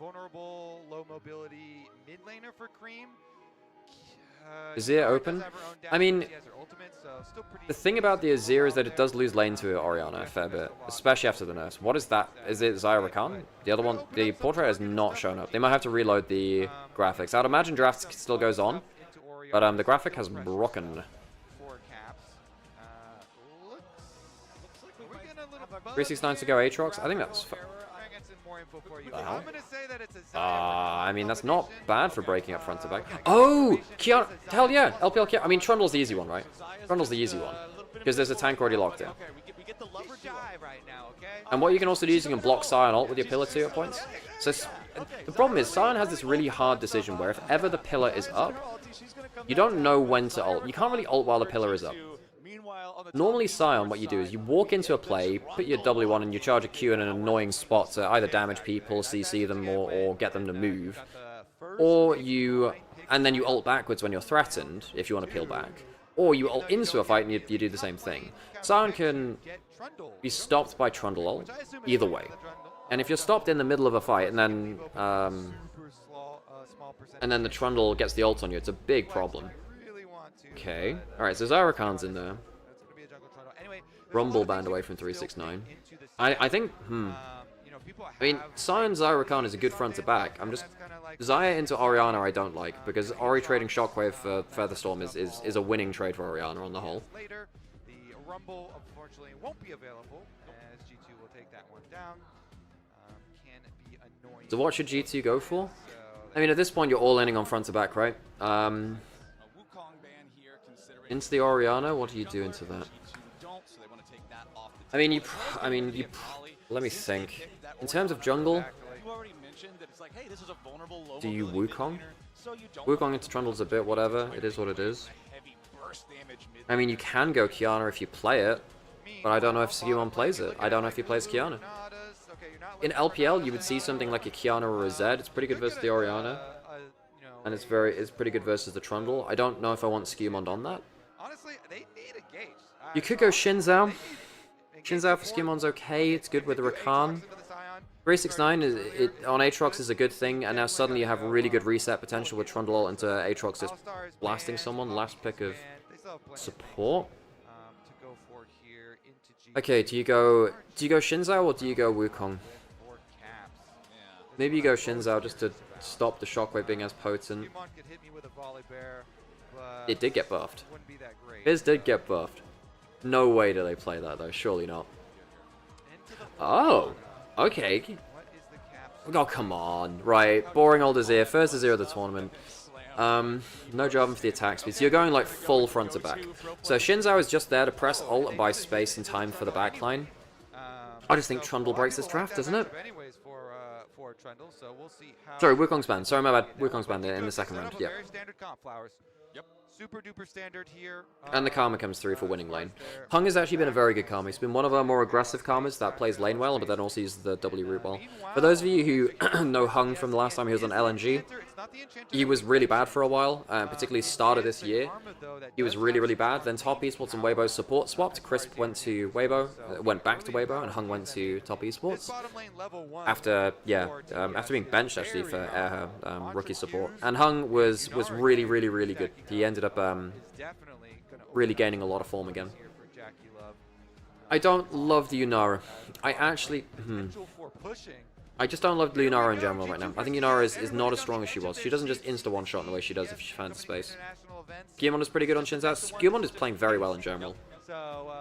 Vulnerable, low mobility mid laner for Cream. Azir open? I mean, the thing about the Azir is that it does lose lane to Orianna a fair bit, especially after the nerfs. What is that? Is it Zyra Khan? The other one, the portrait has not shown up. They might have to reload the graphics. I'd imagine drafts still goes on, but the graphic has broken. 369 to go Aatrox? I think that's I mean, that's not bad for breaking up front to back. Oh! Kiana! Hell yeah! LPL Kiana. I mean, Trundle's the easy one, right? Trundle's the easy one. Because there's a tank already locked in. And what you can also do is you can block Sion ult with your pillar 2 at points. So the problem is, Sion has this really hard decision where if ever the pillar is up, you don't know when to ult. You can't really ult while the pillar is up. Normally, Sion, what you do is you walk into a play, put your W1 and you charge a Q in an annoying spot to either damage people, CC them, or get them to move. Or you and then you ult backwards when you're threatened, if you want to peel back. Or you ult into a fight and you do the same thing. Sion can be stopped by Trundle ult, either way. And if you're stopped in the middle of a fight and then the Trundle gets the ult on you, it's a big problem. Okay. Alright, so Zyrakan's in there. Rumble banned away from 369. I think, I mean, Sion Zyrakan is a good front to back. I'm just... Xayah into Orianna I don't like, because Ori trading Shockwave for Featherstorm is a winning trade for Orianna on the whole. Later, the Rumble unfortunately won't be available, as G2 will take that one down. Can be annoying. So what should G2 go for? I mean, at this point you're all inning on front to back, right? Into the Orianna, what do you do into that? I mean, let me think. In terms of jungle, do you Wukong? Wukong into Trundle's a bit whatever, it is what it is. I mean, you can go Kiana if you play it, but I don't know if Sigumon plays it. I don't know if he plays Kiana. In LPL, you would see something like a Kiana or a Zed. It's pretty good versus the Orianna, and it's pretty good versus the Trundle. I don't know if I want Sigumon on that. Honestly, they need a gauge. You could go Shinzao. Shinzao for Skimon's okay, it's good with the Rakan. 369 on Aatrox is a good thing, and now suddenly you have really good reset potential with Trundle ult into Aatrox just blasting someone. Last pick of support. Okay, do you go Shinzao or do you go Wukong? Maybe you go Shinzao just to stop the Shockwave being as potent. It did get buffed. Fizz did get buffed. No way do they play that though, surely not. Oh, okay. Oh, come on. Right, boring old Azir. First Azir of the tournament. No job for the attack speed. So you're going like full front to back. So Shinzao is just there to press ult and buy space in time for the backline. I just think Trundle breaks this draft, doesn't it? Sorry, Wukong's banned. Sorry, my bad. Wukong's banned in the second round. Yep. Super duper standard here. And the Karma comes through for winning lane. Hung has actually been a very good Karma. He's been one of our more aggressive Karmas that plays lane well, but then also uses the W root ball. For those of you who know Hung from the last time he was on LNG, he was really bad for a while, particularly start of this year. He was really, really bad. Then Top Esports and Weibo support swapped. Crisp went to Weibo, went back to Weibo, and Hung went to Top Esports. After being benched actually for rookie support. And Hung was really, really, really good. He ended up really gaining a lot of form again. I don't love the Yunara. I actually... I just don't love Lunara in general right now. I think Yunara is not as strong as she was. She doesn't just insta one-shot in the way she does if she finds space. Guillemon is pretty good on Shinzao. Guillemon is playing very well in general. So,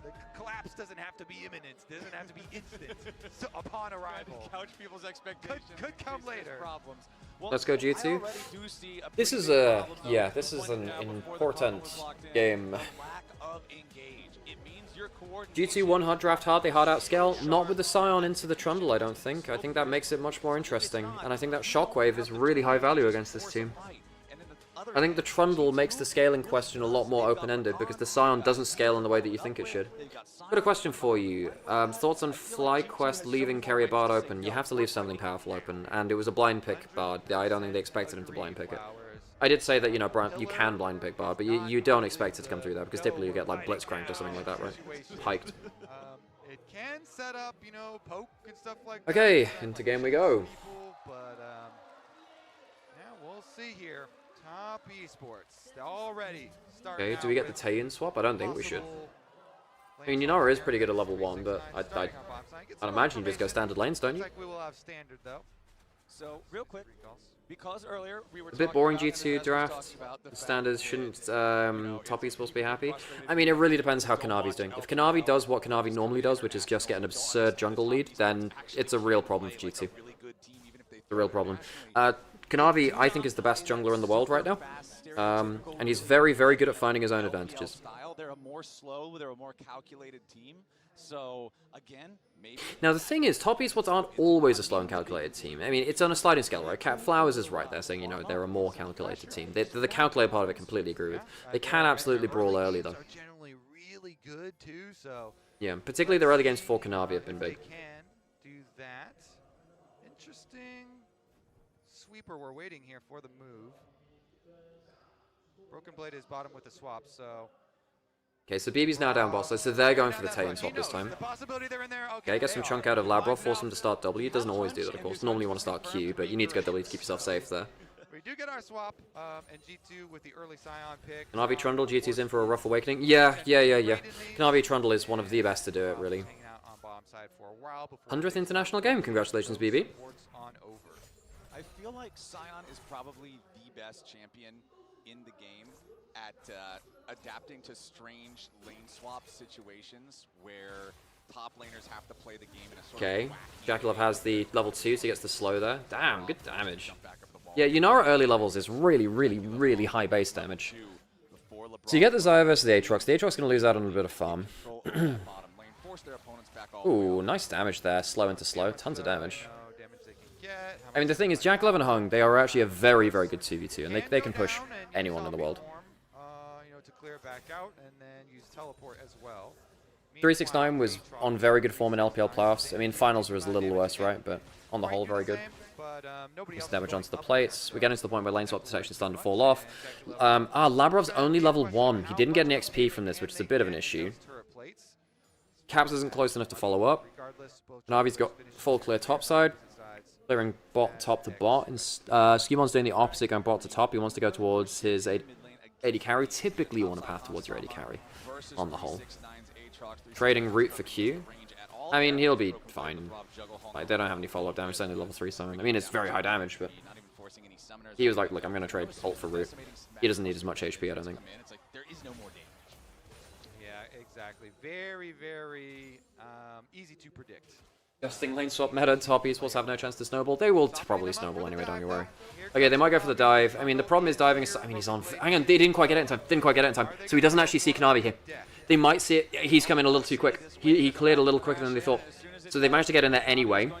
the collapse doesn't have to be imminent. It doesn't have to be instant upon arrival. Couch people's expectations. Could come later. Problems. Let's go G2. This is an important game. G2 won hard draft hard, they hard outscale. Not with the Sion into the Trundle, I don't think. I think that makes it much more interesting. And I think that Shockwave is really high value against this team. I think the Trundle makes the scaling question a lot more open-ended because the Sion doesn't scale in the way that you think it should. Got a question for you. Thoughts on FlyQuest leaving Carrier Bard open? You have to leave something powerful open, and it was a blind pick Bard. I don't think they expected him to blind pick it. I did say that, you know, you can blind pick Bard, but you don't expect it to come through there because typically you get like Blitzcranked or something like that, right? Piked. It can set up, you know, poke and stuff like that. Okay, into game we go. But yeah, we'll see here. Top Esports already starting. Okay, do we get the Taeyin swap? I don't think we should. I mean, Yunara is pretty good at level 1, but I'd imagine you just go standard lanes, don't you? We will have standard though. So real quick, because earlier we were a bit boring G2 draft. Standards shouldn't Top Esports be happy. I mean, it really depends how Kanavi's doing. If Kanavi does what Kanavi normally does, which is just get an absurd jungle lead, then it's a real problem for G2. It's a real problem. Kanavi, I think, is the best jungler in the world right now. And he's very, very good at finding his own advantages. They're a more slow, they're a more calculated team. So, again, maybe... Now, the thing is, Top Esports aren't always a slow and calculated team. I mean, it's on a sliding scale, right? Cat Flowers is right there saying, you know, they're a more calculated team. The calculated part of it, completely agree with. They can absolutely brawl early, though. Generally really good, too, so... Yeah, particularly the early games for Kanavi have been big. They can do that. Interesting sweep or we're waiting here for the move. Broken Blade is bottom with the swap, so... Okay, so BB's now down boss, so they're going for the Taeyeon swap this time. Okay, get some chunk out of Labrov, force him to start W. Doesn't always do that, of course. Normally you want to start Q, but you need to go W to keep yourself safe there. We do get our swap, and G2 with the early Scion pick. Kanavi Trundle, G2's in for a rough awakening. Yeah. Kanavi Trundle is one of the best to do it, really. 100th international game, congratulations, BB. I feel like Scion is probably the best champion in the game at adapting to strange lane swap situations where top laners have to play the game in a sort Okay, of Jackaloff has the level 2, so he gets the slow there. Damn, good damage. Yeah, Yunara early levels is really high base damage. So you get the Xayah versus the Aatrox. The Aatrox going to lose out on a bit of farm. Ooh, nice damage there. Slow into slow. Tons of damage. I mean, the thing is, Jackaloff and Hung, they are actually a very good 2v2, and they can push anyone in the world. You know, to clear back out and then use teleport as well. 369 was on very good form in LPL playoffs. I mean, finals was a little worse, right? But on the whole, very good. Just damage onto the plates. We're getting to the point where lane swap is actually starting to fall off. Labrov's only level 1. He didn't get any XP from this, which is a bit of an issue. Caps isn't close enough to follow up. Navi's got full clear topside. Clearing bot top to bot. And Scumon's doing the opposite, going bot to top. He wants to go towards his AD carry. Typically, you want to path towards your AD carry on the whole. Trading root for Q. I mean, he'll be fine. Like, they don't have any follow-up damage. It's only level 3 summon. I mean, it's very high damage, but he was like, look, I'm going to trade ult for root. He doesn't need as much HP, I don't think. Yeah, exactly. Very easy to predict. Gusting lane swap meta. Top esports have no chance to snowball. They will probably snowball anyway, don't you worry. Okay, they might go for the dive. I mean, the problem is diving is... I mean, he's on... Hang on, they didn't quite get it in time. So he doesn't actually see Kanavi here. They might see it. He's coming a little too quick. He cleared a little quicker than they thought. So they managed to get in there anyway.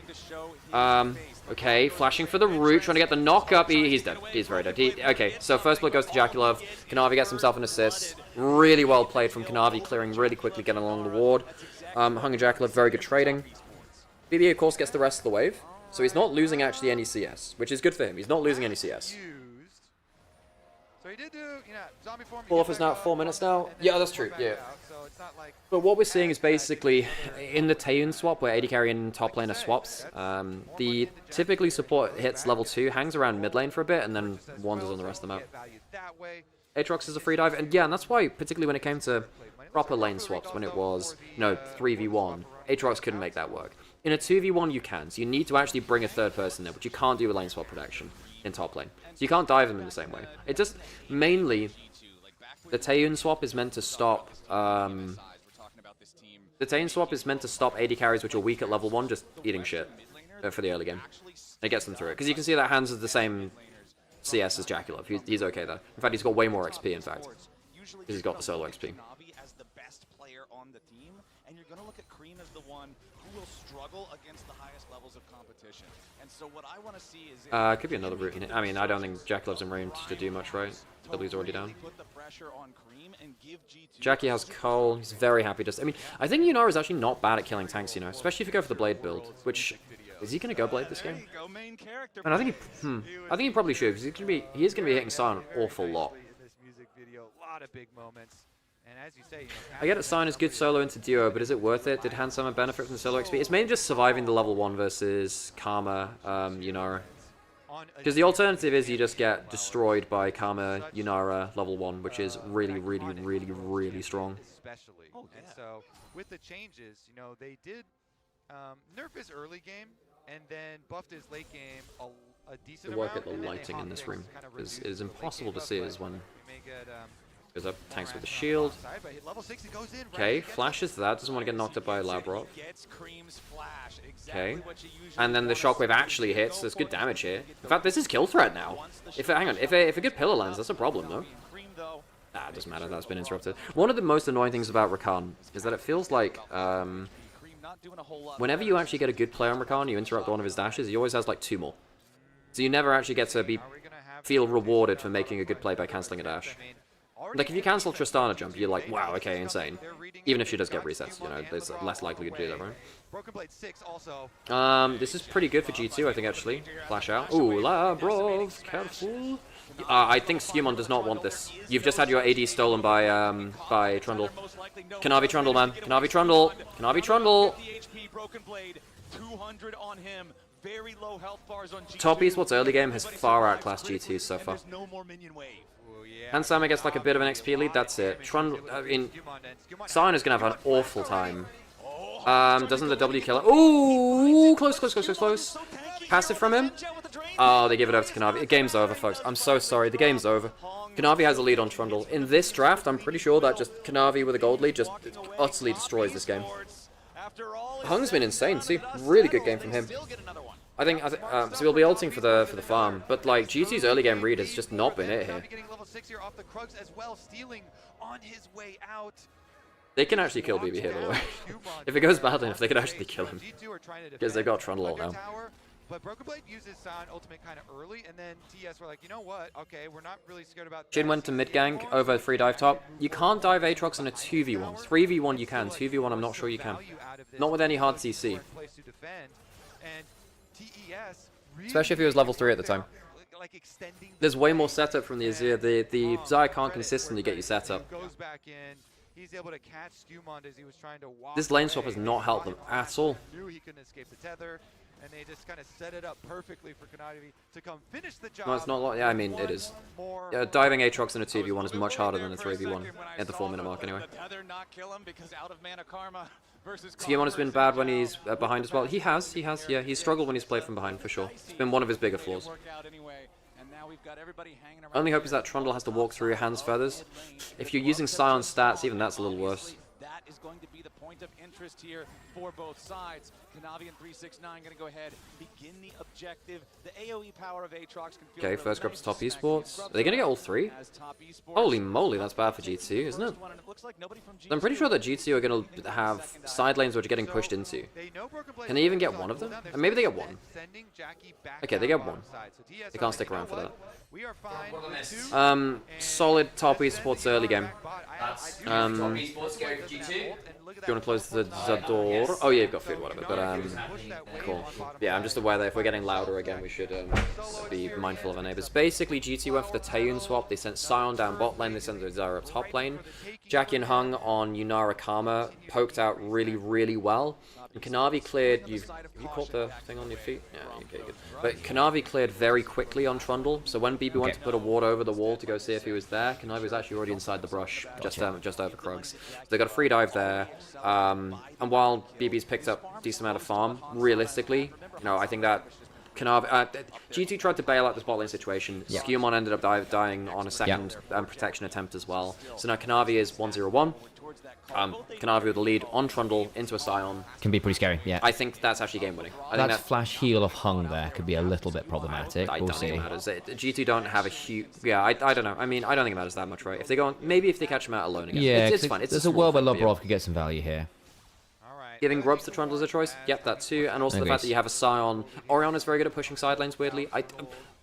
Okay, flashing for the root, trying to get the knock up. He's dead. He's very dead. Okay, so first blood goes to Jackaloff. Kanavi gets himself an assist. Really well played from Kanavi, clearing really quickly, getting along the ward. Hung and Jackaloff, very good trading. BB, of course, gets the rest of the wave. So he's not losing actually any CS, which is good for him. He's not losing any CS. So he did do, you know, zombie form. Pull off is now at 4 minutes now. Yeah, that's true. Yeah. But what we're seeing is basically in the Taeyeon swap, where AD carry and top laner swaps, the typically support hits level 2, hangs around mid lane for a bit, and then wanders on the rest of the map. Aatrox is a free dive, and yeah, and that's why, particularly when it came to proper lane swaps, when it was, you know, 3v1, Aatrox couldn't make that work. In a 2v1 you can, so you need to actually bring a third person in, which you can't do with lane swap protection in top lane. So you can't dive them in the same way. It just, mainly, the Taeyeon swap is meant to stop, the Taeyeon swap is meant to stop AD carries which are weak at level 1 just eating shit for the early game. It gets them through it, because you can see that Hans is the same CS as Jackaloff. He's okay there. In fact, he's got way more XP, in fact, because he's got the solo XP. And you're going to look at Cream as the one who will struggle against the highest levels of competition. And so what I want to see is... could be another route. I mean, I don't think Jackaloff's in range to do much, right? W's already down. Jackie has Cole. He's very happy to... I mean, I think Yunara is actually not bad at killing tanks, you know, especially if you go for the Blade build, which... Is he going to go Blade this game? And I think he probably should, because he is going to be hitting Sion an awful lot. I get it, Sion is good solo into duo, but is it worth it? Did Hans Summer benefit from the solo XP? It's mainly just surviving the level 1 versus Karma, Yunara. Because the alternative is you just get destroyed by Karma, Yunara, level 1, which is really strong. And so, with the changes, you know, they did nerf his early game, and then buffed his late game a decent amount. The work at the lighting in this room is impossible to see as one... Goes up, tanks with the shield. Okay, flashes that, doesn't want to get knocked up by a Labrov. Okay, and then the shockwave actually hits, there's good damage here. In fact, this is kill threat now. Hang on, if a good pillar lands, that's a problem though. Ah, it doesn't matter, that's been interrupted. One of the most annoying things about Rakan is that it feels like, whenever you actually get a good player on Rakan, you interrupt one of his dashes, he always has like 2 more. So you never actually get to feel rewarded for making a good play by cancelling a dash. Like, if you cancel Tristana jump, you're like, wow, okay, insane. Even if she does get resets, you know, there's less likely to do that, right? Broken Blade 6 also. This is pretty good for G2, I think, actually. Flash out. Ooh, la, bro, careful. I think Skewmon does not want this. You've just had your AD stolen by Trundle. Kanavi Trundle, man. Kanavi Trundle. Kanavi Trundle. Top esports early game has far outclassed G2 so far. And Sama gets like a bit of an XP lead, that's it. Trundle, Sion is going to have an awful time. Doesn't the W kill it? Ooh, close. Passive from him. Oh, they give it over to Kanavi. The game's over, folks. I'm so sorry. The game's over. Kanavi has a lead on Trundle. In this draft, I'm pretty sure that just Kanavi with a gold lead just utterly destroys this game. Hung's been insane, too. Really good game from him. I think so we'll be ulting for the farm, but like G2's early game read has just not been it here. They can actually kill BB here, by the way. If it goes badly enough, they can actually kill him. Because they've got Trundle ult now. But Broken Blade uses Sion ultimate kind of early, and then TS were like, you know what? Okay, we're not really scared about. Jin went to mid gank over free dive top. You can't dive Aatrox in a 2v1. 3v1 you can. 2v1 I'm not sure you can. Not with any hard CC. Especially if he was level 3 at the time. There's way more setup from the Azir. The Xayah can't consistently get you set up. He's able to catch Skewmon as he was trying to walk This lane swap has not helped them at all. Knew he couldn't escape the tether, and they just kind of set it up perfectly for Kanavi to come finish the job. No, it's not like, yeah, I mean, it is. Diving Aatrox in a 2v1 is much harder than a 3v1 at the 4-minute mark, anyway. Skewmon has been bad when he's behind as well. He has, yeah. He's struggled when he's played from behind, for sure. It's been one of his bigger flaws. Only hope is that Trundle has to walk through your hands feathers. If you're using Sion stats, even that's a little worse. That is going to be the point of interest here for both sides. Kanavi and 369 going to go ahead, begin the objective. The AoE power of Aatrox can feel. Okay, first grab to top esports. Are they going to get all 3? Holy moly, that's bad for G2, isn't it? I'm pretty sure that G2 are going to have side lanes which are getting pushed into. Can they even get one of them? Maybe they get one. Okay, they get one. They can't stick around for that. Solid top esports early game. Do you want to close the door? Oh yeah, you've got food, whatever. But cool. Yeah, I'm just aware that if we're getting louder again, we should be mindful of our neighbors. Basically, GT went for the Taeyun swap. They sent Sion down bot lane. They sent the Xayah up top lane. Jackie and Hung on Yunara Karma poked out really well. And Kanavi cleared. You caught the thing on your feet? Yeah, okay, good. But Kanavi cleared very quickly on Trundle. So when BB went to put a ward over the wall to go see if he was there, Kanavi was actually already inside the brush, just over Krugs. So they got a free dive there. And while BB's picked up a decent amount of farm, realistically, you know, I think that Kanavi, G2 tried to bail out this bot lane situation. Yeah. Skewmon ended up dying on a second protection attempt as well. So now Kanavi is 1-0-1. Kanavi with the lead on Trundle into a Sion. Can be pretty scary, yeah. I think that's actually game winning. That flash heal of Hung there could be a little bit problematic. I don't think it matters. G2 don't have a huge... Yeah, I don't know. I mean, I don't think it matters that much, right? If they go on... Maybe if they catch him out alone again. Yeah, it's fine. There's a world where Lobrov could get some value here. Giving grubs to Trundle as a choice? Yep, that too. And also the fact that you have a Sion. Orion is very good at pushing side lanes, weirdly.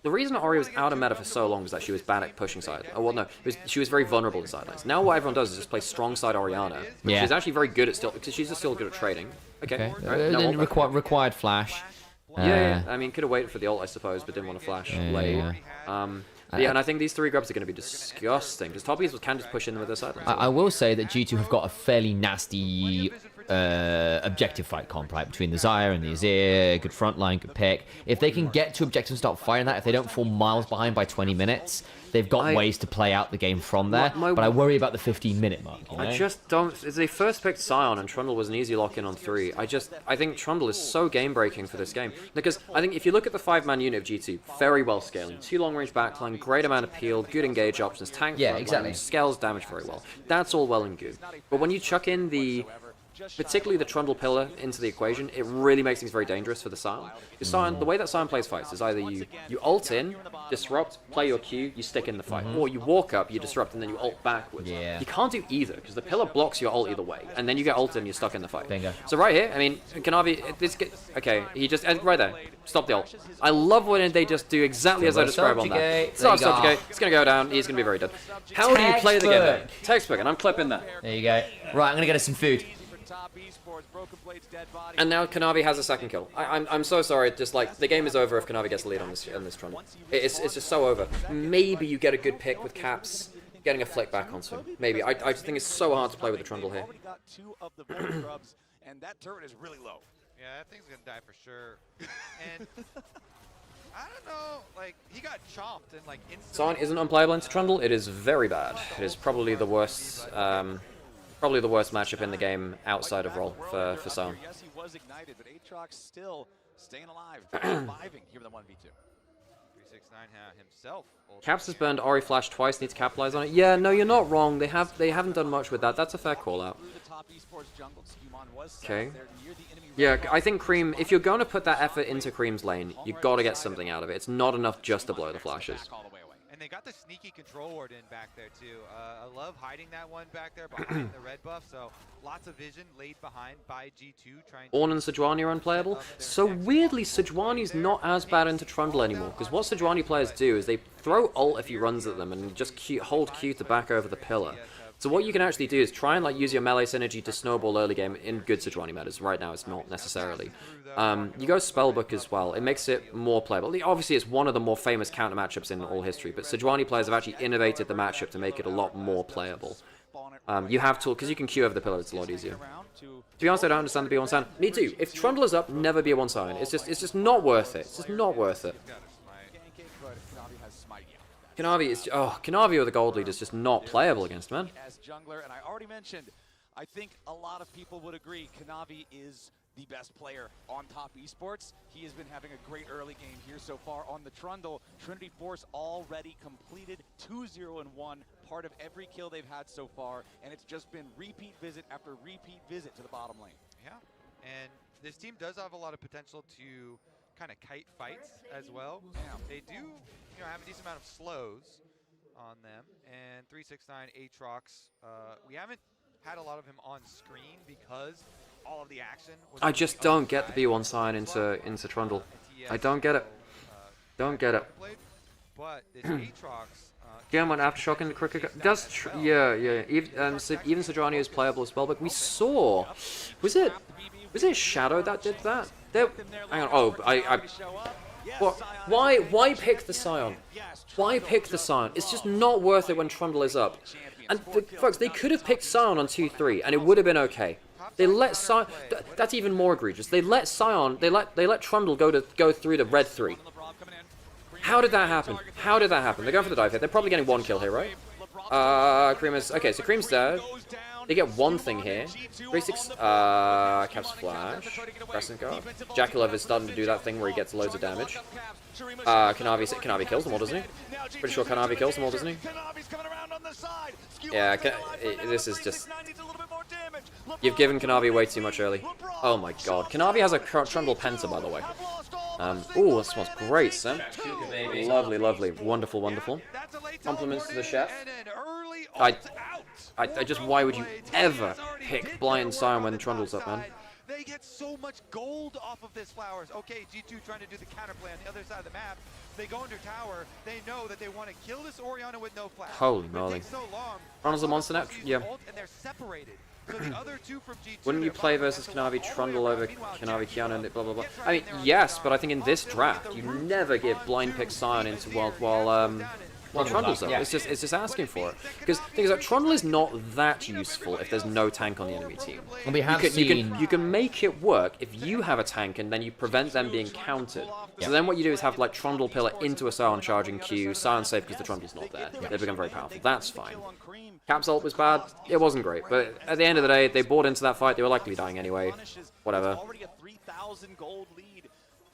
The reason Ori was out of meta for so long was that she was bad at pushing side. Oh, well, no. She was very vulnerable in side lanes. Now what everyone does is just play strong side Oriana. Yeah. She's actually very good at because she's still good at trading. Okay. Right, no, then required flash. Yeah. I mean, could have waited for the ult, I suppose, but didn't want to flash late. Yeah, and I think these 3 grubs are going to be disgusting, because top esports can just push in with their side lanes. I will say that G2 have got a fairly nasty objective fight comp, right, between the Xayah and the Azir, good front line, good pick. If they can get to objective and start firing that, if they don't fall miles behind by 20 minutes, they've got ways to play out the game from there, but I worry about the 15-minute mark, you know? I just don't... They first picked Sion, and Trundle was an easy lock-in on 3. I think Trundle is so game-breaking for this game, because I think if you look at the 5-man unit of G2, very well scaling, 2 long-range backline, great amount of peel, good engage options, tank, exactly, scales damage very well. That's all well and good. But when you chuck in the particularly the Trundle Pillar into the equation, it really makes things very dangerous for the Scion. Because Scion, the way that Scion plays fights is either you ult in, disrupt, play your Q, you stick in the fight, or you walk up, you disrupt, and then you ult backwards. Yeah. You can't do either, because the Pillar blocks your ult either way, and then you get ulted and you're stuck in the fight. Bingo. So right here, I mean, Kanavi, okay, he just, right there, stop the ult. I love when they just do exactly as I described on that. Stop subjugate, it's going to go down, he's going to be very dead. How do you play the game then? Textbook, and I'm clipping that. There you go. Right, I'm going to get us some food. And now Kanavi has a second kill. I'm so sorry, just like, the game is over if Kanavi gets the lead on this Trundle. It's just so over. Maybe you get a good pick with Caps getting a flick back onto him. Maybe. I just think it's so hard to play with the Trundle here. And that turret is really low. Yeah, that thing's gonna die for sure. And I don't know, like, he got chomped and like instantly. Scion isn't unplayable into Trundle. It is very bad. It is probably the worst matchup in the game outside of Roll for Scion. Yes, he was ignited, but Aatrox still staying alive, surviving here in the 1v2. 369 himself. Caps has burned Ori Flash twice. Needs to capitalize on it. Yeah, no, you're not wrong. They haven't done much with that. That's a fair call out. Okay. Yeah, I think Cream, if you're going to put that effort into Cream's lane, you've got to get something out of it. It's not enough just to blow the flashes. And they got the sneaky control ward in back there too. I love hiding that one back there behind the red buff, so lots of vision laid behind by G2 trying to... Ornn and Sejuani are unplayable. So weirdly, Sejuani's not as bad into Trundle anymore, because what Sejuani players do is they throw ult if he runs at them and just hold Q to back over the pillar. So what you can actually do is try and like use your melee synergy to snowball early game in good Sejuani metas. Right now it's not necessarily. You go Spellbook as well. It makes it more playable. Obviously it's one of the more famous counter matchups in all history, but Sejuani players have actually innovated the matchup to make it a lot more playable. You have to, because you can Q over the pillar, it's a lot easier. To be honest, I don't understand the B1 Scion. Me too. If Trundle is up, never be a 1 Scion. It's just not worth it. It's just not worth it. Kanavi is Kanavi with the gold lead is just not playable against, man. As jungler, and I already mentioned, I think a lot of people would agree Kanavi is the best player on top esports. He has been having a great early game here so far on the Trundle. Trinity Force already completed 2-0 and 1, part of every kill they've had so far, and it's just been repeat visit after repeat visit to the bottom lane. Yeah, and this team does have a lot of potential to kind of kite fights as well. They do, have a decent amount of slows on them. And 369 Aatrox, we haven't had a lot of him on screen because all of the action was... I just don't get the B1 Scion into Trundle. I don't get it. Don't get it. But this Aatrox... Again, when Aftershock in the cricket... yeah. Even Sejuani is playable as well, but we saw... Was it Shadow that did that? Hang on. Why pick the Scion? Why pick the Scion? It's just not worth it when Trundle is up. And folks, they could have picked Scion on 2-3, and it would have been okay. They let Scion. That's even more egregious. They let Scion. They let Trundle go through the red 3. How did that happen? How did that happen? They're going for the dive here. They're probably getting 1 kill here, right? Cream is okay. So Cream's dead. They get 1 thing here. 3-6, Caps Flash. Crescent Guard. Jackalow is starting to do that thing where he gets loads of damage. Kanavi kills them all, doesn't he? Pretty sure Kanavi kills them all, doesn't he? Yeah, this is just... You've given Kanavi way too much early. Oh my god. Kanavi has a Trundle Penta, by the way. Ooh, that smells great, Sam. Lovely, lovely. Wonderful, wonderful. Compliments to the chef. I just, why would you ever pick Blind Scion when Trundle's up, man? They get so much gold off of this flowers. Okay, G2 trying to do the counterplay on the other side of the map. They go under tower. They know that they want to kill this Orianna with no flash. Holy moly. Trundle's a monster net? Yeah. And they're separated. So the other two from G2, wouldn't you play versus Kanavi Trundle over Kanavi Kiana and blah blah blah? I mean, yes, but I think in this draft, you never give blind pick Scion into while Trundle's up. It's just asking for it. Because things like Trundle is not that useful if there's no tank on the enemy team. And we have you can make it work if you have a tank and then you prevent them being countered. So then what you do is have like Trundle pillar into a Scion charging Q, Scion safe because the Trundle's not there. They become very powerful. That's fine. Caps ult was bad. It wasn't great, but at the end of the day, they bought into that fight. They were likely dying anyway. Whatever.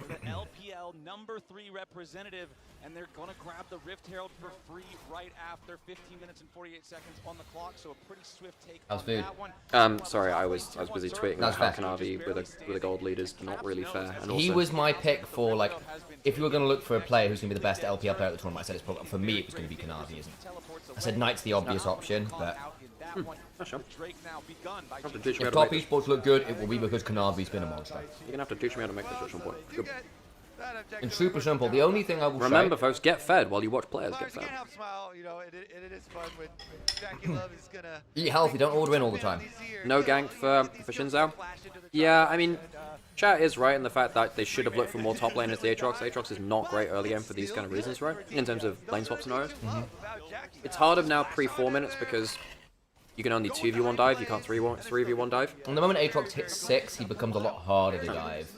the LPL #3 representative, and they're going to grab the Rift Herald for free right after 15 minutes and 48 seconds on the clock, so a pretty swift take on that one. Sorry, I was busy tweeting about how Kanavi with a gold lead is not really fair. And He also, was my pick for, like, if you were going to look for a player who's going to be the best LPL player at the tournament, I said it's probably, for me, it was going to be Kanavi, isn't it? I said Knight's the obvious option, but... If top esports look good, it will be because Kanavi's been a monster. You're going to have to teach me how to make this at some point. Good. It's super simple. The only thing I will Remember, say... folks, get fed while you watch players get fed. It is fun when Jackie Love is gonna Eat healthy, don't order in all the time. No gank for Shinzao. Yeah, I mean, chat is right in the fact that they should have looked for more top laners to Aatrox. Aatrox is not great early game for these kind of reasons, right? In terms of lane swap scenarios. It's harder now pre-4 minutes because you can only 2v1 dive, you can't 3v1 dive. And the moment Aatrox hits 6, he becomes a lot harder to dive.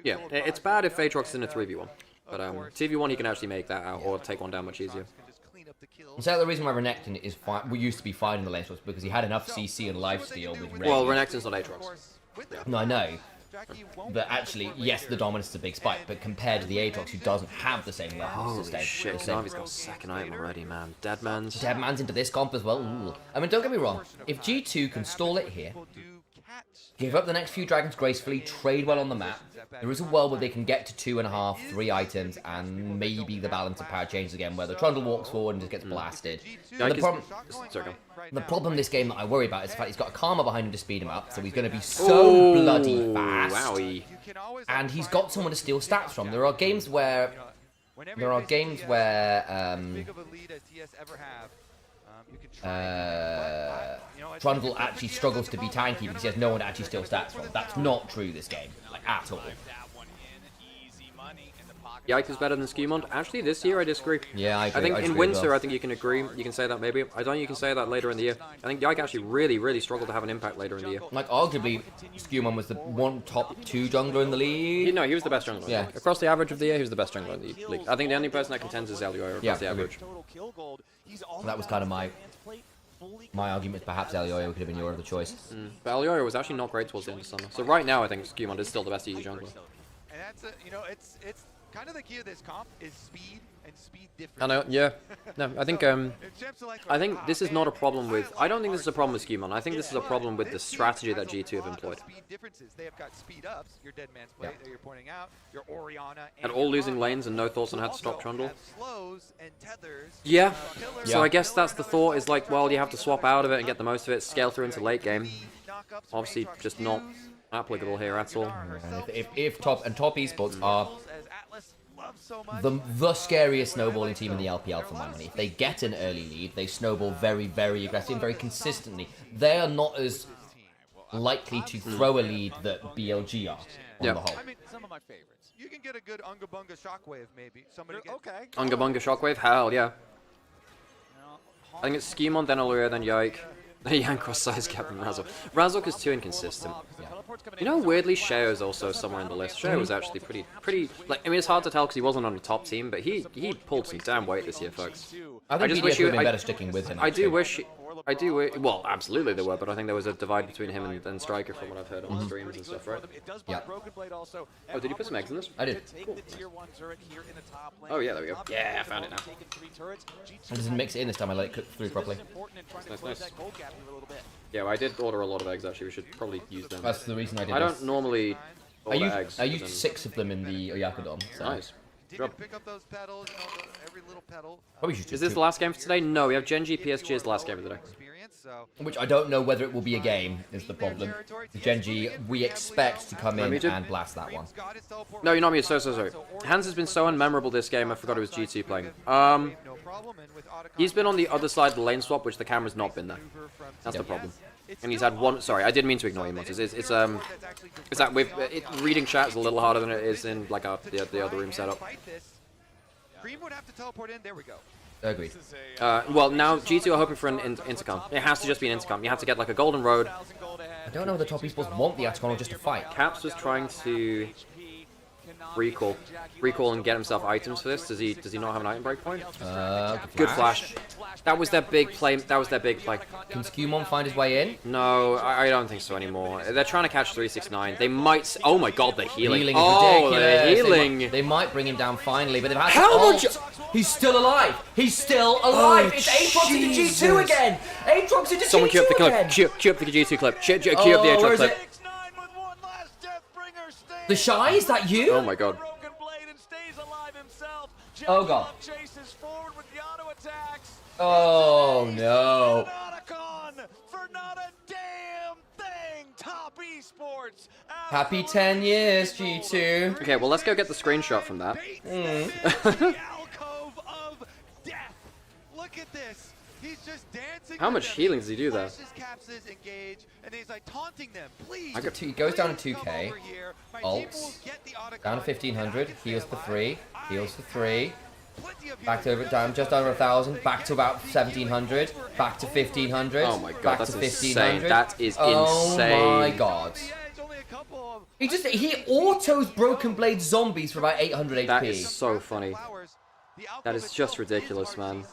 Yeah, it's bad if Aatrox is in a 3v1. But 2v1 he can actually make that out or take one down much easier. So the reason why Renekton is we used to be fine in the lane swaps because he had enough CC and lifesteal with Rey. Well, Renekton's not Aatrox. Yeah. No, I know. But actually, yes, the dominance is a big spike, but compared to the Aatrox, who doesn't have the same level Holy sustain. shit, Kanavi's got second item already, man. Deadman's into this comp as well. Ooh. I mean, don't get me wrong. If G2 can stall it here, give up the next few dragons gracefully, trade well on the map, there is a world where they can get to 2.5, 3 items, and maybe the balance of power changes again, where the Trundle walks forward and just gets blasted. The problem this game that I worry about is the fact he's got a Karma behind him to speed him up, so he's going to be so bloody fast. Wowie. And he's got someone to steal stats from. There are games where... Trundle actually struggles to be tanky because he has no one to actually steal stats from. That's not true this game, like, at all. Yike is better than Skewmont. Actually, this year I disagree. Yeah, I agree. I think in winter, I think you can agree. You can say that maybe. I don't think you can say that later in the year. I think Yike actually really struggled to have an impact later in the year. Like, arguably, Skewmon was the top 2 jungler in the league. No, he was the best jungler. Yeah. Across the average of the year, he was the best jungler in the league. I think the only person that contends is Elioyo across the average. That was kind of my argument. Perhaps Elioyo could have been your other choice. But Elioyo was actually not great towards the end of summer. So right now, I think Skewmon is still the best EU jungler. And that's it's kind of the key of this comp is speed and speed difference. I know, yeah. No, I think this is not a problem with... I don't think this is a problem with Skewmon. I think this is a problem with the strategy that G2 have employed. They have got speed ups, your Dead Man's Play that you're pointing out, your Orianna, and all losing lanes and no thoughts on how to stop Trundle. Slows and tethers. Yeah. So I guess that's the thought, is like, well, you have to swap out of it and get the most of it, scale through into late game. Obviously, just not applicable here at all. If top esports are the scariest snowballing team in the LPL for my money. If they get an early lead, they snowball very aggressively and very consistently. They are not as likely to throw a lead that BLG are on the whole. I mean, some of my favorites. You can get a good Unga Bunga Shockwave, maybe. Unga Bunga Shockwave? Hell yeah. I think it's Skewmon, then Allure, then Yike. Yank cross size cap and Razork. Razork is too inconsistent. You know, weirdly, Sheo is also somewhere in the list. Sheo was actually pretty. Like, I mean, it's hard to tell because he wasn't on the top team, but he pulled some damn weight this year, folks. I think BDS would have been better sticking with him. I do wish. Well, absolutely there were, but I think there was a divide between him and Striker from what I've heard on streams and stuff, right? Yeah. Oh, did you put some eggs in this? I did. Cool. Oh yeah, there we go. Yeah, I found it now. I didn't mix it in this time. I let it cook through properly. Nice. Yeah, well, I did order a lot of eggs actually. We should probably use them. That's the reason I did. I don't normally order eggs. I used 6 of them in the Oyakudon. So. Nice. Pick up those petals, every little petal. Is this the last game for today? No, we have GENG PSG as the last game of the day. Which I don't know whether it will be a game, is the problem. GENG, we expect to come in and blast that one. No, you're not muted. Sorry. Hans has been so unmemorable this game, I forgot it was G2 playing. He's been on the other side of the lane swap, which the camera's not been there. That's the problem. And he's had one... Sorry, I didn't mean to ignore you, Montes. It's that with... reading chat is a little harder than it is in, like, the other room setup. Cream would have to teleport in. There we go. Agreed. Well, now G2 are hoping for an intercom. It has to just be an intercom. You have to get, like, a golden road. I don't know if the top esports want the Atacon or just to fight. Caps was trying to... recall and get himself items for this? Does he not have an item breakpoint? Good Good flash. That was their big play. That was their big play. Can Skewmon find his way in? No, I don't think so anymore. They're trying to catch 369. They might. Oh my god, they're healing. Healing is oh, ridiculous. they're healing. They might bring him down finally, but they've had How much? He's still alive. He's still alive. Oh, It's Aatrox into G2 again. Aatrox into Someone G2 queue up the clip. again. Queue up the G2 clip. Queue up the Aatrox clip. The Shy, is that you? Oh my god. Oh god. Oh no. Happy 10 years, G2. Okay, well let's go get the screenshot from that. Look at this. He's just dancing. How much healing does he do there? Capses engage, and he's like taunting them. Please. He goes down to 2k. Ults. Down to 1500. Heals for 3. Heals for 3. Back to down just under 1000. Back to about 1700. Back to 1500. Oh my god, back that's to insane. That is insane. Oh my god. He autos Broken Blade zombies for about 800 HP. That is so funny. That is just ridiculous, man.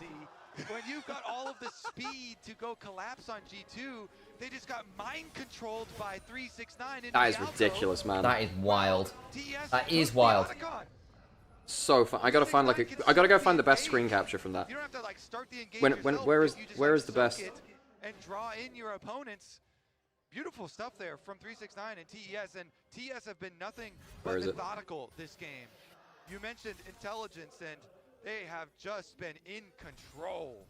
When you've got all of the speed to go collapse on G2, they just got mind controlled by 369. That is ridiculous, man. That is wild. That is wild. So fun. I gotta find like I gotta go find the best screen capture from that. You don't have to like start the Where is the best? And draw in your opponents. Beautiful stuff there from 369 and TES, and TES have been nothing but methodical this game. You mentioned intelligence, and they have just been in control.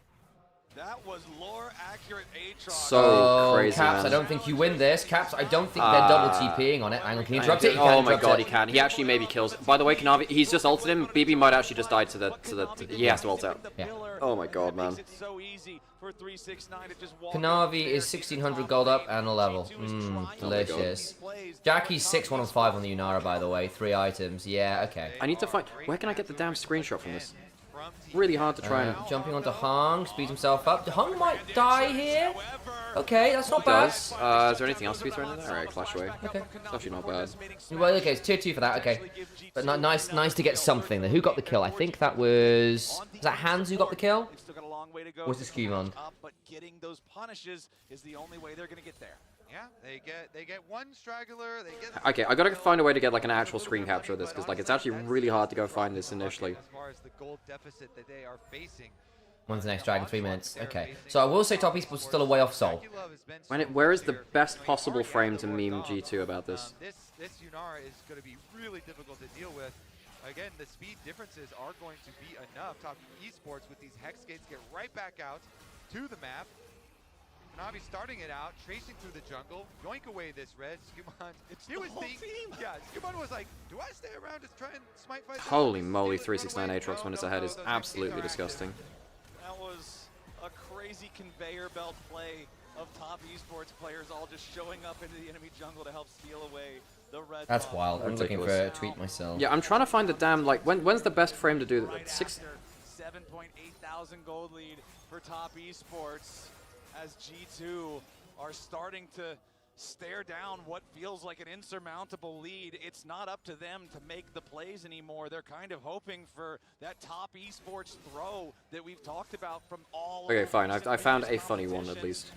That was lore accurate Aatrox. So crazy, Caps, man. I don't think you win this. Caps, I don't think they're double TPing on it. Hang on, can you interrupt it? Oh my god, he can. He actually maybe kills. By the way, Kanavi, he's just ulted him. BB might actually just die to the. He has to ult out. Yeah. Oh my god, man. Kanavi is 1600 gold up and a level. Delicious. Jackie's 6-1 and 5 on the Unara, by the way. 3 items. Yeah, okay. I need to find. Where can I get the damn screenshot from this? Really hard to try and. Jumping onto Hung, speeds himself up. Hung might die here. Okay, that's not bad. Is there anything else to be thrown in there? Alright, flash away. Okay. It's actually not bad. Well, okay, it's tier 2 for that, okay. But nice to get something there. Who got the kill? I think that was that Hans who got the kill? Or was it Skewmon? But getting those punishes is the only way they're gonna get there. Yeah, they get one straggler. They get. Okay, I gotta find a way to get like an actual screen capture of this because like it's actually really hard to go find this initially. As far as the gold deficit that they are facing. When's the next dragon? 3 minutes. Okay. So I will say top esports is still a way off Soul. Where is the best possible frame to meme G2 about this? This Unara is going to be really difficult to deal with. Again, the speed differences are going to be enough. Top esports with these hex gates get right back out to the map. Navi starting it out, tracing through the jungle, yoink away this red. Skewmon, he was thinking, Skewmon was like, do I stay around to try and smite fight? Holy moly, 369 Aatrox when it's ahead is absolutely disgusting. That was a crazy conveyor belt play of top esports players all just showing up into the enemy jungle to help steal away the red. That's wild. I'm looking for a tweet myself. Yeah, I'm trying to find the damn like when's the best frame to do that? 7.8 thousand gold lead for top esports as G2 are starting to stare down what feels like an insurmountable lead. It's not up to them to make the plays anymore. They're kind of hoping for that top esports throw that we've talked about from all. Okay, fine. I found a funny one at least.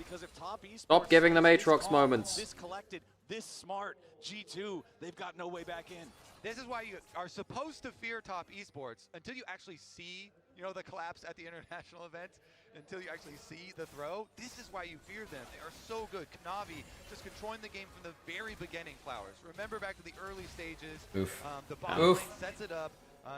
Stop giving them Aatrox moments. This collected, this smart G2, they've got no way back in. This is why you are supposed to fear top esports until you actually see, the collapse at the international event, until you actually see the throw. This is why you fear them. They are so good. Kanavi just controlling the game from the very beginning, Flowers. Remember back to the early stages. Oof. The bottom Oof. lane sets it up.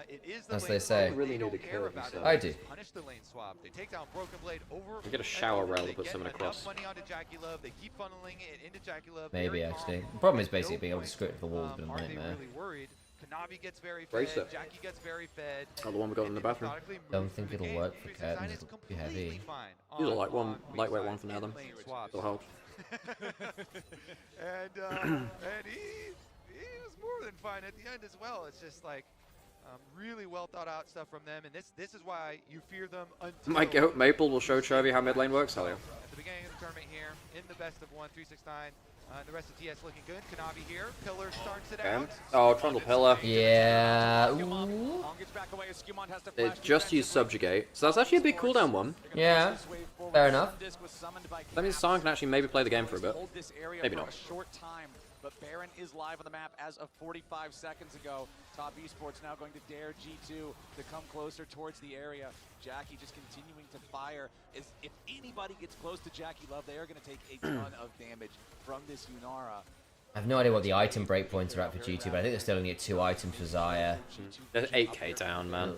It is the As lane they say. swap. Really They need don't to care kill about himself. it. I do. Punish the lane swap. They take down Broken Blade over. We get a shower rail to They put get someone enough across. money onto Jackie Love. They keep funneling it into Jackie Love. Maybe Very actually. calm. The problem is basically being able to script the walls, but a Are they nightmare. really worried? Kanavi gets very Brace fed. it. Jackie gets very fed. Oh, the one we got in the bathroom. Don't think it'll work for Curtin. It'll be heavy. These are like lightweight one for now then. It'll help. and he was more than fine at the end as well. It's just like Really well thought out stuff from them, and this is why you fear them until My goat Maple will show Chovy how mid lane works. Hell yeah. at the beginning of the tournament here in the best of 1, 369. The rest of TS looking good. Kanavi here. Pillar starts it out. Oh, Trundle Pillar. Yeah. It just used Subjugate, so that's actually a big cooldown one. Yeah. Fair enough. That means Sion can actually maybe play the game for a bit. Maybe not. But Baron is live on the map as of 45 seconds ago. Top Esports now going to dare G2 to come closer towards the area. Jackie just continuing to fire. If anybody gets close to Jackie Love, they are going to take a ton of damage from this Yunara. I have no idea what the item breakpoints are at for G2, but I think they're still only at 2 items for Xayah. They're 8k down, man.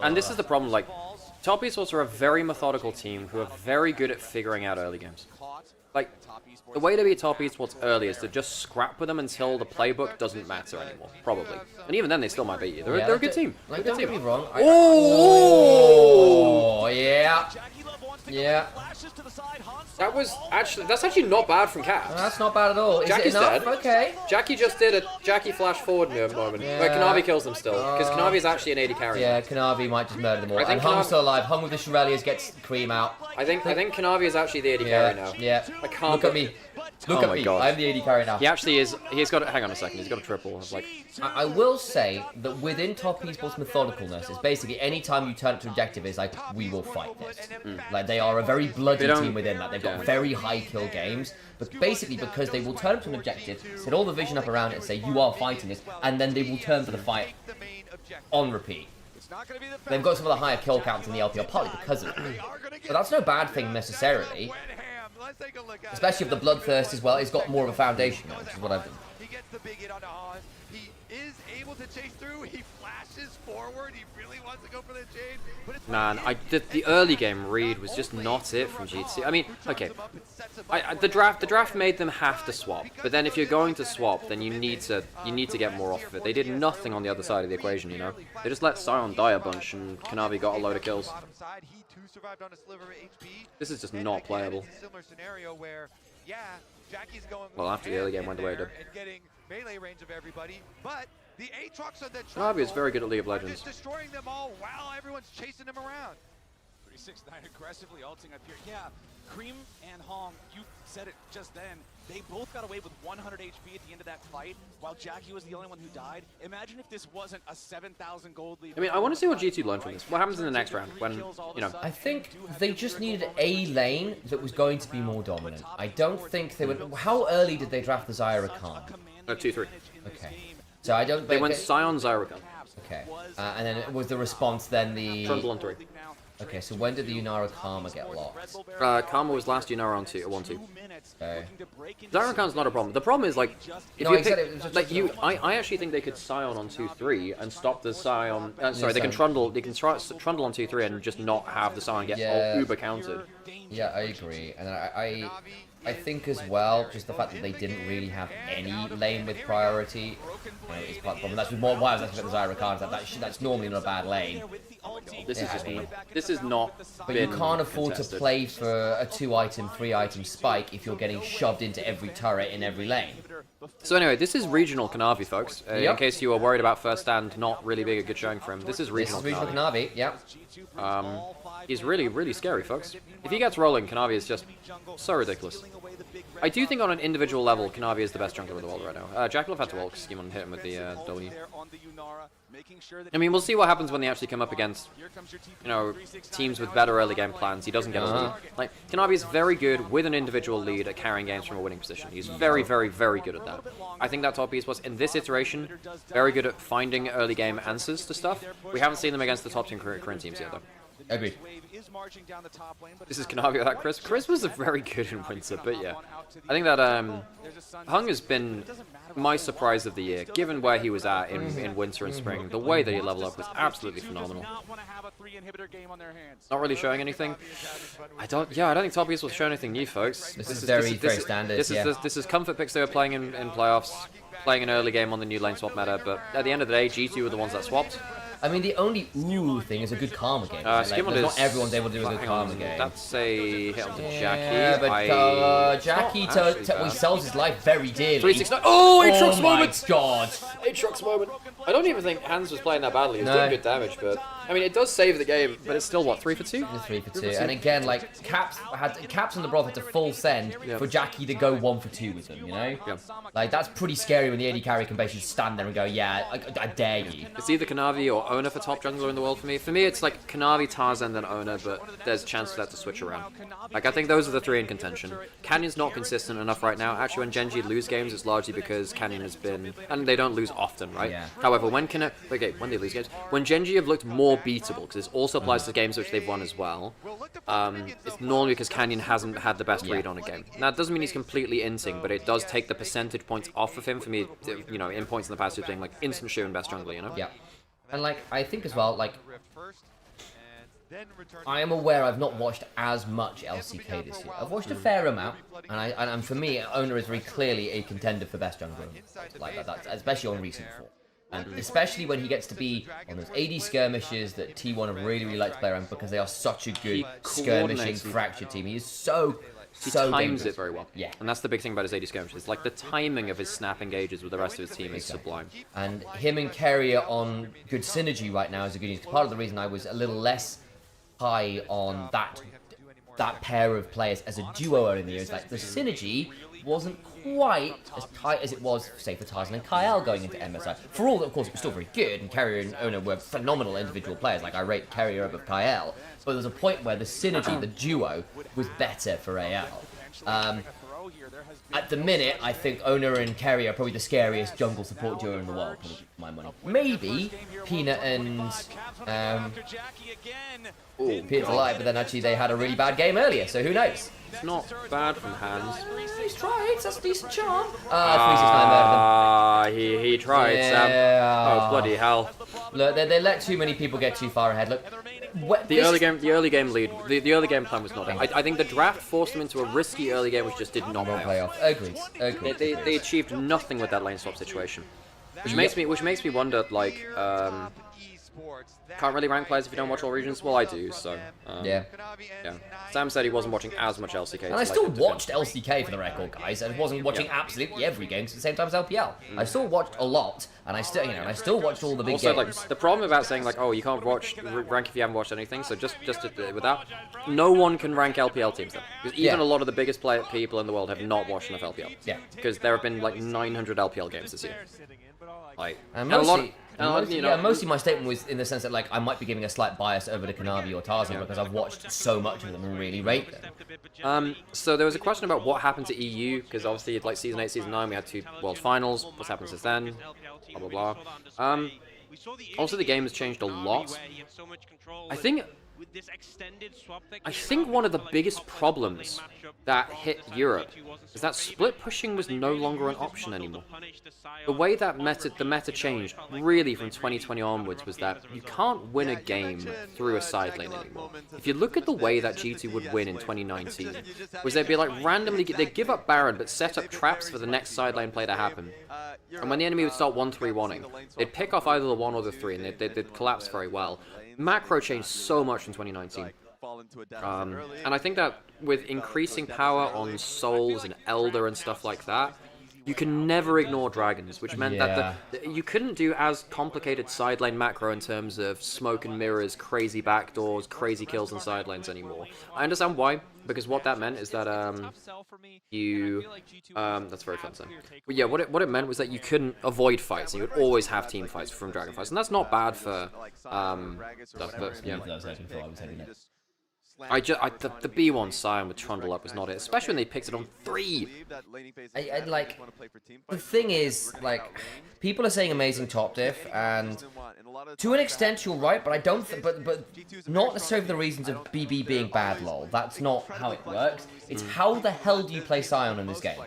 And this is the problem, like, Top Esports are a very methodical team who are very good at figuring out early games. Like, the way to beat Top Esports early is to just scrap with them until the playbook doesn't matter anymore, probably. And even then, they still might beat you. They're a good team. Like, don't get me wrong. Oh, yeah. Yeah. That's actually not bad from Caps. No, that's not bad at all. Is Jackie's it enough? dead. Okay. Jackie just did a Jackie flash forward moment. Yeah. Where Kanavi kills them still. Because Kanavi is actually an 80 carry. Yeah, Kanavi might just murder them all. I think And Hung's still alive. Hung with the Shurelias gets Cream out. I think Kanavi is actually the 80 carry now. Yeah. I can't. Look at me. Look at me. I'm the 80 carry now. He actually is. He's got. Hang on a second. He's got a triple. Like. I will say that within Top Esports methodicalness, it's basically any time you turn it to objective, it's like, we will fight this. Like, they are a very bloody team within that. They've got very high kill games, but basically because they will turn to an objective, set all the vision up around it and say, you are fighting this, and then they will turn for the fight on repeat. They've got some of the higher kill counts in the LPL, partly because of it. But that's no bad thing necessarily. Especially if the Bloodthirst as well, it's got more of a foundation, which is what I've done. He gets the big hit onto Hans. He is able to chase through. He flashes forward. He really wants to go for the Jade. But it's Man, the early game read was just not it from G2. I mean, okay, the draft made them have to swap. But then if you're going to swap, then you need to get more off of it. They did nothing on the other side of the equation, you know. They just let Sion die a bunch, and Kanavi got a load of kills. This is just not playable. Well, after the early game went away, getting melee range of everybody, but the Aatrox on the Kanavi is very good at League of Legends. just destroying them all while everyone's chasing him around. 369 aggressively ulting up here. Yeah, Cream and Hong, you said it just then. They both got away with 100 HP at the end of that fight, while Jackie was the only one who died. Imagine if this wasn't a 7,000 gold lead. I mean, I want to see what G2 learned from this. What happens in the next round when, you know... I think they just needed a lane that was going to be more dominant. I don't think they would... How early did they draft the Xayah Khan? 2-3. Okay. So I don't... They went Sion, Xayah Khan. Okay. And then was the response then the... Trundle on 3. Okay, so when did the Yunara Karma get locked? Karma was last Yunara on 1-2. Okay. Xayah Khan's not a problem. The problem is, like, if No, you I said pick, it was just- like I actually think they could Sion on 2-3 and stop the Sion. Sorry, they can Trundle. They can Trundle on 2-3 and just not have the Sion get uber countered. Yeah, I agree, and I think as well, just the fact that they didn't really have any lane with priority is part of the problem. That's why I was asking about the Xayah Khan. That's normally not a bad lane. This is just this is not. But you can't afford to play for a 2-item, 3-item spike if you're getting shoved into every turret in every lane. So anyway, this is regional Kanavi, folks. In case you were worried about first stand not really being a good showing for him, this is regional Kanavi. Yeah. He's really, really scary, folks. If he gets rolling, Kanavi is just so ridiculous. I do think on an individual level, Kanavi is the best jungler in the world right now. Jackalov had to ult scheme on hit him with the W. I mean, we'll see what happens when they actually come up against, you know, teams with better early game plans. He doesn't get ulted. Like, Kanavi is very good with an individual lead at carrying games from a winning position. He's very, very, very good at that. I think that Top Esports, in this iteration, very good at finding early game answers to stuff. We haven't seen them against the top 10 Korean teams yet, though. Agreed. This is Kanavi without Chris. Chris was very good in Winter, but yeah. I think that Hung has been my surprise of the year, given where he was at in Winter and Spring. The way that he leveled up was absolutely phenomenal. Not really showing anything. I don't think Top East will show anything new, folks. This is very standard. This is comfort picks they were playing in playoffs, playing an early game on the new lane swap meta, but at the end of the day, G2 were the ones that swapped. I mean, the only ooh thing is a good Karma game. Right? Like, not everyone's able to do a good Karma game. That's a hit onto Jackie. Yeah, but Jackie sells his life very dearly. 369. Oh, Aatrox moment! Oh my god. Aatrox moment. I don't even think Hans was playing that badly. He was doing good damage, but I mean, it does save the game. But it's still what, 3 for 2? It's 3 for 2. And again, like Caps and the Broth had to full send for Jackie to go 1 for 2 with them. You know, like that's pretty scary when the AD carry can basically stand there and go, yeah, I dare you. It's either Kanavi or Ona for top jungler in the world for me. For me, it's like Kanavi, Tarzan, then Ona, but there's a chance for that to switch around. Like, I think those are the 3 in contention. Canyon's not consistent enough right now. Actually, when Gen G lose games, it's largely because Canyon has been... And they don't lose often, right? Yeah. However, when when they lose games, when Gen G have looked more beatable, because this also applies to games which they've won as well, it's normally because Canyon hasn't had the best read on a game. Now, it doesn't mean he's completely inting, but it does take the percentage points off of him for me, you know, in points in the past, being like instant shoe and best jungler, you know? Yeah. And like, I think as well, like, I am aware I've not watched as much LCK this year. I've watched a fair amount, and for me, Ona is very clearly a contender for best jungler, like that, especially on recent form. And especially when he gets to be on those AD skirmishes that T1 have really liked to play around because they are such a good skirmishing fractured team. He is so times dangerous. it very well. Yeah. And that's the big thing about his AD skirmishes. Like, the timing of his snap engages with the rest of his team is sublime. And him and Carrier on good synergy right now is a good news. Part of the reason I was a little less high on that pair of players as a duo earlier in the year is like the synergy wasn't quite as tight as it was, say, for Tarzan and Kyle going into MSI. For all that, of course, it was still very good, and Carrier and Ona were phenomenal individual players. Like, I rate Carrier over Kyle, but there was a point where the synergy, the duo, was better for AL. At the minute, I think Ona and Carrier are probably the scariest jungle support duo in the world, for my money. Maybe Peanut and Peanut's alive, but then actually they had a really bad game earlier, so who knows? It's not bad from Hans. He's tried, that's a decent charm. 369 murdered him. He tried, Sam. Oh, bloody hell. Look, they let too many people get too far ahead. Look, the early game lead, the early game plan was not done. I think the draft forced them into a risky early game which just did not pay off. Agreed. They achieved nothing with that lane swap situation. Which makes me wonder, like, can't really rank players if you don't watch all regions. Well, I do, so yeah. Sam said he wasn't watching as much LCK. And I still watched LCK for the record, guys. I wasn't watching absolutely every game at the same time as LPL. I still watched a lot, and I still watched all the big games. Also, like, the problem about saying like, oh, you can't watch rank if you haven't watched anything. So just with that, no one can rank LPL teams then, because even a lot of the biggest people in the world have not watched enough LPL. Yeah, because there have been like 900 LPL games this year. Like, mostly my statement was in the sense that like I might be giving a slight bias over to Kanavi or Tarzan because I've watched so much of them and really rate them. So there was a question about what happened to EU, because obviously like season 8, season 9 we had 2 World Finals. What's happened since then? Blah blah blah. Also the game has changed a lot. I think one of the biggest problems that hit Europe is that split pushing was no longer an option anymore. The way that the meta changed really from 2020 onwards was that you can't win a game through a side lane anymore. If you look at the way that G2 would win in 2019, was they'd be like randomly, they'd give up Baron but set up traps for the next side lane play to happen. And when the enemy would start 1-3-1-ing, they'd pick off either the 1 or the 3 and they'd collapse very well. Macro changed so much in 2019. And I think that with increasing power on Souls and Elder and stuff like that, you can never ignore Dragons, which meant that you couldn't do as complicated side lane macro in terms of smoke and mirrors, crazy backdoors, crazy kills in side lanes anymore. I understand why, because what that meant is that that's very fun saying. But yeah, what it meant was that you couldn't avoid fights, and you would always have team fights from Dragon fights, and that's not bad for stuff, but yeah. The B1 Sion with Trundle up was not it, especially when they picked it on 3. Like, the thing is, like, people are saying amazing top diff, and to an extent you're right, but I don't, but not necessarily for the reasons of BB being bad, lol. That's not how it works. It's how the hell do you play Sion in this game?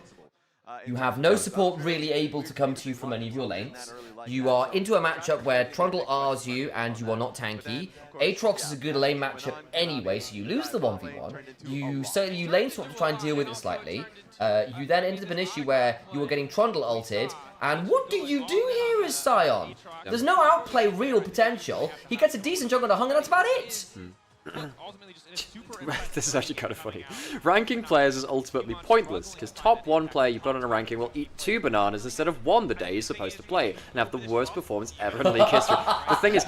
You have no support really able to come to you from any of your lanes. You are into a matchup where Trundle R's you and you are not tanky. Aatrox is a good lane matchup anyway, so you lose the 1v1. You lane swap to try and deal with it slightly. You then ended up an issue where you were getting Trundle ulted, and what do you do here as Sion? There's no outplay real potential. He gets a decent jump on the hung, and that's about it. This is actually kind of funny. Ranking players is ultimately pointless, because top 1 player you've got in a ranking will eat 2 bananas instead of 1 the day he's supposed to play, and have the worst performance ever in League history. The thing is,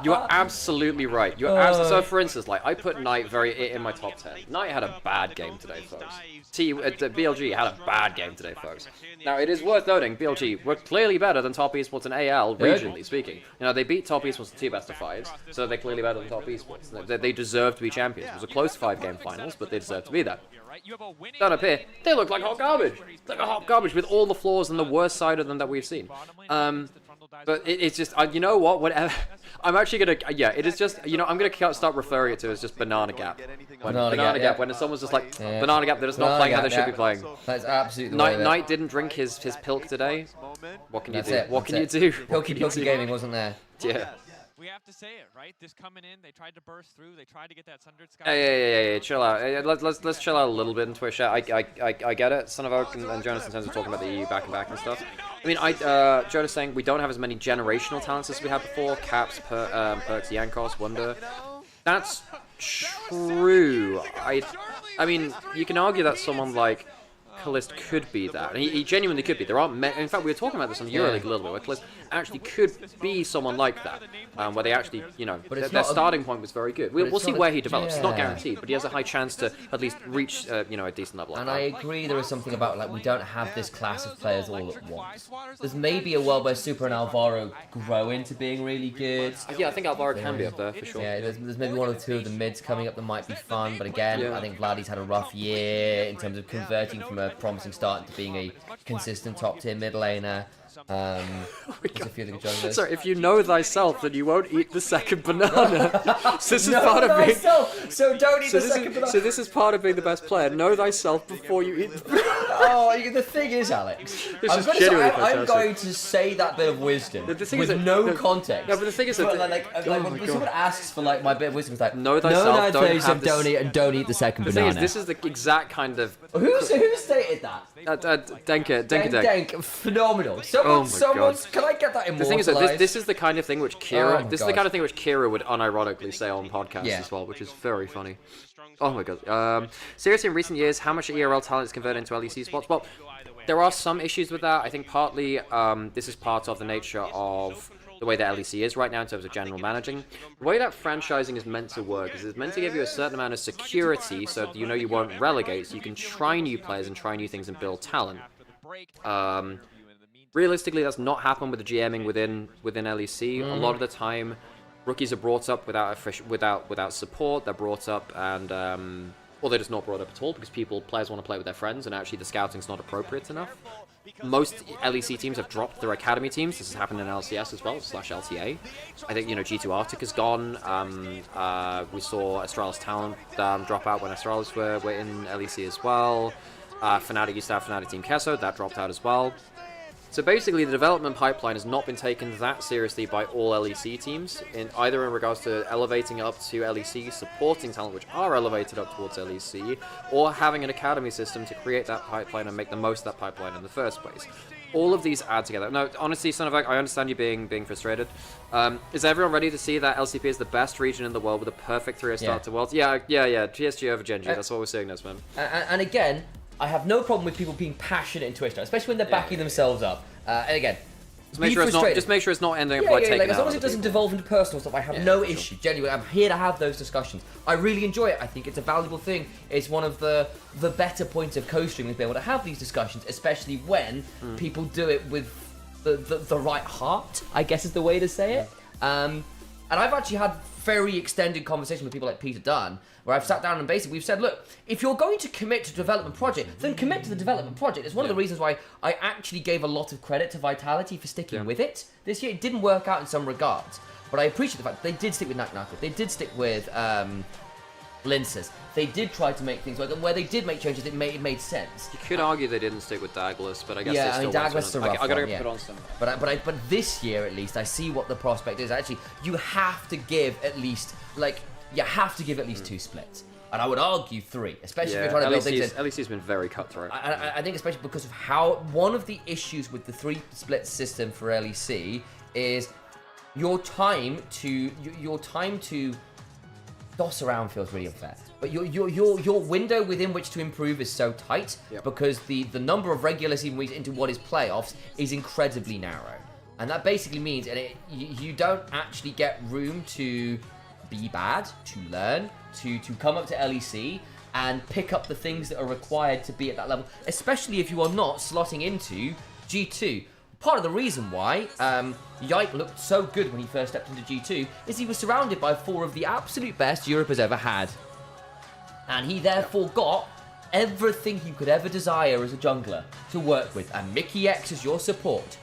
you are absolutely right. So for instance, like, I put Knight in my top 10. Knight had a bad game today, folks. BLG had a bad game today, folks. Now, it is worth noting, BLG were clearly better than top esports in AL, regionally speaking. You know, they beat top esports in 2 best-of-5s, so they're clearly better than top esports. They deserve to be champions. It was a close 5-game finals, but they deserve to be there. Down up here, they look like hot garbage. Like a hot garbage with all the flaws and the worst side of them that we've seen. But it's just, you know what, whatever. I'm actually going to, it is just, you know, I'm going to start referring it to as just Banana Gap. Banana Gap, when someo's just like, Banana Gap, they're just not playing how they should be playing. That's absolutely Knight didn't drink his pilk today. What can you do? What can you do? Pilky Gaming wasn't there. Yeah. We have to say it, right? This coming in, they tried to burst through, they tried to get that Sundered Sky. Yeah, chill out. Let's chill out a little bit in Twitch chat. I get it, Son of Oak and Jonas in terms of talking about the EU back and stuff. I mean, Jonas saying we don't have as many generational talents as we had before. Caps, Perks, Yankos, Wonder. That's true. I mean, you can argue that someone like Kalist could be that. And he genuinely could be. There aren't many. In fact, we were talking about this on EuroLeague a little bit, where Kalist actually could be someone like that. Where they actually, you know, their starting point was very good. We'll see where he develops. It's not guaranteed, but he has a high chance to at least reach, you know, a decent level. And I agree there is something about, like, we don't have this class of players all at once. There's maybe a world where Super and Alvaro grow into being really good. Yeah, I think Alvaro can be up there, for sure. Yeah, there's maybe 1 or 2 of the mids coming up that might be fun, but again, I think Vladdy's had a rough year in terms of converting from a promising start to being a consistent top-tier mid laner. Sorry, if you know thyself, then you won't eat the second banana. So this is part of being. So don't eat the second banana. So this is part of being the best player. Know thyself before you eat. The thing is, Alex, I'm going to say that bit of wisdom with no context. No, but the thing is, when someone asks for like my bit of wisdom, it's like know thyself, don't eat the second banana. The thing is, this is the exact kind of. Who stated that? Denk. Phenomenal. Can I get that immortalized? The thing is that this is the kind of thing which Kira, this is the kind of thing which Kira would unironically say on podcasts as well, which is very funny. Oh my god. Seriously, in recent years, how much ERL talent is converted into LEC spots? Well, there are some issues with that. I think partly this is part of the nature of the way that LEC is right now in terms of general managing. The way that franchising is meant to work is it's meant to give you a certain amount of security so that you know you won't relegate, so you can try new players and try new things and build talent. Realistically, that's not happened with the GMing within LEC. A lot of the time, rookies are brought up without support. They're brought up and or they're just not brought up at all because players want to play with their friends, and actually the scouting's not appropriate enough. Most LEC teams have dropped their academy teams. This has happened in LCS as well, /LTA. I think, you know, G2 Arctic is gone. We saw Astralis Talent drop out when Astralis were in LEC as well. Fnatic used to have Fnatic Team Kesso. That dropped out as well. So basically, the development pipeline has not been taken that seriously by all LEC teams, either in regards to elevating up to LEC, supporting talent which are elevated up towards LEC, or having an academy system to create that pipeline and make the most of that pipeline in the first place. All of these add together. No, honestly, Son of Egg, I understand you being frustrated. Is everyone ready to see that LCP is the best region in the world with a perfect 3-year start to Worlds? Yeah. PSG over GENG. That's what we're seeing this, man. And again, I have no problem with people being passionate in Twitch, especially when they're backing themselves up. And again, just make sure it's not ending up taking as long as it doesn't devolve into personal stuff, I have no issue. Genuinely, I'm here to have those discussions. I really enjoy it. I think it's a valuable thing. It's one of the better points of co-streaming to be able to have these discussions, especially when people do it with the right heart, I guess is the way to say it. And I've actually had very extended conversations with people like Peter Dunn, where I've sat down and basically we've said, look, if you're going to commit to development project, then commit to the development project. It's one of the reasons why I actually gave a lot of credit to Vitality for sticking with it this year. It didn't work out in some regards, but I appreciate the fact that they did stick with Knack. They did stick with Lincers. They did try to make things work, and where they did make changes, it made sense. You could argue they didn't stick with Douglas, but I guess yeah, they still Douglas is a rough I gotta one, yeah. put on some. But this year at least, I see what the prospect is. Actually, you have to give at least two splits. And I would argue 3, especially if you're trying to build things in. LEC's been very cutthroat. I think especially because of how one of the issues with the 3-split system for LEC is your time to toss around feels really unfair. But your window within which to improve is so tight because the number of regular season weeks into what is playoffs is incredibly narrow. And that basically means you don't actually get room to be bad, to learn, to come up to LEC and pick up the things that are required to be at that level, especially if you are not slotting into G2. Part of the reason why Yike looked so good when he first stepped into G2 is he was surrounded by 4 of the absolute best Europe has ever had. And he therefore got everything he could ever desire as a jungler to work with. And Mickey X is your support.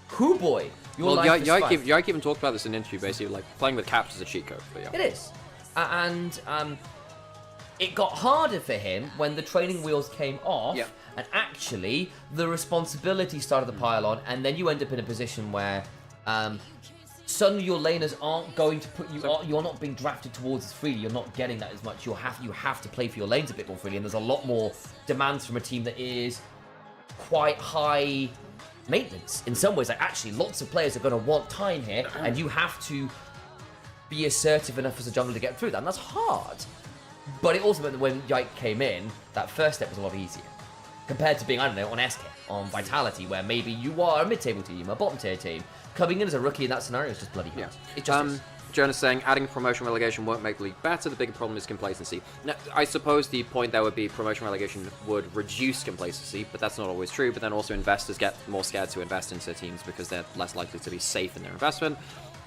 Hoo boy, your life is fun. Yike even talked about this in an interview, basically, like, playing with caps is a cheat code. But yeah. It is. And it got harder for him when the training wheels came off, and actually the responsibility started to pile on, and then you end up in a position where suddenly your laners aren't going to put you on, you're not being drafted towards as freely, you're not getting that as much, you have to play for your lanes a bit more freely, and there's a lot more demands from a team that is quite high maintenance in some ways. Like, actually, lots of players are going to want time here, and you have to be assertive enough as a jungler to get through that, and that's hard. But it also meant that when Yike came in, that first step was a lot easier compared to being, I don't know, on SK, on Vitality, where maybe you are a mid-table team, a bottom-tier team. Coming in as a rookie in that scenario is just bloody hard. It just is. Jonas saying adding promotion relegation won't make the league better. The bigger problem is complacency. Now, I suppose the point there would be promotion relegation would reduce complacency, but that's not always true. But then also investors get more scared to invest into teams because they're less likely to be safe in their investment.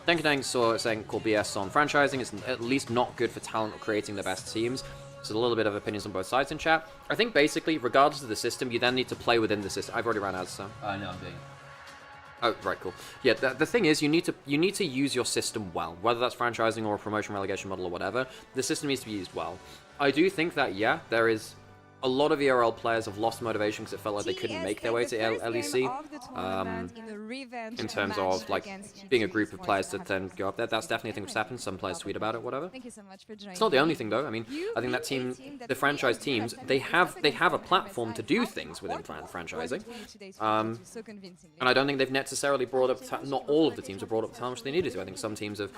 Denkadeng saying call BS on franchising is at least not good for talent or creating the best teams. So a little bit of opinions on both sides in chat. I think basically, regardless of the system, you then need to play within the system. I've already ran out of time. I know, I'm doing. Oh, right, cool. Yeah, the thing is, you need to use your system well, whether that's franchising or a promotion relegation model or whatever. The system needs to be used well. I do think that, yeah, there is a lot of ERL players have lost motivation because it felt like they couldn't make their way to LEC. In terms of like being a group of players that then go up there, that's definitely a thing that's happened. Some players tweet about it, whatever. Thank you so much for joining. It's not the only thing though. I mean, I think that team, the franchise teams, they have a platform to do things within franchising. And I don't think they've necessarily brought up. Not all of the teams have brought up the talent they needed to. I think some teams have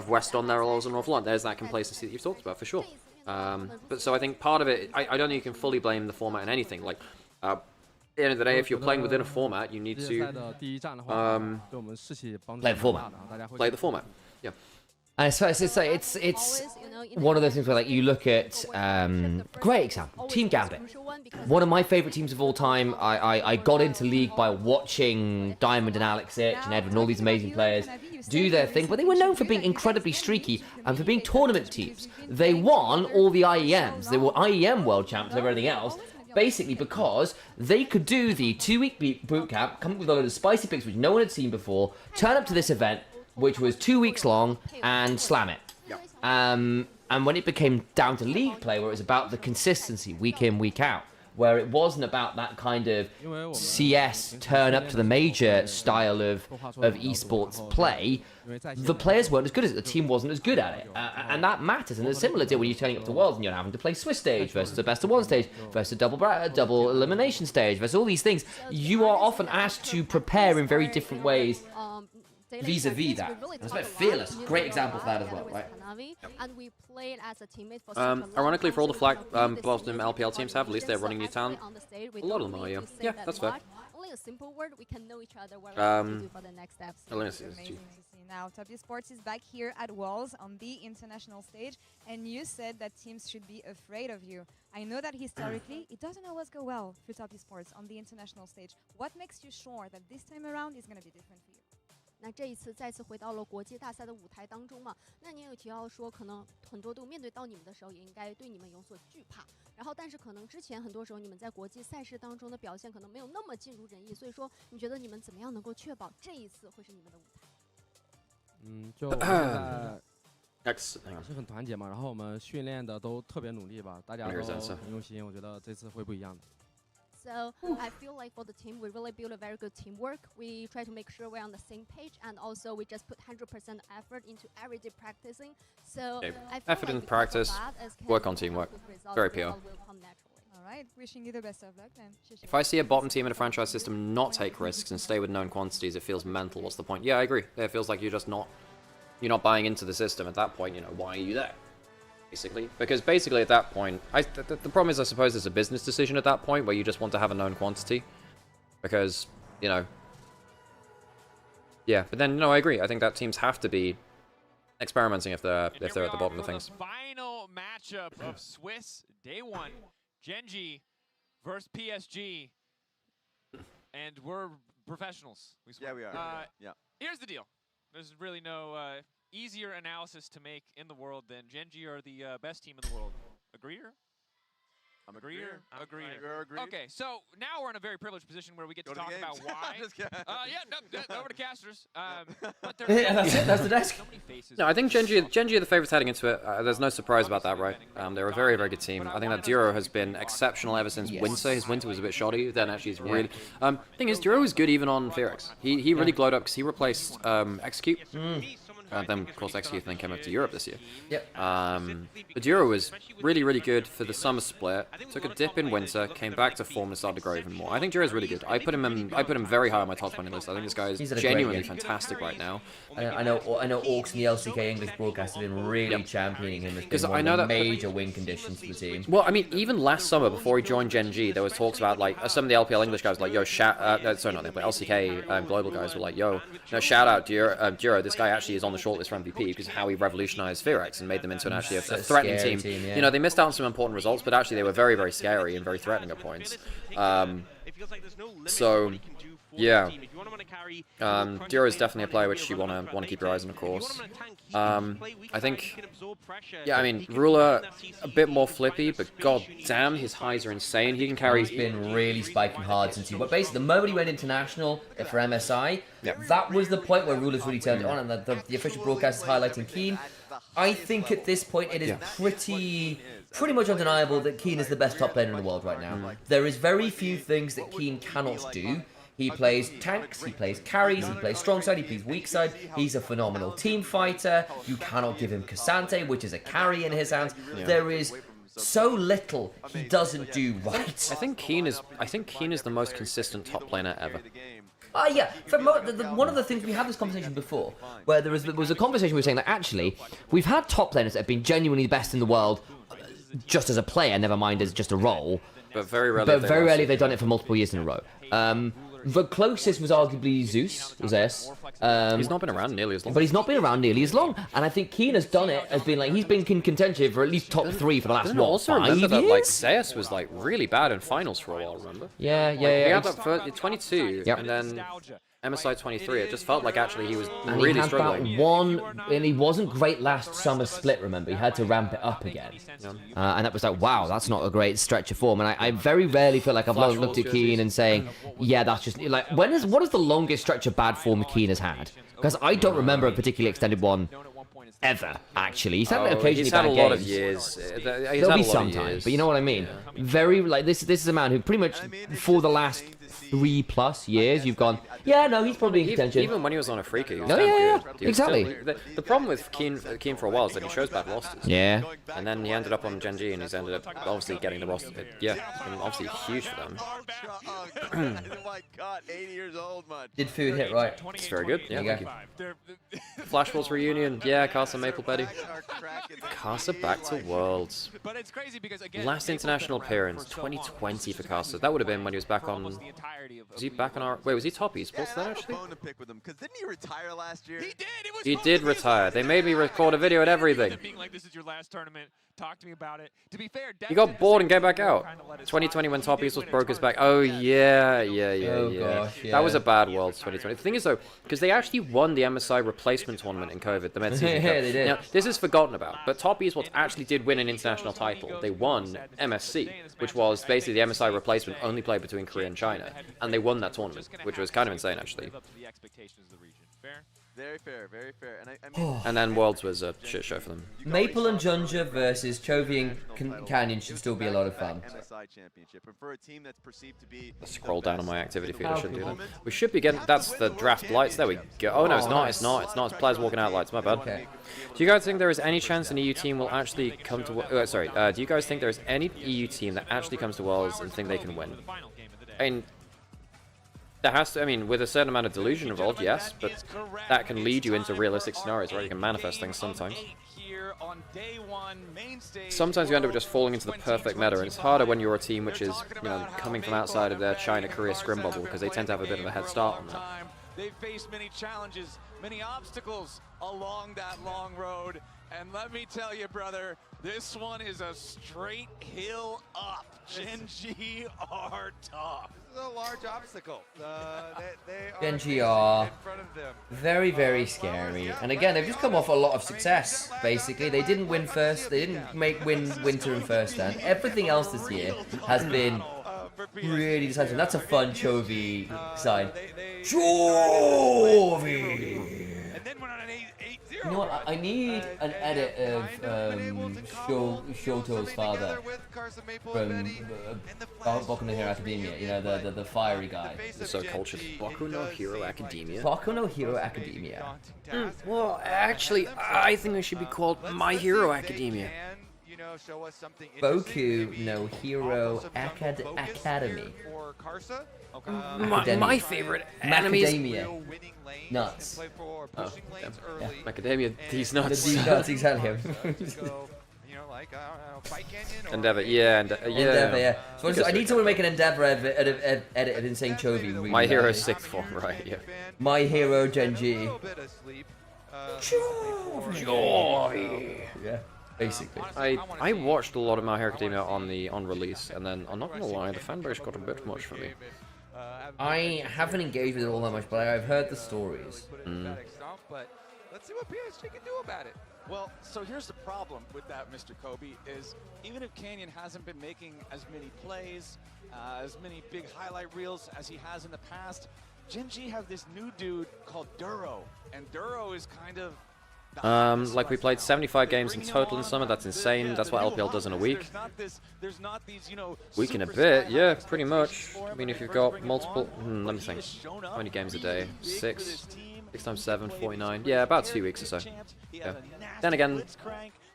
rested on their laurels and awful lot. There's that complacency that you've talked about for sure. But so I think part of it, I don't think you can fully blame the format in anything. Like, at the end of the day, if you're playing within a format, you need to play the format. Play the format. Yeah. And it's one of those things where, like, you look at great example, Team Gambit, one of my favorite teams of all time. I got into League by watching Diamond and Alex Ich and Edward and all these amazing players do their thing, but they were known for being incredibly streaky and for being tournament teams. They won all the IEMs. They were IEM world champs and everything else, basically because they could do the 2-week boot camp, come up with a load of spicy picks which no one had seen before, turn up to this event, which was 2 weeks long, and slam it. And when it became down to league play, where it was about the consistency week in, week out, where it wasn't about that kind of CS turn up to the major style of esports play, the players weren't as good as it, the team wasn't as good at it, and that matters. And it's a similar deal when you're turning up to Worlds and you're having to play Swiss stage versus a best of one stage versus a double elimination stage versus all these things. You are often asked to prepare in very different ways vis-a-vis that. It's about Fearless, great example of that as well, right? And we played as a teammate for ironically, for all the flag Boston LPL teams have, at least they're running new talent. A lot of them are, yeah. Yeah, that's fair. Only a simple word, we can know each other what we have to do for the next steps. Amazing to see. Now, Top Esports is back here at Worlds on the international stage, and you said that teams should be afraid of you. I know that historically, it doesn't always go well for Top Esports on the international stage. What makes you sure that this time around is going to be different for you? 那这一次再次回到了国际大赛的舞台当中嘛，那你也有提到说，可能很多队伍面对到你们的时候，也应该对你们有所惧怕。然后，但是可能之前很多时候你们在国际赛事当中的表现可能没有那么尽如人意，所以说你觉得你们怎么样能够确保这一次会是你们的舞台？就我们在是很团结嘛，然后我们训练的都特别努力吧，大家都很用心，我觉得这次会不一样的。So I feel like for the team, we really build a very good teamwork. We try to make sure we're on the same page, and also we just put 100% effort into everyday practicing. So I feel effort like in practice, work on teamwork. Very pure. All right, wishing you the best of luck then. If I see a bottom team in a franchise system not take risks and stay with known quantities, it feels mental. What's the point? Yeah, I agree. It feels like you're not buying into the system at that point. You know, why are you there? Basically, because basically at that point, the problem is I suppose it's a business decision at that point where you just want to have a known quantity, because you know, yeah. But then no, I agree. I think that teams have to be experimenting if they're at the bottom of things. Final matchup of Swiss Day 1, GENG versus PSG, and we're professionals. We swear. Yeah, we are. Yeah. Here's the deal. There's really no easier analysis to make in the world than GENG are the best team in the world. Agreeer? I'm agreeer. Agreed. Okay, so now we're in a very privileged position where we get to talk about why. Over to casters. But that's it. That's the desk. No, I think GENG are the favorites heading into it. There's no surprise about that, right? They're a very, very good team. I think that Duro has been exceptional ever since Winter. His Winter was a bit shoddy. Then actually he's really. Thing is, Duro was good even on Fearx. He really glowed up because he replaced Execute. Then, of course, Execute then came up to Europe this year. Yep. But Duro was really, really good for the summer split. Took a dip in winter, came back to form and started to grow even more. I think Duro's really good. I put him very high on my top 20 list. I think this guy is genuinely fantastic right now. I know Orcs and the LCK English broadcast have been really championing him as being one of the major win conditions for the team. Well, I mean, even last summer before he joined GENG, there was talks about like some of the LPL English guys were like, yo, sorry, not the LCK global guys were like, yo, no, shout out Duro. This guy actually is on the shortlist for MVP because of how he revolutionized Fearx and made them into a threatening team. Yeah. You know, they missed out on some important results, but actually they were very, very scary and very threatening at points. So, yeah, Duro is definitely a player which you want to keep your eyes on, of course. I think, yeah, I mean, Ruler a bit more flippy, but god damn, his highs are insane. He can carry. He's been really spiking hard since but basically the moment he went international for MSI, that was the point where Ruler's really turned it on, and the official broadcast is highlighting Keen. I think at this point it is pretty much undeniable that Keen is the best top laner in the world right now. There is very few things that Keen cannot do. He plays tanks, he plays carries, he plays strong side, he plays weak side. He's a phenomenal team fighter. You cannot give him Cassante, which is a carry in his hands. There is so little he doesn't do right. I think Keen is the most consistent top laner ever. Yeah. One of the things, we had this conversation before, where there was a conversation we were saying that actually, we've had top laners that have been genuinely the best in the world, just as a player, never mind as just a role. But very rarely they've done it for multiple years in a row. The closest was arguably Zeus, he's not been around nearly as long. But he's not been around nearly as long. And I think Keen has done it, he's been in contention for at least top 3 for the last, Remember five years? that, like, Zeus was, like, really bad in finals for a while, remember? Yeah. He had that for 22, and then MSI 23, it just felt like actually he was really struggling. And he wasn't great last summer split, remember? He had to ramp it up again. And that was like, wow, that's not a great stretch of form. And I very rarely feel like I've looked at Keen and saying, yeah, that's just, like, what is the longest stretch of bad form Keen has had? Because I don't remember a particularly extended one ever, actually. He's had occasionally bad games. He's had a lot of years. There'll be some time, but you know what I mean? Yeah. Very, like, this is a man who pretty much, for the last 3+ years, you've gone, yeah, no, he's probably in contention. Even when he was on a Freaker, he was good. Exactly. The problem with Keen for a while is that he shows bad rosters. Yeah. And then he ended up on GENG, and he's ended up obviously getting the roster. Yeah, it's been obviously huge for them. Oh my god, 80 years old, man. Did food hit right? It's very good. Yeah, thank you. Flashballs reunion. Yeah, Casa Maple Betty. Casa back to Worlds. But it's crazy because again, last international appearance, 2020 for Casa. That would have been when he was back on. Was he back on our? Wait, was he top esports then actually? To pick with him, because didn't he retire last year? He did. He did retire. They made me record a video and everything. Being like, this is your last tournament. Talk to me about it. To be fair, he got bored and came back out. 2020 when top esports broke his back. Oh yeah. Gosh, yeah. That was a bad Worlds 2020. The thing is though, because they actually won the MSI replacement tournament in COVID, the mid-season cup. They did. Now, this is forgotten about, but top esports actually did win an international title. They won MSC, which was basically the MSI replacement only played between Korea and China, and they won that tournament, which was kind of insane actually. Fair. Very fair, very fair. And I mean, And then Worlds was a shit show for them. Maple and Junja versus Chovy and Canyon should still be a lot of fun. MSI championship, and for a team that's perceived to be Scroll down on my activity feed. I shouldn't do that. We should be getting. That's the draft lights. There we go. Oh no, it's not. It's not. It's not. It's players walking out lights. My bad. Okay. Do you guys think there is any chance an EU team will actually come to? Sorry. Do you guys think there is any EU team that actually comes to Worlds and think they can win? I mean, there has to. I mean, with a certain amount of delusion involved, yes, but that can lead you into realistic scenarios where you can manifest things sometimes. Sometimes you end up just falling into the perfect meta, and it's harder when you're a team which is, you know, coming from outside of their China-Korea scrim bubble, because they tend to have a bit of a head start on that. They've faced many challenges, many obstacles along that long road. And let me tell you, brother, this one is a straight hill up. GENG are tough. This is a large obstacle. GENG are very, very scary. And again, they've just come off a lot of success, basically. They didn't win first. They didn't win Winter and First Stand. Everything else this year has been really decisive. That's a fun Chovy side. Chovy! You know what? I need an edit of Shoto's father from Boku no Hero Academia. You know, the fiery guy. The so cultured. Boku no Hero Academia. Boku no Hero Academia. Well, actually, I think it should be called My Hero Academia. Boku no Hero Academy. My favorite enemies. Macadamia. Nuts. Oh, yeah. Macadamia, these nuts. These nuts, exactly. Endeavor, yeah, Endeavor, yeah. So I need someone to make an Endeavor edit of Insane Chovy. Really My Hero 6th form, right, yeah. My Hero GENG. Yeah. Basically. I watched a lot of My Hero Academia on release, and then I'm not gonna lie, the fanbase got a bit much for me. I haven't engaged with it all that much, but I've heard the stories. But let's see what PSG can do about it. Well, so here's the problem with that, Mr. Kobe, is even if Canyon hasn't been making as many plays, as many big highlight reels as he has in the past, GENG have this new dude called Duro, and Duro is kind of like we played 75 games in total in summer. That's insane. That's what LPL does in a week. Week and a bit, yeah, pretty much. I mean, if you've got multiple, let me think. How many games a day? 6 times 7, 49. Yeah, about 2 weeks or so. Yeah. Then again,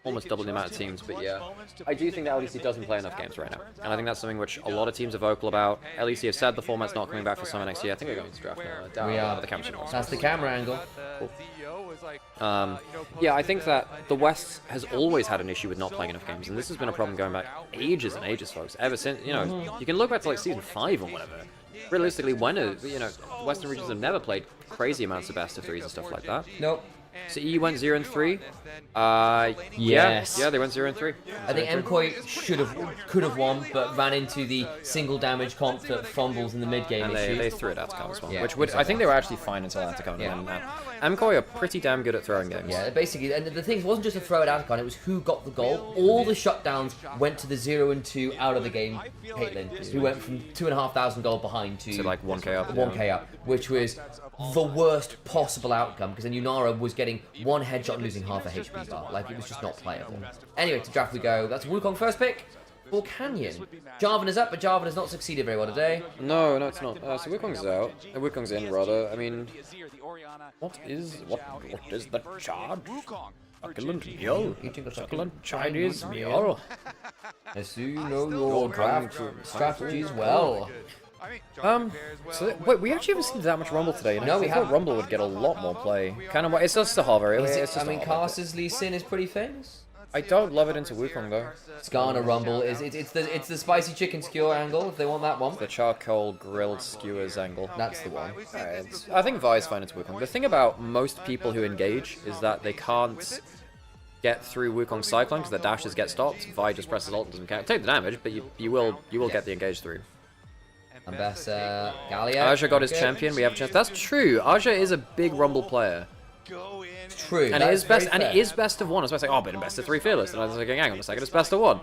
almost double the amount of teams, but yeah. I do think that LEC doesn't play enough games right now, and I think that's something which a lot of teams are vocal about. LEC have said the format's not coming back for summer next year. I think we're going to draft now. We are. The camera. That's the camera angle. Cool. Yeah, I think that the West has always had an issue with not playing enough games, and this has been a problem going back ages and ages, folks. Ever since, you know, you can look back to like season 5 or whatever. Realistically, Western regions have never played crazy amounts of best of 3s and stuff like that. Nope. So EU went 0-3. Yes. Yeah, they went 0-3. I think MKOI could have won, but ran into the single damage comp that fumbles in the mid game. And they threw it Atacon as well, yeah, which I think they were actually fine until Atacon. Yeah. MKOI are pretty damn good at throwing games. Yeah, basically, and the thing wasn't just a throw at Atacon, it was who got the goal. All the shutdowns went to the 0-2 out of the game Caitlyn, who went from 2,500 gold behind to like 1k up. 1k up, which was the worst possible outcome, because then Nymaera was getting one headshot and losing half a HP bar. Like, it was just not playable. Anyway, to draft we go. That's Wukong first pick for Canyon. Jarvan is up, but Jarvan has not succeeded very well today. No, it's not. So Wukong's out. Wukong's in, rather. I mean, what is the charge? Succulent Chinese meal. I see you know your draft strategies well. So wait, we actually haven't seen that much Rumble today. No, we haven't. Rumble would get a lot more play. Kind of, it's just a hover. I mean, Cars's Lee Sin is pretty famous. I don't love it into Wukong though. Skarner Rumble is it's the spicy chicken skewer angle if they want that one. The charcoal grilled skewers angle. That's the one. I think Vi's fine into Wukong. The thing about most people who engage is that they can't get through Wukong's Cyclone because their dashes get stopped. Vi just presses ult and doesn't count. Take the damage, but you will get the engage through. Ambassa, Gallia. Aja got his champion, we have a chance. That's true, Aja is a big Rumble player. True. And it is best. And it is best of one. I was about to say, oh, but in best of 3 fearless. And I was like, hang on a second, it's best of 1.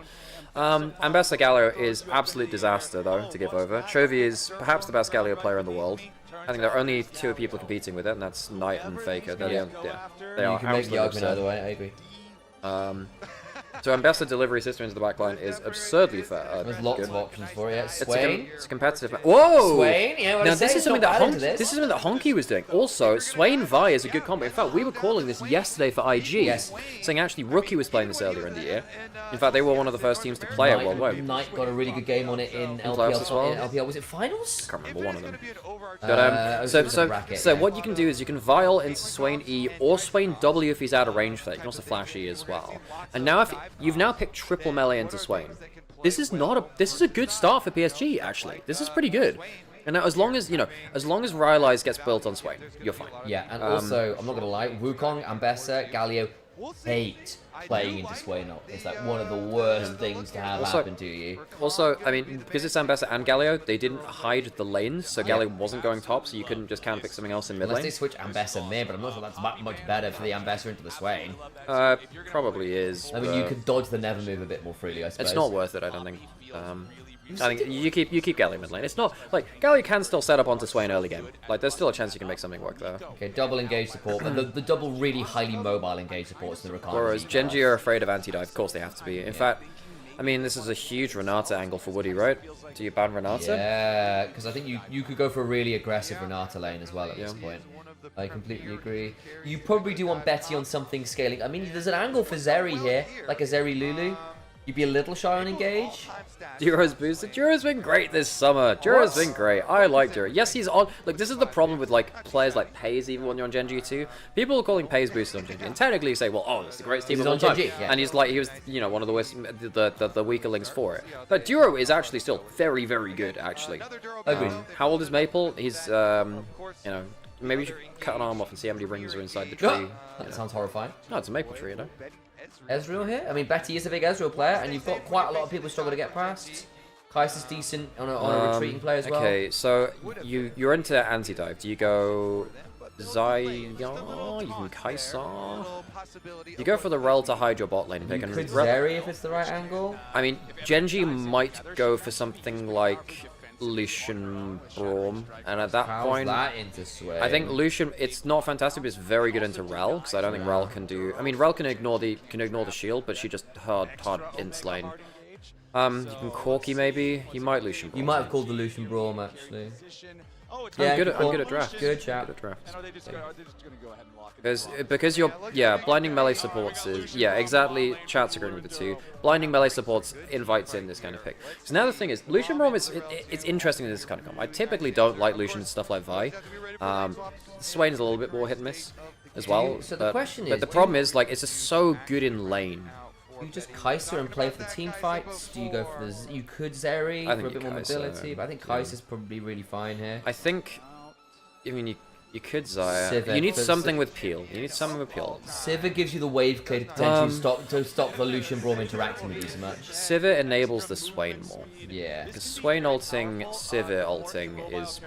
Ambassador Galio is absolute disaster though to give over. Chovy is perhaps the best Galio player in the world. I think there are only 2 people competing with it, and that's Knight and Faker. They are you can make the argument either way. I agree. So Ambassador delivery system into the backline is absurdly fair. There's lots of options for it. Swain. It's a competitive. Whoa! Swain. Yeah, now this is something that this is something that Honky was doing. Also, Swain Vi is a good combo. In fact, we were calling this yesterday for IG, saying actually Rookie was playing this earlier in the year. In fact, they were one of the first teams to play it worldwide. Knight got a really good game on it in LPL as well. LPL was it finals? I can't remember one of them. But so what you can do is you can Vial into Swain E or Swain W if he's out of range for that. You can also Flash E as well. And now if you've now picked triple melee into Swain, this is a good start for PSG actually. This is pretty good. And now as long as Ryalize gets built on Swain, you're fine. Yeah, and also I'm not gonna lie, Wukong, Ambessa, Galio hate playing into Swain up. It's like one of the worst things to have happen to you. Also, I mean, because it's Ambessa and Galio, they didn't hide the lanes, so Galio wasn't going top, so you couldn't just kind of pick something else in mid lane. Unless they switch Ambessa mid, but I'm not sure that's much better for the Ambessa into the Swain. Probably is. I mean, you could dodge the Never move a bit more freely, I suppose. It's not worth it, I don't think. I think you keep Galio mid lane. It's not like Galio can still set up onto Swain early game. Like there's still a chance you can make something work there. Okay, double engage support, but the double really highly mobile engage support is the requirement. Whereas Genji are afraid of anti-dive. Of course they have to be. In fact, I mean this is a huge Renata angle for Woody, right? Do you ban Renata? Yeah, because I think you could go for a really aggressive Renata lane as well at this point. I completely agree. You probably do want Betty on something scaling. I mean, there's an angle for Zeri here, like a Zeri Lulu. You'd be a little shy on engage. Duro's boosted. Duro's been great this summer. Duro's been great. I like Duro. Yes, he's on. Look, this is the problem with like players like Pays, even when you're on Genji too. People are calling Pays boosted on Genji, and technically you say, well, oh, it's the greatest team of all time. And he was, one of the worst, the weaker links for it. But Duro is actually still very, very good, actually. Agreed. How old is Maple? He's, maybe you should cut an arm off and see how many rings are inside the tree. That sounds horrifying. No, it's a Maple tree, you know. Ezreal here? I mean, Betty is a big Ezreal player, and you've got quite a lot of people struggle to get past. Kais is decent on a retreating play as well. Okay, so you're into anti-dive. Do you go Zaya? You can Kaisa. You go for the Rel to hide your bot lane pick. You could Zeri if it's the right angle. I mean, Genji might go for something like Lucian Braum, and at that point, that into Sway? I think Lucian. It's not fantastic, but it's very good into Rel because I don't think Rel can do. I mean, Rel can ignore the shield, but she just hard ints lane. You can Corki maybe. You might Lucian Braum. You might have called the Lucian Braum actually. Yeah, I'm good at draft. Good shout. Because you're blinding melee supports is exactly. Chat's agreeing with the two. Blinding melee supports invites in this kind of pick. So now the thing is, Lucian Braum it's interesting in this kind of comp. I typically don't like Lucian stuff like Vi. Swain is a little bit more hit and miss as well. So the question is, but the problem is like it's just so good in lane. Do you just Kai'Sa and play for the team fights? Do you go for the... You could Zeri for a bit more mobility, but I think Kai'Sa's probably really fine here. I think... I mean, you could Xayah. You need something with peel. You need something with peel. Sivir gives you the wave clear to potentially stop the Lucian Braum interacting with you so much. Sivir enables the Swain more. Yeah. Because Swain ulting, Sivir ulting is...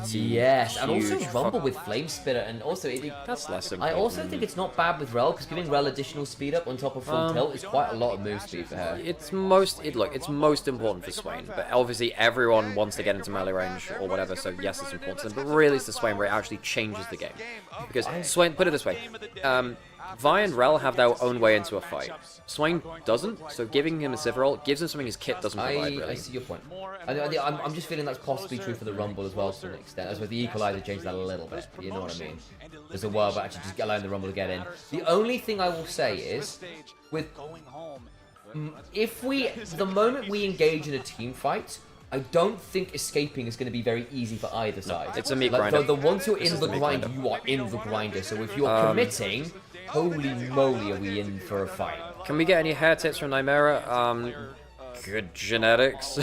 Yes, and also Rumble with Flame Spitter, and also that's less important. I also think it's not bad with Rel, because giving Rel additional speed up on top of full tilt is quite a lot of move speed for her. It's most important for Swain, but obviously everyone wants to get into melee range or whatever, so yes, it's important to them, but really it's the Swain where it actually changes the game. Because Swain, put it this way, Vi and Rel have their own way into a fight. Swain doesn't, so giving him a Sivir ult gives him something his kit doesn't provide, really. I see your point. I'm just feeling that's possibly true for the Rumble as well to an extent, as with the Equalizer changed that a little bit, you know what I mean? There's a while, but actually just allowing the Rumble to get in. The only thing I will say is, with the moment we engage in a team fight, I don't think escaping is going to be very easy for either side. It's a meat grinder. The once you're in the grinder, you are in the grinder, so if you're committing... Holy moly, are we in for a fight? Can we get any hair tips from Nymaera? Good genetics.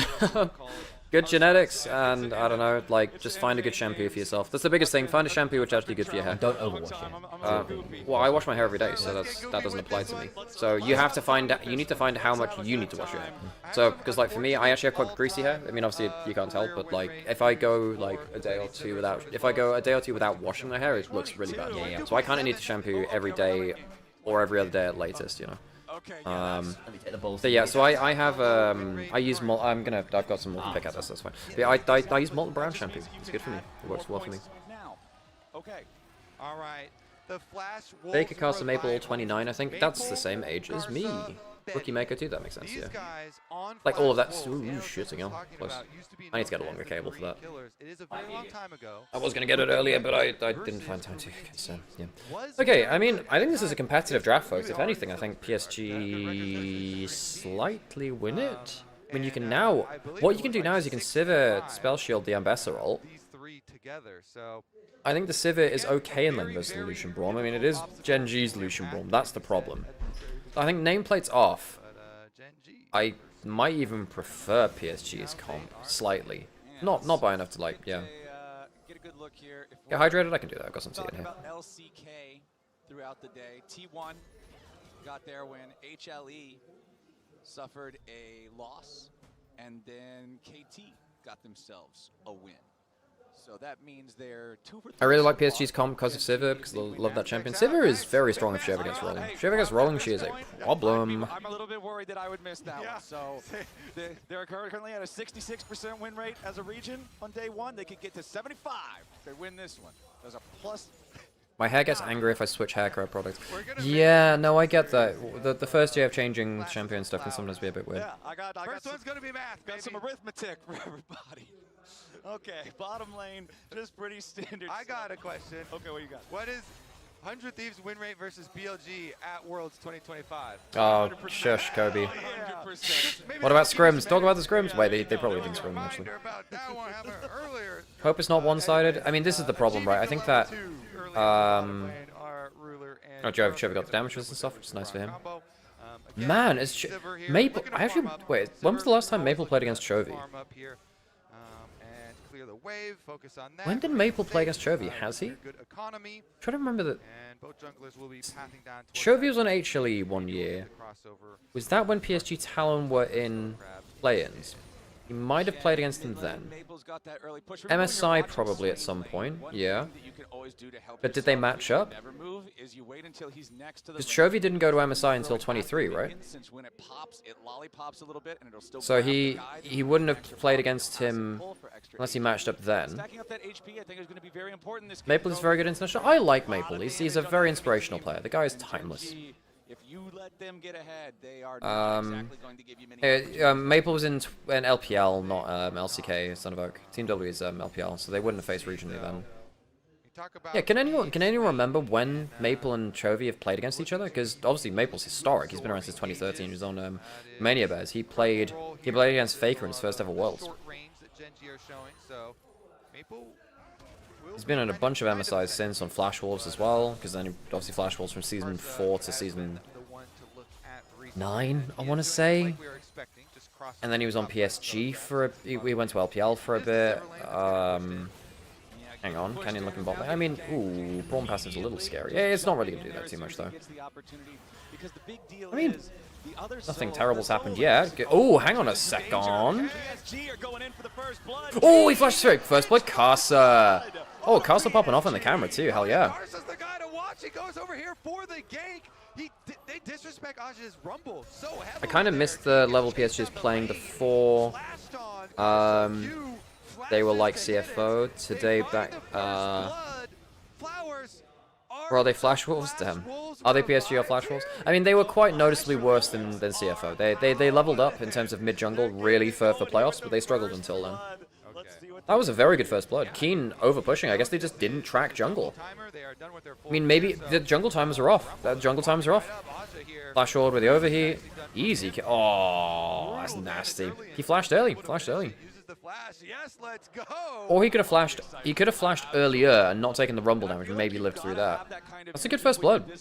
good genetics, and I don't know, like, just find a good shampoo for yourself. That's the biggest thing. Find a shampoo which is actually good for your hair. Don't overwash it. Well, I wash my hair every day, so that doesn't apply to me. So you have to you need to find how much you need to wash your hair. So, because like for me, I actually have quite greasy hair. I mean, obviously you can't tell, but like if I go like a day or two without washing my hair, it looks really bad. Yeah. So I kind of need to shampoo every day or every other day at latest, you know. So yeah, so I have I use I've got some molten pick at this, that's fine. But yeah, I use molten brown shampoo. It's good for me. It works well for me. Okay. All right. The Flash Baker Castle Maple 29, I think that's the same age as me. Rookie Maker too, that makes sense, yeah. Like all of that. Ooh, shooting on. Close. I need to get a longer cable for that. I was gonna get it earlier, but I didn't find time to. So yeah. Okay, I mean, I think this is a competitive draft, folks. If anything, I think PSG slightly win it. I mean, you can now. What you can do now is you can Sivir Spell Shield the Ambassador ult. I think the Sivir is okay in lane versus Lucian Braum. I mean, it is GENG's Lucian Braum. That's the problem. I think nameplate's off. I might even prefer PSG's comp slightly. Not by enough to like, yeah. Get hydrated, I can do that. I've got some C in here. LCK throughout the day. T1 got there when HLE suffered a loss, and then KT got themselves a win. So that means they're 2 for 3. I really like PSG's comp because of Sivir, because I love that champion. Sivir is very strong if she ever gets rolling. If she ever gets rolling, she is a problem. I'm a little bit worried that I would miss that one. So they're currently at a 66% win rate as a region on day 1. They could get to 75 if they win this one. There's a plus. My hair gets angry if I switch hair care products. Yeah, no, I get that. The first year of changing shampoo and stuff can sometimes be a bit weird. Yeah, I got first one's gonna be math. Got some arithmetic for everybody. Okay, bottom lane, just pretty standard. I got a question. Okay, what you got? What is 100 Thieves win rate versus BLG at Worlds 2025? Oh, shush, Kobe. 100%. What about scrims? Talk about the scrims. Wait, they probably didn't scrim, actually. Hope it's not one-sided. I mean, this is the problem, right? I think that... Oh, Jovi got the damage and stuff, which is nice for him. Man, it's... Maple... I actually... Wait, when was the last time Maple played against Chovy? When did Maple play against Chovy? Has he? Trying to remember that. Chovy was on HLE one year. Was that when PSG Talon were in play-ins? He might have played against them then. MSI probably at some point, yeah. But did they match up? Because Chovy didn't go to MSI until 23, right? So he wouldn't have played against him unless he matched up then. Maple is very good international. I like Maple. He's a very inspirational player. The guy is timeless. If you let them get ahead, they are not exactly going to give you many. Maple was in an LPL, not LCK, Son of Oak. Team W is LPL, so they wouldn't have faced regionally then. Yeah, can anyone remember when Maple and Chovy have played against each other? Because obviously Maple's historic. He's been around since 2013. He was on Mania Bears. He played against Faker in his first ever Worlds. He's been in a bunch of MSIs since on Flash Wolves as well, because then obviously Flash Wolves from season 4 to season 9, I want to say. And then he was on PSG for we went to LPL for a bit. Hang on, Canyon looking bot lane. I mean, ooh, Braum passive's a little scary. Yeah, it's not really going to do that too much though. I mean, nothing terrible's happened yet. Oh, hang on a second. Oh, he flashed through. First blood, Casa. Oh, Casa popping off on the camera too. Hell yeah. The guy to watch. He goes over here for the gank. They disrespect Aj's Rumble so heavily. I kind of missed the level PSG is playing before. They were like CFO today. Back. Or are they Flash Wolves? Damn. Are they PSG or Flash Wolves? I mean, they were quite noticeably worse than CFO. They leveled up in terms of mid jungle really for playoffs, but they struggled until then. That was a very good first blood. Keen over pushing. I guess they just didn't track jungle. I mean, maybe the jungle timers are off. Flash Orb with the overheat. Easy. Oh, that's nasty. He flashed early. Or he could have flashed. He could have flashed earlier and not taken the rumble damage and maybe lived through that. That's a good first blood.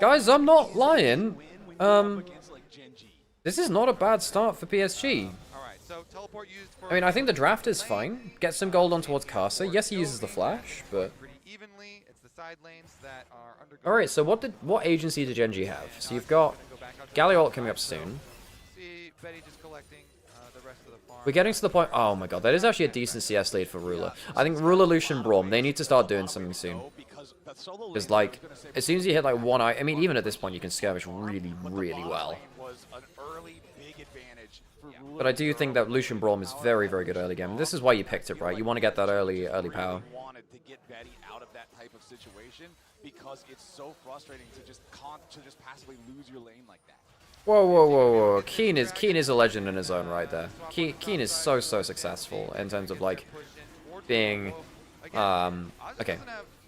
Guys, I'm not lying. This is not a bad start for PSG. So teleport used for. I mean, I think the draft is fine. Get some gold on towards Casa. Yes, he uses the flash, but. Pretty evenly. It's the side lanes that are under. All right. So what agency did GENG have? So you've got Galliot coming up soon. See Betty just collecting the rest of the farm. We're getting to the point. Oh my god, that is actually a decent CS lead for Ruler. I think Ruler, Lucian, Braum, they need to start doing something soon. Because like, as soon as you hit like one eye, I mean, even at this point, you can skirmish really, really well. But I do think that Lucian Braum is very, very good early game. This is why you picked it, right? You want to get that early power. Wanted to get Betty out of that type of situation because it's so frustrating to just passively lose your lane like that. Whoa, whoa, whoa, whoa! Keen is a legend in his own right there. Keen is so successful in terms of like being, okay.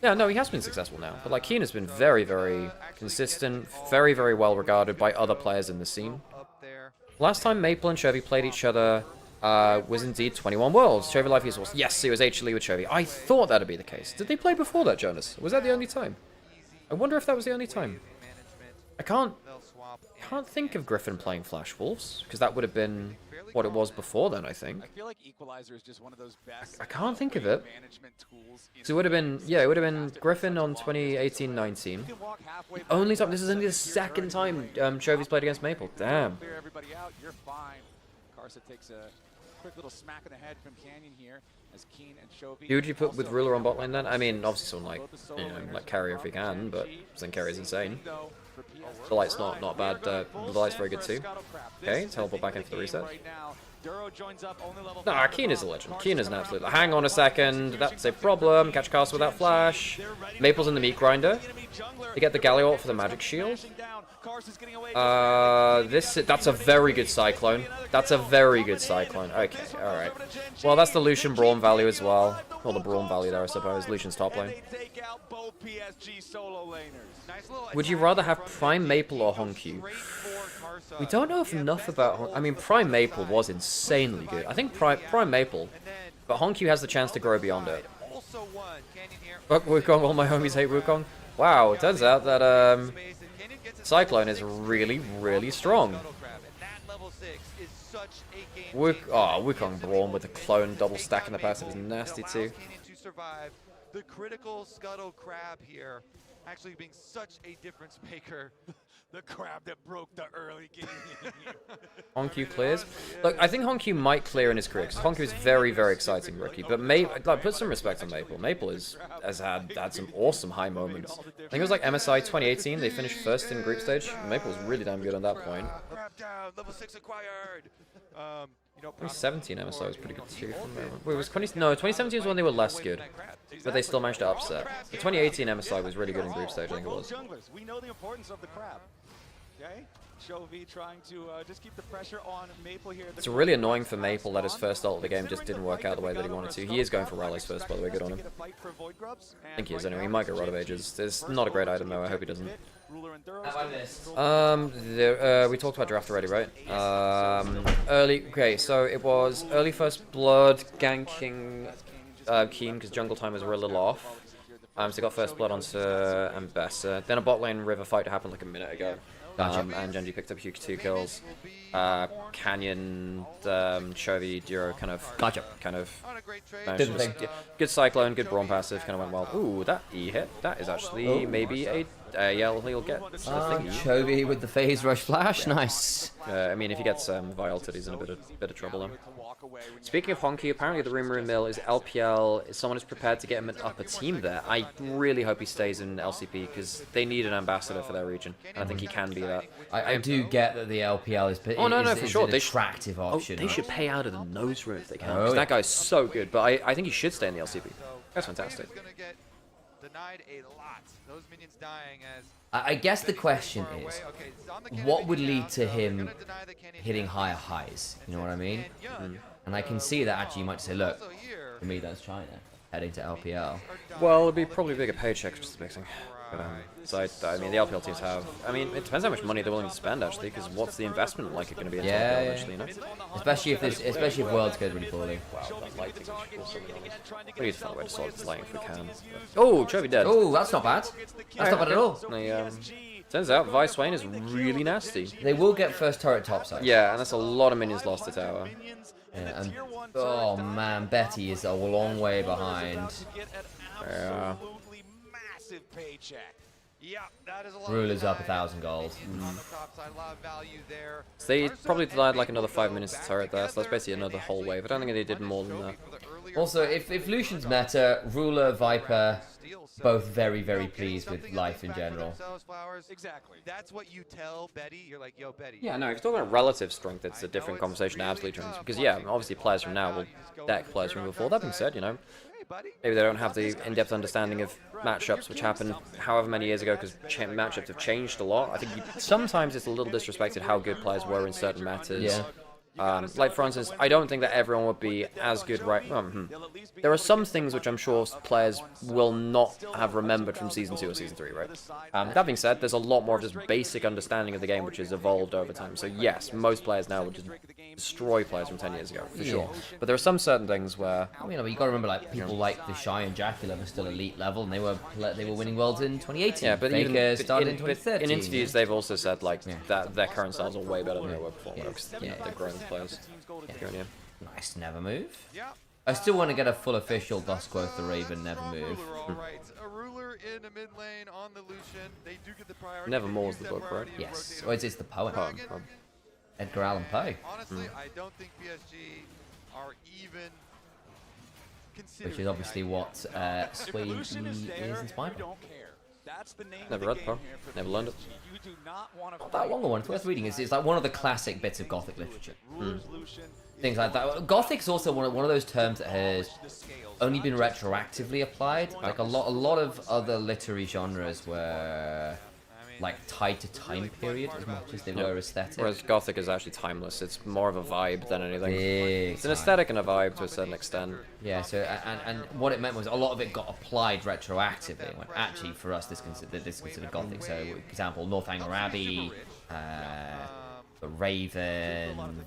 Yeah, no, he has been successful now, but like Keen has been very, very consistent, very, very well regarded by other players in the scene. Last time Maple and Chovy played each other was indeed 21 Worlds. Chovy Life was, yes, it was HLE with Chovy. I thought that'd be the case. Did they play before that, Jonas? Was that the only time? I wonder if that was the only time. I can't think of Griffin playing Flash Wolves, because that would have been what it was before then, I think. I feel like Equalizer is just one of those best. I can't think of it. So it would have been, yeah, it would have been Griffin on 2018-19. The only time, this is only the second time Chovy's played against Maple. Damn. Clear everybody out, you're fine. Karsa takes a quick little smack in the head from Canyon here as Keen and Chovy. Who would you put with Ruler on bot lane then? I mean, obviously someone like, you know, like Carrier if he can, but then Carrier's insane. The light's not bad. The light's very good too. Okay, teleport back into the reset. Nah, Keen is a legend. Keen is an absolute. Hang on a second. That's a problem. Catch Cast without flash. Maple's in the meat grinder. You get the Galliot for the magic shield. That's a very good Cyclone. That's a very good Cyclone. Okay, alright. Well, that's the Lucian Braum value as well. Or the Braum value there, I suppose. Lucian's top lane. Would you rather have Prime Maple or Honkyu? We don't know enough about... I mean, Prime Maple was insanely good. I think Prime Maple, but Honkyu has the chance to grow beyond it. Fuck Wukong, all my homies hate Wukong. Wow, it turns out that Cyclone is really, really strong. Wukong Braum with a clone double stack in the passive is nasty too. The critical Scuttle Crab here actually being such a difference maker. The crab that broke the early game. Honkyu clears. Look, I think Honkyu might clear in his career because Honkyu is very, very exciting rookie. But like, put some respect on Maple. Maple has had some awesome high moments. I think it was like MSI 2018. They finished first in group stage. Maple was really damn good at that point. Level 6 acquired. 2017 MSI was pretty good too. Wait, it was 2017 was when they were less good, but they still managed to upset. The 2018 MSI was really good in group stage. I think it was. We know the importance of the crab. Okay, Chovy trying to just keep the pressure on Maple here. It's really annoying for Maple that his first ult of the game just didn't work out the way that he wanted to. He is going for rallies first, by the way. Good on him. I think he is anyway. He might get Rod of Ages. It's not a great item though. I hope he doesn't. We talked about draft already, right? Okay, so it was early first blood, ganking Keen because jungle timers were a little off. So they got first blood onto Ambessa. Then a bot lane river fight happened like a minute ago. And GENG picked up huge 2 kills. Canyon, Chovy, Duro kind of Did the thing. Good Cyclone, good Braum passive, kind of went wild. Ooh, that E hit. That is actually maybe a yeah, he'll get the thingy. Chovy with the phase rush flash, nice. I mean, if he gets Violted, he's in a bit of trouble though. Speaking of Honky, apparently the rumor in mill is LPL. Someone is prepared to get him an upper team there. I really hope he stays in LCP because they need an ambassador for their region, and I think he can be that. I do get that the LPL is for sure. An attractive option. They should pay out of the nose room if they can. Because that guy's so good, but I think he should stay in the LCP. That's fantastic. Denied a lot. Those minions dying as I guess the question is, what would lead to him hitting higher highs? You know what I mean? And I can see that actually you might say, look, for me that's China, heading to LPL. Well, it'd be probably a bigger paycheck, just the big thing. So I mean, the LPL teams have. I mean, it depends how much money they're willing to spend actually, because what's the investment like going to be in LPL eventually, you know? Especially if Worlds goes really poorly. Wow, that lighting is awesome. We need to find a way to solve this lighting if we can. Oh, Chovy dead. Oh, that's not bad. That's not bad at all. Turns out Vi Swain is really nasty. They will get first turret topside. Yeah, and that's a lot of minions lost to tower. Yeah, and oh man, Betty is a long way behind. Yeah. Ruler's up 1,000 gold. So they probably died like another 5 minutes to turret there, so that's basically another whole wave. I don't think they did more than that. Also, if Lucian's meta, Ruler, Viper, both very, very pleased with life in general. Exactly. That's what you tell Betty. You're like, yo, Betty. Yeah, no, if you're talking about relative strength, it's a different conversation to absolute terms. Because, yeah, obviously players from now will deck players from before. That being said, you know, maybe they don't have the in-depth understanding of matchups, which happened however many years ago, because matchups have changed a lot. I think sometimes it's a little disrespected how good players were in certain matters. Yeah. Like, for instance, I don't think that everyone would be as good There are some things which I'm sure players will not have remembered from Season 2 or Season 3, right? That being said, there's a lot more of just basic understanding of the game which has evolved over time. So yes, most players now would just destroy players from 10 years ago, for sure. But there are some certain things where... I mean, you gotta remember, like, people like the Shy and Jacula were still elite level, and they were winning worlds in 2018. Yeah, but Faker even started in 2013. in interviews, they've also said, like, that their current styles are way better than they were before, because they're growing players. Yeah. Nice never move. I still want to get a full official Duskworth the Raven never move. A ruler in the mid lane on the Lucian. They do get the priority. Nevermore's the book, right? Yes. Or it's the poem. Edgar Allan Poe. Honestly, I don't think PSG are even considering. Which is obviously what Swain is inspired by. Never read Poe. Never learned it. Not that long one. It's worth reading. It's like one of the classic bits of Gothic literature. Things like that. Gothic's also one of those terms that has only been retroactively applied. Like a lot of other literary genres were like tied to time period as much as they were aesthetic. Whereas Gothic is actually timeless. It's more of a vibe than anything. Big it's an aesthetic and a vibe to a certain extent. Yeah. So and what it meant was a lot of it got applied retroactively. When actually for us this considered Gothic. So for example, Northanger Abbey, The Raven,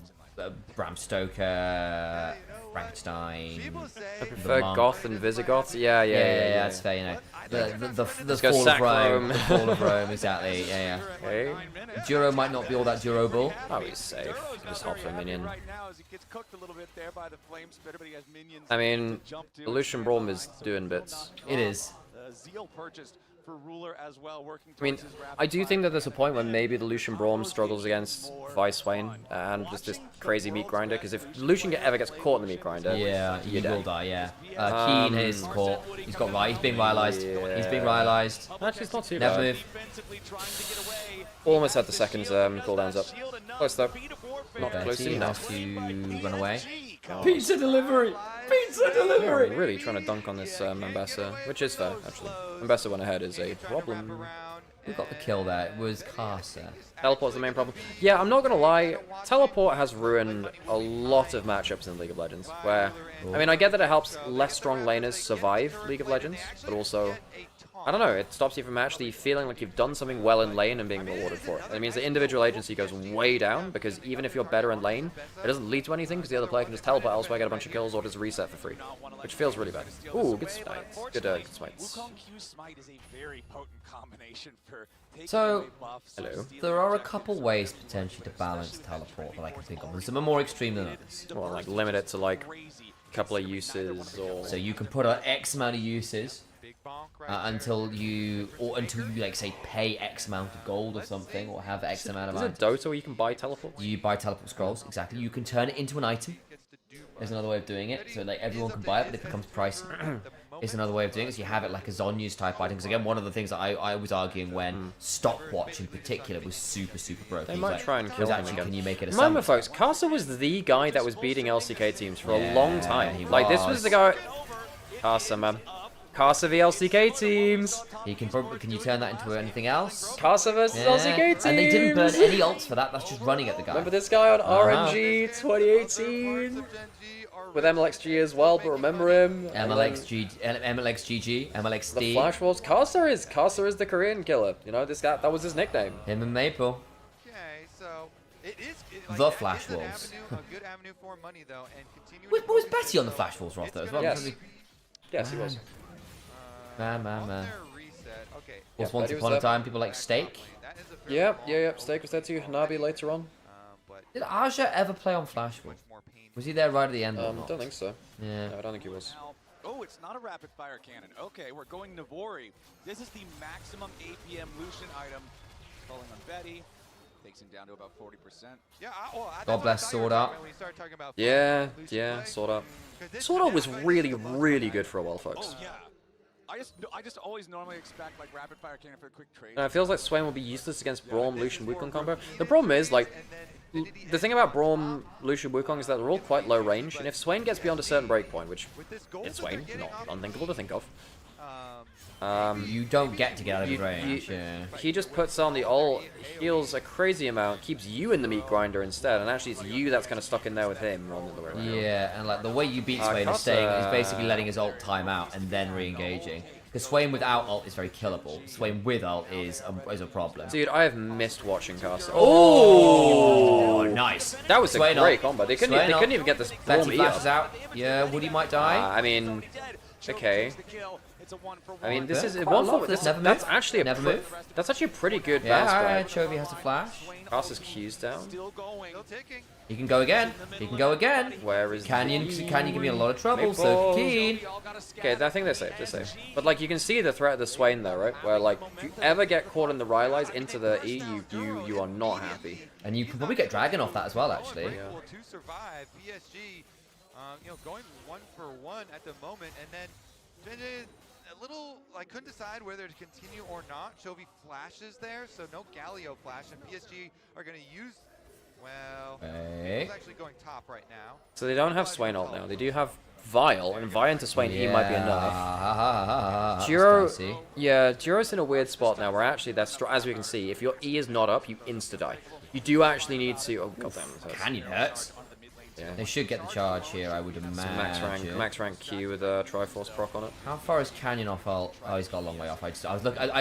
Bram Stoker, Frankenstein. I prefer Goth and Visigoth. Yeah, that's fair. You know, the fall of Rome. The fall of Rome, exactly. Yeah. Okay. Duro might not be all that durable. Oh, he's safe. Just hop for a minion. I mean, the Lucian Braum is doing bits. It is. I mean, I do think that there's a point where maybe the Lucian Braum struggles against Vi Swain and just this crazy meat grinder, because if Lucian ever gets caught in the meat grinder, he will die, Keen is caught. He's being realised. He's being realised. Actually, it's not too Never bad. move. Almost had the second cooldowns up. Close though. Not close enough. To run away. Pizza delivery! Pizza delivery! Yeah, really trying to dunk on this Mombasa, which is fair, actually. Mombasa went ahead is a problem. Who got the kill there? It was Carcer. Teleport's the main problem. Yeah, I'm not gonna lie, Teleport has ruined a lot of matchups in League of Legends, where, I mean, I get that it helps less strong laners survive League of Legends, but also, I don't know, it stops you from actually feeling like you've done something well in lane and being rewarded for it. It means the individual agency goes way down, because even if you're better in lane, it doesn't lead to anything, because the other player can just teleport elsewhere, get a bunch of kills, or just reset for free, which feels really bad. Ooh, good smites. Good smites. So, there are a couple ways potentially to balance teleport that I can think of, and some are more extreme than others. Well, like limit it to like a couple of uses, or... So you can put an X amount of uses until you like say pay X amount of gold or something, or have X amount of items. Is it Dota where you can buy teleports? You buy teleport scrolls, exactly. You can turn it into an item. There's another way of doing it, so like everyone can buy it, but it becomes pricey. Is another way of doing it, so you have it like a Zonya's type item. Because again, one of the things that I was arguing when Stopwatch in particular was super broken. They might try and kill him again. Can you make it a Remember, folks, Carcer was the guy that was beating LCK teams for a long time. Like, this was the guy... Carcer, man. Carcer v LCK teams. Can you turn that into anything else? Carcer versus LCK teams. And they didn't burn any ults for that. That's just running at the guy. Remember this guy on RNG 2018? with MLXG as well, but remember him. MLXGG, MLXD. The Flash Wolves. Carcer is the Korean killer. You know, this guy, that was his nickname. Him and Maple. Okay, so it is like, The that Flash is an Wolves. avenue, a good avenue for money though, and continue. Was Betty on the Flash Wolves roster as well? Yes. Yes, he was. Man. Okay. Was once upon a time people like Steak? Yep. Steak was there too. Hanabi later on. Did Aja ever play on Flash Wolf? Was he there right at the end? Or not? Don't think so. Yeah. No, I don't think he was. Oh, it's not a rapid fire cannon. Okay, we're going Navori. This is the maximum APM Lucian item. Falling on Betty. Takes him down to about 40%. Yeah, God bless Sword Art. Yeah, Sword Art. Sword Art was really, really good for a while, folks. Oh, yeah. I just always normally expect like rapid fire cannon for a quick trade. And it feels like Swain will be useless against Braum, Lucian, Wukong combo. The problem is, like, the thing about Braum, Lucian, Wukong is that they're all quite low range, and if Swain gets beyond a certain breakpoint, which it's Swain, not unthinkable to think of. You don't get to get out of his range. He just puts on the ult, heals a crazy amount, keeps you in the meat grinder instead, and actually it's you that's kind of stuck in there with him rather than the way around. Yeah, and like the way you beat Swain is basically letting his ult time out and then re-engaging. Because Swain without ult is very killable. Swain with ult is a problem. Dude, I have missed watching Castle. Oh, nice. That was Swain a great combo. They couldn't even get this Betty Braum flashes out. Yeah, Woody might die. I mean, okay. I mean, this is quite one for this. That's actually That's actually a pretty good bounce Yeah, back. Chovy has a flash. Cas's Q's down. He can go again. He can go again. Where is Canyon give me a lot of trouble, so keen. Okay, I think they're safe, But like you can see the threat of the Swain though, right? Where like if you ever get caught in the Rylise into the E, you are not happy. And you can probably get Dragon off that as well, actually. Yeah. To survive, PSG, going 1 for 1 at the moment, and then a little, like, couldn't decide whether to continue or not. Chovy flashes there, so no Galio flash, and PSG are going to use, well, he's actually going top right now. So they don't have Swain ult now. They do have Vile, and Vile into Swain E might be enough. Jiro's in a weird spot now where actually that's, as we can see, if your E is not up, you insta-die. You do actually need to, oh goddamn. Canyon hurts. Yeah. They should get the charge here, I would imagine. Max rank Q with a Triforce proc on it. How far is Canyon off ult? Oh, he's got a long way off. I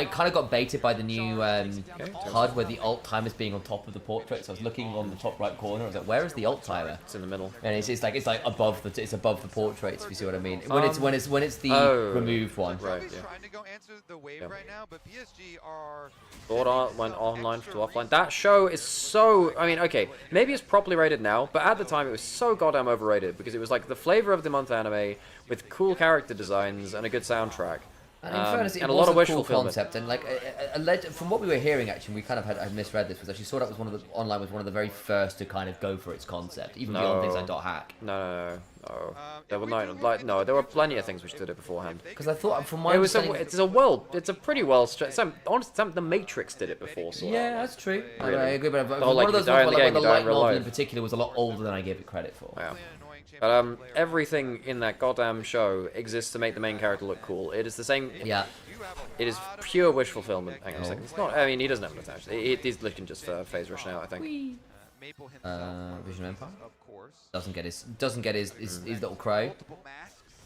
kind of got baited by the new HUD where the ult timer's being on top of the portrait. So I was looking on the top right corner. I was like, where is the ult timer? It's in the middle. And it's like above the portraits. If you see what I mean. When it's the removed one. Right. Yeah. Trying to go answer the wave right now, but PSG are. Sword Art went online to offline. That show is so. I mean, okay, maybe it's properly rated now, but at the time it was so goddamn overrated because it was like the flavor of the month anime with cool character designs and a good soundtrack. And in fairness, it and a was lot of a wishful cool fulfillment. concept, and like from what we were hearing, actually, we kind of had misread this. Was actually Sword Art was one of the very first to kind of go for its concept, even beyond things like Dot Hack. No. There were there were plenty of things which did it beforehand. Because I thought, from my it's a pretty well stretched. Honestly, the Matrix did it before. Yeah, that's true. Really. I agree, but The whole, one of those die in ones the where game, the you die light in real novel in life. particular was a lot older than I gave it credit for. Yeah. But everything in that goddamn show exists to make the main character look cool. It is the same. Yeah. It is pure wish fulfillment. Hang on a second. It's not. I mean, he doesn't have an attach. He's looking just for phase rush now, I think. Vision Empire doesn't get his little crow.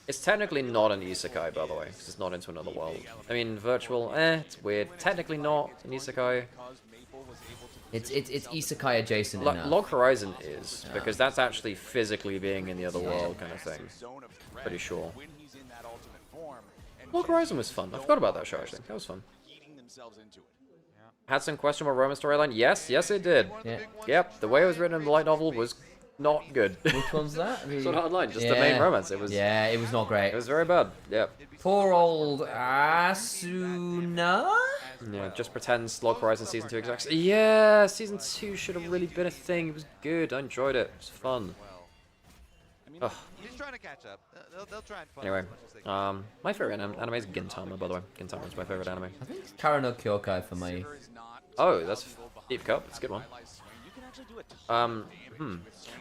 It's technically not an isekai, by the way, because it's not into another world. I mean, virtual, it's weird. Technically not an isekai. It's isekai adjacent enough. Log Horizon is, because that's actually physically being in the other world kind of thing. Pretty sure. Log Horizon was fun. I forgot about that show, actually. That was fun. Had some questionable romance storyline? Yes, it did. Yeah. Yep, the way it was written in the light novel was not good. Which one's that? Sword Art Online, just the main romance. It was. Yeah, it was not great. It was very bad. Yep. Poor old Asuna. Yeah, just pretends Log Horizon Season 2 exactly. Yeah, Season 2 should have really been a thing. It was good. I enjoyed it. It was fun. Ugh. He's trying to catch up. They'll try and find Anyway, my favorite anime is Gintama, by the way. Gintama is my favorite anime. I think it's Kara no Kyokai for me. Oh, that's Deep Cup. It's a good one.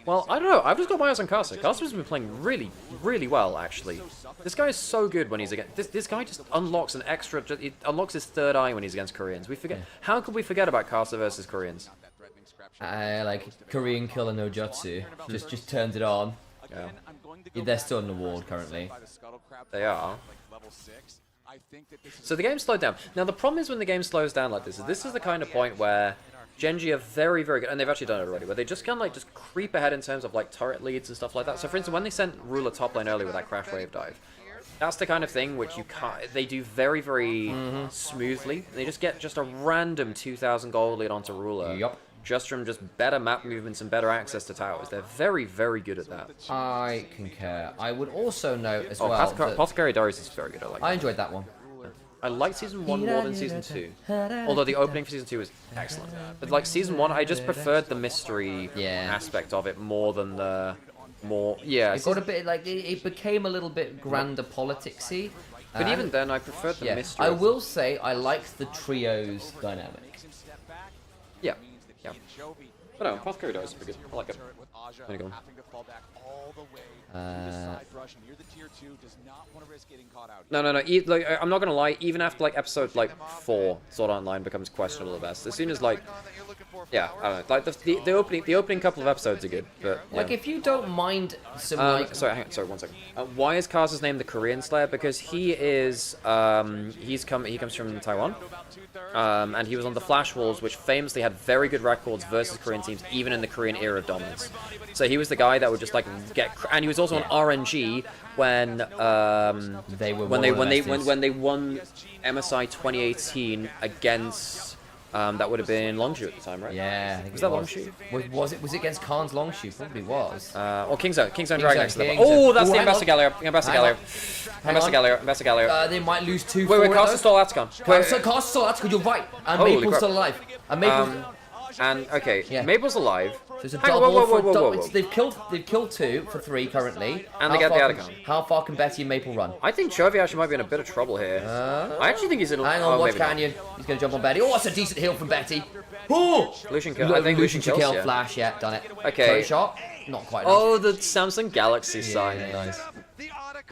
Well, I don't know. I've just got my eyes on Kasa. Kasa's been playing really, really well, actually. This guy is so good when he's against. This guy just unlocks an extra. He unlocks his third eye when he's against Koreans. We forget. How could we forget about Kasa versus Koreans? Like Korean killer no jutsu. Just turns it on. Yeah. They're still in the ward currently. They are. So the game slowed down. Now the problem is when the game slows down like this is the kind of point where GENG are very, very good, and they've actually done it already, where they just kind of like just creep ahead in terms of like turret leads and stuff like that. So for instance, when they sent Ruler top lane earlier with that crash wave dive, that's the kind of thing which you can't, they do very, very smoothly. They just get just a random 2,000 gold lead onto Ruler. Yup. Just from just better map movements and better access to towers. They're very, very good at that. I concur. I would also note as well Apothecary Darius is very good. I enjoyed that one. I liked Season 1 more than Season 2. Although the opening for Season 2 was excellent. But like Season 1, I just preferred the mystery aspect of it more than the It got a bit like it became a little bit grander politicsy. But even then, I preferred the mystery. I will say I liked the trios dynamic. Yeah. Yeah. But no, Apothecary Darius is pretty good. I like it. There you go. No. Like, I'm not gonna lie. Even after like episode like 4, Sword Art Online becomes questionable at best. As soon as like, I don't know. Like the opening couple of episodes are good, but like if you don't mind some like. Sorry, hang on. Sorry, 1 second. Why is Kaza's name the Korean Slayer? Because he is he comes from Taiwan, and he was on the Flash Wolves, which famously had very good records versus Korean teams, even in the Korean era of dominance. So he was the guy that would just like and he was also on RNG when they won MSI 2018 against that would have been Longshu at the time, right? Yeah, I think was that Longshu? Was it against Khan's Longshu? Probably was. Or Kingzone Dragon X level. Oh, that's the Ambassador Galio. They might lose 2. Wait, Castle stole Atacon. Castle stole Atacon. You're right. And Maple's still alive. And Maple. Maple's alive. There's a double. They've killed 2 for 3 currently. And they get the Atacon. How far can Betty and Maple run? I think Chovy actually might be in a bit of trouble here. I actually think he's in. Hang on, watch Canyon. He's going to jump on Betty. Oh, that's a decent heal from Betty. Oh! Lucian kill. I think Lucian kills, kill. Flash, yeah, done it. Okay. Shot. Not quite enough. Oh, the Samsung Galaxy sign. Nice.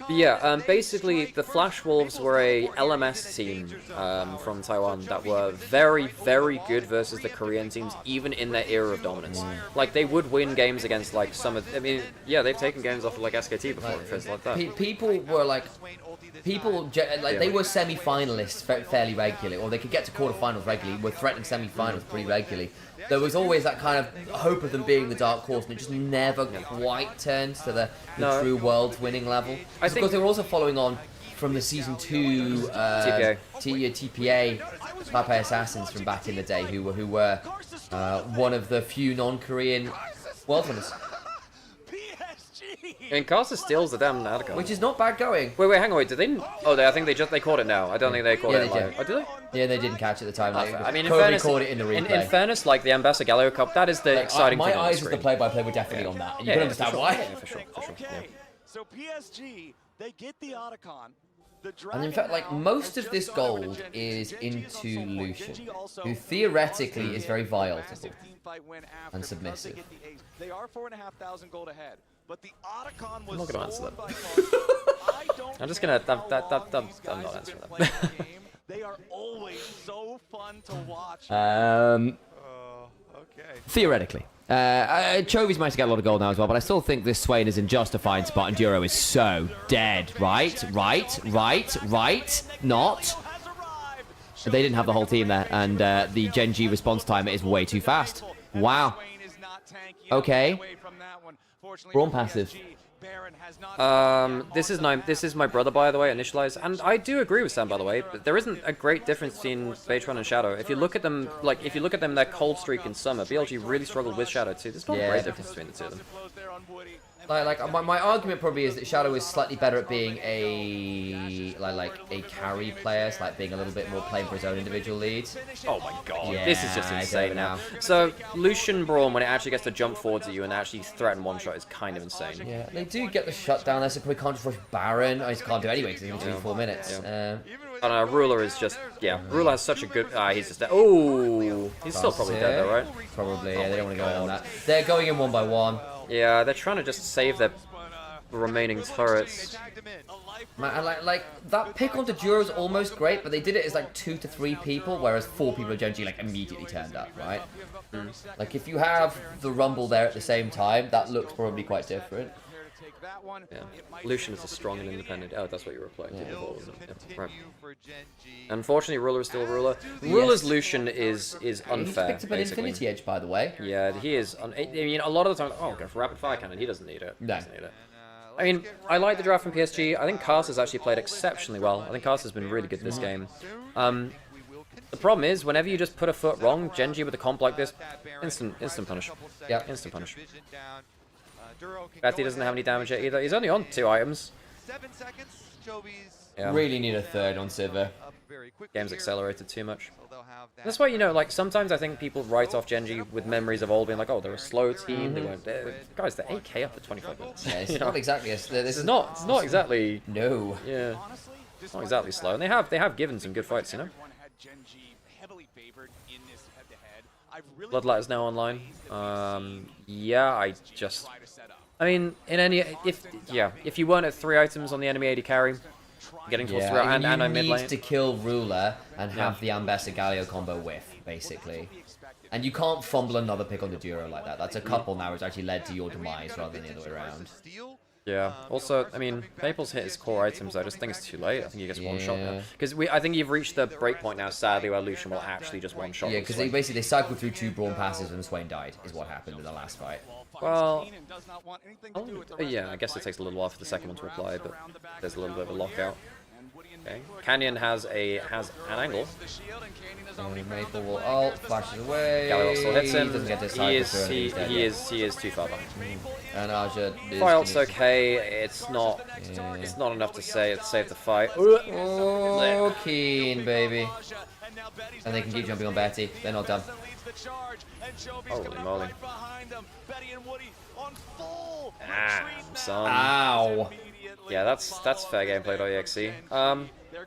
Yeah, basically the Flash Wolves were a LMS team from Taiwan that were very, very good versus the Korean teams, even in their era of dominance. Like, they would win games against, like, some of... I mean, yeah, they've taken games off of, like, SKT before and things like that. People were, like... They were semi-finalists fairly regularly, or they could get to quarterfinals regularly, were threatening semi-finals pretty regularly. There was always that kind of hope of them being the dark horse, and it just never quite turned to the true world's winning level. Of course, they were also following on from the Season 2 TPA Pape Assassins from back in the day, who were one of the few non-Korean world winners. And Casa steals the damn Atacon. Which is not bad going. Wait, hang on, did they? Oh, I think they caught it now. I don't think they caught it. They did. Oh, did they? Yeah, they didn't catch it at the time. I mean, in Kobe fairness, caught it in the replay. In fairness, like the Ambassador Gallo Cup, that is the exciting thing. My eyes as the play-by-play were definitely on that. And you can understand why. Yeah, for sure. So PSG, they get the Otacon. And in fact, like, most of this gold is into Lucian, who theoretically is very viable and submissive. They are 4,500 gold ahead, but the Otacon was I'm not going to answer that. I'm just going to... I'm not answering that. They are always so fun to watch. Theoretically. Chovy's managed to get a lot of gold now as well, but I still think this Swain is in just a fine spot, and Duro is so dead. Right? Not. They didn't have the whole team there, and the GENG response time is way too fast. Wow. Okay. Brawn passive. This is my brother, by the way, Initialise, and I do agree with Sam, by the way, but there isn't a great difference between Baytron and Shadow. If you look at them, their cold streak in summer, BLG really struggled with Shadow too. There's not a great difference between the two of them. My argument probably is that Shadow is slightly better at being a carry player, like being a little bit more playing for his own individual leads. Oh my god, yeah, this is just insane now. So Lucian Brawn, when it actually gets to jump forwards at you and actually threaten one shot, is kind of insane. Yeah, they do get the shutdown there, so probably can't just rush Baron. I just can't do it anyway because he's only 4 minutes. I don't know, Ruler is just, Ruler has such a good, he's just dead. Oh, he's still probably dead though, right? Probably, yeah, they don't want to go on that. They're going in 1 by 1. Yeah, they're trying to just save their remaining turrets. Man, like that pick onto Duro is almost great, but they did it as like 2 to 3 people, whereas 4 people of GENG like immediately turned up, right? Like if you have the Rumble there at the same time, that looks probably quite different. Yeah. Lucian is a strong and independent. Oh, that's what you were playing. Yeah. Yeah. Right. Unfortunately, Ruler is still Ruler. Ruler's Lucian is unfair. He's picked up an basically. Infinity Edge, by the way. Yeah, he is. I mean, a lot of the time, oh, go for Rapid Fire Cannon. He doesn't need it. No. He doesn't need it. I mean, I like the draft from PSG. I think Cast has actually played exceptionally well. I think Cast has been really good this game. The problem is, whenever you just put a foot wrong, GENG with a comp like this, instant punish. Yeah, instant punish. Betty doesn't have any damage yet either. He's only on 2 items. 7 seconds. Jovi's Yeah. Really need a third on Sivir. Game's accelerated too much. That's why, you know, like, sometimes I think people write off GENG with memories of old being like, oh, they're a slow team. They weren't. Guys, they're 8k up to 25 minutes. Yeah, it's You not know? exactly. It's not exactly. No. Yeah. It's not exactly slow, and they have given some good fights, you know. Bloodlight is now online. Yeah, I mean, if you weren't at 3 items on the enemy AD carry, getting towards 3 and you mid lane. need to kill Ruler and have the Ambessa Galio combo whiff, basically. And you can't fumble another pick on the Duro like that. That's a couple now which actually led to your demise rather than the other way around. Yeah. Also, I mean, Maple's hit his core items. I just think it's too late. I think he gets one shot now. Because I think you've reached the breakpoint now, sadly, where Lucian will actually just one shot. Yeah, because they cycled through 2 Brawn passes and Swain died, is what happened in the last fight. Well, yeah, I guess it takes a little while for the second one to apply, but there's a little bit of a lockout. Okay. Canyon has an angle. Maple will ult, flashes away. Galio still hits him. He doesn't get this he is too far behind. And Arja Fight's okay. It's not enough to save the fight. Oh, Keen, baby. And they can keep jumping on Betty. They're not done. Holy moly. Son. Ow. Yeah, that's fair gameplay.exe.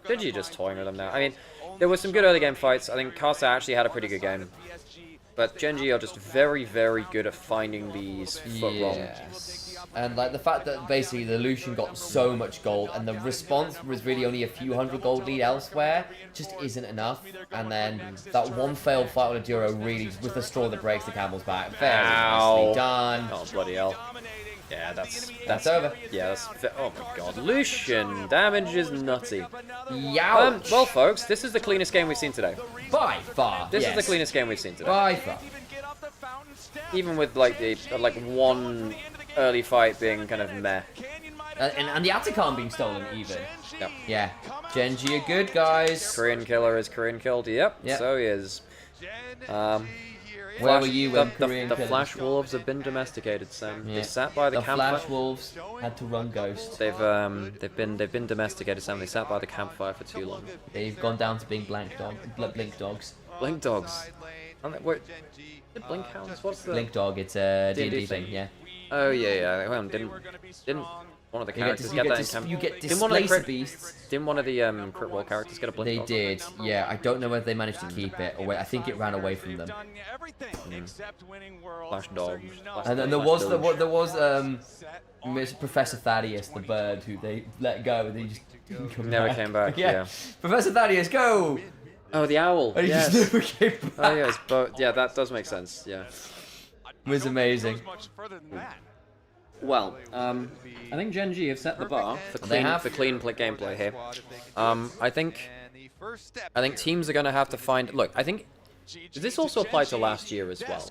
GG just toying with them now. I mean, there were some good early game fights. I think Kasta actually had a pretty good game. But GENG are just very, very good at finding these foot wrong. And like the fact that basically the Lucian got so much gold and the response was really only a few hundred gold lead elsewhere just isn't enough. And then that one failed fight on a Duro really was the straw that breaks the camel's back. Very nicely done. Oh, bloody hell. Yeah, that's over. Yeah, that's oh my god. Lucian damage is nutty. Youch. Well, folks, this is the cleanest game we've seen today. By far. This is the cleanest game we've seen today. By far. Even with like the one early fight being kind of meh. And the Atacam being stolen even. Yep. Yeah. GENG are good, guys. Korean killer is Korean killed. Yep. So he is. Where were you when Korean the Flash Wolves have been domesticated, Sam? Yeah. They sat by the campfire. Flash Wolves had to run Ghost. They've been domesticated, Sam. They sat by the campfire for too long. They've gone down to being blink dogs. Blink dogs. Wait, Blink Hounds? What's the Blink Dog? It's a D&D thing, yeah. Oh yeah. Well, didn't one of the characters get that in camp? You get displacer beasts. Didn't one of the Crit Wall characters get a Blink Dog? They did, yeah. I don't know whether they managed to keep it or I think it ran away from them. Flash Dog. And then there was Professor Thaddeus, the bird, who they let go and he just didn't come Never back. came back. Yeah. Professor Thaddeus, go! Oh, the owl. And he Yes. just never came back. Oh yes, but yeah, that does make sense. Yeah. It was amazing. Well, I think GENG have set the bar for clean gameplay here. I think teams are going to have to find. Look, I think this also applied to last year as well.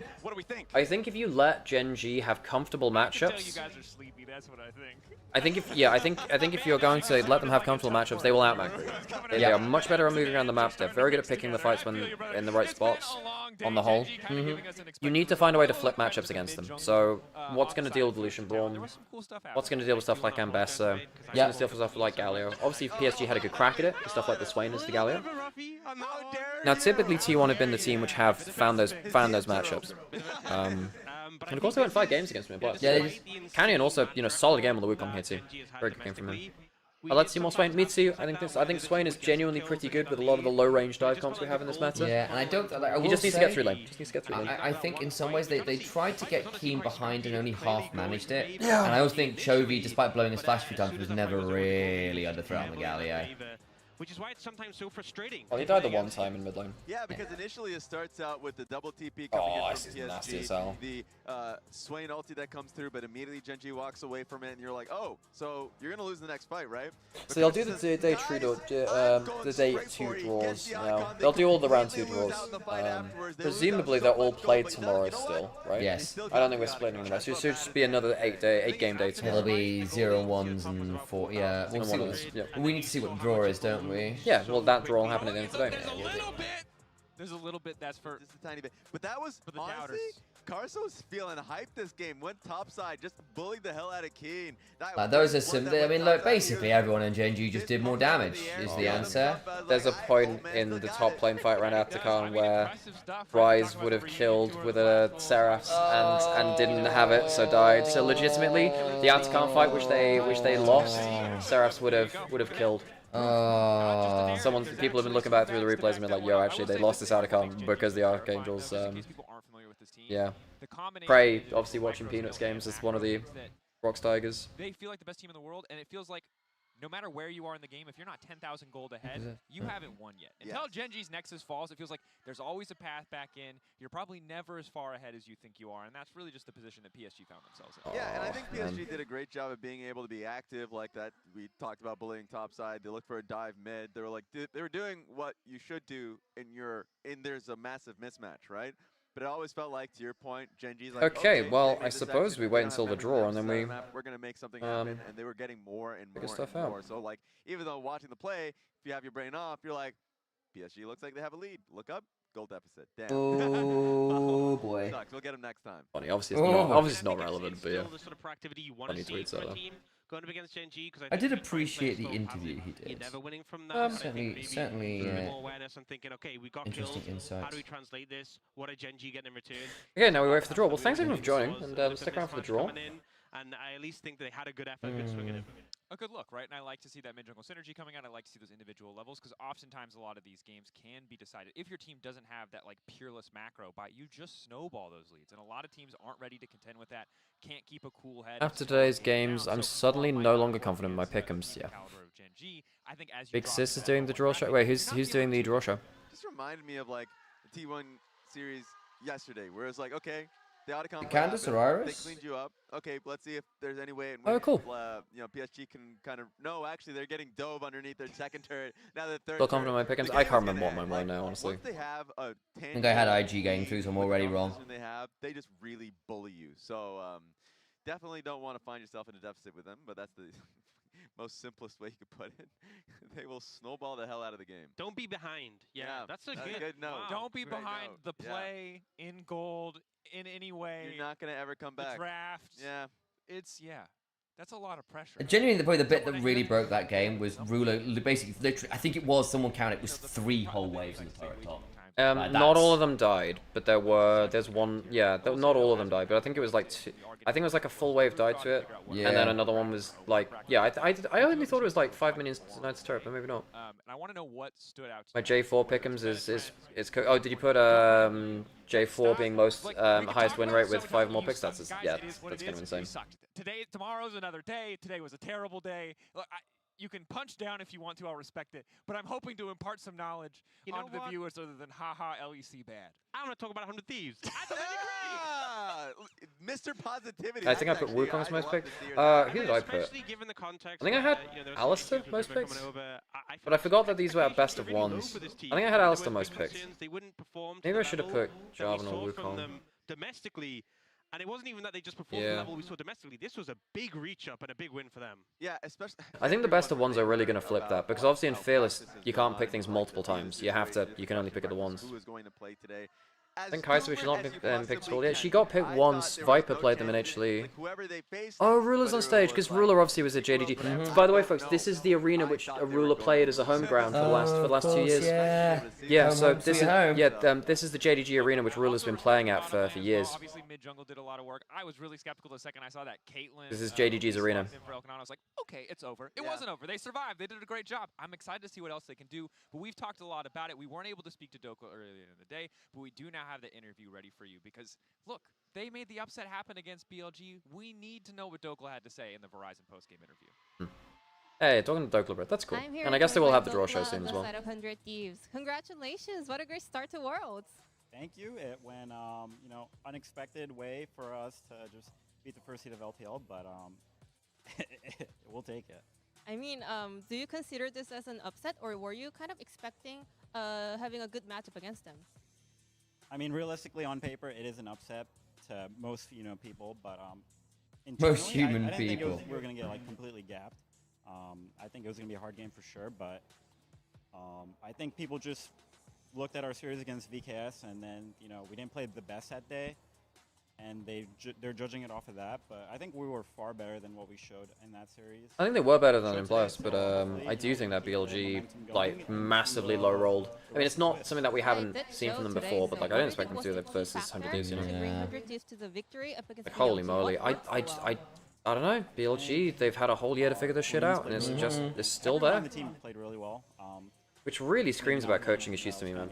I think if you let GENG have comfortable matchups, You guys are sleepy. That's what I think. I think if you're going to let them have comfortable matchups, they will outmacro you. They are much better at moving around the map. They're very good at picking the fights when in the right spots. On the whole, you need to find a way to flip matchups against them. So, what's going to deal with Lucian Braum? What's going to deal with stuff like Ambessa? What's going to deal with stuff like Galio? Obviously, if PSG had a good crack at it, stuff like the Swain is the Galio. Now, typically T1 have been the team which have found those matchups. And of course, they went 5 games against me. Yeah, Canyon also, solid game on the Wukong here too. Very good game from him. Let's see more Swain. Me too. I think Swain is genuinely pretty good with a lot of the low-range dive comps we have in this meta. Yeah, and I don't. He just needs to get through lane. I think in some ways they tried to get Keen behind and only half managed it. Yeah. And I always think Chovy, despite blowing his flash a few times, was never really under threat on the Galio. which is why it's sometimes so frustrating. Well, he died the one time in mid lane. Yeah, because initially it starts out with the double TP coming in from PSG, nasty as hell. the Swain ulti that comes through, but immediately GenG walks away from it, and you're like, oh, so you're gonna lose the next fight, right? So they'll do the day 2 draws now. They'll do all the round 2 draws. Presumably they're all played tomorrow still, right? Yes. I don't think we're splitting them. So it should just be another 8 game day tomorrow. It'll be 0-1s and 4. Yeah, we'll see we need to see what the draw is, don't we? Yeah, well, that draw will happen at the end of today. There's a little bit that's for just a tiny bit, but that was for the honestly, Carso's feeling hyped this game. Went topside, just bullied the hell out of Keen. Those are some. I mean, look, basically everyone in GENG just did more damage. Is the answer? There's a point in the top lane fight around Atacon where Rise would have killed with a Seraphs and didn't have it, so died. So legitimately, the Atacon fight which they lost, Seraphs would have killed. People have been looking back through the replays and been like, yo, actually they lost this outcome because the Archangels, yeah. Prey, obviously watching Peanuts games as one of the Rocks Tigers. They feel like the best team in the world, and it feels like no matter where you are in the game, if you're not 10,000 gold ahead, you haven't won yet. Until GenG's Nexus falls, it feels like there's always a path back in. You're probably never as far ahead as you think you are, and that's really just the position that PSG found themselves in. Yeah, and I think PSG did a great job of being able to be active like that. We talked about bullying topside. They looked for a dive mid. They were like, they were doing what you should do there's a massive mismatch, right? But it always felt like, to your point, GenG's like, okay, well, I suppose we wait until the draw and then we're going to make something happen, and they were getting more and more and more. So, like, even though watching the play, if you have your brain off, you're like, PSG looks like they have a lead. Look up, goal deficit. Damn. Oh, boy. Sucks. We'll get them next time. Funny, obviously it's not relevant, but yeah. The sort of proactivity you want Funny to see tweets from a though. team going up against GenG. I did appreciate the interview he did. Never winning from that. Certainly. More awareness and thinking, okay, we got interesting killed. insights. How do we translate this? What are GenG getting in return? Okay, now we wait for the draw. Well, thanks everyone for joining, and stick around for the draw. And I at least think they had a good effort, good swing at it. A good look, right? And I like to see that mid-jungle synergy coming out. I like to see those individual levels, because oftentimes a lot of these games can be decided. If your team doesn't have that like peerless macro, you just snowball those leads. And a lot of teams aren't ready to contend with that, can't keep a cool head. After today's games, I'm suddenly no longer confident in my pick'ems, yeah. Big Sis is doing the draw show. Wait, who's doing the draw show? Just reminded me of like the T1 series yesterday, where it's like, okay, the Otacon Candace or Iris? they cleaned you up. Okay, let's see if there's any way in Oh, which cool. PSG can kind of actually they're getting dove underneath their second turret. Now that third Still confident in my pick'ems. I can't remember what my mine now, honestly. Once they have a I think I had IG going through, so I'm already wrong. They just really bully you. So definitely don't want to find yourself in a deficit with them, but that's the most simplest way you could put it. They will snowball the hell out of the game. Don't be behind. Yeah, that's a good note. Wow. Don't be behind the play in gold in any way. You're not going to ever come back. The draft. Yeah. That's a lot of pressure. Genuinely, probably the bit that really broke that game was Ruler. Basically, literally, I think it was, someone counted, it was 3 whole waves in the turret top. Not all of them died, but there's one, not all of them died, but I think it was like I think it was like a full wave died to it, and then another one was like, I only thought it was like 5 minions to turret, but maybe not. And I want to know what stood out to My J4 pick'ems is oh, did you put J4 being most highest win rate with 5 more picks? That's kind of insane. Tomorrow's another day. Today was a terrible day. Look, you can punch down if you want to, I'll respect it. But I'm hoping to impart some knowledge onto the viewers other than haha LEC bad. I want to talk about 100 Thieves. Mr. Positivity. I think I put Wukong as most picked. Who did I put? I think I had Alistair most picks. But I forgot that these were at best of ones. I think I had Alistair most picked. Maybe I should have put Jarvan or Wukong. Domestically. And it wasn't even that they just performed the level we saw domestically. This was a big reach up and a big win for them. Yeah, especially. I think the best of ones are really going to flip that, because obviously in Fearless you can't pick things multiple times. You can only pick it the ones. Who is going to play today? I think Kaiser should not pick Skull. Yeah, she got picked once. Viper played them initially. Oh, Ruler's on stage, because Ruler obviously was at JDG. By the way, folks, this is the arena which a Ruler played as a home ground for the last 2 years. Yeah, so this is the JDG arena which Ruler's been playing at for years. Obviously, mid jungle did a lot of work. I was really skeptical the second I saw that Caitlyn. This is JDG's arena. I was like, okay, it's over. It wasn't over. They survived. They did a great job. I'm excited to see what else they can do. But we've talked a lot about it. We weren't able to speak to Doko earlier in the day, but we do now have the interview ready for you, because look, they made the upset happen against BLG. We need to know what Dokla had to say in the Verizon post-game interview. Hey, talking to Dokla, that's cool. I'm here And I guess they will with have the draw Dokla show soon on as the well. side of 100 Thieves. Congratulations! What a great start to Worlds. Thank you. It went, unexpected way for us to just beat the first seed of LPL, but we'll take it. I mean, do you consider this as an upset, or were you kind of expecting having a good matchup against them? I mean, realistically, on paper, it is an upset to most people, but Most internally, human I didn't think people. we were gonna get like completely gapped. I think it was gonna be a hard game for sure, but I think people just looked at our series against VKS, and then we didn't play the best that day, and they're judging it off of that. But I think we were far better than what we showed in that series. I think they were better than in Plus, but I do think that BLG like massively low rolled. I mean, it's not something that we haven't seen from them before, but like I didn't expect them to do that versus 100 Thieves. Like, holy moly, I don't know. BLG, they've had a whole year to figure this shit out, and it's still there. The team played really well. Which really screams about coaching issues to me, man.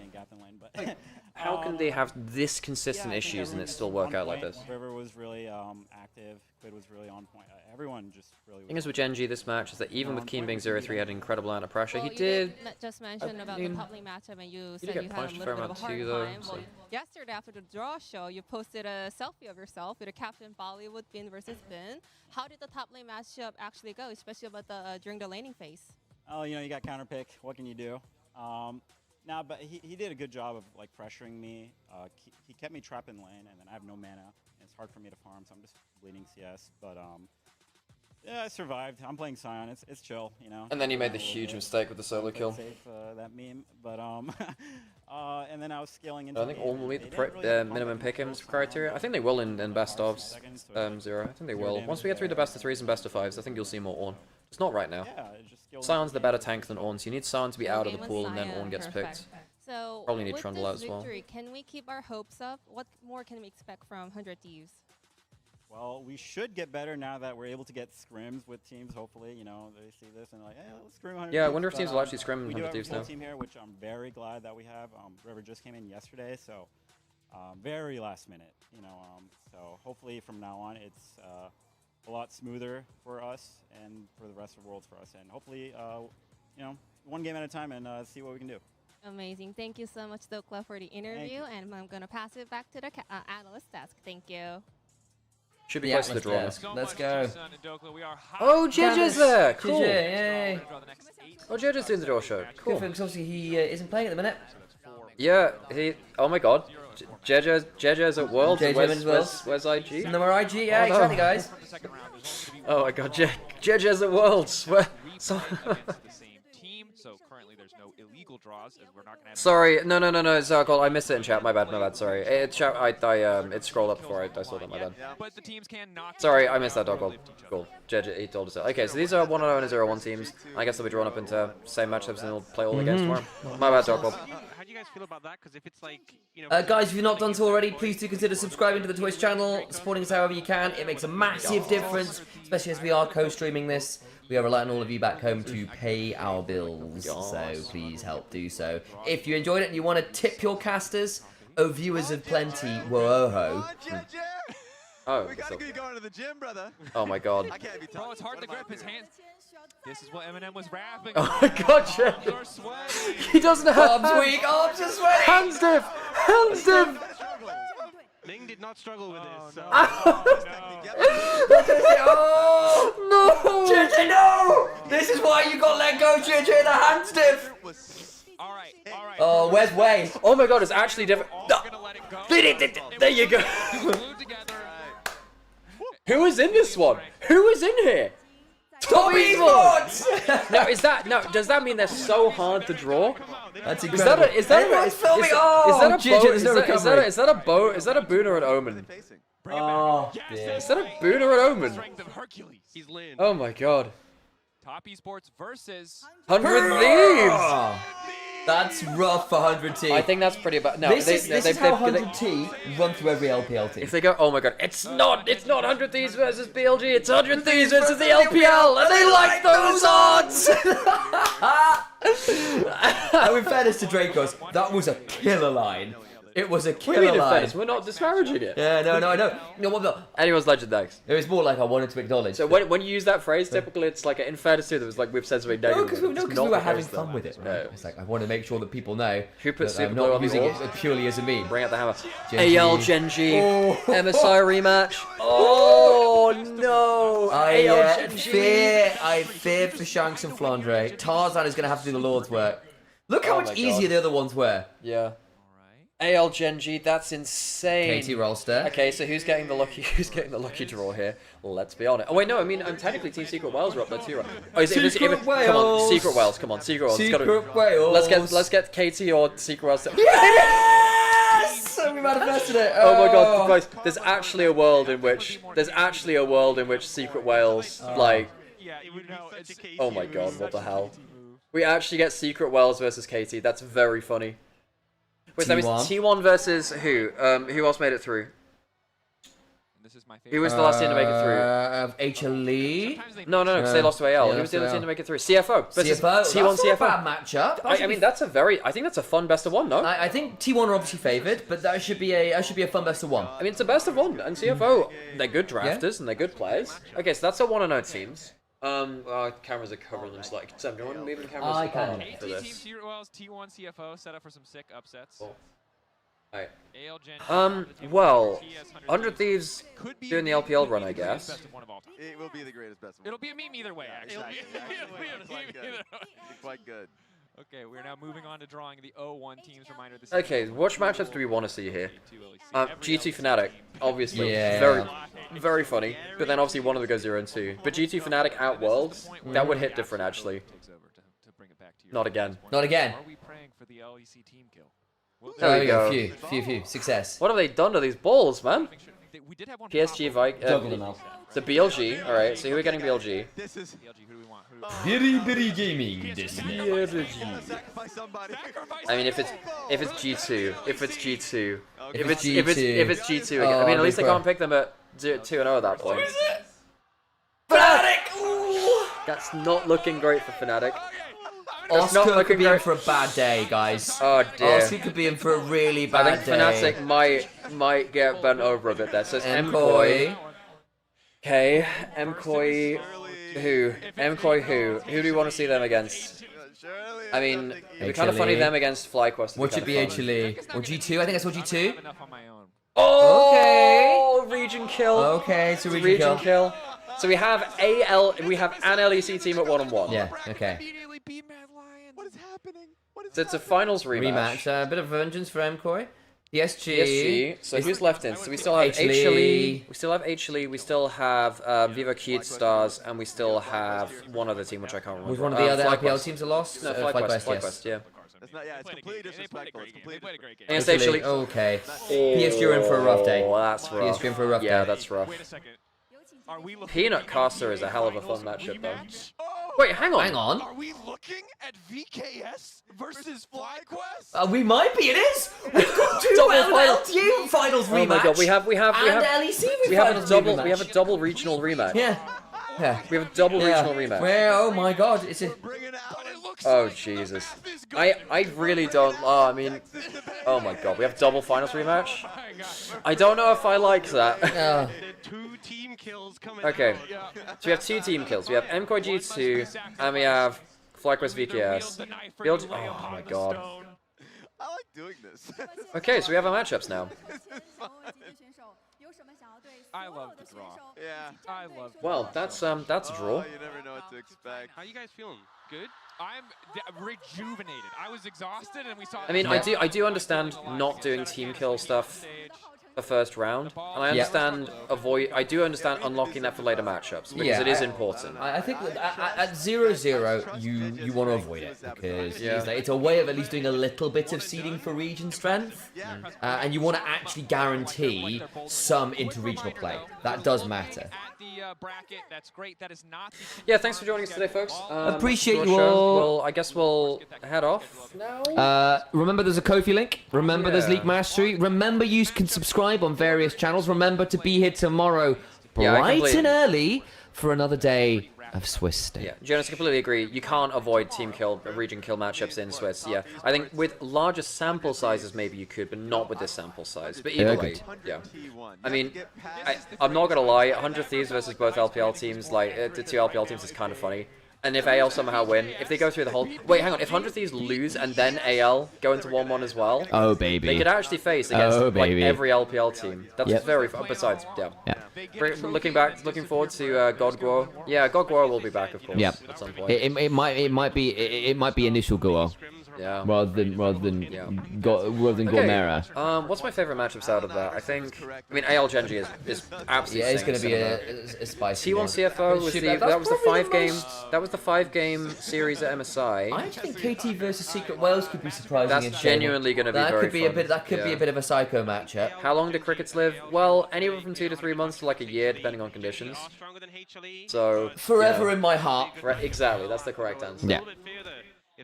Like, how can they have this consistent issues and it still work out like this? River was really active. Quid was really on point. Everyone just really. The thing is with GENG this match is that even with Keen being 0-3, had an incredible amount of pressure. Well, He did. Just mention about the top lane matchup, and you said get you had a punished a fair little bit of a hard amount too, though, time. Well, so. yesterday after the draw show, you posted a selfie of yourself with a Captain Bollywood Bin versus Bin. How did the top lane matchup actually go, especially about the during the laning phase? Oh, you got counter pick. What can you do? Nah, but he did a good job of like pressuring me. He kept me trapped in lane, and then I have no mana. And it's hard for me to farm, so I'm just bleeding CS. But yeah, I survived. I'm playing Sion. It's chill, And then you made the huge mistake with the solo kill. Safe, that meme, but and then I was scaling into. I think all will meet the minimum pick'ems criteria. I think they will in best ofs, Zero. I think they will. Once we get through the best of 3s and best of 5s, I think you'll see more Ornn. It's not right now. Sion's the better tank than Ornn, so you need Sion to be out of the pool, and then Ornn gets picked. So probably need with Trundle out this as well. victory, can we keep our hopes up? What more can we expect from 100 Thieves? Well, we should get better now that we're able to get scrims with teams. Hopefully, they see this and like, hey, let's scrim 100 Yeah, I Thieves. wonder if teams will actually scrim We do 100 have a Thieves full now. team here, which I'm very glad that we have. River just came in yesterday, so very last minute. So hopefully from now on it's a lot smoother for us and for the rest of Worlds for us, and hopefully, one game at a time and see what we can do. Amazing. Thank you so much, Dokla, for the interview, and I'm going to pass it back to the analyst desk. Thank you. Should be close to the draw. Let's go. Oh, JJ's there! Cool. JJ, yay. Oh, JJ's doing the draw show. Cool. Good, because obviously he isn't playing at the minute. Yeah, oh my god. JJ's at Worlds. Where's IG? No more IG, yeah, no. exactly, guys. Oh my god, JJ's at Worlds. So currently there's no illegal draws, and we're not gonna have. Sorry, no, Zarkol, I missed it in chat. My bad. Sorry. It scrolled up before I saw that. My bad. But the teams can knock. Sorry, I missed that, Doggold. Cool. JJ, he told us that. Okay, so these are 1-0 and 0-1 teams. I guess they'll be drawn up into same matchups and they'll play all the games tomorrow. My bad, Doggold. How do you guys feel about that? Because if it's like, guys, if you've not done so already, please do consider subscribing to the Twitch channel, supporting us however you can. It makes a massive difference, especially as we are co-streaming this. We are relying on all of you back home to pay our bills, so please help do so. If you enjoyed it and you want to tip your casters, viewers of plenty, whoa-ho. Oh, we gotta be going to the gym, brother. Oh my god. I can't be talking. Bro, it's hard to grip his hands. This is what Eminem was rapping. Oh my god, Jay. He doesn't have arms weak, arms are sweaty. Hands stiff. Ming did not struggle with this. So. Oh no! JJ, no! This is why you got let go, JJ. The hand stiff. All right. Oh, where's Way? Oh my god, it's actually different. No. There you go. Who is in this one? Who is in here? Top Esports! Does that mean they're so hard to draw? That's incredible. Is that a boon or an omen? Oh, dear. Is that a boon or an omen? He's Lin. Oh my god. Top Esports versus 100 Thieves! That's rough for 100T. I think that's pretty bad. No, this is how 100T run through every LPL team. If they go, oh my god, it's not 100 Thieves versus BLG, it's 100 Thieves versus the LPL, and they like those odds! Now, in fairness to Dracos, that was a killer line. It was a What do you mean killer in line. fairness? We're not disparaging it. Yeah, no, I know. No, what the? Anyone's legend next. It was more like I wanted to acknowledge. So when you use that phrase, typically it's like in fairness to, there was like we've said something No, negative. because we, It's we not were the having case, fun though. with it. Right? No. It's like I want to make sure that people know Who put that Super I'm Glue not on the using wall? it purely as a meme. Bring out the hammer. Gen AL G. Gen G. Oh. MSI rematch. Oh no! AL Gen G. I fear for Shanks and Flandre. Tarzan is going to have to do the Lord's work. Look how Oh much my easier God. the other ones were. Yeah. AL Gen G, that's insane. KT Rolster. Okay, so who's getting the lucky draw here? Let's be honest. Oh wait, no, I mean, technically Team Secret Wales are up there too, right? Oh, Secret come on, Wales. Secret Wales, come on, Secret Wales. It's gotta- Secret Wales. Let's get KT or Secret Wales. Yes! So we manifested it. Oh my God, guys! There's actually a world in which Secret Wales like. Oh my God, what the hell? We actually get Secret Wales versus KT. That's very funny. Wait, that means T1 versus who? Who else made it through? This is my Who was the last team to make it through? HLE? No, because they lost to AL. Yeah, Who was the other AL. team to make it through? CFO versus CFO. T1 That's CFO. not a bad matchup. I mean, I think that's a fun best of one, no? I think T1 are obviously favoured, but that should be a fun best of one. I mean, it's a best of one, and CFO, they're good drafters and they're good players. Okay, so that's a 1-0 teams. Cameras are covering them, so like, Sam, do you want to move the cameras I can. on for Team this? Secret Wales, T1 CFO set up for some sick upsets. Alright. AL Gen Well, 100 Thieves doing the LPL run, I guess. It will be the greatest best of one. It'll be a meme either way, actually. It'll be a meme Quite good. either way. Quite good. Okay, we're now moving on to drawing the 0-1 teams. Reminder this Okay, which matchups do we want to see here? G2 Fnatic, obviously, Yeah. very funny. But then obviously one of them goes 0-2. But G2 Fnatic out Worlds, that would hit different actually. Not again. Not again. Are we praying for the LEC team kill? There we go. Few. Success. What have they done to these balls, man? We did have one PSG, Juggle them out. the BLG, alright, so who are we getting BLG? This is BLG, who do we want? Bitty Gaming. Disney. sacrifice somebody. I mean, if it's G2, if it's G2 G2 again. I mean, at least they can't pick them at 2-0 at that point. Fnatic! Ooh. That's not looking great for Fnatic. That's not Oscar could looking be in great. for a bad day, guys. Oh dear. Oscar could be in for a really bad I think day. Fnatic might get bent over a bit there. So it's MKOI. Okay, MKOI. Who? MKOI who? Who do we want to see them against? I mean, it'd be kind of funny them against FlyQuest. What should be HLE? Or G2? I think I saw G2. Oh, region kill. Okay, so region kill. So we have we have an LEC team at 1-1. Yeah, okay. What is happening? So it's a finals rematch. A bit of vengeance for MKOI. PSG. PSG. So who's left in? So we still have HLE. We still have HLE. We still have Viva Keed Stars, and we still have one other team which I can't remember. Was one of the other FlyQuest. LPL teams that lost? No, FlyQuest, FlyQuest, yes. yeah. That's not, it's completely disrespectful. It's completely Against HLE. HLE. Okay. PSG are in for a rough day. Oh, that's rough. PSG in for a rough day. Yeah, that's rough. Wait a second. Are we looking Peanut Caster is a hell of a fun matchup, though. Wait, hang on. Hang on. Are we looking at VKS versus FlyQuest? We might be. It is. We've got two Double LLTU finals rematch. Oh my god, we have and LEC we have a finals double rematch. we have a double regional rematch. Yeah. We have a double regional rematch. Well, oh my god, it's a. Oh Jesus. I really don't. Oh, I mean, oh my god, we have double finals rematch. I don't know if I like that. Two team kills coming Okay, out. so we have two team kills. We have MKOI G2 and we have FlyQuest VKS. Oh my god. I like doing this. Okay, so we have our matchups now. I love the draw. Yeah. I love. Well, that's a draw. You never know what to expect. How you guys feeling? Good? I'm rejuvenated. I was exhausted, and we saw. I mean, I do understand not doing team kill stuff the first round, and I understand I do understand unlocking that for later matchups because it is important. I think that at 0-0 you want to avoid it because it's a way of at least doing a little bit of seeding for region strength, and you want to actually guarantee some inter-regional play. That does matter. That's great. That is not. Yeah, thanks for joining us today, folks. Appreciate short you show. all. Well, I guess we'll head off now. Remember, there's a Ko-fi link. Remember, there's League Mastery. Remember, you can subscribe on various channels. Remember to be here tomorrow, bright and early, for another day of Swiss state. Yeah, Jonas, I completely agree. You can't avoid team kill, region kill matchups in Swiss. Yeah, I think with larger sample sizes, maybe you could, but not with this sample size. But either way, yeah. I mean, I'm not gonna lie. 100 Thieves versus both LPL teams, like the two LPL teams, is kind of funny. And if AL somehow win, if they go through the whole... Wait, hang on. If 100 Thieves lose and then AL go into 1-1 as well... Oh, baby. They could actually face against like every LPL team. That's very... Besides, yeah. Looking forward to Godguo. Yeah, Godguo will be back, of course, at some point. It might be initial Guo. Yeah. Rather than Nymaera. What's my favorite matchups out of that? I mean, AL Genji is absolutely. Yeah, it's gonna be a spicy. T1 CFO was the 5-game series at MSI. I actually think KT versus Secret Wales could be surprising. That's genuinely going to be very fun. That could be a bit of a psycho matchup. How long do crickets live? Well, anywhere from 2 to 3 months to like a year, depending on conditions. So forever in my heart. Exactly, that's the correct answer. Yeah.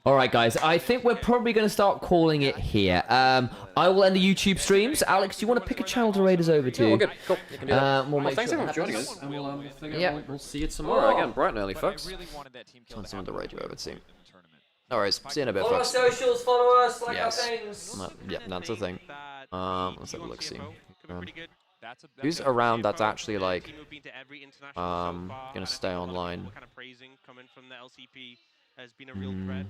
Alright guys, I think we're probably going to start calling it here. I will end the YouTube streams. Alex, do you want to pick a channel to raid us over to? Yeah, we're good. Cool. You can do that. Thanks everyone for joining us. And we'll see you tomorrow. Again, bright and early, folks. Find someone to raid you over to. No worries. See you in a bit, follow folks. our socials, follow us, like our things. Yeah, that's the thing. Let's have a look, see. Who's around that's actually like gonna stay online? What kind of praising coming from the LCP has been a real threat